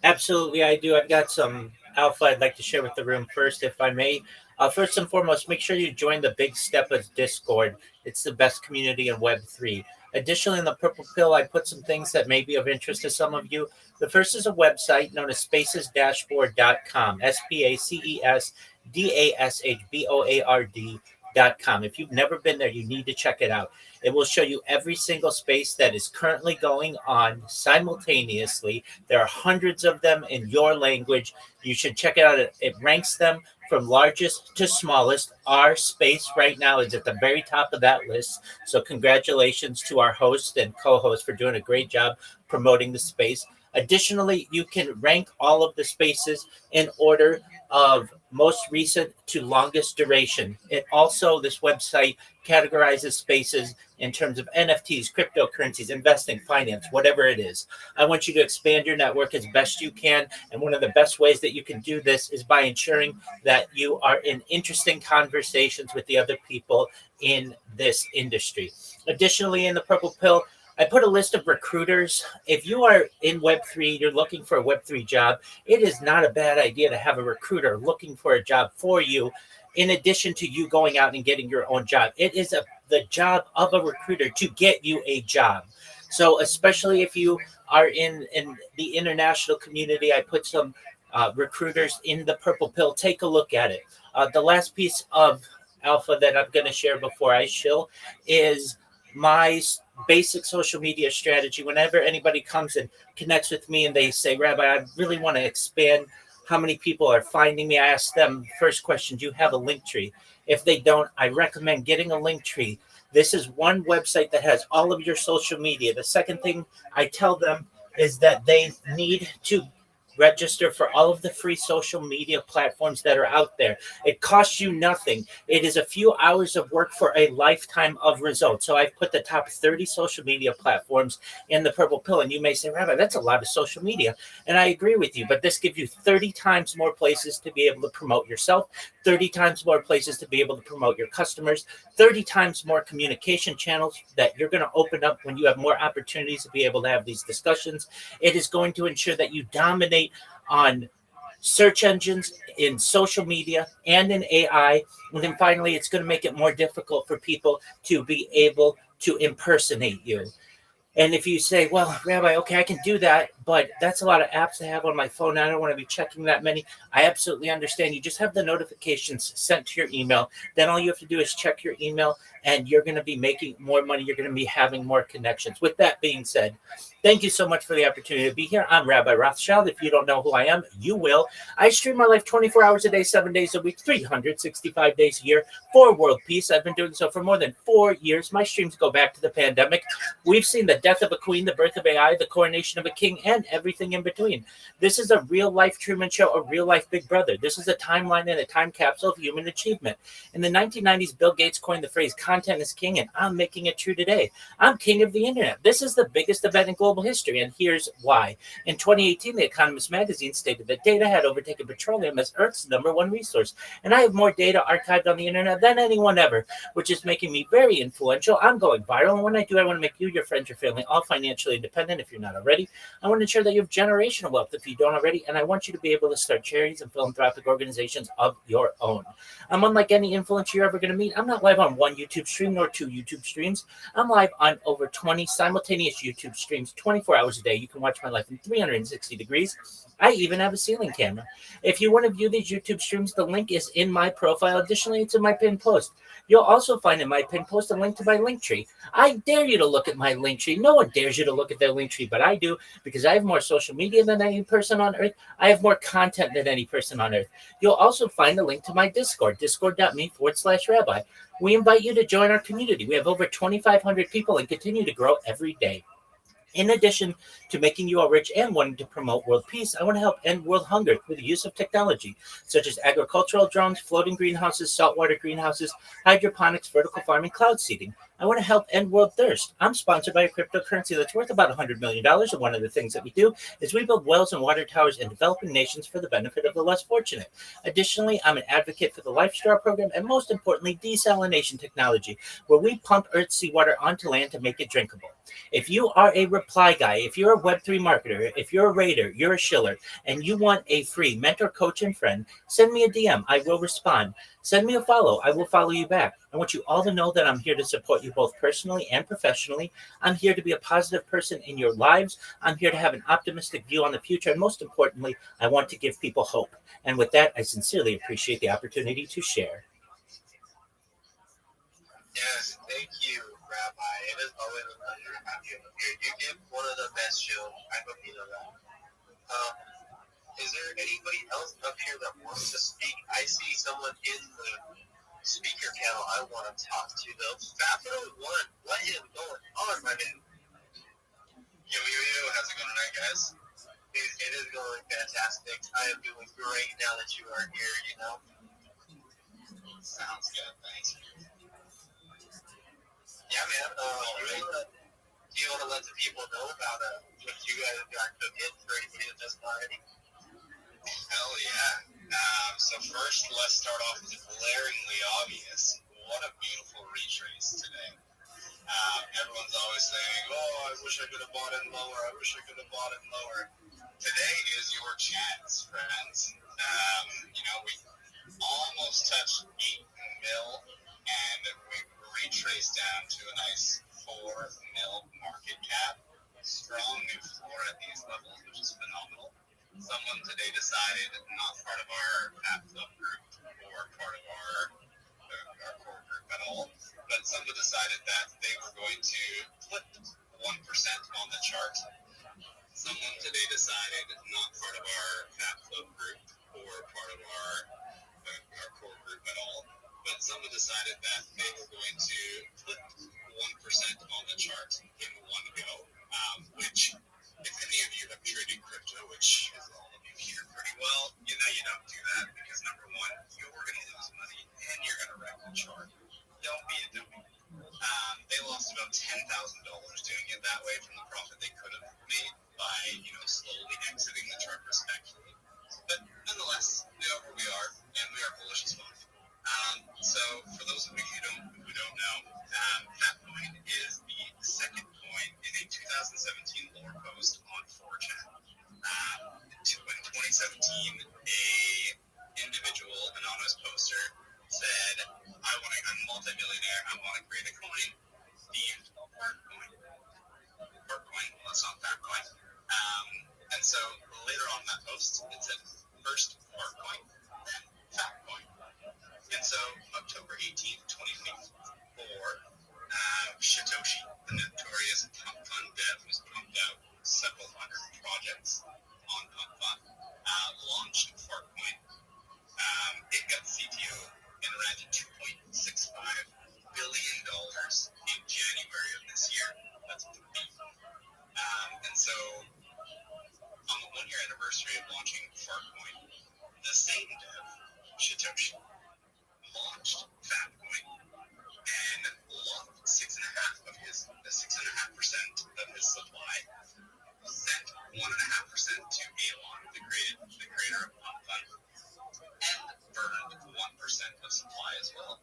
Absolutely, I do. I've got some alpha I'd like to share with the room first, if I may. First and foremost, make sure you join the Big Steppers Discord. It's the best community in Web3. Additionally, in the Purple Pill, I put some things that may be of interest to some of you. The first is a website known as spacesdashboard.com, spacesdashboard.com. If you've never been there, you need to check it out. It will show you every single space that is currently going on simultaneously. There are hundreds of them in your language. You should check it out. It ranks them from largest to smallest. Our space right now is at the very top of that list. So congratulations to our host and co-host for doing a great job promoting the space. Additionally, you can rank all of the spaces in order of most recent to longest duration. It also, this website categorizes spaces in terms of NFTs, cryptocurrencies, investing, finance, whatever it is. I want you to expand your network as best you can. And one of the best ways that you can do this is by ensuring that you are in interesting conversations with the other people in this industry. Additionally, in the Purple Pill, I put a list of recruiters. If you are in Web3, you're looking for a Web3 job, it is not a bad idea to have a recruiter looking for a job for you, in addition to you going out and getting your own job. It is the job of a recruiter to get you a job. So especially if you are in the international community, I put some recruiters in the Purple Pill. Take a look at it. The last piece of alpha that I'm going to share before I shill is my basic social media strategy. Whenever anybody comes and connects with me and they say, Rabbi, I really want to expand how many people are finding me, I ask them, first question, do you have a link tree? If they don't, I recommend getting a link tree. This is one website that has all of your social media. The second thing I tell them is that they need to register for all of the free social media platforms that are out there. It costs you nothing. It is a few hours of work for a lifetime of results. So I've put the top 30 social media platforms in the purple pill. And you may say, Rabbi, that's a lot of social media. And I agree with you, but this gives you 30 times more places to be able to promote yourself, 30 times more places to be able to promote your customers, 30 times more communication channels that you're going to open up when you have more opportunities to be able to have these discussions. It is going to ensure that you dominate on search engines, in social media, and in AI. And then finally, it's going to make it more difficult for people to be able to impersonate you. And if you say, well, Rabbi, okay, I can do that, but that's a lot of apps I have on my phone. I don't want to be checking that many. I absolutely understand. You just have the notifications sent to your email. Then all you have to do is check your email, and you're going to be making more money. You're going to be having more connections. With that being said, thank you so much for the opportunity to be here. I'm Rabbi Rothschild. If you don't know who I am, you will. I stream my life 24 hours a day, 7 days a week, 365 days a year for world peace. I've been doing so for more than 4 years. My streams go back to the pandemic. We've seen the death of a queen, the birth of AI, the coronation of a king, and everything in between. This is a real life Truman Show, a real life Big Brother. This is a timeline and a time capsule of human achievement. In the 1990s, Bill Gates coined the phrase content is king, and I'm making it true today. I'm king of the internet. This is the biggest event in global history, and here's why. In 2018, The Economist magazine stated that data had overtaken petroleum as Earth's #1 resource, and I have more data archived on the internet than anyone ever, which is making me very influential. I'm going viral, and when I do, I want to make you, your friends, your family, all financially independent if you're not already. I want to ensure that you have generational wealth if you don't already, and I want you to be able to start charities and philanthropic organizations of your own. I'm unlike any influencer you're ever going to meet. I'm not live on one YouTube stream nor 2 YouTube streams. I'm live on over 20 simultaneous YouTube streams 24 hours a day. You can watch my life in 360 degrees. I even have a ceiling camera. If you want to view these YouTube streams, the link is in my profile. Additionally, it's in my pinned post. You'll also find in my pinned post a link to my link tree. I dare you to look at my link tree. No one dares you to look at their link tree, but I do, because I have more social media than any person on earth. I have more content than any person on earth. You'll also find a link to my Discord, discord.me/rabbi. We invite you to join our community. We have over 2,500 people and continue to grow every day. In addition to making you all rich and wanting to promote world peace, I want to help end world hunger through the use of technology, such as agricultural drones, floating greenhouses, saltwater greenhouses, hydroponics, vertical farming, cloud seeding. I want to help end world thirst. I'm sponsored by a cryptocurrency that's worth about $100 million, and one of the things that we do is we build wells and water towers in developing nations for the benefit of the less fortunate. Additionally, I'm an advocate for the Life Straw program, and most importantly, desalination technology, where we pump Earth's seawater onto land to make it drinkable. If you are a reply guy, if you're a Web3 marketer, if you're a raider, you're a shiller, and you want a free mentor, coach, and friend, send me a DM. I will respond. Send me a follow. I will follow you back. I want you all to know that I'm here to support you both personally and professionally. I'm here to be a positive person in your lives. I'm here to have an optimistic view on the future. And most importantly, I want to give people hope. And with that, I sincerely appreciate the opportunity to share. Yes, thank you, Rabbi. It is always a pleasure to have you here. You give one of the best shows. I hope you know that. Is there anybody else up here that wants to speak? I see someone in the speaker panel I want to talk to, though. Fabro1, what is going on, my man? Yo, how's it going tonight, guys? It is going fantastic. I am doing great now that you are here, you know? Sounds good, thanks. Yeah, man. Do you want to let the people know about what you guys have got cooking for anybody that doesn't already? Hell yeah. So first, let's start off with the glaringly obvious. What a beautiful retrace today. Everyone's always saying, oh, I wish I could have bought it lower. I wish I could have bought it lower. Today is your chance, friends. We almost touched 8 mil, and we retraced down to a nice 4 mil market cap. Strong new floor at these levels, which is phenomenal. Someone today decided, not part of our App Club group or part of our core group at all, but someone decided that they were going to flip 1% on the chart. Someone today decided, not part of our App Club group or part of our core group at all, but someone decided that they were going to flip 1% on the chart in one go, which, if any of you have traded crypto, which is all of you computer pretty well, you know you don't do that because number one, you're going to lose money and you're going to wreck the chart. Don't be a dummy. They lost about $10,000 doing it that way from the profit they could have made by, slowly exiting the chart respectfully. But nonetheless, we are where we are, and we are bullish as well. So for those of you who don't know, Fatcoin is the second coin in a 2017 lore post on 4chan. In 2017, a individual anonymous poster said, I'm a multi-millionaire, I want to create a coin themed Fartcoin. Fartcoin, well, it's not Fatcoin. And so later on in that post, it said first Fartcoin, then Fatcoin. And so October 18th, 2024, Satoshi, the notorious Pump Fund dev who's pumped out several hundred projects on Pump Fund, launched Fartcoin. It got CTO and ran to $2.65 billion in January of this year. That's pretty deep. And so on the one-year anniversary of launching Fartcoin, the same dev, Satoshi, launched Fatcoin and locked 6.5% of his supply, sent 1.5% to Elon, the creator of Pump Fund, and burned 1% of supply as well.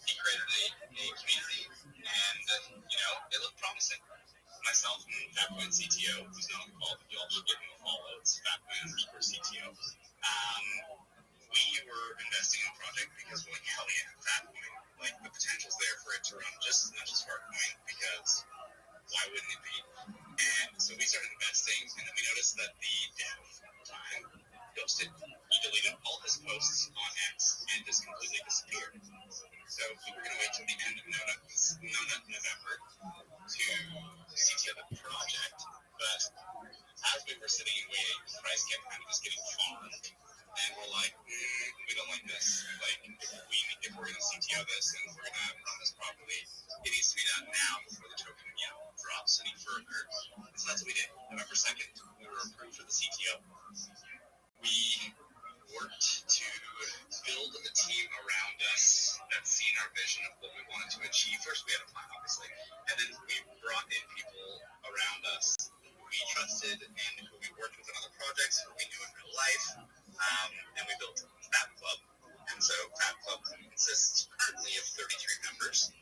He created a community, and it looked promising. Myself and Fatcoin CTO, who's not on the call, but you all should give him a follow. It's Fatcoin_CTO. We were investing in the project because we're like, hell yeah, Fatcoin. Like, the potential's there for it to run just as much as Fartcoin, because why wouldn't it be? And so we started investing, and then we noticed that the dev time ghosted. He deleted all his posts on X and just completely disappeared. So we were going to wait till the end of November to CTO the project, but as we were sitting and waiting, the price kept kind of just getting farmed, and we're like, we don't like this. Like, if we're going to CTO this and if we're going to run this properly, it needs to be done now before the token, drops any further. So that's what we did. November 2nd, we were approved for the CTO. We worked to build a team around us that's seen our vision of what we wanted to achieve. First, we had a plan, obviously, and then we brought in people around us who we trusted and who we worked with on other projects, who we knew in real life, and we built Fat Club. And so Fat Club consists currently of 33 members.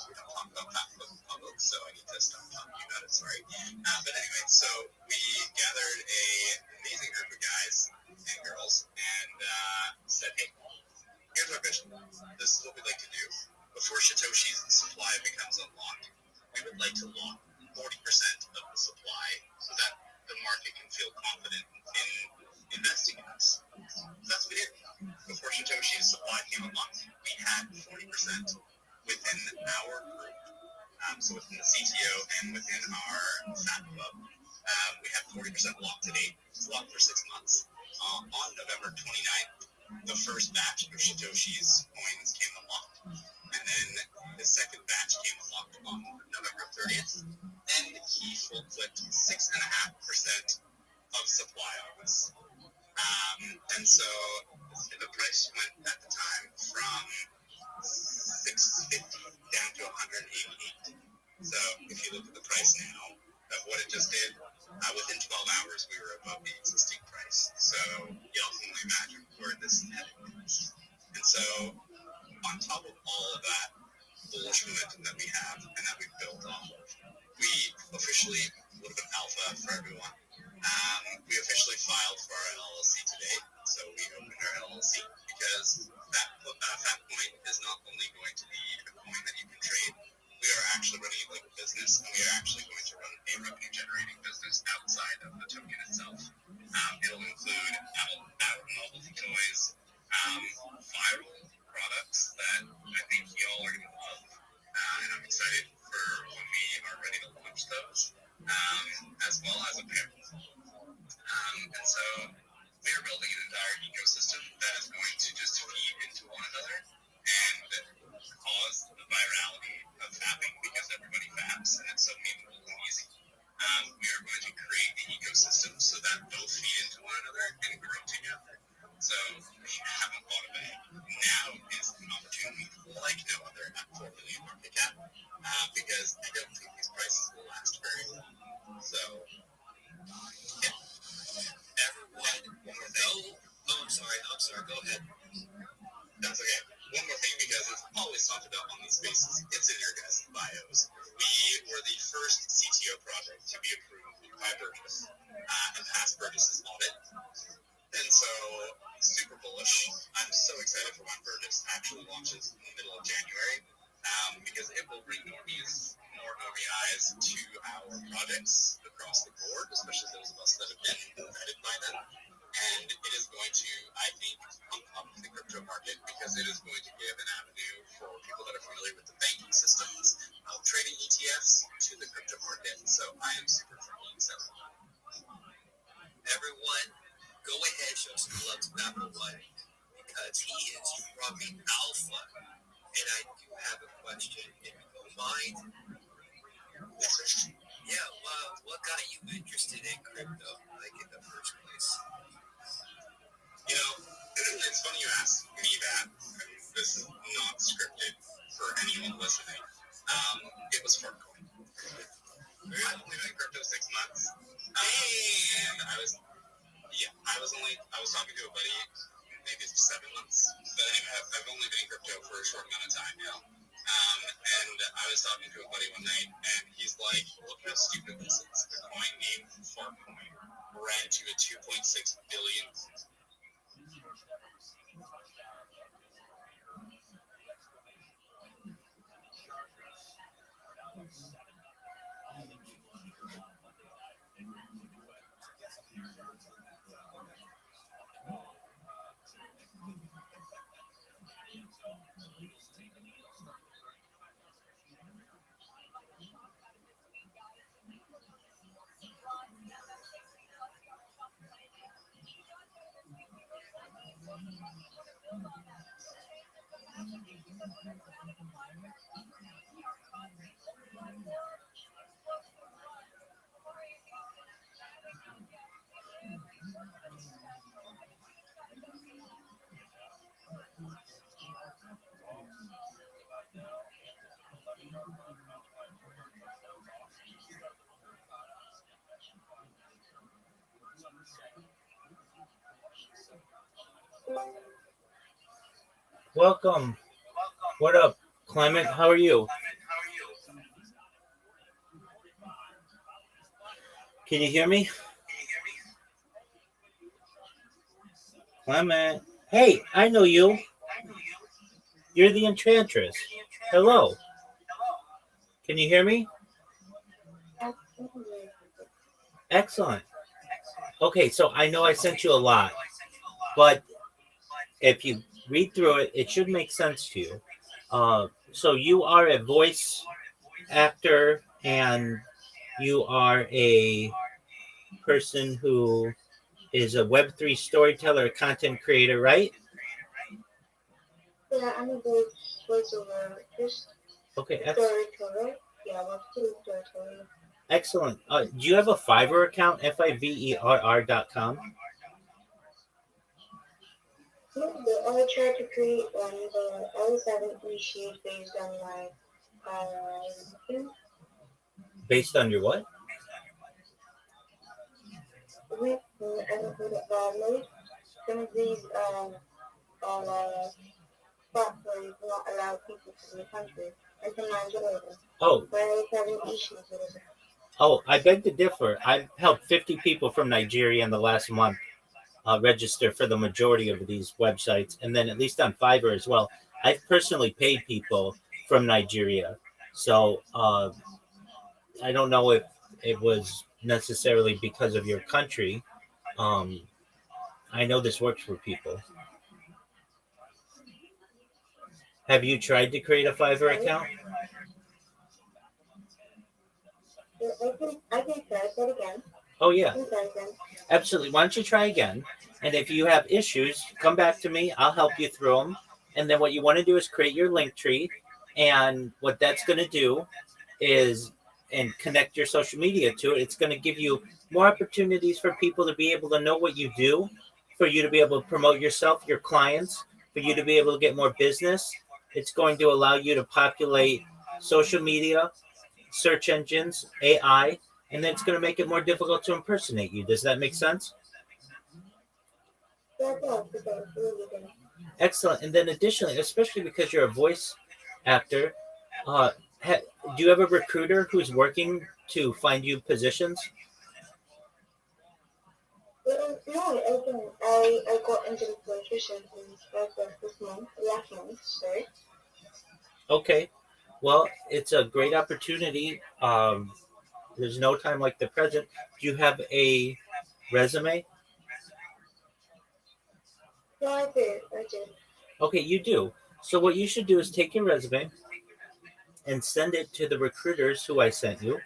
We don't talk about Fat Club in public, so I need to stop talking about it, sorry. But anyway, so we gathered an amazing group of guys and girls and said, hey, here's our vision. This is what we'd like to do. Before Satoshi's supply becomes unlocked, we would like to lock 40% of the supply so that the market can feel confident in investing in us. So that's what we did. Before Satoshi's supply came unlocked, we had 40% within our group. So within the CTO and within our Fat Club, we have 40% locked to date. It's locked for 6 months. On November 29th, the first batch of Satoshi's coins came unlocked. And then the second batch came unlocked on November 30th. And he full flipped 6.5% of supply on us. And so the price went at the time from $650 down to $188. So if you look at the price now of what it just did, within 12 hours we were above the existing price. So y'all can only imagine where this is heading. And so on top of all of that bullish momentum that we have and that we've built off of, we officially, a little bit alpha for everyone, we officially filed for our LLC today. So we opened our LLC because Fatcoin is not only going to be a coin that you can trade, we are actually running a legal business, and we are actually going to run a revenue-generating business outside of the token itself. It'll include novelty toys, viral products that I think y'all are going to love, and I'm excited for when we are ready to launch those, as well as apparel. And so we are building an entire ecosystem that is going to just feed into one another and cause the virality of fapping because everybody faps and it's so memeable and easy. We are going to create the ecosystem so that both feed into one another and no other at 4 million market cap, because I don't think these prices will last very long. So, yeah. Everyone, no. Oh, I'm sorry. Go ahead. That's okay. One more thing, because it's always talked about on these spaces. It's in your guys' bios. We were the first CTO project to be approved by Burgess and pass Burgess's audit. And so, super bullish. I'm so excited for when Burgess actually launches in the middle of January, because it will bring more normie eyes to our projects across the board, especially those of us that have been vetted by them. And it is going to, I think, pump up the crypto market, because it is going to give an avenue for people that are familiar with the banking systems of trading ETFs to the crypto market. So I am super freaking excited. Everyone, go ahead, show some love to Battle One, because he is dropping alpha. And I do have a question, if you don't mind. Yeah, what got you interested in crypto, like in the first place? You know, it's funny you ask me that. This is not scripted for anyone listening. It was Farcoin. I've only been in crypto 6 months. And I was talking to a buddy, maybe it's 7 months. But anyway, I've only been in crypto for a short amount of time now. And I was talking to a buddy one night, and he's like, look how stupid this is. The coin named Farcoin ran to a 2.6 billion. Welcome. What up, Clement? How are you? Can you hear me? Clement. Hey, I know you. You're the Enchantress. Hello. Can you hear me? Excellent. Okay, so I know I sent you a lot, but if you read through it, it should make sense to you. So you are a voice actor, and you are a person who is a Web3 storyteller, content creator, right? Yeah, I'm a voiceover artist. Okay, Storyteller. Yeah, Web3 storyteller. excellent. Do you have a Fiverr account? Fiverr.com? No, but I tried to create one, but I was having issues based on my Based on your what? I don't put it badly. Some of these platforms do not allow people from the country, and from Nigeria. Oh. But I was having issues with it. Oh, I beg to differ. I've helped 50 people from Nigeria in the last month register for the majority of these websites. And then at least on Fiverr as well, I've personally paid people from Nigeria. So I don't know if it was necessarily because of your country. I know this works for people. Have you tried to create a Fiverr account? I can try that again. Oh, yeah. Absolutely. Why don't you try again? And if you have issues, come back to me. I'll help you through them. And then what you want to do is create your link tree. And what that's going to do is, and connect your social media to it, it's going to give you more opportunities for people to be able to know what you do, for you to be able to promote yourself, your clients, for you to be able to get more business. It's going to allow you to populate social media, search engines, AI, and then it's going to make it more difficult to impersonate you. Does that make sense? Excellent. And then additionally, especially because you're a voice actor, uh, do you have a recruiter who's working to find you positions? No, I don't. I got into the position last month, sorry. Okay. Well, it's a great opportunity. There's no time like the present. Do you have a resume? Yeah, I do. Okay, you do. So what you should do is take your resume and send it to the recruiters who I sent you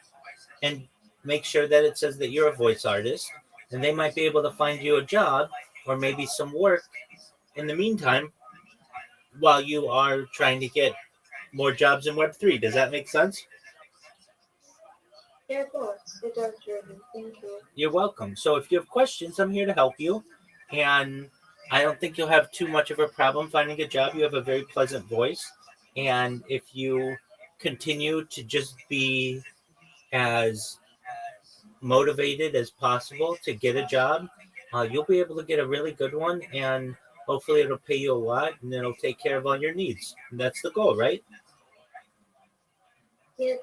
and make sure that it says that you're a voice artist and they might be able to find you a job or maybe some work in the meantime while you are trying to get more jobs in Web3. Does that make sense? Yeah, of course. It does really. Thank you. You're welcome. So if you have questions, I'm here to help you. And I don't think you'll have too much of a problem finding a job. You have a very pleasant voice. And if you continue to just be as motivated as possible to get a job, you'll be able to get a really good one. And hopefully it'll pay you a lot and it'll take care of all your needs. And that's the goal, right? Yes.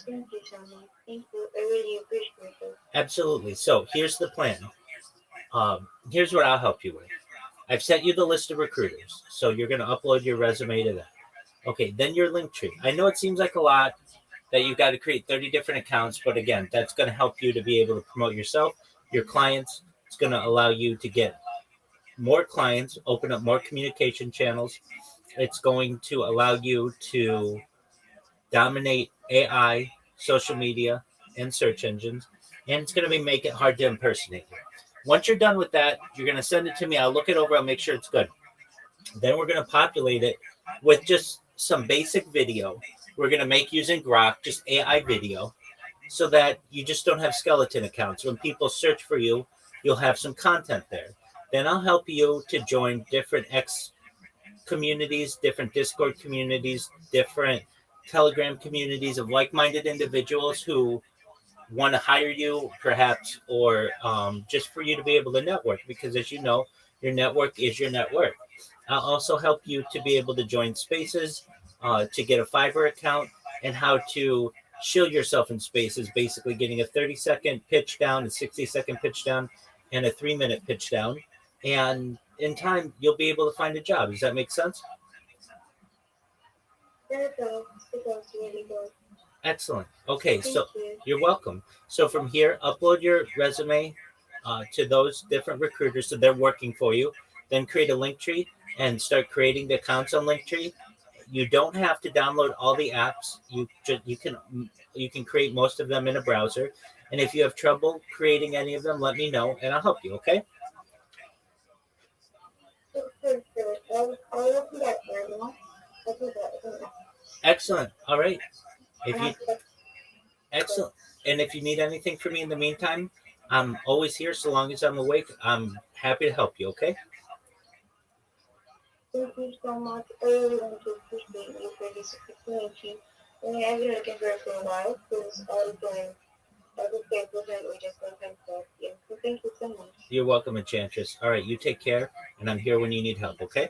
Thank you, Tommy. Thank you. I really appreciate it. Absolutely. So here's the plan. Here's what I'll help you with. I've sent you the list of recruiters, so you're going to upload your resume to that. Okay, then your link tree. I know it seems like a lot that you've got to create 30 different accounts, but again, that's going to help you to be able to promote yourself, your clients. It's going to allow you to get more clients, open up more communication channels. It's going to allow you to dominate AI, social media, and search engines, and it's going to make it hard to impersonate you. Once you're done with that, you're going to send it to me. I'll look it over. I'll make sure it's good. Then we're going to populate it with just some basic video. We're going to make using Grok, just AI video, so that you just don't have skeleton accounts. When people search for you, you'll have some content there. Then I'll help you to join different X communities, different Discord communities, different Telegram communities of like-minded individuals who want to hire you, perhaps, or just for you to be able to network. Because as you know, your network is your net worth. I'll also help you to be able to join spaces, to get a Fiverr account, and how to shield yourself in spaces. Basically, getting a 30-second pitch down, a 60-second pitch down, and a 3-minute pitch down. And in time, you'll be able to find a job. Does that make sense? It does really good. Excellent. Okay, so Thank you. you're welcome. So from here, upload your resume to those different recruiters so they're working for you. Then create a link tree and start creating the accounts on Linktree. You don't have to download all the apps. You can create most of them in a browser. And if you have trouble creating any of them, let me know and I'll help you. Okay? Sure. I'll look at that right now. I'll do that. Excellent. All right. If And you excellent. And if you need anything from me in the meantime, I'm always here so long as I'm awake. I'm happy to help you. Okay? Thank you so much. I really want to appreciate you for this opportunity. And I've been looking for it for a while because I was doing other papers and we just got things stuff. Yeah. So thank you so much. You're welcome, Enchantress. All right, you take care, and I'm here when you need help, okay?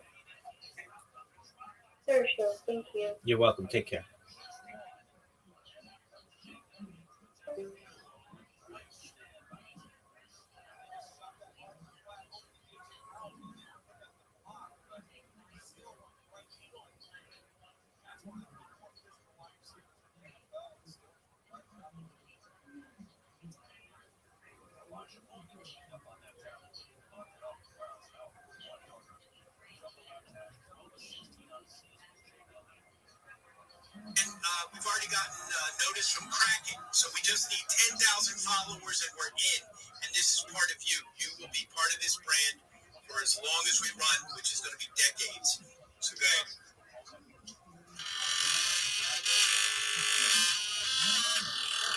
Sure. Thank you. You're welcome. Take care. We've already gotten notice from Kraken, so we just need 10,000 followers and we're in. And this is part of you. You will be part of this brand for as long as we run, which is going to be decades. So go ahead.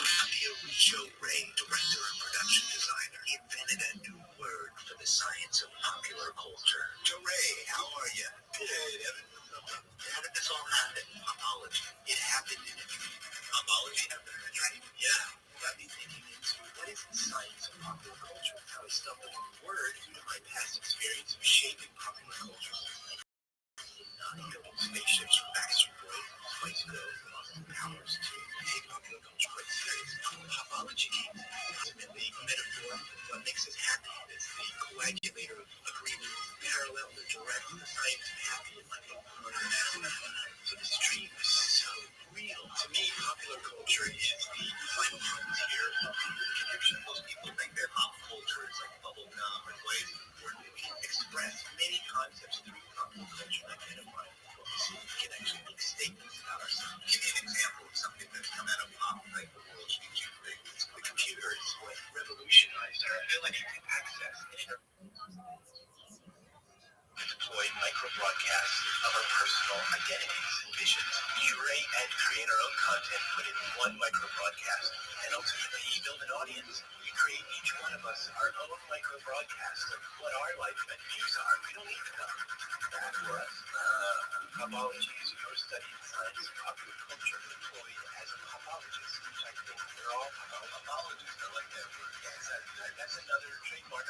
I'm here with Joe Ray, director and production designer. He invented a new word for the science of popular culture. Joe Ray, how are you? Good. Having the popology. It happened in a dream. Popology happened in a dream? Yeah. Got me thinking into what is the science of popular culture? How I stumbled on the word due to my past experience of shaping popular culture. Building spaceships from Backstreet Boys, Spice Girls, and Austin Powers to take popular culture quite serious. Popology ultimately a metaphor for what makes us happy. It's the coagulator of agreement, parallel or direct to the science of happiness, like a so this dream is so real. To me, popular culture is the final frontier of human connection. Most people think that pop culture is like bubble gum or ways where we can express many concepts through popular culture and identify what we see. We can actually make statements about ourselves. Give me an example of something that's come out of pop, like the world speaks you great. The computer is what revolutionized our ability to access and deploy micro-broadcasts of our personal identities and visions, curate and create our own content, put it in one micro-broadcast, and ultimately build an audience. We create each one of us our own micro-broadcast of what our life and views are. We don't need to know that for us. Popology is your study in science and popular culture deployed as a popologist, which I think we're all popologists. I like that word. Yes, that's another trademark.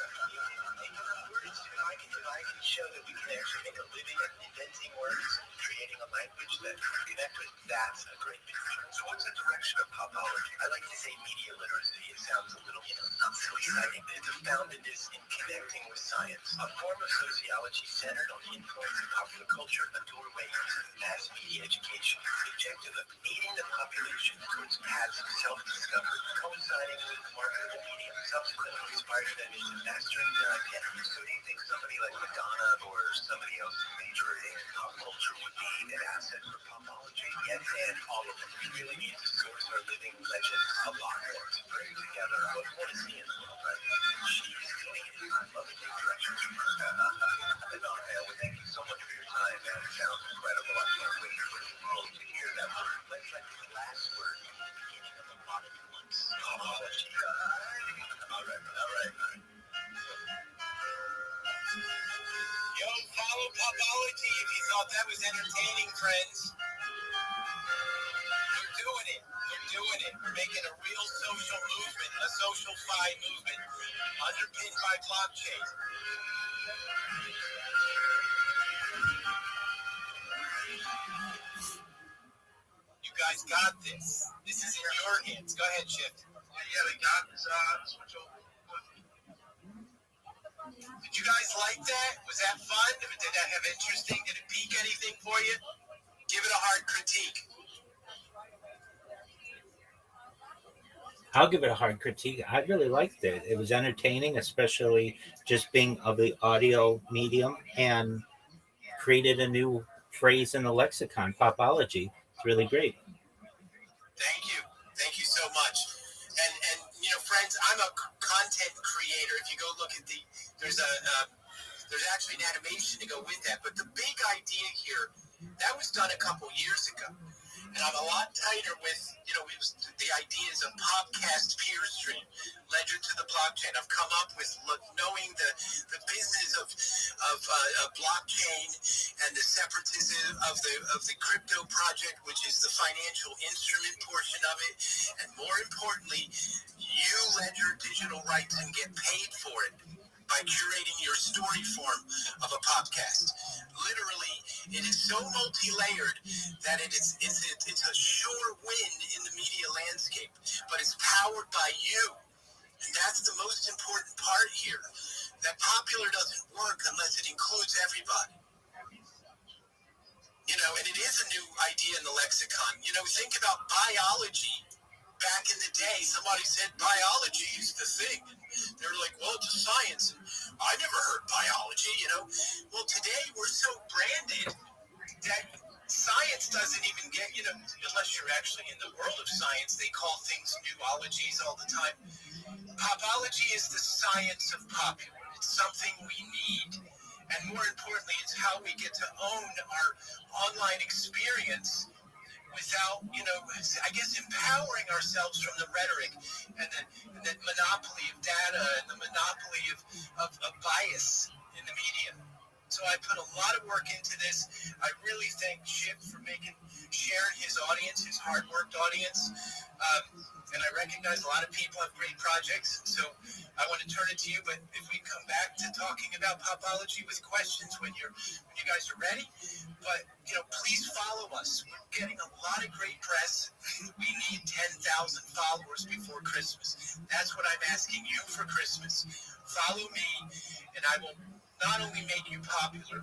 If I can show that we can actually make a living at inventing words, creating a language that we connect with, that's a great picture. So what's the direction of popology? I like to say media literacy. It sounds a little, not so exciting, but it's a foundedness in connecting with science. A form of sociology centered on the influence of popular culture, a doorway into mass media education, the objective of aiding the population towards paths of self-discovery, coinciding with the market of the media, subsequently inspired them into mastering their identity. So do you think somebody like Madonna or somebody else major in pop culture would be an asset for popology? Yes, and all of them. We really need to source our living legends a lot more to bring together what we want to see in the world, right? And she's doing it. I love the directions from her. Madonna, thank you so much for your time, man. It sounds incredible. I can't wait for the world to hear that word. Let's let the last word at the beginning of a lot of months. Popology. All right. Yo, follow Popology if you thought that was entertaining, friends. We're doing it. We're making a real social movement, a social fi movement, underpinned by blockchain. You guys got this. This is in your hands. Go ahead, Shift. Yeah, we got this. Switch over. Did you guys like that? Was that fun? Did that have interesting? Did it pique anything for you? Give it a hard critique. I'll give it a hard critique. I really liked it. It was entertaining, especially just being of the audio medium, and created a new phrase in the lexicon, popology. It's really great. Thank you so much. And friends, I'm a content creator. If you go look at there's actually an animation to go with that. But the big idea here, that was done a couple years ago. And I'm a lot tighter with, it was the ideas of podcast peer stream, ledger to the blockchain. I've come up with knowing the business of blockchain and the separatism of the crypto project, which is the financial instrument portion of it. And more importantly, you ledger digital rights and get paid for it by curating your story form of a podcast. Literally, it is so multi-layered that it's a sure win in the media landscape, but it's powered by you. And that's the most important part here. That popular doesn't work unless it includes everybody. And it is a new idea in the lexicon. Think about biology. Back in the day, somebody said biology is the thing. They were like, well, it's a science. I never heard biology, Well, today we're so branded that science doesn't even get, unless you're actually in the world of science, they call things newologies all the time. Popology is the science of popular. It's something we need. And more importantly, it's how we get to own our online experience without, I guess, empowering ourselves from the rhetoric and the monopoly of data and the monopoly of bias in the media. So I put a lot of work into this. I really thank Chip for making shared his audience, his hard-worked audience. And I recognize a lot of people have great projects, so I want to turn it to you. But if we come back to talking about Popology with questions when you guys are ready, but please follow us. We're getting a lot of great press. We need 10,000 followers before Christmas. That's what I'm asking you for Christmas. Follow me, and I will not only make you popular,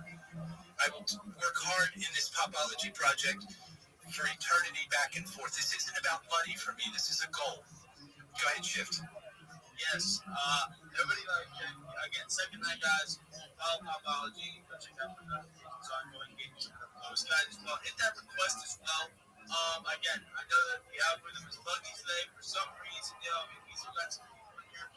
I will work hard in this Popology project for eternity back and forth. This isn't about money for me. This is a goal. Go ahead, Shift. Yes. Everybody, again, second night, guys. Follow Popology. Go check out the ongoing games. Those guys as well. Hit that request as well. Again, I know that the algorithm is buggy today for some reason. We still got some people in here.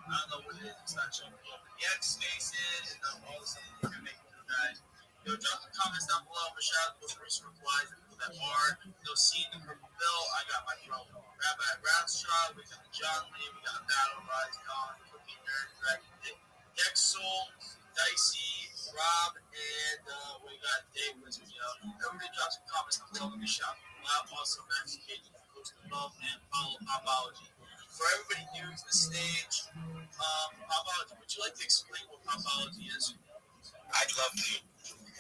I don't know what it is. It's not showing me the X spaces and all this other thing you're making for guys. Drop the comments down below. Michelle, those resource wise, people that are. See the purple bill. I got my bro Rabbi Rapstraw. We got John Lee. We got Battle Rise Con. Cookie Nerd Dragon. Dexel, Dicey, Rob, and we got Dave Wizard. Everybody drop some comments down below. Let me shout them out. Also, Max Cage, post above, and follow Popology. For everybody new to the stage, Popology, would you like to explain what Popology is? I'd love to.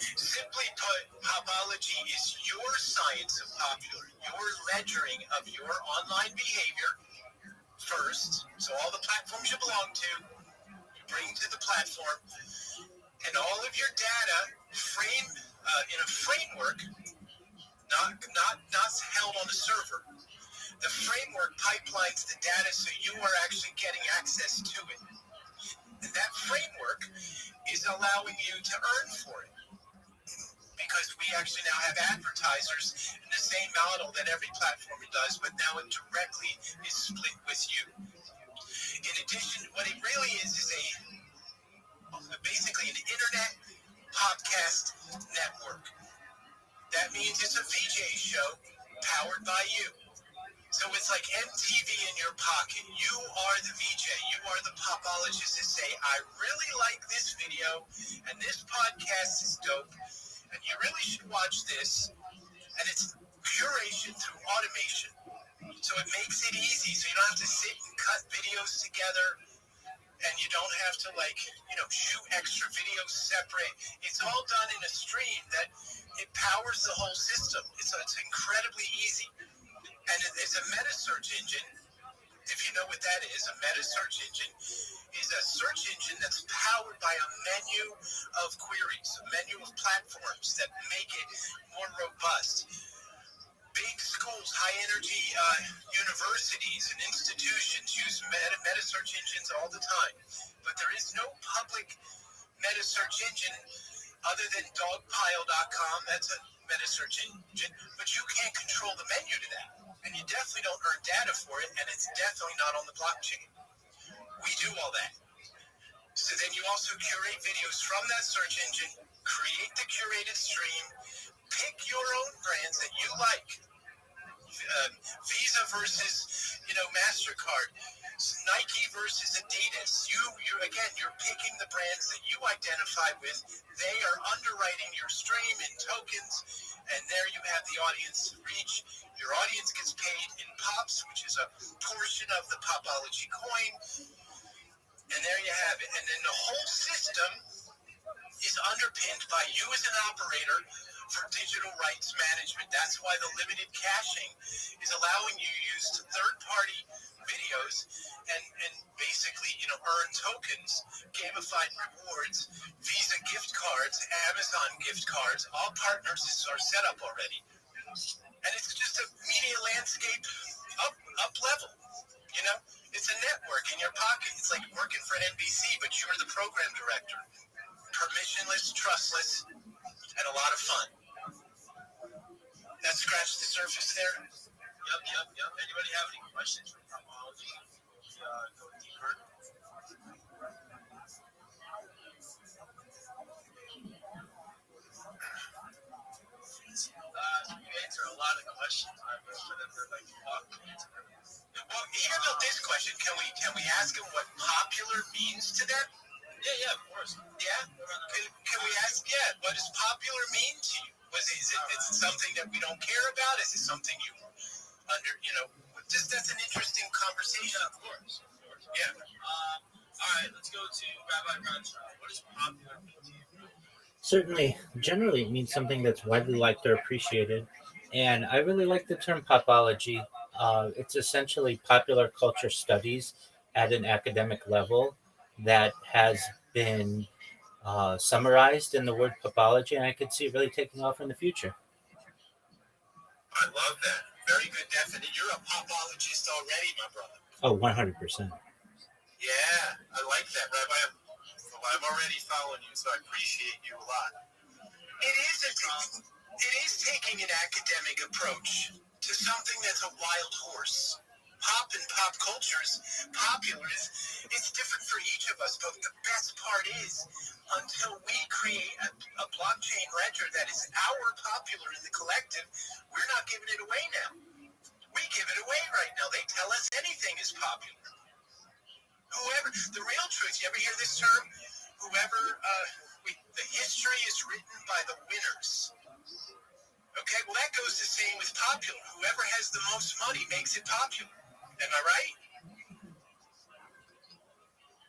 Simply put, Popology is your science of popular, your ledgering of your online behavior first. So all the platforms you belong to, you bring to the platform, and all of your data framed in a framework, not held on a server. The framework pipelines the data so you are actually getting access to it. And that framework is allowing you to earn for it. Because we actually now have advertisers in the same model that every platform does, but now it directly is split with you. In addition, what it really is basically an internet podcast network. That means it's a VJ show powered by you. So it's like MTV in your pocket. You are the VJ. You are the popologist that say, I really like this video, and this podcast is dope, and you really should watch this. And it's curation through automation. So it makes it easy. So you don't have to sit and cut videos together, and you don't have to shoot extra videos separate. It's all done in a stream that it powers the whole system. It's incredibly easy. And it's a meta search engine. If you know what that is, a meta search engine is a search engine that's powered by a menu of queries, a menu of platforms that make it more robust. Big schools, high energy universities and institutions use meta search engines all the time. But there is no public meta search engine other than dogpile.com. That's a meta search engine, but you can't control the menu to that. And you definitely don't earn data for it, and it's definitely not on the blockchain. We do all that. So then you also curate videos from that search engine, create the curated stream, pick your own brands that you like. Visa versus, MasterCard, Nike versus Adidas. You're picking the brands that you identify with. They are underwriting your stream in tokens, and there you have the audience reach. Your audience gets paid in pops, which is a portion of the Popology coin, and there you have it. And then the whole system is underpinned by you as an operator for digital rights management. That's why the limited caching is allowing you to use third-party videos and basically, earn tokens, gamified rewards, Visa gift cards, Amazon gift cards. All partners are set up already. And it's just a media landscape up level. It's a network in your pocket. It's like working for NBC, but you're the program director. Permissionless, trustless, and a lot of fun. That scratched the surface there. Yep. Anybody have any questions for Popology? Go deeper. You answer a lot of questions. Well, here about this question. Can we ask him what popular means to them? Yeah, of course. Yeah? Can we ask, what does popular mean to you? Is it something that we don't care about? Is it something you that's an interesting conversation. Yeah, of course. Yeah. All right, let's go to Rabbi Bradshaw. What is popular to you? Certainly, generally, it means something that's widely liked or appreciated. And I really like the term popology. It's essentially popular culture studies at an academic level that has been summarized in the word popology, and I could see it really taking off in the future. I love that. Very good definition. You're a popologist already, my brother. Oh, 100%. Yeah, I like that, Rabbi. I'm already following you, so I appreciate you a lot. It is taking an academic approach to something that's a wild horse. Pop and pop culture is popular. It's different for each of us, but the best part is until we create a blockchain ledger that is our popular in the collective, we're not giving it away now. We give it away right now. They tell us anything is popular. The real truth, you ever hear this term? The history is written by the winners. Okay, well that goes the same with popular. Whoever has the most money makes it popular. Am I right?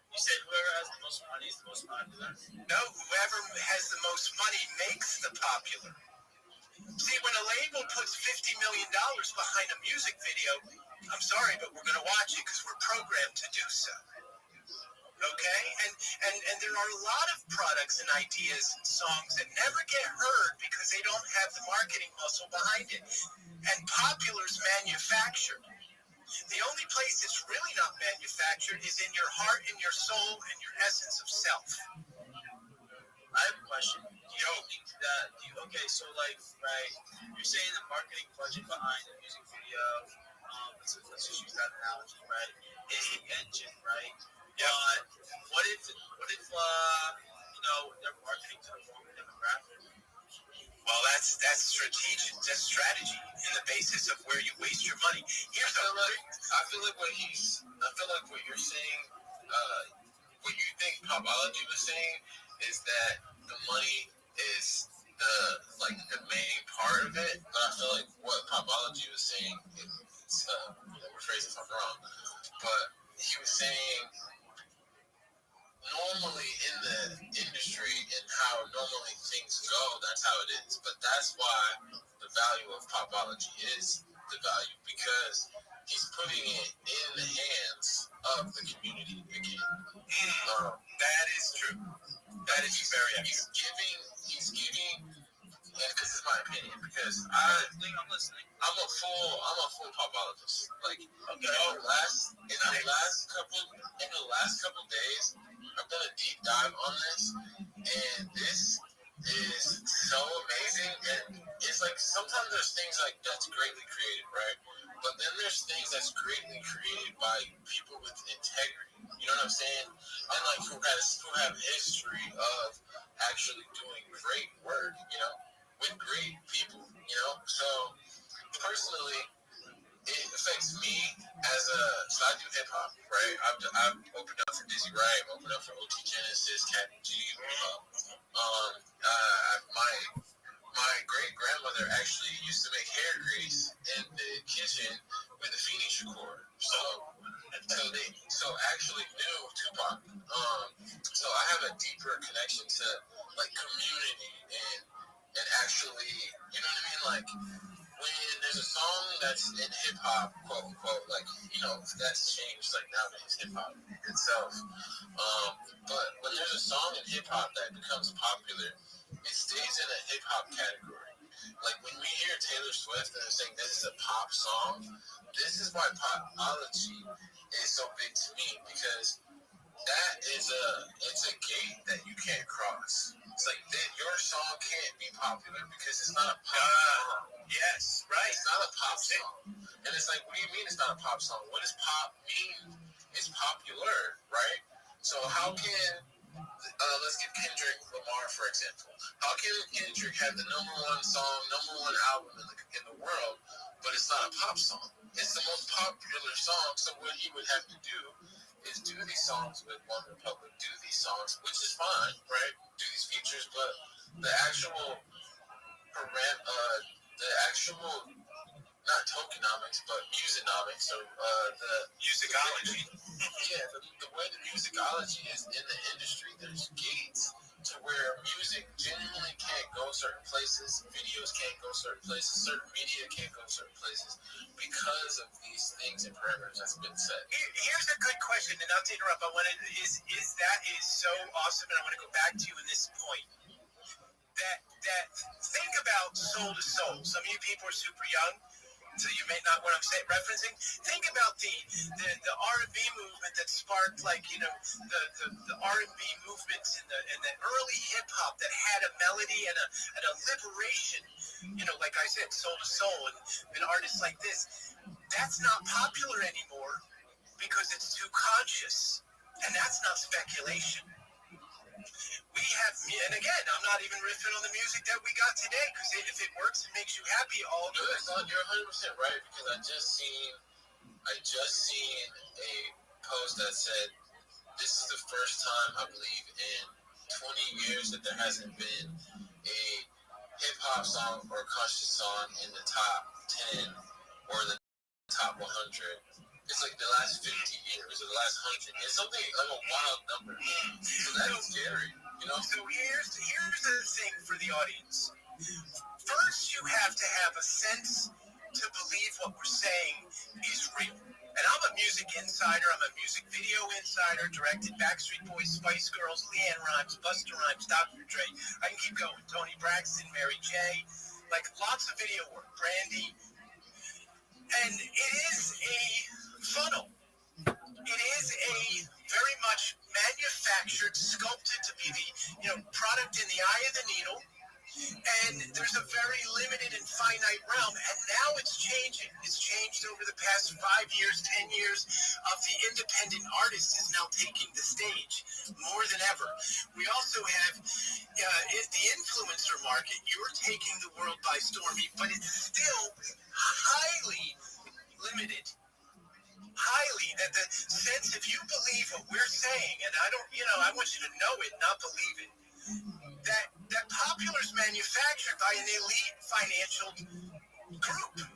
You said whoever has the most money is the most popular? No, whoever has the most money makes the popular. See, when a label puts $50 million behind a music video, I'm sorry, but we're going to watch it because we're programmed to do so. Okay? And there are a lot of products and ideas and songs that never get heard because they don't have the marketing muscle behind it. And popular's manufactured. The only place it's really not manufactured is in your heart and your soul and your essence of self. I have a question. You're saying the marketing budget behind the music video, let's just use that analogy, right, is the engine, right? Yeah. What if they're marketing to the wrong demographic? Well, that's strategic. That's strategy in the basis of where you waste your money. I feel like what you're saying, what you think Popology was saying, is that the money is the main part of it. But I feel like what Popology was saying, rephrase if I'm wrong, but he was saying normally in the industry and how normally things go, that's how it is. But that's why the value of Popology is the value, because he's putting it in the hands of the community again. That is true. That is very accurate. He's giving, and this is my opinion, because I'm listening. I'm a full Popologist. Like, in the last couple days, I've done a deep dive on this, and this is so amazing. And it's like sometimes there's things like that's greatly created, right? But then there's things that's greatly created by people with integrity. You know what I'm saying? And like who have history of actually doing great work, with great people, So personally, it affects me so I do hip hop, right? I've opened up for Dizzy Wright, I've opened up for OT Genesis, Cat G. My great grandmother actually used to make hair grease in the kitchen with the Phoenix recorder. So actually knew Tupac. So I have a deeper connection to like community and actually, you know what I mean? Like when there's a song that's in hip hop, quote unquote, like, that's changed like nowadays hip hop itself. But when there's a song in hip hop that becomes popular, it stays in a hip hop category. Like when we hear Taylor Swift and they're saying this is a pop song, this is why Popology is so big to me, because it's a gate that you can't cross. It's like your song can't be popular because it's not a pop song. Yes, right. It's not a pop song. And it's like, what do you mean it's not a pop song? What does pop mean? It's popular, right? So how can let's give Kendrick Lamar for example. How can Kendrick have the number one album in the world, but it's not a pop song? It's the most popular song. So what he would have to do is do these songs with One Republic, do these songs, which is fine, right? Do these features, but the actual the actual, not tokenomics, but musiconomics, so the musicology. Yeah, the way the musicology is in the industry, there's gates to where music genuinely can't go certain places, videos can't go certain places, certain media can't go certain places because of these things and parameters that's been set. Here's a good question, and not to interrupt, that is so awesome, and I want to go back to you in this point. That think about soul to soul. Some of you people are super young, so you may not what I'm saying referencing. Think about the R&B movement that sparked, like, you know, the R&B movement and the early hip hop that had a melody and a liberation. You know, like I said, soul to soul, and artists like this. That's not popular anymore because it's too conscious, and that's not speculation. We have, and again, I'm not even riffing on the music that we got today, because if it works, it makes you happy, all good. You're 100% right, because I just seen a post that said this is the first time, I believe, in 20 years that there hasn't been a hip hop song or conscious song in the top 10 or the top 100. It's like the last 50 years or the last 100. It's something like a wild number. So that's scary. You know? So here's the thing for the audience. First, you have to have a sense to believe what we're saying is real. And I'm a music insider. I'm a music video insider. Directed Backstreet Boys, Spice Girls, Leanne Rhymes, Busta Rhymes, Dr. Dre. I can keep going. Tony Braxton, Mary J. Like lots of video work. Brandy. And it is a funnel. It is a very much manufactured, sculpted to be the product in the eye of the needle. And there's a very limited and finite realm, and now it's changing. It's changed over the past 5 years, 10 years of the independent artist is now taking the stage more than ever. We also have the influencer market. You're taking the world by storm, but it's still highly limited. Highly, that the sense, if you believe what we're saying, and I want you to know it, not believe it, that Popular's manufactured by an elite financial group,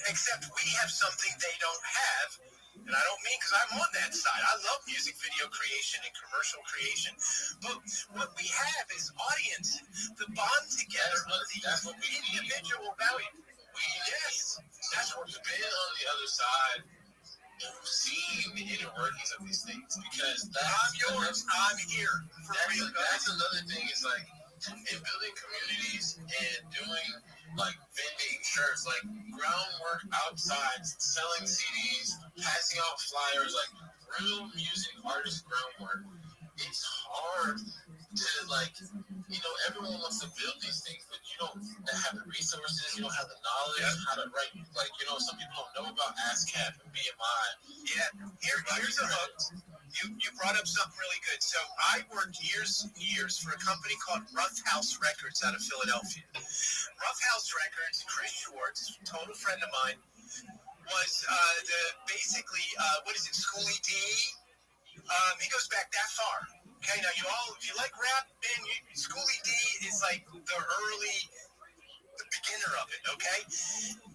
except we have something they don't have, and I don't mean because I'm on that side. I love music video creation and commercial creation, but what we have is audience, the bond together of the individual value. Yes, that's what we've been on the other side. And we've seen the inner workings of these things, because I'm yours. I'm here. That's another thing. Is like in building communities and doing like vending shirts, like groundwork outside, selling CDs, passing out flyers, like real music artist groundwork. It's hard to everyone wants to build these things, but you don't have the resources, you don't have the knowledge, how to write, some people don't know about ASCAP and BMI. Yeah, here's a hook. You brought up something really good. So I worked years and years for a company called Rough House Records out of Philadelphia. Rough House Records, Chris Schwartz, total friend of mine, was Schoolie D? He goes back that far. Okay, now if you like rap, man, Schoolie D is like the beginner of it, okay?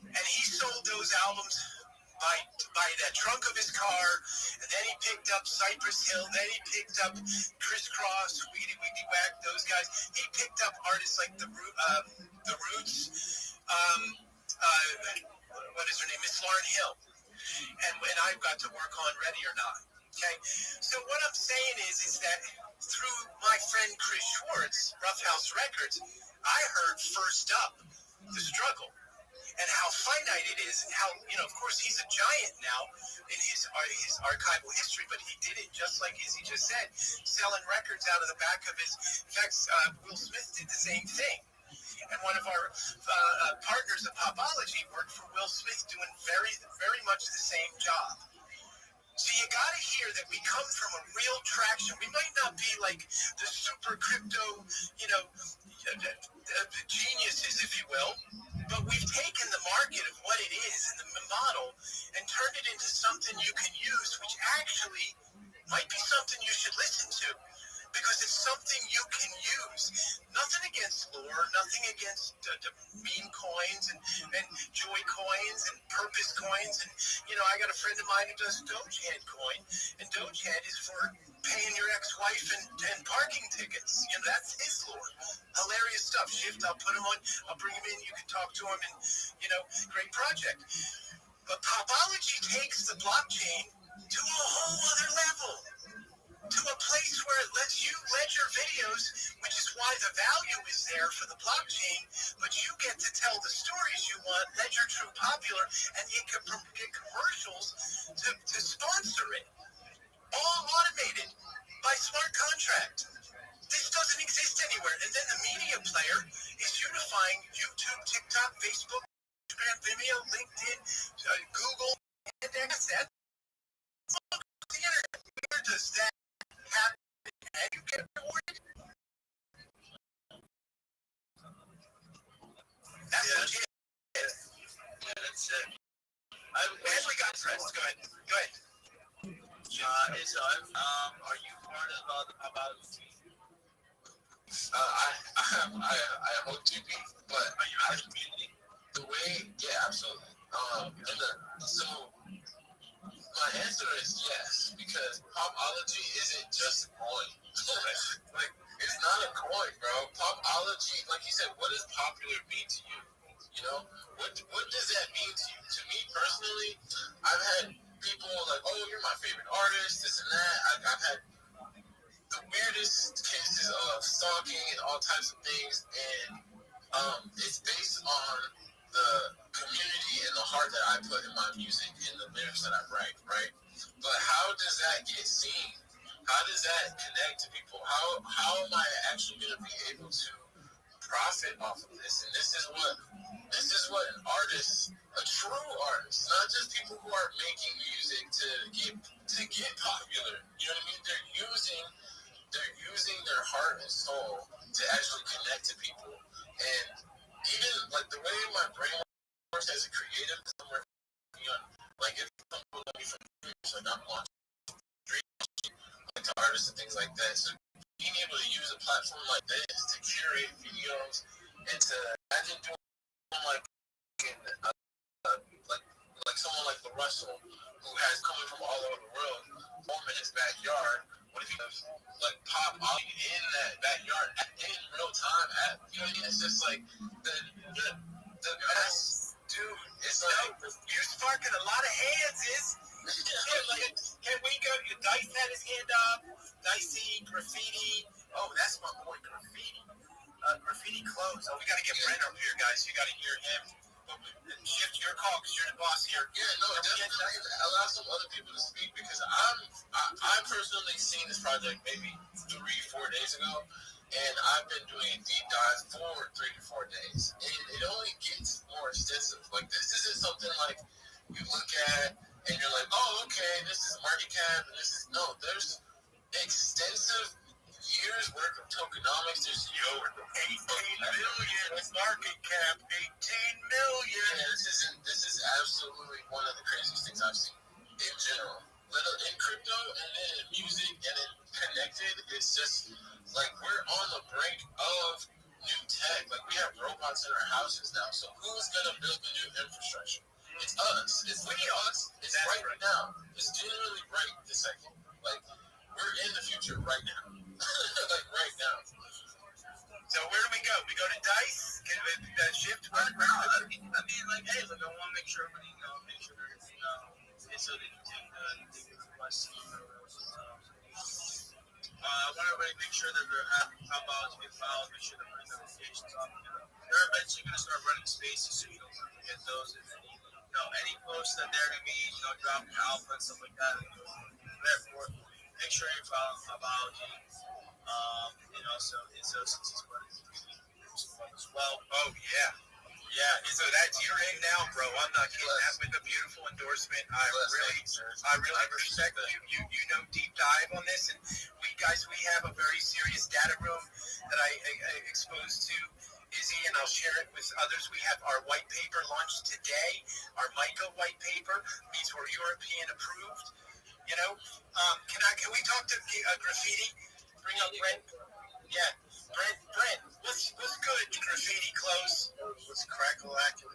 And he sold those albums by the trunk of his car, and then he picked up Cypress Hill, then he picked up Crisscross, Weedy Weedy Whack, those guys. He picked up artists like the Roots, what is her name, Miss Lauryn Hill, and when I got to work on Ready or Not. Okay, so what I'm saying is that through my friend Chris Schwartz, Rough House Records, I heard first up the struggle and how finite it is, and how, of course, he's a giant now in his archival history, but he did it just like Izzy just said, selling records out of the back of his. In fact, Will Smith did the same thing. And one of our partners of Popology worked for Will Smith, doing very, very much the same job. So you got to hear that we come from a real traction. We might not be like the super crypto, geniuses, if you will, but we've taken the market of what it is and the model and turned it into something you can use, which actually might be something you should listen to, because it's something you can use. Nothing against lore, nothing against Dogecoin coins and Purpose coins, and I got a friend of mine who does Dogehead coin, and Dogehead is for paying your ex-wife and parking tickets. That's his lore. Hilarious stuff. Shift, I'll put him on, I'll bring him in, you can talk to him, and great project. But Popology takes the blockchain to a whole other level, to a place where it lets you ledger videos, which is why the value is there for the blockchain, but you get to tell the stories you want, ledger true popular, and you can get commercials to sponsor it. All automated by smart contract. This doesn't exist anywhere. And then the media player is unifying YouTube, TikTok, Facebook, Instagram, Vimeo, LinkedIn, Google, and asset. Look at the internet. Where does that happen? And you get rewarded? That's what it is. Yeah, that's it. We got pressed. Go ahead. Are you part of the Popology? I have OTP, but are you out of the community? The way, yeah, absolutely. So my answer is yes, because Popology isn't just a coin. Like, it's not a coin, bro. Popology, like you said, what does popular mean to you? What does that mean to you? To me personally, I've had people like, oh, you're my favorite artist, this and that. I've had the weirdest cases of stalking and all types of things, and it's based on the community and the heart that I put in my music and the lyrics that I write, right? But how does that get seen? How does that connect to people? How am I actually going to be able to profit off of this? And this is what an artist, a true artist, not just people who are making music to get popular. You know what I mean? They're using their heart and soul to actually connect to people. And even like the way my brain works as a creative, because I'm working on, like, if someone let me from dreams, like I'm launching dreams, like to artists and things like that. So being able to use a platform like this to curate videos and to imagine doing like someone like the Russell, who has coming from all over the world, home in his backyard. What if he does like pop out in that backyard in real time? It's just like the best, dude. It's like you're sparking a lot of hands. Can we go? Dice had his hand up. Dicey, Graffiti. Oh, that's my boy, Graffiti. Graffiti clothes. Oh, we got to get Brent up here, guys. You got to hear him. Shift your call because you're the boss here. Yeah, no, definitely allow some other people to speak, because I personally seen this project maybe 3-4 days ago, and I've been doing a deep dive for 3 to 4 days, and it only gets more extensive. Like, this isn't something like you look at and you're like, oh, okay, this is market cap, and this is there's extensive years worth of tokenomics. There's 18 million market cap. 18 million. Yeah, this is absolutely one of the craziest things I've seen in general. In crypto and then in music and in connected, it's just like we're on the brink of new tech. Like, we have robots in our houses now. So who's gonna build the new infrastructure? It's us. It's us. It's right now. It's generally right this second. Like, we're in the future right now. Like, right now. So where do we go? We go to Dice? Can we shift? I mean, like, hey, look, I want to make sure everybody, make sure everything is so that you take the request. I want everybody to make sure that they're happy, how about get filed, make sure they're putting notifications on. They're eventually going to start running spaces, so you don't forget those. And any posts that they're going to be, dropping alpha and stuff like that. Therefore, make sure you file Popology. So it's as well. Oh yeah. So that's your in now, bro. I'm not kidding. That with a beautiful endorsement. I really respect you. You know deep dive on this, and we have a very serious data room that I exposed to Izzy, and I'll share it with others. We have our white paper launched today. Our MICA white paper means we're European approved. Can we talk to Graffiti? Bring up Brent. Yeah, Brent, what's good? Graffiti close. What's crackle-acting?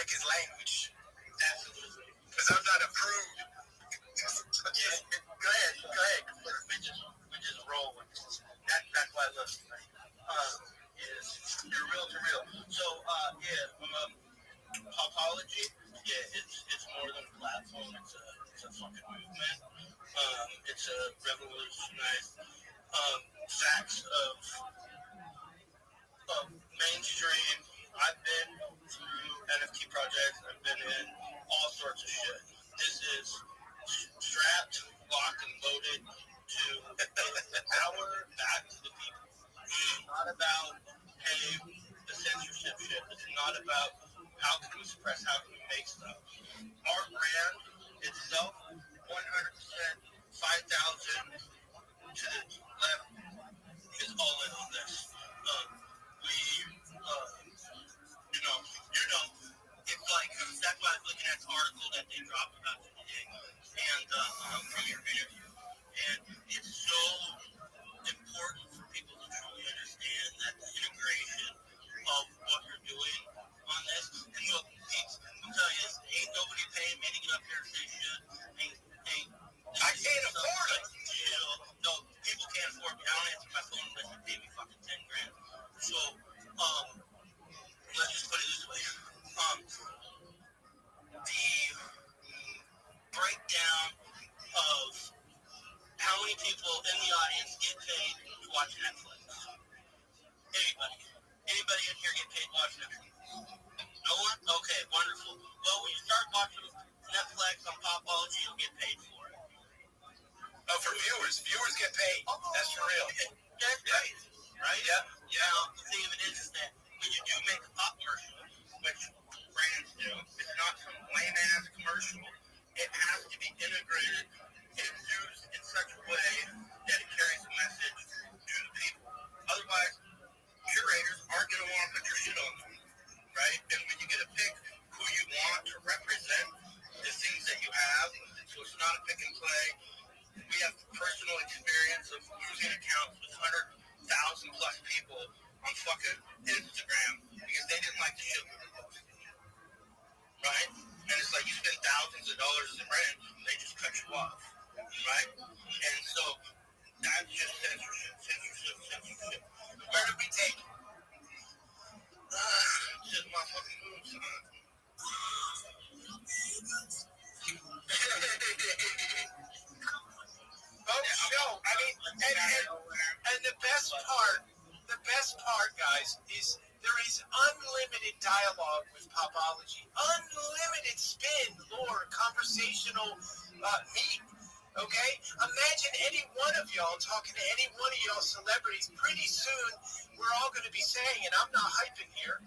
like his language. Absolutely. Because I'm not approved. Yeah. Go ahead. We just roll with this. That's why I love you, man. You're real to real. So, Popology, it's more than a platform. It's a fucking movement. It's a revolutionized facts of mainstream. I've been through NFT projects. I've been in all sorts of shit. This is strapped, locked, and loaded to power back to the people. It's not about, hey, the censorship shit. It's not about how can we suppress, how can we make stuff. Our brand itself, 100%, 5,000 to the left is all in on this. It's like, that's why I was looking at the article that they dropped about today, and from your interview. And it's so important for people to truly understand that the integration of what you're doing on this. And look, I'm telling you, ain't nobody paying me to get up here and say shit. I can't afford it. No, people can't afford me. I don't answer my phone unless you pay me fucking 10 grand. So, let's just put it this way. The breakdown of how many people in the audience get paid to watch Netflix. Anybody in here get paid to watch Netflix? No one? Okay, wonderful. Well, when you start watching Netflix on Popology, you'll get paid for it. Oh, for viewers. Viewers get paid. That's for real. That's right. Right? Yeah. Now, the thing of it is that when you do make a pop commercial, which brands do, it's not some lame-ass commercial. It has to be integrated and used in such a way that it carries a message to the people. Otherwise, curators aren't going to want to put your shit on them, right? And when you get to pick who you want to represent the things that you have, so it's not a pick and play. We have personal experience of losing accounts with 100,000 plus people on fucking Instagram because they didn't like the shit we were posting, right? And it's like you spend thousands of dollars as a brand, they just cut you off, right? And so that's just censorship. Where did we take it? Just my fucking moves, son. Oh, show. I mean, and the best part, guys, is there is unlimited dialogue with Popology. Unlimited spin, lore, conversational meat. Okay? Imagine any one of y'all talking to any one of y'all celebrities. Pretty soon, we're all going to be saying, and I'm not hyping here,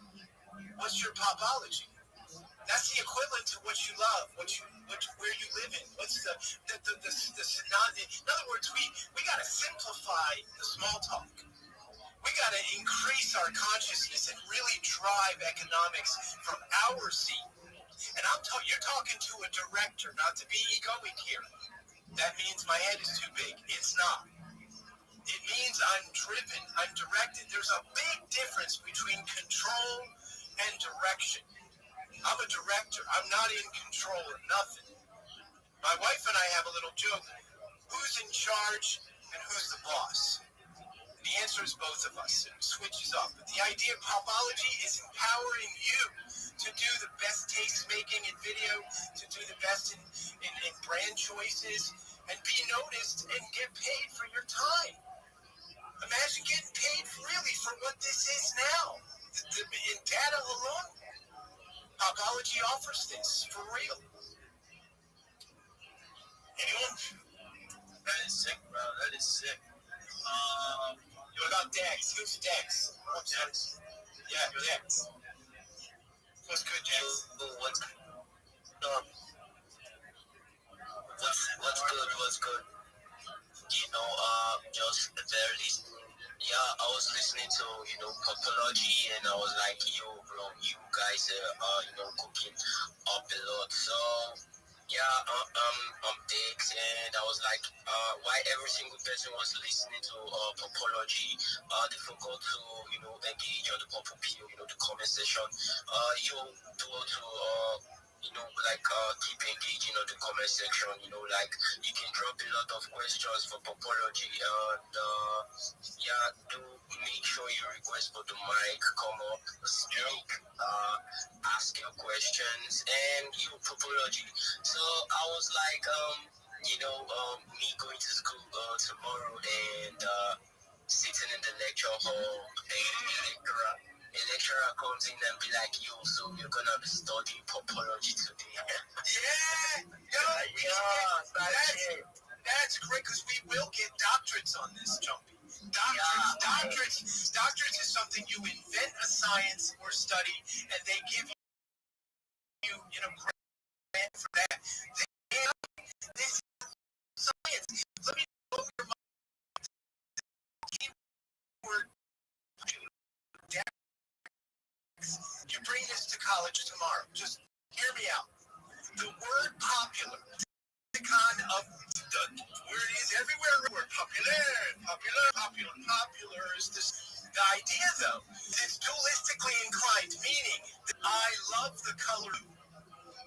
what's your Popology? That's the equivalent to what you love, where you live in. What's the in other words, we got to simplify the small talk. We got to increase our consciousness and really drive economics from our seat. And you're talking to a director, not to be egoic here. That means my head is too big. It's not. It means I'm driven, I'm directed. There's a big difference between control and direction. I'm a director. I'm not in control of nothing. My wife and I have a little joke. Who's in charge and who's the boss? The answer is both of us. It switches up. But the idea of Popology is empowering you to do the best taste making in video, to do the best in brand choices, and be noticed and get paid for your time. Imagine getting paid really for what this is now. In data alone, Popology offers this for real. Anyone? That is sick, bro. That is sick. What about Dex? Who's Dex? Dex. Yeah, Dex. What's good, Dex? What's good? Just barely. Yeah, I was listening to, Popology, and I was like, yo, bro, you guys are, cooking up a lot. So, yeah, I'm Dix, and I was like, why every single person was listening to Popology, they forgot to, engage on the pop appeal, the comment comment section. You do to keep engaging on the comment section. You can drop a lot of questions for Popology, and do make sure you request for the mic, come up, speak, ask your questions, and Popology. So I was like, me going to school tomorrow and sitting in the lecture hall, a lecturer comes in and be like, yo, so you're gonna be studying Popology today. That's great, because we will get doctorates on this, Jumpy. Doctorates is something you invent a science or study, and they give you grant for that. This science. Let me know your keyword. You bring this to college tomorrow. Just hear me out. The word popular, the kind of where it is everywhere. We're popular is this. The idea, though, is dualistically inclined, meaning that I love the color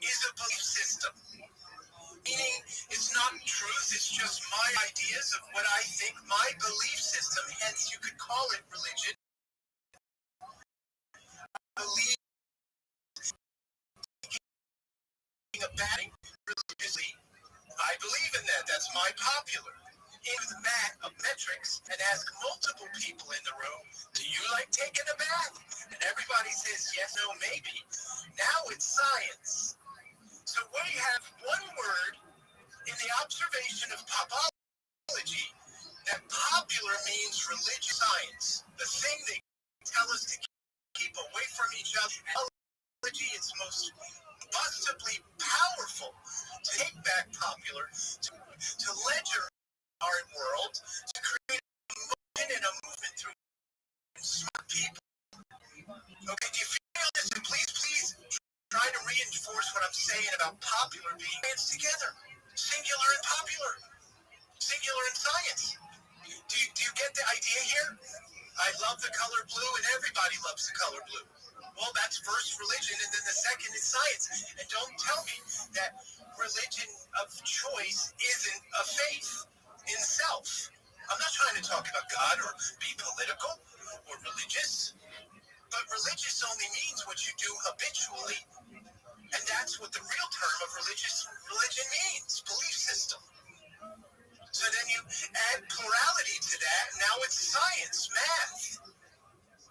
is a belief system. Meaning it's not truth, it's just my ideas of what I think, my belief system, hence you could call it religion. Believe religiously, I believe in that. That's my popular. In the mat of metrics and ask multiple people in the room, do you like taking a bath? And everybody says yes, no, maybe. Now it's science. So we have one word in the observation of popology that popular means religious science. The thing they tell us to keep away from each other. Popology is most bustably powerful to take back popular, to ledger our world, to create a motion and a movement through smart people. Okay, do you feel this? And please try to reinforce what I'm saying about popular being hands together. Singular and popular. Singular and science. Do you get the idea here? I love the color blue, and everybody loves the color blue. Well, that's first religion, and then the second is science. And don't tell me that religion of choice isn't a faith in self. I'm not trying to talk about God or be political or religious, but religious only means what you do habitually, and that's what the real term of religion means, belief system. So then you add plurality to that, now it's science, math.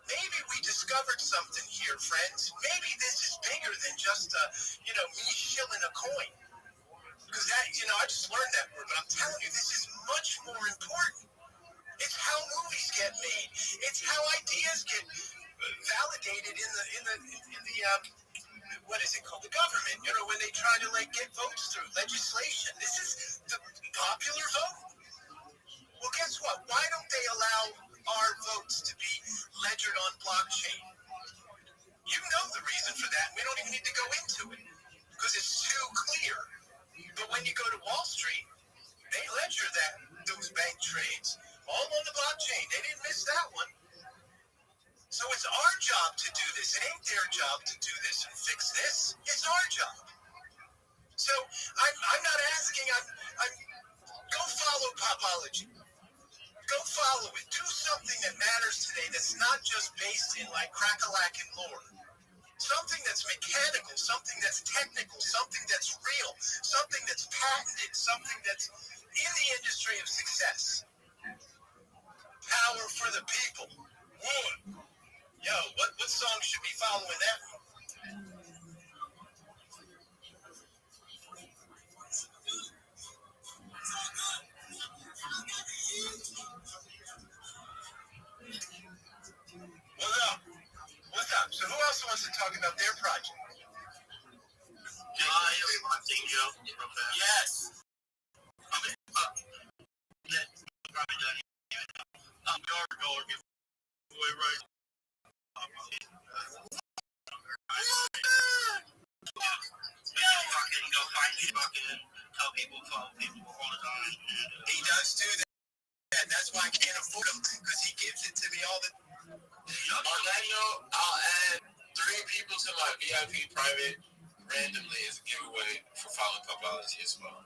Maybe we discovered something here, friends. Maybe this is bigger than just me shilling a coin. Because that, I just learned that word, but I'm telling you, this is much more important. It's how movies get made. It's how ideas get validated in the what is it called? The government. When they try to get votes through legislation. This is the popular vote. Well, guess what? Why don't they allow our votes to be ledgered on blockchain? You know the reason for that. We don't even need to go into it because it's too clear. But when you go to Wall Street, they ledger those bank trades all on the blockchain. They didn't miss that one. So it's our job to do this. It ain't their job to do this and fix this. It's our job. So I'm not asking. I'm go follow popology. Go follow it. Do something that matters today that's not just based in crack-a-lack and lore. Something that's mechanical, something that's technical, something that's real, something that's patented, something that's in the industry of success. Power for the people. One. Yo, what song should be following that one? What's up? So who else wants to talk about their project? Yes. He does do that. That's why I can't afford him, because he gives it to me all the. Orlando, I'll add 3 people to my VIP private randomly as a giveaway for following Popology as well.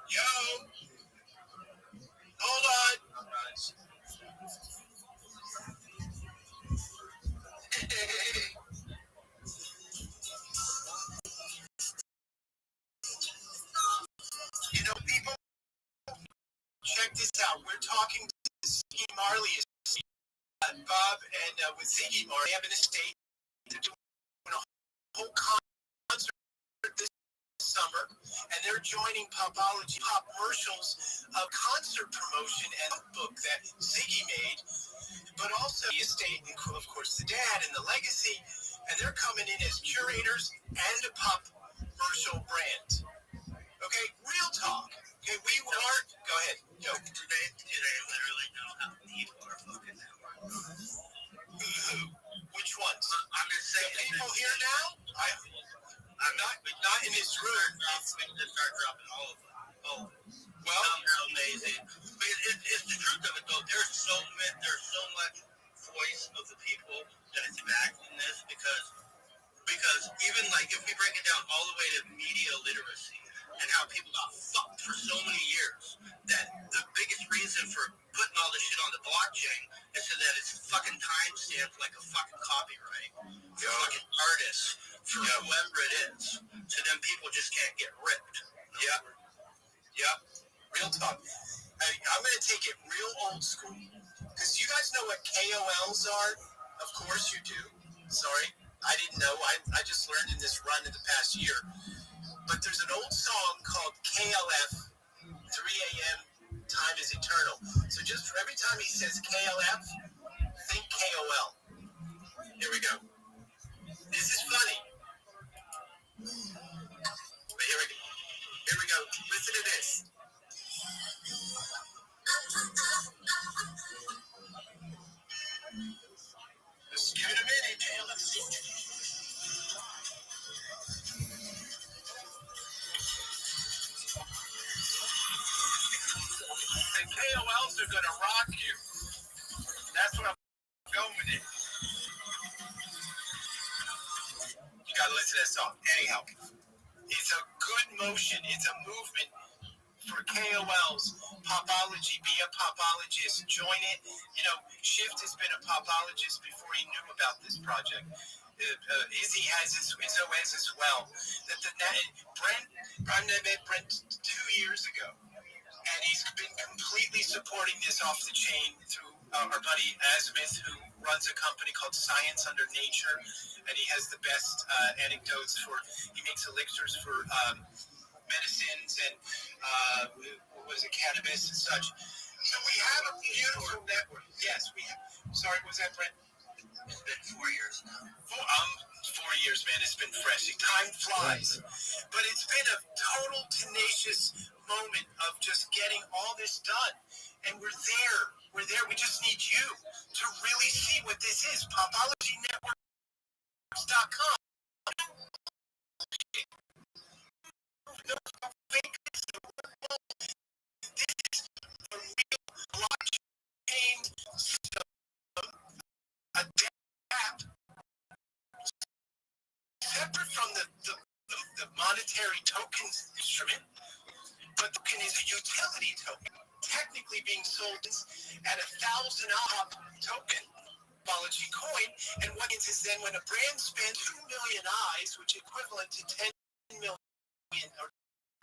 Yo! Hold on! You know, people, check this out. We're talking to Ziggy Marley, Bob, and with Ziggy Marley, they have an estate. They're doing a whole concert this summer, and they're joining Popology Pop Commercials, a concert promotion and book that Ziggy made, but also the estate, and of course the dad and the legacy, and they're coming in as curators and a pop commercial brand. Okay, real talk. Okay, we are. Go ahead. Yo. Do they literally know how deep our fucking network goes? Which ones? I'm just saying. The people here now? I'm not in this room. We can just start dropping all of them. Oh, well, how amazing! But it's the truth of it, though. There's so much voice of the people that is back in this because even like if we break it down all the way to media literacy and how people got fucked for so many years, that the biggest reason for putting all this shit on the blockchain is so that it's fucking time stamped like a fucking copyright for fucking artists, for whoever it is. So then people just can't get ripped. Yep. Real talk. I'm going to take it real old school. Because you guys know what KOLs are? Of course you do. Sorry. I didn't know. I just learned in this run in the past year. But there's an old song called KLF, 3 a.m. Time is Eternal. So just for every time he says KLF, think KOL. Here we go. This is funny. But here we go. Listen to this. Just give it a minute, man. Let's see. The KOLs are going to rock you. That's what I'm going with it. You got to listen to that song. Anyhow, it's a good motion. It's a movement for KOLs. Popology. Be a popologist. Join it. You know, Shift has been a popologist before he knew about this project. Izzy has his OS as well. I met Brent 2 years ago, and he's been completely supporting this off the chain through our buddy Asmith, who runs a company called Science Under Nature, and he has the best anecdotes he makes elixirs for medicines and cannabis and such. So we have a beautiful network. Yes, we have. Sorry, was that Brent? It's been 4 years now. 4 years, man. It's been fresh. Time flies. But it's been a total tenacious moment of just getting all this done. And we're there. We're there. We just need you to really see what this is. PopologyNetworks.com. This is a real blockchain system. Adapt separate from the monetary tokens instrument, but token is a utility token, technically being sold at 1,000 token, Popology coin. And what it is then when a brand spends 2 million eyes, which is equivalent to 10 million or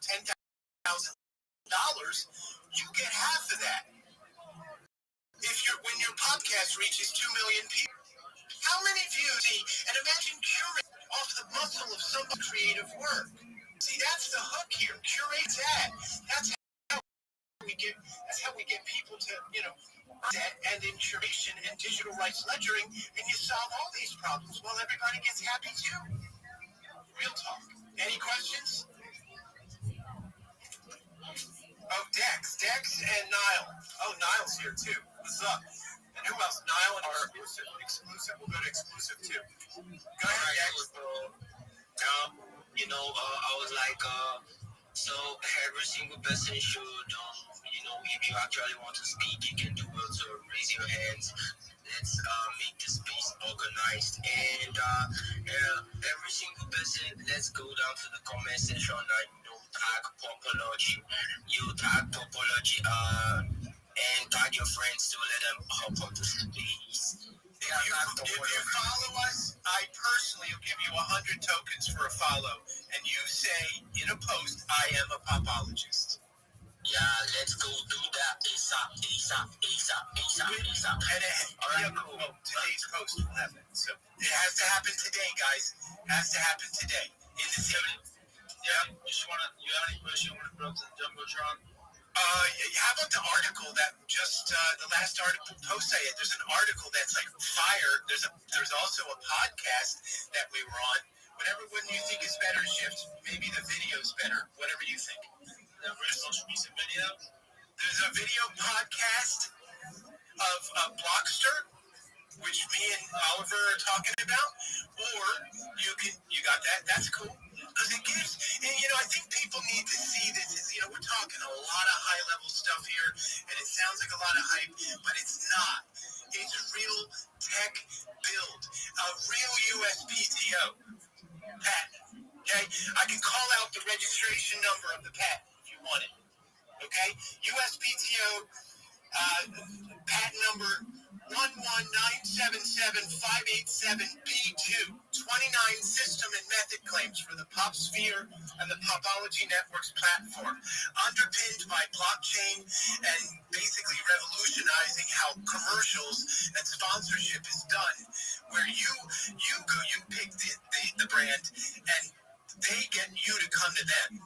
$10,000, you get half of that. When your podcast reaches 2 million people. How many views? And imagine curate off the muscle of some creative work. See, that's the hook here. Curate that. That's how we get people to, that and in curation and digital rights ledgering, and you solve all these problems. Well, everybody gets happy too. Real talk. Any questions? Oh, Dex and Niall. Oh, Niall's here too. What's up? And who else? Niall and exclusive. We'll go to exclusive too. Go ahead, Dex. I was like, so every single person should, if you actually want to speak, you can do it. So raise your hands. let's make the space organized. And every single person, let's go down to the comment section and tag Popology. You tag Popology and tag your friends to let them hop on the space. If you follow us, I personally will give you 100 tokens for a follow. And you say in a post, I am a popologist. Yeah, let's go do that ASAP. All right, cool. Well, today's post will happen. So it has to happen today, guys. It has to happen today. In the city. Yeah. You have any question you want to bring up to the Jumbotron? How about the article that just the last article post I had? There's an article that's like fire. There's also a podcast that we were on. Whatever one you think is better, Shift. Maybe the video's better. Whatever you think. The most recent video. There's a video podcast of Blockster, which me and Oliver are talking about, or you got that? That's cool. Because it gives, and I think people need to see this. We're talking a lot of high level stuff here, and it sounds like a lot of hype, but it's not. It's real tech build, a real USPTO patent. Okay, I can call out the registration number of the patent if you want it. Okay, USPTO patent number 11977-587B2, 29 system and method claims for the PopSphere and the Popology Networks platform, underpinned by blockchain and basically revolutionizing how commercials and sponsorship is done, where you pick the brand and they get you to come to them.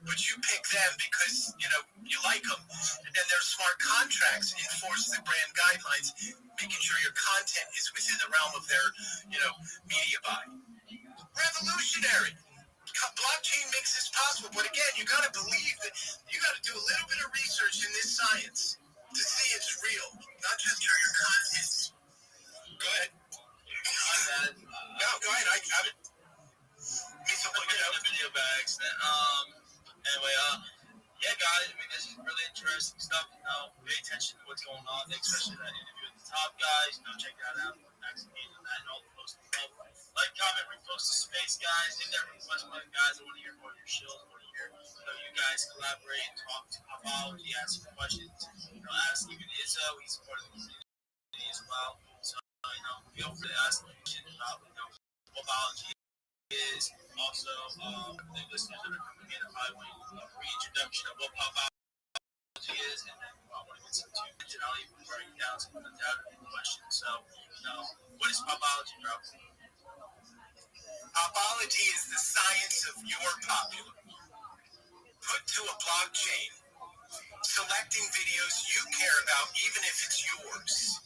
But you pick them because, you like them. And then their smart contracts enforce the brand guidelines, making sure your content is within the realm of their, media buy. Revolutionary. Blockchain makes this possible. But again, you got to believe that you got to do a little bit of research in this science to see it's real, not just your content. Go ahead. No, go ahead. I haven't. Me some look at the video by accident. Anyway, yeah, guys, this is really interesting stuff. Pay attention to what's going on, especially that interview with the top guys. Check that out. Next meeting on that and all the posts above. Like, comment, repost the space, guys. In there, request by the guys. I want to hear more of your shills. I want to hear you guys collaborate, talk to Popology, ask some questions. Ask even Izzo. He's part of the community as well. So, feel free to ask questions about Popology is also the listeners that are coming in. I want a reintroduction of what Popology is, and then I want to get some tunes, and I'll even break down some of the questions. So, what is Popology, bro? Popology is the science of your popular. Put to a blockchain, selecting videos you care about, even if it's yours,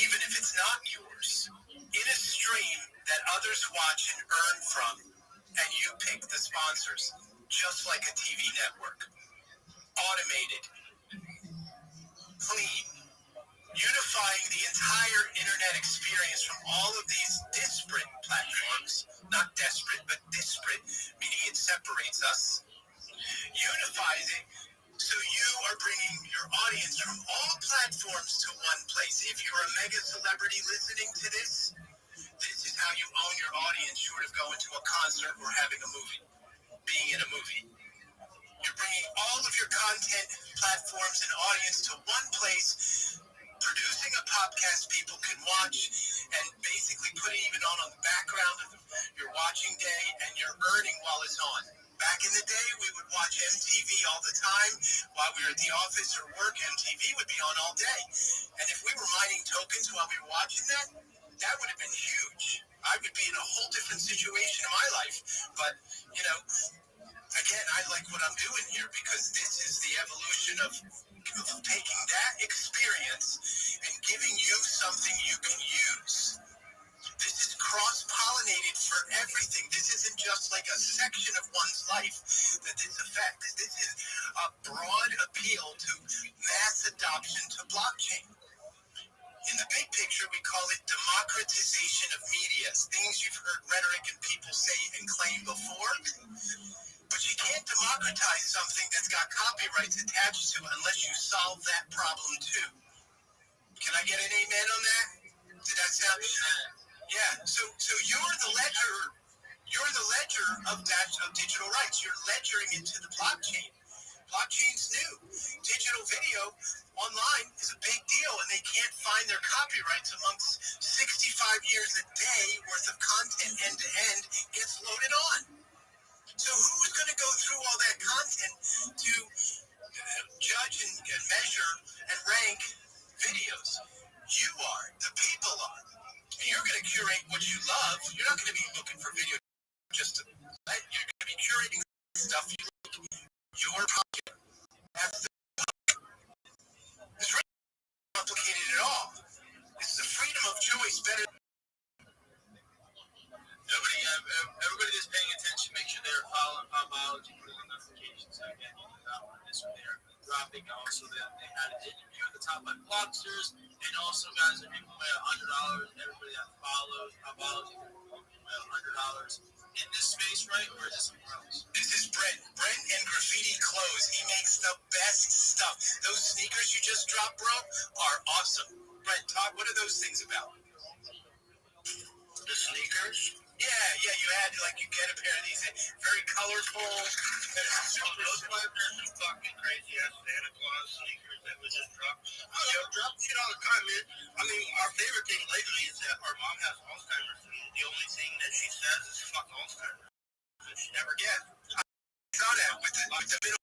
even if it's not yours, in a stream that others watch and earn from, and you pick the sponsors, just like a TV network. Automated, clean, unifying the entire internet experience from all of these disparate platforms, not desperate, but disparate, meaning it separates us, unifies it so you are bringing your audience from all platforms to one place. If you're a mega celebrity listening to this is how you own your audience, short of going to a concert or having a movie, being in a movie. You're bringing all of your content, platforms, and audience to one place, producing a podcast people can watch, and basically put it even on the background of your watching day, and you're earning while it's on. Back in the day, we would watch MTV all the time. While we were at the office or work, MTV would be on all day. And if we were mining tokens while we were watching that would have been huge. I would be in a whole different situation in my life. But, again, I like what I'm doing here because this is the evolution of taking that experience and giving you something you can use. This is cross-pollinated for everything. This isn't just like a section of one's life that this affects. This is a broad appeal to mass adoption to blockchain. In the big picture, we call it democratization of media. Things you've heard rhetoric and people say and claim before. But you can't democratize something that's got copyrights attached to it unless you solve that problem too. Can I get an amen on that? Did that sound? Yeah. So you're the ledger. You're the ledger of digital rights. You're ledgering into the blockchain. Blockchain's new. Digital video online is a big deal, and they can't find their copyrights amongst 65 years a day worth of content end to end gets loaded on. So who's going to go through all that content to judge and measure and rank videos? You are. The people are. And you're going to curate what you love. You're not going to be looking for video just to. You're going to be curating stuff you like. Your pocket. That's the. It's really not complicated at all. It's the freedom of choice better. Everybody that's paying attention, make sure they're following Popology, putting the notifications so again, you can download this from there. Dropping also that they had an interview at the top by Blocksters, and also guys, if people weigh $100, everybody that follows Popology will weigh $100 in this space, right? Or is this somewhere else? This is Brent. Brent and Graffiti Clothes. He makes the best stuff. Those sneakers you just dropped, bro, are awesome. Brent, talk. What are those things about? The sneakers? Yeah, you had to, you get a pair of these, very colorful, super. Those are some fucking crazy ass Santa Claus sneakers that we just dropped. Oh, drop shit all the time, man. I mean, our favorite thing lately is that our mom has Alzheimer's, and the only thing that she says is fuck Alzheimer's. That she never gets. I saw that with the middle,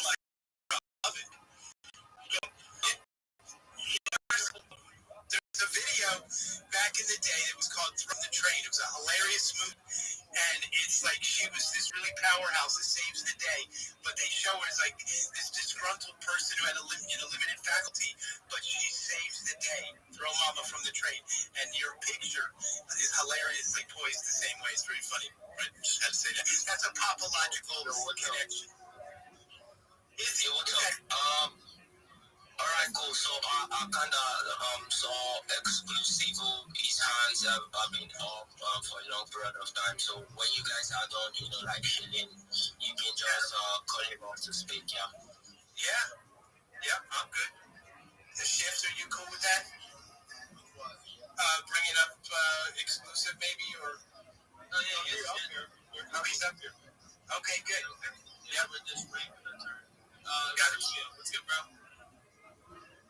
of it. There's a video back in the day that was called From the Train. It was a hilarious movie, and it's like she was this really powerhouse that saves the day, but they show her as this disgruntled person who had a limited faculty, but she saves the day. Throw mama from the train, and your picture is hilarious, poised the same way. It's very funny. Right? Just had to say that. That's a popological connection. Is it? What's up? Alright, cool. So I kind of saw exclusive these hands have been up for a long period of time. So when you guys are done, chilling, you can just call him off to speak, yeah? Yeah, I'm good. The shifts, are you cool with that? Bringing up exclusive maybe, or? Oh, yeah, he's up here. Oh, he's up here. Okay, good. Yeah, we're just waiting for the turn. Got it. What's good, bro?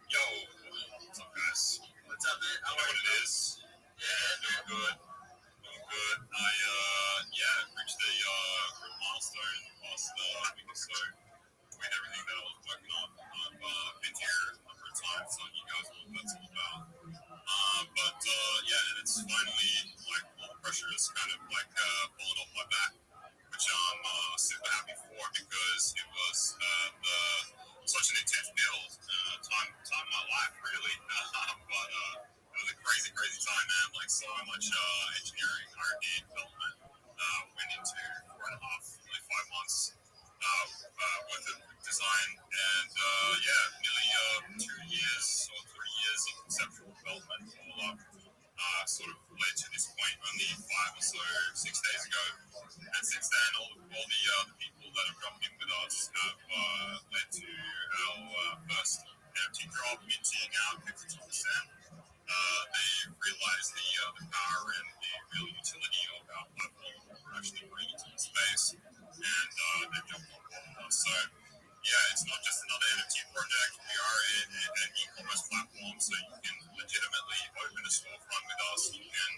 Yo, what's up, guys? What's up, man? How are you? What it is? Yeah, doing good. I reached a great milestone last week or so with everything that I was working on. I've been here a number of times, so you guys know what that's all about. And it's finally, all the pressure is kind of falling off my back, which I'm super happy for because it was such an intense build, time of my life, really. But it was a crazy time, man. So much engineering, R&D, development went into 4.5, really 5 months worth of design, and nearly 2 years or 3 years of conceptual development all up. Sort of led to this point only 5 or so, 6 days ago. And since then, all the people that have jumped in with us have led to our first NFT drop, minting out 52%. They realized the power and the real utility of our platform we're actually bringing to the space, and they jumped on board with us. So, it's not just another NFT project. We are an e-commerce platform, so you can legitimately open a storefront with us. You can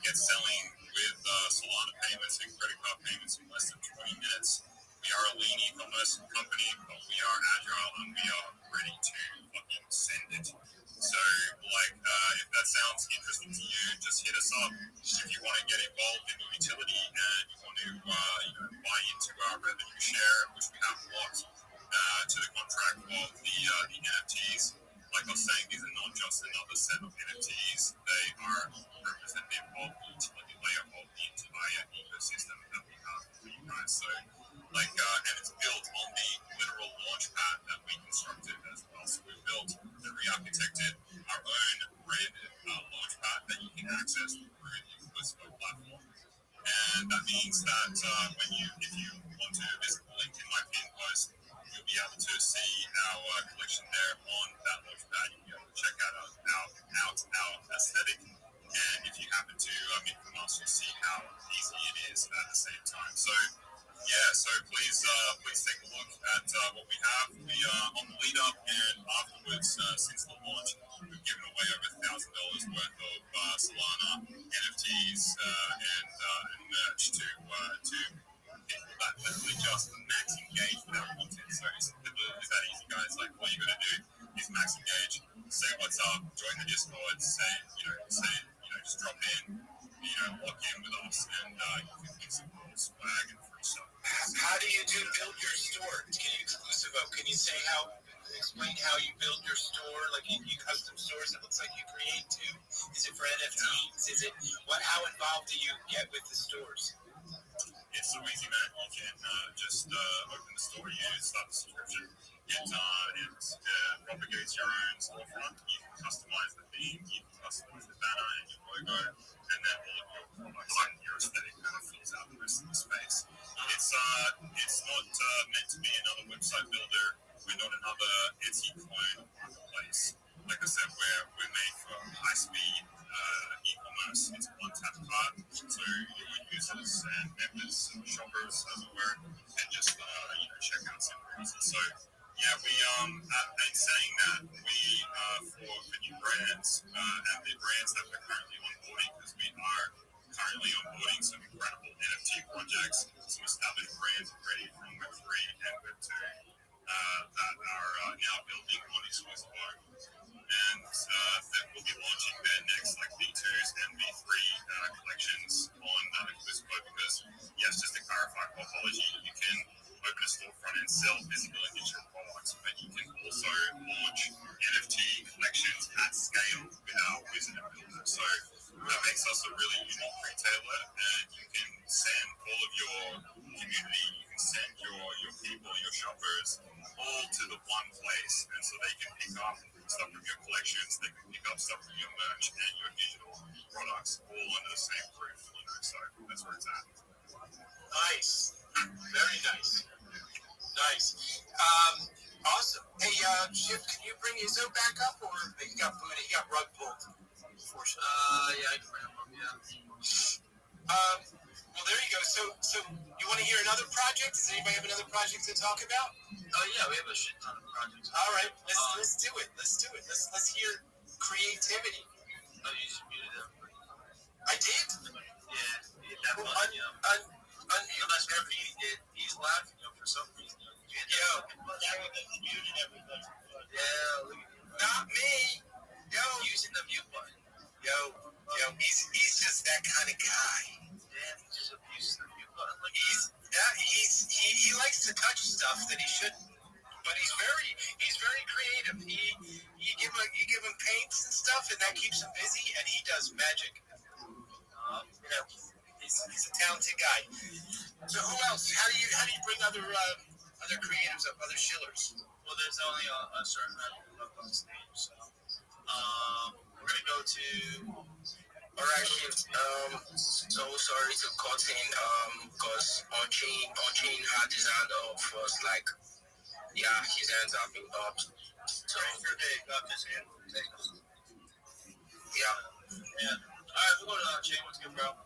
get selling with Solana payments and credit card payments in less than 20 minutes. We are a lean e-commerce company, but we are agile and we are ready to fucking send it. So, if that sounds interesting to you, just hit us up. If you want to get involved in the utility and you want to, buy into our revenue share, which we have locked to the contract of the NFTs. Like I was saying, these are not just another set of NFTs. They are representative of the utility layer of the entire ecosystem that we have for you guys. So, and it's built on the literal launch pad that we constructed as well. So we built and re-architected our own branded launch pad that you can access through the Whisper platform. And that means that if you want to visit the link in my pinned post, you'll be be able to see our collection there on that launchpad. You'll be able to check out our aesthetic. And if you happen to meet from us, you'll see how easy it is at the same time. So, yeah, so please take a look at what we have. We are on the lead up, and afterwards, since the launch, we've given away over $1,000 worth of Solana NFTs and merch to people that literally just max engage with our content. So it's that easy, guys. Like, all you gotta do is max engage, say what's up, join the Discord, just drop in, log in with us, and you can get some cool swag and free stuff. How do you build your store? Can you explain how you build your store? Like you custom stores, it looks like you create too. Is it for NFTs? How involved do you get with the stores? It's so easy, man. You can just open the store, start the subscription. It propagates your own storefront. You can customize the theme, you can customize the banner and your logo, and then all of your products and your aesthetic kind of fills out the rest of the space. It's not meant to be another website builder. We're not another Etsy clone marketplace. Like I said, we're made for high-speed e-commerce. It's a one-tap card, so your users and members, shoppers, as it were, can just check out simple easy. So yeah, we in saying that, we for new brands and the brands that we're currently onboarding, because we are currently onboarding some incredible NFT projects, some established brands already from Web3 and Web2 that are now building on exclusive art. And that will be launching their next V2s and V3 collections on exclusive art, because yes, just to clarify apology, you can open a storefront and sell physical and digital products, but you can also launch NFT collections at scale with our Wizard and Builder. So that makes us a really unique retailer, and you can send all of your community, you can send your people, your shoppers, all to the one place, and so they can pick up stuff from your collections, they can pick up stuff from your merch and your digital products all under the same roof. So that's where it's at. Nice, very nice. Awesome. Hey, Shiv, can you bring Izzo back up, or he got booted? He got rug pulled. Yeah, I can bring him up. Yeah. Well, there you go. So you want to hear another project? Does anybody have another project to talk about? Oh yeah, we have a shit ton of projects. All right, let's do it. Let's hear creativity. Oh, you just muted everybody. I did. Yeah, that one. Unless he did. He's laughing for some reason. Muted everybody. Yeah, not me. Yo, using the mute button. Yo, he's just that kind of guy. Yeah, he just abuses the mute button. He likes to touch stuff that he shouldn't. But he's very creative. You give him paints and stuff, and that keeps him busy. And he does magic. He's a talented guy. So who else? How do you bring other creatives up, other shillers? Well, there's only a certain amount of on stage. So we're gonna go to. All right, so sorry to cut in because on chain had designed first his hands have been up. So sure they got this hand. Yeah. All right, we'll go to chain. What's good, bro?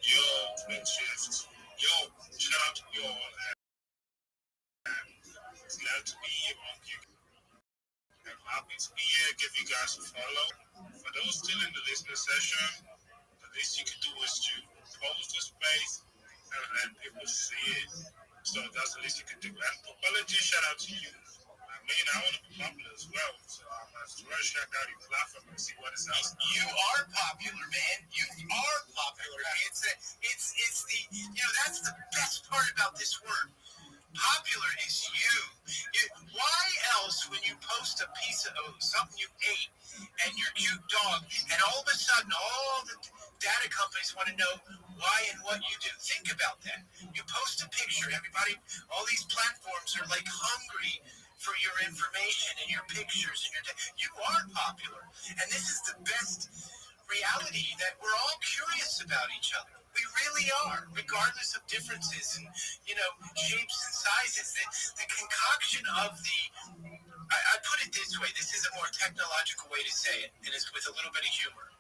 Yo, Twin Shift. Yo, shout out to you all. Glad to be here, monkey. I'm happy to be here. Give you guys a follow. For those still in the listening session, the least you can do is to post the space and let people see it. So that's the least you can do. And apology, shout out to you. I want to be popular as well. So I'm going to check out your platform and see what it's out. You are popular, man. You are popular. It's the that's the best part about this word. Popular is you. Why else, when you post a piece of something you ate and your cute dog, and all of a sudden all the data companies want to know why and what you do? Think about that. You post a picture, everybody, all these platforms are hungry for your information and your pictures and you are popular. And this is the best reality, that we're all curious about each other. We really really are, regardless of differences in, shapes and sizes. The concoction of I put it this way. This is a more technological way to say it, and it's with a little bit of humor.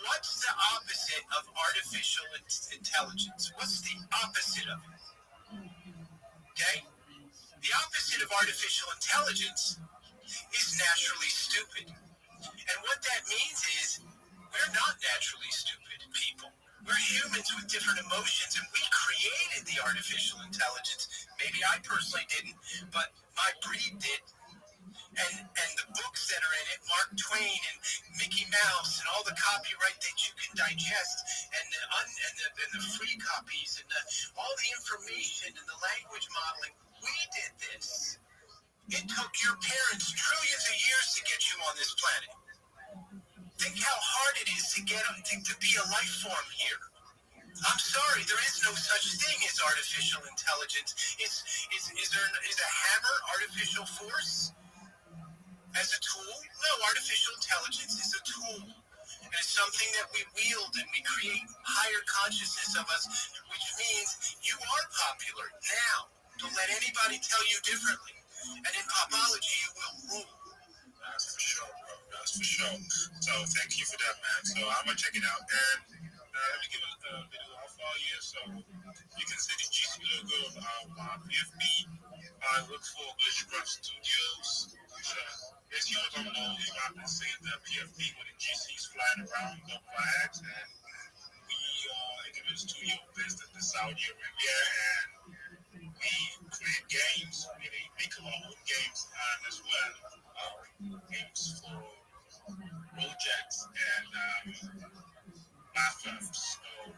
What's the opposite of artificial intelligence? What's the opposite of it? Okay? The opposite of artificial intelligence is naturally stupid. And what that means is we're not naturally stupid people. We're humans with different emotions, and we created the artificial intelligence. Maybe I personally didn't, but my breed did. And the books that are in it, Mark Twain and Mickey Mouse, and all the copyright that you can digest, and the free copies, and all the information and the language modeling, we did this. It took your parents trillions of years to get you on this planet. Think how hard it is to be a life form here. I'm sorry, there is no such thing as artificial intelligence. Is a hammer artificial force? As a tool? No, artificial intelligence is a tool. And it's something that we wield and we create higher consciousness of us, which means you are popular now. Don't let anybody tell you differently. And in popology, you will rule. That's for sure, bro. That's for sure. So thank you for that, man. So I'm gonna check it out. And let me give a bit of off all year. So you can see the GC logo of PFB. I work for Glitchcraft Studios. As you all know, you might be seeing the PFD with the GCs flying around the flags, and we are in the studio based in the Saudi Arabia, and we create games. We make our own games as well. Games for projects and platforms. So,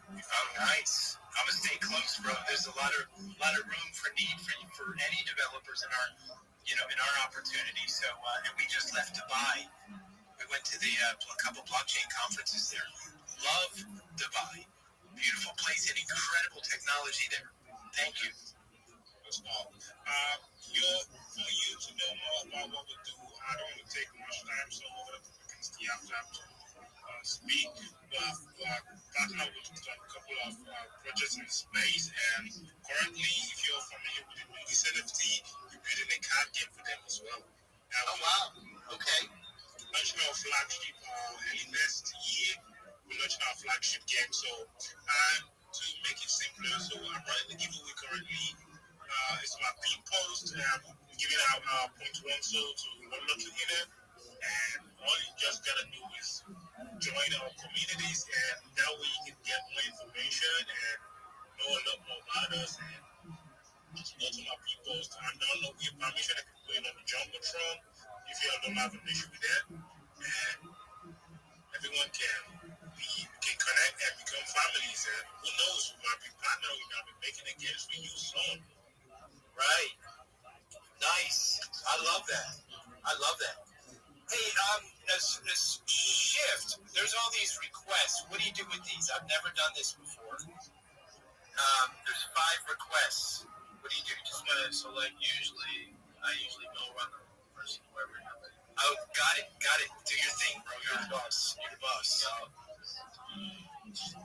nice. I'm gonna stay close, bro. There's a lot of room for any developers in our opportunity. So, and we just left Dubai. We went to a couple blockchain conferences there. Love Dubai. Beautiful place and incredible technology there. Thank you. That's all. For you to know more about what we do, I don't want to take much time, so we can still have time to speak. But partner with a couple of projects in space, and currently, if you're familiar with the Movies NFT, you're building a card game for them as well. Oh wow! Okay. Launching our flagship early next year, we're launching our flagship game. So, to make it simpler, so I'm running the giveaway currently. It's my pin post. I'm giving out 0.1 soul to one lucky winner, and all you just gotta do is join our communities, and that way you can get more information and know a lot more about us. And just go to my people and download your permission. I can put it on the Jumbotron if you don't have an issue with that. And everyone can connect and become families. And who knows, we might be partnering, we might be making a games for you soon. Right. Nice. I love that. Hey, this shift, there's all these requests. What do you do with these? I've never done this before. There's 5 requests. What do you do? Just gonna select I usually go around the person, whoever. Oh, got it. Do your thing, bro. You're the boss.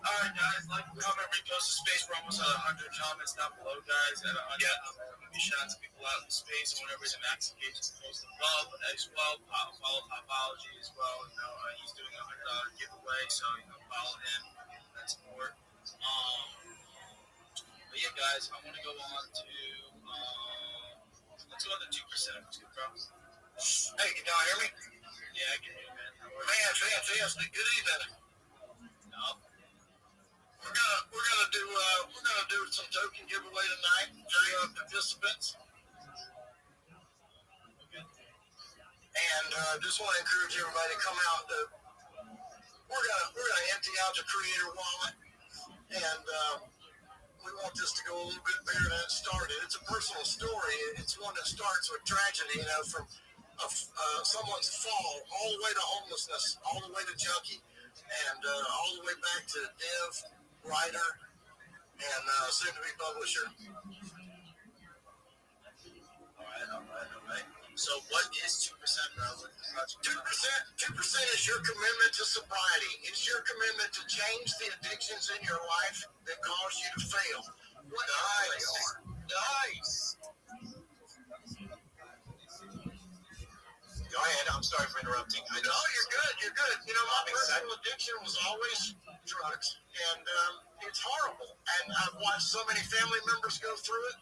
All right, guys. Like, comment, repost the space. We're almost at 100 comments down below, guys. At 100, I'm gonna be shouting to people out in space. And whenever he's in Max Engages, post some love as well. Follow Topology as well. He's doing a $100 giveaway, so follow him. That support. But yeah, guys, I want to go on to let's go on to 2%. Bro. Hey, can y'all hear me? Yeah, I can hear you, man. Fantastic. Good evening. No. We're gonna do some token giveaway tonight for participants. Okay. And just want to encourage everybody to come out. We're gonna empty out the creator wallet, and we want this to go a little bit bigger than it started. It's a personal story. It's one that starts with tragedy, from someone's fall all the way to homelessness, all the way to junkie, and all the way back to dev, writer, and soon-to-be publisher. All right. So what is 2%, Robert? 2% is your commitment to sobriety. It's your commitment to change the addictions in your life that cause you to fail. Nice. Go ahead. I'm sorry for interrupting. No, you're good. You're good. You know, my personal addiction was always drugs, and it's horrible. And I've watched so many family members go through it.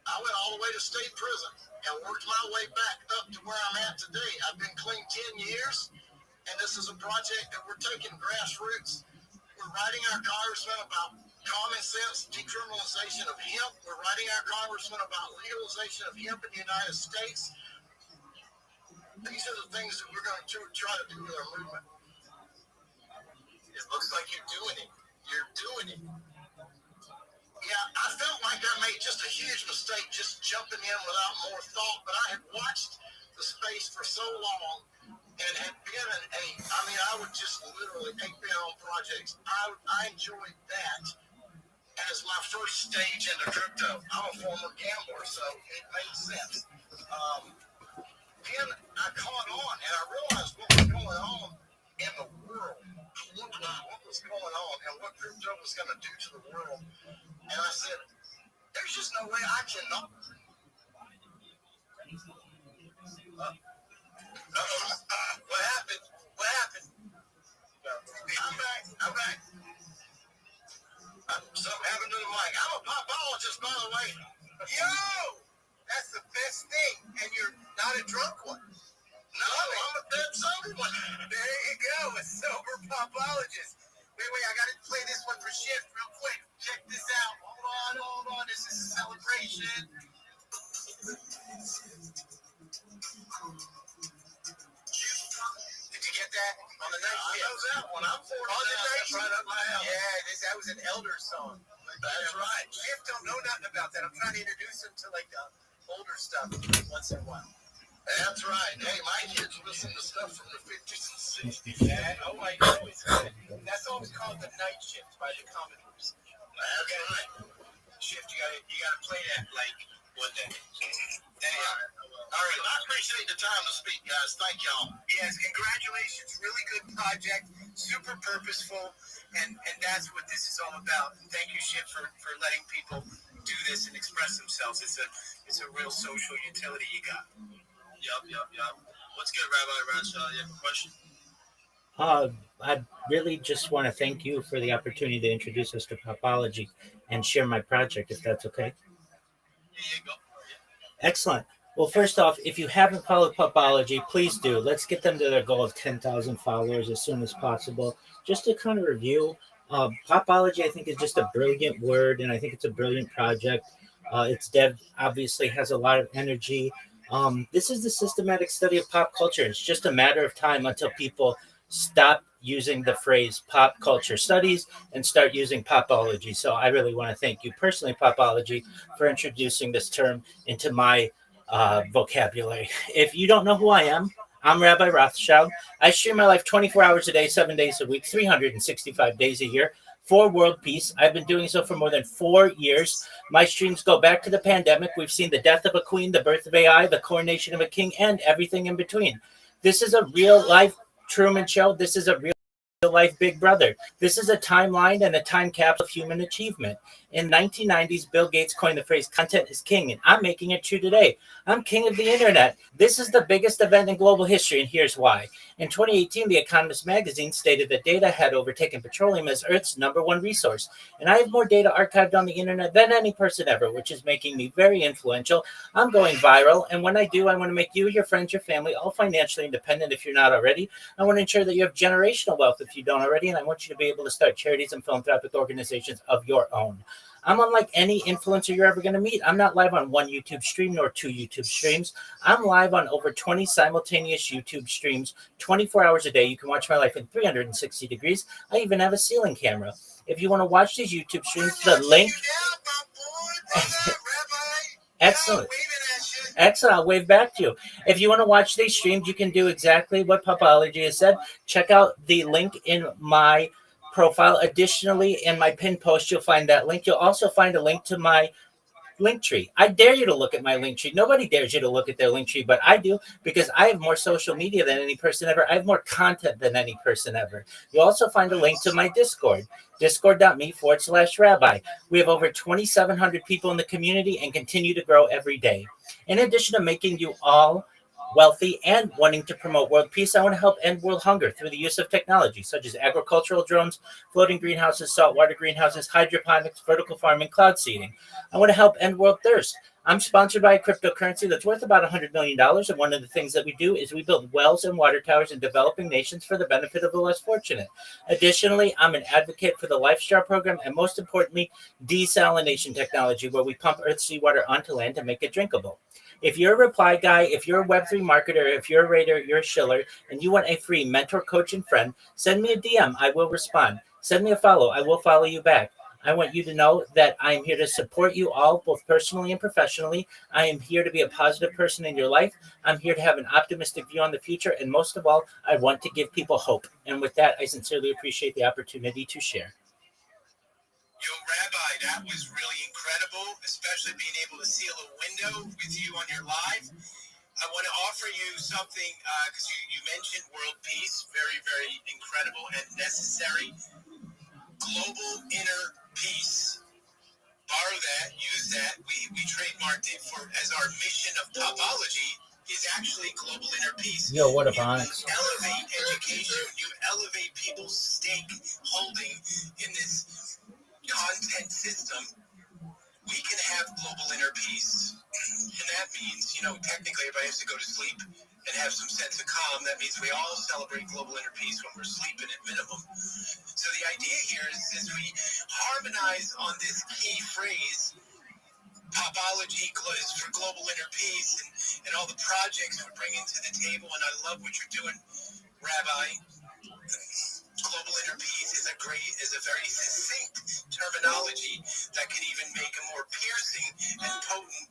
I went all the way to state prison and worked my way back up to where I'm at today. I've been clean 10 years, and this is a project that we're taking grassroots. We're writing our congressman about common sense decriminalization of hemp. We're writing our congressman about legalization of hemp in the United States. These are the things that we're going to try to do with our movement. It looks like you're doing it. You're doing it. Yeah, I felt like I made just a huge mistake just jumping in without more thought, but I had watched the space for so long and had been I would just literally take me on projects. I enjoyed that as my first stage into crypto. I'm a former gambler, so it made sense. Then I caught on and I realized what was going on in the world. What was going on and what crypto was going to do to the world. And I said, there's just no way I cannot. What happened? I'm back. Something happened to the mic. I'm a popologist, by the way. Yo! That's the best thing. And you're not a drunk one. No, I'm a dead sober one. There you go, a sober popologist. Wait, I gotta play this one for Shift real quick. Check this out. Hold on. This is a celebration. Did you get that? On the night shift. I know that one. I'm 40. On the night shift. Right up my alley. Yeah, that was an elder song. That's right. Shift don't know nothing about that. I'm trying to introduce him to older stuff once in a while. That's right. Hey, my kids listen to stuff from the 50s and 60s. Oh, I know. It's good. That's always called the night shift by the Commodores. That's right. Shift, you gotta play that one day. All right. I appreciate the time to speak, guys. Thank y'all. Yes, congratulations. Really good project. Super purposeful. And that's what this is all about. And thank you, Shift, for letting people do this and express themselves. It's a real social utility you got. Yup. What's good, Rabbi Ranshaw? You have a question? I really just want to thank you for the opportunity to introduce us to Popology and share my project, if that's okay. Yeah, go. Excellent. Well, first off, if you haven't followed Popology, please do. Let's get them to their goal of 10,000 followers as soon as possible. Just to kind of review, Popology, I think, is just a brilliant word, and I think it's a brilliant project. Its dev obviously has a lot of energy. This is the systematic study of pop culture. It's just a matter of time until people stop using the phrase pop culture studies and start using popology. So I really want to thank you personally, Popology, for introducing this term into my vocabulary. If you don't know who I am, I'm Rabbi Rothschild. I stream my life 24 hours a day, 7 days a week, 365 days a year for world peace. I've been doing so for more than 4 years. My streams go back to the pandemic. We've seen the death of a queen, the birth of AI, the coronation of a king, and everything in between. This is a real life Truman Show. This is a real life Big Brother. This is a timeline and a time capsule of human achievement. In 1990s, Bill Gates coined the phrase content is king, and I'm making it true today. I'm king of the internet. This is the biggest event in global history, and here's why. In 2018, The Economist magazine stated that data had overtaken petroleum as Earth's #1 resource. And I have more data archived on the internet than any person ever, which is making me very influential. I'm going viral, and when I do, I want to make you, your friends, your family, all financially independent if you're not already. I want to ensure that you have generational wealth if you don't already, and I want you to be able to start charities and philanthropic organizations of your own. I'm unlike any influencer you're ever going to meet. I'm not live on one YouTube stream nor 2 YouTube streams. I'm live on over 20 simultaneous YouTube streams, 24 hours a day. You can watch my life in 360 degrees. I even have a ceiling camera. If you want to watch these YouTube streams, the link... Excellent. I'll wave back to you. If you want to watch these streams, you can do exactly what Popology has said. Check out the link in my profile. Additionally, in my pinned post, you'll find that link. You'll also find a link to my Linktree. I dare you to look at my Linktree. Nobody dares you to look at their Linktree, but I do because I have more social media than any person ever. I have more content than any person ever. You'll also find a link to my Discord, discord.me/rabbi. We have over 2,700 people in the community and continue to grow every day. In addition to making you all wealthy and wanting to promote world peace, I want to help end world hunger through the use of technology such as agricultural drones, floating greenhouses, saltwater greenhouses, hydroponics, vertical farming, cloud seeding. I want to help end world thirst. I'm sponsored by a cryptocurrency that's worth about $100 million. And one of the things that we do is we build wells and water towers in developing nations for the benefit of the less fortunate. Additionally, I'm an advocate for the LifeStar program and most importantly, desalination technology, where we pump earth seawater onto land to make it drinkable. If you're a reply guy, if you're a Web3 marketer, if you're a raider, you're a shiller, and you want a free mentor, coach, and friend, send me a DM. I will respond. Send me a follow. I will follow you back. I want you to know that I am here to support you all, both personally and professionally. I am here to be a positive person in your life. I'm here to have an optimistic view on the future. And most of all, I want to give people hope. And with that, I sincerely appreciate the opportunity to share. Yo, Rabbi, that was really incredible, especially being able to see a little window with you on your live. I want to offer you something because you mentioned world peace, very, very incredible and necessary. Global inner peace. Borrow that, use that. We trademarked it for as our mission of topology is actually global inner peace. Yo, what up, Onyx? You elevate education, you elevate people's stake holding in this content system. We can have global inner peace. And that means, technically everybody has to go to sleep and have some sense of calm. That means we all celebrate global inner peace when we're sleeping at minimum. So the idea here is we harmonize on this key phrase, topology is for global inner peace, and all the projects we're bringing to the table. And I love what you're doing, Rabbi. Global inner peace is a very succinct terminology that can even make a more piercing and potent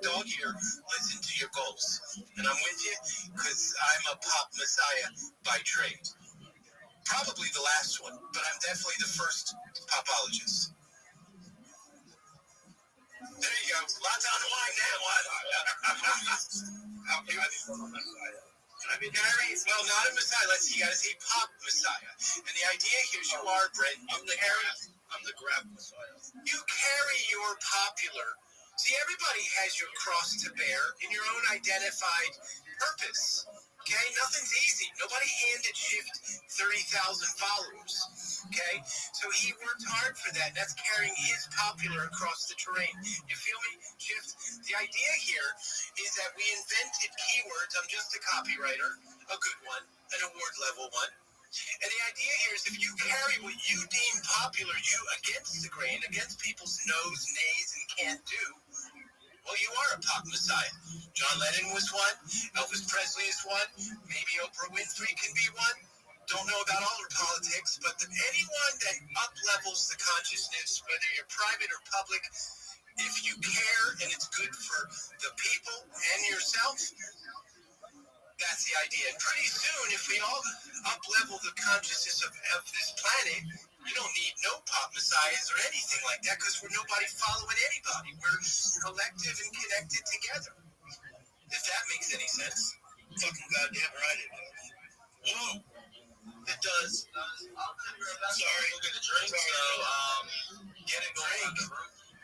dog ear listen to your goals. And I'm with you because I'm a pop messiah by trade. Probably the last one, but I'm definitely the first popologist. There you go. Lots on the line now. Well, not a messiah. You got to say pop messiah. And the idea here is you are, Brent. I'm the grab messiah. You carry your popular. See, everybody has your cross to bear in your own identified purpose. Okay? Nothing's easy. Nobody handed Shift 30,000 followers. Okay? So he worked hard for that. That's carrying his popular across the terrain. You feel me, Shift? The idea here is that we invented keywords. I'm just a copywriter, a good one, an award level one. And the idea here is if you carry what you deem popular, you against the grain, against people's no's, nays, and can't do, well, you are a pop messiah. John Lennon was one. Elvis Presley is one. Maybe Oprah Winfrey can be one. Don't know about all her politics, but anyone that up-levels the consciousness, whether you're private or public, if you care and it's good for the people and yourself, that's the idea. And pretty soon, if we all up-level the consciousness of this planet, you don't need no pop messiahs or anything like that because we're nobody following anybody. We're collective and connected together. If that makes any sense. Fucking goddamn right it does. Whoa. It does. Sorry. Go get a drink. Get a drink.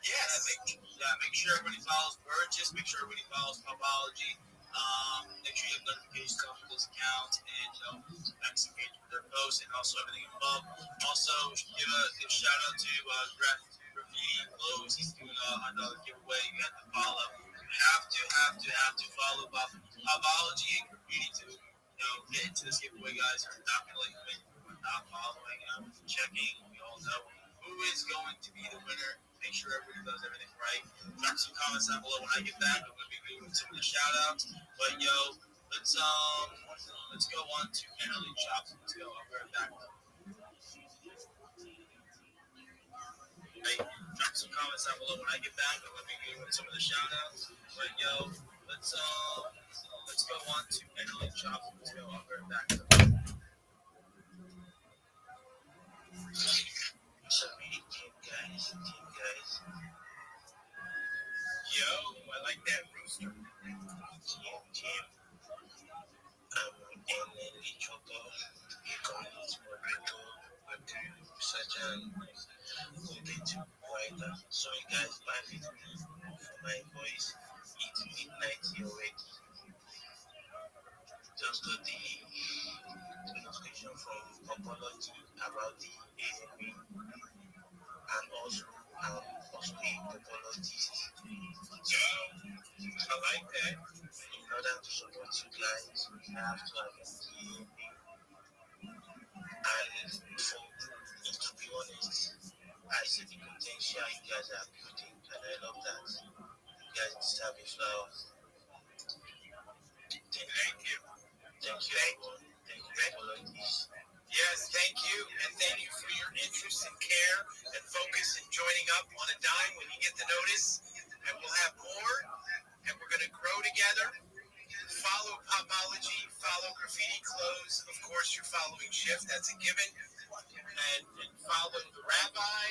Yes. Make sure everybody follows Burgess. Make sure everybody follows Topology. Make sure you have notifications on people's accounts and engage with their posts and also everything above. Also, give a shout out to Graffiti Blows. He's doing a $100 giveaway. You have to follow. You have to follow Topology and Graffiti to get into this giveaway, guys. You're not gonna let you win. We're not following. Checking. We all know who is going to be the winner. Make sure everybody does everything right. Drop some comments down below when I get back. I'm gonna be doing some of the shout outs. But let's go on to Emily Chops. Let's go. I'll be right back. Hey, drop some comments down below when I get back. I'm gonna be doing some of the shout outs. But let's go on to Emily Chops. Let's go. I'll be right back. So, team guys. like that, Rooster? Jim. Emily Choco, Economist Moderator, but such an content writer. Sorry guys, bye with me for my voice. It's midnight already. Just got the notification from Apology about the AMA, and also also a apologist. So I like that. in order to support you guys, I have to have the AMA. And for me, to be honest, I see the potential you guys are building, and I love that. You guys deserve a flower. Thank you. Thank you, everyone. Thank you for all of this. Yes, thank you, and thank you for your interest and care and focus and joining up on a dime when you get the notice. And we'll have more, and we're going to grow together. Follow Popology, follow Graffiti Clothes. Of course, you're following Shift, that's a given. And follow the Rabbi,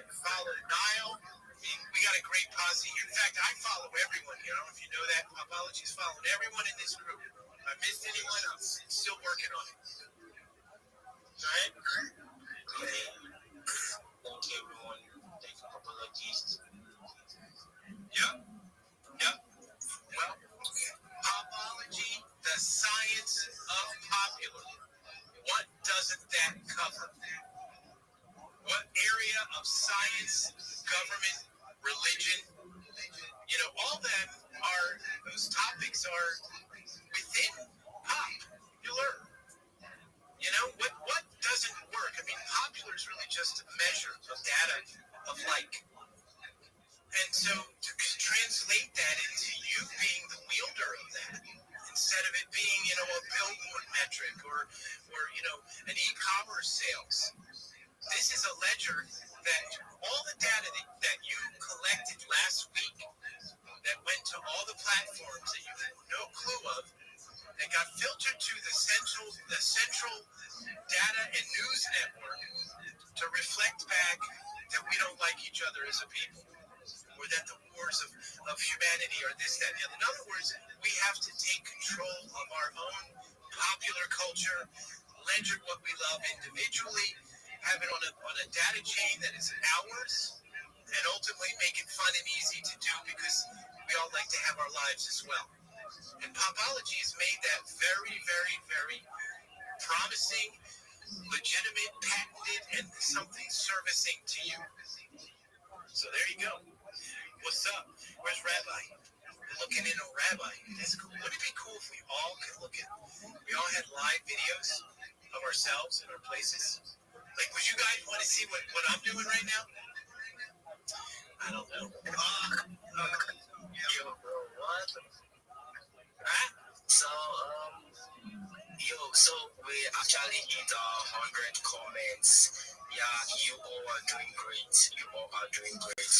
follow Nile. We got a great posse here. In fact, I follow everyone here. I don't know if you know that. Popology's following everyone in this group. If I missed anyone, I'm still working on it. All right? Thank you, everyone. Thank you, Apologists. Yep. Well, Popology, the science of popular. What doesn't that cover? What area of science, government, religion, all that those topics are within popular. What doesn't work? I mean, popular is really just a measure of data of like. And so to translate that into you being the wielder of that, instead of it being, a billboard metric or an e-commerce sales. This is a ledger that all the data that you collected last week that went to all the platforms that you had no clue of, that got filtered to the central data and news network to reflect back that we don't like each other as a people, or that the wars of humanity are this, that, and the other. In other words, we have to take control of our own popular culture, ledger what we love individually, have it on a data chain that is ours, and ultimately make it fun and easy to do because we all like to have our lives as well. And Popology has made that very, very, very promising, legitimate, patented, and something servicing to you. So there you go. What's up? Where's Rabbi? We're looking in on Rabbi. That's cool. Wouldn't it be cool if we all had live videos of ourselves in our places? Like, would you guys want to see what I'm doing right now? I don't know. Yo, bro, what? Huh? So we actually hit 100 comments. Yeah, you all are doing great. So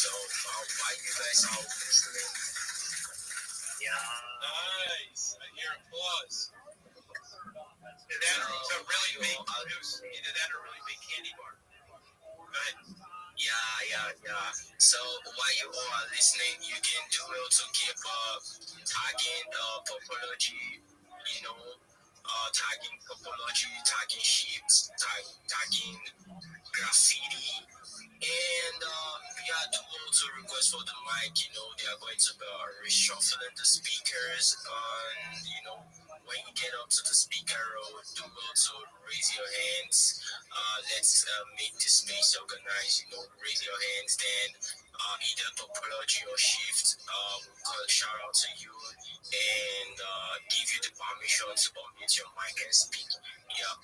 why you guys are listening? Yeah. Nice. I hear applause. That's a really big news. Either that or a really big candy bar. Go ahead. Yeah. So while you all are listening, you can do well to keep tagging Popology, tagging Popology, tagging Ships, tagging Graffiti, and do also request for the mic. They are going to be reshuffling the speakers, and when you get up to the speaker row, do also raise your hands. Let's make this space organized. Raise your hands, then either Topology or Shift will call a shout out to you and give you the permission to unmute your mic and speak. Yeah.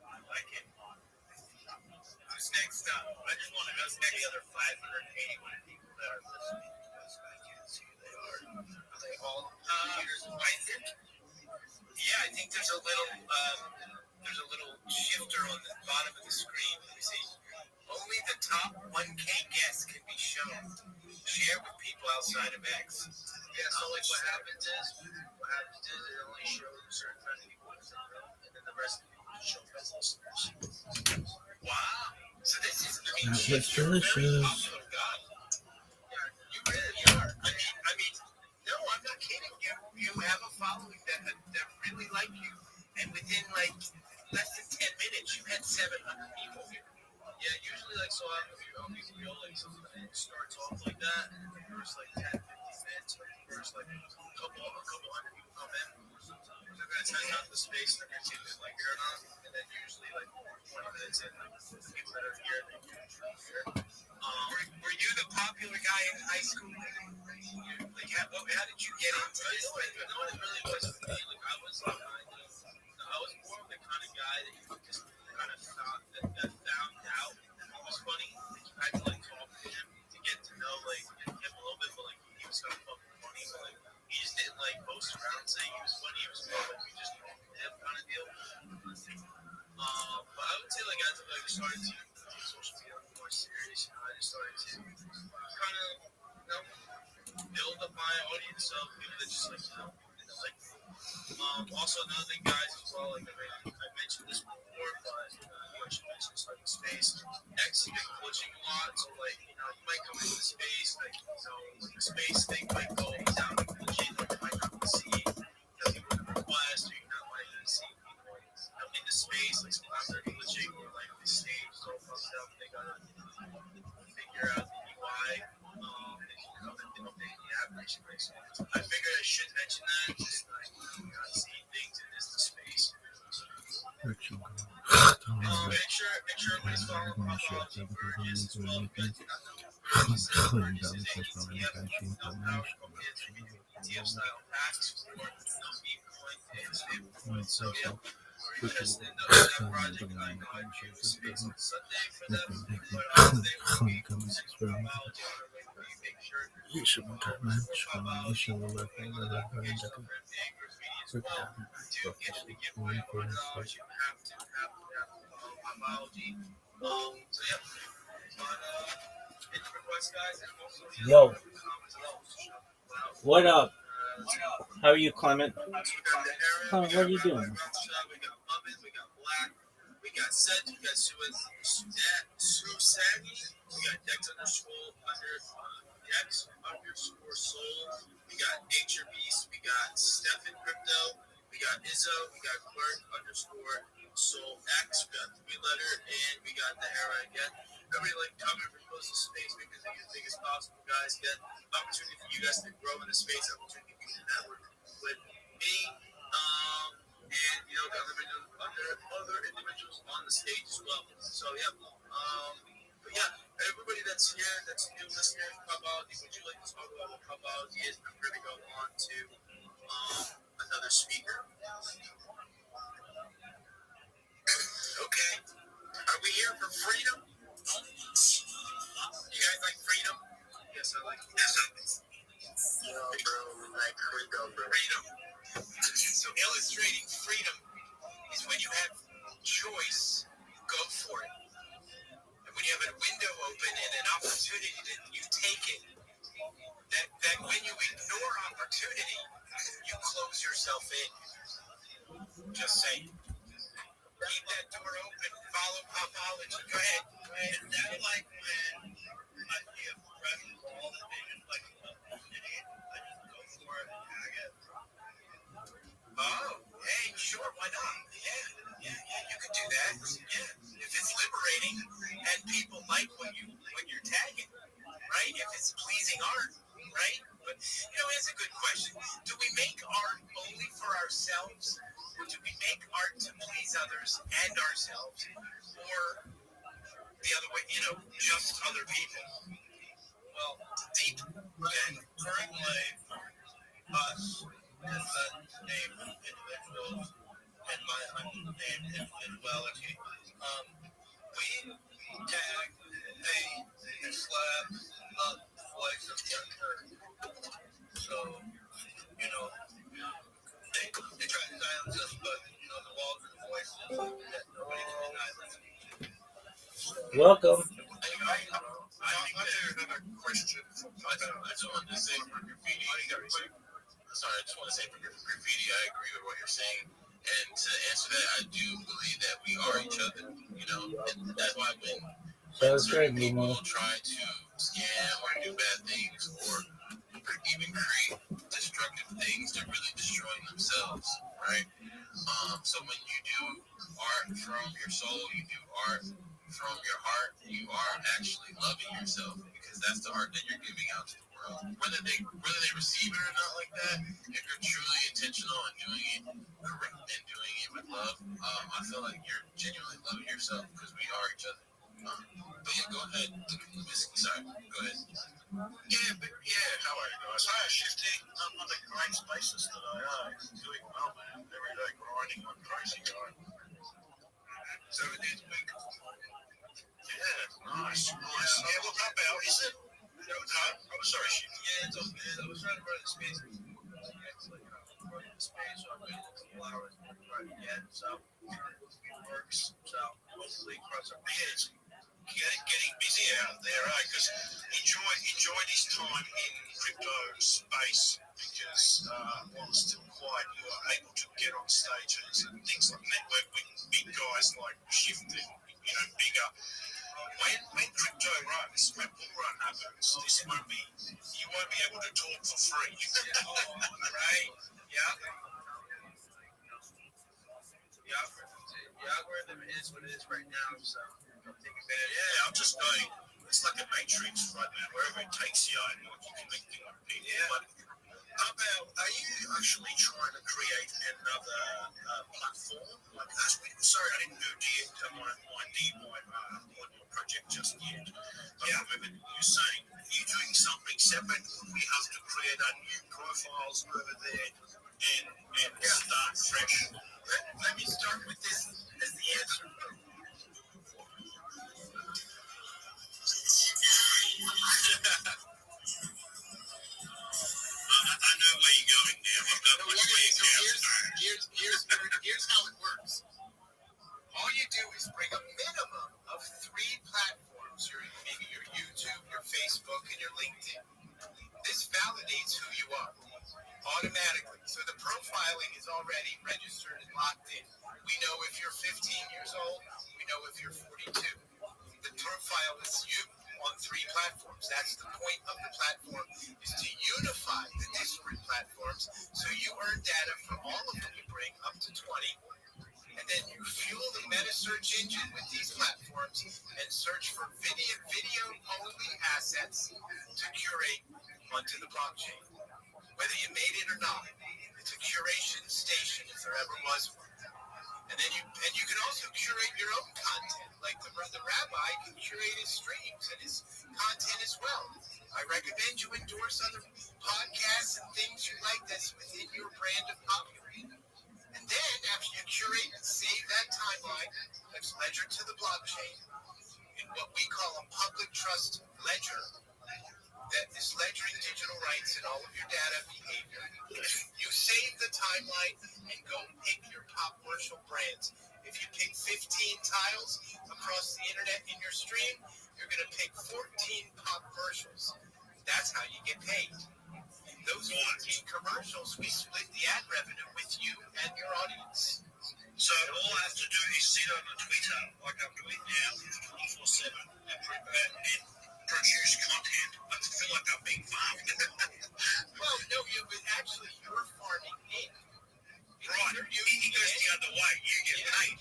I like it. Who's next up? I just want to know the other 581 people that are listening. I can't see who they are. Are they all computers? I think there's a little shifter on the bottom of the screen. Let me see. Only the top 1K guests can be shown. Share with people outside of X. Yeah, so like what happens is it only shows certain kind of people in the room, and then the rest of the people show as listeners. Wow. So this is It's delicious. God. Yeah, you really are. so I don't know if you feel like something starts off like that, and the first like 10, 15 minutes, like the first like a couple hundred people come in. They're gonna test out the space, they're gonna see if they like it or not, and then usually like 20 minutes in, like the people that are here, they usually here. Were you the popular guy in high school? Like, how did you get into this? No, it really wasn't me. Like, I was more of the kind of guy that you just kind of found out. It was funny. Like, you had to like talk to him to get to know like him a little bit, but like he was kind of fucking funny. But like he just didn't like boast around saying he was funny. It was more like you just talked to him kind of deal. But I would say like as I started to take social media more serious, I just started to kind of build up my audience of people that just like like me. Also another thing, guys, as well. Like I mentioned this before, but you should mention this like space. X has been glitching a lot, so like you might come into the space, like like the space thing might go down and glitching, like you might not see people in request, or you might not see people in the space, like sometimes they're glitching, or like the stage is all fucked up. They gotta figure out the UI. They can come and update the app recently. So I figured I should mention that, just like see things in this space. Make sure everybody's following Pubology Burgess as well. Because ETF style packs for Bitcoin and stablecoin. So yeah, we're interested in that project. I know I gave the space on Sunday for them, but today we'll be using Pubology on our way. Make sure Pubology location of and graffiti as well. To get the giveaway of $100, you have to follow Pubology. So yeah, hit the request, guys, and also Yo, comments below. what up? How are you, Clement? We got the Era, Clement, what are you doing? we got Mubbin, we got Black, we got Sedge, we got Susani, we got Dex underscore Soul, we got Nature Beast, we got Stefan Crypto, we got Izzo, we got Clark underscore Soul X, we got 3-letter, and we got the Era again. Everybody like comment, repost the space, make it as big as possible, guys. Get opportunity for you guys to grow in the space, opportunity for you to network with me, and the other individuals on the stage as well. So yeah, but yeah, everybody that's here, that's new listeners, Pubology, would you like to talk about what Pubology is? I'm going to go on to another speaker. Okay, are we here for freedom? You guys like freedom? Yes, I like freedom. Yo, bro, we like freedom, bro. Freedom. So illustrating freedom is when you have choice, go for it. And when you have a window open and an opportunity, you take it. That when you ignore opportunity, you close yourself in. Just saying. Keep that door open. Follow Pubology. Go ahead. Is that like when I see a friend wall that they just like opportunity, I just go for it and tag it? Oh, hey, sure, why not? Yeah, you could do that. Yeah, if it's liberating and people like what you're tagging, right? If it's pleasing art, right? But it's a good question. Do we make art only for ourselves, or do we make art to please others and ourselves, or the other way? Just other people. Well, deep then currently us as named individuals and my unnamed individuality, we tag, paint, and slap up the voice of the unheard. So, they try to silence us, but, the walls are the voices that nobody can deny listening to. Welcome. I think another question. I just wanted to say for graffiti. Sorry, I just want to say for graffiti, I agree with what you're saying. And to answer that, I do believe that we are each other. And that's why when certain people try to scam or do bad things or even create destructive things, they're really destroying themselves, right? So when you do art from your soul, you do art from your heart, you are actually loving yourself because that's the art that you're giving out to the world. Whether they receive it or not like that, if you're truly intentional and doing it correct and doing it with love, I feel like you're genuinely loving yourself because we are each other. But yeah, go ahead. Sorry, go ahead. Yeah, but yeah, how are you guys? Hi, shifting. I'm on the great spaces that I are. Doing well, man. Every day grinding like crazy guy. So it is big. Yeah, nice. Yeah, well, how about, is it? No, I'm sorry, shift. Yeah, it's okay. I was trying to run the space. Running the space, so I've been a couple hours trying to get, so it works. So hopefully cross our fingers. Getting busy out there, right? Because enjoy this time in crypto space because while it's still quiet, you are able to get on stages and things like network with big guys like Shift and bigger. When crypto runs, when bull run happens, you won't be able to talk for free, right? Yeah. The algorithm is what it is right now, so I'm taking advantage. Yeah, I'm just going. It's like a matrix right now, wherever it takes you, and like you connecting with people. Yeah. But how about, are you actually trying to create another platform? Like, sorry, I didn't go deep on your project just yet. But I remember you saying, are you doing something separate? We have to create our new profiles over there and start fresh. Let me start with this as the answer. I know where you're going now. I've got my here's how it works. All you do is bring a minimum of 3 platforms, maybe your YouTube, your Facebook, and your LinkedIn. This validates who you are automatically. So the profiling is already registered and locked in. We know if you're 15 years old. We know if you're 42. The profile is you on 3 platforms. That's the point of the platform, is to unify the disparate platforms so you earn data from all of them you bring up to 20. And then you fuel the meta search engine with these platforms and search for video-only assets to curate onto the blockchain. Whether you made it or not, it's a curation station if there ever was one. And then you can also curate your own content. Like the rabbi can curate his streams and his content as well. I recommend you endorse other podcasts and things you like that's within your brand of popular. And then after you curate and save that timeline, let's ledger to the blockchain in what we call a public trust ledger that is ledgering digital rights in all of your data behavior. You save the timeline and go pick your pop commercial brands. If you pick 15 tiles across the internet in your stream, you're going to pick 14 pop commercials. That's how you get paid. Those 14 commercials, we split the ad revenue with you and your audience. So all I have to do is sit on the Twitter like I'm doing now 24/7 and produce content. I feel like I'm being farmed. Well, no, you're farming in. Right. It goes the other way. You get paid.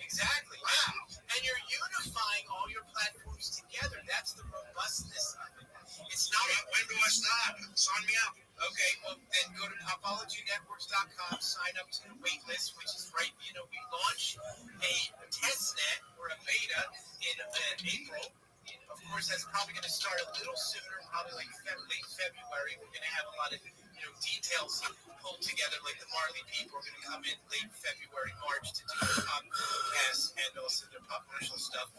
Exactly. Wow. And you're unifying all your platforms together. That's the robustness of it. It's not. Right, when do I start? Sign me up. Okay, well, then go to topologynetworks.com, sign up to the wait list, which is right. We launched a test net or a beta in April. Of course, that's probably going to start a little sooner, probably like late February. We're going to have a lot of details pulled together, like the Marley people are going to come in late February, March to do their podcast and also their pop commercial stuff.